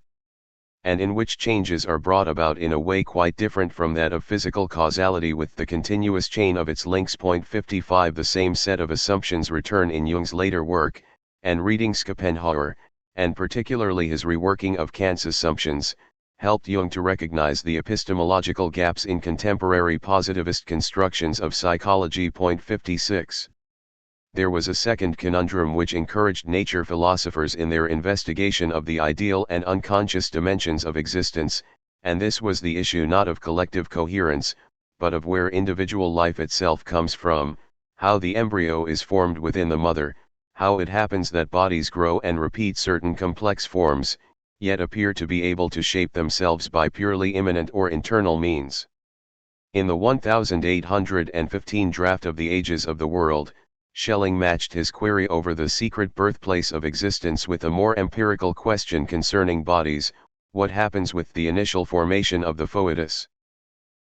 and in which changes are brought about in a way quite different from that of physical causality with the continuous chain of its links. 55 The same set of assumptions return in Jung's later work, and reading Schopenhauer, and particularly his reworking of Kant's assumptions, helped Jung to recognize the epistemological gaps in contemporary positivist constructions of psychology. 56 There was a second conundrum which encouraged nature philosophers in their investigation of the ideal and unconscious dimensions of existence, and this was the issue not of collective coherence, but of where individual life itself comes from, how the embryo is formed within the mother, how it happens that bodies grow and repeat certain complex forms, yet appear to be able to shape themselves by purely immanent or internal means. In the 1815 draft of The Ages of the World, Schelling matched his query over the secret birthplace of existence with a more empirical question concerning bodies: what happens with the initial formation of the foetus?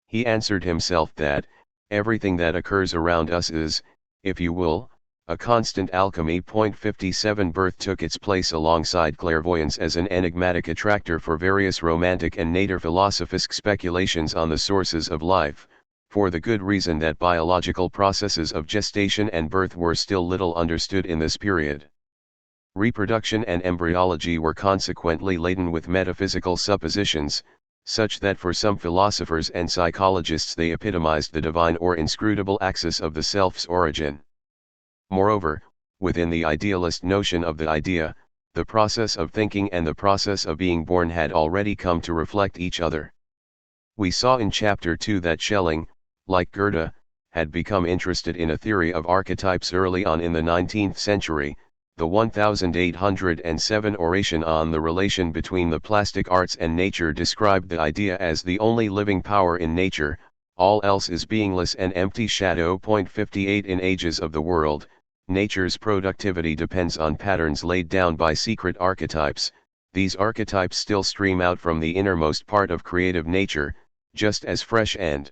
He answered himself that, everything that occurs around us is, if you will, a constant alchemy. 57 Birth took its place alongside clairvoyance as an enigmatic attractor for various romantic and nature philosophic speculations on the sources of life, for the good reason that biological processes of gestation and birth were still little understood in this period. Reproduction and embryology were consequently laden with metaphysical suppositions, such that for some philosophers and psychologists they epitomized the divine or inscrutable axis of the self's origin. Moreover, within the idealist notion of the idea, the process of thinking and the process of being born had already come to reflect each other. We saw in Chapter 2 that Schelling, like Goethe, had become interested in a theory of archetypes early on in the 19th century. The 1807 oration on the relation between the plastic arts and nature described the idea as the only living power in nature, all else is beingless and empty shadow. 58 In Ages of the World, nature's productivity depends on patterns laid down by secret archetypes. These archetypes still stream out from the innermost part of creative nature, just as fresh and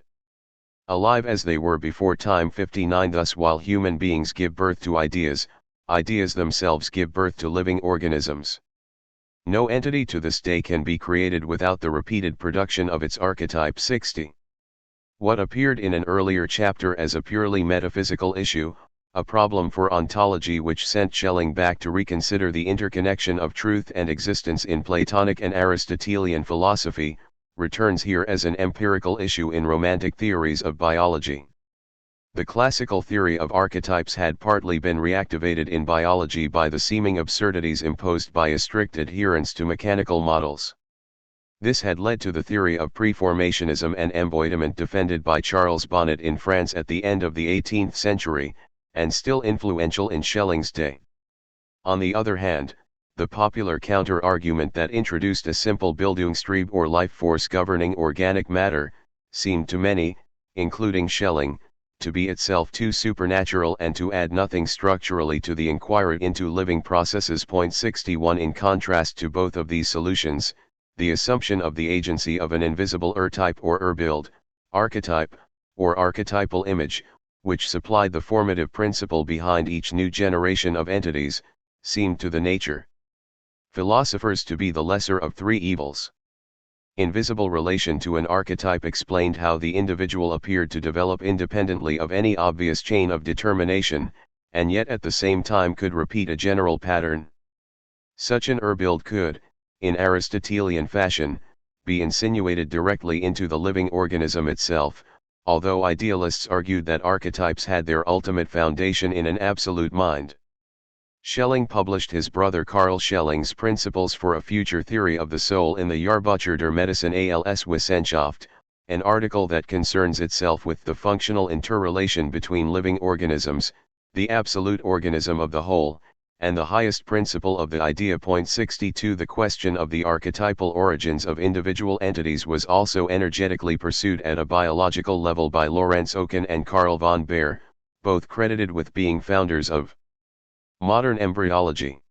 alive as they were before time. 59 Thus while human beings give birth to ideas, ideas themselves give birth to living organisms. No entity to this day can be created without the repeated production of its archetype. 60 What appeared in an earlier chapter as a purely metaphysical issue, a problem for ontology which sent Schelling back to reconsider the interconnection of truth and existence in Platonic and Aristotelian philosophy, returns here as an empirical issue in romantic theories of biology. The classical theory of archetypes had partly been reactivated in biology by the seeming absurdities imposed by a strict adherence to mechanical models. This had led to the theory of preformationism and embodiment defended by Charles Bonnet in France at the end of the 18th century, and still influential in Schelling's day. On the other hand, the popular counter-argument that introduced a simple Bildungstrieb or life force governing organic matter, seemed to many, including Schelling, to be itself too supernatural and to add nothing structurally to the inquiry into living processes. 61 In contrast to both of these solutions, the assumption of the agency of an invisible type or Urbild, archetype, or archetypal image, which supplied the formative principle behind each new generation of entities, seemed to the nature philosophers to be the lesser of three evils. Invisible relation to an archetype explained how the individual appeared to develop independently of any obvious chain of determination, and yet at the same time could repeat a general pattern. Such an Urbild could, in Aristotelian fashion, be insinuated directly into the living organism itself, although idealists argued that archetypes had their ultimate foundation in an absolute mind. Schelling published his brother Carl Schelling's Principles for a Future Theory of the Soul in the Jahrbucher der Medizin als Wissenschaft, an article that concerns itself with the functional interrelation between living organisms, the absolute organism of the whole, and the highest principle of the idea. 62 The question of the archetypal origins of individual entities was also energetically pursued at a biological level by Lorenz Oken and Carl von Baer, both credited with being founders of modern embryology.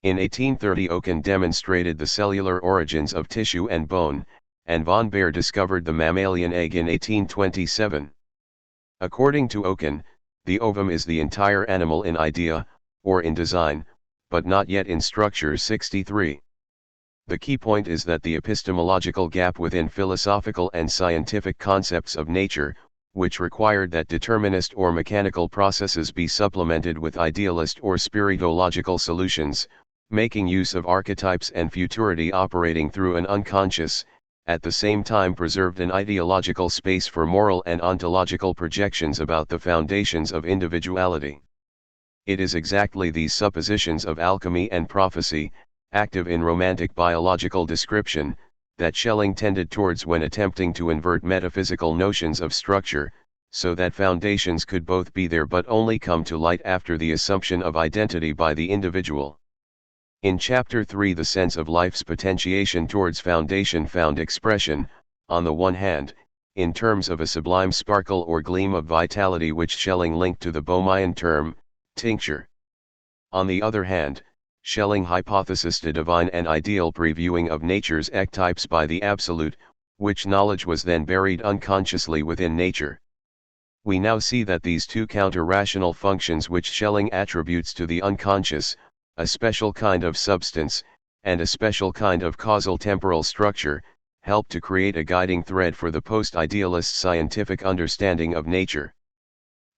In 1830 Oken demonstrated the cellular origins of tissue and bone, and von Baer discovered the mammalian egg in 1827. According to Oken, the ovum is the entire animal in idea, or in design, but not yet in structure. 63. The key point is that the epistemological gap within philosophical and scientific concepts of nature, which required that determinist or mechanical processes be supplemented with idealist or spiritological solutions, making use of archetypes and futurity operating through an unconscious, at the same time preserved an ideological space for moral and ontological projections about the foundations of individuality. It is exactly these suppositions of alchemy and prophecy, active in romantic biological description, that Schelling tended towards when attempting to invert metaphysical notions of structure, so that foundations could both be there but only come to light after the assumption of identity by the individual. In Chapter 3 the sense of life's potentiation towards foundation found expression, on the one hand, in terms of a sublime sparkle or gleam of vitality which Schelling linked to the Bohmian term, tincture. On the other hand, Schelling hypothesized a divine and ideal previewing of nature's archetypes by the absolute, which knowledge was then buried unconsciously within nature. We now see that these two counter-rational functions which Schelling attributes to the unconscious, a special kind of substance, and a special kind of causal temporal structure, help to create a guiding thread for the post-idealist scientific understanding of nature.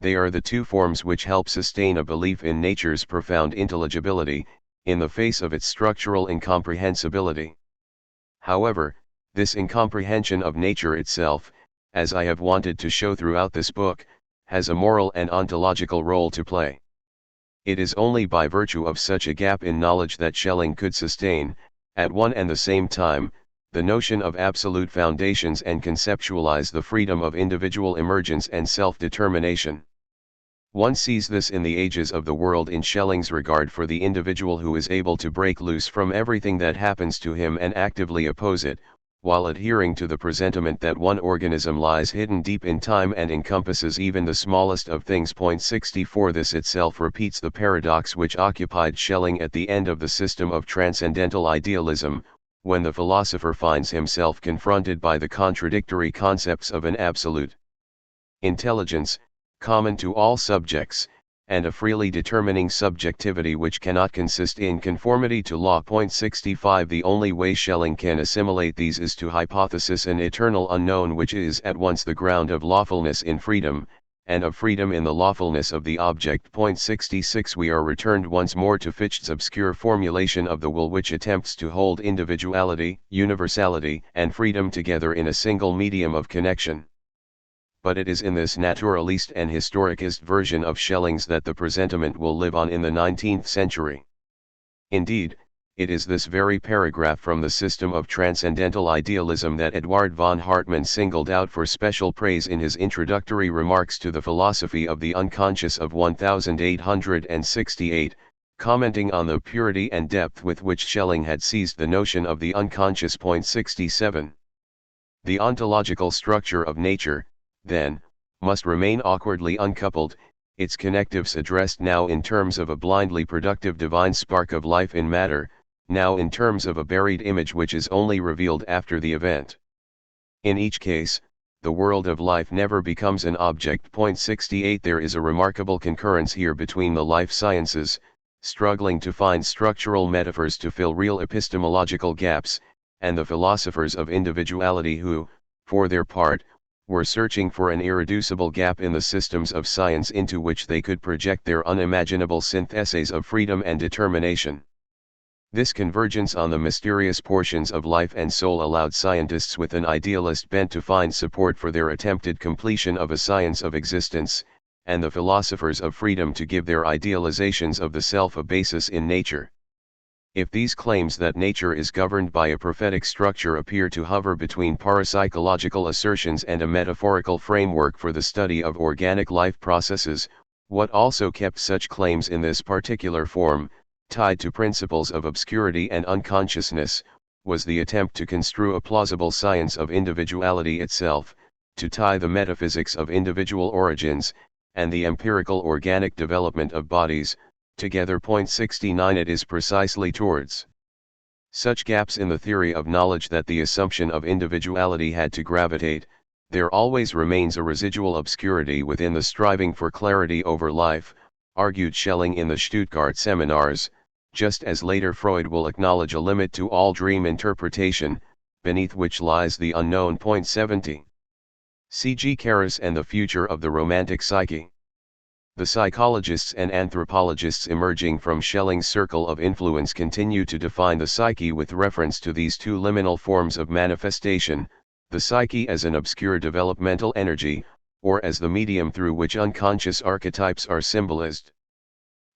They are the two forms which help sustain a belief in nature's profound intelligibility, in the face of its structural incomprehensibility. However, this incomprehension of nature itself, as I have wanted to show throughout this book, has a moral and ontological role to play. It is only by virtue of such a gap in knowledge that Schelling could sustain, at one and the same time, the notion of absolute foundations and conceptualize the freedom of individual emergence and self-determination. One sees this in the ages of the world in Schelling's regard for the individual who is able to break loose from everything that happens to him and actively oppose it, while adhering to the presentiment that one organism lies hidden deep in time and encompasses even the smallest of things. 64 This itself repeats the paradox which occupied Schelling at the end of the system of transcendental idealism, when the philosopher finds himself confronted by the contradictory concepts of an absolute intelligence, common to all subjects, and a freely determining subjectivity which cannot consist in conformity to law. 65 The only way Schelling can assimilate these is to hypothesis an eternal unknown which is at once the ground of lawfulness in freedom, and of freedom in the lawfulness of the object. 66 We are returned once more to Ffytche's obscure formulation of the will which attempts to hold individuality, universality, and freedom together in a single medium of connection. But it is in this naturalist and historicist version of Schelling's that the presentiment will live on in the 19th century. Indeed, it is this very paragraph from the system of transcendental idealism that Eduard von Hartmann singled out for special praise in his introductory remarks to the philosophy of the unconscious of 1868, Commenting on the purity and depth with which Schelling had seized the notion of the unconscious. 67. The ontological structure of nature, then, must remain awkwardly uncoupled, its connectives addressed now in terms of a blindly productive divine spark of life in matter, now in terms of a buried image which is only revealed after the event. In each case, the world of life never becomes an object. 68. There is a remarkable concurrence here between the life sciences, struggling to find structural metaphors to fill real epistemological gaps, and the philosophers of individuality who, for their part, were searching for an irreducible gap in the systems of science into which they could project their unimaginable syntheses of freedom and determination. This convergence on the mysterious portions of life and soul allowed scientists with an idealist bent to find support for their attempted completion of a science of existence, and the philosophers of freedom to give their idealizations of the self a basis in nature. If these claims that nature is governed by a prophetic structure appear to hover between parapsychological assertions and a metaphorical framework for the study of organic life processes, what also kept such claims in this particular form, tied to principles of obscurity and unconsciousness, was the attempt to construe a plausible science of individuality itself, to tie the metaphysics of individual origins, and the empirical organic development of bodies, together. 69. It is precisely towards such gaps in the theory of knowledge that the assumption of individuality had to gravitate. There always remains a residual obscurity within the striving for clarity over life, argued Schelling in the Stuttgart seminars, just as later Freud will acknowledge a limit to all dream interpretation, beneath which lies the unknown. 70. C.G. Caras and the future of the romantic psyche. The psychologists and anthropologists emerging from Schelling's circle of influence continue to define the psyche with reference to these two liminal forms of manifestation, the psyche as an obscure developmental energy, or as the medium through which unconscious archetypes are symbolized.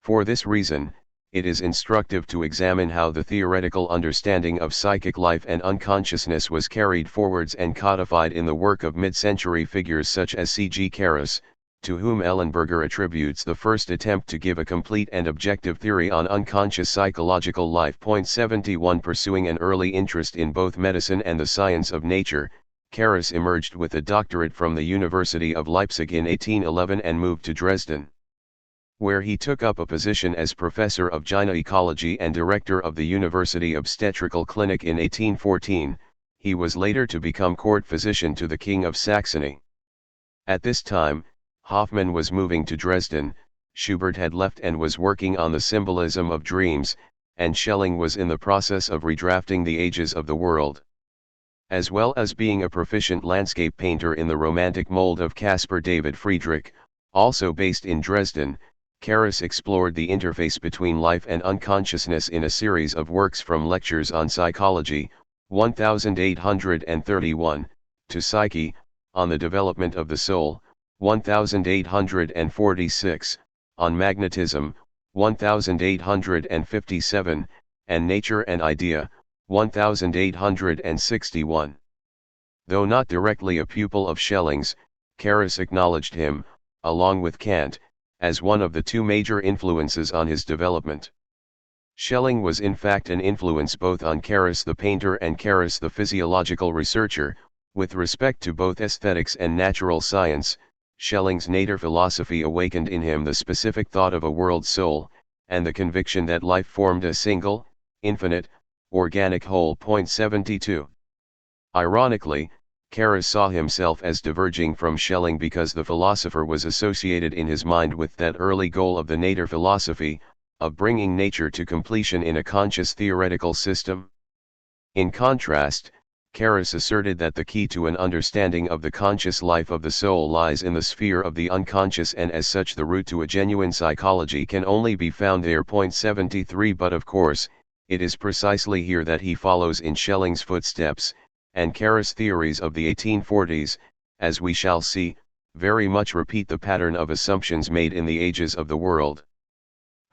For this reason, it is instructive to examine how the theoretical understanding of psychic life and unconsciousness was carried forwards and codified in the work of mid-century figures such as C.G. Caras, to whom Ellenberger attributes the first attempt to give a complete and objective theory on unconscious psychological life. 71. Pursuing an early interest in both medicine and the science of nature, Caras emerged with a doctorate from the University of Leipzig in 1811 and moved to Dresden, where he took up a position as professor of gynecology and director of the University Obstetrical Clinic in 1814. He was later to become court physician to the King of Saxony. At this time, Hoffmann was moving to Dresden, Schubert had left and was working on the symbolism of dreams, and Schelling was in the process of redrafting the ages of the world. As well as being a proficient landscape painter in the romantic mold of Caspar David Friedrich, also based in Dresden, Caras explored the interface between life and unconsciousness in a series of works from Lectures on Psychology, 1831, to Psyche, on the development of the soul, 1846, on magnetism, 1857, and nature and idea, 1861. Though not directly a pupil of Schelling's, Caras acknowledged him, along with Kant, as one of the two major influences on his development. Schelling was in fact an influence both on Caras the painter and Caras the physiological researcher. With respect to both aesthetics and natural science, Schelling's nature philosophy awakened in him the specific thought of a world soul, and the conviction that life formed a single, infinite, organic whole. 72. Ironically, Caras saw himself as diverging from Schelling because the philosopher was associated in his mind with that early goal of the nature philosophy, of bringing nature to completion in a conscious theoretical system. In contrast, Caras asserted that the key to an understanding of the conscious life of the soul lies in the sphere of the unconscious, and as such the route to a genuine psychology can only be found there. 73. But of course, it is precisely here that he follows in Schelling's footsteps, and Caras' theories of the 1840s, as we shall see, very much repeat the pattern of assumptions made in the ages of the world.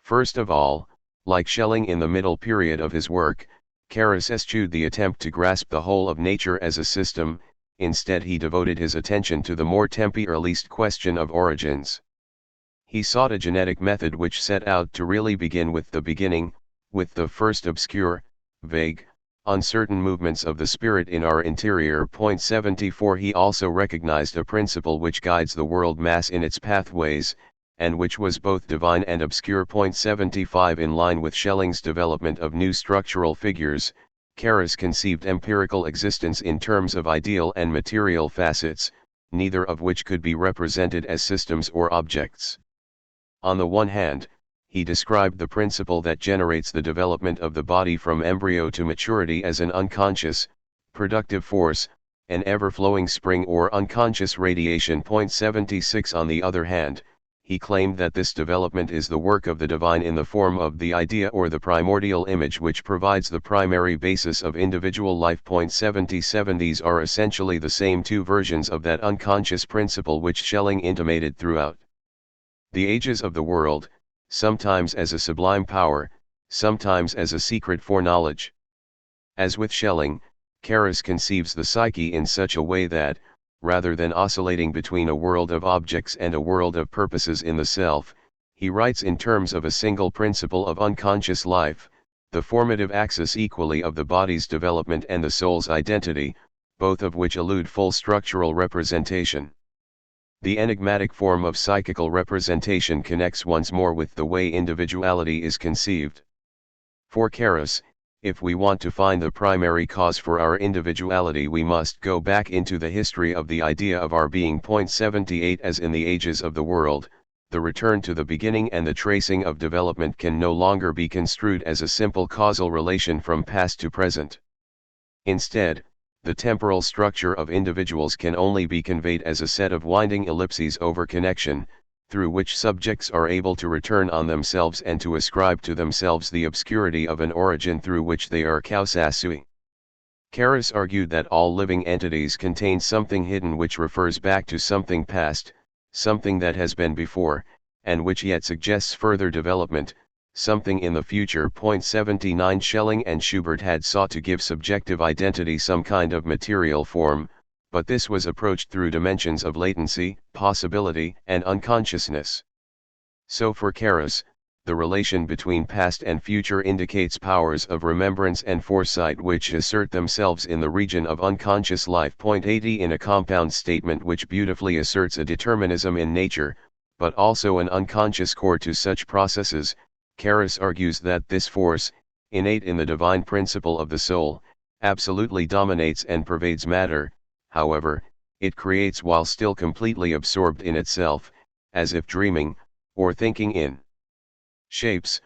First of all, like Schelling in the middle period of his work, Caras eschewed the attempt to grasp the whole of nature as a system. Instead he devoted his attention to the more temporalist question of origins. He sought a genetic method which set out to really begin with the beginning, with the first obscure, vague, uncertain movements of the spirit in our interior. 74 He also recognized a principle which guides the world mass in its pathways, and which was both divine and obscure. 75 In line with Schelling's development of new structural figures, Caras conceived empirical existence in terms of ideal and material facets, neither of which could be represented as systems or objects. On the one hand, he described the principle that generates the development of the body from embryo to maturity as an unconscious, productive force, an ever-flowing spring or unconscious radiation. 76 On the other hand, he claimed that this development is the work of the divine in the form of the idea or the primordial image which provides the primary basis of individual life. 77 These are essentially the same two versions of that unconscious principle which Schelling intimated throughout the ages of the world, sometimes as a sublime power, sometimes as a secret foreknowledge. As with Schelling, Caras conceives the psyche in such a way that, rather than oscillating between a world of objects and a world of purposes in the self, he writes in terms of a single principle of unconscious life, the formative axis equally of the body's development and the soul's identity, both of which elude full structural representation. The enigmatic form of psychical representation connects once more with the way individuality is conceived. For Caras, if we want to find the primary cause for our individuality, we must go back into the history of the idea of our being. 78 As in the ages of the world, the return to the beginning and the tracing of development can no longer be construed as a simple causal relation from past to present. Instead, the temporal structure of individuals can only be conveyed as a set of winding ellipses over connection, through which subjects are able to return on themselves and to ascribe to themselves the obscurity of an origin through which they are causa sui. Caras argued that all living entities contain something hidden which refers back to something past, something that has been before, and which yet suggests further development, something in the future. 79 Schelling and Schubert had sought to give subjective identity some kind of material form, but this was approached through dimensions of latency, possibility, and unconsciousness. So for Caras, the relation between past and future indicates powers of remembrance and foresight which assert themselves in the region of unconscious life. 80 In a compound statement which beautifully asserts a determinism in nature, but also an unconscious core to such processes, Caras argues that this force, innate in the divine principle of the soul, absolutely dominates and pervades matter. However, it creates while still completely absorbed in itself, as if dreaming, or thinking in shapes,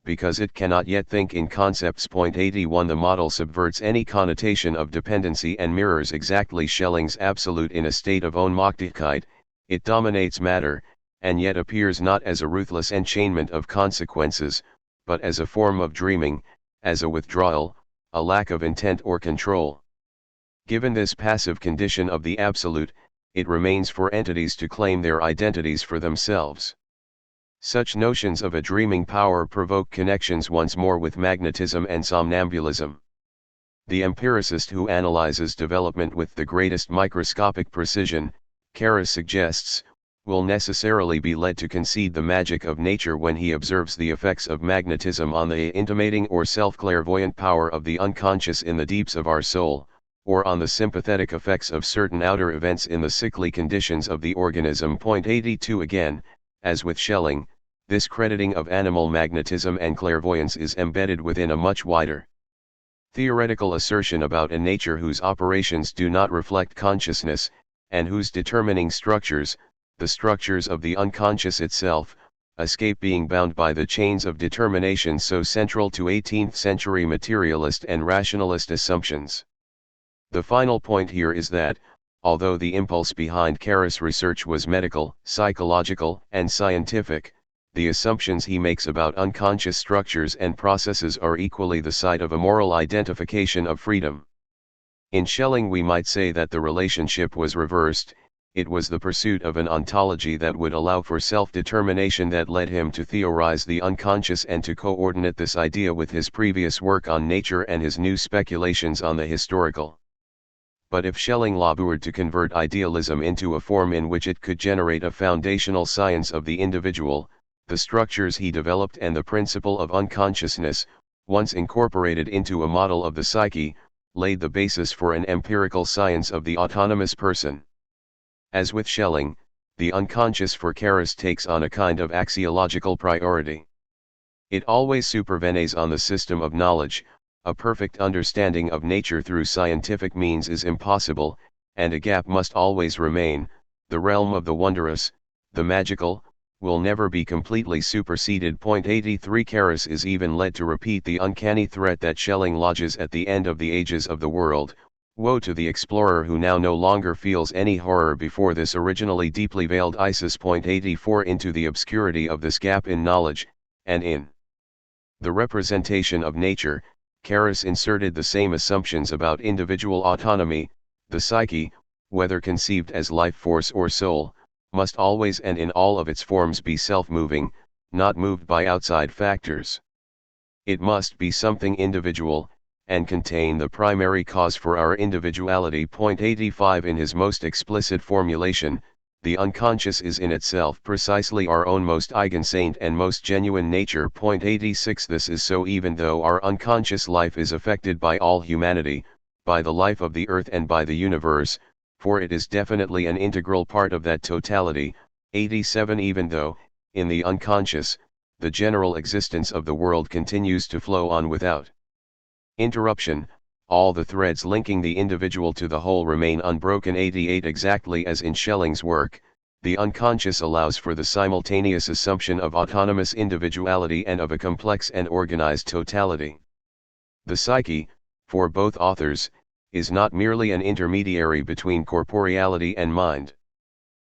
because it cannot yet think in concepts. 81 The model subverts any connotation of dependency and mirrors exactly Schelling's absolute in a state of Ohnmächtigkeit. It dominates matter, and yet appears not as a ruthless enchainment of consequences, but as a form of dreaming, as a withdrawal, a lack of intent or control. Given this passive condition of the absolute, it remains for entities to claim their identities for themselves. Such notions of a dreaming power provoke connections once more with magnetism and somnambulism. The empiricist who analyzes development with the greatest microscopic precision, Caras suggests, will necessarily be led to concede the magic of nature when he observes the effects of magnetism on the intimating or self-clairvoyant power of the unconscious in the deeps of our soul, or on the sympathetic effects of certain outer events in the sickly conditions of the organism. 82 Again, as with Schelling, this crediting of animal magnetism and clairvoyance is embedded within a much wider theoretical assertion about a nature whose operations do not reflect consciousness, and whose determining structures, the structures of the unconscious itself, escape being bound by the chains of determination so central to 18th-century materialist and rationalist assumptions. The final point here is that, although the impulse behind Caras' research was medical, psychological, and scientific, the assumptions he makes about unconscious structures and processes are equally the site of a moral identification of freedom. In Schelling we might say that the relationship was reversed. It was the pursuit of an ontology that would allow for self-determination that led him to theorize the unconscious and to coordinate this idea with his previous work on nature and his new speculations on the historical. but if Schelling labored to convert idealism into a form in which it could generate a foundational science of the individual, the structures he developed and the principle of unconsciousness, once incorporated into a model of the psyche, laid the basis for an empirical science of the autonomous person. As with Schelling, the unconscious for Carus takes on a kind of axiological priority. It always supervenes on the system of knowledge. A perfect understanding of nature through scientific means is impossible, and a gap must always remain. The realm of the wondrous, the magical, will never be completely superseded. 83 Carus is even led to repeat the uncanny threat that Schelling lodges at the end of the ages of the world. Woe to the explorer who now no longer feels any horror before this originally deeply veiled Isis. 84 Into the obscurity of this gap in knowledge, and in the representation of nature, Carus inserted the same assumptions about individual autonomy. The psyche, whether conceived as life force or soul, must always and in all of its forms be self-moving, not moved by outside factors. It must be something individual, and contain the primary cause for our individuality. 85 In his most explicit formulation, the unconscious is in itself precisely our own most eigensaint and most genuine nature. 86 This is so even though our unconscious life is affected by all humanity, by the life of the earth and by the universe, for it is definitely an integral part of that totality. 87 Even though, in the unconscious, the general existence of the world continues to flow on without interruption, all the threads linking the individual to the whole remain unbroken. 88 Exactly as in Schelling's work, the unconscious allows for the simultaneous assumption of autonomous individuality and of a complex and organized totality. The psyche, for both authors, is not merely an intermediary between corporeality and mind.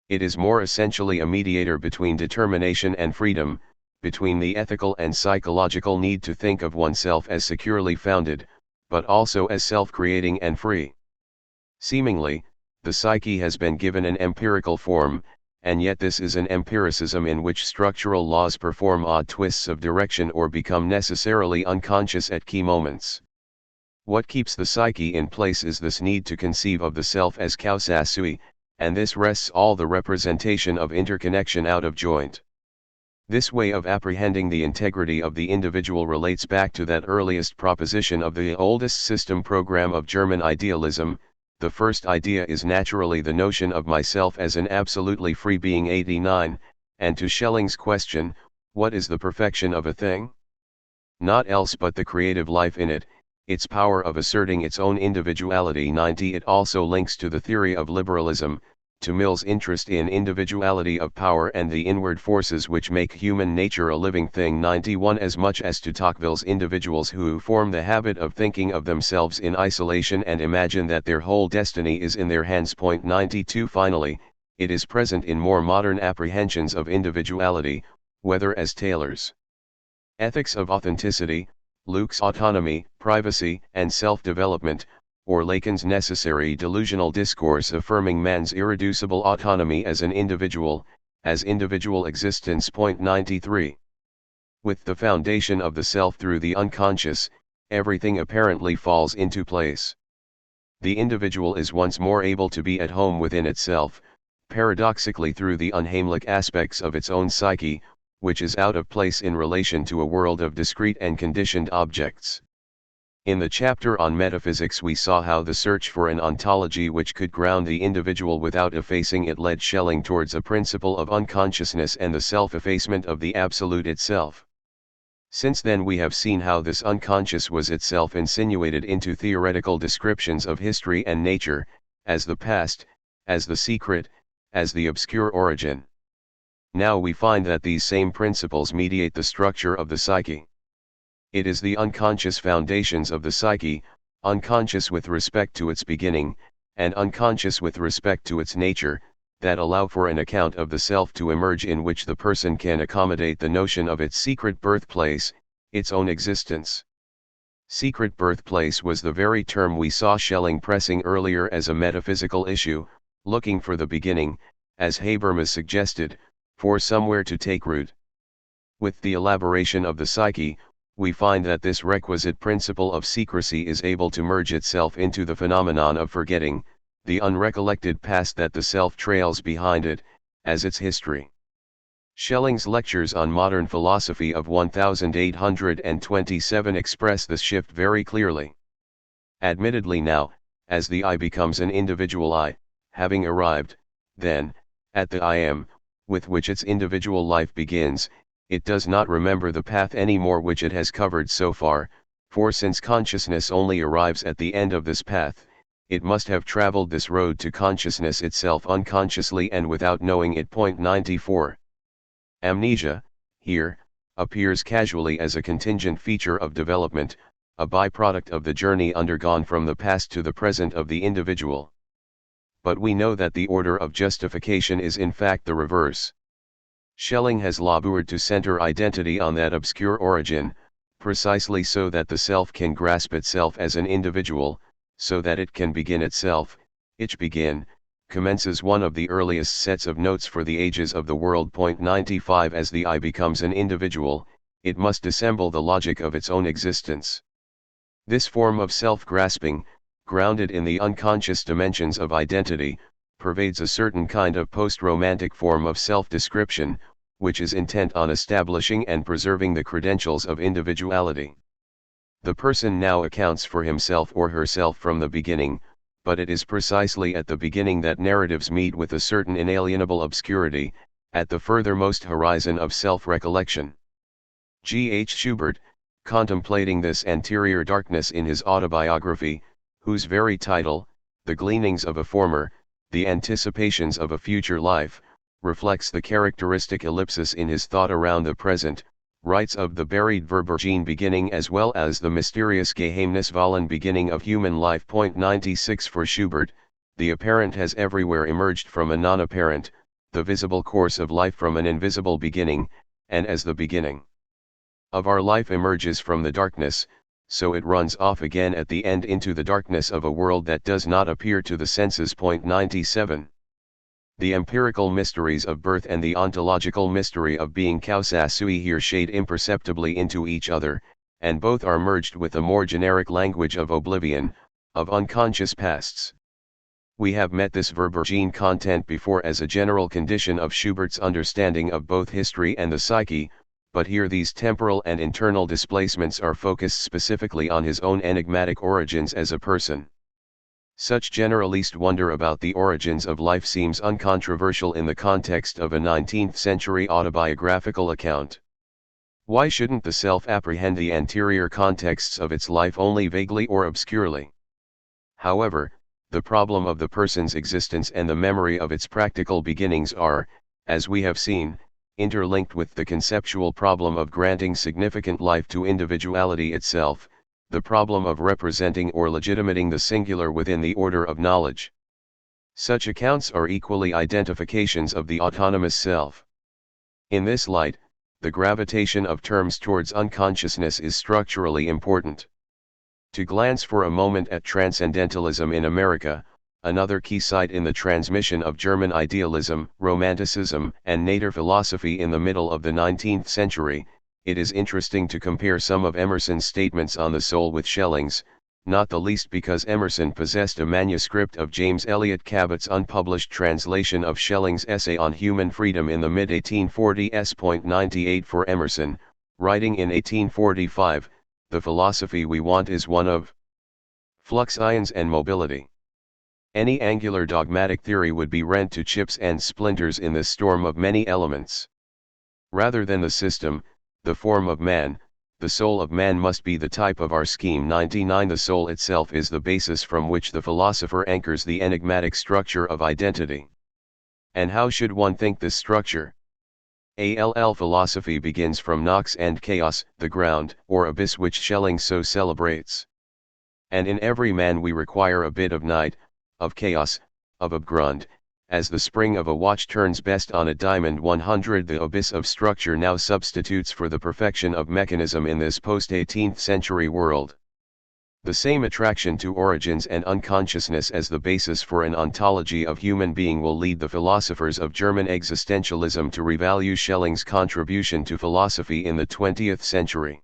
It is more essentially a mediator between determination and freedom, between the ethical and psychological need to think of oneself as securely founded, but also as self-creating and free. Seemingly, the psyche has been given an empirical form, and yet this is an empiricism in which structural laws perform odd twists of direction or become necessarily unconscious at key moments. What keeps the psyche in place is this need to conceive of the self as causa sui, and this wrests all the representation of interconnection out of joint. This way of apprehending the integrity of the individual relates back to that earliest proposition of the oldest system program of German idealism. The first idea is naturally the notion of myself as an absolutely free being. 89, and to Schelling's question, what is the perfection of a thing? Not else but the creative life in it, its power of asserting its own individuality. 90 It also links to the theory of liberalism, to Mill's interest in individuality of power and the inward forces which make human nature a living thing. 91 As much as to Tocqueville's individuals who form the habit of thinking of themselves in isolation and imagine that their whole destiny is in their hands. 92 Finally, it is present in more modern apprehensions of individuality, whether as Taylor's Ethics of Authenticity, Luke's Autonomy, Privacy, and Self-Development, or Lacan's necessary delusional discourse affirming man's irreducible autonomy as an individual, as individual existence. 93 With the foundation of the self through the unconscious, everything apparently falls into place. The individual is once more able to be at home within itself, paradoxically through the unheimlich aspects of its own psyche, which is out of place in relation to a world of discrete and conditioned objects. In the chapter on metaphysics we saw how the search for an ontology which could ground the individual without effacing it led Schelling towards a principle of unconsciousness and the self-effacement of the absolute itself. Since then we have seen how this unconscious was itself insinuated into theoretical descriptions of history and nature, as the past, as the secret, as the obscure origin. Now we find that these same principles mediate the structure of the psyche. It is the unconscious foundations of the psyche, unconscious with respect to its beginning, and unconscious with respect to its nature, that allow for an account of the self to emerge in which the person can accommodate the notion of its secret birthplace, its own existence. Secret birthplace was the very term we saw Schelling pressing earlier as a metaphysical issue, looking for the beginning, as Habermas suggested, for somewhere to take root. With the elaboration of the psyche, we find that this requisite principle of secrecy is able to merge itself into the phenomenon of forgetting, the unrecollected past that the self trails behind it, as its history. Schelling's lectures on modern philosophy of 1827 express this shift very clearly. Admittedly now, as the I becomes an individual I, having arrived, then, at the I am, with which its individual life begins, it does not remember the path any more which it has covered so far, for since consciousness only arrives at the end of this path, it must have traveled this road to consciousness itself unconsciously and without knowing it. 94. Amnesia, here, appears casually as a contingent feature of development, a byproduct of the journey undergone from the past to the present of the individual. But we know that the order of justification is in fact the reverse. Schelling has labored to center identity on that obscure origin, precisely so that the self can grasp itself as an individual, so that it can begin itself. Ich begin, commences one of the earliest sets of notes for the ages of the world. 95 As the I becomes an individual, it must dissemble the logic of its own existence. This form of self-grasping, grounded in the unconscious dimensions of identity, pervades a certain kind of post-romantic form of self-description, which is intent on establishing and preserving the credentials of individuality. The person now accounts for himself or herself from the beginning, but it is precisely at the beginning that narratives meet with a certain inalienable obscurity, at the furthermost horizon of self-recollection. G. H. Schubert, contemplating this anterior darkness in his autobiography, whose very title, The Gleanings of a Former, the Anticipations of a Future Life, reflects the characteristic ellipsis in his thought around the present, writes of the buried Verborgene beginning as well as the mysterious Geheimnisvollen beginning of human life. 96 For Schubert, the apparent has everywhere emerged from a non-apparent, the visible course of life from an invisible beginning, and as the beginning of our life emerges from the darkness, so it runs off again at the end into the darkness of a world that does not appear to the senses. 97. The empirical mysteries of birth and the ontological mystery of being causa sui here shade imperceptibly into each other, and both are merged with a more generic language of oblivion, of unconscious pasts. We have met this Verborgene content before as a general condition of Schubert's understanding of both history and the psyche, but here these temporal and internal displacements are focused specifically on his own enigmatic origins as a person. Such generalist wonder about the origins of life seems uncontroversial in the context of a 19th-century autobiographical account. Why shouldn't the self apprehend the anterior contexts of its life only vaguely or obscurely? However, the problem of the person's existence and the memory of its practical beginnings are, as we have seen, interlinked with the conceptual problem of granting significant life to individuality itself, the problem of representing or legitimating the singular within the order of knowledge. Such accounts are equally identifications of the autonomous self. In this light, the gravitation of terms towards unconsciousness is structurally important. To glance for a moment at transcendentalism in America, another key site in the transmission of German idealism, Romanticism, and Nader philosophy in the middle of the 19th century, it is interesting to compare some of Emerson's statements on the soul with Schelling's, not the least because Emerson possessed a manuscript of James Elliott Cabot's unpublished translation of Schelling's essay on human freedom in the mid-1840s. 98 For Emerson, writing in 1845, the philosophy we want is one of flux ions and mobility. Any angular dogmatic theory would be rent to chips and splinters in this storm of many elements. Rather than the system, the form of man, the soul of man must be the type of our scheme. 99 The soul itself is the basis from which the philosopher anchors the enigmatic structure of identity. And how should one think this structure? Philosophy begins from nox and chaos, the ground, or abyss which Schelling so celebrates. And in every man we require a bit of night, of chaos, of abgrund, as the spring of a watch turns best on a diamond. 100 The abyss of structure now substitutes for the perfection of mechanism in this post-18th century world. The same attraction to origins and unconsciousness as the basis for an ontology of human being will lead the philosophers of German existentialism to revalue Schelling's contribution to philosophy in the 20th century.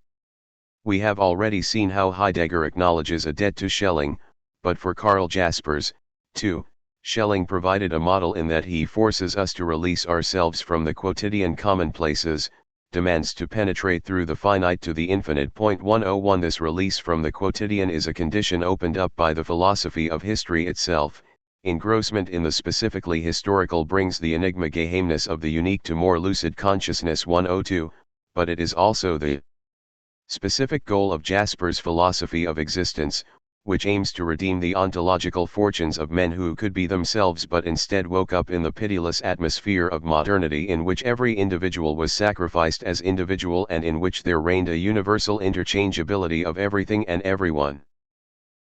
We have already seen how Heidegger acknowledges a debt to Schelling, but for Karl Jaspers, too, Schelling provided a model in that he forces us to release ourselves from the quotidian commonplaces, demands to penetrate through the finite to the infinite. 101 This release from the quotidian is a condition opened up by the philosophy of history itself. Engrossment in the specifically historical brings the enigma geheimeness of the unique to more lucid consciousness. 102, but it is also the specific goal of Jasper's philosophy of existence, which aims to redeem the ontological fortunes of men who could be themselves but instead woke up in the pitiless atmosphere of modernity in which every individual was sacrificed as individual and in which there reigned a universal interchangeability of everything and everyone,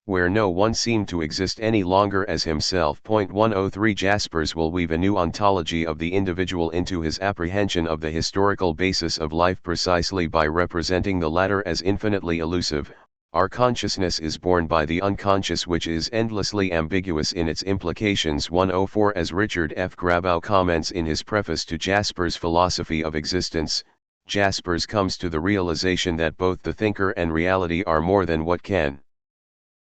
where no one seemed to exist any longer as himself. 103 Jaspers will weave a new ontology of the individual into his apprehension of the historical basis of life precisely by representing the latter as infinitely elusive. Our consciousness is born by the unconscious, which is endlessly ambiguous in its implications. 104 As Richard F. Grabow comments in his preface to Jasper's philosophy of existence, Jaspers comes to the realization that both the thinker and reality are more than what can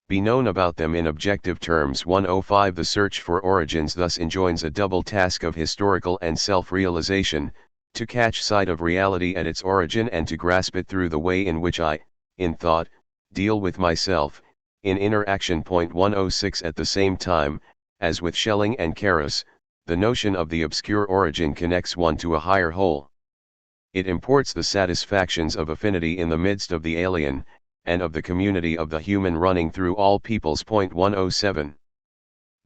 be known about them in objective terms. 105 The search for origins thus enjoins a double task of historical and self-realization, to catch sight of reality at its origin and to grasp it through the way in which I, in thought, deal with myself, in inner action. 106 At the same time, as with Schelling and Karras, the notion of the obscure origin connects one to a higher whole. It imports the satisfactions of affinity in the midst of the alien, and of the community of the human running through all peoples. 107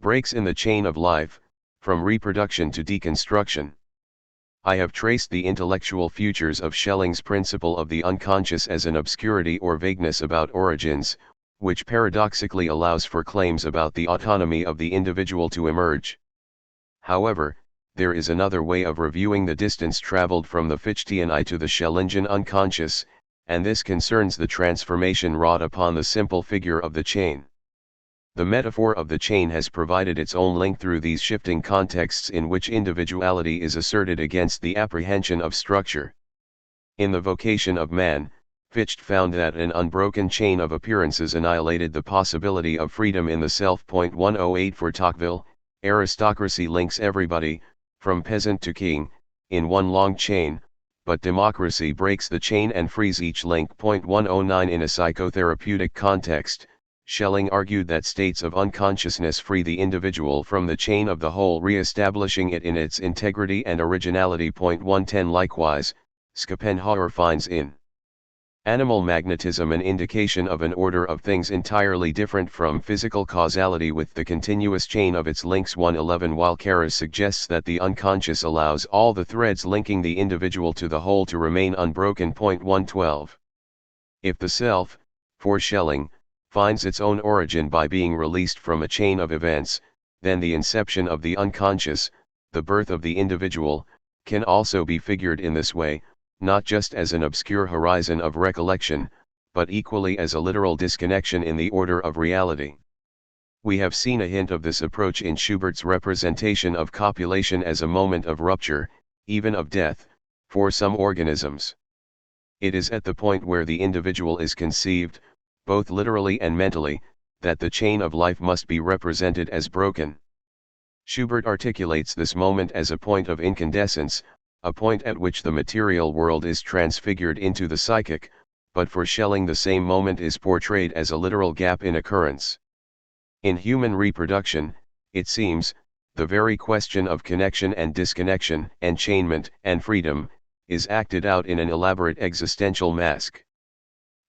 Breaks in the chain of life, from reproduction to deconstruction. I have traced the intellectual futures of Schelling's principle of the unconscious as an obscurity or vagueness about origins, which paradoxically allows for claims about the autonomy of the individual to emerge. However, there is another way of reviewing the distance traveled from the Ffytchean I to the Schellingian unconscious, and this concerns the transformation wrought upon the simple figure of the chain. The metaphor of the chain has provided its own link through these shifting contexts in which individuality is asserted against the apprehension of structure. In The Vocation of Man, Ffytche found that an unbroken chain of appearances annihilated the possibility of freedom in the self. 108 For Tocqueville, aristocracy links everybody, from peasant to king, in one long chain, but democracy breaks the chain and frees each link. 109 In a psychotherapeutic context, Schelling argued that states of unconsciousness free the individual from the chain of the whole, re-establishing it in its integrity and originality. 110 Likewise, Schopenhauer finds in animal magnetism an indication of an order of things entirely different from physical causality with the continuous chain of its links. 111 While Karras suggests that the unconscious allows all the threads linking the individual to the whole to remain unbroken. 112 If the self, for Schelling, finds its own origin by being released from a chain of events, then the inception of the unconscious, the birth of the individual, can also be figured in this way, not just as an obscure horizon of recollection, but equally as a literal disconnection in the order of reality. We have seen a hint of this approach in Schubert's representation of copulation as a moment of rupture, even of death, for some organisms. It is at the point where the individual is conceived, both literally and mentally, that the chain of life must be represented as broken. Schubert articulates this moment as a point of incandescence, a point at which the material world is transfigured into the psychic, but for Schelling the same moment is portrayed as a literal gap in occurrence. In human reproduction, it seems, the very question of connection and disconnection, enchainment and freedom, is acted out in an elaborate existential mask.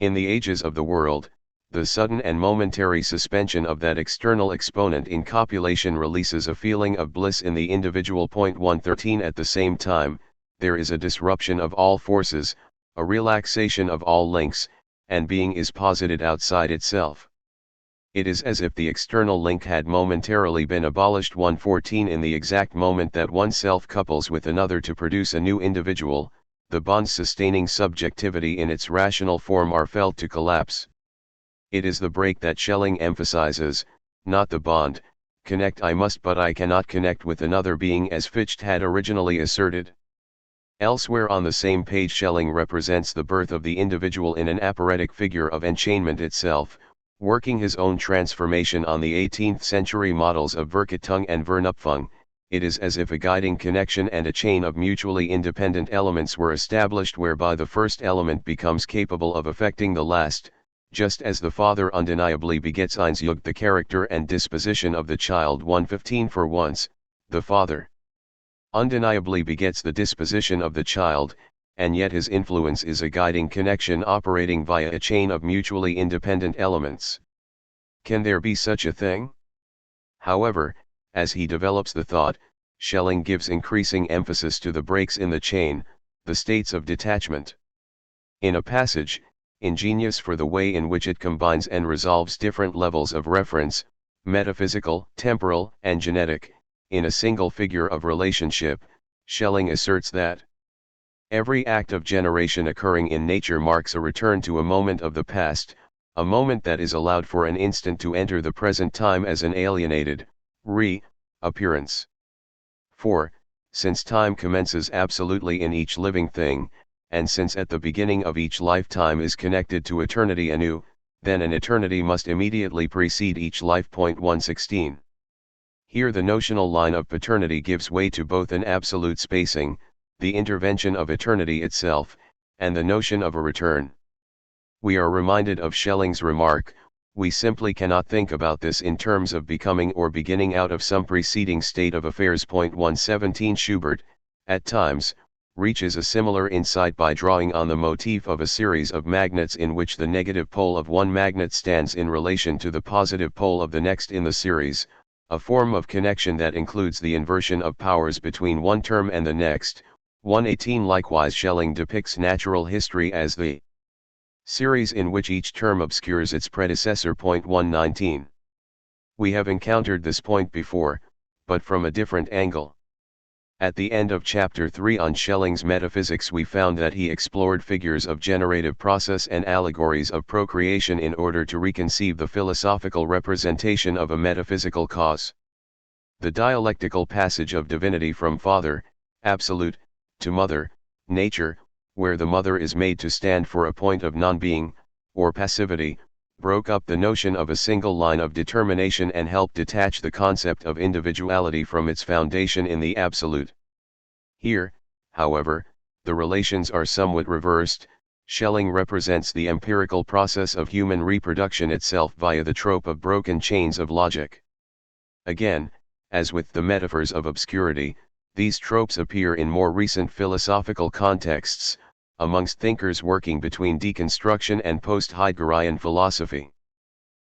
In the ages of the world, the sudden and momentary suspension of that external exponent in copulation releases a feeling of bliss in the individual. 113 At the same time, there is a disruption of all forces, a relaxation of all links, and being is posited outside itself. It is as if the external link had momentarily been abolished. 114 In the exact moment that one self couples with another to produce a new individual, the bonds sustaining subjectivity in its rational form are felt to collapse. It is the break that Schelling emphasizes, not the bond. Connect I must, but I cannot connect with another being as Ffytche had originally asserted. Elsewhere on the same page, Schelling represents the birth of the individual in an aporetic figure of enchainment itself, working his own transformation on the 18th century models of Verkettung and Vernupfung. It is as if a guiding connection and a chain of mutually independent elements were established, whereby the first element becomes capable of affecting the last, just as the father undeniably begets Einzug the character and disposition of the child. 115 For once, the father undeniably begets the disposition of the child, and yet his influence is a guiding connection operating via a chain of mutually independent elements. Can there be such a thing? However, as he develops the thought, Schelling gives increasing emphasis to the breaks in the chain, the states of detachment. In a passage, ingenious for the way in which it combines and resolves different levels of reference, metaphysical, temporal, and genetic, in a single figure of relationship, Schelling asserts that every act of generation occurring in nature marks a return to a moment of the past, a moment that is allowed for an instant to enter the present time as an alienated appearance. For, since time commences absolutely in each living thing, and since at the beginning of each lifetime is connected to eternity anew, then an eternity must immediately precede each life. 116. Here the notional line of paternity gives way to both an absolute spacing, the intervention of eternity itself, and the notion of a return. We are reminded of Schelling's remark, we simply cannot think about this in terms of becoming or beginning out of some preceding state of affairs. 117 Schubert, at times, reaches a similar insight by drawing on the motif of a series of magnets in which the negative pole of one magnet stands in relation to the positive pole of the next in the series, a form of connection that includes the inversion of powers between one term and the next. 118 Likewise, Schelling depicts natural history as the series in which each term obscures its predecessor. 119. We have encountered this point before, but from a different angle. At the end of chapter 3 on Schelling's metaphysics, we found that he explored figures of generative process and allegories of procreation in order to reconceive the philosophical representation of a metaphysical cause. The dialectical passage of divinity from father, absolute, to mother, nature, where the mother is made to stand for a point of non-being, or passivity, broke up the notion of a single line of determination and helped detach the concept of individuality from its foundation in the absolute. Here, however, the relations are somewhat reversed. Schelling represents the empirical process of human reproduction itself via the trope of broken chains of logic. Again, as with the metaphors of obscurity, these tropes appear in more recent philosophical contexts, amongst thinkers working between deconstruction and post-Heideggerian philosophy.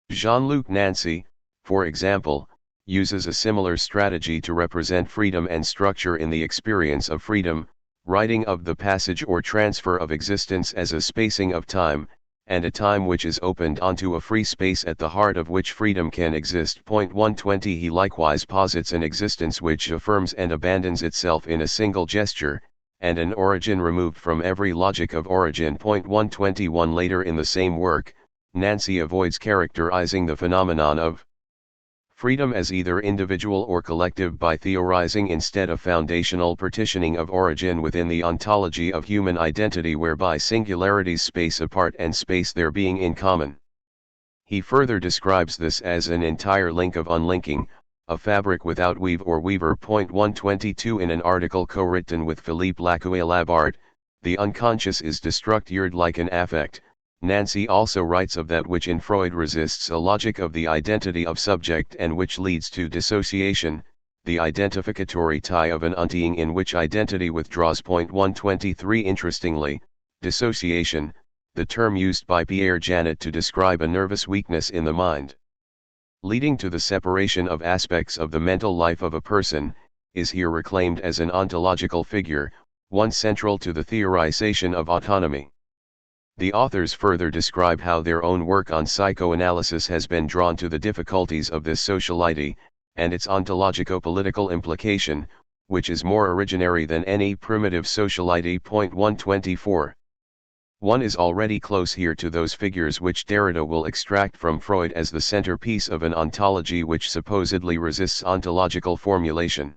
Jean-Luc Nancy, for example, uses a similar strategy to represent freedom and structure in The Experience of Freedom, writing of the passage or transfer of existence as a spacing of time, and a time which is opened onto a free space at the heart of which freedom can exist. 120 He likewise posits an existence which affirms and abandons itself in a single gesture, and an origin removed from every logic of origin. 121 Later in the same work, Nancy avoids characterizing the phenomenon of freedom as either individual or collective by theorizing instead a foundational partitioning of origin within the ontology of human identity, whereby singularities space apart and space their being in common. He further describes this as an entire link of unlinking, a fabric without weave or weaver. 122 In an article co-written with Philippe Lacoué-Labart, The Unconscious is Destructured like an Affect, Nancy also writes of that which in Freud resists a logic of the identity of subject and which leads to dissociation, the identificatory tie of an untying in which identity withdraws. 123 Interestingly, dissociation, the term used by Pierre Janet to describe a nervous weakness in the mind, leading to the separation of aspects of the mental life of a person, is here reclaimed as an ontological figure, one central to the theorization of autonomy. The authors further describe how their own work on psychoanalysis has been drawn to the difficulties of this sociality, and its ontologico-political implication, which is more originary than any primitive sociality. 124. One is already close here to those figures which Derrida will extract from Freud as the centerpiece of an ontology which supposedly resists ontological formulation.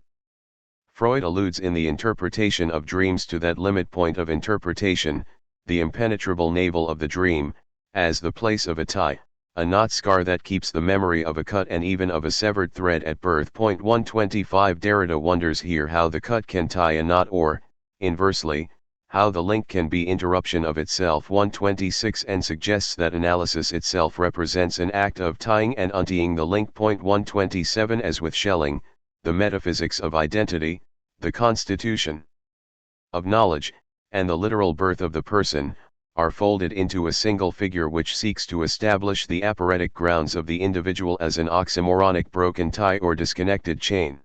Freud alludes in the interpretation of dreams to that limit point of interpretation, the impenetrable navel of the dream, as the place of a tie, a knot scar that keeps the memory of a cut and even of a severed thread at birth. 125 Derrida wonders here how the cut can tie a knot or, inversely, how the link can be interruption of itself. 126 and suggests that analysis itself represents an act of tying and untying the link. 127 As with Schelling, the metaphysics of identity, the constitution of knowledge, and the literal birth of the person, are folded into a single figure which seeks to establish the apparatic grounds of the individual as an oxymoronic broken tie or disconnected chain.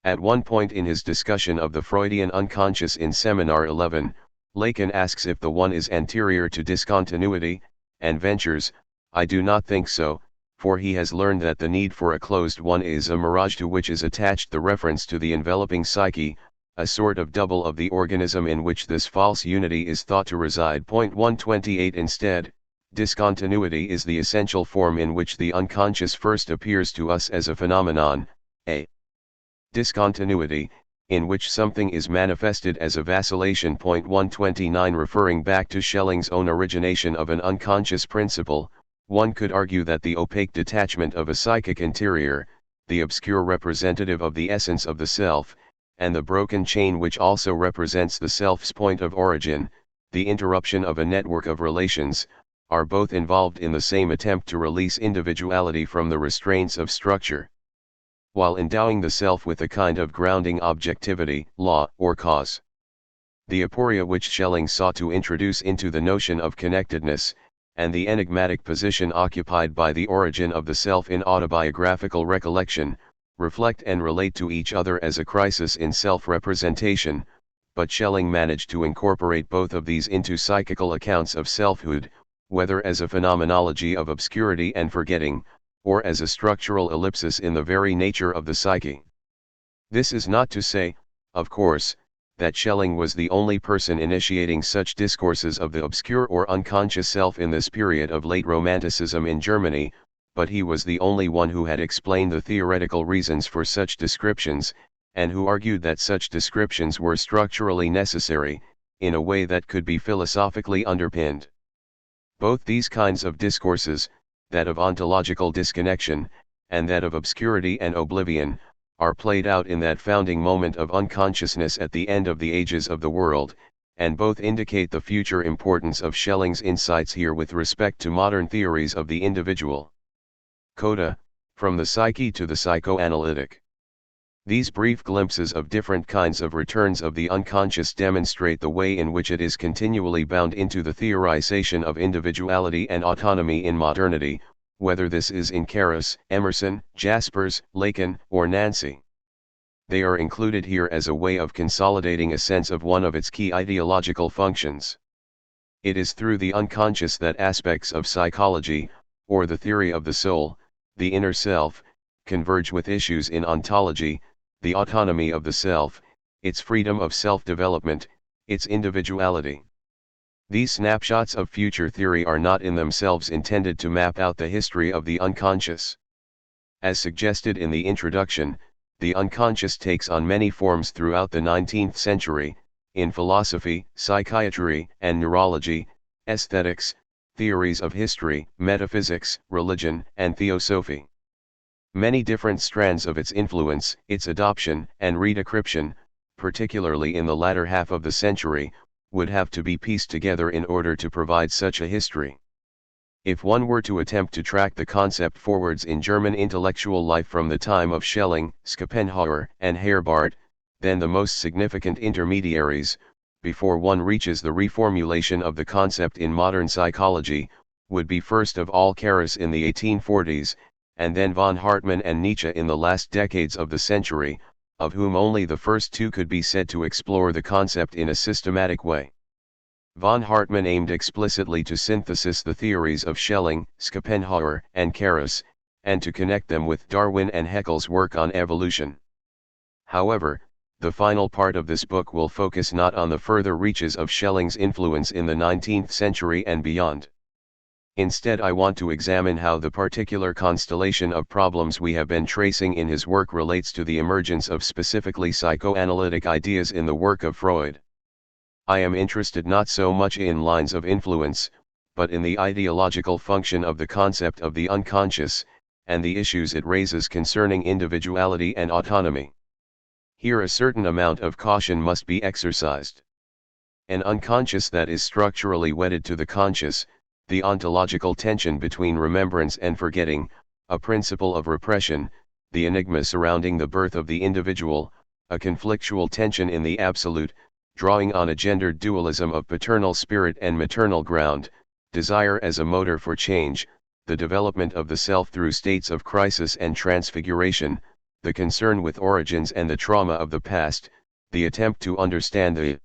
At one point in his discussion of the Freudian unconscious in Seminar 11, Lacan asks if the one is anterior to discontinuity, and ventures, "I do not think so, for he has learned that the need for a closed one is a mirage to which is attached the reference to the enveloping psyche, a sort of double of the organism in which this false unity is thought to reside." 128 Instead, discontinuity is the essential form in which the unconscious first appears to us as a phenomenon, a discontinuity, in which something is manifested as a vacillation. 129 Referring back to Schelling's own origination of an unconscious principle, one could argue that the opaque detachment of a psychic interior, the obscure representative of the essence of the self, and the broken chain which also represents the self's point of origin, the interruption of a network of relations, are both involved in the same attempt to release individuality from the restraints of structure, while endowing the self with a kind of grounding objectivity, law, or cause. The aporia which Schelling sought to introduce into the notion of connectedness, and the enigmatic position occupied by the origin of the self in autobiographical recollection, reflect and relate to each other as a crisis in self-representation, but Schelling managed to incorporate both of these into psychical accounts of selfhood, whether as a phenomenology of obscurity and forgetting, or as a structural ellipsis in the very nature of the psyche. This is not to say, of course, that Schelling was the only person initiating such discourses of the obscure or unconscious self in this period of late Romanticism in Germany, but he was the only one who had explained the theoretical reasons for such descriptions, and who argued that such descriptions were structurally necessary, in a way that could be philosophically underpinned. Both these kinds of discourses, that of ontological disconnection, and that of obscurity and oblivion, are played out in that founding moment of unconsciousness at the end of the ages of the world, and both indicate the future importance of Schelling's insights here with respect to modern theories of the individual. Coda, From the Psyche to the Psychoanalytic. These brief glimpses of different kinds of returns of the unconscious demonstrate the way in which it is continually bound into the theorization of individuality and autonomy in modernity, whether this is in Carus, Emerson, Jaspers, Lacan, or Nancy. They are included here as a way of consolidating a sense of one of its key ideological functions. It is through the unconscious that aspects of psychology, or the theory of the soul, the inner self, converge with issues in ontology, the autonomy of the self, its freedom of self-development, its individuality. These snapshots of future theory are not in themselves intended to map out the history of the unconscious. As suggested in the introduction, the unconscious takes on many forms throughout the 19th century, in philosophy, psychiatry and neurology, aesthetics, theories of history, metaphysics, religion, and theosophy. Many different strands of its influence, its adoption and redecryption, particularly in the latter half of the century, would have to be pieced together in order to provide such a history. If one were to attempt to track the concept forwards in German intellectual life from the time of Schelling, Schopenhauer, and Herbart, then the most significant intermediaries, before one reaches the reformulation of the concept in modern psychology, would be first of all Carus in the 1840s, and then von Hartmann and Nietzsche in the last decades of the century, of whom only the first two could be said to explore the concept in a systematic way. Von Hartmann aimed explicitly to synthesize the theories of Schelling, Schopenhauer, and Carus, and to connect them with Darwin and Haeckel's work on evolution. However, the final part of this book will focus not on the further reaches of Schelling's influence in the 19th century and beyond. Instead, I want to examine how the particular constellation of problems we have been tracing in his work relates to the emergence of specifically psychoanalytic ideas in the work of Freud. I am interested not so much in lines of influence, but in the ideological function of the concept of the unconscious, and the issues it raises concerning individuality and autonomy. Here a certain amount of caution must be exercised. An unconscious that is structurally wedded to the conscious, the ontological tension between remembrance and forgetting, a principle of repression, the enigma surrounding the birth of the individual, a conflictual tension in the absolute, drawing on a gendered dualism of paternal spirit and maternal ground, desire as a motor for change, the development of the self through states of crisis and transfiguration, the concern with origins and the trauma of the past, the attempt to understand the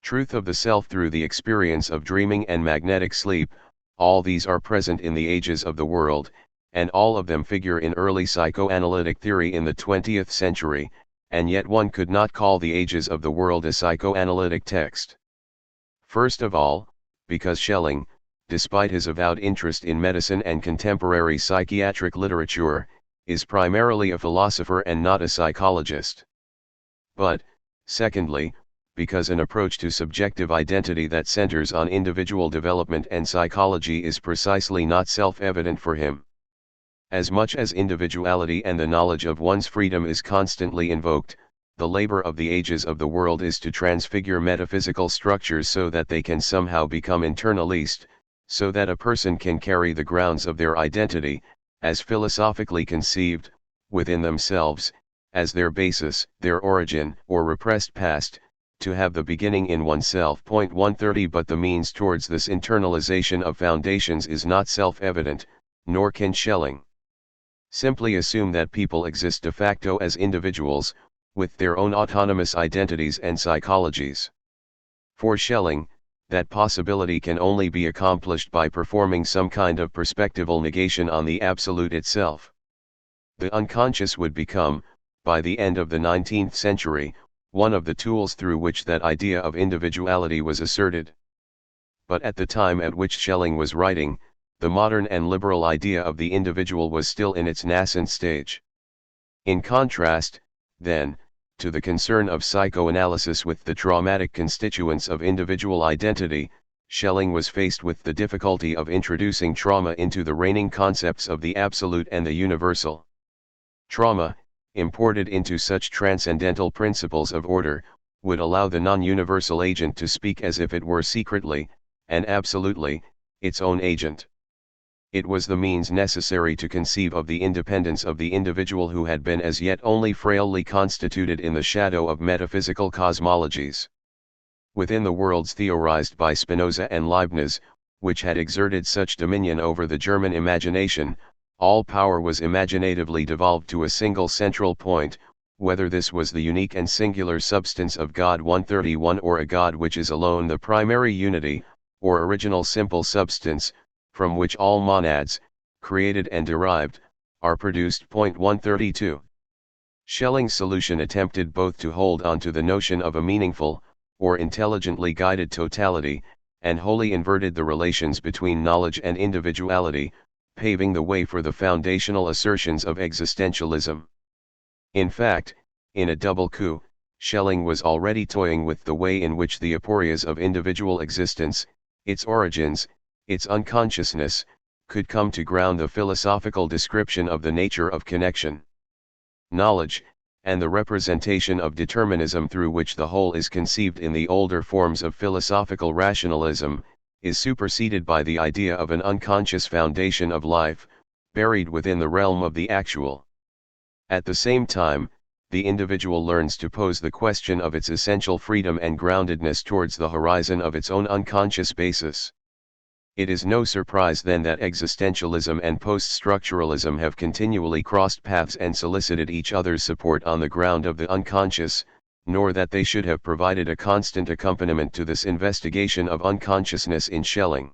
truth of the self through the experience of dreaming and magnetic sleep. All these are present in the ages of the world, and all of them figure in early psychoanalytic theory in the 20th century, and yet one could not call the ages of the world a psychoanalytic text. First of all, because Schelling, despite his avowed interest in medicine and contemporary psychiatric literature, is primarily a philosopher and not a psychologist. But, secondly, because an approach to subjective identity that centers on individual development and psychology is precisely not self-evident for him. As much as individuality and the knowledge of one's freedom is constantly invoked, the labor of the ages of the world is to transfigure metaphysical structures so that they can somehow become internalist, so that a person can carry the grounds of their identity, as philosophically conceived, within themselves, as their basis, their origin, or repressed past, to have the beginning in oneself. 130 But the means towards this internalization of foundations is not self-evident, nor can Schelling simply assume that people exist de facto as individuals, with their own autonomous identities and psychologies. For Schelling, that possibility can only be accomplished by performing some kind of perspectival negation on the absolute itself. The unconscious would become, by the end of the 19th century, one of the tools through which that idea of individuality was asserted. But at the time at which Schelling was writing, the modern and liberal idea of the individual was still in its nascent stage. In contrast, then, to the concern of psychoanalysis with the traumatic constituents of individual identity, Schelling was faced with the difficulty of introducing trauma into the reigning concepts of the absolute and the universal. Trauma, imported into such transcendental principles of order, would allow the non-universal agent to speak as if it were secretly, and absolutely, its own agent. It was the means necessary to conceive of the independence of the individual who had been as yet only frailly constituted in the shadow of metaphysical cosmologies. Within the worlds theorized by Spinoza and Leibniz, which had exerted such dominion over the German imagination, all power was imaginatively devolved to a single central point, whether this was the unique and singular substance of God 131 or a God which is alone the primary unity, or original simple substance, from which all monads, created and derived, are produced. 132. Schelling's solution attempted both to hold on to the notion of a meaningful, or intelligently guided totality, and wholly inverted the relations between knowledge and individuality, paving the way for the foundational assertions of existentialism. In fact, in a double coup, Schelling was already toying with the way in which the aporias of individual existence, its origins, its unconsciousness, could come to ground the philosophical description of the nature of connection, knowledge, and the representation of determinism through which the whole is conceived in the older forms of philosophical rationalism, is superseded by the idea of an unconscious foundation of life, buried within the realm of the actual. At the same time, the individual learns to pose the question of its essential freedom and groundedness towards the horizon of its own unconscious basis. It is no surprise then that existentialism and post-structuralism have continually crossed paths and solicited each other's support on the ground of the unconscious, nor that they should have provided a constant accompaniment to this investigation of unconsciousness in Schelling.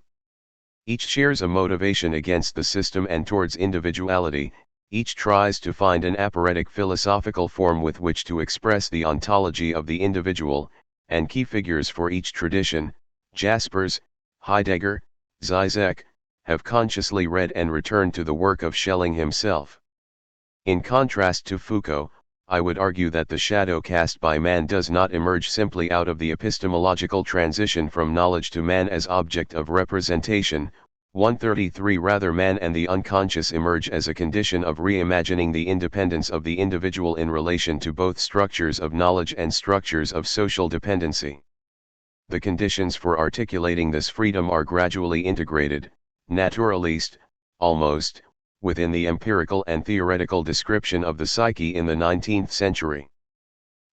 Each shares a motivation against the system and towards individuality, each tries to find an aphoretic philosophical form with which to express the ontology of the individual, and key figures for each tradition, Jaspers, Heidegger, Zizek, have consciously read and returned to the work of Schelling himself. In contrast to Foucault, I would argue that the shadow cast by man does not emerge simply out of the epistemological transition from knowledge to man as object of representation. 133 Rather, man and the unconscious emerge as a condition of reimagining the independence of the individual in relation to both structures of knowledge and structures of social dependency. The conditions for articulating this freedom are gradually integrated, naturaliste, almost, within the empirical and theoretical description of the psyche in the 19th century.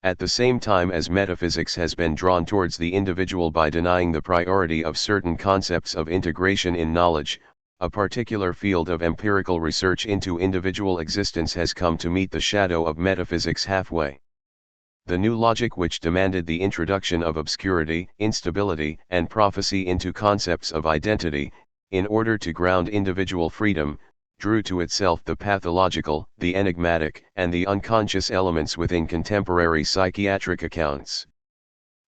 At the same time as metaphysics has been drawn towards the individual by denying the priority of certain concepts of integration in knowledge, a particular field of empirical research into individual existence has come to meet the shadow of metaphysics halfway. The new logic, which demanded the introduction of obscurity, instability, and prophecy into concepts of identity, in order to ground individual freedom, drew to itself the pathological, the enigmatic, and the unconscious elements within contemporary psychiatric accounts.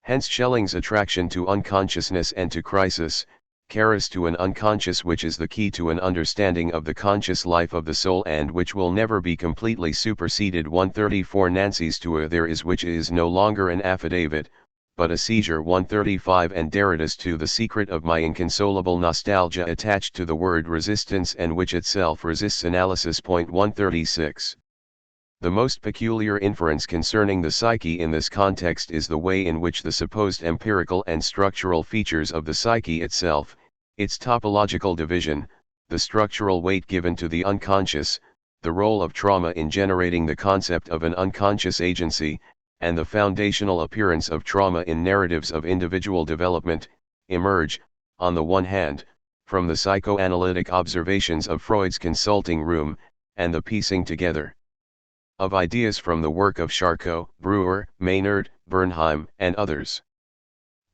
Hence Schelling's attraction to unconsciousness and to crisis, charis to an unconscious which is the key to an understanding of the conscious life of the soul and which will never be completely superseded. 134 Nancy's to a there is which is no longer an affidavit, but a seizure. 135 And Derrida's to the secret of my inconsolable nostalgia attached to the word resistance and which itself resists analysis. 136 The most peculiar inference concerning the psyche in this context is the way in which the supposed empirical and structural features of the psyche itself, its topological division, the structural weight given to the unconscious, the role of trauma in generating the concept of an unconscious agency, and the foundational appearance of trauma in narratives of individual development, emerge, on the one hand, from the psychoanalytic observations of Freud's consulting room, and the piecing together of ideas from the work of Charcot, Breuer, Maynard, Bernheim, and others.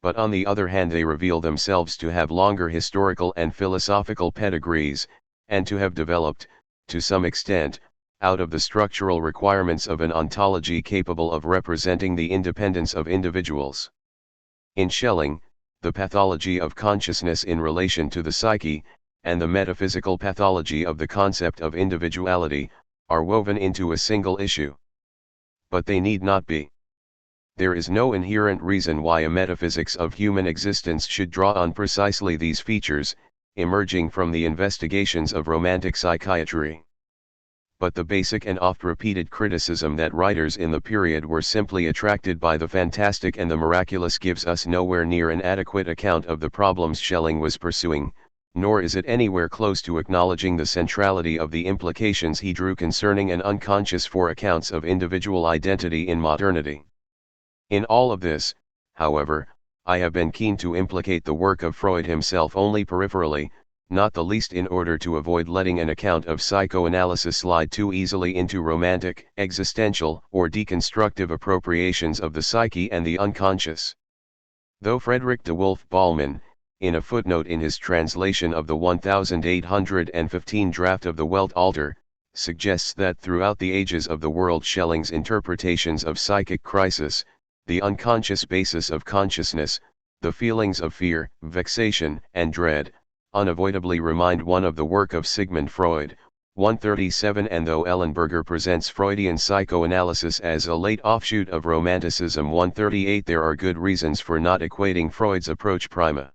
But on the other hand they reveal themselves to have longer historical and philosophical pedigrees, and to have developed, to some extent, out of the structural requirements of an ontology capable of representing the independence of individuals. In Schelling, the pathology of consciousness in relation to the psyche, and the metaphysical pathology of the concept of individuality, are woven into a single issue. But they need not be. There is no inherent reason why a metaphysics of human existence should draw on precisely these features, emerging from the investigations of romantic psychiatry. But the basic and oft-repeated criticism that writers in the period were simply attracted by the fantastic and the miraculous gives us nowhere near an adequate account of the problems Schelling was pursuing, nor is it anywhere close to acknowledging the centrality of the implications he drew concerning an unconscious for accounts of individual identity in modernity. In all of this, however, I have been keen to implicate the work of Freud himself only peripherally, not the least in order to avoid letting an account of psychoanalysis slide too easily into romantic, existential, or deconstructive appropriations of the psyche and the unconscious. Though Frederick de Wolf Ballman, in a footnote in his translation of the 1815 draft of the Weltalter, suggests that throughout the ages of the world Schelling's interpretations of psychic crisis, the unconscious basis of consciousness, the feelings of fear, vexation, and dread, unavoidably remind one of the work of Sigmund Freud. 137 And though Ellenberger presents Freudian psychoanalysis as a late offshoot of Romanticism 138 there are good reasons for not equating Freud's approach prima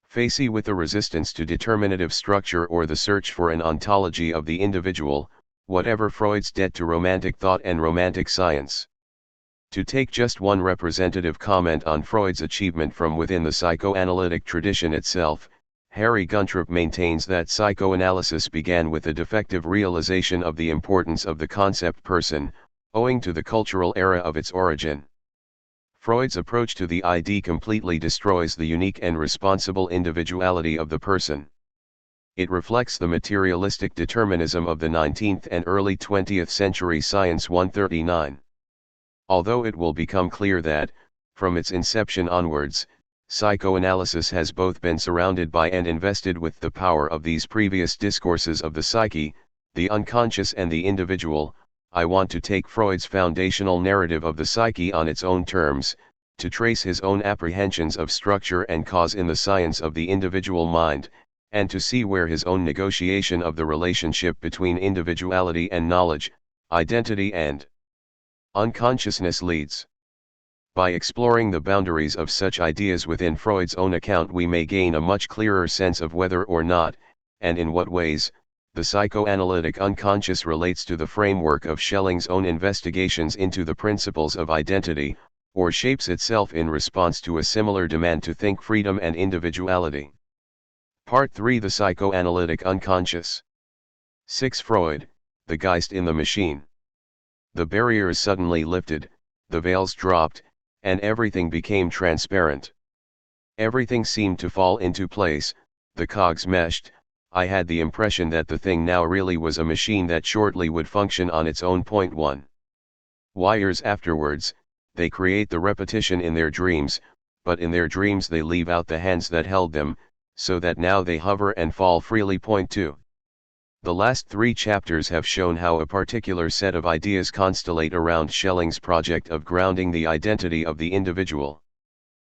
facie with the resistance to determinative structure or the search for an ontology of the individual, whatever Freud's debt to romantic thought and romantic science. To take just one representative comment on Freud's achievement from within the psychoanalytic tradition itself, Harry Guntrup maintains that psychoanalysis began with a defective realization of the importance of the concept person, owing to the cultural era of its origin. Freud's approach to the ID completely destroys the unique and responsible individuality of the person. It reflects the materialistic determinism of the 19th and early 20th century science 139. Although it will become clear that, from its inception onwards, psychoanalysis has both been surrounded by and invested with the power of these previous discourses of the psyche, the unconscious and the individual, I want to take Freud's foundational narrative of the psyche on its own terms, to trace his own apprehensions of structure and cause in the science of the individual mind, and to see where his own negotiation of the relationship between individuality and knowledge, identity and unconsciousness leads. By exploring the boundaries of such ideas within Freud's own account, we may gain a much clearer sense of whether or not, and in what ways, the psychoanalytic unconscious relates to the framework of Schelling's own investigations into the principles of identity, or shapes itself in response to a similar demand to think freedom and individuality. Part 3: The Psychoanalytic Unconscious. 6. Freud, the Geist in the Machine. The barriers suddenly lifted, the veils dropped, and everything became transparent. Everything seemed to fall into place, the cogs meshed. I had the impression that the thing now really was a machine that shortly would function on its own. 1. Years afterwards, they create the repetition in their dreams, but in their dreams they leave out the hands that held them, so that now they hover and fall freely. 2. The last 3 chapters have shown how a particular set of ideas constellate around Schelling's project of grounding the identity of the individual.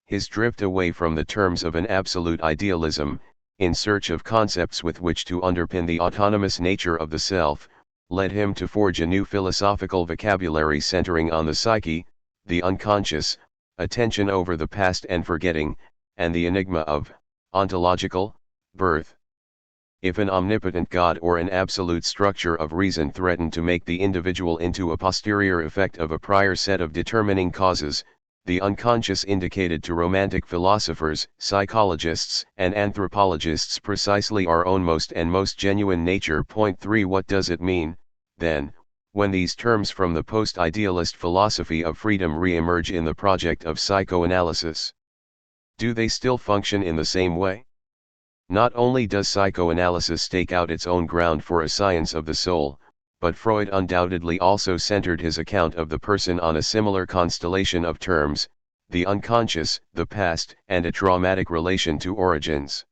His drift away from the terms of an absolute idealism, in search of concepts with which to underpin the autonomous nature of the self, led him to forge a new philosophical vocabulary centering on the psyche, the unconscious, attention over the past and forgetting, and the enigma of ontological birth. If an omnipotent God or an absolute structure of reason threatened to make the individual into a posterior effect of a prior set of determining causes, the unconscious indicated to romantic philosophers, psychologists, and anthropologists precisely our own most genuine nature. 3. What does it mean, then, when these terms from the post-idealist philosophy of freedom re-emerge in the project of psychoanalysis? Do they still function in the same way? Not only does psychoanalysis stake out its own ground for a science of the soul, but Freud undoubtedly also centered his account of the person on a similar constellation of terms: the unconscious, the past, and a traumatic relation to origins.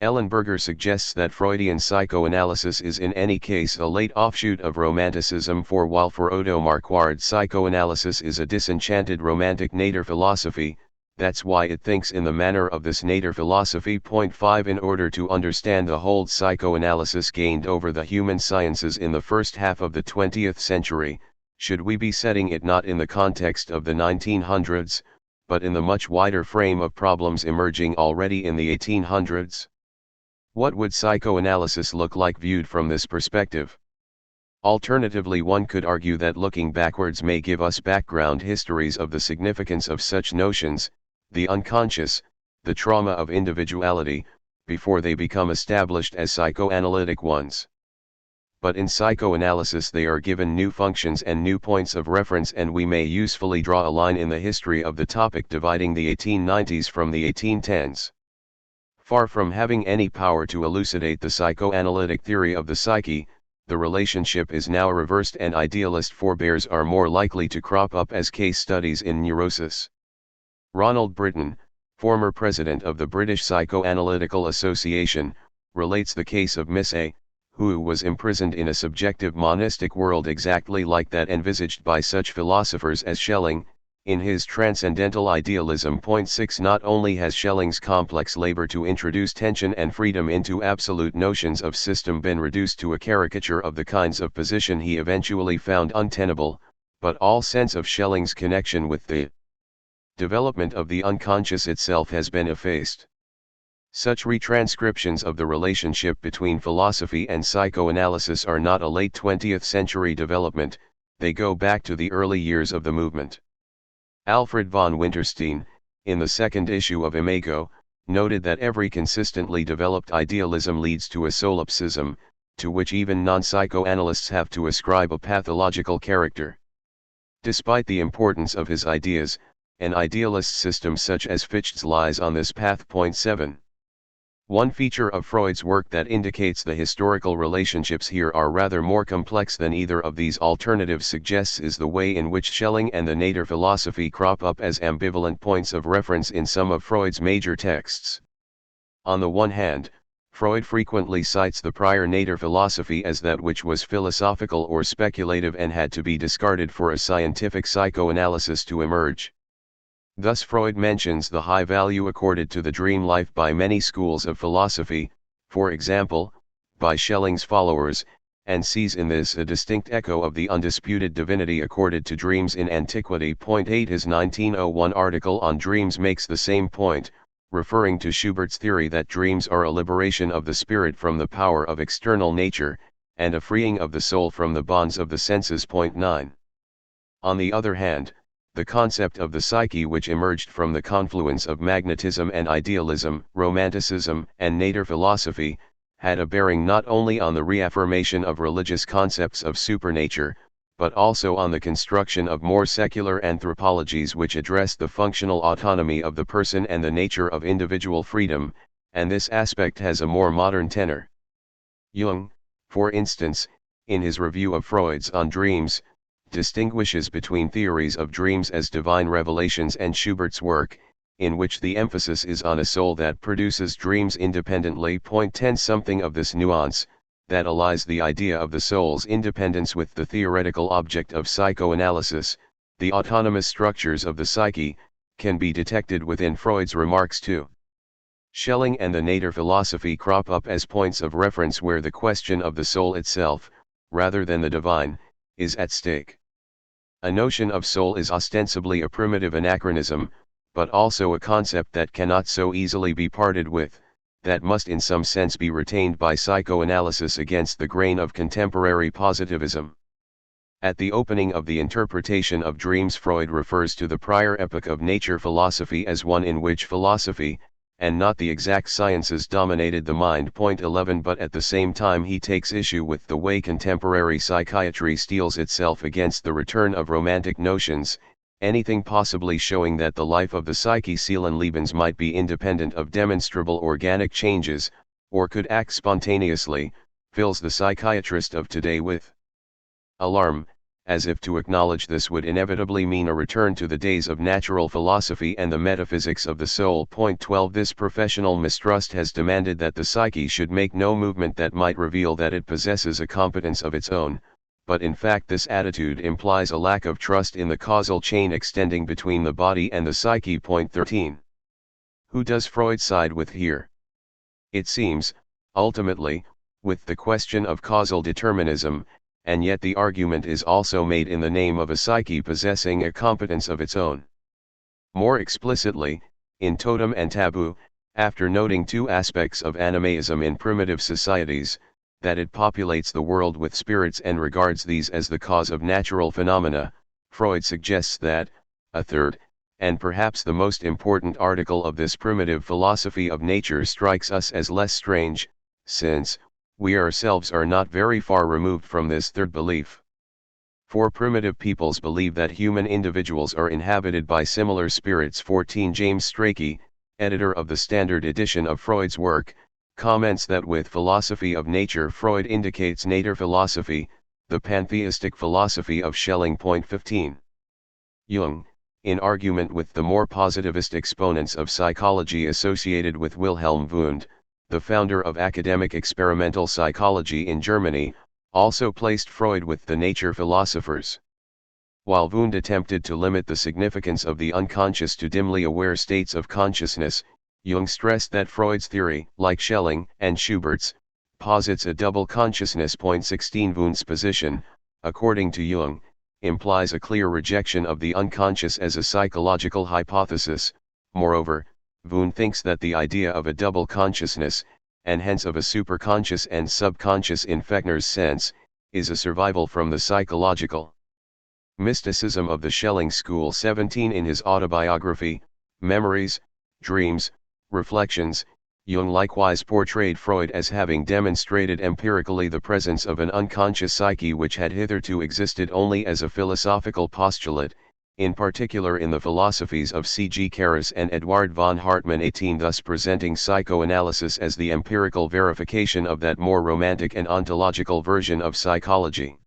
Ellenberger suggests that Freudian psychoanalysis is in any case a late offshoot of Romanticism, for while for Odo Marquard psychoanalysis is a disenchanted romantic nature philosophy, that's why it thinks in the manner of this nature philosophy. 5. In order to understand the hold psychoanalysis gained over the human sciences in the first half of the 20th century, should we be setting it not in the context of the 1900s, but in the much wider frame of problems emerging already in the 1800s? What would psychoanalysis look like viewed from this perspective? Alternatively, one could argue that looking backwards may give us background histories of the significance of such notions, the unconscious, the trauma of individuality, before they become established as psychoanalytic ones. But in psychoanalysis they are given new functions and new points of reference, and we may usefully draw a line in the history of the topic dividing the 1890s from the 1810s. Far from having any power to elucidate the psychoanalytic theory of the psyche, the relationship is now reversed, and idealist forebears are more likely to crop up as case studies in neurosis. Ronald Britton, former president of the British Psychoanalytical Association, relates the case of Miss A, who was imprisoned in a subjective monistic world exactly like that envisaged by such philosophers as Schelling, in his Transcendental Idealism. 6. Not only has Schelling's complex labor to introduce tension and freedom into absolute notions of system been reduced to a caricature of the kinds of position he eventually found untenable, but all sense of Schelling's connection with the development of the unconscious itself has been effaced. Such retranscriptions of the relationship between philosophy and psychoanalysis are not a late 20th century development, they go back to the early years of the movement. Alfred von Winterstein, in the second issue of Imago, noted that every consistently developed idealism leads to a solipsism, to which even non-psychoanalysts have to ascribe a pathological character. Despite the importance of his ideas, an idealist system such as Ffytche's lies on this path. 7. One feature of Freud's work that indicates the historical relationships here are rather more complex than either of these alternatives suggests is the way in which Schelling and the nature philosophy crop up as ambivalent points of reference in some of Freud's major texts. On the one hand, Freud frequently cites the prior nature philosophy as that which was philosophical or speculative and had to be discarded for a scientific psychoanalysis to emerge. Thus Freud mentions the high value accorded to the dream life by many schools of philosophy, for example, by Schelling's followers, and sees in this a distinct echo of the undisputed divinity accorded to dreams in antiquity. 8 His 1901 article on dreams makes the same point, referring to Schubert's theory that dreams are a liberation of the spirit from the power of external nature, and a freeing of the soul from the bonds of the senses. 9. On the other hand, the concept of the psyche, which emerged from the confluence of magnetism and idealism, romanticism and nature philosophy, had a bearing not only on the reaffirmation of religious concepts of supernature, but also on the construction of more secular anthropologies which address the functional autonomy of the person and the nature of individual freedom, and this aspect has a more modern tenor. Jung, for instance, in his review of Freud's On Dreams, distinguishes between theories of dreams as divine revelations and Schubert's work, in which the emphasis is on a soul that produces dreams independently. 10 Something of this nuance, that allies the idea of the soul's independence with the theoretical object of psychoanalysis, the autonomous structures of the psyche, can be detected within Freud's remarks too. Schelling and the nature philosophy crop up as points of reference where the question of the soul itself, rather than the divine, is at stake. A notion of soul is ostensibly a primitive anachronism, but also a concept that cannot so easily be parted with, that must in some sense be retained by psychoanalysis against the grain of contemporary positivism. At the opening of the interpretation of dreams, Freud refers to the prior epoch of nature philosophy as one in which philosophy, and not the exact sciences, dominated the mind. 11 But at the same time he takes issue with the way contemporary psychiatry steels itself against the return of romantic notions, anything possibly showing that the life of the psyche Seelenlebens might be independent of demonstrable organic changes, or could act spontaneously, fills the psychiatrist of today with alarm, as if to acknowledge this would inevitably mean a return to the days of natural philosophy and the metaphysics of the soul. 12 This professional mistrust has demanded that the psyche should make no movement that might reveal that it possesses a competence of its own, but in fact this attitude implies a lack of trust in the causal chain extending between the body and the psyche. 13 Who does Freud side with here? It seems, ultimately, with the question of causal determinism, and yet the argument is also made in the name of a psyche possessing a competence of its own. More explicitly, in Totem and Taboo, after noting two aspects of animaism in primitive societies, that it populates the world with spirits and regards these as the cause of natural phenomena, Freud suggests that, a third, and perhaps the most important article of this primitive philosophy of nature strikes us as less strange, since, we ourselves are not very far removed from this third belief. For primitive peoples believe that human individuals are inhabited by similar spirits. 14 James Strachey, editor of the Standard edition of Freud's work, comments that with philosophy of nature Freud indicates nature philosophy, the pantheistic philosophy of Schelling. 15 Jung, in argument with the more positivist exponents of psychology associated with Wilhelm Wundt, the founder of academic experimental psychology in Germany, also placed Freud with the nature philosophers. While Wundt attempted to limit the significance of the unconscious to dimly aware states of consciousness, Jung stressed that Freud's theory, like Schelling and Schubert's, posits a double consciousness. 16 Wundt's position, according to Jung, implies a clear rejection of the unconscious as a psychological hypothesis. Moreover, Wundt thinks that the idea of a double consciousness, and hence of a superconscious and subconscious in Fechner's sense, is a survival from the psychological mysticism of the Schelling school. 17 In his autobiography, Memories, Dreams, Reflections, Jung likewise portrayed Freud as having demonstrated empirically the presence of an unconscious psyche which had hitherto existed only as a philosophical postulate, in particular in the philosophies of C.G. Carus and Eduard von Hartmann. 18 Thus presenting psychoanalysis as the empirical verification of that more romantic and ontological version of psychology.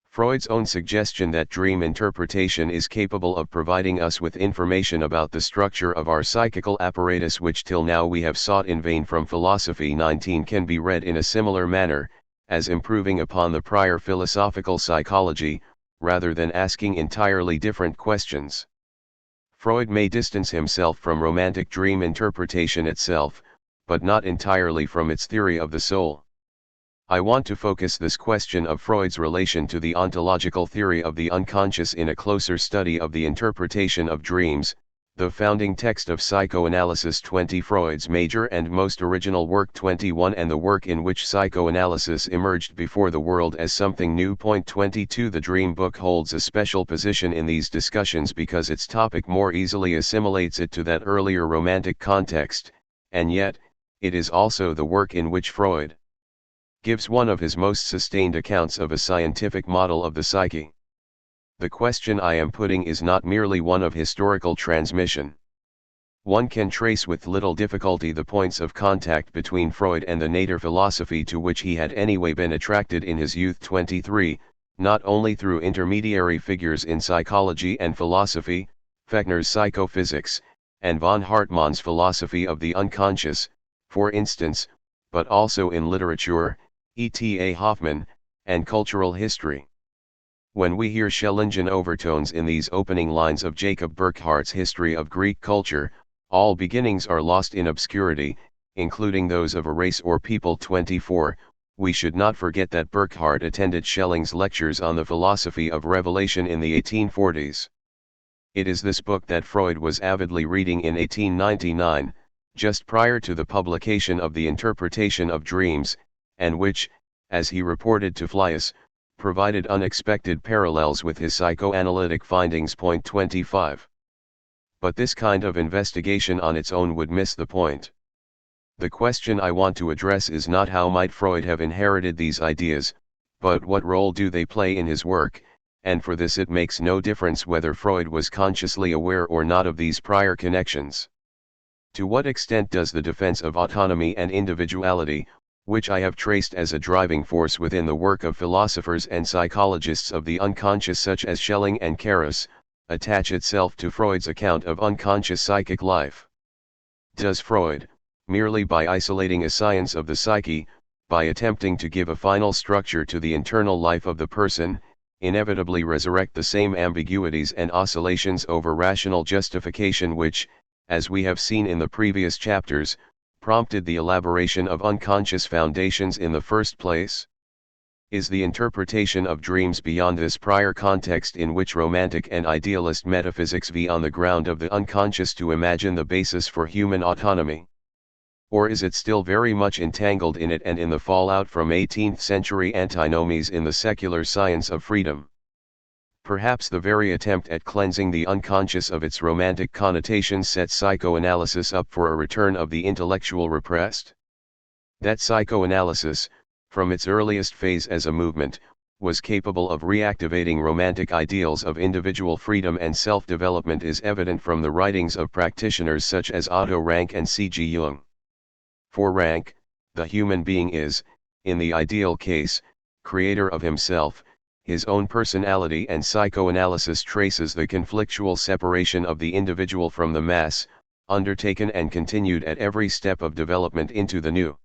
Freud's own suggestion that dream interpretation is capable of providing us with information about the structure of our psychical apparatus which till now we have sought in vain from philosophy. 19 Can be read in a similar manner, as improving upon the prior philosophical psychology, rather than asking entirely different questions. Freud may distance himself from romantic dream interpretation itself, but not entirely from its theory of the soul. I want to focus this question of Freud's relation to the ontological theory of the unconscious in a closer study of the interpretation of dreams, the founding text of Psychoanalysis 20, Freud's major and most original work 21, and the work in which psychoanalysis emerged before the world as something new. 22 The Dream Book holds a special position in these discussions because its topic more easily assimilates it to that earlier romantic context, and yet, it is also the work in which Freud gives one of his most sustained accounts of a scientific model of the psyche. The question I am putting is not merely one of historical transmission. One can trace with little difficulty the points of contact between Freud and the nature philosophy to which he had anyway been attracted in his youth. 23, not only through intermediary figures in psychology and philosophy, Fechner's psychophysics, and von Hartmann's philosophy of the unconscious, for instance, but also in literature, E.T.A. Hoffmann, and cultural history. When we hear Schellingian overtones in these opening lines of Jacob Burckhardt's History of Greek Culture, all beginnings are lost in obscurity, including those of a race or people. 24, we should not forget that Burckhardt attended Schelling's lectures on the philosophy of revelation in the 1840s. It is this book that Freud was avidly reading in 1899, just prior to the publication of The Interpretation of Dreams, and which, as he reported to Ffytche, provided unexpected parallels with his psychoanalytic findings. 25. But this kind of investigation on its own would miss the point. The question I want to address is not how might Freud have inherited these ideas, but what role do they play in his work, and for this it makes no difference whether Freud was consciously aware or not of these prior connections. To what extent does the defense of autonomy and individuality, which I have traced as a driving force within the work of philosophers and psychologists of the unconscious such as Schelling and Carus, attach itself to Freud's account of unconscious psychic life? Does Freud, merely by isolating a science of the psyche, by attempting to give a final structure to the internal life of the person, inevitably resurrect the same ambiguities and oscillations over rational justification which, as we have seen in the previous chapters, prompted the elaboration of unconscious foundations in the first place? Is the interpretation of dreams beyond this prior context in which romantic and idealist metaphysics vie on the ground of the unconscious to imagine the basis for human autonomy? Or is it still very much entangled in it and in the fallout from 18th century antinomies in the secular science of freedom? Perhaps the very attempt at cleansing the unconscious of its romantic connotations sets psychoanalysis up for a return of the intellectual repressed. That psychoanalysis, from its earliest phase as a movement, was capable of reactivating romantic ideals of individual freedom and self-development is evident from the writings of practitioners such as Otto Rank and C.G. Jung. For Rank, the human being is, in the ideal case, creator of himself, his own personality, and psychoanalysis traces the conflictual separation of the individual from the mass, undertaken and continued at every step of development into the new.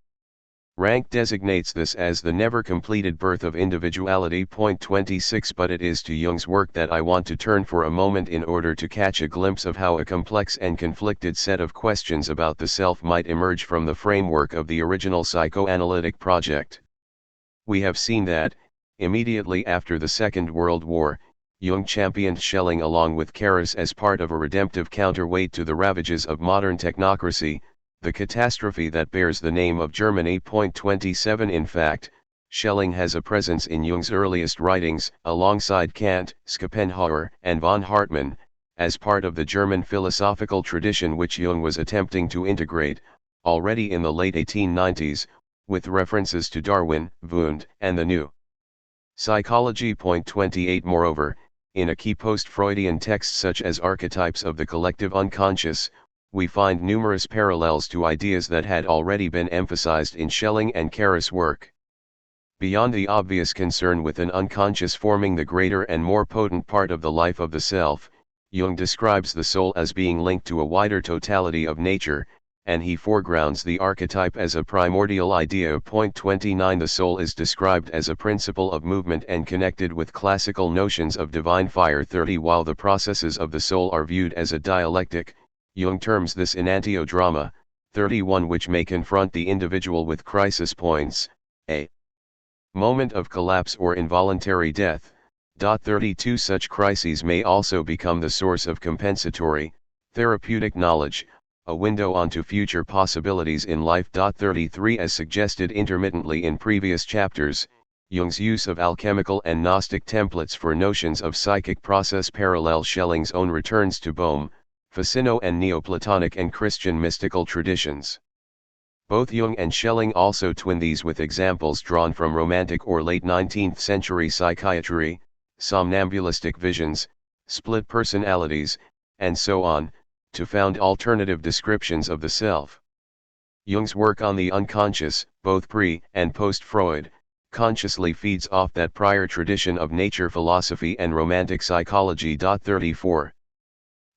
Rank designates this as the never completed birth of individuality. 26 But it is to Jung's work that I want to turn for a moment in order to catch a glimpse of how a complex and conflicted set of questions about the self might emerge from the framework of the original psychoanalytic project. We have seen that, immediately after the Second World War, Jung championed Schelling along with Carus as part of a redemptive counterweight to the ravages of modern technocracy, the catastrophe that bears the name of Germany. 27 In fact, Schelling has a presence in Jung's earliest writings, alongside Kant, Schopenhauer, and von Hartmann, as part of the German philosophical tradition which Jung was attempting to integrate, already in the late 1890s, with references to Darwin, Wundt, and the New Psychology. 28 Moreover, in a key post-Freudian texts such as Archetypes of the Collective Unconscious, we find numerous parallels to ideas that had already been emphasized in Schelling and Carus' work. Beyond the obvious concern with an unconscious forming the greater and more potent part of the life of the self, Jung describes the soul as being linked to a wider totality of nature, and he foregrounds the archetype as a primordial idea. 29 The soul is described as a principle of movement and connected with classical notions of divine fire. 30 While the processes of the soul are viewed as a dialectic, Jung terms this enantiodrama, 31 which may confront the individual with crisis points, a moment of collapse or involuntary death. 32 Such crises may also become the source of compensatory, therapeutic knowledge, a window onto future possibilities in life. 33 As suggested intermittently in previous chapters, Jung's use of alchemical and Gnostic templates for notions of psychic process parallel Schelling's own returns to Bohm, Ficino and Neoplatonic and Christian mystical traditions. Both Jung and Schelling also twin these with examples drawn from Romantic or late 19th century psychiatry, somnambulistic visions, split personalities, and so on, to found alternative descriptions of the self. Jung's work on the unconscious, both pre- and post-Freud, consciously feeds off that prior tradition of nature philosophy and romantic psychology. 34.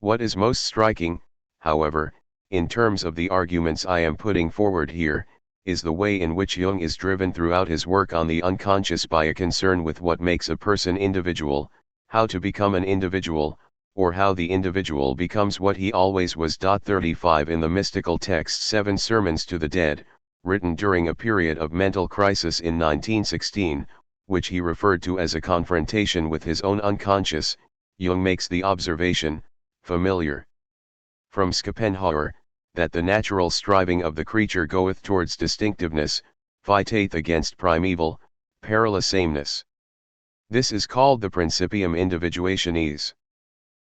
What is most striking, however, in terms of the arguments I am putting forward here, is the way in which Jung is driven throughout his work on the unconscious by a concern with what makes a person individual, how to become an individual, or how the individual becomes what he always was. 35 In the mystical text Seven Sermons to the Dead, written during a period of mental crisis in 1916, which he referred to as a confrontation with his own unconscious, Jung makes the observation, familiar from Schopenhauer, that the natural striving of the creature goeth towards distinctiveness, Ffytche against primeval, perilous sameness. This is called the principium individuationis.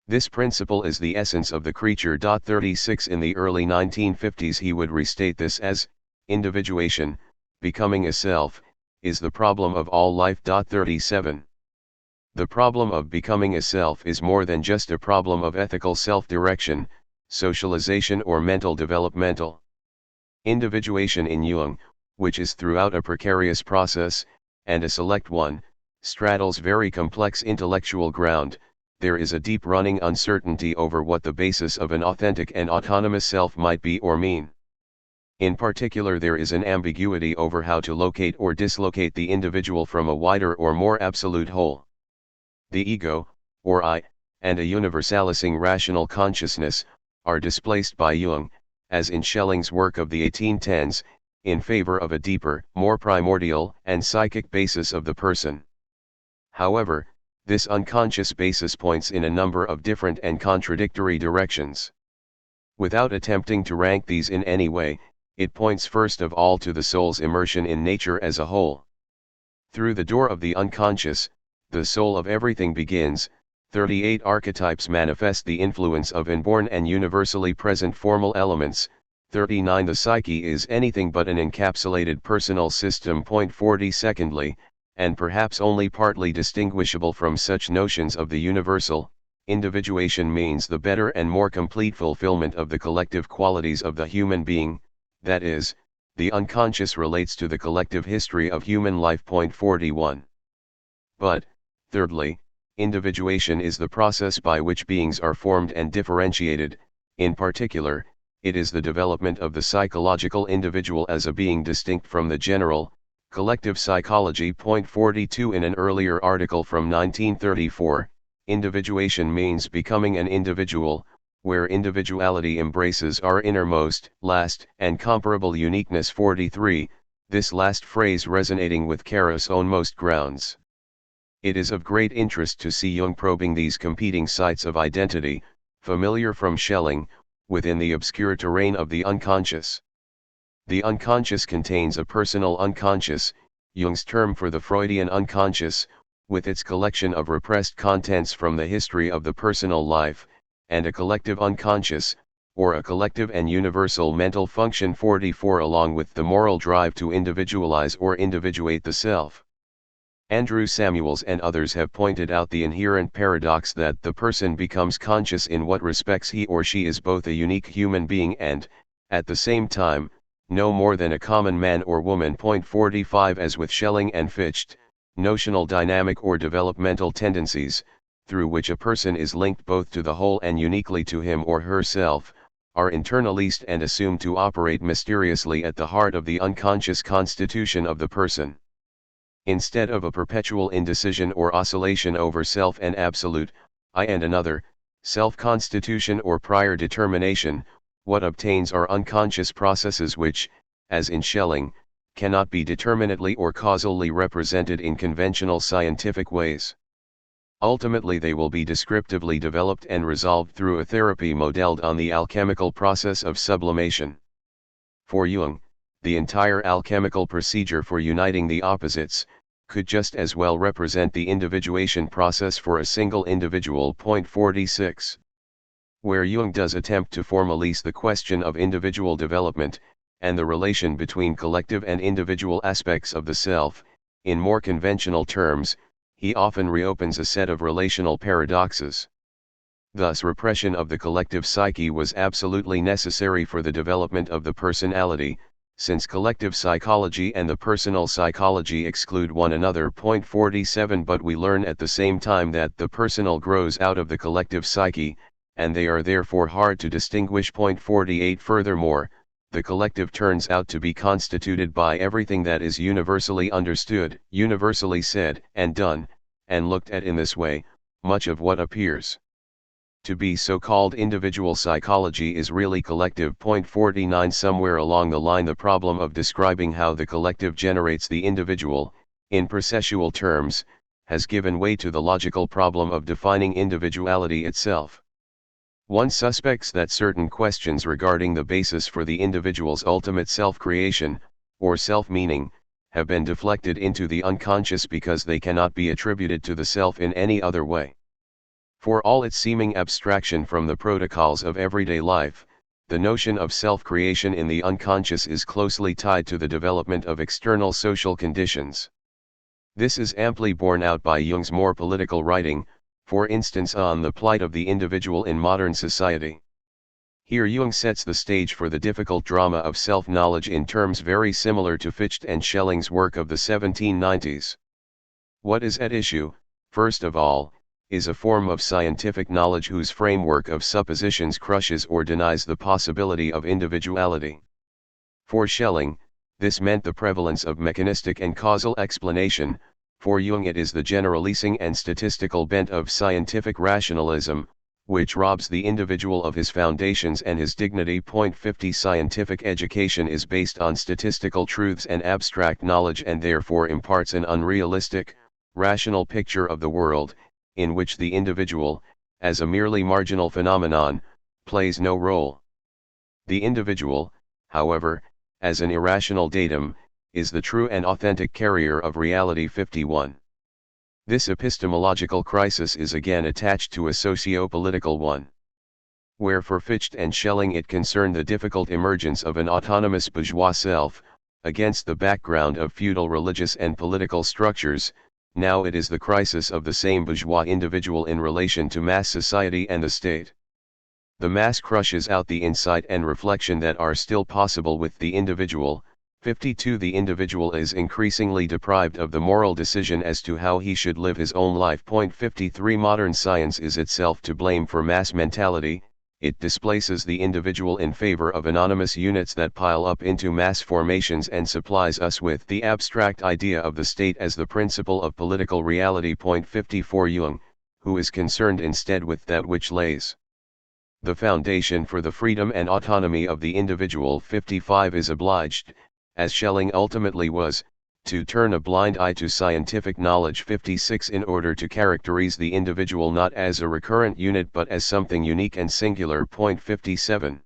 This principle is the essence of the creature. 36 In the early 1950s he would restate this as, individuation, becoming a self, is the problem of all life. 37 The problem of becoming a self is more than just a problem of ethical self-direction, socialization or mental developmental. Individuation in Jung, which is throughout a precarious process, and a select one, straddles very complex intellectual ground. There is a deep-running uncertainty over what the basis of an authentic and autonomous self might be or mean. In particular, there is an ambiguity over how to locate or dislocate the individual from a wider or more absolute whole. The ego, or I, and a universalizing rational consciousness, are displaced by Jung, as in Schelling's work of the 1810s, in favor of a deeper, more primordial and psychic basis of the person. However, this unconscious basis points in a number of different and contradictory directions. Without attempting to rank these in any way, it points first of all to the soul's immersion in nature as a whole. Through the door of the unconscious, the soul of everything begins. 38 Archetypes manifest the influence of inborn and universally present formal elements. 39 The psyche is anything but an encapsulated personal system. 40 Secondly, and perhaps only partly distinguishable from such notions of the universal, individuation means the better and more complete fulfillment of the collective qualities of the human being, that is, the unconscious relates to the collective history of human life. 41 But, thirdly, individuation is the process by which beings are formed and differentiated. In particular, it is the development of the psychological individual as a being distinct from the general, collective psychology. 42 In an earlier article from 1934, individuation means becoming an individual, where individuality embraces our innermost, last, and comparable uniqueness. 43 This last phrase resonating with Kara's own most grounds. It is of great interest to see Jung probing these competing sites of identity, familiar from Schelling, within the obscure terrain of the unconscious. The unconscious contains a personal unconscious, Jung's term for the Freudian unconscious, with its collection of repressed contents from the history of the personal life, and a collective unconscious, or a collective and universal mental function. 44 Along with the moral drive to individualize or individuate the self. Andrew Samuels and others have pointed out the inherent paradox that the person becomes conscious in what respects he or she is both a unique human being and, at the same time, no more than a common man or woman. 45 As with Schelling and Ffytche, notional dynamic or developmental tendencies, through which a person is linked both to the whole and uniquely to him or herself, are internalized and assumed to operate mysteriously at the heart of the unconscious constitution of the person. Instead of a perpetual indecision or oscillation over self and absolute, I and another, self-constitution or prior determination, What obtains are unconscious processes which, as in Schelling, cannot be determinately or causally represented in conventional scientific ways. Ultimately they will be descriptively developed and resolved through a therapy modeled on the alchemical process of sublimation. For Jung, the entire alchemical procedure for uniting the opposites, could just as well represent the individuation process for a single individual. 46. Where Jung does attempt to formalize the question of individual development, and the relation between collective and individual aspects of the self, in more conventional terms, he often reopens a set of relational paradoxes. Thus repression of the collective psyche was absolutely necessary for the development of the personality, since collective psychology and the personal psychology exclude one another. 47 But we learn at the same time that the personal grows out of the collective psyche, and they are therefore hard to distinguish. 48 Furthermore, the collective turns out to be constituted by everything that is universally understood, universally said and done, and looked at in this way, much of what appears to be so-called individual psychology is really collective. 49 Somewhere along the line the problem of describing how the collective generates the individual, in processual terms, has given way to the logical problem of defining individuality itself. One suspects that certain questions regarding the basis for the individual's ultimate self-creation, or self-meaning, have been deflected into the unconscious because they cannot be attributed to the self in any other way. For all its seeming abstraction from the protocols of everyday life, the notion of self-creation in the unconscious is closely tied to the development of external social conditions. This is amply borne out by Jung's more political writing, for instance on the plight of the individual in modern society. Here Jung sets the stage for the difficult drama of self-knowledge in terms very similar to Ffytche and Schelling's work of the 1790s. What is at issue, first of all, is a form of scientific knowledge whose framework of suppositions crushes or denies the possibility of individuality. For Schelling, this meant the prevalence of mechanistic and causal explanation. For Jung it is the generalizing and statistical bent of scientific rationalism, which robs the individual of his foundations and his dignity. 50 Scientific education is based on statistical truths and abstract knowledge and therefore imparts an unrealistic, rational picture of the world, in which the individual, as a merely marginal phenomenon, plays no role. The individual, however, as an irrational datum, is the true and authentic carrier of reality. 51. This epistemological crisis is again attached to a socio-political one. Where for Ffytche and Schelling it concerned the difficult emergence of an autonomous bourgeois self, against the background of feudal religious and political structures, now it is the crisis of the same bourgeois individual in relation to mass society and the state. The mass crushes out the insight and reflection that are still possible with the individual. 52 The individual is increasingly deprived of the moral decision as to how he should live his own life. 53 Modern science is itself to blame for mass mentality. It displaces the individual in favor of anonymous units that pile up into mass formations and supplies us with the abstract idea of the state as the principle of political reality. 54 Jung, who is concerned instead with that which lays the foundation for the freedom and autonomy of the individual. 55 Is obliged, as Schelling ultimately was, to turn a blind eye to scientific knowledge. 56 In order to characterize the individual not as a recurrent unit but as something unique and singular. 57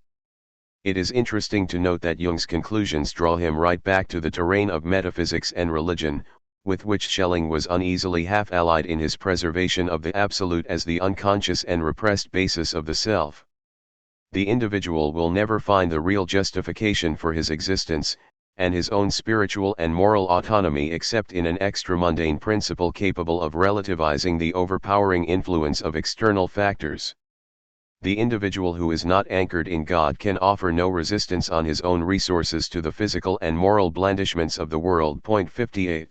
It is interesting to note that Jung's conclusions draw him right back to the terrain of metaphysics and religion, with which Schelling was uneasily half-allied in his preservation of the absolute as the unconscious and repressed basis of the self. The individual will never find the real justification for his existence, and his own spiritual and moral autonomy except in an extramundane principle capable of relativizing the overpowering influence of external factors. The individual who is not anchored in God can offer no resistance on his own resources to the physical and moral blandishments of the world. 58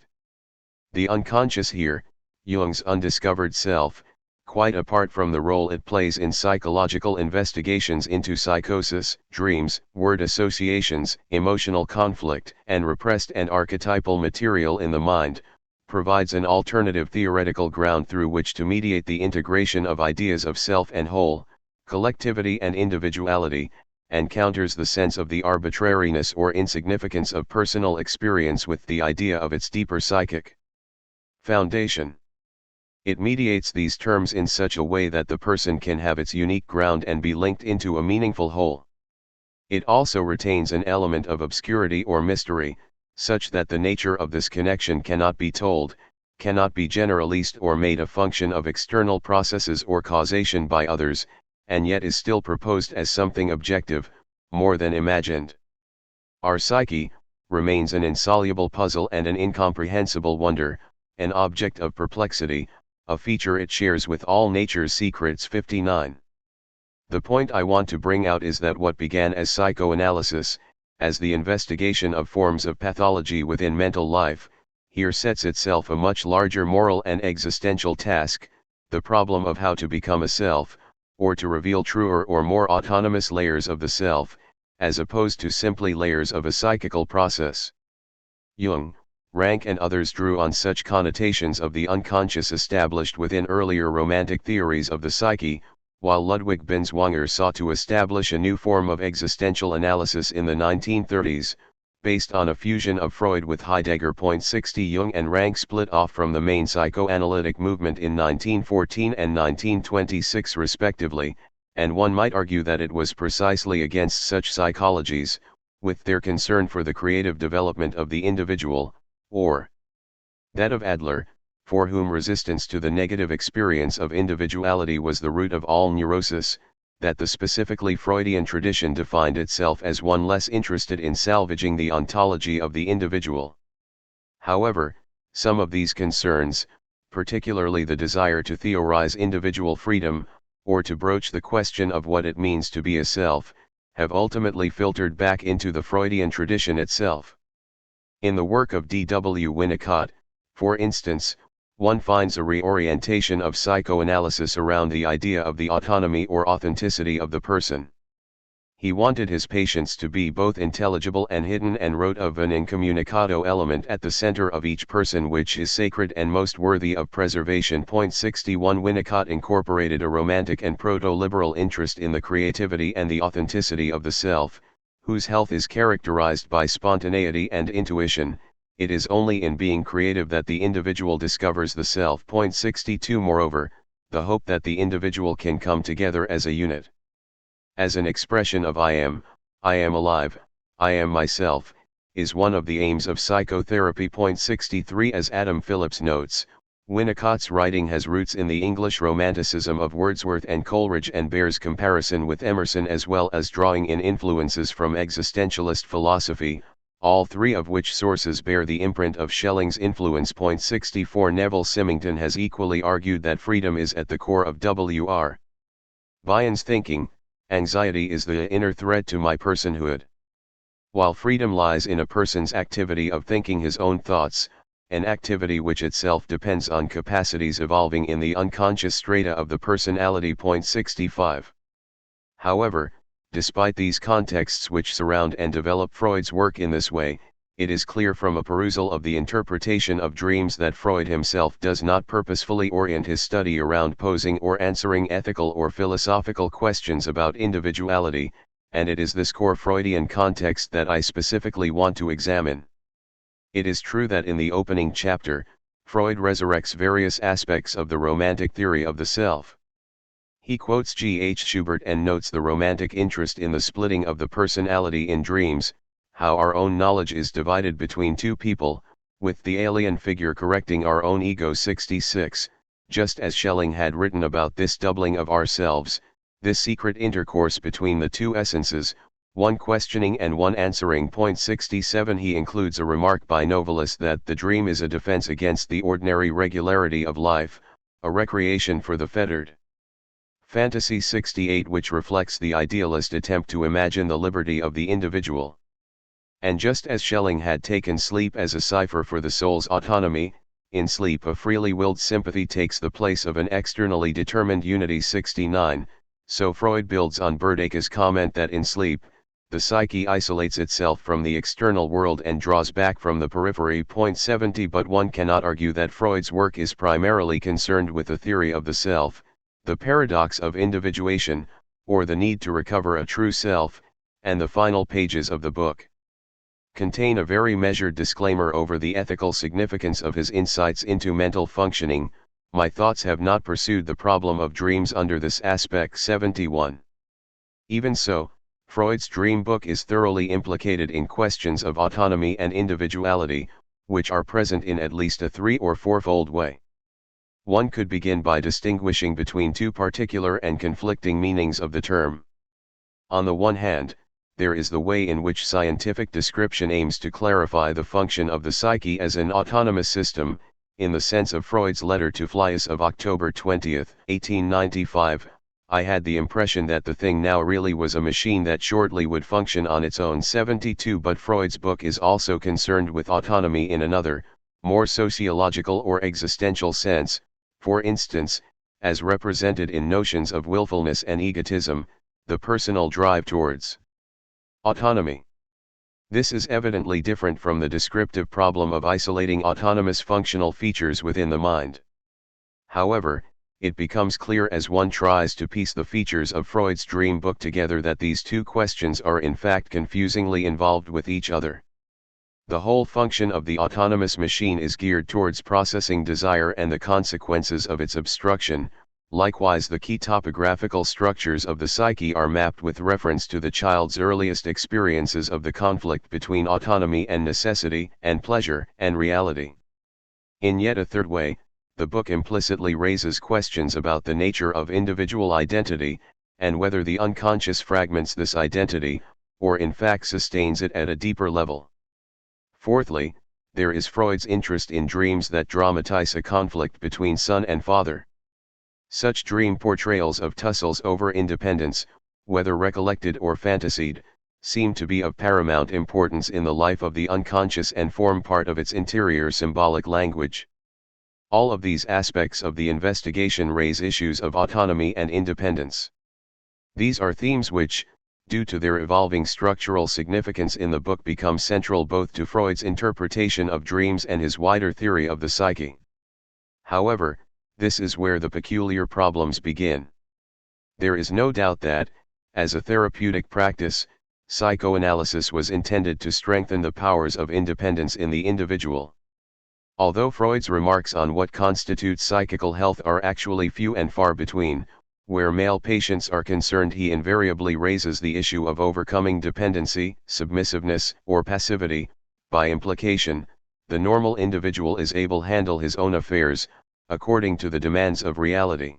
The unconscious here, Jung's undiscovered self, quite apart from the role it plays in psychological investigations into psychosis, dreams, word associations, emotional conflict, and repressed and archetypal material in the mind, provides an alternative theoretical ground through which to mediate the integration of ideas of self and whole, collectivity and individuality, and counters the sense of the arbitrariness or insignificance of personal experience with the idea of its deeper psychic foundation. It mediates these terms in such a way that the person can have its unique ground and be linked into a meaningful whole. It also retains an element of obscurity or mystery, such that the nature of this connection cannot be told, cannot be generalized or made a function of external processes or causation by others, and yet is still proposed as something objective, more than imagined. Our psyche remains an insoluble puzzle and an incomprehensible wonder, an object of perplexity, a feature it shares with all nature's secrets. 59. The point I want to bring out is that what began as psychoanalysis, as the investigation of forms of pathology within mental life, here sets itself a much larger moral and existential task, the problem of how to become a self, or to reveal truer or more autonomous layers of the self, as opposed to simply layers of a psychical process. Jung, Rank and others drew on such connotations of the unconscious established within earlier romantic theories of the psyche, while Ludwig Binswanger sought to establish a new form of existential analysis in the 1930s, based on a fusion of Freud with Heidegger. 60 Jung and Rank split off from the main psychoanalytic movement in 1914 and 1926 respectively, and one might argue that it was precisely against such psychologies, with their concern for the creative development of the individual, or that of Adler, for whom resistance to the negative experience of individuality was the root of all neurosis, that the specifically Freudian tradition defined itself as one less interested in salvaging the ontology of the individual. However, some of these concerns, particularly the desire to theorize individual freedom, or to broach the question of what it means to be a self, have ultimately filtered back into the Freudian tradition itself. In the work of D.W. Winnicott, for instance, one finds a reorientation of psychoanalysis around the idea of the autonomy or authenticity of the person. He wanted his patients to be both intelligible and hidden, and wrote of an incommunicado element at the center of each person which is sacred and most worthy of preservation. 61 Winnicott incorporated a romantic and proto-liberal interest in the creativity and the authenticity of the self, whose health is characterized by spontaneity and intuition. It is only in being creative that the individual discovers the self. 62 Moreover, the hope that the individual can come together as a unit. As an expression of I am alive, I am myself, is one of the aims of psychotherapy. 63 As Adam Phillips notes, Winnicott's writing has roots in the English Romanticism of Wordsworth and Coleridge and bears comparison with Emerson, as well as drawing in influences from existentialist philosophy, all three of which sources bear the imprint of Schelling's influence. 64 Neville Symington has equally argued that freedom is at the core of W.R. Byron's thinking. Anxiety is the inner threat to my personhood. While freedom lies in a person's activity of thinking his own thoughts, an activity which itself depends on capacities evolving in the unconscious strata of the personality. 65. However, despite these contexts which surround and develop Freud's work in this way, it is clear from a perusal of the interpretation of dreams that Freud himself does not purposefully orient his study around posing or answering ethical or philosophical questions about individuality, and it is this core Freudian context that I specifically want to examine. It is true that in the opening chapter, Freud resurrects various aspects of the romantic theory of the self. He quotes G. H. Schubert and notes the romantic interest in the splitting of the personality in dreams, how our own knowledge is divided between two people, with the alien figure correcting our own ego. 66, just as Schelling had written about this doubling of ourselves, this secret intercourse between the two essences, one questioning and one answering. 67 He includes a remark by Novalis that the dream is a defense against the ordinary regularity of life, a recreation for the fettered. Fantasy 68, which reflects the idealist attempt to imagine the liberty of the individual. And just as Schelling had taken sleep as a cipher for the soul's autonomy, in sleep a freely willed sympathy takes the place of an externally determined unity. 69, so Freud builds on Berdyaeke's comment that in sleep, the psyche isolates itself from the external world and draws back from the periphery. 70 But one cannot argue that Freud's work is primarily concerned with the theory of the self, the paradox of individuation, or the need to recover a true self, and the final pages of the book contain a very measured disclaimer over the ethical significance of his insights into mental functioning. My thoughts have not pursued the problem of dreams under this aspect. 71. Even so, Freud's dream book is thoroughly implicated in questions of autonomy and individuality, which are present in at least a 3- or 4-fold way. One could begin by distinguishing between two particular and conflicting meanings of the term. On the one hand, there is the way in which scientific description aims to clarify the function of the psyche as an autonomous system, in the sense of Freud's letter to Ffytche of October 20, 1895. I had the impression that the thing now really was a machine that shortly would function on its own. 72. But Freud's book is also concerned with autonomy in another, more sociological or existential sense, for instance, as represented in notions of willfulness and egotism, the personal drive towards autonomy. This is evidently different from the descriptive problem of isolating autonomous functional features within the mind. However, it becomes clear as one tries to piece the features of Freud's dream book together that these two questions are in fact confusingly involved with each other. The whole function of the autonomous machine is geared towards processing desire and the consequences of its obstruction. Likewise, the key topographical structures of the psyche are mapped with reference to the child's earliest experiences of the conflict between autonomy and necessity, and pleasure and reality. In yet a third way, the book implicitly raises questions about the nature of individual identity, and whether the unconscious fragments this identity, or in fact sustains it at a deeper level. Fourthly, there is Freud's interest in dreams that dramatize a conflict between son and father. Such dream portrayals of tussles over independence, whether recollected or fantasied, seem to be of paramount importance in the life of the unconscious and form part of its interior symbolic language. All of these aspects of the investigation raise issues of autonomy and independence. These are themes which, due to their evolving structural significance in the book, become central both to Freud's interpretation of dreams and his wider theory of the psyche. However, this is where the peculiar problems begin. There is no doubt that, as a therapeutic practice, psychoanalysis was intended to strengthen the powers of independence in the individual. Although Freud's remarks on what constitutes psychical health are actually few and far between, where male patients are concerned he invariably raises the issue of overcoming dependency, submissiveness, or passivity. By implication, the normal individual is able to handle his own affairs, according to the demands of reality.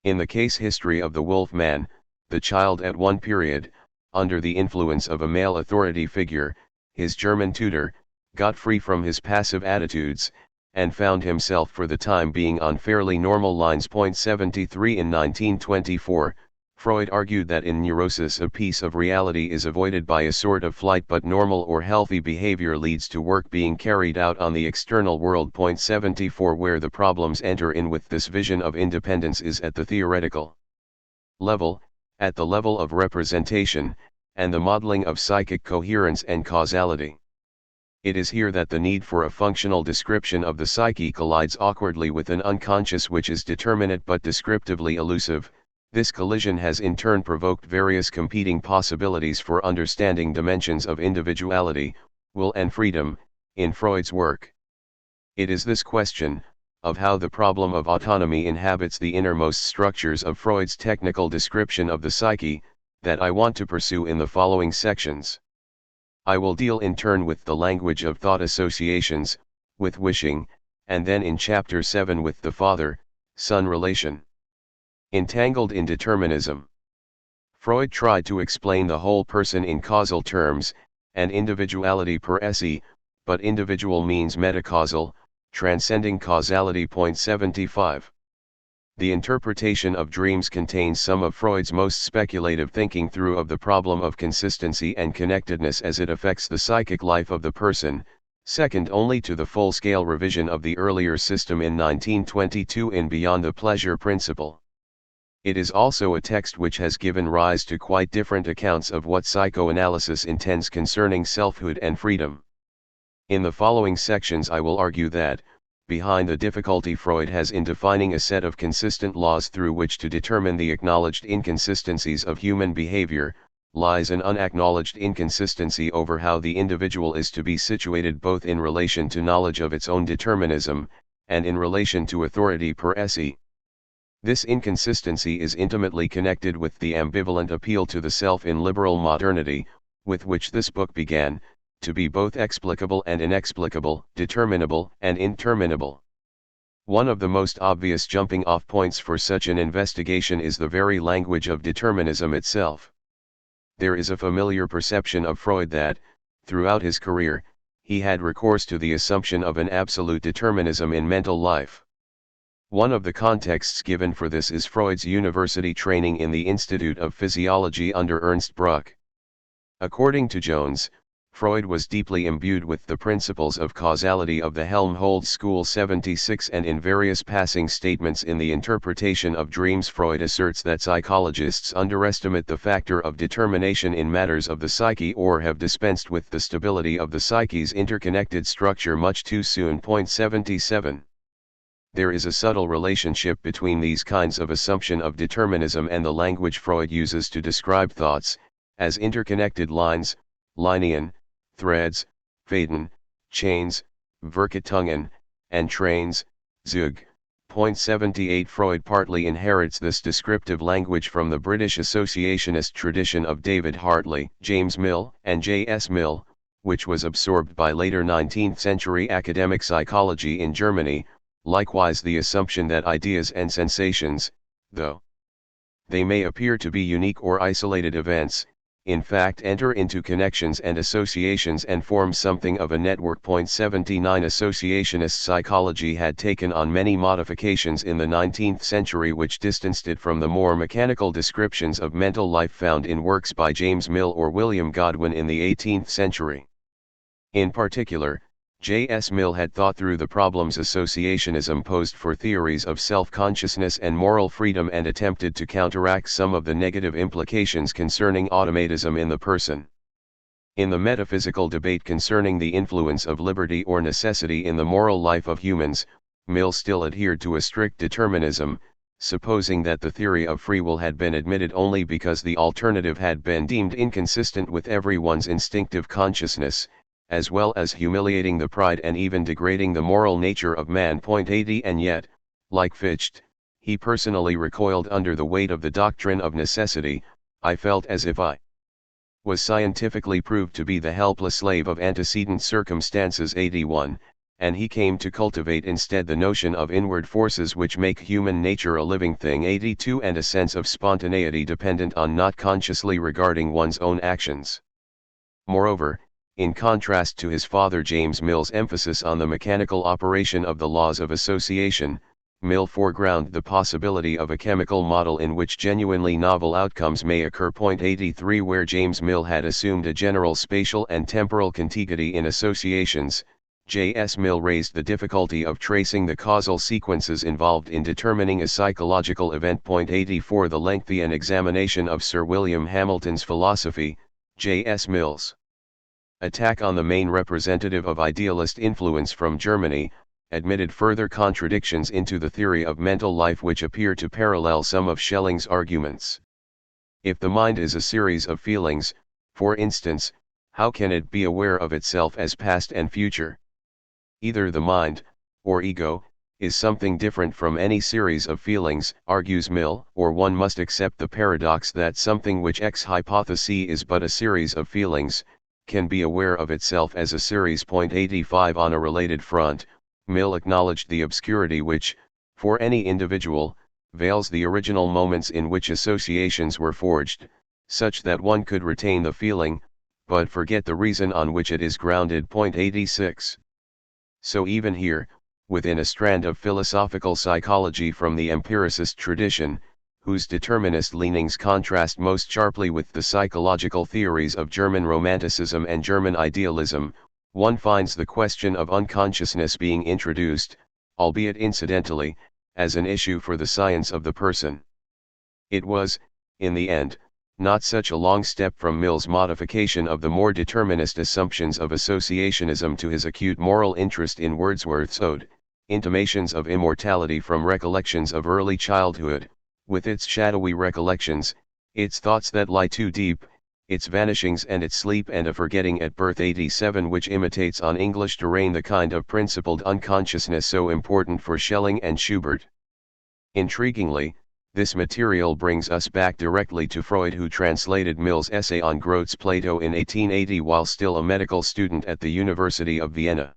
In the case history of the wolf man, the child at one period, under the influence of a male authority figure, his German tutor, got free from his passive attitudes, and found himself for the time being on fairly normal lines. 73. In 1924, Freud argued that in neurosis a piece of reality is avoided by a sort of flight, but normal or healthy behavior leads to work being carried out on the external world. 74. Where the problems enter in with this vision of independence is at the theoretical level, at the level of representation, and the modeling of psychic coherence and causality. It is here that the need for a functional description of the psyche collides awkwardly with an unconscious which is determinate but descriptively elusive. This collision has in turn provoked various competing possibilities for understanding dimensions of individuality, will and freedom, in Freud's work. It is this question, of how the problem of autonomy inhabits the innermost structures of Freud's technical description of the psyche, that I want to pursue in the following sections. I will deal in turn with the language of thought associations, with wishing, and then in Chapter 7 with the father-son relation. Entangled in determinism. Freud tried to explain the whole person in causal terms, and individuality per se, but individual means metacausal, transcending causality. 75. The interpretation of dreams contains some of Freud's most speculative thinking through of the problem of consistency and connectedness as it affects the psychic life of the person, second only to the full-scale revision of the earlier system in 1922 in Beyond the Pleasure Principle. It is also a text which has given rise to quite different accounts of what psychoanalysis intends concerning selfhood and freedom. In the following sections I will argue that, behind the difficulty Freud has in defining a set of consistent laws through which to determine the acknowledged inconsistencies of human behavior, lies an unacknowledged inconsistency over how the individual is to be situated both in relation to knowledge of its own determinism, and in relation to authority per se. This inconsistency is intimately connected with the ambivalent appeal to the self in liberal modernity, with which this book began, to be both explicable and inexplicable, determinable and interminable. One of the most obvious jumping-off points for such an investigation is the very language of determinism itself. There is a familiar perception of Freud that, throughout his career, he had recourse to the assumption of an absolute determinism in mental life. One of the contexts given for this is Freud's university training in the Institute of Physiology under Ernst Bruck. According to Jones, Freud was deeply imbued with the principles of causality of the Helmholtz School 76, and in various passing statements in the interpretation of dreams Freud asserts that psychologists underestimate the factor of determination in matters of the psyche or have dispensed with the stability of the psyche's interconnected structure much too soon. 77. There is a subtle relationship between these kinds of assumption of determinism and the language Freud uses to describe thoughts, as interconnected lines, Linien, threads, Faden, chains, Verketungen, and trains, Zug. 78. Freud partly inherits this descriptive language from the British associationist tradition of David Hartley, James Mill, and J.S. Mill, which was absorbed by later 19th-century academic psychology in Germany. Likewise, the assumption that ideas and sensations, though they may appear to be unique or isolated events, in fact enter into connections and associations and form something of a network. 79. Associationist psychology had taken on many modifications in the 19th century which distanced it from the more mechanical descriptions of mental life found in works by James Mill or William Godwin in the 18th century. In particular, J.S. Mill had thought through the problems associationism posed for theories of self-consciousness and moral freedom and attempted to counteract some of the negative implications concerning automatism in the person. In the metaphysical debate concerning the influence of liberty or necessity in the moral life of humans, Mill still adhered to a strict determinism, supposing that the theory of free will had been admitted only because the alternative had been deemed inconsistent with everyone's instinctive consciousness, as well as humiliating the pride and even degrading the moral nature of man. 80. And yet, like Ffytche, he personally recoiled under the weight of the doctrine of necessity. I felt as if I was scientifically proved to be the helpless slave of antecedent circumstances. 81, and he came to cultivate instead the notion of inward forces which make human nature a living thing. 82. And a sense of spontaneity dependent on not consciously regarding one's own actions. Moreover, in contrast to his father James Mill's emphasis on the mechanical operation of the laws of association, Mill foregrounded the possibility of a chemical model in which genuinely novel outcomes may occur. 83. Where James Mill had assumed a general spatial and temporal contiguity in associations, J.S. Mill raised the difficulty of tracing the causal sequences involved in determining a psychological event. 84. The lengthy examination of Sir William Hamilton's philosophy, J.S. Mill's attack on the main representative of idealist influence from Germany, admitted further contradictions into the theory of mental life which appear to parallel some of Schelling's arguments. If the mind is a series of feelings, for instance, how can it be aware of itself as past and future? Either the mind, or ego, is something different from any series of feelings, argues Mill, or one must accept the paradox that something which ex hypothesi is but a series of feelings, can be aware of itself as a series. 85. On a related front, Mill acknowledged the obscurity which, for any individual, veils the original moments in which associations were forged, such that one could retain the feeling, but forget the reason on which it is grounded. 86. So even here, within a strand of philosophical psychology from the empiricist tradition, whose determinist leanings contrast most sharply with the psychological theories of German Romanticism and German idealism, one finds the question of unconsciousness being introduced, albeit incidentally, as an issue for the science of the person. It was, in the end, not such a long step from Mill's modification of the more determinist assumptions of associationism to his acute moral interest in Wordsworth's ode, Intimations of Immortality from Recollections of Early Childhood, with its shadowy recollections, its thoughts that lie too deep, its vanishings and its sleep and a forgetting at birth 87, which imitates on English terrain the kind of principled unconsciousness so important for Schelling and Schubert. Intriguingly, this material brings us back directly to Freud, who translated Mill's essay on Grote's Plato in 1880 while still a medical student at the University of Vienna.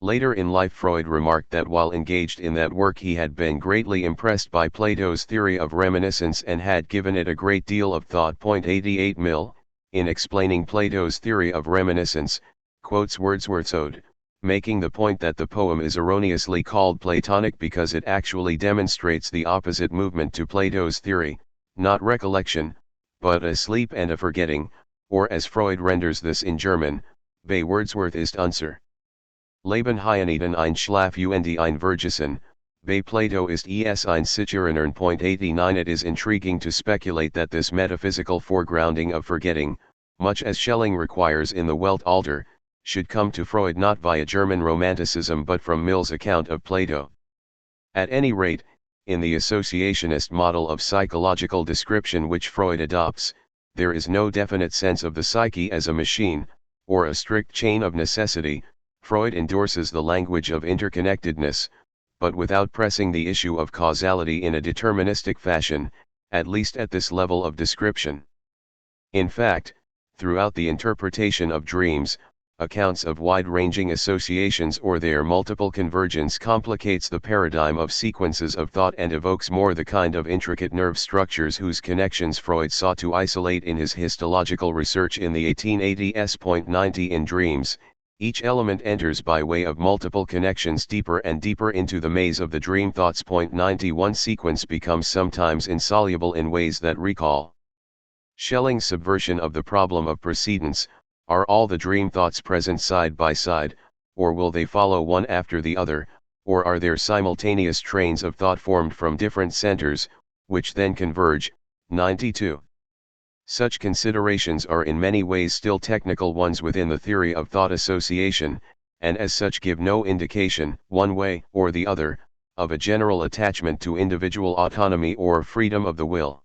Later in life, Freud remarked that while engaged in that work he had been greatly impressed by Plato's theory of reminiscence and had given it a great deal of thought. 88 Mill, in explaining Plato's theory of reminiscence, quotes Wordsworth's Ode, making the point that the poem is erroneously called Platonic because it actually demonstrates the opposite movement to Plato's theory, not recollection, but a sleep and a forgetting, or as Freud renders this in German, bei Wordsworth ist unser Leben hienieden ein Schlaf und ein Vergessen, bei Plato ist es ein Sicherinnern. 89 It is intriguing to speculate that this metaphysical foregrounding of forgetting, much as Schelling requires in the Weltalter, should come to Freud not via German Romanticism but from Mill's account of Plato. At any rate, in the associationist model of psychological description which Freud adopts, there is no definite sense of the psyche as a machine, or a strict chain of necessity. Freud endorses the language of interconnectedness, but without pressing the issue of causality in a deterministic fashion, at least at this level of description. In fact, throughout the interpretation of dreams, accounts of wide-ranging associations or their multiple convergence complicates the paradigm of sequences of thought and evokes more the kind of intricate nerve structures whose connections Freud sought to isolate in his histological research in the 1880s. 90 In dreams, each element enters by way of multiple connections deeper and deeper into the maze of the dream thoughts. 91 Sequence becomes sometimes insoluble in ways that recall Schelling's subversion of the problem of precedence. Are all the dream thoughts present side by side, or will they follow one after the other, or are there simultaneous trains of thought formed from different centers, which then converge? 92. Such considerations are in many ways still technical ones within the theory of thought association, and as such give no indication, one way or the other, of a general attachment to individual autonomy or freedom of the will.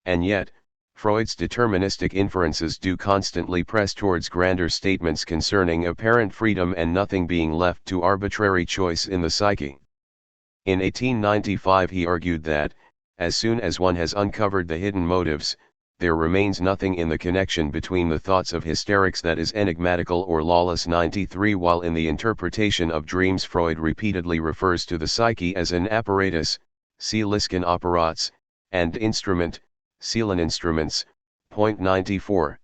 And yet, Freud's deterministic inferences do constantly press towards grander statements concerning apparent freedom and nothing being left to arbitrary choice in the psyche. In 1895 he argued that, as soon as one has uncovered the hidden motives, there remains nothing in the connection between the thoughts of hysterics that is enigmatical or lawless. 93 While in the interpretation of dreams Freud repeatedly refers to the psyche as an apparatus, Seelisken Apparats, and instrument, Seeleninstruments. 94.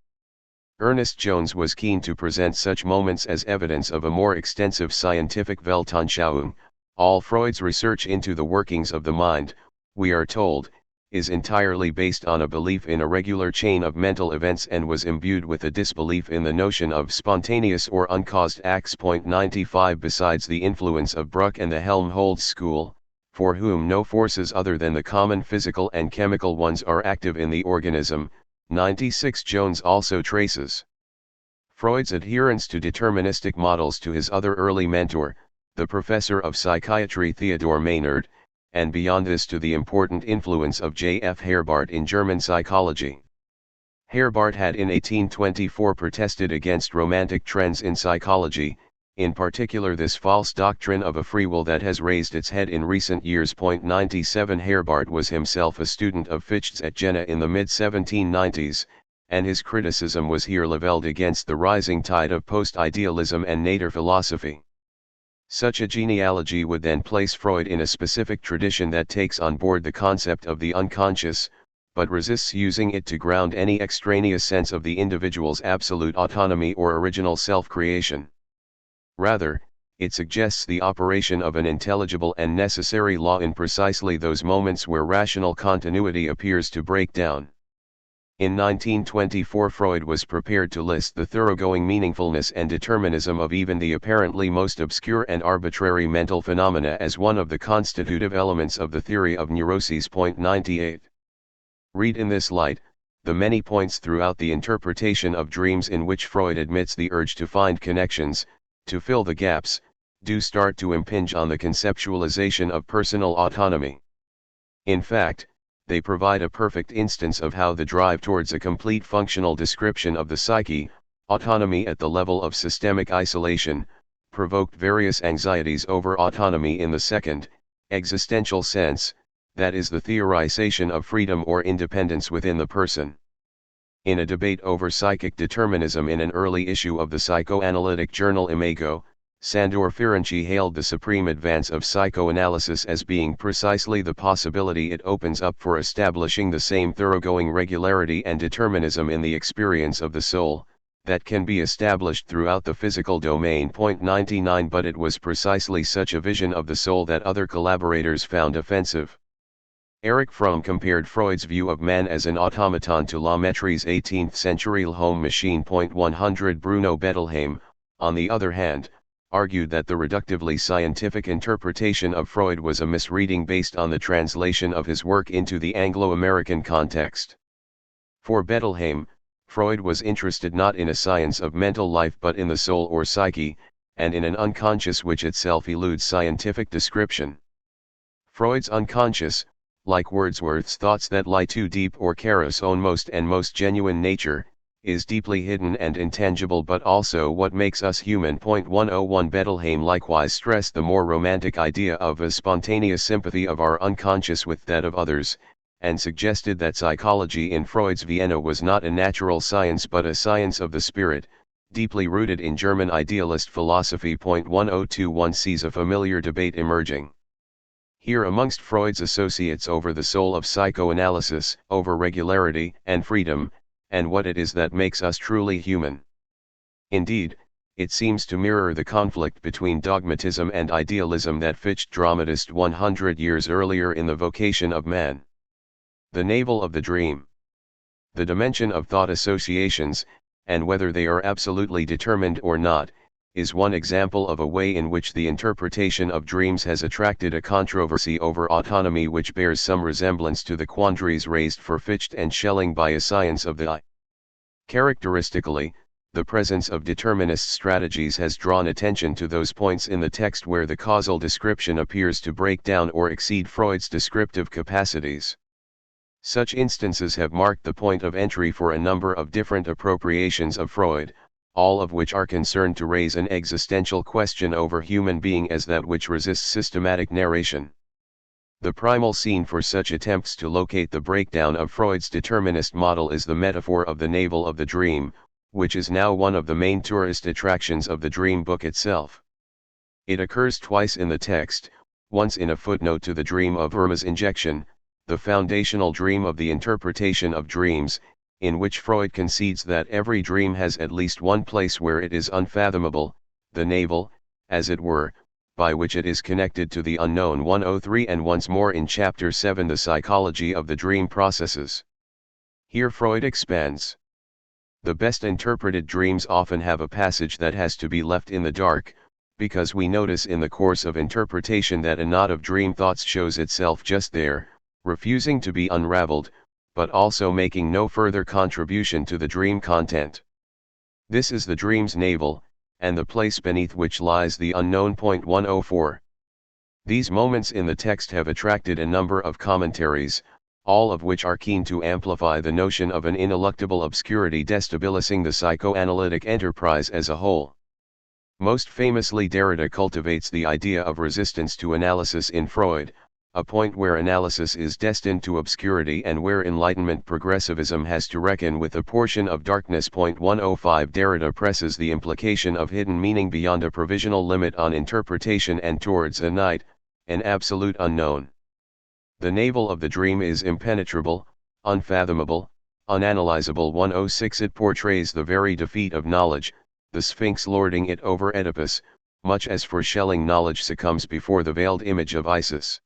Ernest Jones was keen to present such moments as evidence of a more extensive scientific Weltanschauung. All Freud's research into the workings of the mind, we are told, is entirely based on a belief in a regular chain of mental events and was imbued with a disbelief in the notion of spontaneous or uncaused acts. 95 Besides the influence of Bruck and the Helmholtz school, for whom no forces other than the common physical and chemical ones are active in the organism, 96 Jones also traces Freud's adherence to deterministic models to his other early mentor, the professor of psychiatry Theodor Maynard, and beyond this to the important influence of J.F. Herbart in German psychology. Herbart had in 1824 protested against romantic trends in psychology, in particular this false doctrine of a free will that has raised its head in recent years. 97 Herbart was himself a student of Ffytche at Jena in the mid-1790s, and his criticism was here leveled against the rising tide of post-idealism and nature philosophy. Such a genealogy would then place Freud in a specific tradition that takes on board the concept of the unconscious, but resists using it to ground any extraneous sense of the individual's absolute autonomy or original self-creation. Rather, it suggests the operation of an intelligible and necessary law in precisely those moments where rational continuity appears to break down. In 1924 Freud was prepared to list the thoroughgoing meaningfulness and determinism of even the apparently most obscure and arbitrary mental phenomena as one of the constitutive elements of the theory of neuroses. 98. Read in this light, the many points throughout the interpretation of dreams in which Freud admits the urge to find connections, to fill the gaps, do start to impinge on the conceptualization of personal autonomy. In fact, they provide a perfect instance of how the drive towards a complete functional description of the psyche, autonomy at the level of systemic isolation, provoked various anxieties over autonomy in the second, existential sense, that is the theorization of freedom or independence within the person. In a debate over psychic determinism in an early issue of the psychoanalytic journal Imago, Sandor Ferenczi hailed the supreme advance of psychoanalysis as being precisely the possibility it opens up for establishing the same thoroughgoing regularity and determinism in the experience of the soul, that can be established throughout the physical domain. 99 But it was precisely such a vision of the soul that other collaborators found offensive. Erich Fromm compared Freud's view of man as an automaton to La Mettrie's 18th-century home machine. 100 Bruno Bettelheim, on the other hand, argued that the reductively scientific interpretation of Freud was a misreading based on the translation of his work into the Anglo-American context. For Bettelheim, Freud was interested not in a science of mental life but in the soul or psyche, and in an unconscious which itself eludes scientific description. Freud's unconscious, like Wordsworth's thoughts that lie too deep or Kara's own most genuine nature, is deeply hidden and intangible but also what makes us human. 101 Bettelheim likewise stressed the more romantic idea of a spontaneous sympathy of our unconscious with that of others, and suggested that psychology in Freud's Vienna was not a natural science but a science of the spirit, deeply rooted in German idealist philosophy. 1021 sees a familiar debate emerging here amongst Freud's associates over the soul of psychoanalysis, over regularity and freedom, and what it is that makes us truly human. Indeed, it seems to mirror the conflict between dogmatism and idealism that Ffytche dramatized 100 years earlier in The Vocation of Man. The navel of the dream. The dimension of thought associations, and whether they are absolutely determined or not, is one example of a way in which the interpretation of dreams has attracted a controversy over autonomy which bears some resemblance to the quandaries raised for Fichte and Schelling by a science of the eye. Characteristically, the presence of determinist strategies has drawn attention to those points in the text where the causal description appears to break down or exceed Freud's descriptive capacities. Such instances have marked the point of entry for a number of different appropriations of Freud, all of which are concerned to raise an existential question over human being as that which resists systematic narration. The primal scene for such attempts to locate the breakdown of Freud's determinist model is the metaphor of the navel of the dream, which is now one of the main tourist attractions of the dream book itself. It occurs twice in the text, once in a footnote to the dream of Irma's injection, the foundational dream of the interpretation of dreams, in which Freud concedes that every dream has at least one place where it is unfathomable, the navel, as it were, by which it is connected to the unknown. 103 and once more in Chapter 7 the psychology of the dream processes. Here Freud expands. The best interpreted dreams often have a passage that has to be left in the dark, because we notice in the course of interpretation that a knot of dream thoughts shows itself just there, refusing to be unraveled, but also making no further contribution to the dream content. This is the dream's navel, and the place beneath which lies the unknown. 104. These moments in the text have attracted a number of commentaries, all of which are keen to amplify the notion of an ineluctable obscurity destabilizing the psychoanalytic enterprise as a whole. Most famously Derrida cultivates the idea of resistance to analysis in Freud, a point where analysis is destined to obscurity and where Enlightenment progressivism has to reckon with a portion of darkness. 105 Derrida presses the implication of hidden meaning beyond a provisional limit on interpretation and towards a night, an absolute unknown. The navel of the dream is impenetrable, unfathomable, unanalyzable. 106 It portrays the very defeat of knowledge, the Sphinx lording it over Oedipus, much as for Schelling knowledge succumbs before the veiled image of Isis.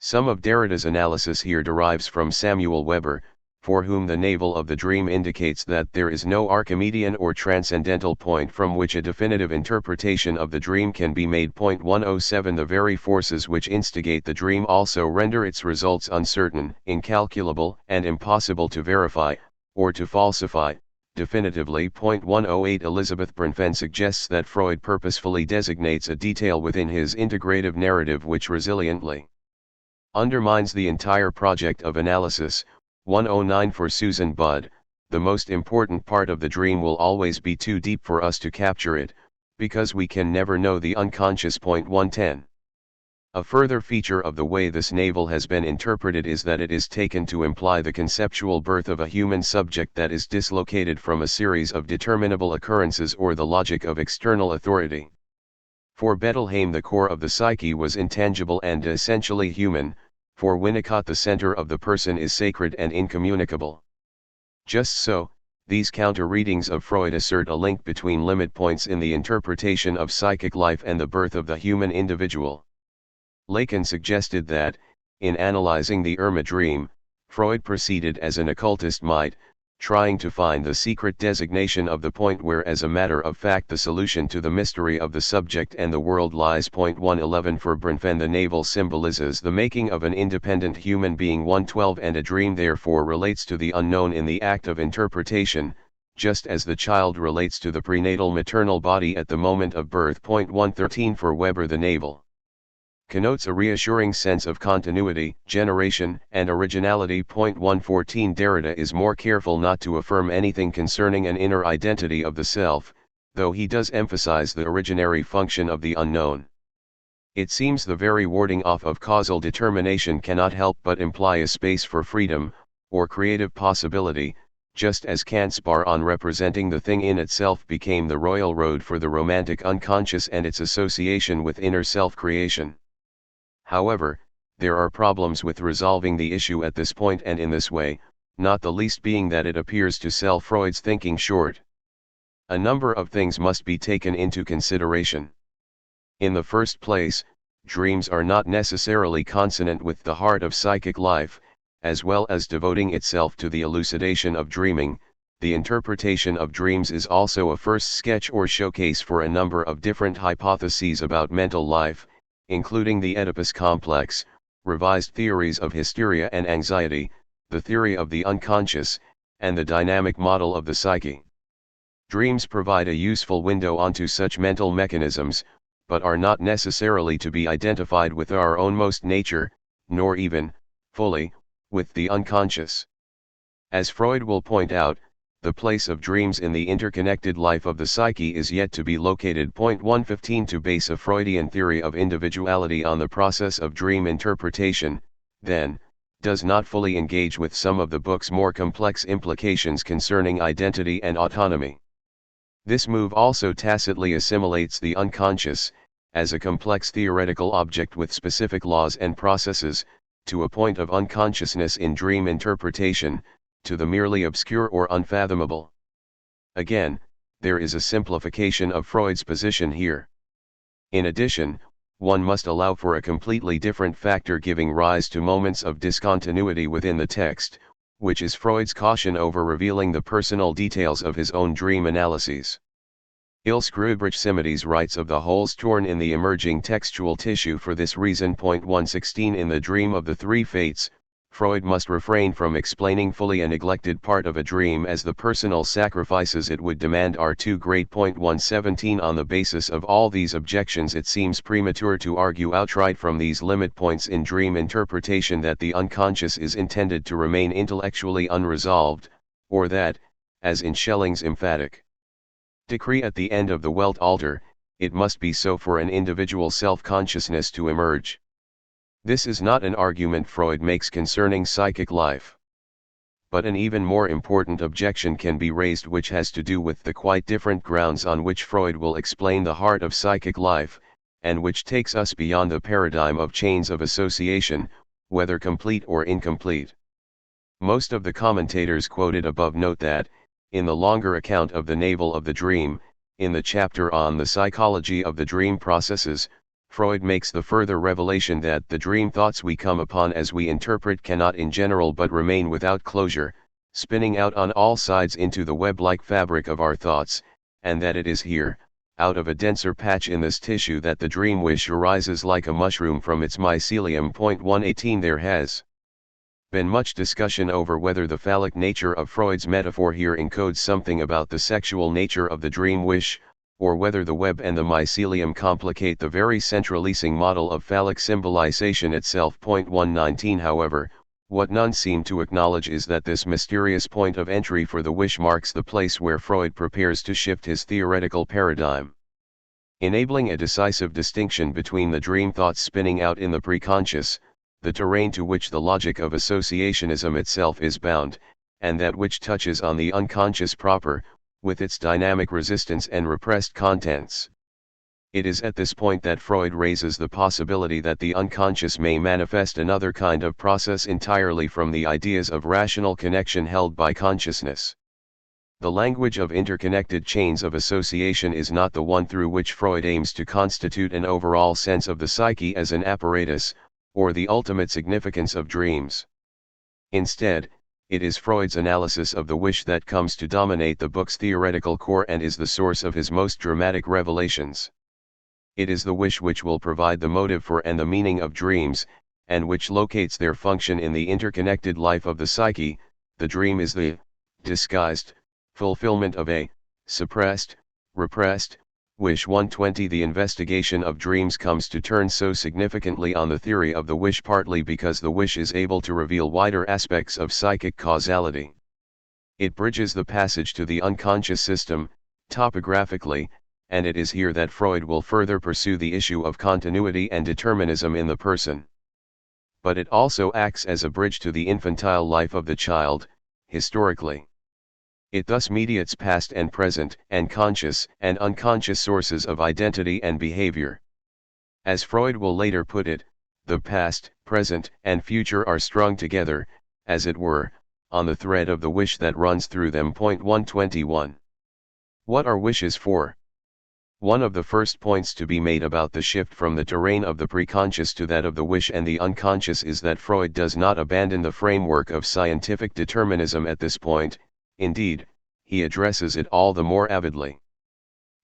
Some of Derrida's analysis here derives from Samuel Weber, for whom the navel of the dream indicates that there is no Archimedean or transcendental point from which a definitive interpretation of the dream can be made. 107 The very forces which instigate the dream also render its results uncertain, incalculable, and impossible to verify, or to falsify, definitively. 108 Elizabeth Bronfen suggests that Freud purposefully designates a detail within his integrative narrative which resiliently undermines the entire project of analysis. 109 For Susan Budd, the most important part of the dream will always be too deep for us to capture it, because we can never know the unconscious. 110. A further feature of the way this navel has been interpreted is that it is taken to imply the conceptual birth of a human subject that is dislocated from a series of determinable occurrences or the logic of external authority. For Bettelheim the core of the psyche was intangible and essentially human, for Winnicott the center of the person is sacred and incommunicable. Just so, these counter-readings of Freud assert a link between limit points in the interpretation of psychic life and the birth of the human individual. Lacan suggested that, in analyzing the Irma dream, Freud proceeded as an occultist might, trying to find the secret designation of the point where as a matter of fact the solution to the mystery of the subject and the world lies. 111 For Bronfen the navel symbolizes the making of an independent human being. 112 And a dream therefore relates to the unknown in the act of interpretation, just as the child relates to the prenatal maternal body at the moment of birth. 113 For Weber the navel connotes a reassuring sense of continuity, generation, and originality. 114 Derrida is more careful not to affirm anything concerning an inner identity of the self, though he does emphasize the originary function of the unknown. It seems the very warding off of causal determination cannot help but imply a space for freedom, or creative possibility, just as Kant's bar on representing the thing in itself became the royal road for the romantic unconscious and its association with inner self-creation. However, there are problems with resolving the issue at this point and in this way, not the least being that it appears to sell Freud's thinking short. A number of things must be taken into consideration. In the first place, dreams are not necessarily consonant with the heart of psychic life. As well as devoting itself to the elucidation of dreaming, the interpretation of dreams is also a first sketch or showcase for a number of different hypotheses about mental life, including the Oedipus complex, revised theories of hysteria and anxiety, the theory of the unconscious, and the dynamic model of the psyche. Dreams provide a useful window onto such mental mechanisms, but are not necessarily to be identified with our own most nature, nor even, fully, with the unconscious. As Freud will point out, the place of dreams in the interconnected life of the psyche is yet to be located. 115 To base a Freudian theory of individuality on the process of dream interpretation, then, does not fully engage with some of the book's more complex implications concerning identity and autonomy. This move also tacitly assimilates the unconscious, as a complex theoretical object with specific laws and processes, to a point of unconsciousness in dream interpretation, to the merely obscure or unfathomable. Again, there is a simplification of Freud's position here. In addition, one must allow for a completely different factor giving rise to moments of discontinuity within the text, which is Freud's caution over revealing the personal details of his own dream analyses. Ilskrubich Simides writes of the holes torn in the emerging textual tissue for this reason. 116 In the dream of the three fates, Freud must refrain from explaining fully a neglected part of a dream as the personal sacrifices it would demand are too great. 117 On the basis of all these objections, it seems premature to argue outright from these limit points in dream interpretation that the unconscious is intended to remain intellectually unresolved, or that, as in Schelling's emphatic decree at the end of the Weltalter, it must be so for an individual self-consciousness to emerge. This is not an argument Freud makes concerning psychic life. But an even more important objection can be raised, which has to do with the quite different grounds on which Freud will explain the heart of psychic life, and which takes us beyond the paradigm of chains of association, whether complete or incomplete. Most of the commentators quoted above note that, in the longer account of the navel of the dream, in the chapter on the psychology of the dream processes, Freud makes the further revelation that the dream thoughts we come upon as we interpret cannot in general but remain without closure, spinning out on all sides into the web-like fabric of our thoughts, and that it is here, out of a denser patch in this tissue, that the dream wish arises like a mushroom from its mycelium. 118 There has been much discussion over whether the phallic nature of Freud's metaphor here encodes something about the sexual nature of the dream wish, or whether the web and the mycelium complicate the very centralizing model of phallic symbolization itself. 119 However, what none seem to acknowledge is that this mysterious point of entry for the wish marks the place where Freud prepares to shift his theoretical paradigm, enabling a decisive distinction between the dream thoughts spinning out in the preconscious, the terrain to which the logic of associationism itself is bound, and that which touches on the unconscious proper, with its dynamic resistance and repressed contents. It is at this point that Freud raises the possibility that the unconscious may manifest another kind of process entirely from the ideas of rational connection held by consciousness. The language of interconnected chains of association is not the one through which Freud aims to constitute an overall sense of the psyche as an apparatus, or the ultimate significance of dreams. Instead, it is Freud's analysis of the wish that comes to dominate the book's theoretical core and is the source of his most dramatic revelations. It is the wish which will provide the motive for and the meaning of dreams, and which locates their function in the interconnected life of the psyche. The dream is the disguised fulfillment of a suppressed, repressed wish. 120 The investigation of dreams comes to turn so significantly on the theory of the wish partly because the wish is able to reveal wider aspects of psychic causality. It bridges the passage to the unconscious system, topographically, and it is here that Freud will further pursue the issue of continuity and determinism in the person. But it also acts as a bridge to the infantile life of the child, historically. It thus mediates past and present and conscious and unconscious sources of identity and behavior. As Freud will later put it, the past, present, and future are strung together, as it were, on the thread of the wish that runs through them. 121. What are wishes for? One of the first points to be made about the shift from the terrain of the preconscious to that of the wish and the unconscious is that Freud does not abandon the framework of scientific determinism at this point. Indeed, he addresses it all the more avidly.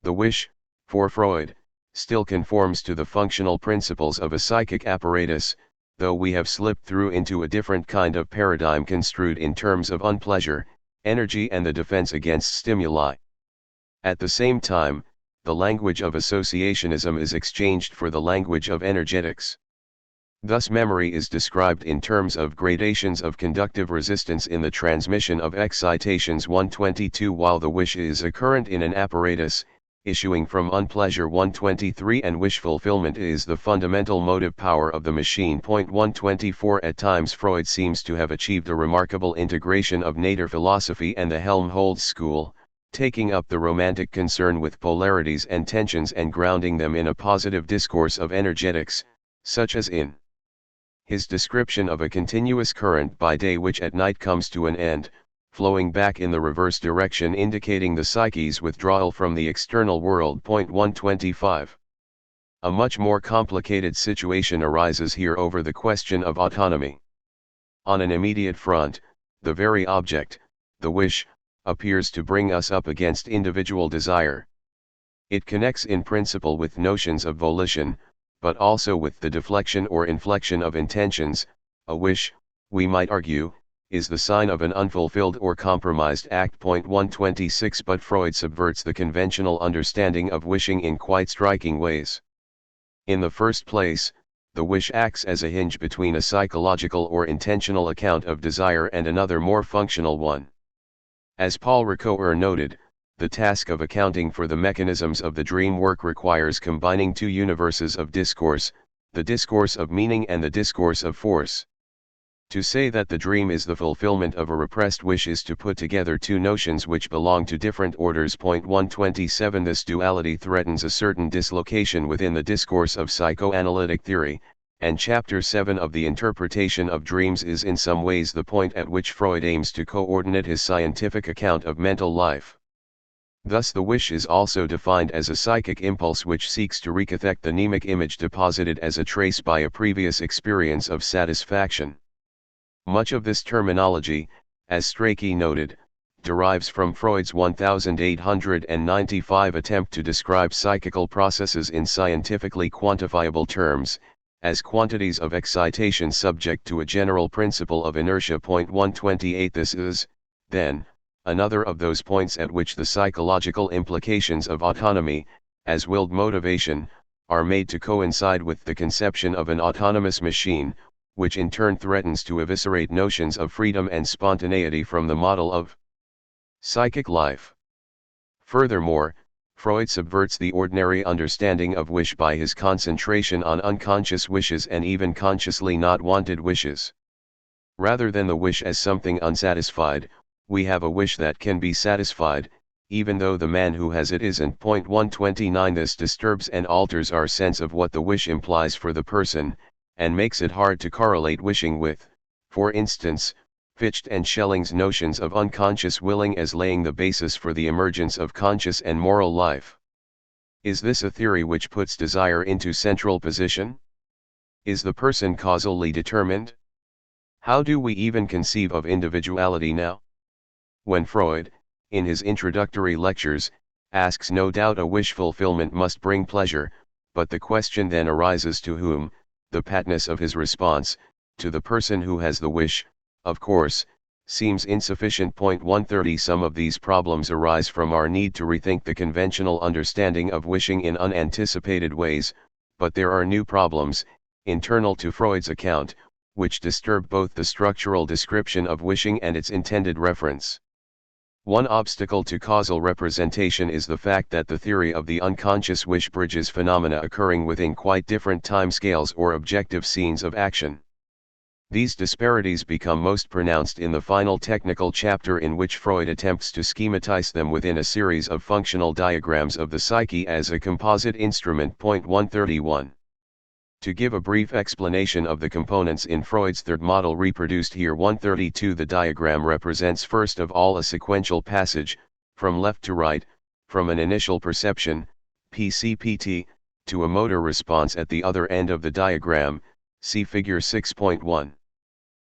The wish, for Freud, still conforms to the functional principles of a psychic apparatus, though we have slipped through into a different kind of paradigm construed in terms of unpleasure, energy and the defense against stimuli. At the same time, the language of associationism is exchanged for the language of energetics. Thus memory is described in terms of gradations of conductive resistance in the transmission of excitations. 122 While the wish is a current in an apparatus, issuing from unpleasure. 123 And wish fulfillment is the fundamental motive power of the machine. 124 At times Freud seems to have achieved a remarkable integration of nature philosophy and the Helmholtz school, taking up the romantic concern with polarities and tensions and grounding them in a positive discourse of energetics, such as in his description of a continuous current by day which at night comes to an end, flowing back in the reverse direction, indicating the psyche's withdrawal from the external world. 125. A much more complicated situation arises here over the question of autonomy. On an immediate front, the very object, the wish, appears to bring us up against individual desire. It connects in principle with notions of volition, but also with the deflection or inflection of intentions. A wish, we might argue, is the sign of an unfulfilled or compromised act. 126 But Freud subverts the conventional understanding of wishing in quite striking ways. In the first place, the wish acts as a hinge between a psychological or intentional account of desire and another more functional one. As Paul Ricoeur noted, the task of accounting for the mechanisms of the dream work requires combining two universes of discourse, the discourse of meaning and the discourse of force. To say that the dream is the fulfillment of a repressed wish is to put together two notions which belong to different orders. 127 This duality threatens a certain dislocation within the discourse of psychoanalytic theory, and Chapter 7 of the Interpretation of Dreams is in some ways the point at which Freud aims to coordinate his scientific account of mental life. Thus the wish is also defined as a psychic impulse which seeks to recathect the mnemic image deposited as a trace by a previous experience of satisfaction. Much of this terminology, as Strachey noted, derives from Freud's 1895 attempt to describe psychical processes in scientifically quantifiable terms, as quantities of excitation subject to a general principle of inertia. 128 This is, then, another of those points at which the psychological implications of autonomy, as willed motivation, are made to coincide with the conception of an autonomous machine, which in turn threatens to eviscerate notions of freedom and spontaneity from the model of psychic life. Furthermore, Freud subverts the ordinary understanding of wish by his concentration on unconscious wishes and even consciously not wanted wishes. Rather than the wish as something unsatisfied, we have a wish that can be satisfied, even though the man who has it isn't. 129 This disturbs and alters our sense of what the wish implies for the person, and makes it hard to correlate wishing with, for instance, Ffytche and Schelling's notions of unconscious willing as laying the basis for the emergence of conscious and moral life. Is this a theory which puts desire into central position? Is the person causally determined? How do we even conceive of individuality now? When Freud, in his introductory lectures, asks, no doubt a wish fulfillment must bring pleasure, but the question then arises to whom? The patness of his response, to the person who has the wish, of course, seems insufficient. 130 Some of these problems arise from our need to rethink the conventional understanding of wishing in unanticipated ways, but there are new problems, internal to Freud's account, which disturb both the structural description of wishing and its intended reference. One obstacle to causal representation is the fact that the theory of the unconscious wish bridges phenomena occurring within quite different timescales or objective scenes of action. These disparities become most pronounced in the final technical chapter, in which Freud attempts to schematize them within a series of functional diagrams of the psyche as a composite instrument. 131. To give a brief explanation of the components in Freud's third model reproduced here. 132 The diagram represents first of all a sequential passage, from left to right, from an initial perception, PCPT, to a motor response at the other end of the diagram, see figure 6.1.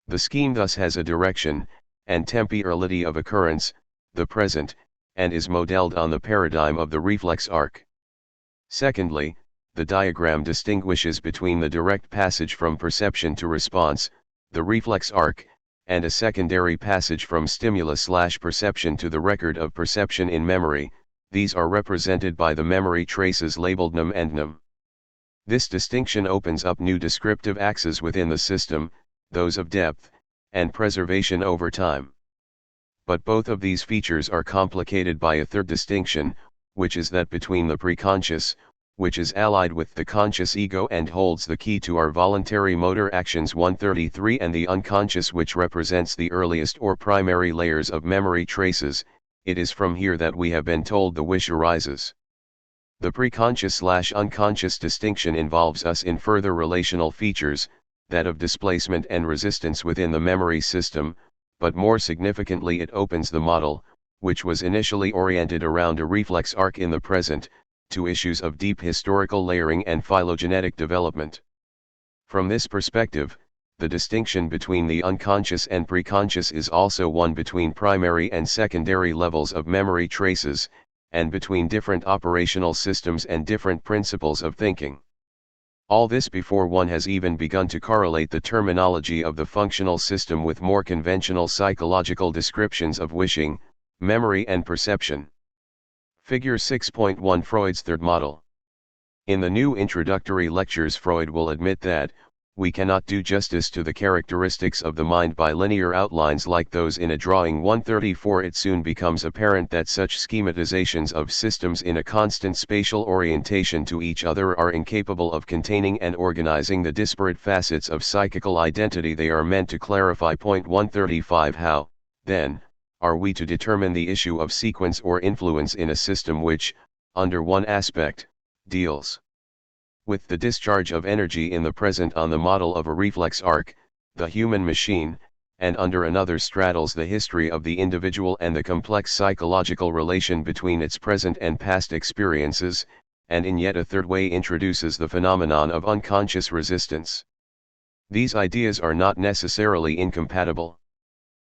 The scheme thus has a direction, and temporality of occurrence, the present, and is modeled on the paradigm of the reflex arc. Secondly, the diagram distinguishes between the direct passage from perception to response, the reflex arc, and a secondary passage from stimulus/perception to the record of perception in memory. These are represented by the memory traces labeled num and num. This distinction opens up new descriptive axes within the system, those of depth and preservation over time. But both of these features are complicated by a third distinction, which is that between the preconscious, which is allied with the conscious ego and holds the key to our voluntary motor actions. 133 And the unconscious, which represents the earliest or primary layers of memory traces. It is from here that we have been told the wish arises. The preconscious/unconscious distinction involves us in further relational features, that of displacement and resistance within the memory system, but more significantly it opens the model, which was initially oriented around a reflex arc in the present, to issues of deep historical layering and phylogenetic development. From this perspective, the distinction between the unconscious and preconscious is also one between primary and secondary levels of memory traces, and between different operational systems and different principles of thinking. All this before one has even begun to correlate the terminology of the functional system with more conventional psychological descriptions of wishing, memory and perception. Figure 6.1 Freud's third model. In the new introductory lectures, Freud will admit that, we cannot do justice to the characteristics of the mind by linear outlines like those in a drawing. 134 It soon becomes apparent that such schematizations of systems in a constant spatial orientation to each other are incapable of containing and organizing the disparate facets of psychical identity they are meant to clarify. 135 How, then, are we to determine the issue of sequence or influence in a system which, under one aspect, deals with the discharge of energy in the present on the model of a reflex arc, the human machine, and under another straddles the history of the individual and the complex psychological relation between its present and past experiences, and in yet a third way introduces the phenomenon of unconscious resistance? These ideas are not necessarily incompatible.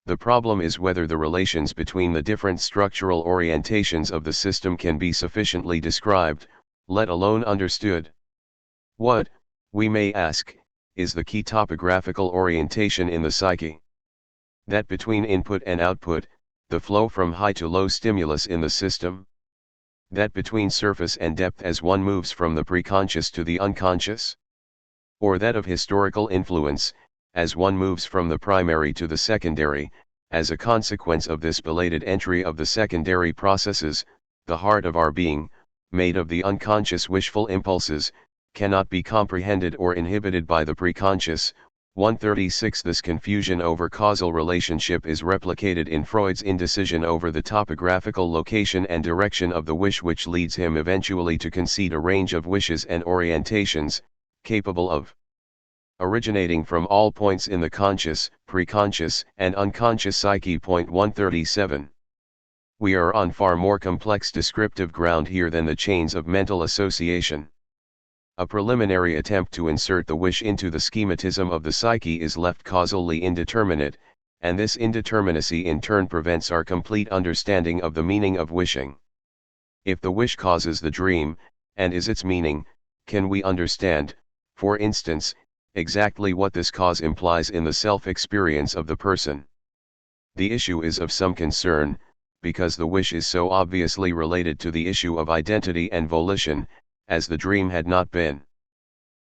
The problem is whether the relations between the different structural orientations of the system can be sufficiently described, let alone understood. What, we may ask, is the key topographical orientation in the psyche? That between input and output, the flow from high to low stimulus in the system? That between surface and depth as one moves from the preconscious to the unconscious? Or that of historical influence, as one moves from the primary to the secondary, as a consequence of this belated entry of the secondary processes, the heart of our being, made of the unconscious wishful impulses, cannot be comprehended or inhibited by the preconscious. 136 This confusion over causal relationship is replicated in Freud's indecision over the topographical location and direction of the wish, which leads him eventually to concede a range of wishes and orientations, capable of originating from all points in the conscious, preconscious, and unconscious psyche. 137. We are on far more complex descriptive ground here than the chains of mental association. A preliminary attempt to insert the wish into the schematism of the psyche is left causally indeterminate, and this indeterminacy in turn prevents our complete understanding of the meaning of wishing. If the wish causes the dream, and is its meaning, can we understand, for instance, exactly what this cause implies in the self-experience of the person? The issue is of some concern, because the wish is so obviously related to the issue of identity and volition, as the dream had not been.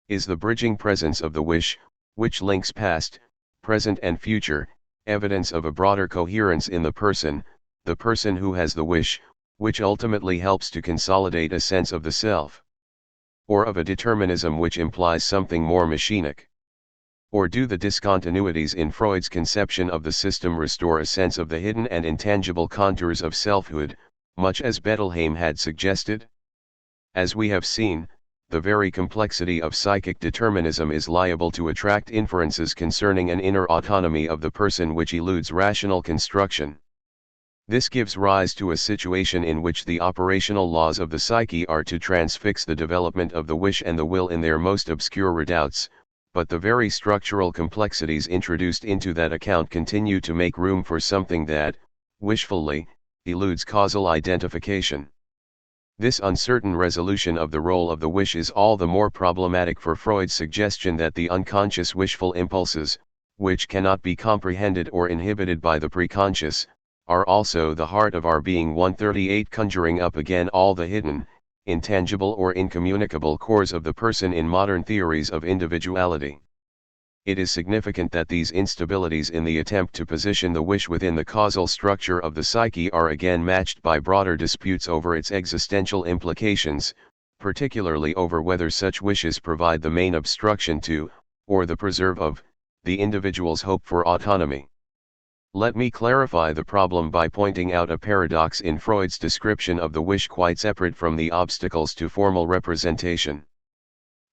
Is the bridging presence of the wish, which links past, present and future, evidence of a broader coherence in the person who has the wish, which ultimately helps to consolidate a sense of the self? Or of a determinism which implies something more machinic? Or do the discontinuities in Freud's conception of the system restore a sense of the hidden and intangible contours of selfhood, much as Bettelheim had suggested? As we have seen, the very complexity of psychic determinism is liable to attract inferences concerning an inner autonomy of the person which eludes rational construction. This gives rise to a situation in which the operational laws of the psyche are to transfix the development of the wish and the will in their most obscure redoubts, but the very structural complexities introduced into that account continue to make room for something that, wishfully, eludes causal identification. This uncertain resolution of the role of the wish is all the more problematic for Freud's suggestion that the unconscious wishful impulses, which cannot be comprehended or inhibited by the preconscious, are also the heart of our being. 138 Conjuring up again all the hidden, intangible or incommunicable cores of the person in modern theories of individuality. It is significant that these instabilities in the attempt to position the wish within the causal structure of the psyche are again matched by broader disputes over its existential implications, particularly over whether such wishes provide the main obstruction to, or the preserve of, the individual's hope for autonomy. Let me clarify the problem by pointing out a paradox in Freud's description of the wish quite separate from the obstacles to formal representation.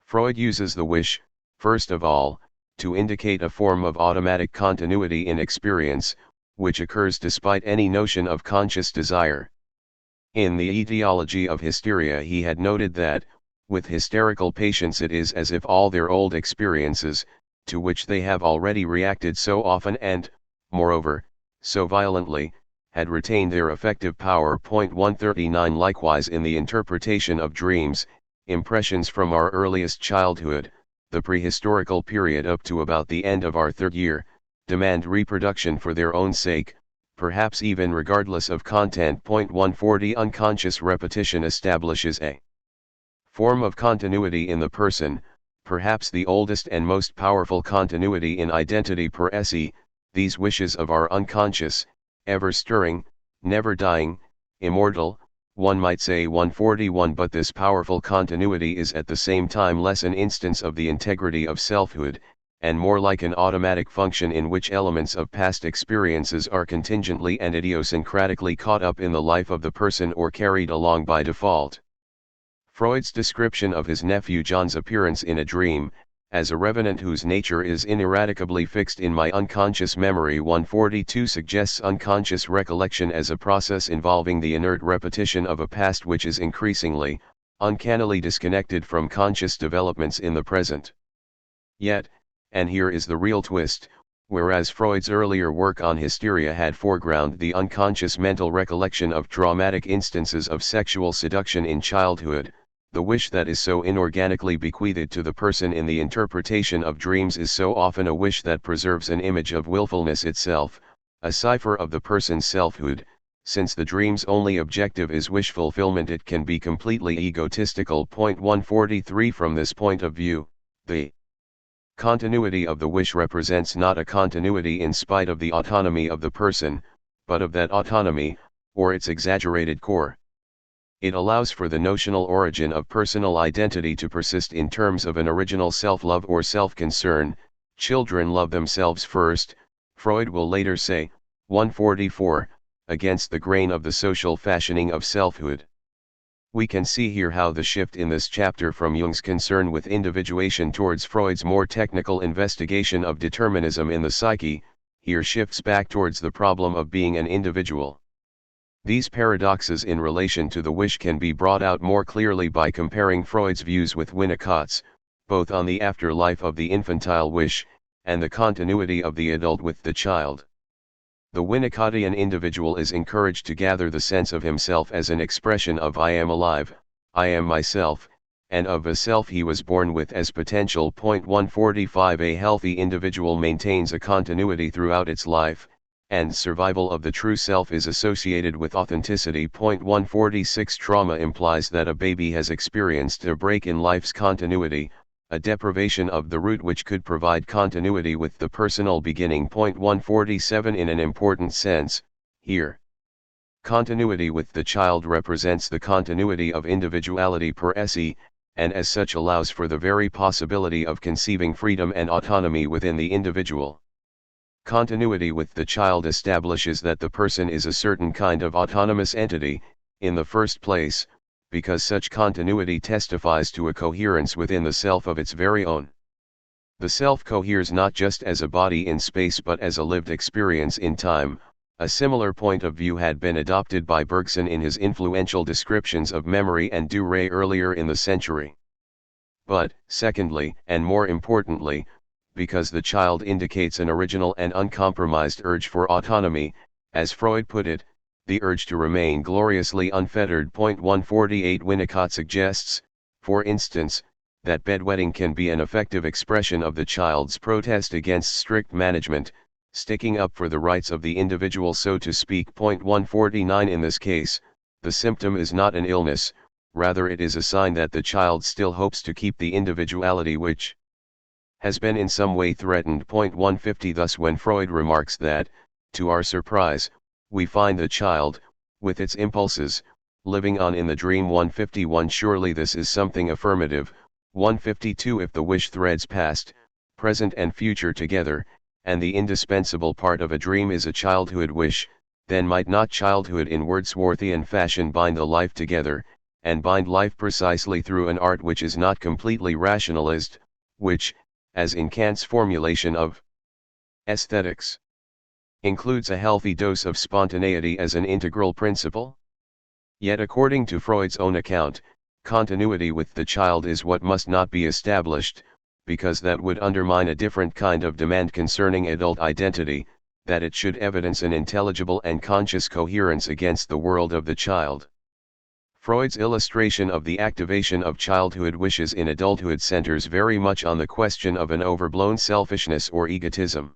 Freud uses the wish, first of all, to indicate a form of automatic continuity in experience, which occurs despite any notion of conscious desire. In the etiology of hysteria he had noted that, with hysterical patients it is as if all their old experiences, to which they have already reacted so often and, moreover, so violently, had retained their effective power. 139 Likewise in the interpretation of dreams, impressions from our earliest childhood, the prehistorical period up to about the end of our third year, demand reproduction for their own sake, perhaps even regardless of content. 140 Unconscious repetition establishes a form of continuity in the person, perhaps the oldest and most powerful continuity in identity per se. These wishes of our unconscious, ever stirring, never dying, immortal, one might say. 141 But this powerful continuity is at the same time less an instance of the integrity of selfhood, and more like an automatic function in which elements of past experiences are contingently and idiosyncratically caught up in the life of the person or carried along by default. Freud's description of his nephew John's appearance in a dream, as a revenant whose nature is ineradicably fixed in my unconscious memory. 142 suggests unconscious recollection as a process involving the inert repetition of a past which is increasingly, uncannily disconnected from conscious developments in the present. Yet, and here is the real twist, whereas Freud's earlier work on hysteria had foregrounded the unconscious mental recollection of traumatic instances of sexual seduction in childhood, the wish that is so inorganically bequeathed to the person in the interpretation of dreams is so often a wish that preserves an image of willfulness itself, a cipher of the person's selfhood. Since the dream's only objective is wish fulfillment, it can be completely egotistical. 143 From this point of view, the continuity of the wish represents not a continuity in spite of the autonomy of the person, but of that autonomy, or its exaggerated core. It allows for the notional origin of personal identity to persist in terms of an original self-love or self-concern. Children love themselves first, Freud will later say, 144, against the grain of the social fashioning of selfhood. We can see here how the shift in this chapter from Jung's concern with individuation towards Freud's more technical investigation of determinism in the psyche, here shifts back towards the problem of being an individual. These paradoxes in relation to the wish can be brought out more clearly by comparing Freud's views with Winnicott's, both on the afterlife of the infantile wish, and the continuity of the adult with the child. The Winnicottian individual is encouraged to gather the sense of himself as an expression of I am alive, I am myself, and of a self he was born with as potential. 145 A healthy individual maintains a continuity throughout its life, and survival of the true self is associated with authenticity. 146 Trauma implies that a baby has experienced a break in life's continuity, a deprivation of the root which could provide continuity with the personal beginning. 147 In an important sense, here, continuity with the child represents the continuity of individuality per se, and as such allows for the very possibility of conceiving freedom and autonomy within the individual. Continuity with the child establishes that the person is a certain kind of autonomous entity, in the first place, because such continuity testifies to a coherence within the self of its very own. The self coheres not just as a body in space but as a lived experience in time. A similar point of view had been adopted by Bergson in his influential descriptions of memory and Duray earlier in the century. But, secondly, and more importantly, because the child indicates an original and uncompromised urge for autonomy, as Freud put it, the urge to remain gloriously unfettered. 148 Winnicott suggests, for instance, that bedwetting can be an effective expression of the child's protest against strict management, sticking up for the rights of the individual, so to speak. 149 In this case, the symptom is not an illness, rather it is a sign that the child still hopes to keep the individuality which has been in some way threatened. 150 Thus when Freud remarks that, to our surprise, we find the child, with its impulses, living on in the dream. 151 Surely this is something affirmative. 152 If the wish threads past, present and future together, and the indispensable part of a dream is a childhood wish, then might not childhood in Wordsworthian fashion bind the life together, and bind life precisely through an art which is not completely rationalist, which, as in Kant's formulation of aesthetics, includes a healthy dose of spontaneity as an integral principle? Yet according to Freud's own account, continuity with the child is what must not be established, because that would undermine a different kind of demand concerning adult identity, that it should evidence an intelligible and conscious coherence against the world of the child. Freud's illustration of the activation of childhood wishes in adulthood centers very much on the question of an overblown selfishness or egotism.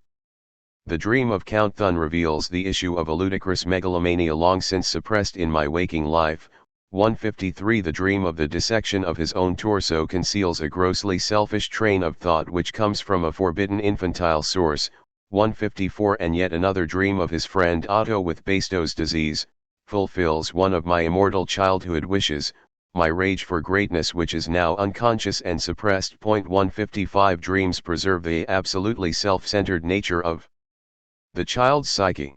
The dream of Count Thun reveals the issue of a ludicrous megalomania long since suppressed in my waking life. 153 The dream of the dissection of his own torso conceals a grossly selfish train of thought which comes from a forbidden infantile source. 154 And yet another dream of his friend Otto with Bastow's disease fulfills one of my immortal childhood wishes, my rage for greatness, which is now unconscious and suppressed. 155 Dreams preserve the absolutely self-centered nature of the child's psyche.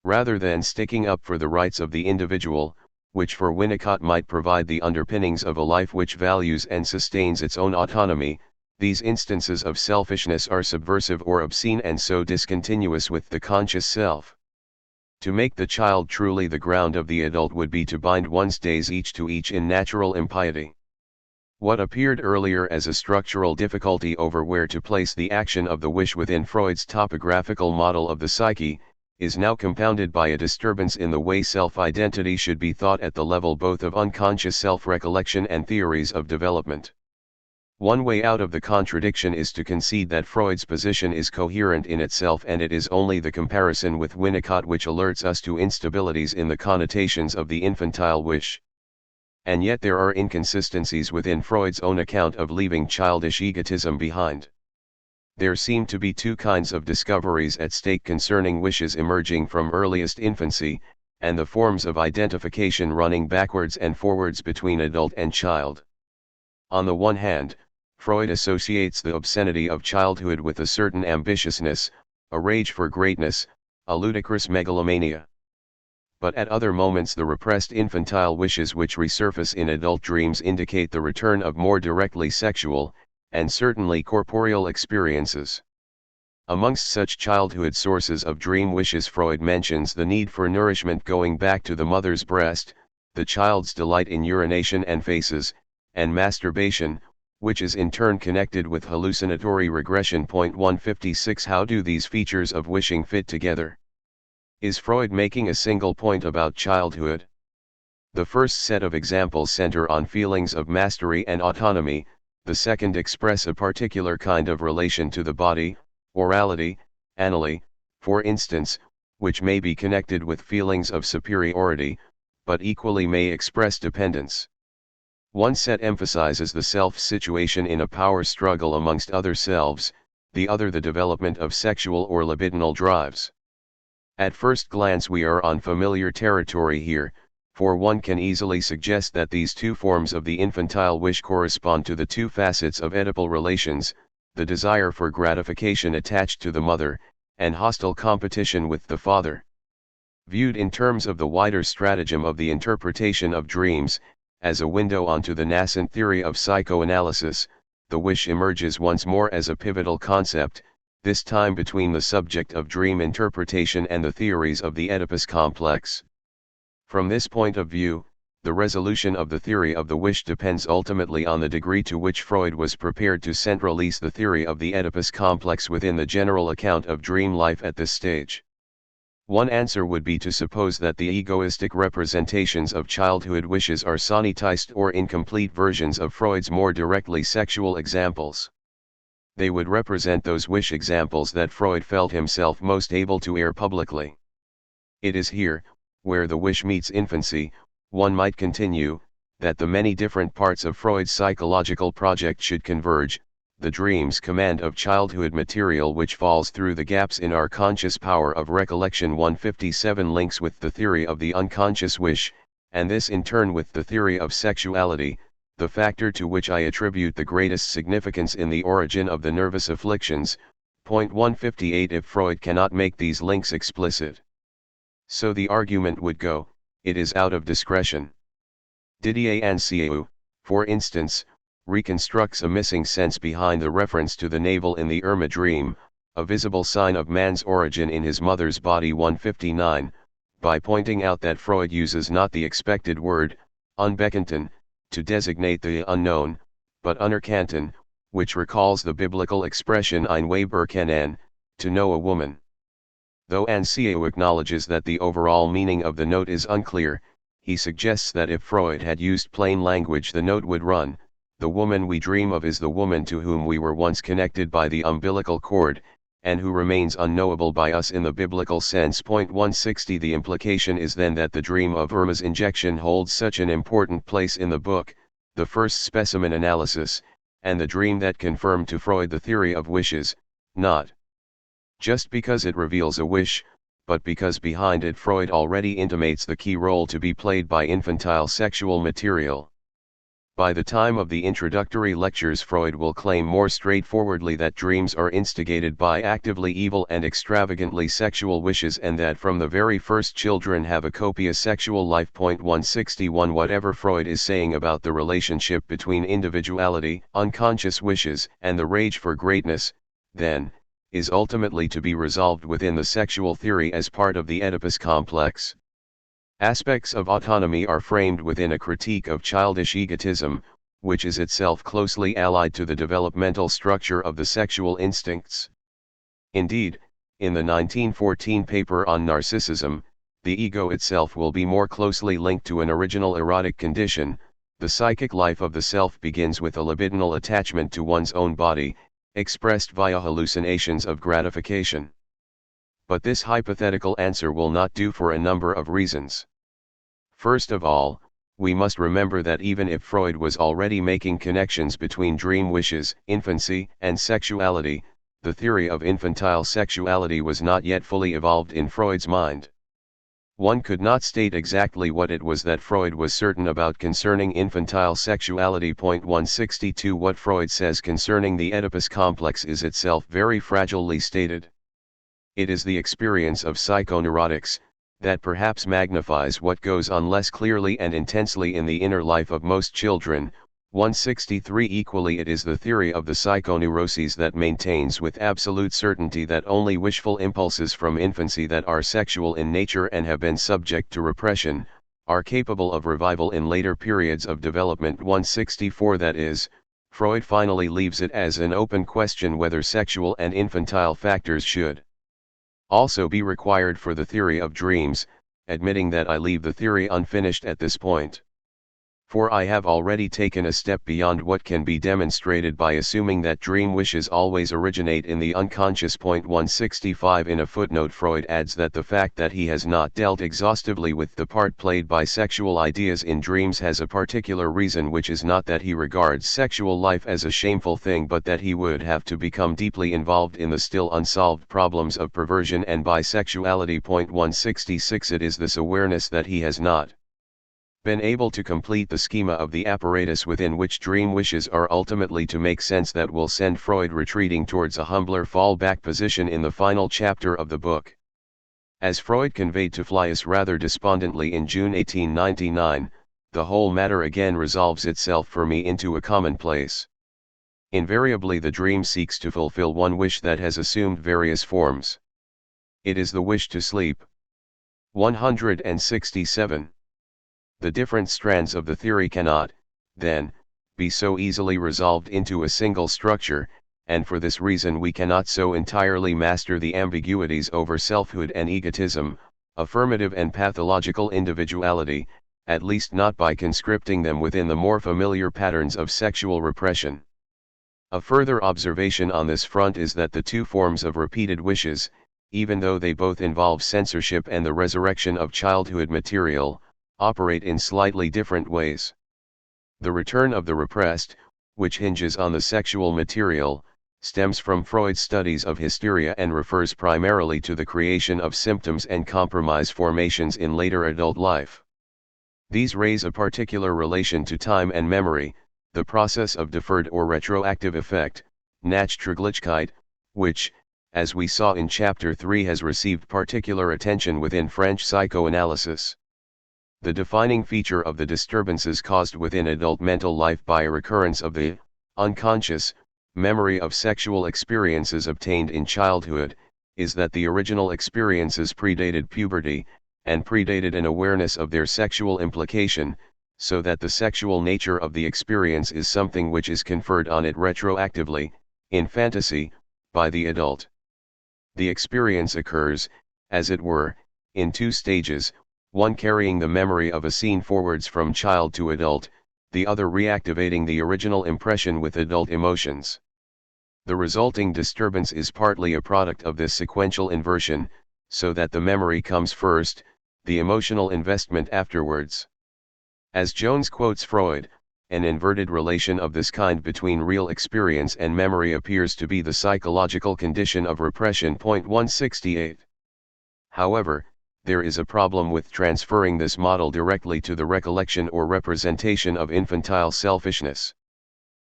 Rather than sticking up for the rights of the individual, which for Winnicott might provide the underpinnings of a life which values and sustains its own autonomy, these instances of selfishness are subversive or obscene and so discontinuous with the conscious self. To make the child truly the ground of the adult would be to bind one's days each to each in natural impiety. What appeared earlier as a structural difficulty over where to place the action of the wish within Freud's topographical model of the psyche, is now compounded by a disturbance in the way self-identity should be thought at the level both of unconscious self-recollection and theories of development. One way out of the contradiction is to concede that Freud's position is coherent in itself, and it is only the comparison with Winnicott which alerts us to instabilities in the connotations of the infantile wish. And yet there are inconsistencies within Freud's own account of leaving childish egotism behind. There seem to be two kinds of discoveries at stake concerning wishes emerging from earliest infancy, and the forms of identification running backwards and forwards between adult and child. On the one hand, Freud associates the obscenity of childhood with a certain ambitiousness, a rage for greatness, a ludicrous megalomania. But at other moments the repressed infantile wishes which resurface in adult dreams indicate the return of more directly sexual, and certainly corporeal experiences. Amongst such childhood sources of dream wishes Freud mentions the need for nourishment going back to the mother's breast, the child's delight in urination and faces, and masturbation, which is in turn connected with hallucinatory regression. 156 How do these features of wishing fit together? Is Freud making a single point about childhood? The first set of examples center on feelings of mastery and autonomy, the second express a particular kind of relation to the body, orality, analy, for instance, which may be connected with feelings of superiority, but equally may express dependence. One set emphasizes the self-situation in a power struggle amongst other selves, the other the development of sexual or libidinal drives. At first glance we are on familiar territory here, for one can easily suggest that these two forms of the infantile wish correspond to the two facets of Oedipal relations, the desire for gratification attached to the mother, and hostile competition with the father. Viewed in terms of the wider stratagem of the interpretation of dreams, as a window onto the nascent theory of psychoanalysis, the wish emerges once more as a pivotal concept, this time between the subject of dream interpretation and the theories of the Oedipus complex. From this point of view, the resolution of the theory of the wish depends ultimately on the degree to which Freud was prepared to centralize the theory of the Oedipus complex within the general account of dream life at this stage. One answer would be to suppose that the egoistic representations of childhood wishes are sonetized or incomplete versions of Freud's more directly sexual examples. They would represent those wish examples that Freud felt himself most able to air publicly. It is here, where the wish meets infancy, one might continue, that the many different parts of Freud's psychological project should converge, the dream's command of childhood material which falls through the gaps in our conscious power of recollection. 157 links with the theory of the unconscious wish, and this in turn with the theory of sexuality, the factor to which I attribute the greatest significance in the origin of the nervous afflictions. 158 If Freud cannot make these links explicit, so the argument would go, it is out of discretion. Didier Ancieux, for instance, reconstructs a missing sense behind the reference to the navel in the Irma dream, a visible sign of man's origin in his mother's body. 159, by pointing out that Freud uses not the expected word, unbekannten, to designate the unknown, but unerkannten, which recalls the biblical expression ein Weib erkennen, to know a woman. Though Ancieux acknowledges that the overall meaning of the note is unclear, he suggests that if Freud had used plain language the note would run, the woman we dream of is the woman to whom we were once connected by the umbilical cord, and who remains unknowable by us in the biblical sense. 160 The implication is then that the dream of Irma's injection holds such an important place in the book, the first specimen analysis, and the dream that confirmed to Freud the theory of wishes, not just because it reveals a wish, but because behind it Freud already intimates the key role to be played by infantile sexual material. By the time of the introductory lectures Freud will claim more straightforwardly that dreams are instigated by actively evil and extravagantly sexual wishes, and that from the very first children have a copious sexual life. 161 Whatever Freud is saying about the relationship between individuality, unconscious wishes, and the rage for greatness, then, is ultimately to be resolved within the sexual theory as part of the Oedipus complex. Aspects of autonomy are framed within a critique of childish egotism, which is itself closely allied to the developmental structure of the sexual instincts. Indeed, in the 1914 paper on narcissism, the ego itself will be more closely linked to an original erotic condition, The psychic life of the self begins with a libidinal attachment to one's own body, expressed via hallucinations of gratification. But this hypothetical answer will not do for a number of reasons. First of all, we must remember that even if Freud was already making connections between dream wishes, infancy, and sexuality, the theory of infantile sexuality was not yet fully evolved in Freud's mind. One could not state exactly what it was that Freud was certain about concerning infantile sexuality. 162 What Freud says concerning the Oedipus complex is itself very fragilely stated. It is the experience of psychoneurotics that perhaps magnifies what goes on less clearly and intensely in the inner life of most children. 163 Equally, it is the theory of the psychoneuroses that maintains with absolute certainty that only wishful impulses from infancy that are sexual in nature and have been subject to repression, are capable of revival in later periods of development. 164 That is, Freud finally leaves it as an open question whether sexual and infantile factors should also be required for the theory of dreams, admitting that I leave the theory unfinished at this point. For I have already taken a step beyond what can be demonstrated by assuming that dream wishes always originate in the unconscious. 165 In a footnote, Freud adds that the fact that he has not dealt exhaustively with the part played by sexual ideas in dreams has a particular reason, which is not that he regards sexual life as a shameful thing, but that he would have to become deeply involved in the still unsolved problems of perversion and bisexuality. 166 It is this awareness that he has not been able to complete the schema of the apparatus within which dream wishes are ultimately to make sense that will send Freud retreating towards a humbler fallback position in the final chapter of the book. As Freud conveyed to Ffytche rather despondently in June 1899, the whole matter again resolves itself for me into a commonplace. Invariably the dream seeks to fulfill one wish that has assumed various forms. It is the wish to sleep. 167. The different strands of the theory cannot, then, be so easily resolved into a single structure, and for this reason we cannot so entirely master the ambiguities over selfhood and egotism, affirmative and pathological individuality, at least not by conscripting them within the more familiar patterns of sexual repression. A further observation on this front is that the two forms of repeated wishes, even though they both involve censorship and the resurrection of childhood material, operate in slightly different ways. The return of the repressed, which hinges on the sexual material, stems from Freud's studies of hysteria and refers primarily to the creation of symptoms and compromise formations in later adult life. These raise a particular relation to time and memory, the process of deferred or retroactive effect, Nachträglichkeit, which, as we saw in Chapter 3, has received particular attention within French psychoanalysis. The defining feature of the disturbances caused within adult mental life by a recurrence of the unconscious memory of sexual experiences obtained in childhood, is that the original experiences predated puberty, and predated an awareness of their sexual implication, so that the sexual nature of the experience is something which is conferred on it retroactively, in fantasy, by the adult. The experience occurs, as it were, in two stages, one carrying the memory of a scene forwards from child to adult, the other reactivating the original impression with adult emotions. The resulting disturbance is partly a product of this sequential inversion, so that the memory comes first, the emotional investment afterwards. As Jones quotes Freud, an inverted relation of this kind between real experience and memory appears to be the psychological condition of repression. 168. However, there is a problem with transferring this model directly to the recollection or representation of infantile selfishness.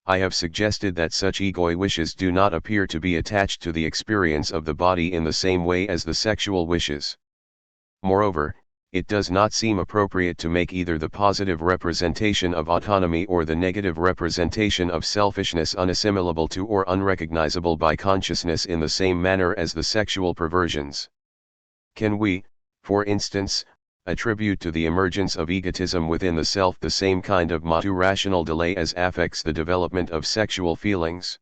I have suggested that such ego wishes do not appear to be attached to the experience of the body in the same way as the sexual wishes. Moreover, it does not seem appropriate to make either the positive representation of autonomy or the negative representation of selfishness unassimilable to or unrecognizable by consciousness in the same manner as the sexual perversions. Can we, for instance, attribute to the emergence of egotism within the self the same kind of rational delay as affects the development of sexual feelings?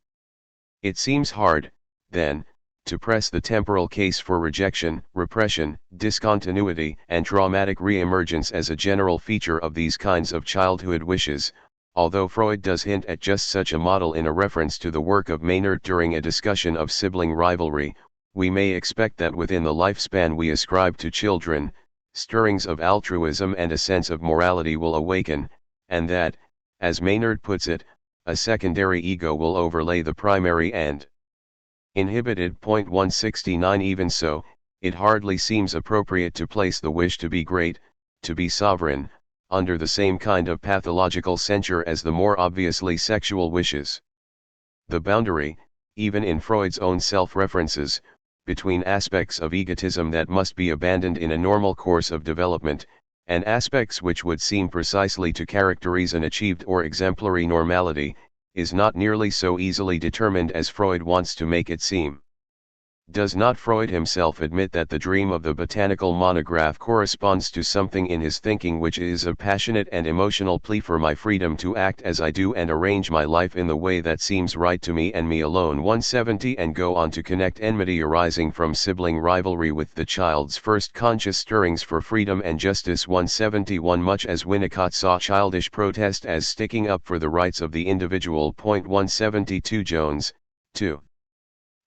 It seems hard, then, to press the temporal case for rejection, repression, discontinuity, and traumatic re-emergence as a general feature of these kinds of childhood wishes, although Freud does hint at just such a model in a reference to the work of Maynard during a discussion of sibling rivalry, we may expect that within the lifespan we ascribe to children, stirrings of altruism and a sense of morality will awaken, and that, as Maynard puts it, a secondary ego will overlay the primary and inhibited. 169 Even so, it hardly seems appropriate to place the wish to be great, to be sovereign, under the same kind of pathological censure as the more obviously sexual wishes. The boundary, even in Freud's own self-references, between aspects of egotism that must be abandoned in a normal course of development, and aspects which would seem precisely to characterize an achieved or exemplary normality, is not nearly so easily determined as Freud wants to make it seem. Does not Freud himself admit that the dream of the botanical monograph corresponds to something in his thinking which is a passionate and emotional plea for my freedom to act as I do and arrange my life in the way that seems right to me and me alone? 170 And go on to connect enmity arising from sibling rivalry with the child's first conscious stirrings for freedom and justice. 171 Much as Winnicott saw childish protest as sticking up for the rights of the individual. 172 Jones, 2.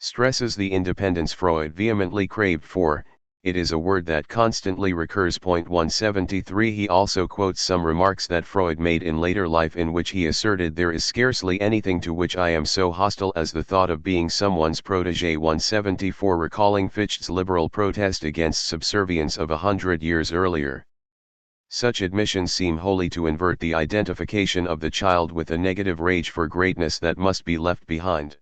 Stresses the independence Freud vehemently craved for. It is a word that constantly recurs. 173 He also quotes some remarks that Freud made in later life in which he asserted there is scarcely anything to which I am so hostile as the thought of being someone's protege. 174 Recalling Ffytche's liberal protest against subservience of 100 years earlier. Such admissions seem wholly to invert the identification of the child with a negative rage for greatness that must be left behind.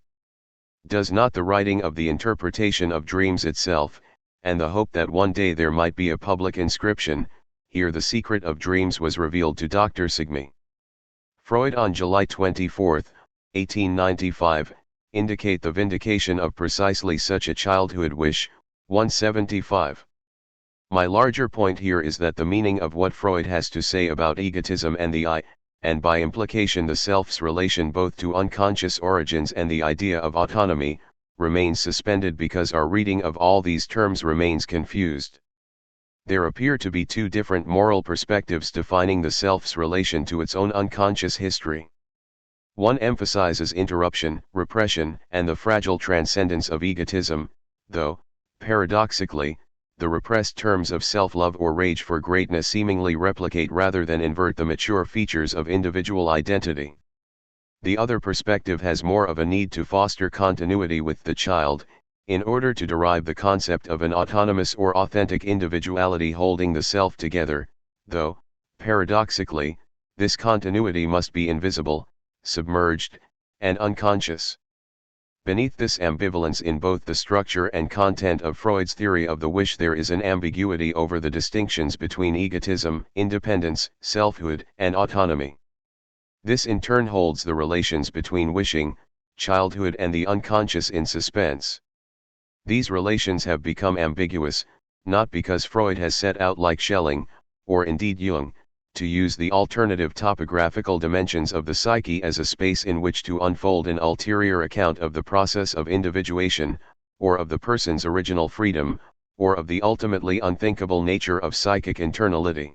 Does not the writing of the interpretation of dreams itself, and the hope that one day there might be a public inscription, here the secret of dreams was revealed to Dr. Psyche. Freud on July 24, 1895, indicate the vindication of precisely such a childhood wish. 175. My larger point here is that the meaning of what Freud has to say about egotism and the I, and by implication the self's relation both to unconscious origins and the idea of autonomy, remains suspended because our reading of all these terms remains confused. There appear to be two different moral perspectives defining the self's relation to its own unconscious history. One emphasizes interruption, repression, and the fragile transcendence of egotism, though, paradoxically, the repressed terms of self-love or rage for greatness seemingly replicate rather than invert the mature features of individual identity. The other perspective has more of a need to foster continuity with the child, in order to derive the concept of an autonomous or authentic individuality holding the self together, though, paradoxically, this continuity must be invisible, submerged, and unconscious. Beneath this ambivalence in both the structure and content of Freud's theory of the wish there is an ambiguity over the distinctions between egotism, independence, selfhood, and autonomy. This in turn holds the relations between wishing, childhood and the unconscious in suspense. These relations have become ambiguous, not because Freud has set out like Schelling, or indeed Jung, to use the alternative topographical dimensions of the psyche as a space in which to unfold an ulterior account of the process of individuation, or of the person's original freedom, or of the ultimately unthinkable nature of psychic internality.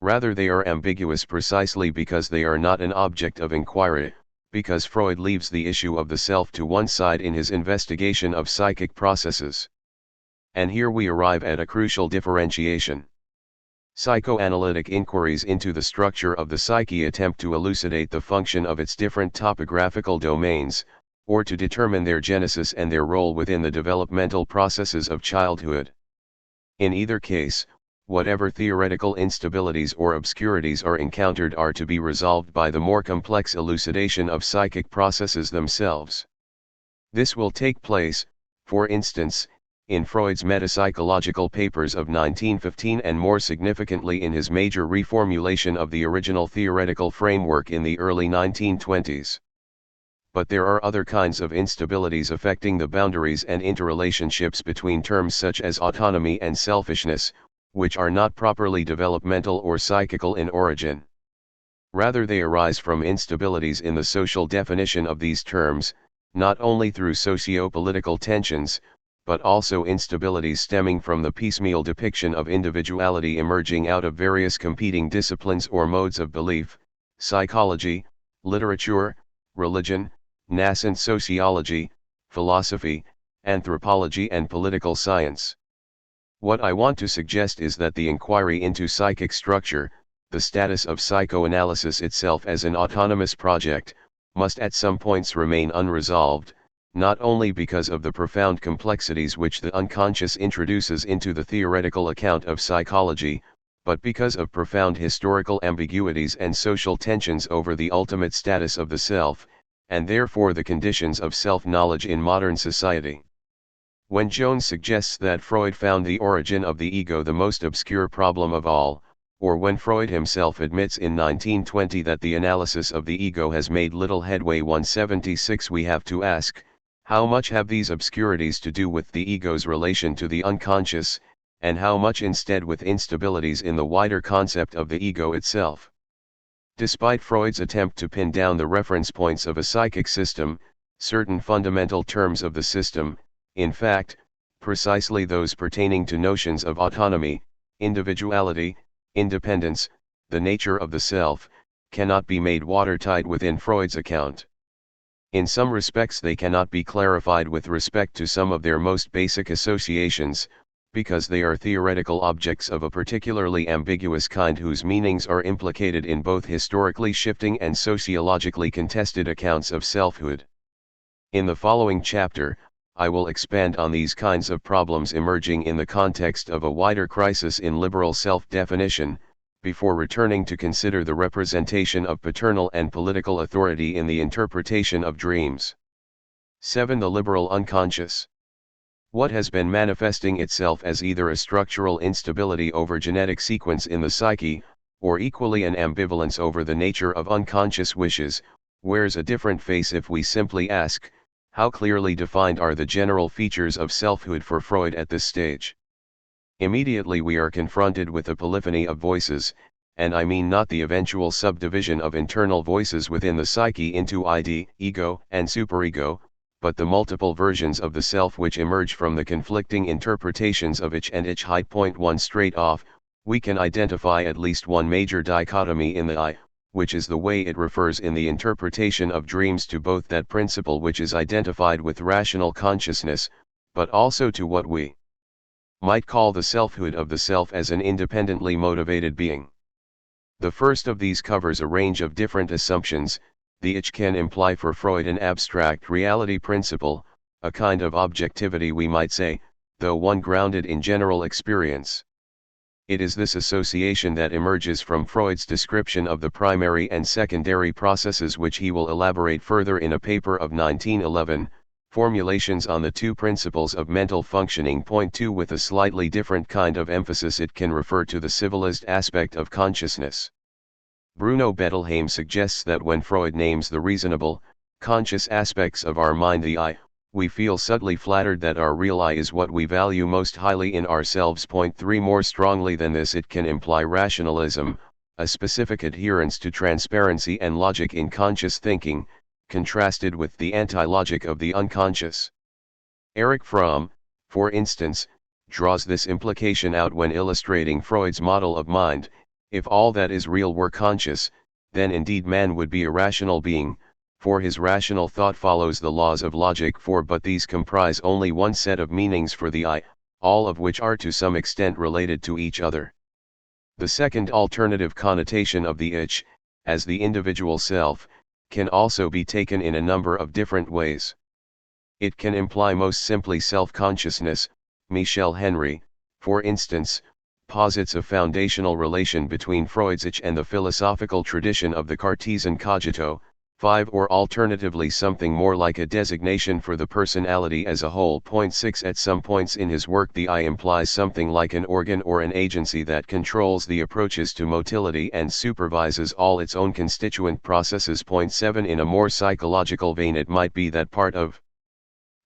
Rather they are ambiguous precisely because they are not an object of inquiry, because Freud leaves the issue of the self to one side in his investigation of psychic processes. And here we arrive at a crucial differentiation. Psychoanalytic inquiries into the structure of the psyche attempt to elucidate the function of its different topographical domains, or to determine their genesis and their role within the developmental processes of childhood. In either case, whatever theoretical instabilities or obscurities are encountered are to be resolved by the more complex elucidation of psychic processes themselves. This will take place, for instance, in Freud's metapsychological papers of 1915 and more significantly in his major reformulation of the original theoretical framework in the early 1920s. But there are other kinds of instabilities affecting the boundaries and interrelationships between terms such as autonomy and selfishness, which are not properly developmental or psychical in origin. Rather they arise from instabilities in the social definition of these terms, not only through socio-political tensions, but also instabilities stemming from the piecemeal depiction of individuality emerging out of various competing disciplines or modes of belief: psychology, literature, religion, nascent sociology, philosophy, anthropology and political science. What I want to suggest is that the inquiry into psychic structure, the status of psychoanalysis itself as an autonomous project, must at some points remain unresolved, not only because of the profound complexities which the unconscious introduces into the theoretical account of psychology, but because of profound historical ambiguities and social tensions over the ultimate status of the self, and therefore the conditions of self-knowledge in modern society. When Jones suggests that Freud found the origin of the ego the most obscure problem of all, or when Freud himself admits in 1920 that the analysis of the ego has made little headway 176, we have to ask, how much have these obscurities to do with the ego's relation to the unconscious, and how much instead with instabilities in the wider concept of the ego itself? Despite Freud's attempt to pin down the reference points of a psychic system, certain fundamental terms of the system, in fact, precisely those pertaining to notions of autonomy, individuality, independence, the nature of the self, cannot be made watertight within Freud's account. In some respects they cannot be clarified with respect to some of their most basic associations, because they are theoretical objects of a particularly ambiguous kind whose meanings are implicated in both historically shifting and sociologically contested accounts of selfhood. In the following chapter, I will expand on these kinds of problems emerging in the context of a wider crisis in liberal self-definition, before returning to consider the representation of paternal and political authority in the interpretation of dreams. 7. The liberal unconscious. What has been manifesting itself as either a structural instability over genetic sequence in the psyche, or equally an ambivalence over the nature of unconscious wishes, wears a different face if we simply ask, how clearly defined are the general features of selfhood for Freud at this stage? Immediately we are confronted with a polyphony of voices, and I mean not the eventual subdivision of internal voices within the psyche into id, ego, and superego, but the multiple versions of the self which emerge from the conflicting interpretations of each and each. Point 1. Straight off, we can identify at least one major dichotomy in the I, which is the way it refers in the interpretation of dreams to both that principle which is identified with rational consciousness, but also to what we might call the selfhood of the self as an independently motivated being. The first of these covers a range of different assumptions. The Ich can imply for Freud an abstract reality principle, a kind of objectivity we might say, though one grounded in general experience. It is this association that emerges from Freud's description of the primary and secondary processes, which he will elaborate further in a paper of 1911, Formulations on the Two Principles of Mental Functioning. Point 2. With a slightly different kind of emphasis, it can refer to the civilized aspect of consciousness. Bruno Bettelheim suggests that when Freud names the reasonable, conscious aspects of our mind the I, we feel subtly flattered that our real I is what we value most highly in ourselves. Point 3. More strongly than this, it can imply rationalism, a specific adherence to transparency and logic in conscious thinking, contrasted with the anti-logic of the unconscious. Erich Fromm, for instance, draws this implication out when illustrating Freud's model of mind. If all that is real were conscious, then indeed man would be a rational being, for his rational thought follows the laws of logic, but these comprise only one set of meanings for the I, all of which are to some extent related to each other. The second alternative connotation of the Ich, as the individual self, can also be taken in a number of different ways. It can imply most simply self-consciousness. Michel Henry, for instance, posits a foundational relation between Freud's Ich and the philosophical tradition of the Cartesian cogito. 5. Or alternatively something more like a designation for the personality as a whole. Point 6. At some points in his work the I implies something like an organ or an agency that controls the approaches to motility and supervises all its own constituent processes. Point 7. In a more psychological vein, it might be that part of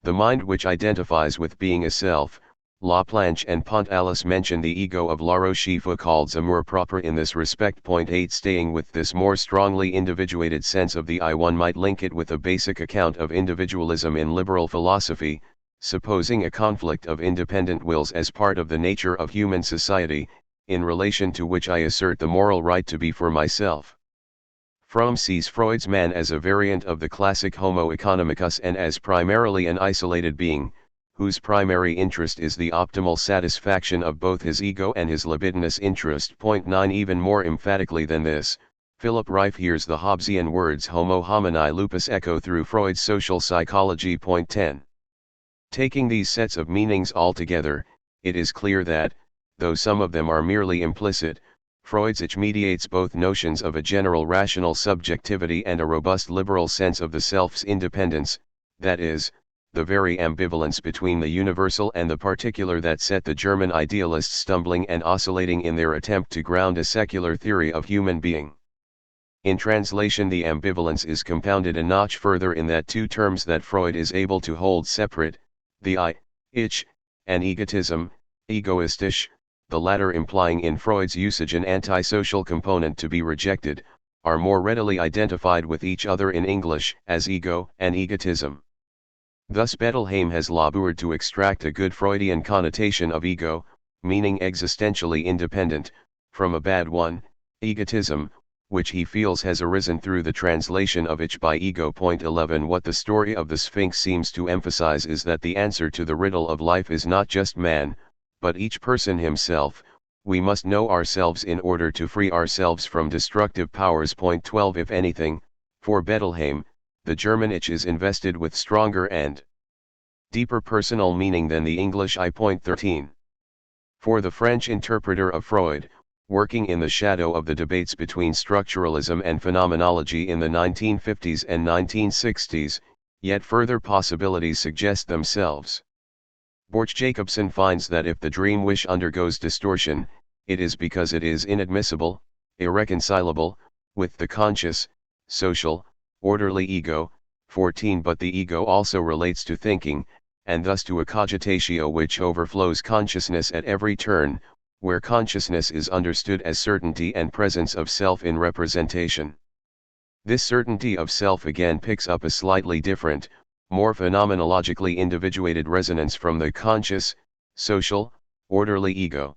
the mind which identifies with being a self, Laplanche and Pontalis mention the ego of La Rochefoucauld's amour propre in this respect. 8 Staying with this more strongly individuated sense of the I, one might link it with a basic account of individualism in liberal philosophy, supposing a conflict of independent wills as part of the nature of human society, in relation to which I assert the moral right to be for myself. Fromm sees Freud's man as a variant of the classic Homo economicus and as primarily an isolated being, whose primary interest is the optimal satisfaction of both his ego and his libidinous interest. 9 Even more emphatically than this, Philip Reif hears the Hobbesian words homo homini lupus echo through Freud's social psychology. 10 Taking these sets of meanings all together, it is clear that, though some of them are merely implicit, Freud's Psyche mediates both notions of a general rational subjectivity and a robust liberal sense of the self's independence, that is, the very ambivalence between the universal and the particular that set the German idealists stumbling and oscillating in their attempt to ground a secular theory of human being. In translation, the ambivalence is compounded a notch further in that two terms that Freud is able to hold separate, the I, ich, and egotism, egoistisch, the latter implying in Freud's usage an antisocial component to be rejected, are more readily identified with each other in English as ego and egotism. Thus Bettelheim has labored to extract a good Freudian connotation of ego, meaning existentially independent, from a bad one, egotism, which he feels has arisen through the translation of ich by ego. 11 What the story of the Sphinx seems to emphasize is that the answer to the riddle of life is not just man, but each person himself. We must know ourselves in order to free ourselves from destructive powers. 12 If anything, for Bettelheim, the German ich is invested with stronger and deeper personal meaning than the English I. 13. For the French interpreter of Freud, working in the shadow of the debates between structuralism and phenomenology in the 1950s and 1960s, yet further possibilities suggest themselves. Borch Jacobson finds that if the dream wish undergoes distortion, it is because it is inadmissible, irreconcilable, with the conscious, social, orderly ego. 14 But the ego also relates to thinking, and thus to a cogitatio which overflows consciousness at every turn, where consciousness is understood as certainty and presence of self in representation. This certainty of self again picks up a slightly different, more phenomenologically individuated resonance from the conscious, social, orderly ego.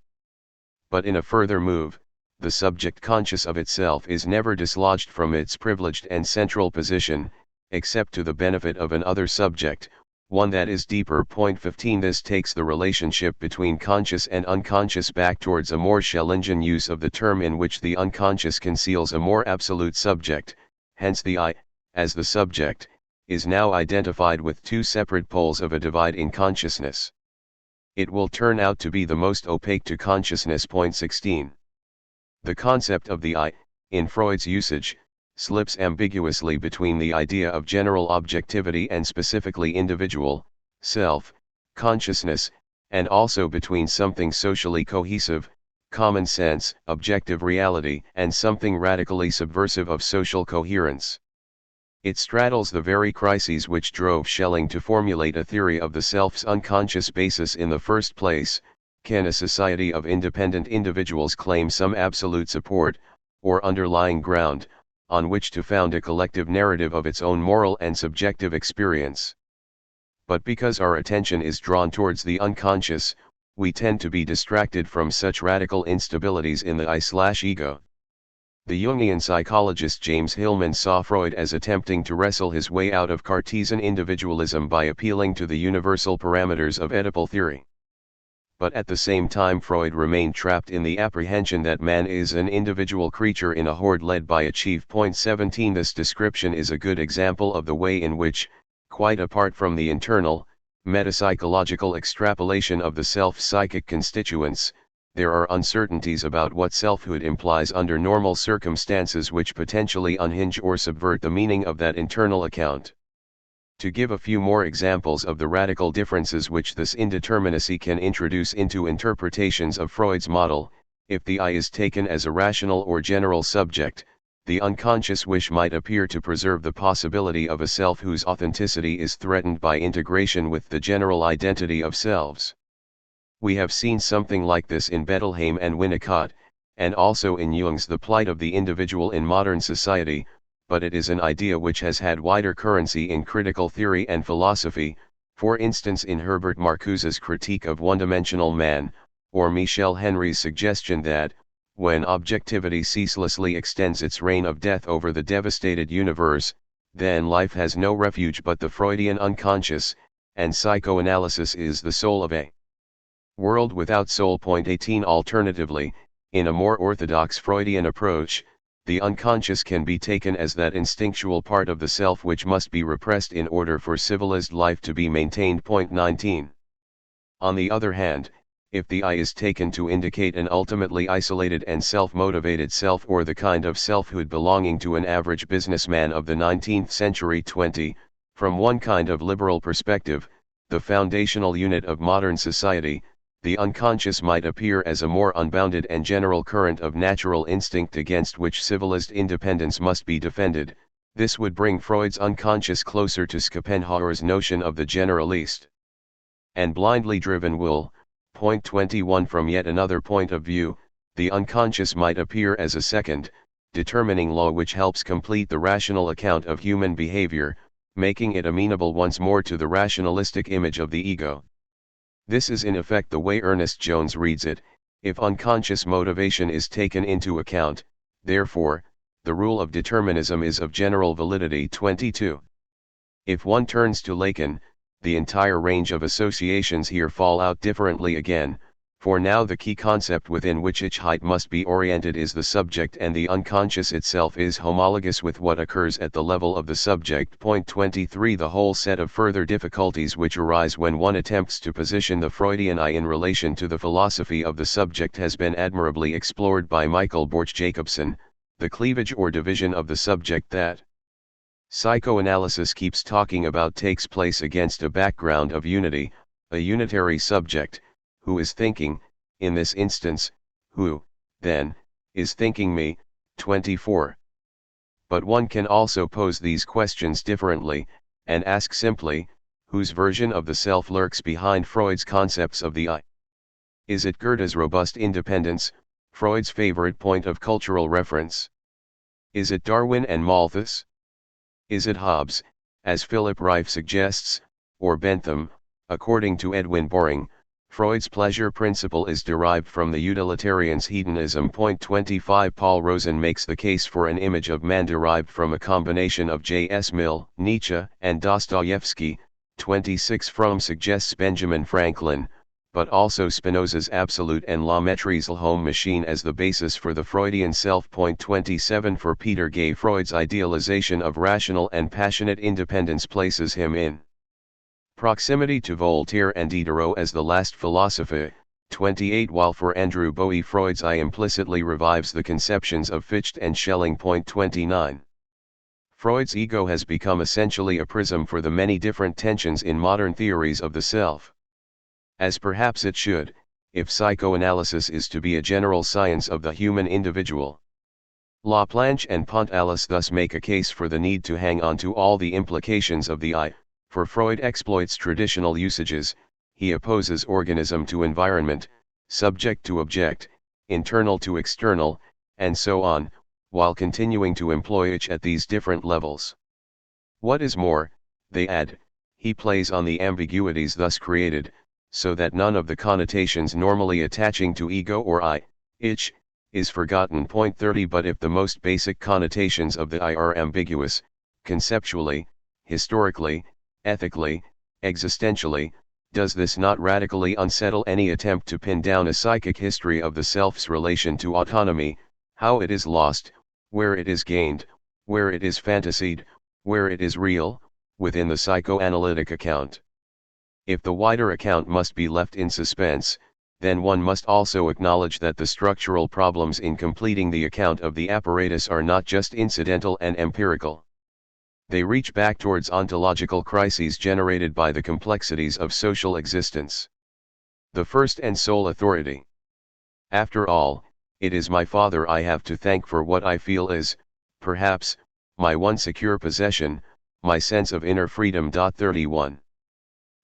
But in a further move, the subject conscious of itself is never dislodged from its privileged and central position, except to the benefit of an other subject, one that is deeper. 15 This takes the relationship between conscious and unconscious back towards a more Schellingian use of the term in which the unconscious conceals a more absolute subject, hence the I, as the subject, is now identified with two separate poles of a divide in consciousness. It will turn out to be the most opaque to consciousness. 16 The concept of the I, in Freud's usage, slips ambiguously between the idea of general objectivity and specifically individual, self, consciousness, and also between something socially cohesive, common sense, objective reality, and something radically subversive of social coherence. It straddles the very crises which drove Schelling to formulate a theory of the self's unconscious basis in the first place. Can a society of independent individuals claim some absolute support, or underlying ground, on which to found a collective narrative of its own moral and subjective experience? But because our attention is drawn towards the unconscious, we tend to be distracted from such radical instabilities in the I/ego. The Jungian psychologist James Hillman saw Freud as attempting to wrestle his way out of Cartesian individualism by appealing to the universal parameters of Oedipal theory. But at the same time Freud remained trapped in the apprehension that man is an individual creature in a horde led by a chief. 17 This description is a good example of the way in which, quite apart from the internal, metapsychological extrapolation of the self's psychic constituents, there are uncertainties about what selfhood implies under normal circumstances which potentially unhinge or subvert the meaning of that internal account. To give a few more examples of the radical differences which this indeterminacy can introduce into interpretations of Freud's model, if the I is taken as a rational or general subject, the unconscious wish might appear to preserve the possibility of a self whose authenticity is threatened by integration with the general identity of selves. We have seen something like this in Bettelheim and Winnicott, and also in Jung's The Plight of the Individual in Modern Society, but it is an idea which has had wider currency in critical theory and philosophy, for instance in Herbert Marcuse's critique of one-dimensional man, or Michel Henry's suggestion that, when objectivity ceaselessly extends its reign of death over the devastated universe, then life has no refuge but the Freudian unconscious, and psychoanalysis is the soul of a world without soul. 18 Alternatively, in a more orthodox Freudian approach, the unconscious can be taken as that instinctual part of the self which must be repressed in order for civilized life to be maintained. 19. On the other hand, if the I is taken to indicate an ultimately isolated and self-motivated self, or the kind of selfhood belonging to an average businessman of the 19th century. 20. From one kind of liberal perspective, the foundational unit of modern society, the unconscious might appear as a more unbounded and general current of natural instinct against which civilized independence must be defended. This would bring Freud's unconscious closer to Schopenhauer's notion of the generalist and blindly driven will. 21 From yet another point of view, the unconscious might appear as a second, determining law which helps complete the rational account of human behavior, making it amenable once more to the rationalistic image of the ego. This is in effect the way Ernest Jones reads it: if unconscious motivation is taken into account, therefore, the rule of determinism is of general validity. 22. If one turns to Lacan, the entire range of associations here fall out differently again, for now the key concept within which each height must be oriented is the subject, and the unconscious itself is homologous with what occurs at the level of the subject. 23 The whole set of further difficulties which arise when one attempts to position the Freudian I in relation to the philosophy of the subject has been admirably explored by Michael Borch-Jacobson. The cleavage or division of the subject that psychoanalysis keeps talking about takes place against a background of unity, a unitary subject, who is thinking, in this instance, who, then, is thinking me. 24. But one can also pose these questions differently, and ask simply, whose version of the self lurks behind Freud's concepts of the I? Is it Goethe's robust independence, Freud's favorite point of cultural reference? Is it Darwin and Malthus? Is it Hobbes, as Philip Reif suggests, or Bentham? According to Edwin Boring, Freud's pleasure principle is derived from the utilitarian's hedonism. 25 Paul Rosen makes the case for an image of man derived from a combination of J.S. Mill, Nietzsche, and Dostoevsky. 26 Fromm suggests Benjamin Franklin, but also Spinoza's absolute and La Mettrie's home machine as the basis for the Freudian self. 27 For Peter Gay, Freud's idealization of rational and passionate independence places him in proximity to Voltaire and Diderot as the last philosopher. 28 While for Andrew Bowie, Freud's I implicitly revives the conceptions of Ffytche and Schelling. 29 Freud's ego has become essentially a prism for the many different tensions in modern theories of the self. As perhaps it should, if psychoanalysis is to be a general science of the human individual. Laplanche and Pontalis thus make a case for the need to hang on to all the implications of the I, for Freud exploits traditional usages. He opposes organism to environment, subject to object, internal to external, and so on, while continuing to employ each at these different levels. What is more, they add, he plays on the ambiguities thus created, so that none of the connotations normally attaching to ego or I, ich, is forgotten. 30 But if the most basic connotations of the I are ambiguous, conceptually, historically, ethically, existentially, does this not radically unsettle any attempt to pin down a psychic history of the self's relation to autonomy, how it is lost, where it is gained, where it is fantasied, where it is real, within the psychoanalytic account? If the wider account must be left in suspense, then one must also acknowledge that the structural problems in completing the account of the apparatus are not just incidental and empirical. They reach back towards ontological crises generated by the complexities of social existence. The first and sole authority. After all, it is my father I have to thank for what I feel is, perhaps, my one secure possession, my sense of inner freedom. 31.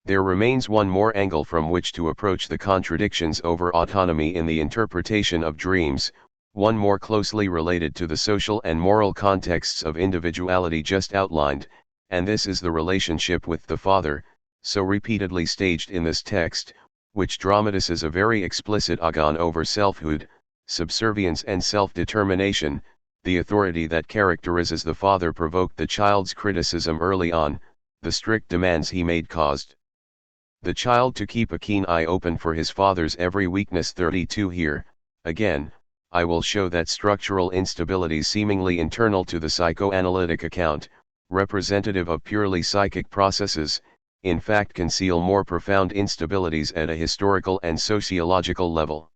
There remains one more angle from which to approach the contradictions over autonomy in the interpretation of dreams, one more closely related to the social and moral contexts of individuality just outlined, and this is the relationship with the Father, so repeatedly staged in this text, which dramatizes a very explicit agon over selfhood, subservience and self-determination. The authority that characterizes the Father provoked the child's criticism early on, the strict demands he made caused the child to keep a keen eye open for his father's every weakness. 32 Here, again, I will show that structural instabilities seemingly internal to the psychoanalytic account, representative of purely psychic processes, in fact conceal more profound instabilities at a historical and sociological level.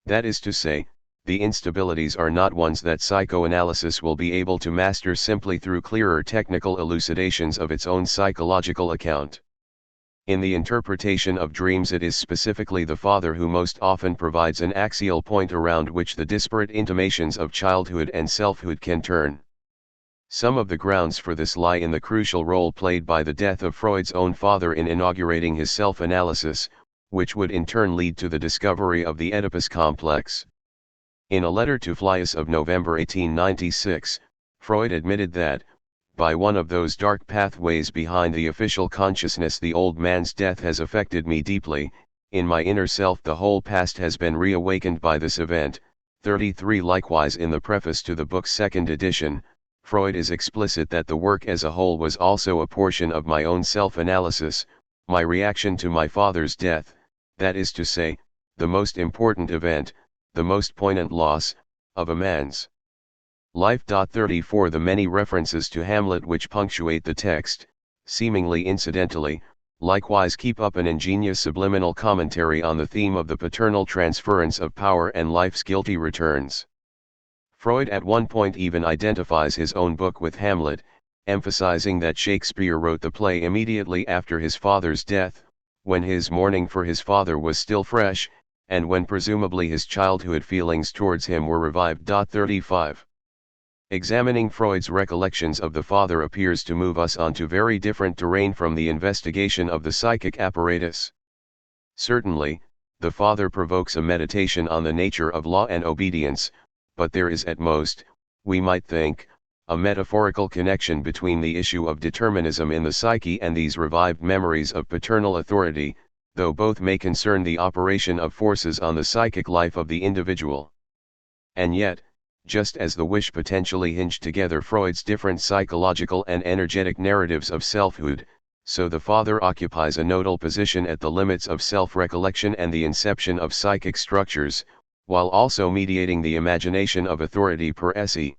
That is to say, the instabilities are not ones that psychoanalysis will be able to master simply through clearer technical elucidations of its own psychological account. In the interpretation of dreams, it is specifically the Father who most often provides an axial point around which the disparate intimations of childhood and selfhood can turn. Some of the grounds for this lie in the crucial role played by the death of Freud's own father in inaugurating his self-analysis, which would in turn lead to the discovery of the Oedipus complex. In a letter to Ffytche of November 1896, Freud admitted that, by one of those dark pathways behind the official consciousness, the old man's death has affected me deeply. In my inner self the whole past has been reawakened by this event. 33 Likewise, in the preface to the book's second edition, Freud is explicit that the work as a whole was also a portion of my own self-analysis, my reaction to my father's death, that is to say, the most important event, the most poignant loss, of a man's life. 34 The many references to Hamlet which punctuate the text, seemingly incidentally, likewise keep up an ingenious subliminal commentary on the theme of the paternal transference of power and life's guilty returns. Freud at one point even identifies his own book with Hamlet, emphasizing that Shakespeare wrote the play immediately after his father's death, when his mourning for his father was still fresh, and when presumably his childhood feelings towards him were revived. 35 Examining Freud's recollections of the father appears to move us onto very different terrain from the investigation of the psychic apparatus. Certainly, the father provokes a meditation on the nature of law and obedience, but there is at most, we might think, a metaphorical connection between the issue of determinism in the psyche and these revived memories of paternal authority, though both may concern the operation of forces on the psychic life of the individual. And yet, just as the wish potentially hinged together Freud's different psychological and energetic narratives of selfhood, so the father occupies a nodal position at the limits of self-recollection and the inception of psychic structures, while also mediating the imagination of authority per se.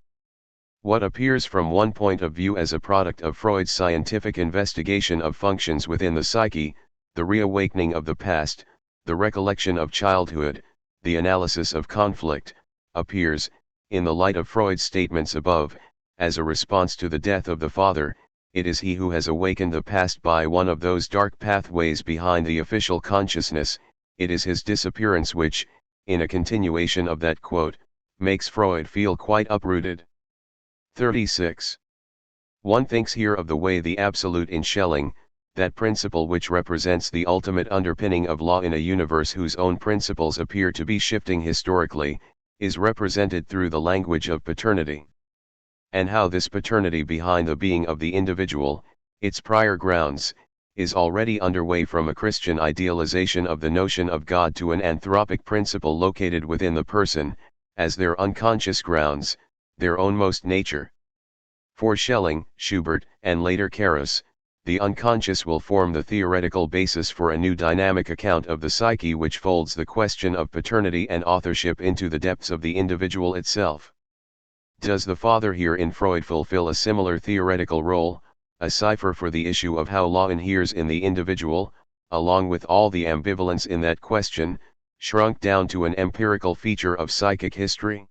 What appears from one point of view as a product of Freud's scientific investigation of functions within the psyche, the reawakening of the past, the recollection of childhood, the analysis of conflict, appears, in the light of Freud's statements above, as a response to the death of the father. It is he who has awakened the past by one of those dark pathways behind the official consciousness. It is his disappearance which, in a continuation of that quote, makes Freud feel quite uprooted. 36. One thinks here of the way the absolute in Schelling, that principle which represents the ultimate underpinning of law in a universe whose own principles appear to be shifting historically, is represented through the language of paternity. And how this paternity behind the being of the individual, its prior grounds, is already underway from a Christian idealization of the notion of God to an anthropic principle located within the person, as their unconscious grounds, their own most nature. For Schelling, Schubert, and later Karras, the unconscious will form the theoretical basis for a new dynamic account of the psyche which folds the question of paternity and authorship into the depths of the individual itself. Does the father here in Freud fulfill a similar theoretical role, a cipher for the issue of how law inheres in the individual, along with all the ambivalence in that question, shrunk down to an empirical feature of psychic history?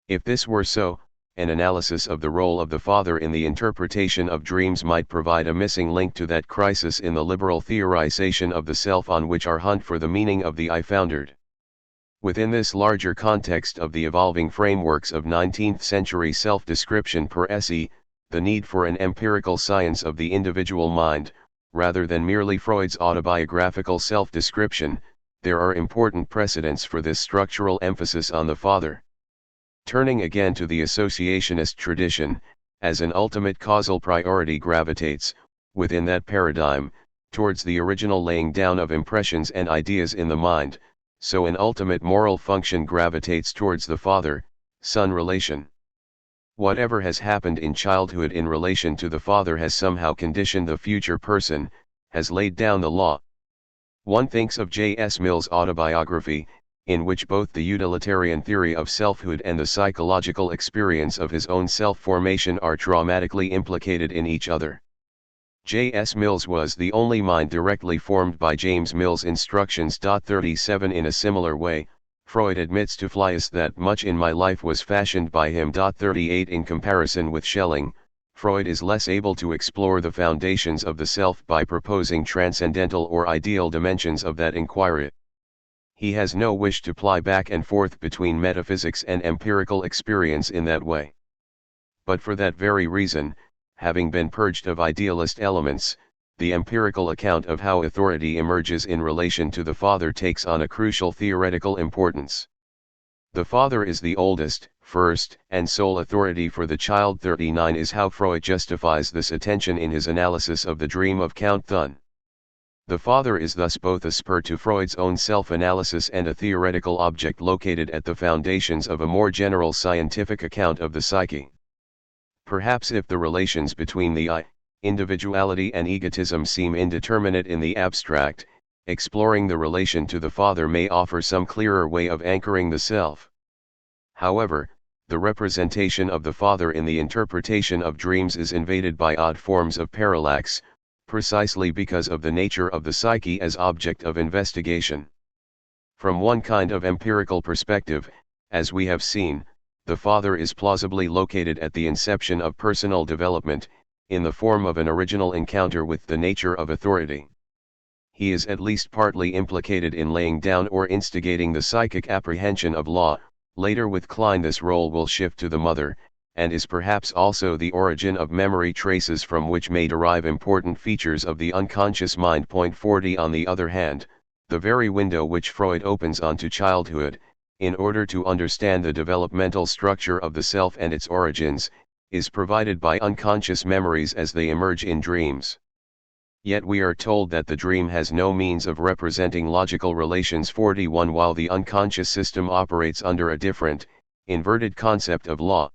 If this were so, an analysis of the role of the father in the interpretation of dreams might provide a missing link to that crisis in the liberal theorization of the self on which our hunt for the meaning of the I foundered. Within this larger context of the evolving frameworks of 19th-century self-description per se, the need for an empirical science of the individual mind, rather than merely Freud's autobiographical self-description, there are important precedents for this structural emphasis on the father. Turning again to the associationist tradition, as an ultimate causal priority gravitates, within that paradigm, towards the original laying down of impressions and ideas in the mind, so an ultimate moral function gravitates towards the father-son relation. Whatever has happened in childhood in relation to the father has somehow conditioned the future person, has laid down the law. One thinks of J.S. Mill's autobiography, in which both the utilitarian theory of selfhood and the psychological experience of his own self-formation are traumatically implicated in each other. J.S. Mill's was the only mind directly formed by James Mill's instructions. 37 In a similar way, Freud admits to Ffytche that much in my life was fashioned by him. 38 In comparison with Schelling, Freud is less able to explore the foundations of the self by proposing transcendental or ideal dimensions of that inquiry. He has no wish to ply back and forth between metaphysics and empirical experience in that way. But for that very reason, having been purged of idealist elements, the empirical account of how authority emerges in relation to the father takes on a crucial theoretical importance. The father is the oldest, first, and sole authority for the child. 39 is how Freud justifies this attention in his analysis of the dream of Count Thun. The father is thus both a spur to Freud's own self-analysis and a theoretical object located at the foundations of a more general scientific account of the psyche. Perhaps if the relations between the I, individuality and egotism seem indeterminate in the abstract, exploring the relation to the father may offer some clearer way of anchoring the self. However, the representation of the father in the interpretation of dreams is invaded by odd forms of parallax, precisely because of the nature of the psyche as object of investigation. From one kind of empirical perspective, as we have seen, the father is plausibly located at the inception of personal development, in the form of an original encounter with the nature of authority. He is at least partly implicated in laying down or instigating the psychic apprehension of law. Later with Klein this role will shift to the mother, and is perhaps also the origin of memory traces from which may derive important features of the unconscious mind. 40 On the other hand, the very window which Freud opens onto childhood, in order to understand the developmental structure of the self and its origins, is provided by unconscious memories as they emerge in dreams. Yet we are told that the dream has no means of representing logical relations. 41 While the unconscious system operates under a different, inverted concept of law.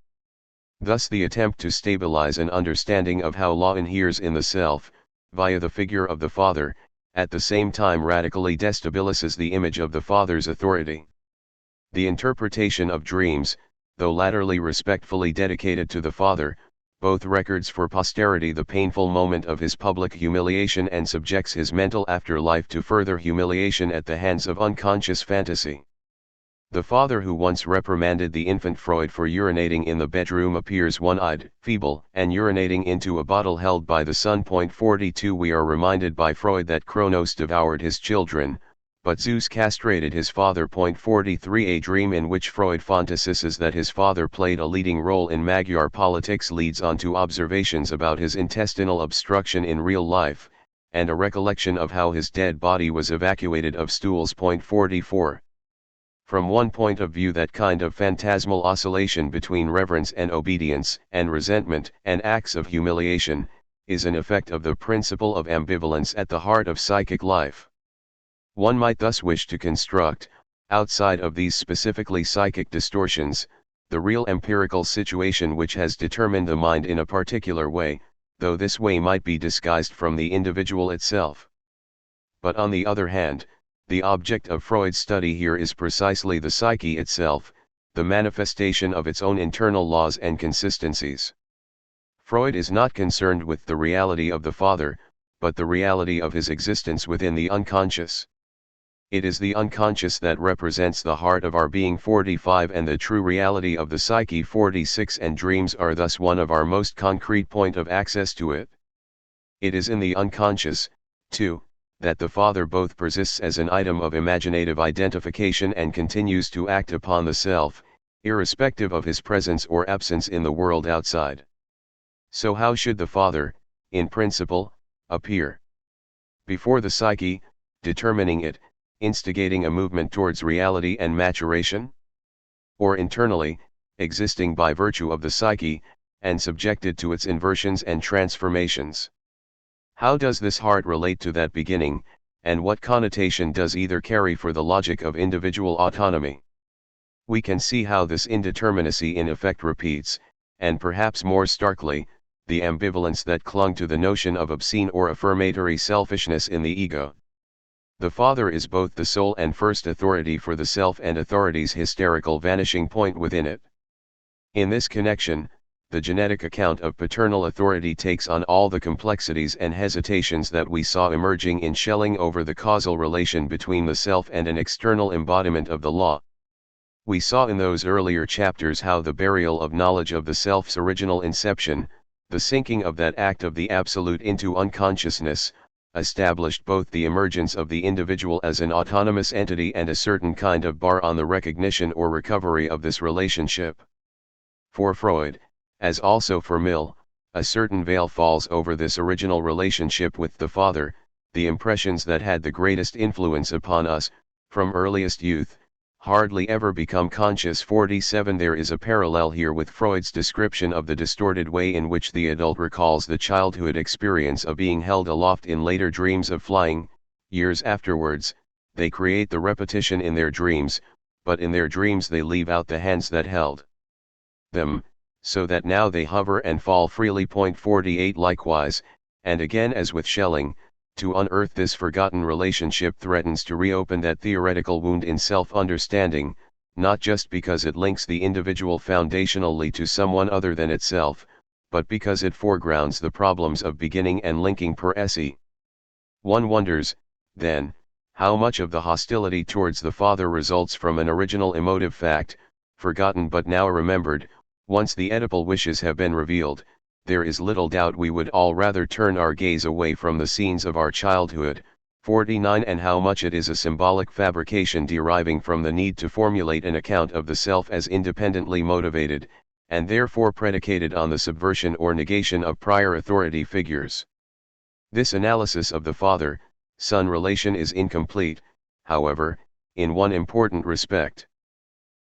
Thus the attempt to stabilize an understanding of how law inheres in the self, via the figure of the father, at the same time radically destabilizes the image of the father's authority. The interpretation of dreams, though latterly respectfully dedicated to the father, both records for posterity the painful moment of his public humiliation and subjects his mental afterlife to further humiliation at the hands of unconscious fantasy. The father who once reprimanded the infant Freud for urinating in the bedroom appears one-eyed, feeble, and urinating into a bottle held by the son. 42 We are reminded by Freud that Kronos devoured his children, but Zeus castrated his father. 43 A dream in which Freud fantasizes that his father played a leading role in Magyar politics leads on to observations about his intestinal obstruction in real life, and a recollection of how his dead body was evacuated of stools. 44 From one point of view, that kind of phantasmal oscillation between reverence and obedience, and resentment and acts of humiliation, is an effect of the principle of ambivalence at the heart of psychic life. One might thus wish to construct, outside of these specifically psychic distortions, the real empirical situation which has determined the mind in a particular way, though this way might be disguised from the individual itself. But on the other hand, the object of Freud's study here is precisely the psyche itself, the manifestation of its own internal laws and consistencies. Freud is not concerned with the reality of the father, but the reality of his existence within the unconscious. It is the unconscious that represents the heart of our being. 45 And the true reality of the psyche. 46 And dreams are thus one of our most concrete point of access to it. It is in the unconscious, too, that the father both persists as an item of imaginative identification and continues to act upon the self, irrespective of his presence or absence in the world outside. So how should the father, in principle, appear? Before the psyche, determining it, instigating a movement towards reality and maturation? Or internally, existing by virtue of the psyche, and subjected to its inversions and transformations? How does this heart relate to that beginning, and what connotation does either carry for the logic of individual autonomy? We can see how this indeterminacy in effect repeats, and perhaps more starkly, the ambivalence that clung to the notion of obscene or affirmatory selfishness in the ego. The father is both the sole and first authority for the self and authority's hysterical vanishing point within it. In this connection, the genetic account of paternal authority takes on all the complexities and hesitations that we saw emerging in Schelling over the causal relation between the self and an external embodiment of the law. We saw in those earlier chapters how the burial of knowledge of the self's original inception, the sinking of that act of the absolute into unconsciousness, established both the emergence of the individual as an autonomous entity and a certain kind of bar on the recognition or recovery of this relationship. For Freud, as also for Mill, a certain veil falls over this original relationship with the father, the impressions that had the greatest influence upon us, from earliest youth, hardly ever become conscious. 47 There is a parallel here with Freud's description of the distorted way in which the adult recalls the childhood experience of being held aloft in later dreams of flying. Years afterwards, they create the repetition in their dreams, but in their dreams they leave out the hands that held them, so that now they hover and fall freely. 48 Likewise, and again as with Schelling, to unearth this forgotten relationship threatens to reopen that theoretical wound in self-understanding, not just because it links the individual foundationally to someone other than itself, but because it foregrounds the problems of beginning and linking per se. One wonders, then, how much of the hostility towards the father results from an original emotive fact, forgotten but now remembered. Once the Oedipal wishes have been revealed, there is little doubt we would all rather turn our gaze away from the scenes of our childhood. 49 And how much it is a symbolic fabrication deriving from the need to formulate an account of the self as independently motivated, and therefore predicated on the subversion or negation of prior authority figures. This analysis of the father-son relation is incomplete, however, in one important respect.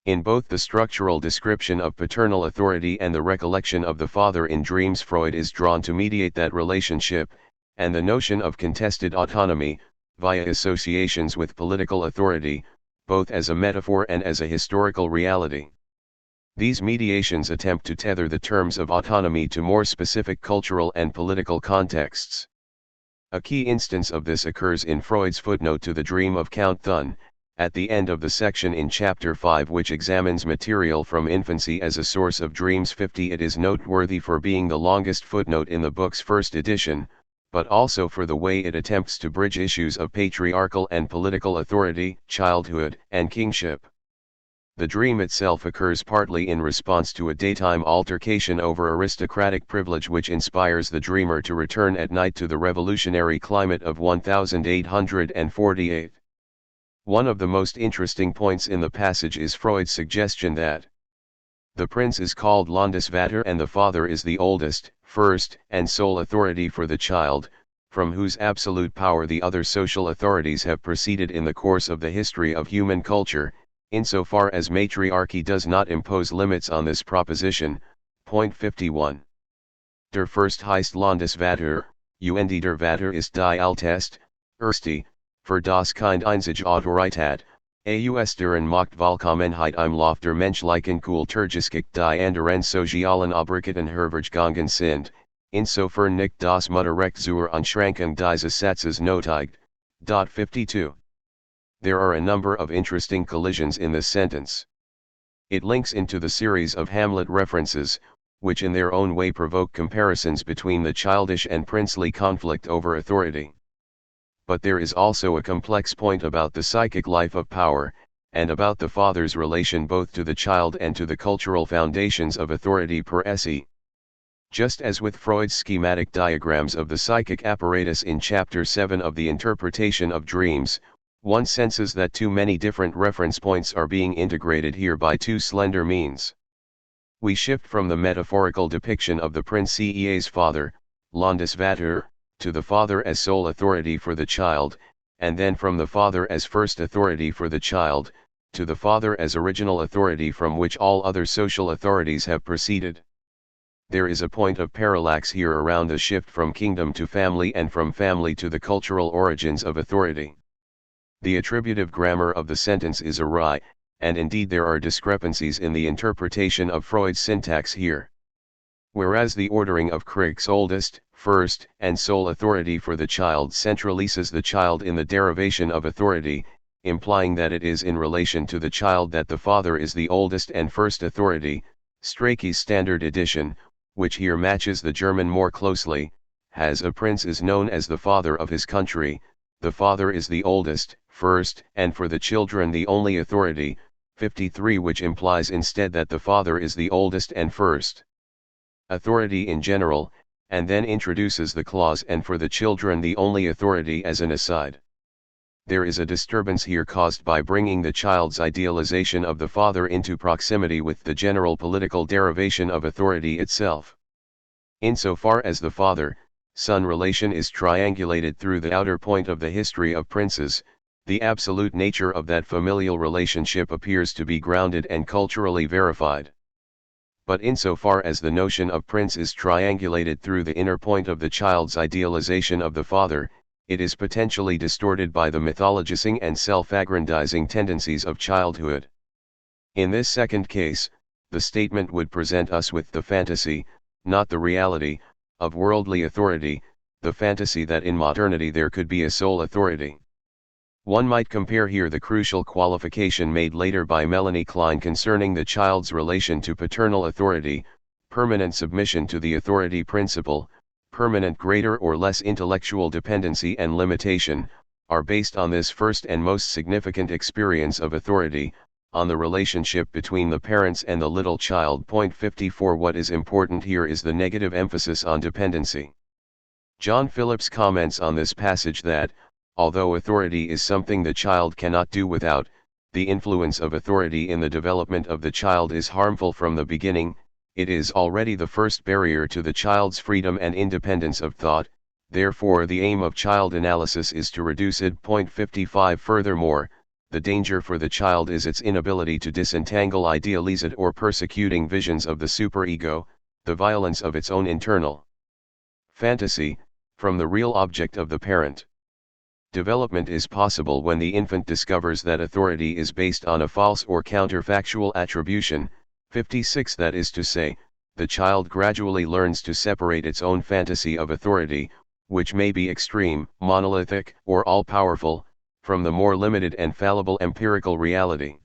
In both the structural description of paternal authority and the recollection of the father in dreams, Freud is drawn to mediate that relationship, and the notion of contested autonomy, via associations with political authority, both as a metaphor and as a historical reality. These mediations attempt to tether the terms of autonomy to more specific cultural and political contexts. A key instance of this occurs in Freud's footnote to the dream of Count Thun, at the end of the section in Chapter 5 which examines material from infancy as a source of dreams. 50 It is noteworthy for being the longest footnote in the book's first edition, but also for the way it attempts to bridge issues of patriarchal and political authority, childhood, and kingship. The dream itself occurs partly in response to a daytime altercation over aristocratic privilege which inspires the dreamer to return at night to the revolutionary climate of 1848. One of the most interesting points in the passage is Freud's suggestion that the prince is called Landesvater and the father is the oldest, first, and sole authority for the child, from whose absolute power the other social authorities have proceeded in the course of the history of human culture, insofar as matriarchy does not impose limits on this proposition. Point 51. Der first heißt Landesvater, und der Vater ist die Altest, Erste, für das Kind einzige Autorität, aus deren Machtvollkommenheit im Lauf der menschlichen Kulturgeschichte die anderen sozialen Obrigkeiten hervorgegangen sind, insofern nicht das Mutterrecht zur Einschränkung dieses Satzes nötigt. 52. There are a number of interesting collisions in this sentence. It links into the series of Hamlet references, which in their own way provoke comparisons between the childish and princely conflict over authority. But there is also a complex point about the psychic life of power, and about the father's relation both to the child and to the cultural foundations of authority per se. Just as with Freud's schematic diagrams of the psychic apparatus in Chapter 7 of the Interpretation of Dreams, one senses that too many different reference points are being integrated here by too slender means. We shift from the metaphorical depiction of the Prince's father, Landesvater, to the father as sole authority for the child, and then from the father as first authority for the child, to the father as original authority from which all other social authorities have proceeded. There is a point of parallax here around the shift from kingdom to family and from family to the cultural origins of authority. The attributive grammar of the sentence is awry, and indeed there are discrepancies in the interpretation of Freud's syntax here. Whereas the ordering of Crick's oldest, first, and sole authority for the child centralizes the child in the derivation of authority, implying that it is in relation to the child that the father is the oldest and first authority, Strachey's standard edition, which here matches the German more closely, has a prince is known as the father of his country, the father is the oldest, first, and for the children the only authority, 53, which implies instead that the father is the oldest and first authority in general, and then introduces the clause and for the children the only authority as an aside. There is a disturbance here caused by bringing the child's idealization of the father into proximity with the general political derivation of authority itself. Insofar as the father-son relation is triangulated through the outer point of the history of princes, the absolute nature of that familial relationship appears to be grounded and culturally verified. But insofar as the notion of prince is triangulated through the inner point of the child's idealization of the father, it is potentially distorted by the mythologizing and self-aggrandizing tendencies of childhood. In this second case, the statement would present us with the fantasy, not the reality, of worldly authority, the fantasy that in modernity there could be a sole authority. One might compare here the crucial qualification made later by Melanie Klein concerning the child's relation to paternal authority, permanent submission to the authority principle, permanent greater or less intellectual dependency and limitation, are based on this first and most significant experience of authority, on the relationship between the parents and the little child. Point 54. What is important here is the negative emphasis on dependency. John Phillips comments on this passage that, although authority is something the child cannot do without, the influence of authority in the development of the child is harmful from the beginning. It is already the first barrier to the child's freedom and independence of thought, therefore the aim of child analysis is to reduce it. Point 55. Furthermore, the danger for the child is its inability to disentangle idealized or persecuting visions of the superego, the violence of its own internal fantasy, from the real object of the parent. Development is possible when the infant discovers that authority is based on a false or counterfactual attribution. 56. That is to say, the child gradually learns to separate its own fantasy of authority, which may be extreme, monolithic, or all-powerful, from the more limited and fallible empirical reality.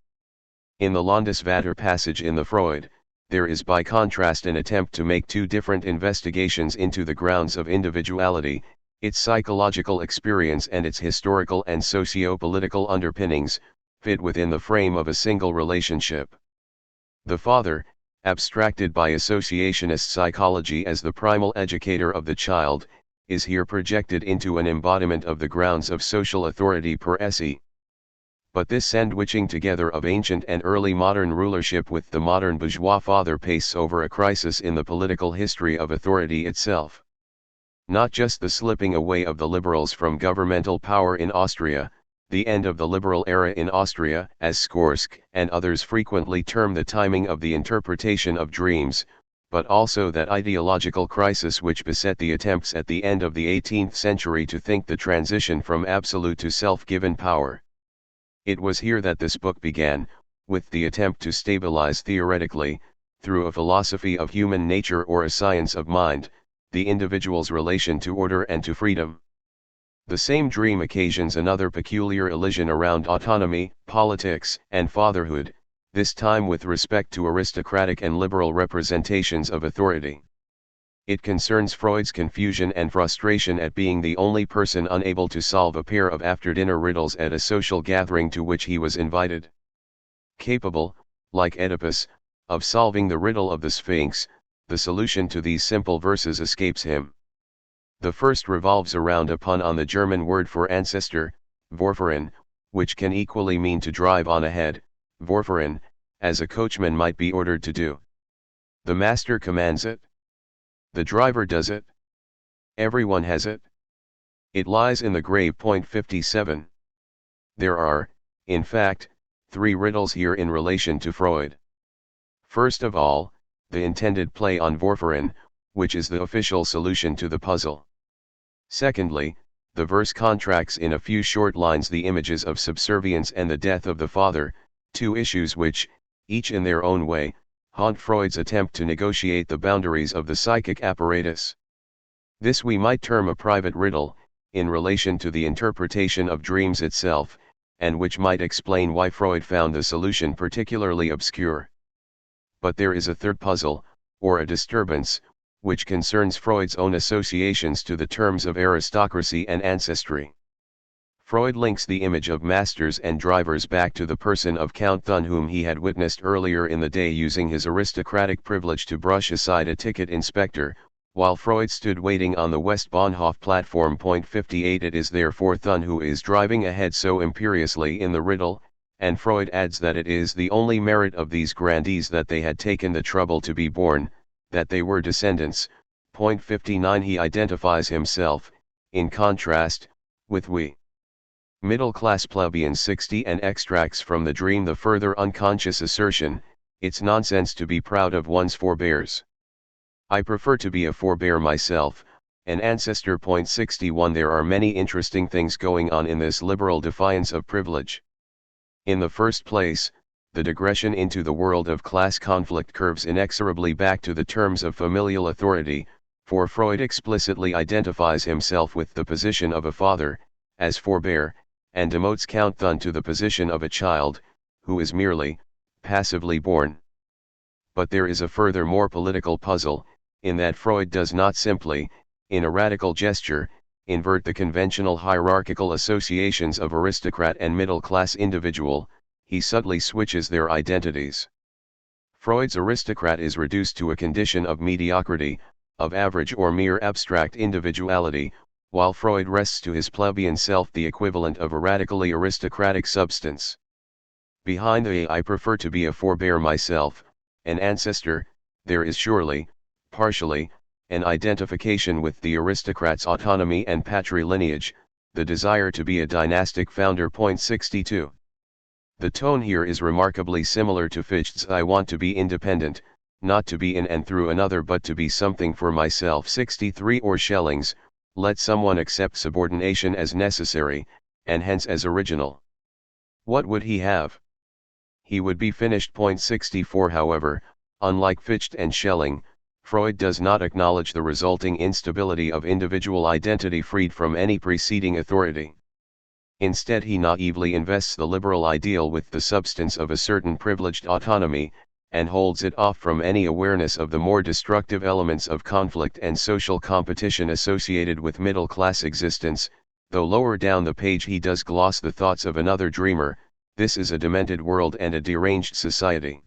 In the Landesvater passage in the Freud, there is by contrast an attempt to make two different investigations into the grounds of individuality, its psychological experience and its historical and socio-political underpinnings, fit within the frame of a single relationship. The father, abstracted by associationist psychology as the primal educator of the child, is here projected into an embodiment of the grounds of social authority per se. But this sandwiching together of ancient and early modern rulership with the modern bourgeois father pastes over a crisis in the political history of authority itself. Not just the slipping away of the liberals from governmental power in Austria, the end of the liberal era in Austria, as Skorsk and others frequently term the timing of the interpretation of dreams, but also that ideological crisis which beset the attempts at the end of the 18th century to think the transition from absolute to self-given power. It was here that this book began, with the attempt to stabilize theoretically, through a philosophy of human nature or a science of mind, the individual's relation to order and to freedom. The same dream occasions another peculiar elision around autonomy, politics, and fatherhood, this time with respect to aristocratic and liberal representations of authority. It concerns Freud's confusion and frustration at being the only person unable to solve a pair of after-dinner riddles at a social gathering to which he was invited. Capable, like Oedipus, of solving the riddle of the Sphinx, the solution to these simple verses escapes him. The first revolves around a pun on the German word for ancestor, Vorfahren, which can equally mean to drive on ahead, Vorfahren, as a coachman might be ordered to do. The master commands it. The driver does it. Everyone has it. It lies in the grave. 57. There are, in fact, three riddles here in relation to Freud. First of all, the intended play on Vorfahren, which is the official solution to the puzzle. Secondly, the verse contracts in a few short lines the images of subservience and the death of the father, two issues which, each in their own way, haunt Freud's attempt to negotiate the boundaries of the psychic apparatus. This we might term a private riddle, in relation to the interpretation of dreams itself, and which might explain why Freud found the solution particularly obscure. But there is a third puzzle, or a disturbance, which concerns Freud's own associations to the terms of aristocracy and ancestry. Freud links the image of masters and drivers back to the person of Count Thun, whom he had witnessed earlier in the day using his aristocratic privilege to brush aside a ticket inspector, while Freud stood waiting on the Westbahnhof platform. 58. It is therefore Thun who is driving ahead so imperiously in the riddle, and Freud adds that it is the only merit of these grandees that they had taken the trouble to be born, that they were descendants. 59. He identifies himself, in contrast, with we. Middle-class plebeians. 60. And extracts from the dream the further unconscious assertion, it's nonsense to be proud of one's forebears. I prefer to be a forebear myself, an ancestor. 61. There are many interesting things going on in this liberal defiance of privilege. In the first place, the digression into the world of class conflict curves inexorably back to the terms of familial authority, for Freud explicitly identifies himself with the position of a father, as forebear, and demotes Count Thun to the position of a child, who is merely, passively born. But there is a further more political puzzle, in that Freud does not simply, in a radical gesture, invert the conventional hierarchical associations of aristocrat and middle-class individual, he subtly switches their identities. Freud's aristocrat is reduced to a condition of mediocrity, of average or mere abstract individuality, while Freud rests to his plebeian self the equivalent of a radically aristocratic substance. Behind the I prefer to be a forebear myself, an ancestor, there is surely, partially, an identification with the aristocrat's autonomy and patrilineage, the desire to be a dynastic founder. 62. The tone here is remarkably similar to Ffytche's I want to be independent, not to be in and through another but to be something for myself. 63. Or Schelling's, let someone accept subordination as necessary, and hence as original. What would he have? He would be finished. 64. However, unlike Ffytche and Schelling, Freud does not acknowledge the resulting instability of individual identity freed from any preceding authority. Instead, he naively invests the liberal ideal with the substance of a certain privileged autonomy, and holds it off from any awareness of the more destructive elements of conflict and social competition associated with middle-class existence, though lower down the page he does gloss the thoughts of another dreamer, this is a demented world and a deranged society.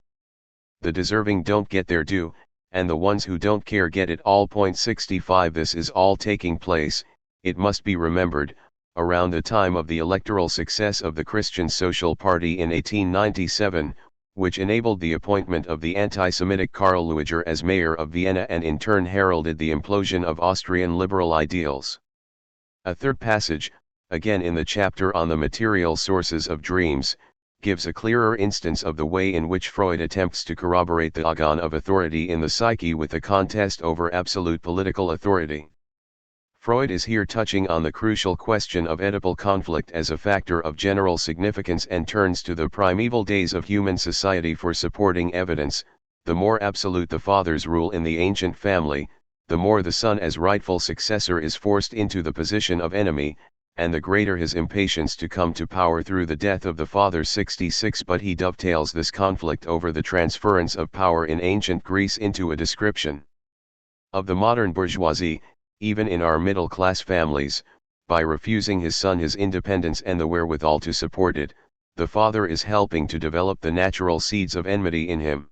The deserving don't get their due, and the ones who don't care get it all. 65. This is all taking place, it must be remembered, around the time of the electoral success of the Christian Social Party in 1897, which enabled the appointment of the anti-Semitic Karl Lueger as mayor of Vienna and in turn heralded the implosion of Austrian liberal ideals. A third passage, again in the chapter on the material sources of dreams, gives a clearer instance of the way in which Freud attempts to corroborate the agon of authority in the psyche with a contest over absolute political authority. Freud is here touching on the crucial question of Oedipal conflict as a factor of general significance and turns to the primeval days of human society for supporting evidence. The more absolute the father's rule in the ancient family, the more the son as rightful successor is forced into the position of enemy, and the greater his impatience to come to power through the death of the father. 66. But he dovetails this conflict over the transference of power in ancient Greece into a description of the modern bourgeoisie, even in our middle-class families, by refusing his son his independence and the wherewithal to support it, the father is helping to develop the natural seeds of enmity in him.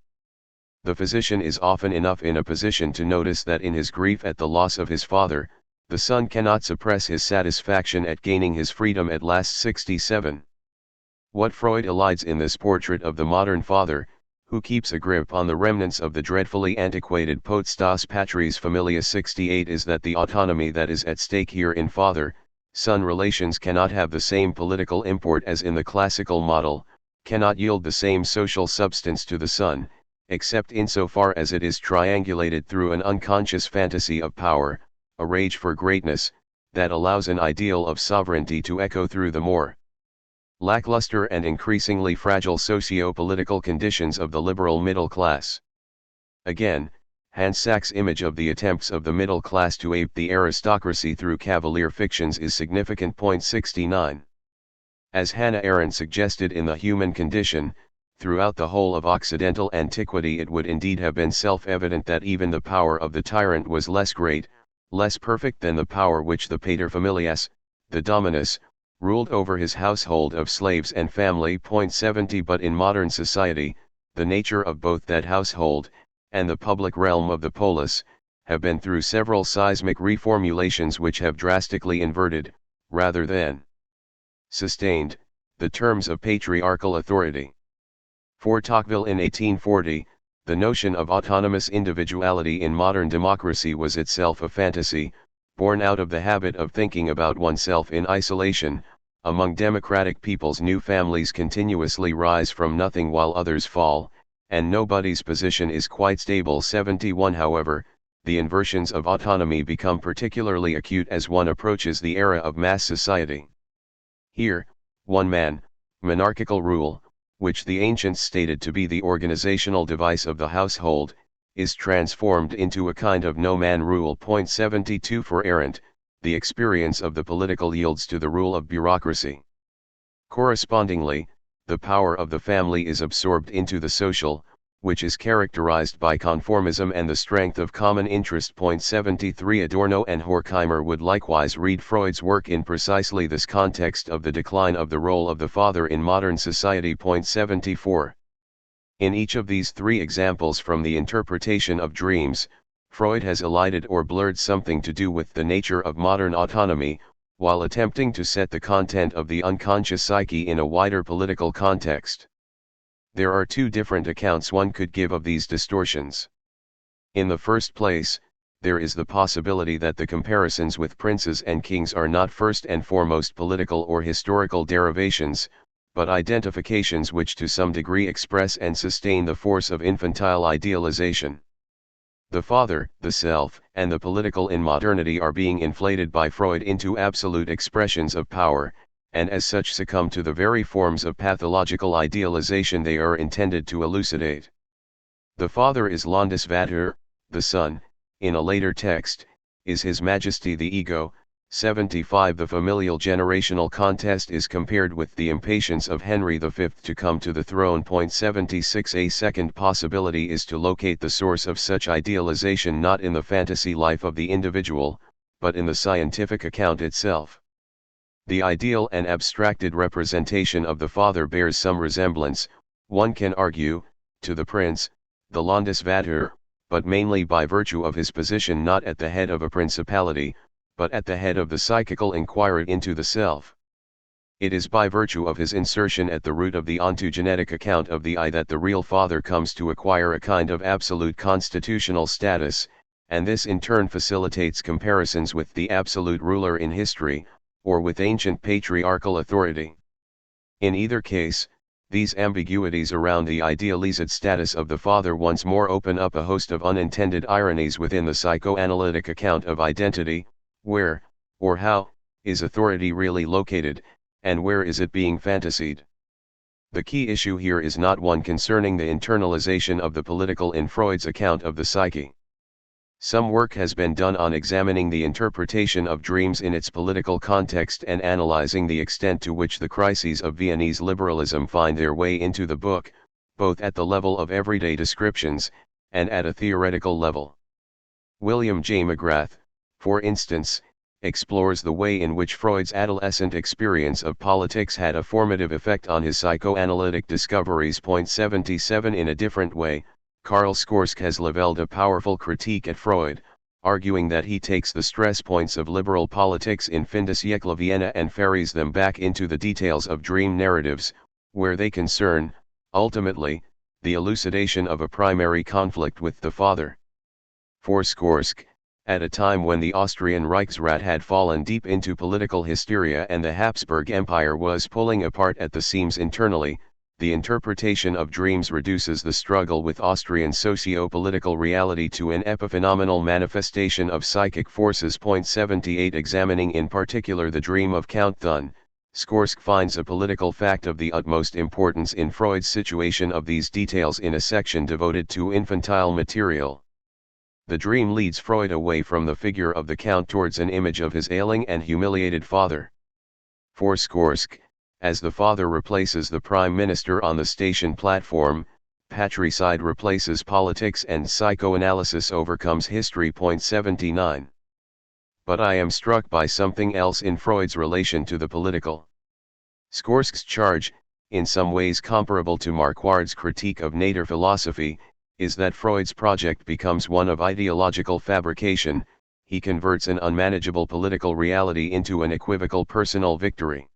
The physician is often enough in a position to notice that in his grief at the loss of his father, the son cannot suppress his satisfaction at gaining his freedom at last. 67. What Freud elides in this portrait of the modern father, who keeps a grip on the remnants of the dreadfully antiquated potestas patris familia. 68 is that the autonomy that is at stake here in father, Son relations cannot have the same political import as in the classical model, cannot yield the same social substance to the son, except insofar as it is triangulated through an unconscious fantasy of power, a rage for greatness, that allows an ideal of sovereignty to echo through the more lackluster and increasingly fragile socio-political conditions of the liberal middle class. Again, Hans Sachs' image of the attempts of the middle class to ape the aristocracy through cavalier fictions is significant. 69. As Hannah Arendt suggested in The Human Condition, throughout the whole of Occidental antiquity it would indeed have been self-evident that even the power of the tyrant was less great, less perfect than the power which the paterfamilias, the dominus, ruled over his household of slaves and family. 70. But in modern society, the nature of both that household, and the public realm of the polis, have been through several seismic reformulations which have drastically inverted, rather than sustained, the terms of patriarchal authority. For Tocqueville in 1840, the notion of autonomous individuality in modern democracy was itself a fantasy, born out of the habit of thinking about oneself in isolation. Among democratic peoples, new families continuously rise from nothing while others fall, and nobody's position is quite stable. 71. However, the inversions of autonomy become particularly acute as one approaches the era of mass society. Here, one man, monarchical rule, which the ancients stated to be the organizational device of the household, is transformed into a kind of no-man rule. 72. For Arendt, the experience of the political yields to the rule of bureaucracy. Correspondingly, the power of the family is absorbed into the social, which is characterized by conformism and the strength of common interest. 73. Adorno and Horkheimer would likewise read Freud's work in precisely this context of the decline of the role of the father in modern society. 74. In each of these three examples from the interpretation of dreams, Freud has elided or blurred something to do with the nature of modern autonomy, while attempting to set the content of the unconscious psyche in a wider political context. There are two different accounts one could give of these distortions. In the first place, there is the possibility that the comparisons with princes and kings are not first and foremost political or historical derivations, but identifications which to some degree express and sustain the force of infantile idealization. The father, the self, and the political in modernity are being inflated by Freud into absolute expressions of power, and as such succumb to the very forms of pathological idealization they are intended to elucidate. The father is Landesvater, the son, in a later text, is His Majesty the ego. 75. The familial generational contest is compared with the impatience of Henry V to come to the throne. 76. A second possibility is to locate the source of such idealization not in the fantasy life of the individual, but in the scientific account itself. The ideal and abstracted representation of the father bears some resemblance, one can argue, to the prince, the Landesvater, but mainly by virtue of his position not at the head of a principality, but at the head of the psychical inquiry into the self. It is by virtue of his insertion at the root of the ontogenetic account of the I that the real father comes to acquire a kind of absolute constitutional status, and this in turn facilitates comparisons with the absolute ruler in history, or with ancient patriarchal authority. In either case, these ambiguities around the idealized status of the father once more open up a host of unintended ironies within the psychoanalytic account of identity. Where, or how, is authority really located, and where is it being fantasied? The key issue here is not one concerning the internalization of the political in Freud's account of the psyche. Some work has been done on examining the interpretation of dreams in its political context and analyzing the extent to which the crises of Viennese liberalism find their way into the book, both at the level of everyday descriptions, and at a theoretical level. William J. McGrath, for instance, explores the way in which Freud's adolescent experience of politics had a formative effect on his psychoanalytic discoveries. 77. In a different way, Karl Skorsk has leveled a powerful critique at Freud, arguing that he takes the stress points of liberal politics in fin de siècle Vienna and ferries them back into the details of dream narratives, where they concern, ultimately, the elucidation of a primary conflict with the father. For Skorsk, At a time when the Austrian Reichsrat had fallen deep into political hysteria and the Habsburg Empire was pulling apart at the seams internally, the interpretation of dreams reduces the struggle with Austrian socio-political reality to an epiphenomenal manifestation of psychic forces. 78 Examining in particular the dream of Count Thun, Skorsk finds a political fact of the utmost importance in Freud's situation of these details in a section devoted to infantile material. The dream leads Freud away from the figure of the Count towards an image of his ailing and humiliated father. For Skorsk, as the father replaces the prime minister on the station platform, patricide replaces politics and psychoanalysis overcomes history. 79. But I am struck by something else in Freud's relation to the political. Skorsk's charge, in some ways comparable to Marquard's critique of nature philosophy, is that Freud's project becomes one of ideological fabrication. He converts an unmanageable political reality into an equivocal personal victory.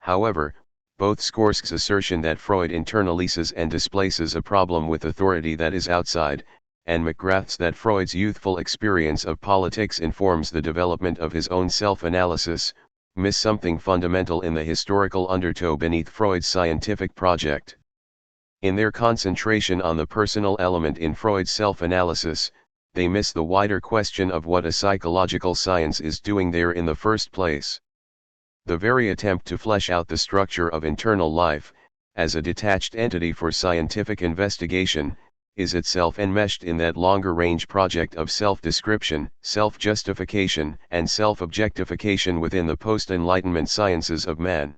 However, both Skorsk's assertion that Freud internalizes and displaces a problem with authority that is outside, and McGrath's that Freud's youthful experience of politics informs the development of his own self-analysis, miss something fundamental in the historical undertow beneath Freud's scientific project. In their concentration on the personal element in Freud's self-analysis, they miss the wider question of what a psychological science is doing there in the first place. The very attempt to flesh out the structure of internal life, as a detached entity for scientific investigation, is itself enmeshed in that longer-range project of self-description, self-justification, and self-objectification within the post-Enlightenment sciences of man.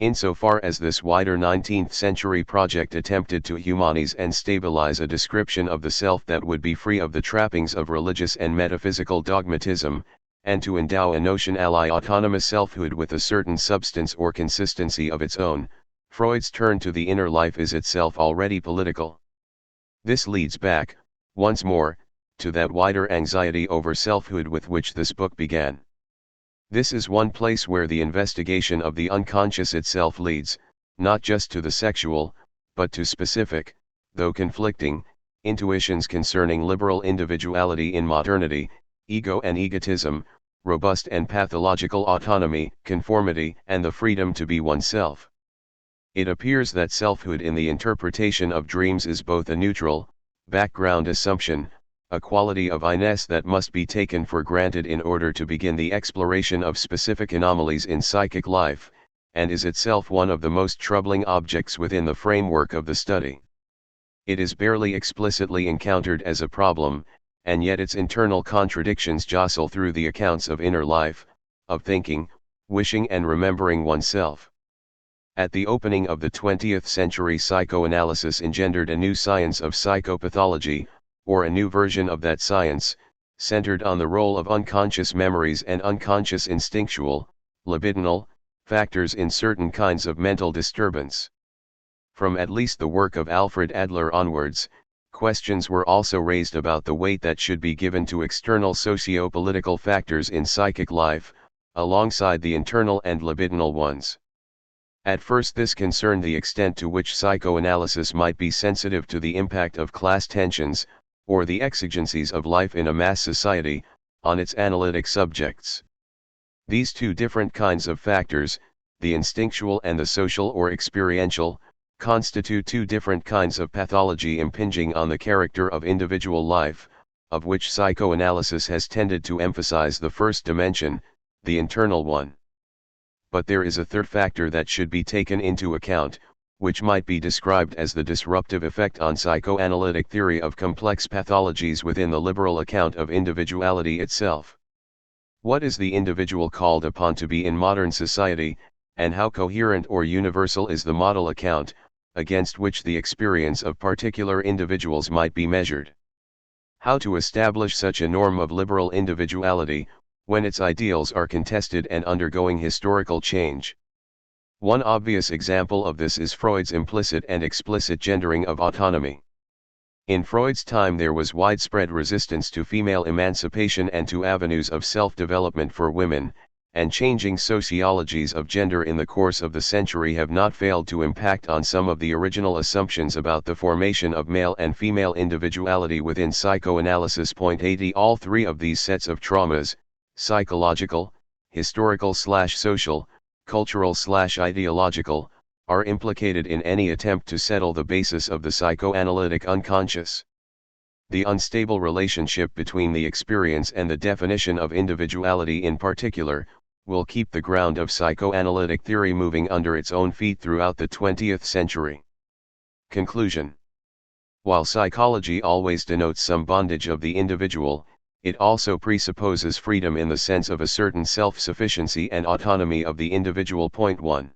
Insofar as this wider 19th-century project attempted to humanize and stabilize a description of the self that would be free of the trappings of religious and metaphysical dogmatism, and to endow a notionally autonomous selfhood with a certain substance or consistency of its own, Freud's turn to the inner life is itself already political. This leads back, once more, to that wider anxiety over selfhood with which this book began. This is one place where the investigation of the unconscious itself leads, not just to the sexual, but to specific, though conflicting, intuitions concerning liberal individuality in modernity, ego and egotism, robust and pathological autonomy, conformity, and the freedom to be oneself. It appears that selfhood in the interpretation of dreams is both a neutral, background assumption, a quality of I-ness that must be taken for granted in order to begin the exploration of specific anomalies in psychic life, and is itself one of the most troubling objects within the framework of the study. It is barely explicitly encountered as a problem, and yet its internal contradictions jostle through the accounts of inner life, of thinking, wishing and remembering oneself. At the opening of the 20th century, psychoanalysis engendered a new science of psychopathology, or a new version of that science, centered on the role of unconscious memories and unconscious instinctual, libidinal, factors in certain kinds of mental disturbance. From at least the work of Alfred Adler onwards, questions were also raised about the weight that should be given to external socio-political factors in psychic life, alongside the internal and libidinal ones. At first this concerned the extent to which psychoanalysis might be sensitive to the impact of class tensions, or the exigencies of life in a mass society, on its analytic subjects. These two different kinds of factors, the instinctual and the social or experiential, constitute two different kinds of pathology impinging on the character of individual life, of which psychoanalysis has tended to emphasize the first dimension, the internal one. But there is a third factor that should be taken into account, which might be described as the disruptive effect on psychoanalytic theory of complex pathologies within the liberal account of individuality itself. What is the individual called upon to be in modern society, and how coherent or universal is the model account, against which the experience of particular individuals might be measured? How to establish such a norm of liberal individuality, when its ideals are contested and undergoing historical change? One obvious example of this is Freud's implicit and explicit gendering of autonomy. In Freud's time there was widespread resistance to female emancipation and to avenues of self-development for women, and changing sociologies of gender in the course of the century have not failed to impact on some of the original assumptions about the formation of male and female individuality within psychoanalysis. 80 All three of these sets of traumas, psychological, historical/social, cultural/ideological, are implicated in any attempt to settle the basis of the psychoanalytic unconscious. The unstable relationship between the experience and the definition of individuality in particular, will keep the ground of psychoanalytic theory moving under its own feet throughout the 20th century. Conclusion. While psychology always denotes some bondage of the individual, it also presupposes freedom in the sense of a certain self-sufficiency and autonomy of the individual. 1.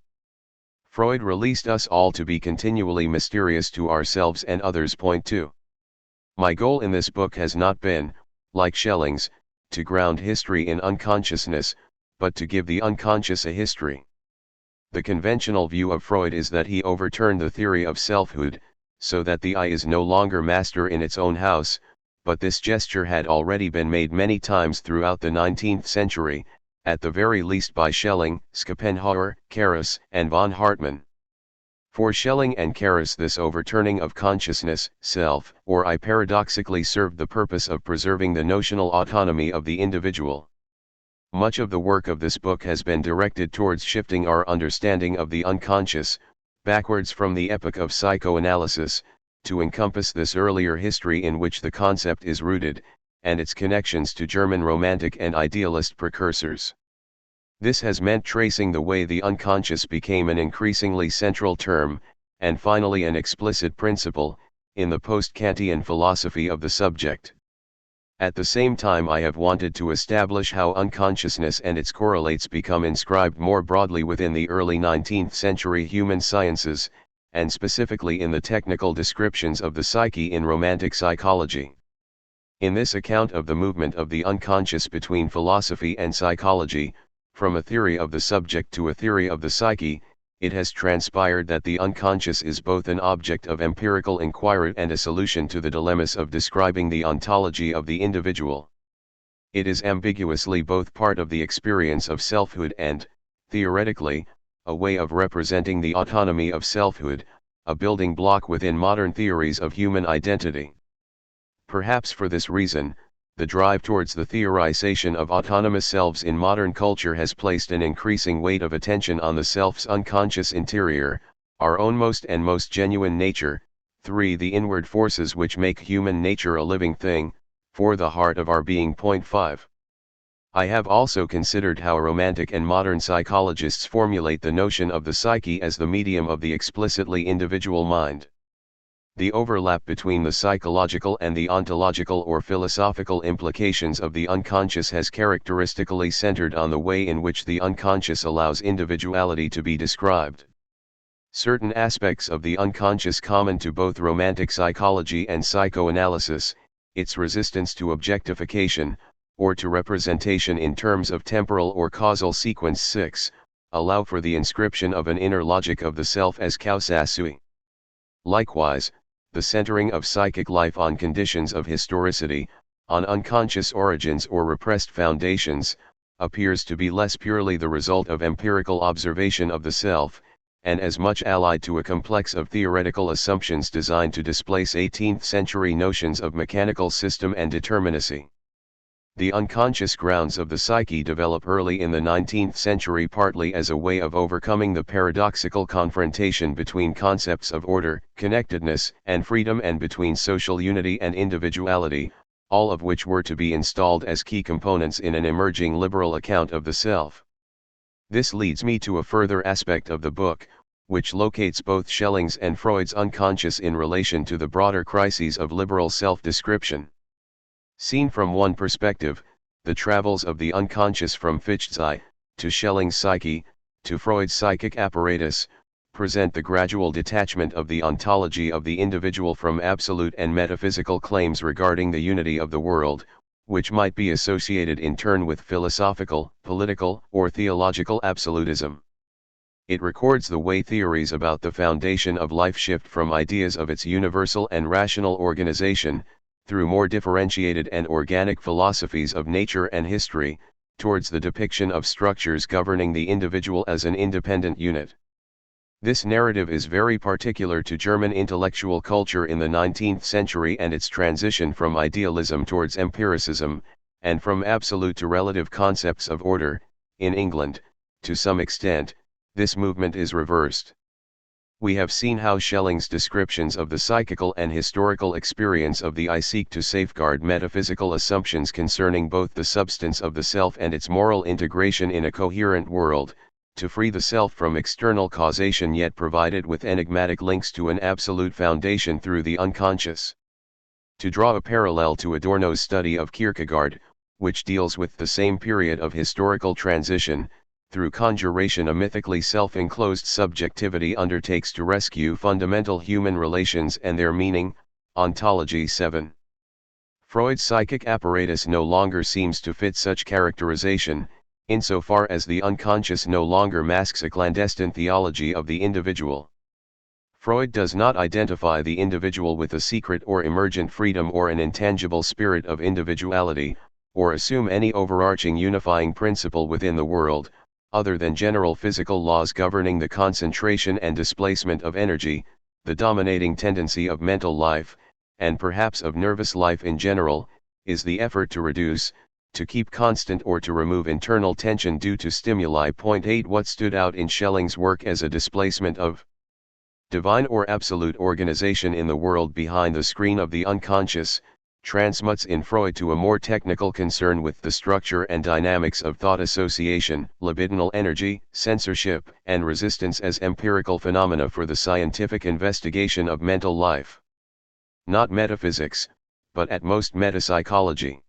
Freud released us all to be continually mysterious to ourselves and others. 2. My goal in this book has not been, like Schelling's, to ground history in unconsciousness, but to give the unconscious a history. The conventional view of Freud is that he overturned the theory of selfhood, so that the I is no longer master in its own house, but this gesture had already been made many times throughout the 19th century, at the very least by Schelling, Schopenhauer, Carus, and von Hartmann. For Schelling and Carus, this overturning of consciousness, self, or I paradoxically served the purpose of preserving the notional autonomy of the individual. Much of the work of this book has been directed towards shifting our understanding of the unconscious, backwards from the epoch of psychoanalysis, to encompass this earlier history in which the concept is rooted, and its connections to German Romantic and idealist precursors. This has meant tracing the way the unconscious became an increasingly central term, and finally an explicit principle, in the post-Kantian philosophy of the subject. At the same time, I have wanted to establish how unconsciousness and its correlates become inscribed more broadly within the early 19th century human sciences, and specifically in the technical descriptions of the psyche in Romantic psychology. In this account of the movement of the unconscious between philosophy and psychology, from a theory of the subject to a theory of the psyche, it has transpired that the unconscious is both an object of empirical inquiry and a solution to the dilemmas of describing the ontology of the individual. It is ambiguously both part of the experience of selfhood and, theoretically, a way of representing the autonomy of selfhood, a building block within modern theories of human identity. Perhaps for this reason, the drive towards the theorization of autonomous selves in modern culture has placed an increasing weight of attention on the self's unconscious interior, our own most genuine nature. 3. The inward forces which make human nature a living thing, 4. The heart of our being. 5. I have also considered how Romantic and modern psychologists formulate the notion of the psyche as the medium of the explicitly individual mind. The overlap between the psychological and the ontological or philosophical implications of the unconscious has characteristically centered on the way in which the unconscious allows individuality to be described. Certain aspects of the unconscious common to both Romantic psychology and psychoanalysis, its resistance to objectification, or to representation in terms of temporal or causal sequence. 6. Allow for the inscription of an inner logic of the self as causa sui. Likewise, the centering of psychic life on conditions of historicity, on unconscious origins or repressed foundations, appears to be less purely the result of empirical observation of the self, and as much allied to a complex of theoretical assumptions designed to displace 18th-century notions of mechanical system and determinacy. The unconscious grounds of the psyche develop early in the 19th century partly as a way of overcoming the paradoxical confrontation between concepts of order, connectedness, and freedom, and between social unity and individuality, all of which were to be installed as key components in an emerging liberal account of the self. This leads me to a further aspect of the book, which locates both Schelling's and Freud's unconscious in relation to the broader crises of liberal self-description. Seen from one perspective, the travels of the unconscious from Ffytche, to Schelling's psyche, to Freud's psychic apparatus, present the gradual detachment of the ontology of the individual from absolute and metaphysical claims regarding the unity of the world, which might be associated in turn with philosophical, political, or theological absolutism. It records the way theories about the foundation of life shift from ideas of its universal and rational organization, through more differentiated and organic philosophies of nature and history, towards the depiction of structures governing the individual as an independent unit. This narrative is very particular to German intellectual culture in the 19th century and its transition from idealism towards empiricism, and from absolute to relative concepts of order. In England, to some extent, this movement is reversed. We have seen how Schelling's descriptions of the psychical and historical experience of the I seek to safeguard metaphysical assumptions concerning both the substance of the self and its moral integration in a coherent world, to free the self from external causation yet provided with enigmatic links to an absolute foundation through the unconscious. To draw a parallel to Adorno's study of Kierkegaard, which deals with the same period of historical transition, through conjuration a mythically self-enclosed subjectivity undertakes to rescue fundamental human relations and their meaning. Ontology 7. Freud's psychic apparatus no longer seems to fit such characterization, insofar as the unconscious no longer masks a clandestine theology of the individual. Freud does not identify the individual with a secret or emergent freedom or an intangible spirit of individuality, or assume any overarching unifying principle within the world, other than general physical laws governing the concentration and displacement of energy, the dominating tendency of mental life, and perhaps of nervous life in general, is the effort to reduce, to keep constant or to remove internal tension due to stimuli. 8 What stood out in Schelling's work as a displacement of divine or absolute organization in the world behind the screen of the unconscious, transmutes in Freud to a more technical concern with the structure and dynamics of thought association, libidinal energy, censorship, and resistance as empirical phenomena for the scientific investigation of mental life. Not metaphysics, but at most metapsychology.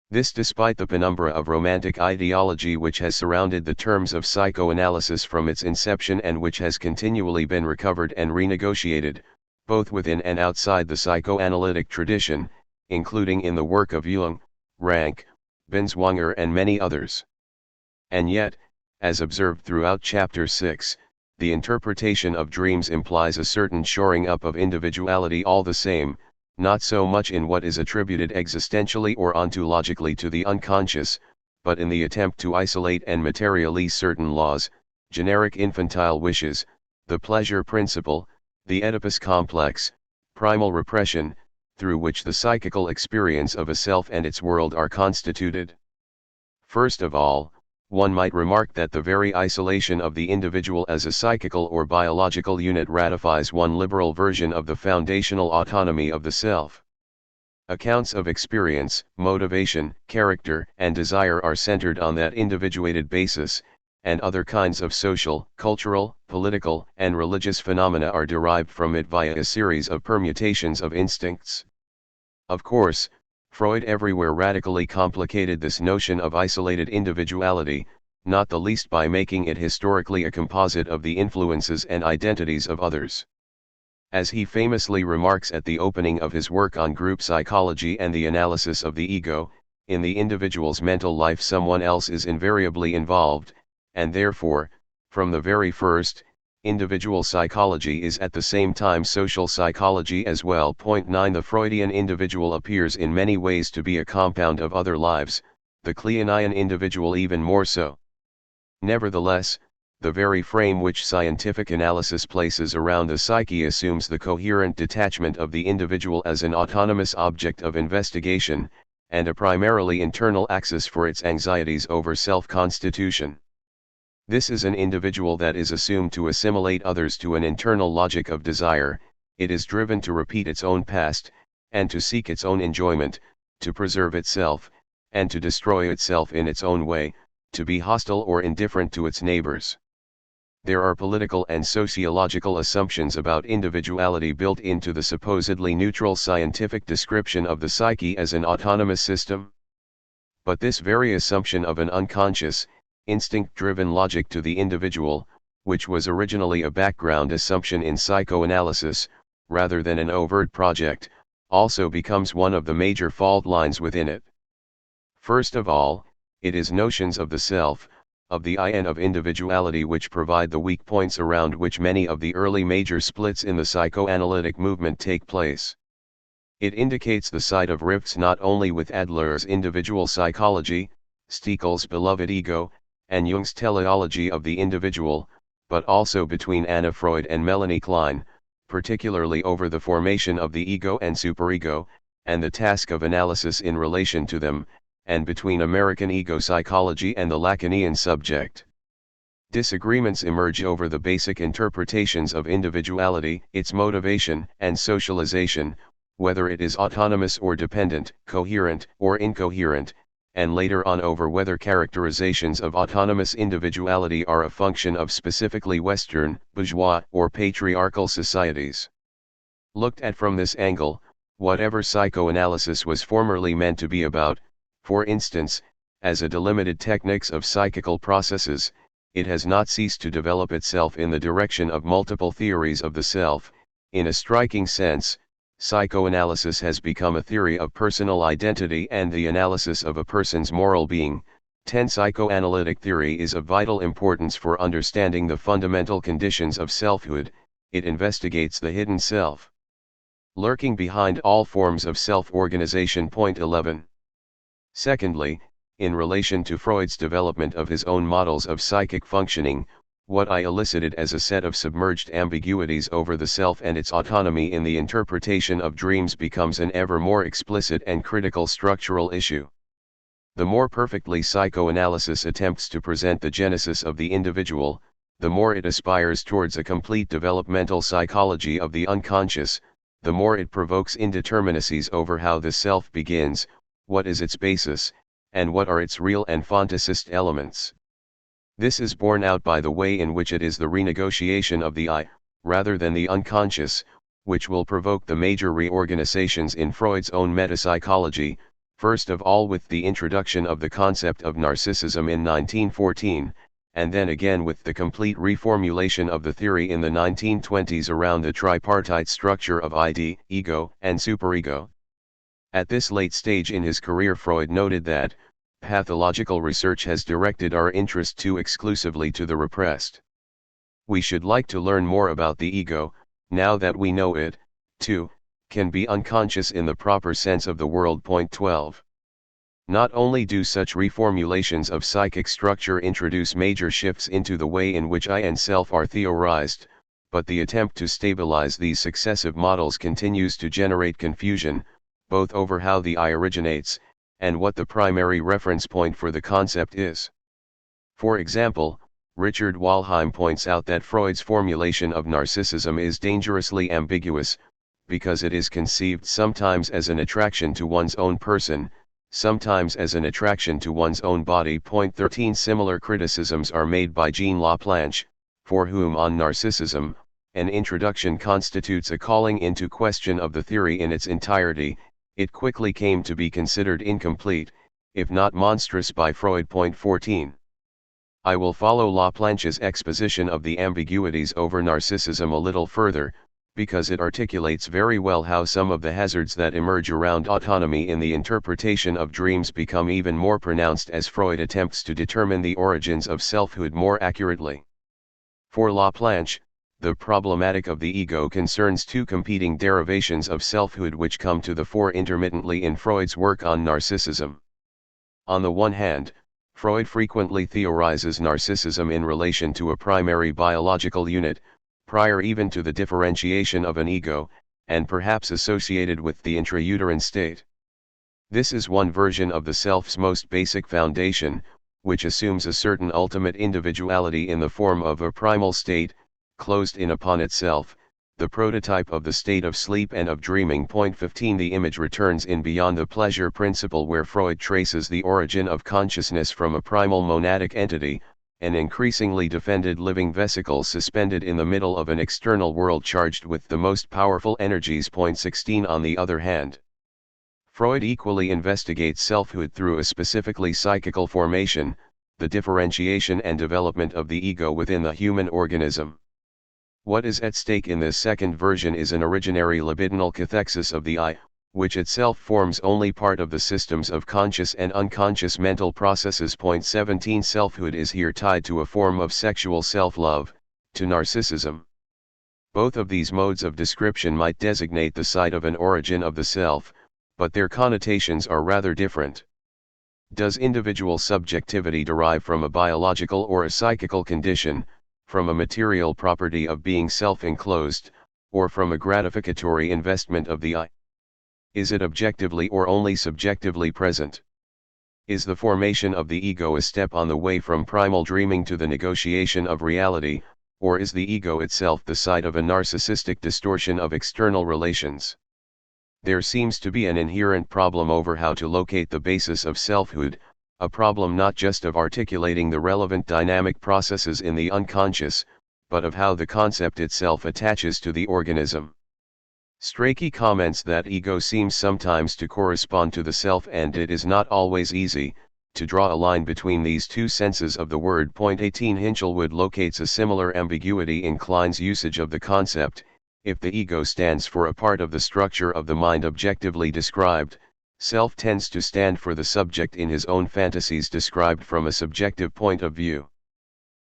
This despite the penumbra of romantic ideology which has surrounded the terms of psychoanalysis from its inception and which has continually been recovered and renegotiated, both within and outside the psychoanalytic tradition, including in the work of Jung, Rank, Binswanger and many others. And yet, as observed throughout Chapter 6, the interpretation of dreams implies a certain shoring up of individuality all the same, not so much in what is attributed existentially or ontologically to the unconscious, but in the attempt to isolate and materialize certain laws, generic infantile wishes, the pleasure principle, the Oedipus complex, primal repression, through which the psychical experience of a self and its world are constituted. First of all, one might remark that the very isolation of the individual as a psychical or biological unit ratifies one liberal version of the foundational autonomy of the self. Accounts of experience, motivation, character, and desire are centered on that individuated basis, and other kinds of social, cultural, political, and religious phenomena are derived from it via a series of permutations of instincts. Of course, Freud everywhere radically complicated this notion of isolated individuality, not the least by making it historically a composite of the influences and identities of others. As he famously remarks at the opening of his work on group psychology and the analysis of the ego, in the individual's mental life someone else is invariably involved, and therefore, from the very first, individual psychology is at the same time social psychology as well. 9 The Freudian individual appears in many ways to be a compound of other lives, the Kleinian individual even more so. Nevertheless, the very frame which scientific analysis places around the psyche assumes the coherent detachment of the individual as an autonomous object of investigation, and a primarily internal axis for its anxieties over self-constitution. This is an individual that is assumed to assimilate others to an internal logic of desire. It is driven to repeat its own past, and to seek its own enjoyment, to preserve itself, and to destroy itself in its own way, to be hostile or indifferent to its neighbors. There are political and sociological assumptions about individuality built into the supposedly neutral scientific description of the psyche as an autonomous system. But this very assumption of an unconscious, instinct-driven logic to the individual, which was originally a background assumption in psychoanalysis, rather than an overt project, also becomes one of the major fault lines within it. First of all, it is notions of the self, of the I and of individuality which provide the weak points around which many of the early major splits in the psychoanalytic movement take place. It indicates the site of rifts not only with Adler's individual psychology, Stekel's beloved ego, and Jung's teleology of the individual, but also between Anna Freud and Melanie Klein, particularly over the formation of the ego and superego, and the task of analysis in relation to them, and between American ego psychology and the Lacanian subject. Disagreements emerge over the basic interpretations of individuality, its motivation and socialization, whether it is autonomous or dependent, coherent or incoherent, and later on over whether characterizations of autonomous individuality are a function of specifically Western, bourgeois, or patriarchal societies. Looked at from this angle, whatever psychoanalysis was formerly meant to be about, for instance, as a delimited techniques of psychical processes, it has not ceased to develop itself in the direction of multiple theories of the self. In a striking sense, psychoanalysis has become a theory of personal identity and the analysis of a person's moral being. 10. Psychoanalytic theory is of vital importance for understanding the fundamental conditions of selfhood. It investigates the hidden self, lurking behind all forms of self-organization. 11. Secondly, in relation to Freud's development of his own models of psychic functioning, what I elicited as a set of submerged ambiguities over the self and its autonomy in the interpretation of dreams becomes an ever more explicit and critical structural issue. The more perfectly psychoanalysis attempts to present the genesis of the individual, the more it aspires towards a complete developmental psychology of the unconscious, the more it provokes indeterminacies over how the self begins, what is its basis, and what are its real and fantasist elements. This is borne out by the way in which it is the renegotiation of the I, rather than the unconscious, which will provoke the major reorganizations in Freud's own metapsychology, first of all with the introduction of the concept of narcissism in 1914, and then again with the complete reformulation of the theory in the 1920s around the tripartite structure of ID, ego, and superego. At this late stage in his career, Freud noted that pathological research has directed our interest too exclusively to the repressed. We should like to learn more about the ego, now that we know it, too, can be unconscious in the proper sense of the word. 12. Not only do such reformulations of psychic structure introduce major shifts into the way in which I and self are theorized, but the attempt to stabilize these successive models continues to generate confusion, both over how the I originates, and what the primary reference point for the concept is. For example, Richard Walheim points out that Freud's formulation of narcissism is dangerously ambiguous, because it is conceived sometimes as an attraction to one's own person, sometimes as an attraction to one's own body. 13. Similar criticisms are made by Jean Laplanche, for whom on narcissism, an introduction constitutes a calling into question of the theory in its entirety. It quickly came to be considered incomplete, if not monstrous, by Freud. 14. I will follow Laplanche's exposition of the ambiguities over narcissism a little further, because it articulates very well how some of the hazards that emerge around autonomy in the interpretation of dreams become even more pronounced as Freud attempts to determine the origins of selfhood more accurately. For Laplanche, the problematic of the ego concerns two competing derivations of selfhood which come to the fore intermittently in Freud's work on narcissism. On the one hand, Freud frequently theorizes narcissism in relation to a primary biological unit, prior even to the differentiation of an ego, and perhaps associated with the intrauterine state. This is one version of the self's most basic foundation, which assumes a certain ultimate individuality in the form of a primal state, closed in upon itself, the prototype of the state of sleep and of dreaming. 15. The image returns in Beyond the Pleasure Principle, where Freud traces the origin of consciousness from a primal monadic entity, an increasingly defended living vesicle suspended in the middle of an external world charged with the most powerful energies. 16. On the other hand, Freud equally investigates selfhood through a specifically psychical formation, the differentiation and development of the ego within the human organism. What is at stake in this second version is an originary libidinal cathexis of the I, which itself forms only part of the systems of conscious and unconscious mental processes. 17. Selfhood is here tied to a form of sexual self-love, to narcissism. Both of these modes of description might designate the site of an origin of the self, but their connotations are rather different. Does individual subjectivity derive from a biological or a psychical condition, from a material property of being self-enclosed, or from a gratificatory investment of the I? Is it objectively or only subjectively present? Is the formation of the ego a step on the way from primal dreaming to the negotiation of reality, or is the ego itself the site of a narcissistic distortion of external relations? There seems to be an inherent problem over how to locate the basis of selfhood, a problem not just of articulating the relevant dynamic processes in the unconscious, but of how the concept itself attaches to the organism. Strachey comments that ego seems sometimes to correspond to the self, and it is not always easy to draw a line between these two senses of the word. 18 Hinchelwood locates a similar ambiguity in Klein's usage of the concept. If the ego stands for a part of the structure of the mind objectively described, self tends to stand for the subject in his own fantasies described from a subjective point of view.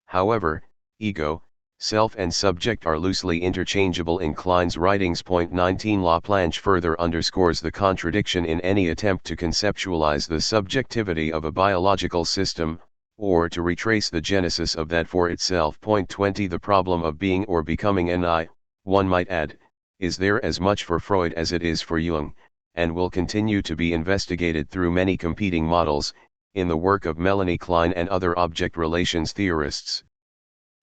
However, ego, self and subject are loosely interchangeable in Klein's writings. 19 Laplanche further underscores the contradiction in any attempt to conceptualize the subjectivity of a biological system, or to retrace the genesis of that for itself. 20 The problem of being or becoming an I, one might add, is there as much for Freud as it is for Jung, and will continue to be investigated through many competing models, in the work of Melanie Klein and other object relations theorists.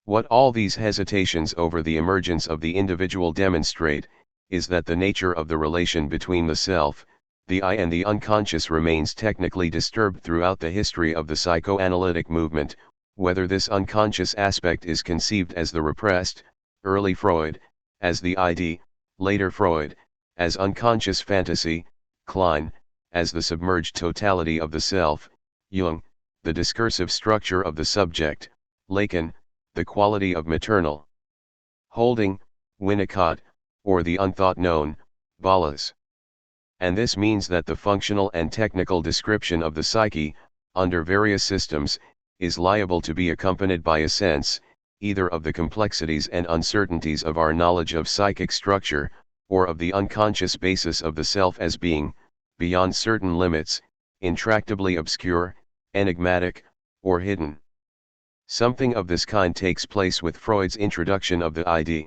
What all these hesitations over the emergence of the individual demonstrate, is that the nature of the relation between the self, the I and the unconscious remains technically disturbed throughout the history of the psychoanalytic movement, whether this unconscious aspect is conceived as the repressed, early Freud, as the ID, later Freud, as unconscious fantasy, Klein, as the submerged totality of the self, Jung, the discursive structure of the subject, Lacan, the quality of maternal holding, Winnicott, or the unthought known, Ballas. And this means that the functional and technical description of the psyche, under various systems, is liable to be accompanied by a sense, either of the complexities and uncertainties of our knowledge of psychic structure, or of the unconscious basis of the self as being, beyond certain limits, intractably obscure, enigmatic, or hidden. Something of this kind takes place with Freud's introduction of the ID.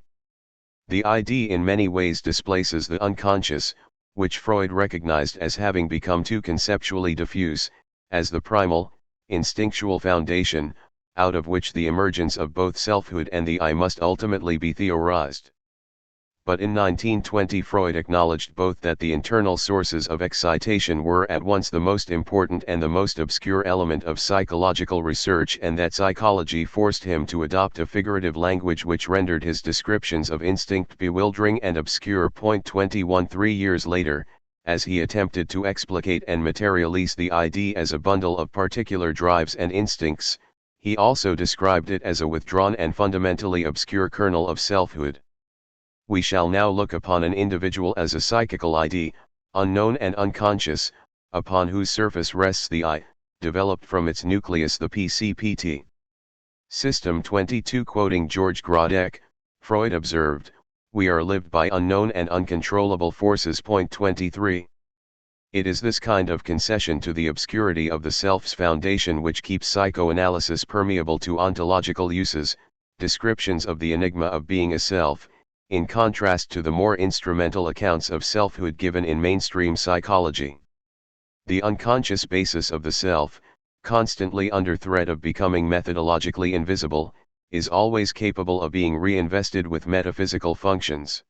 The ID in many ways displaces the unconscious, which Freud recognized as having become too conceptually diffuse, as the primal, instinctual foundation, out of which the emergence of both selfhood and the I must ultimately be theorized. But in 1920 Freud acknowledged both that the internal sources of excitation were at once the most important and the most obscure element of psychological research, and that psychology forced him to adopt a figurative language which rendered his descriptions of instinct bewildering and obscure. 21 3 years later, as he attempted to explicate and materialize the ID as a bundle of particular drives and instincts, he also described it as a withdrawn and fundamentally obscure kernel of selfhood. We shall now look upon an individual as a psychical ID, unknown and unconscious, upon whose surface rests the I, developed from its nucleus the PCPT. System 22. Quoting George Grodek, Freud observed, "We are lived by unknown and uncontrollable forces." 23. It is this kind of concession to the obscurity of the self's foundation which keeps psychoanalysis permeable to ontological uses, descriptions of the enigma of being a self, in contrast to the more instrumental accounts of selfhood given in mainstream psychology. The unconscious basis of the self, constantly under threat of becoming methodologically invisible, is always capable of being reinvested with metaphysical functions.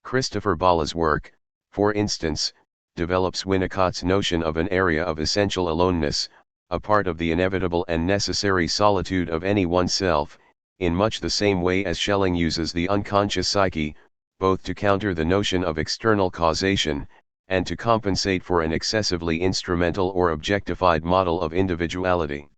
Christopher Ballas' work, for instance, develops Winnicott's notion of an area of essential aloneness, a part of the inevitable and necessary solitude of any oneself, in much the same way as Schelling uses the unconscious psyche, both to counter the notion of external causation, and to compensate for an excessively instrumental or objectified model of individuality.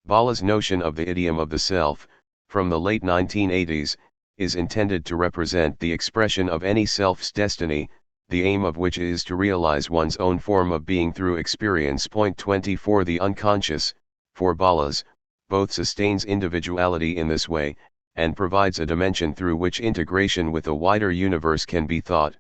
Ballas' notion of the idiom of the self, from the late 1980s, is intended to represent the expression of any self's destiny, the aim of which is to realize one's own form of being through experience. 24 The unconscious, for Ballas, both sustains individuality in this way, and provides a dimension through which integration with a wider universe can be thought.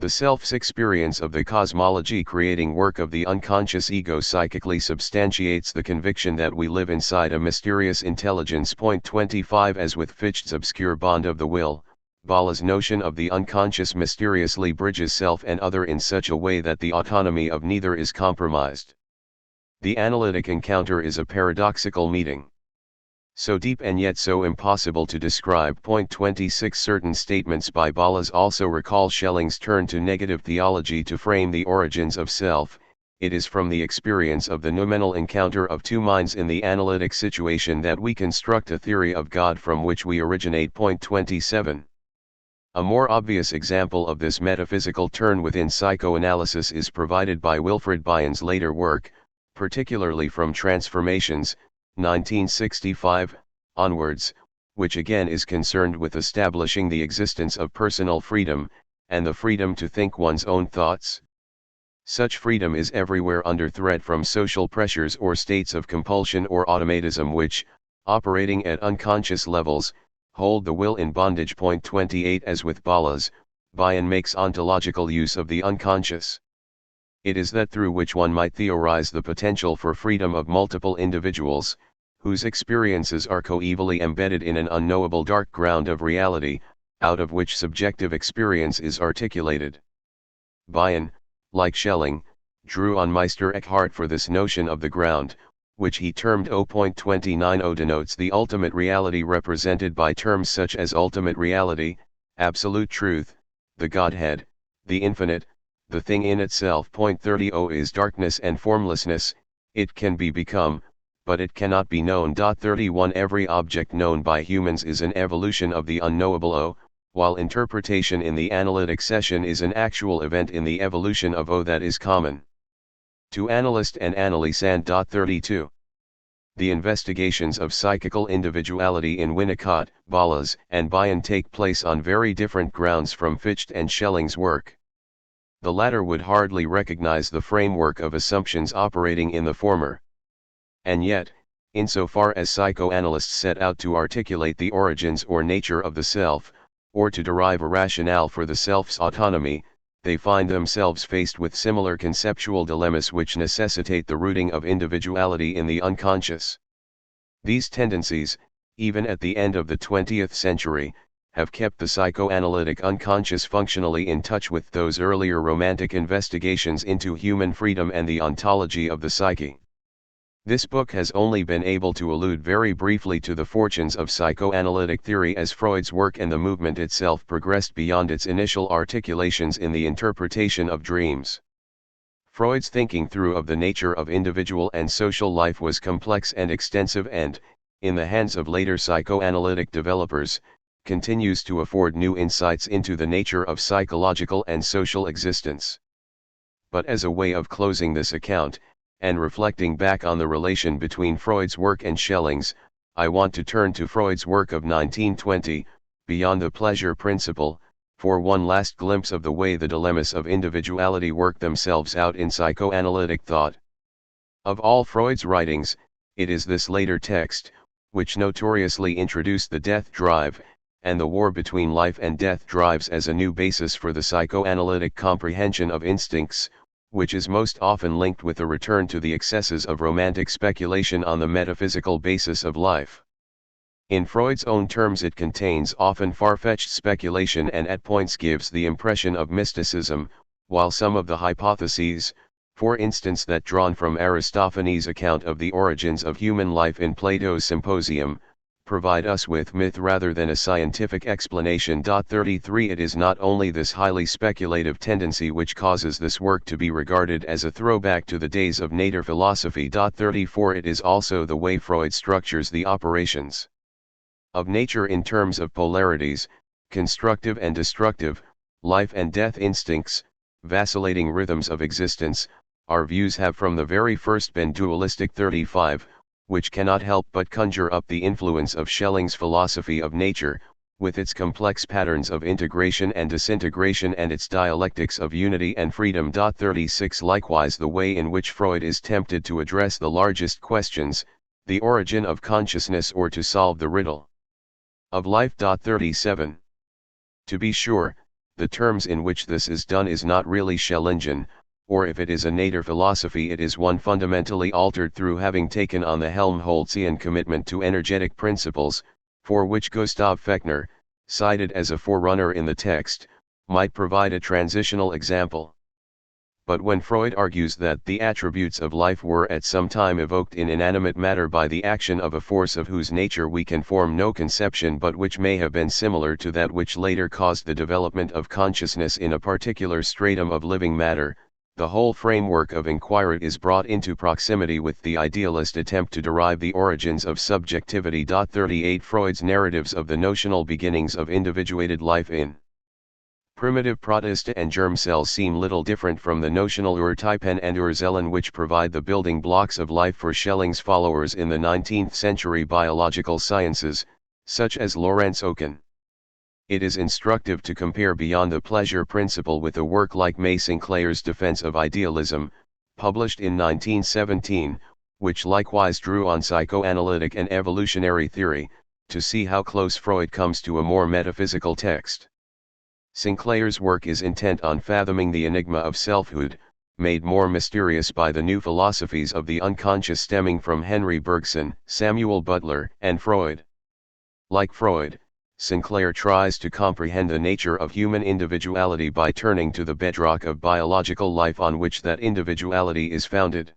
The self's experience of the cosmology-creating work of the unconscious ego psychically substantiates the conviction that we live inside a mysterious intelligence. 25 As with Ffytche's obscure bond of the will, Bala's notion of the unconscious mysteriously bridges self and other in such a way that the autonomy of neither is compromised. The analytic encounter is a paradoxical meeting. So deep and yet so impossible to describe. 26 Certain statements by Bala's also recall Schelling's turn to negative theology to frame the origins of self. It is from the experience of the noumenal encounter of two minds in the analytic situation that we construct a theory of God from which we originate. 27 A more obvious example of this metaphysical turn within psychoanalysis is provided by Wilfred Bion's later work, particularly from Transformations, 1965, onwards, which again is concerned with establishing the existence of personal freedom, and the freedom to think one's own thoughts. Such freedom is everywhere under threat from social pressures or states of compulsion or automatism which, operating at unconscious levels, hold the will in bondage. 28 As with Bala's, Bion makes ontological use of the unconscious. It is that through which one might theorize the potential for freedom of multiple individuals, whose experiences are coevally embedded in an unknowable dark ground of reality, out of which subjective experience is articulated. Bion, like Schelling, drew on Meister Eckhart for this notion of the ground, which he termed O.29. denotes the ultimate reality represented by terms such as ultimate reality, absolute truth, the Godhead, the infinite, the thing in itself. 30 is darkness and formlessness, it can be become, but it cannot be known. 31 Every object known by humans is an evolution of the unknowable O, while interpretation in the analytic session is an actual event in the evolution of O that is common to analyst and analysand. 32 The investigations of psychical individuality in Winnicott, Bala's, and Bion take place on very different grounds from Ffytche and Schelling's work. The latter would hardly recognize the framework of assumptions operating in the former. And yet, insofar as psychoanalysts set out to articulate the origins or nature of the self, or to derive a rationale for the self's autonomy, they find themselves faced with similar conceptual dilemmas which necessitate the rooting of individuality in the unconscious. These tendencies, even at the end of the 20th century, have kept the psychoanalytic unconscious functionally in touch with those earlier romantic investigations into human freedom and the ontology of the psyche. This book has only been able to allude very briefly to the fortunes of psychoanalytic theory as Freud's work and the movement itself progressed beyond its initial articulations in the interpretation of dreams. Freud's thinking through of the nature of individual and social life was complex and extensive and, in the hands of later psychoanalytic developers, continues to afford new insights into the nature of psychological and social existence. But as a way of closing this account, and reflecting back on the relation between Freud's work and Schelling's, I want to turn to Freud's work of 1920, Beyond the Pleasure Principle, for one last glimpse of the way the dilemmas of individuality work themselves out in psychoanalytic thought. Of all Freud's writings, it is this later text, which notoriously introduced the death drive, and the war between life and death drives as a new basis for the psychoanalytic comprehension of instincts, which is most often linked with a return to the excesses of romantic speculation on the metaphysical basis of life. In Freud's own terms, it contains often far-fetched speculation and at points gives the impression of mysticism, while some of the hypotheses, for instance that drawn from Aristophanes' account of the origins of human life in Plato's Symposium, provide us with myth rather than a scientific explanation. 33 It is not only this highly speculative tendency which causes this work to be regarded as a throwback to the days of nature philosophy. 34 It is also the way Freud structures the operations of nature in terms of polarities, constructive and destructive, life and death instincts, vacillating rhythms of existence. Our views have from the very first been dualistic. 35 Which cannot help but conjure up the influence of Schelling's philosophy of nature, with its complex patterns of integration and disintegration and its dialectics of unity and freedom. 36 Likewise the way in which Freud is tempted to address the largest questions, the origin of consciousness or to solve the riddle of life. 37 To be sure, the terms in which this is done is not really Schellingian, or if it is a nader philosophy it is one fundamentally altered through having taken on the Helmholtzian commitment to energetic principles, for which Gustav Fechner, cited as a forerunner in the text, might provide a transitional example. But when Freud argues that the attributes of life were at some time evoked in inanimate matter by the action of a force of whose nature we can form no conception but which may have been similar to that which later caused the development of consciousness in a particular stratum of living matter, the whole framework of inquiry is brought into proximity with the idealist attempt to derive the origins of subjectivity. 38 Freud's narratives of the notional beginnings of individuated life in primitive protista and germ cells seem little different from the notional Urtypen and Urzellen which provide the building blocks of life for Schelling's followers in the 19th century biological sciences, such as Lorenz Oken. It is instructive to compare Beyond the Pleasure Principle with a work like May Sinclair's Defense of Idealism, published in 1917, which likewise drew on psychoanalytic and evolutionary theory, to see how close Freud comes to a more metaphysical text. Sinclair's work is intent on fathoming the enigma of selfhood, made more mysterious by the new philosophies of the unconscious stemming from Henry Bergson, Samuel Butler, and Freud. Like Freud, Sinclair tries to comprehend the nature of human individuality by turning to the bedrock of biological life on which that individuality is founded.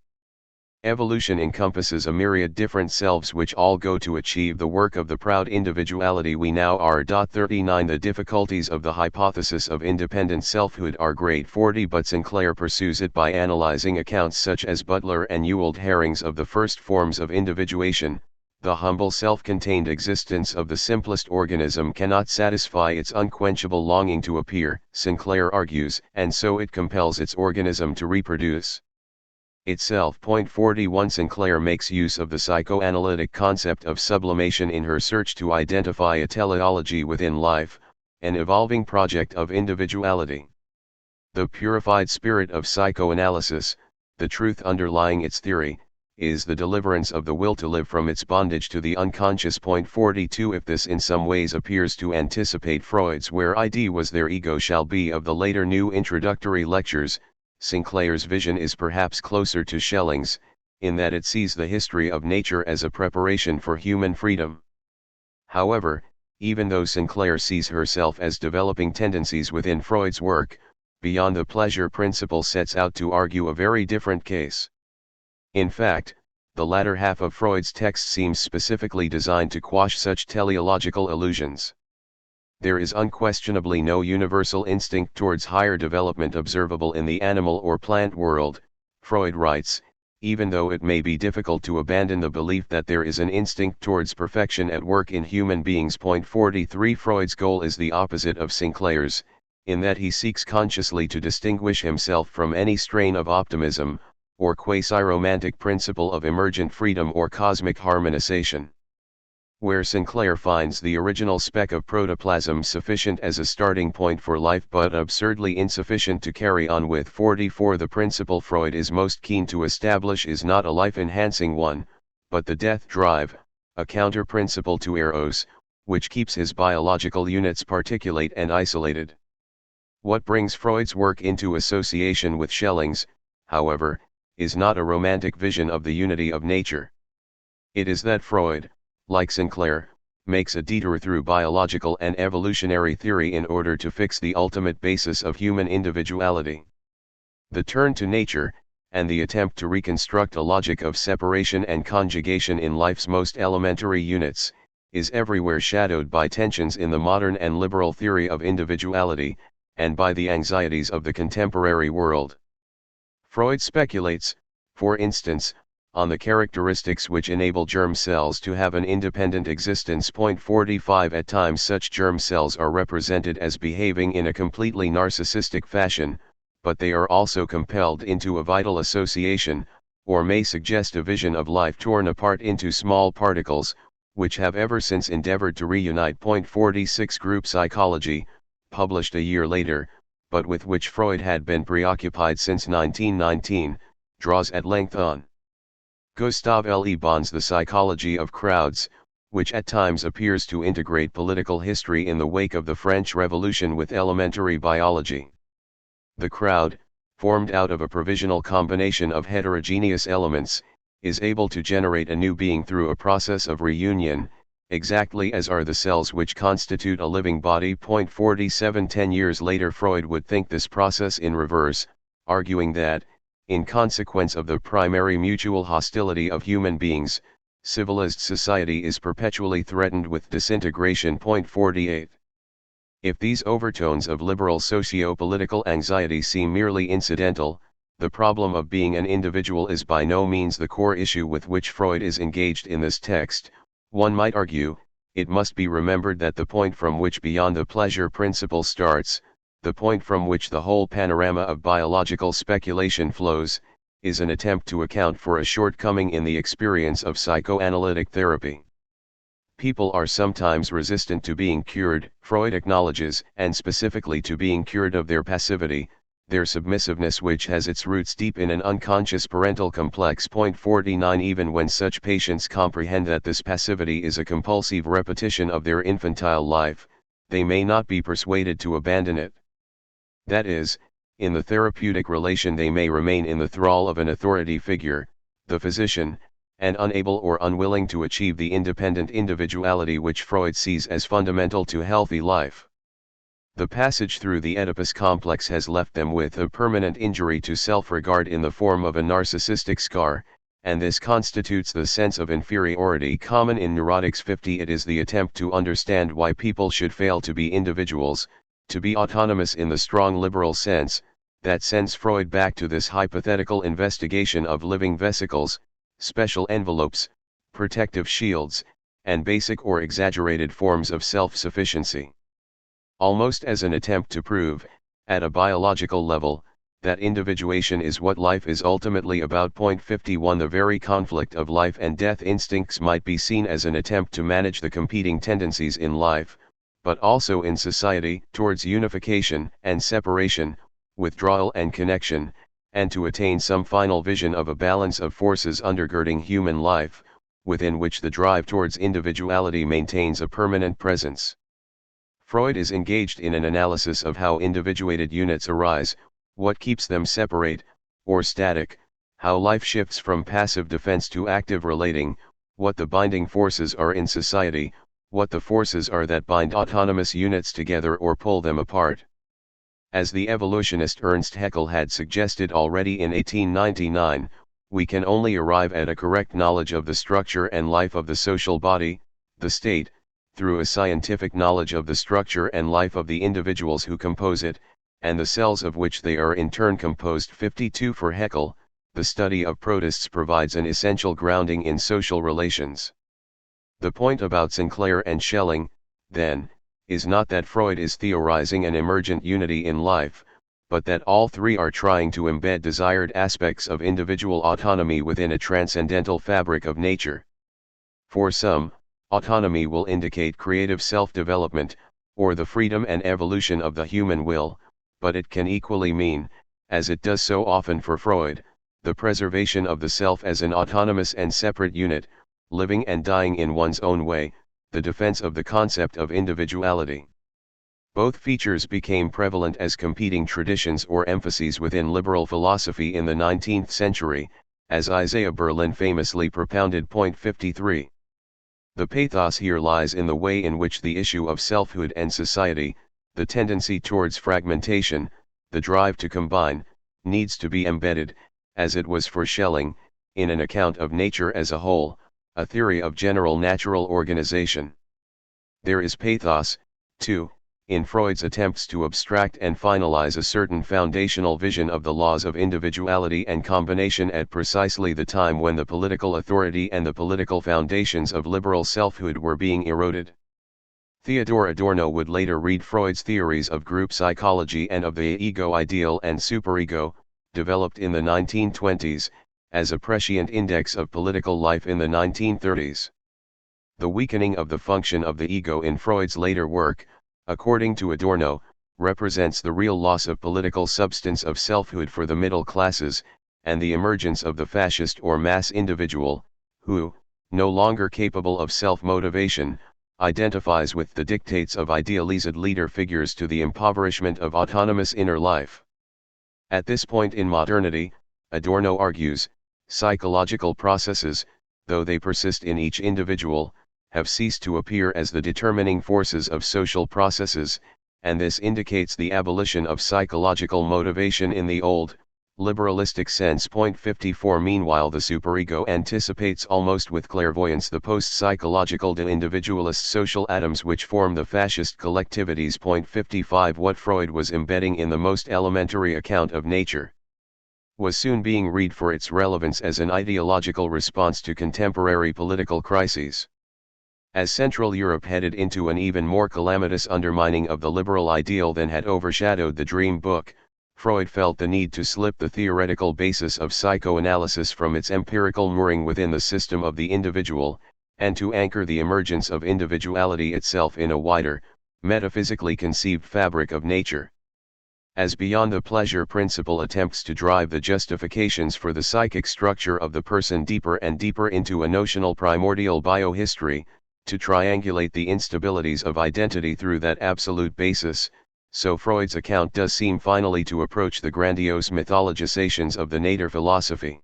Evolution encompasses a myriad different selves which all go to achieve the work of the proud individuality we now are. 39 The difficulties of the hypothesis of independent selfhood are great. 40 But Sinclair pursues it by analyzing accounts such as Butler and Ewald Herring's of the first forms of individuation. The humble self-contained existence of the simplest organism cannot satisfy its unquenchable longing to appear, Sinclair argues, and so it compels its organism to reproduce itself. 41 Sinclair makes use of the psychoanalytic concept of sublimation in her search to identify a teleology within life, an evolving project of individuality. The purified spirit of psychoanalysis, the truth underlying its theory, is the deliverance of the will to live from its bondage to the unconscious. 42 If this in some ways appears to anticipate Freud's Where ID was their ego shall be of the later new introductory lectures, Sinclair's vision is perhaps closer to Schelling's, in that it sees the history of nature as a preparation for human freedom. However, even though Sinclair sees herself as developing tendencies within Freud's work, Beyond the Pleasure Principle sets out to argue a very different case. In fact, the latter half of Freud's text seems specifically designed to quash such teleological illusions. There is unquestionably no universal instinct towards higher development observable in the animal or plant world, Freud writes, even though it may be difficult to abandon the belief that there is an instinct towards perfection at work in human beings. 43 Freud's goal is the opposite of Sinclair's, in that he seeks consciously to distinguish himself from any strain of optimism, or quasi-romantic principle of emergent freedom or cosmic harmonization. Where Sinclair finds the original speck of protoplasm sufficient as a starting point for life but absurdly insufficient to carry on with. 44 The principle Freud is most keen to establish is not a life-enhancing one, but the death drive, a counter-principle to Eros, which keeps his biological units particulate and isolated. What brings Freud's work into association with Schelling's, however, is not a romantic vision of the unity of nature. It is that Freud, like Sinclair, makes a detour through biological and evolutionary theory in order to fix the ultimate basis of human individuality. The turn to nature, and the attempt to reconstruct a logic of separation and conjugation in life's most elementary units, is everywhere shadowed by tensions in the modern and liberal theory of individuality, and by the anxieties of the contemporary world. Freud speculates, for instance, on the characteristics which enable germ cells to have an independent existence. 45 At times such germ cells are represented as behaving in a completely narcissistic fashion, but they are also compelled into a vital association, or may suggest a vision of life torn apart into small particles, which have ever since endeavored to reunite. 46 Group Psychology, published a year later, but with which Freud had been preoccupied since 1919, draws at length on Gustav Le Bon's The Psychology of Crowds, which at times appears to integrate political history in the wake of the French Revolution with elementary biology. The crowd, formed out of a provisional combination of heterogeneous elements, is able to generate a new being through a process of reunion, exactly as are the cells which constitute a living body. 47 10 years later Freud would think this process in reverse, arguing that, in consequence of the primary mutual hostility of human beings, civilized society is perpetually threatened with disintegration. 48. If these overtones of liberal socio-political anxiety seem merely incidental, the problem of being an individual is by no means the core issue with which Freud is engaged in this text. One might argue, it must be remembered that the point from which Beyond the Pleasure Principle starts, the point from which the whole panorama of biological speculation flows, is an attempt to account for a shortcoming in the experience of psychoanalytic therapy. People are sometimes resistant to being cured, Freud acknowledges, and specifically to being cured of their passivity, their submissiveness, which has its roots deep in an unconscious parental complex. 49 Even when such patients comprehend that this passivity is a compulsive repetition of their infantile life, they may not be persuaded to abandon it. That is, in the therapeutic relation they may remain in the thrall of an authority figure, the physician, and unable or unwilling to achieve the independent individuality which Freud sees as fundamental to healthy life. The passage through the Oedipus complex has left them with a permanent injury to self-regard in the form of a narcissistic scar, and this constitutes the sense of inferiority common in neurotics. 50 It is the attempt to understand why people should fail to be individuals, to be autonomous in the strong liberal sense, that sends Freud back to this hypothetical investigation of living vesicles, special envelopes, protective shields, and basic or exaggerated forms of self-sufficiency. Almost as an attempt to prove, at a biological level, that individuation is what life is ultimately about. 51 The very conflict of life and death instincts might be seen as an attempt to manage the competing tendencies in life, but also in society, towards unification and separation, withdrawal and connection, and to attain some final vision of a balance of forces undergirding human life, within which the drive towards individuality maintains a permanent presence. Freud is engaged in an analysis of how individuated units arise, what keeps them separate, or static, how life shifts from passive defense to active relating, what the binding forces are in society, what the forces are that bind autonomous units together or pull them apart. As the evolutionist Ernst Haeckel had suggested already in 1899, we can only arrive at a correct knowledge of the structure and life of the social body, the state, through a scientific knowledge of the structure and life of the individuals who compose it, and the cells of which they are in turn composed. 52 For Haeckel, the study of protists provides an essential grounding in social relations. The point about Sinclair and Schelling, then, is not that Freud is theorizing an emergent unity in life, but that all three are trying to embed desired aspects of individual autonomy within a transcendental fabric of nature. For some, autonomy will indicate creative self-development, or the freedom and evolution of the human will, but it can equally mean, as it does so often for Freud, the preservation of the self as an autonomous and separate unit, living and dying in one's own way, the defense of the concept of individuality. Both features became prevalent as competing traditions or emphases within liberal philosophy in the 19th century, as Isaiah Berlin famously propounded. 53. The pathos here lies in the way in which the issue of selfhood and society, the tendency towards fragmentation, the drive to combine, needs to be embedded, as it was for Schelling, in an account of nature as a whole, a theory of general natural organization. There is pathos, too, in Freud's attempts to abstract and finalize a certain foundational vision of the laws of individuality and combination at precisely the time when the political authority and the political foundations of liberal selfhood were being eroded. Theodor Adorno would later read Freud's theories of group psychology and of the ego ideal and superego, developed in the 1920s, as a prescient index of political life in the 1930s. The weakening of the function of the ego in Freud's later work, according to Adorno, represents the real loss of political substance of selfhood for the middle classes, and the emergence of the fascist or mass individual, who, no longer capable of self-motivation, identifies with the dictates of idealized leader figures to the impoverishment of autonomous inner life. At this point in modernity, Adorno argues, psychological processes, though they persist in each individual, have ceased to appear as the determining forces of social processes, and this indicates the abolition of psychological motivation in the old, liberalistic sense. 54 Meanwhile, the superego anticipates almost with clairvoyance the post-psychological de-individualist social atoms which form the fascist collectivities. 55 What Freud was embedding in the most elementary account of nature was soon being read for its relevance as an ideological response to contemporary political crises. As Central Europe headed into an even more calamitous undermining of the liberal ideal than had overshadowed the Dream Book, Freud felt the need to slip the theoretical basis of psychoanalysis from its empirical mooring within the system of the individual, and to anchor the emergence of individuality itself in a wider, metaphysically conceived fabric of nature. As Beyond the Pleasure principle attempts to drive the justifications for the psychic structure of the person deeper and deeper into a notional primordial biohistory, to triangulate the instabilities of identity through that absolute basis, so Freud's account does seem finally to approach the grandiose mythologizations of the Nader philosophy.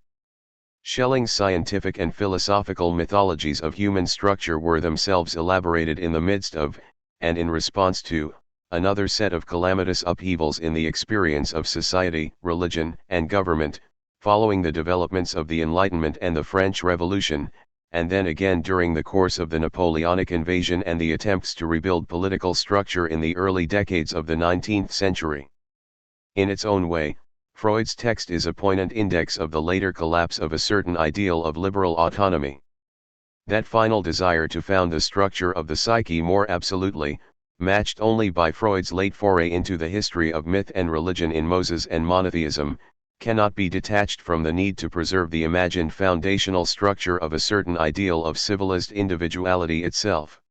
Schelling's scientific and philosophical mythologies of human structure were themselves elaborated in the midst of, and in response to, another set of calamitous upheavals in the experience of society, religion, and government, following the developments of the Enlightenment and the French Revolution, and then again during the course of the Napoleonic invasion and the attempts to rebuild political structure in the early decades of the 19th century. In its own way, Freud's text is a poignant index of the later collapse of a certain ideal of liberal autonomy. That final desire to found the structure of the psyche more absolutely, matched only by Freud's late foray into the history of myth and religion in Moses and monotheism, cannot be detached from the need to preserve the imagined foundational structure of a certain ideal of civilized individuality itself.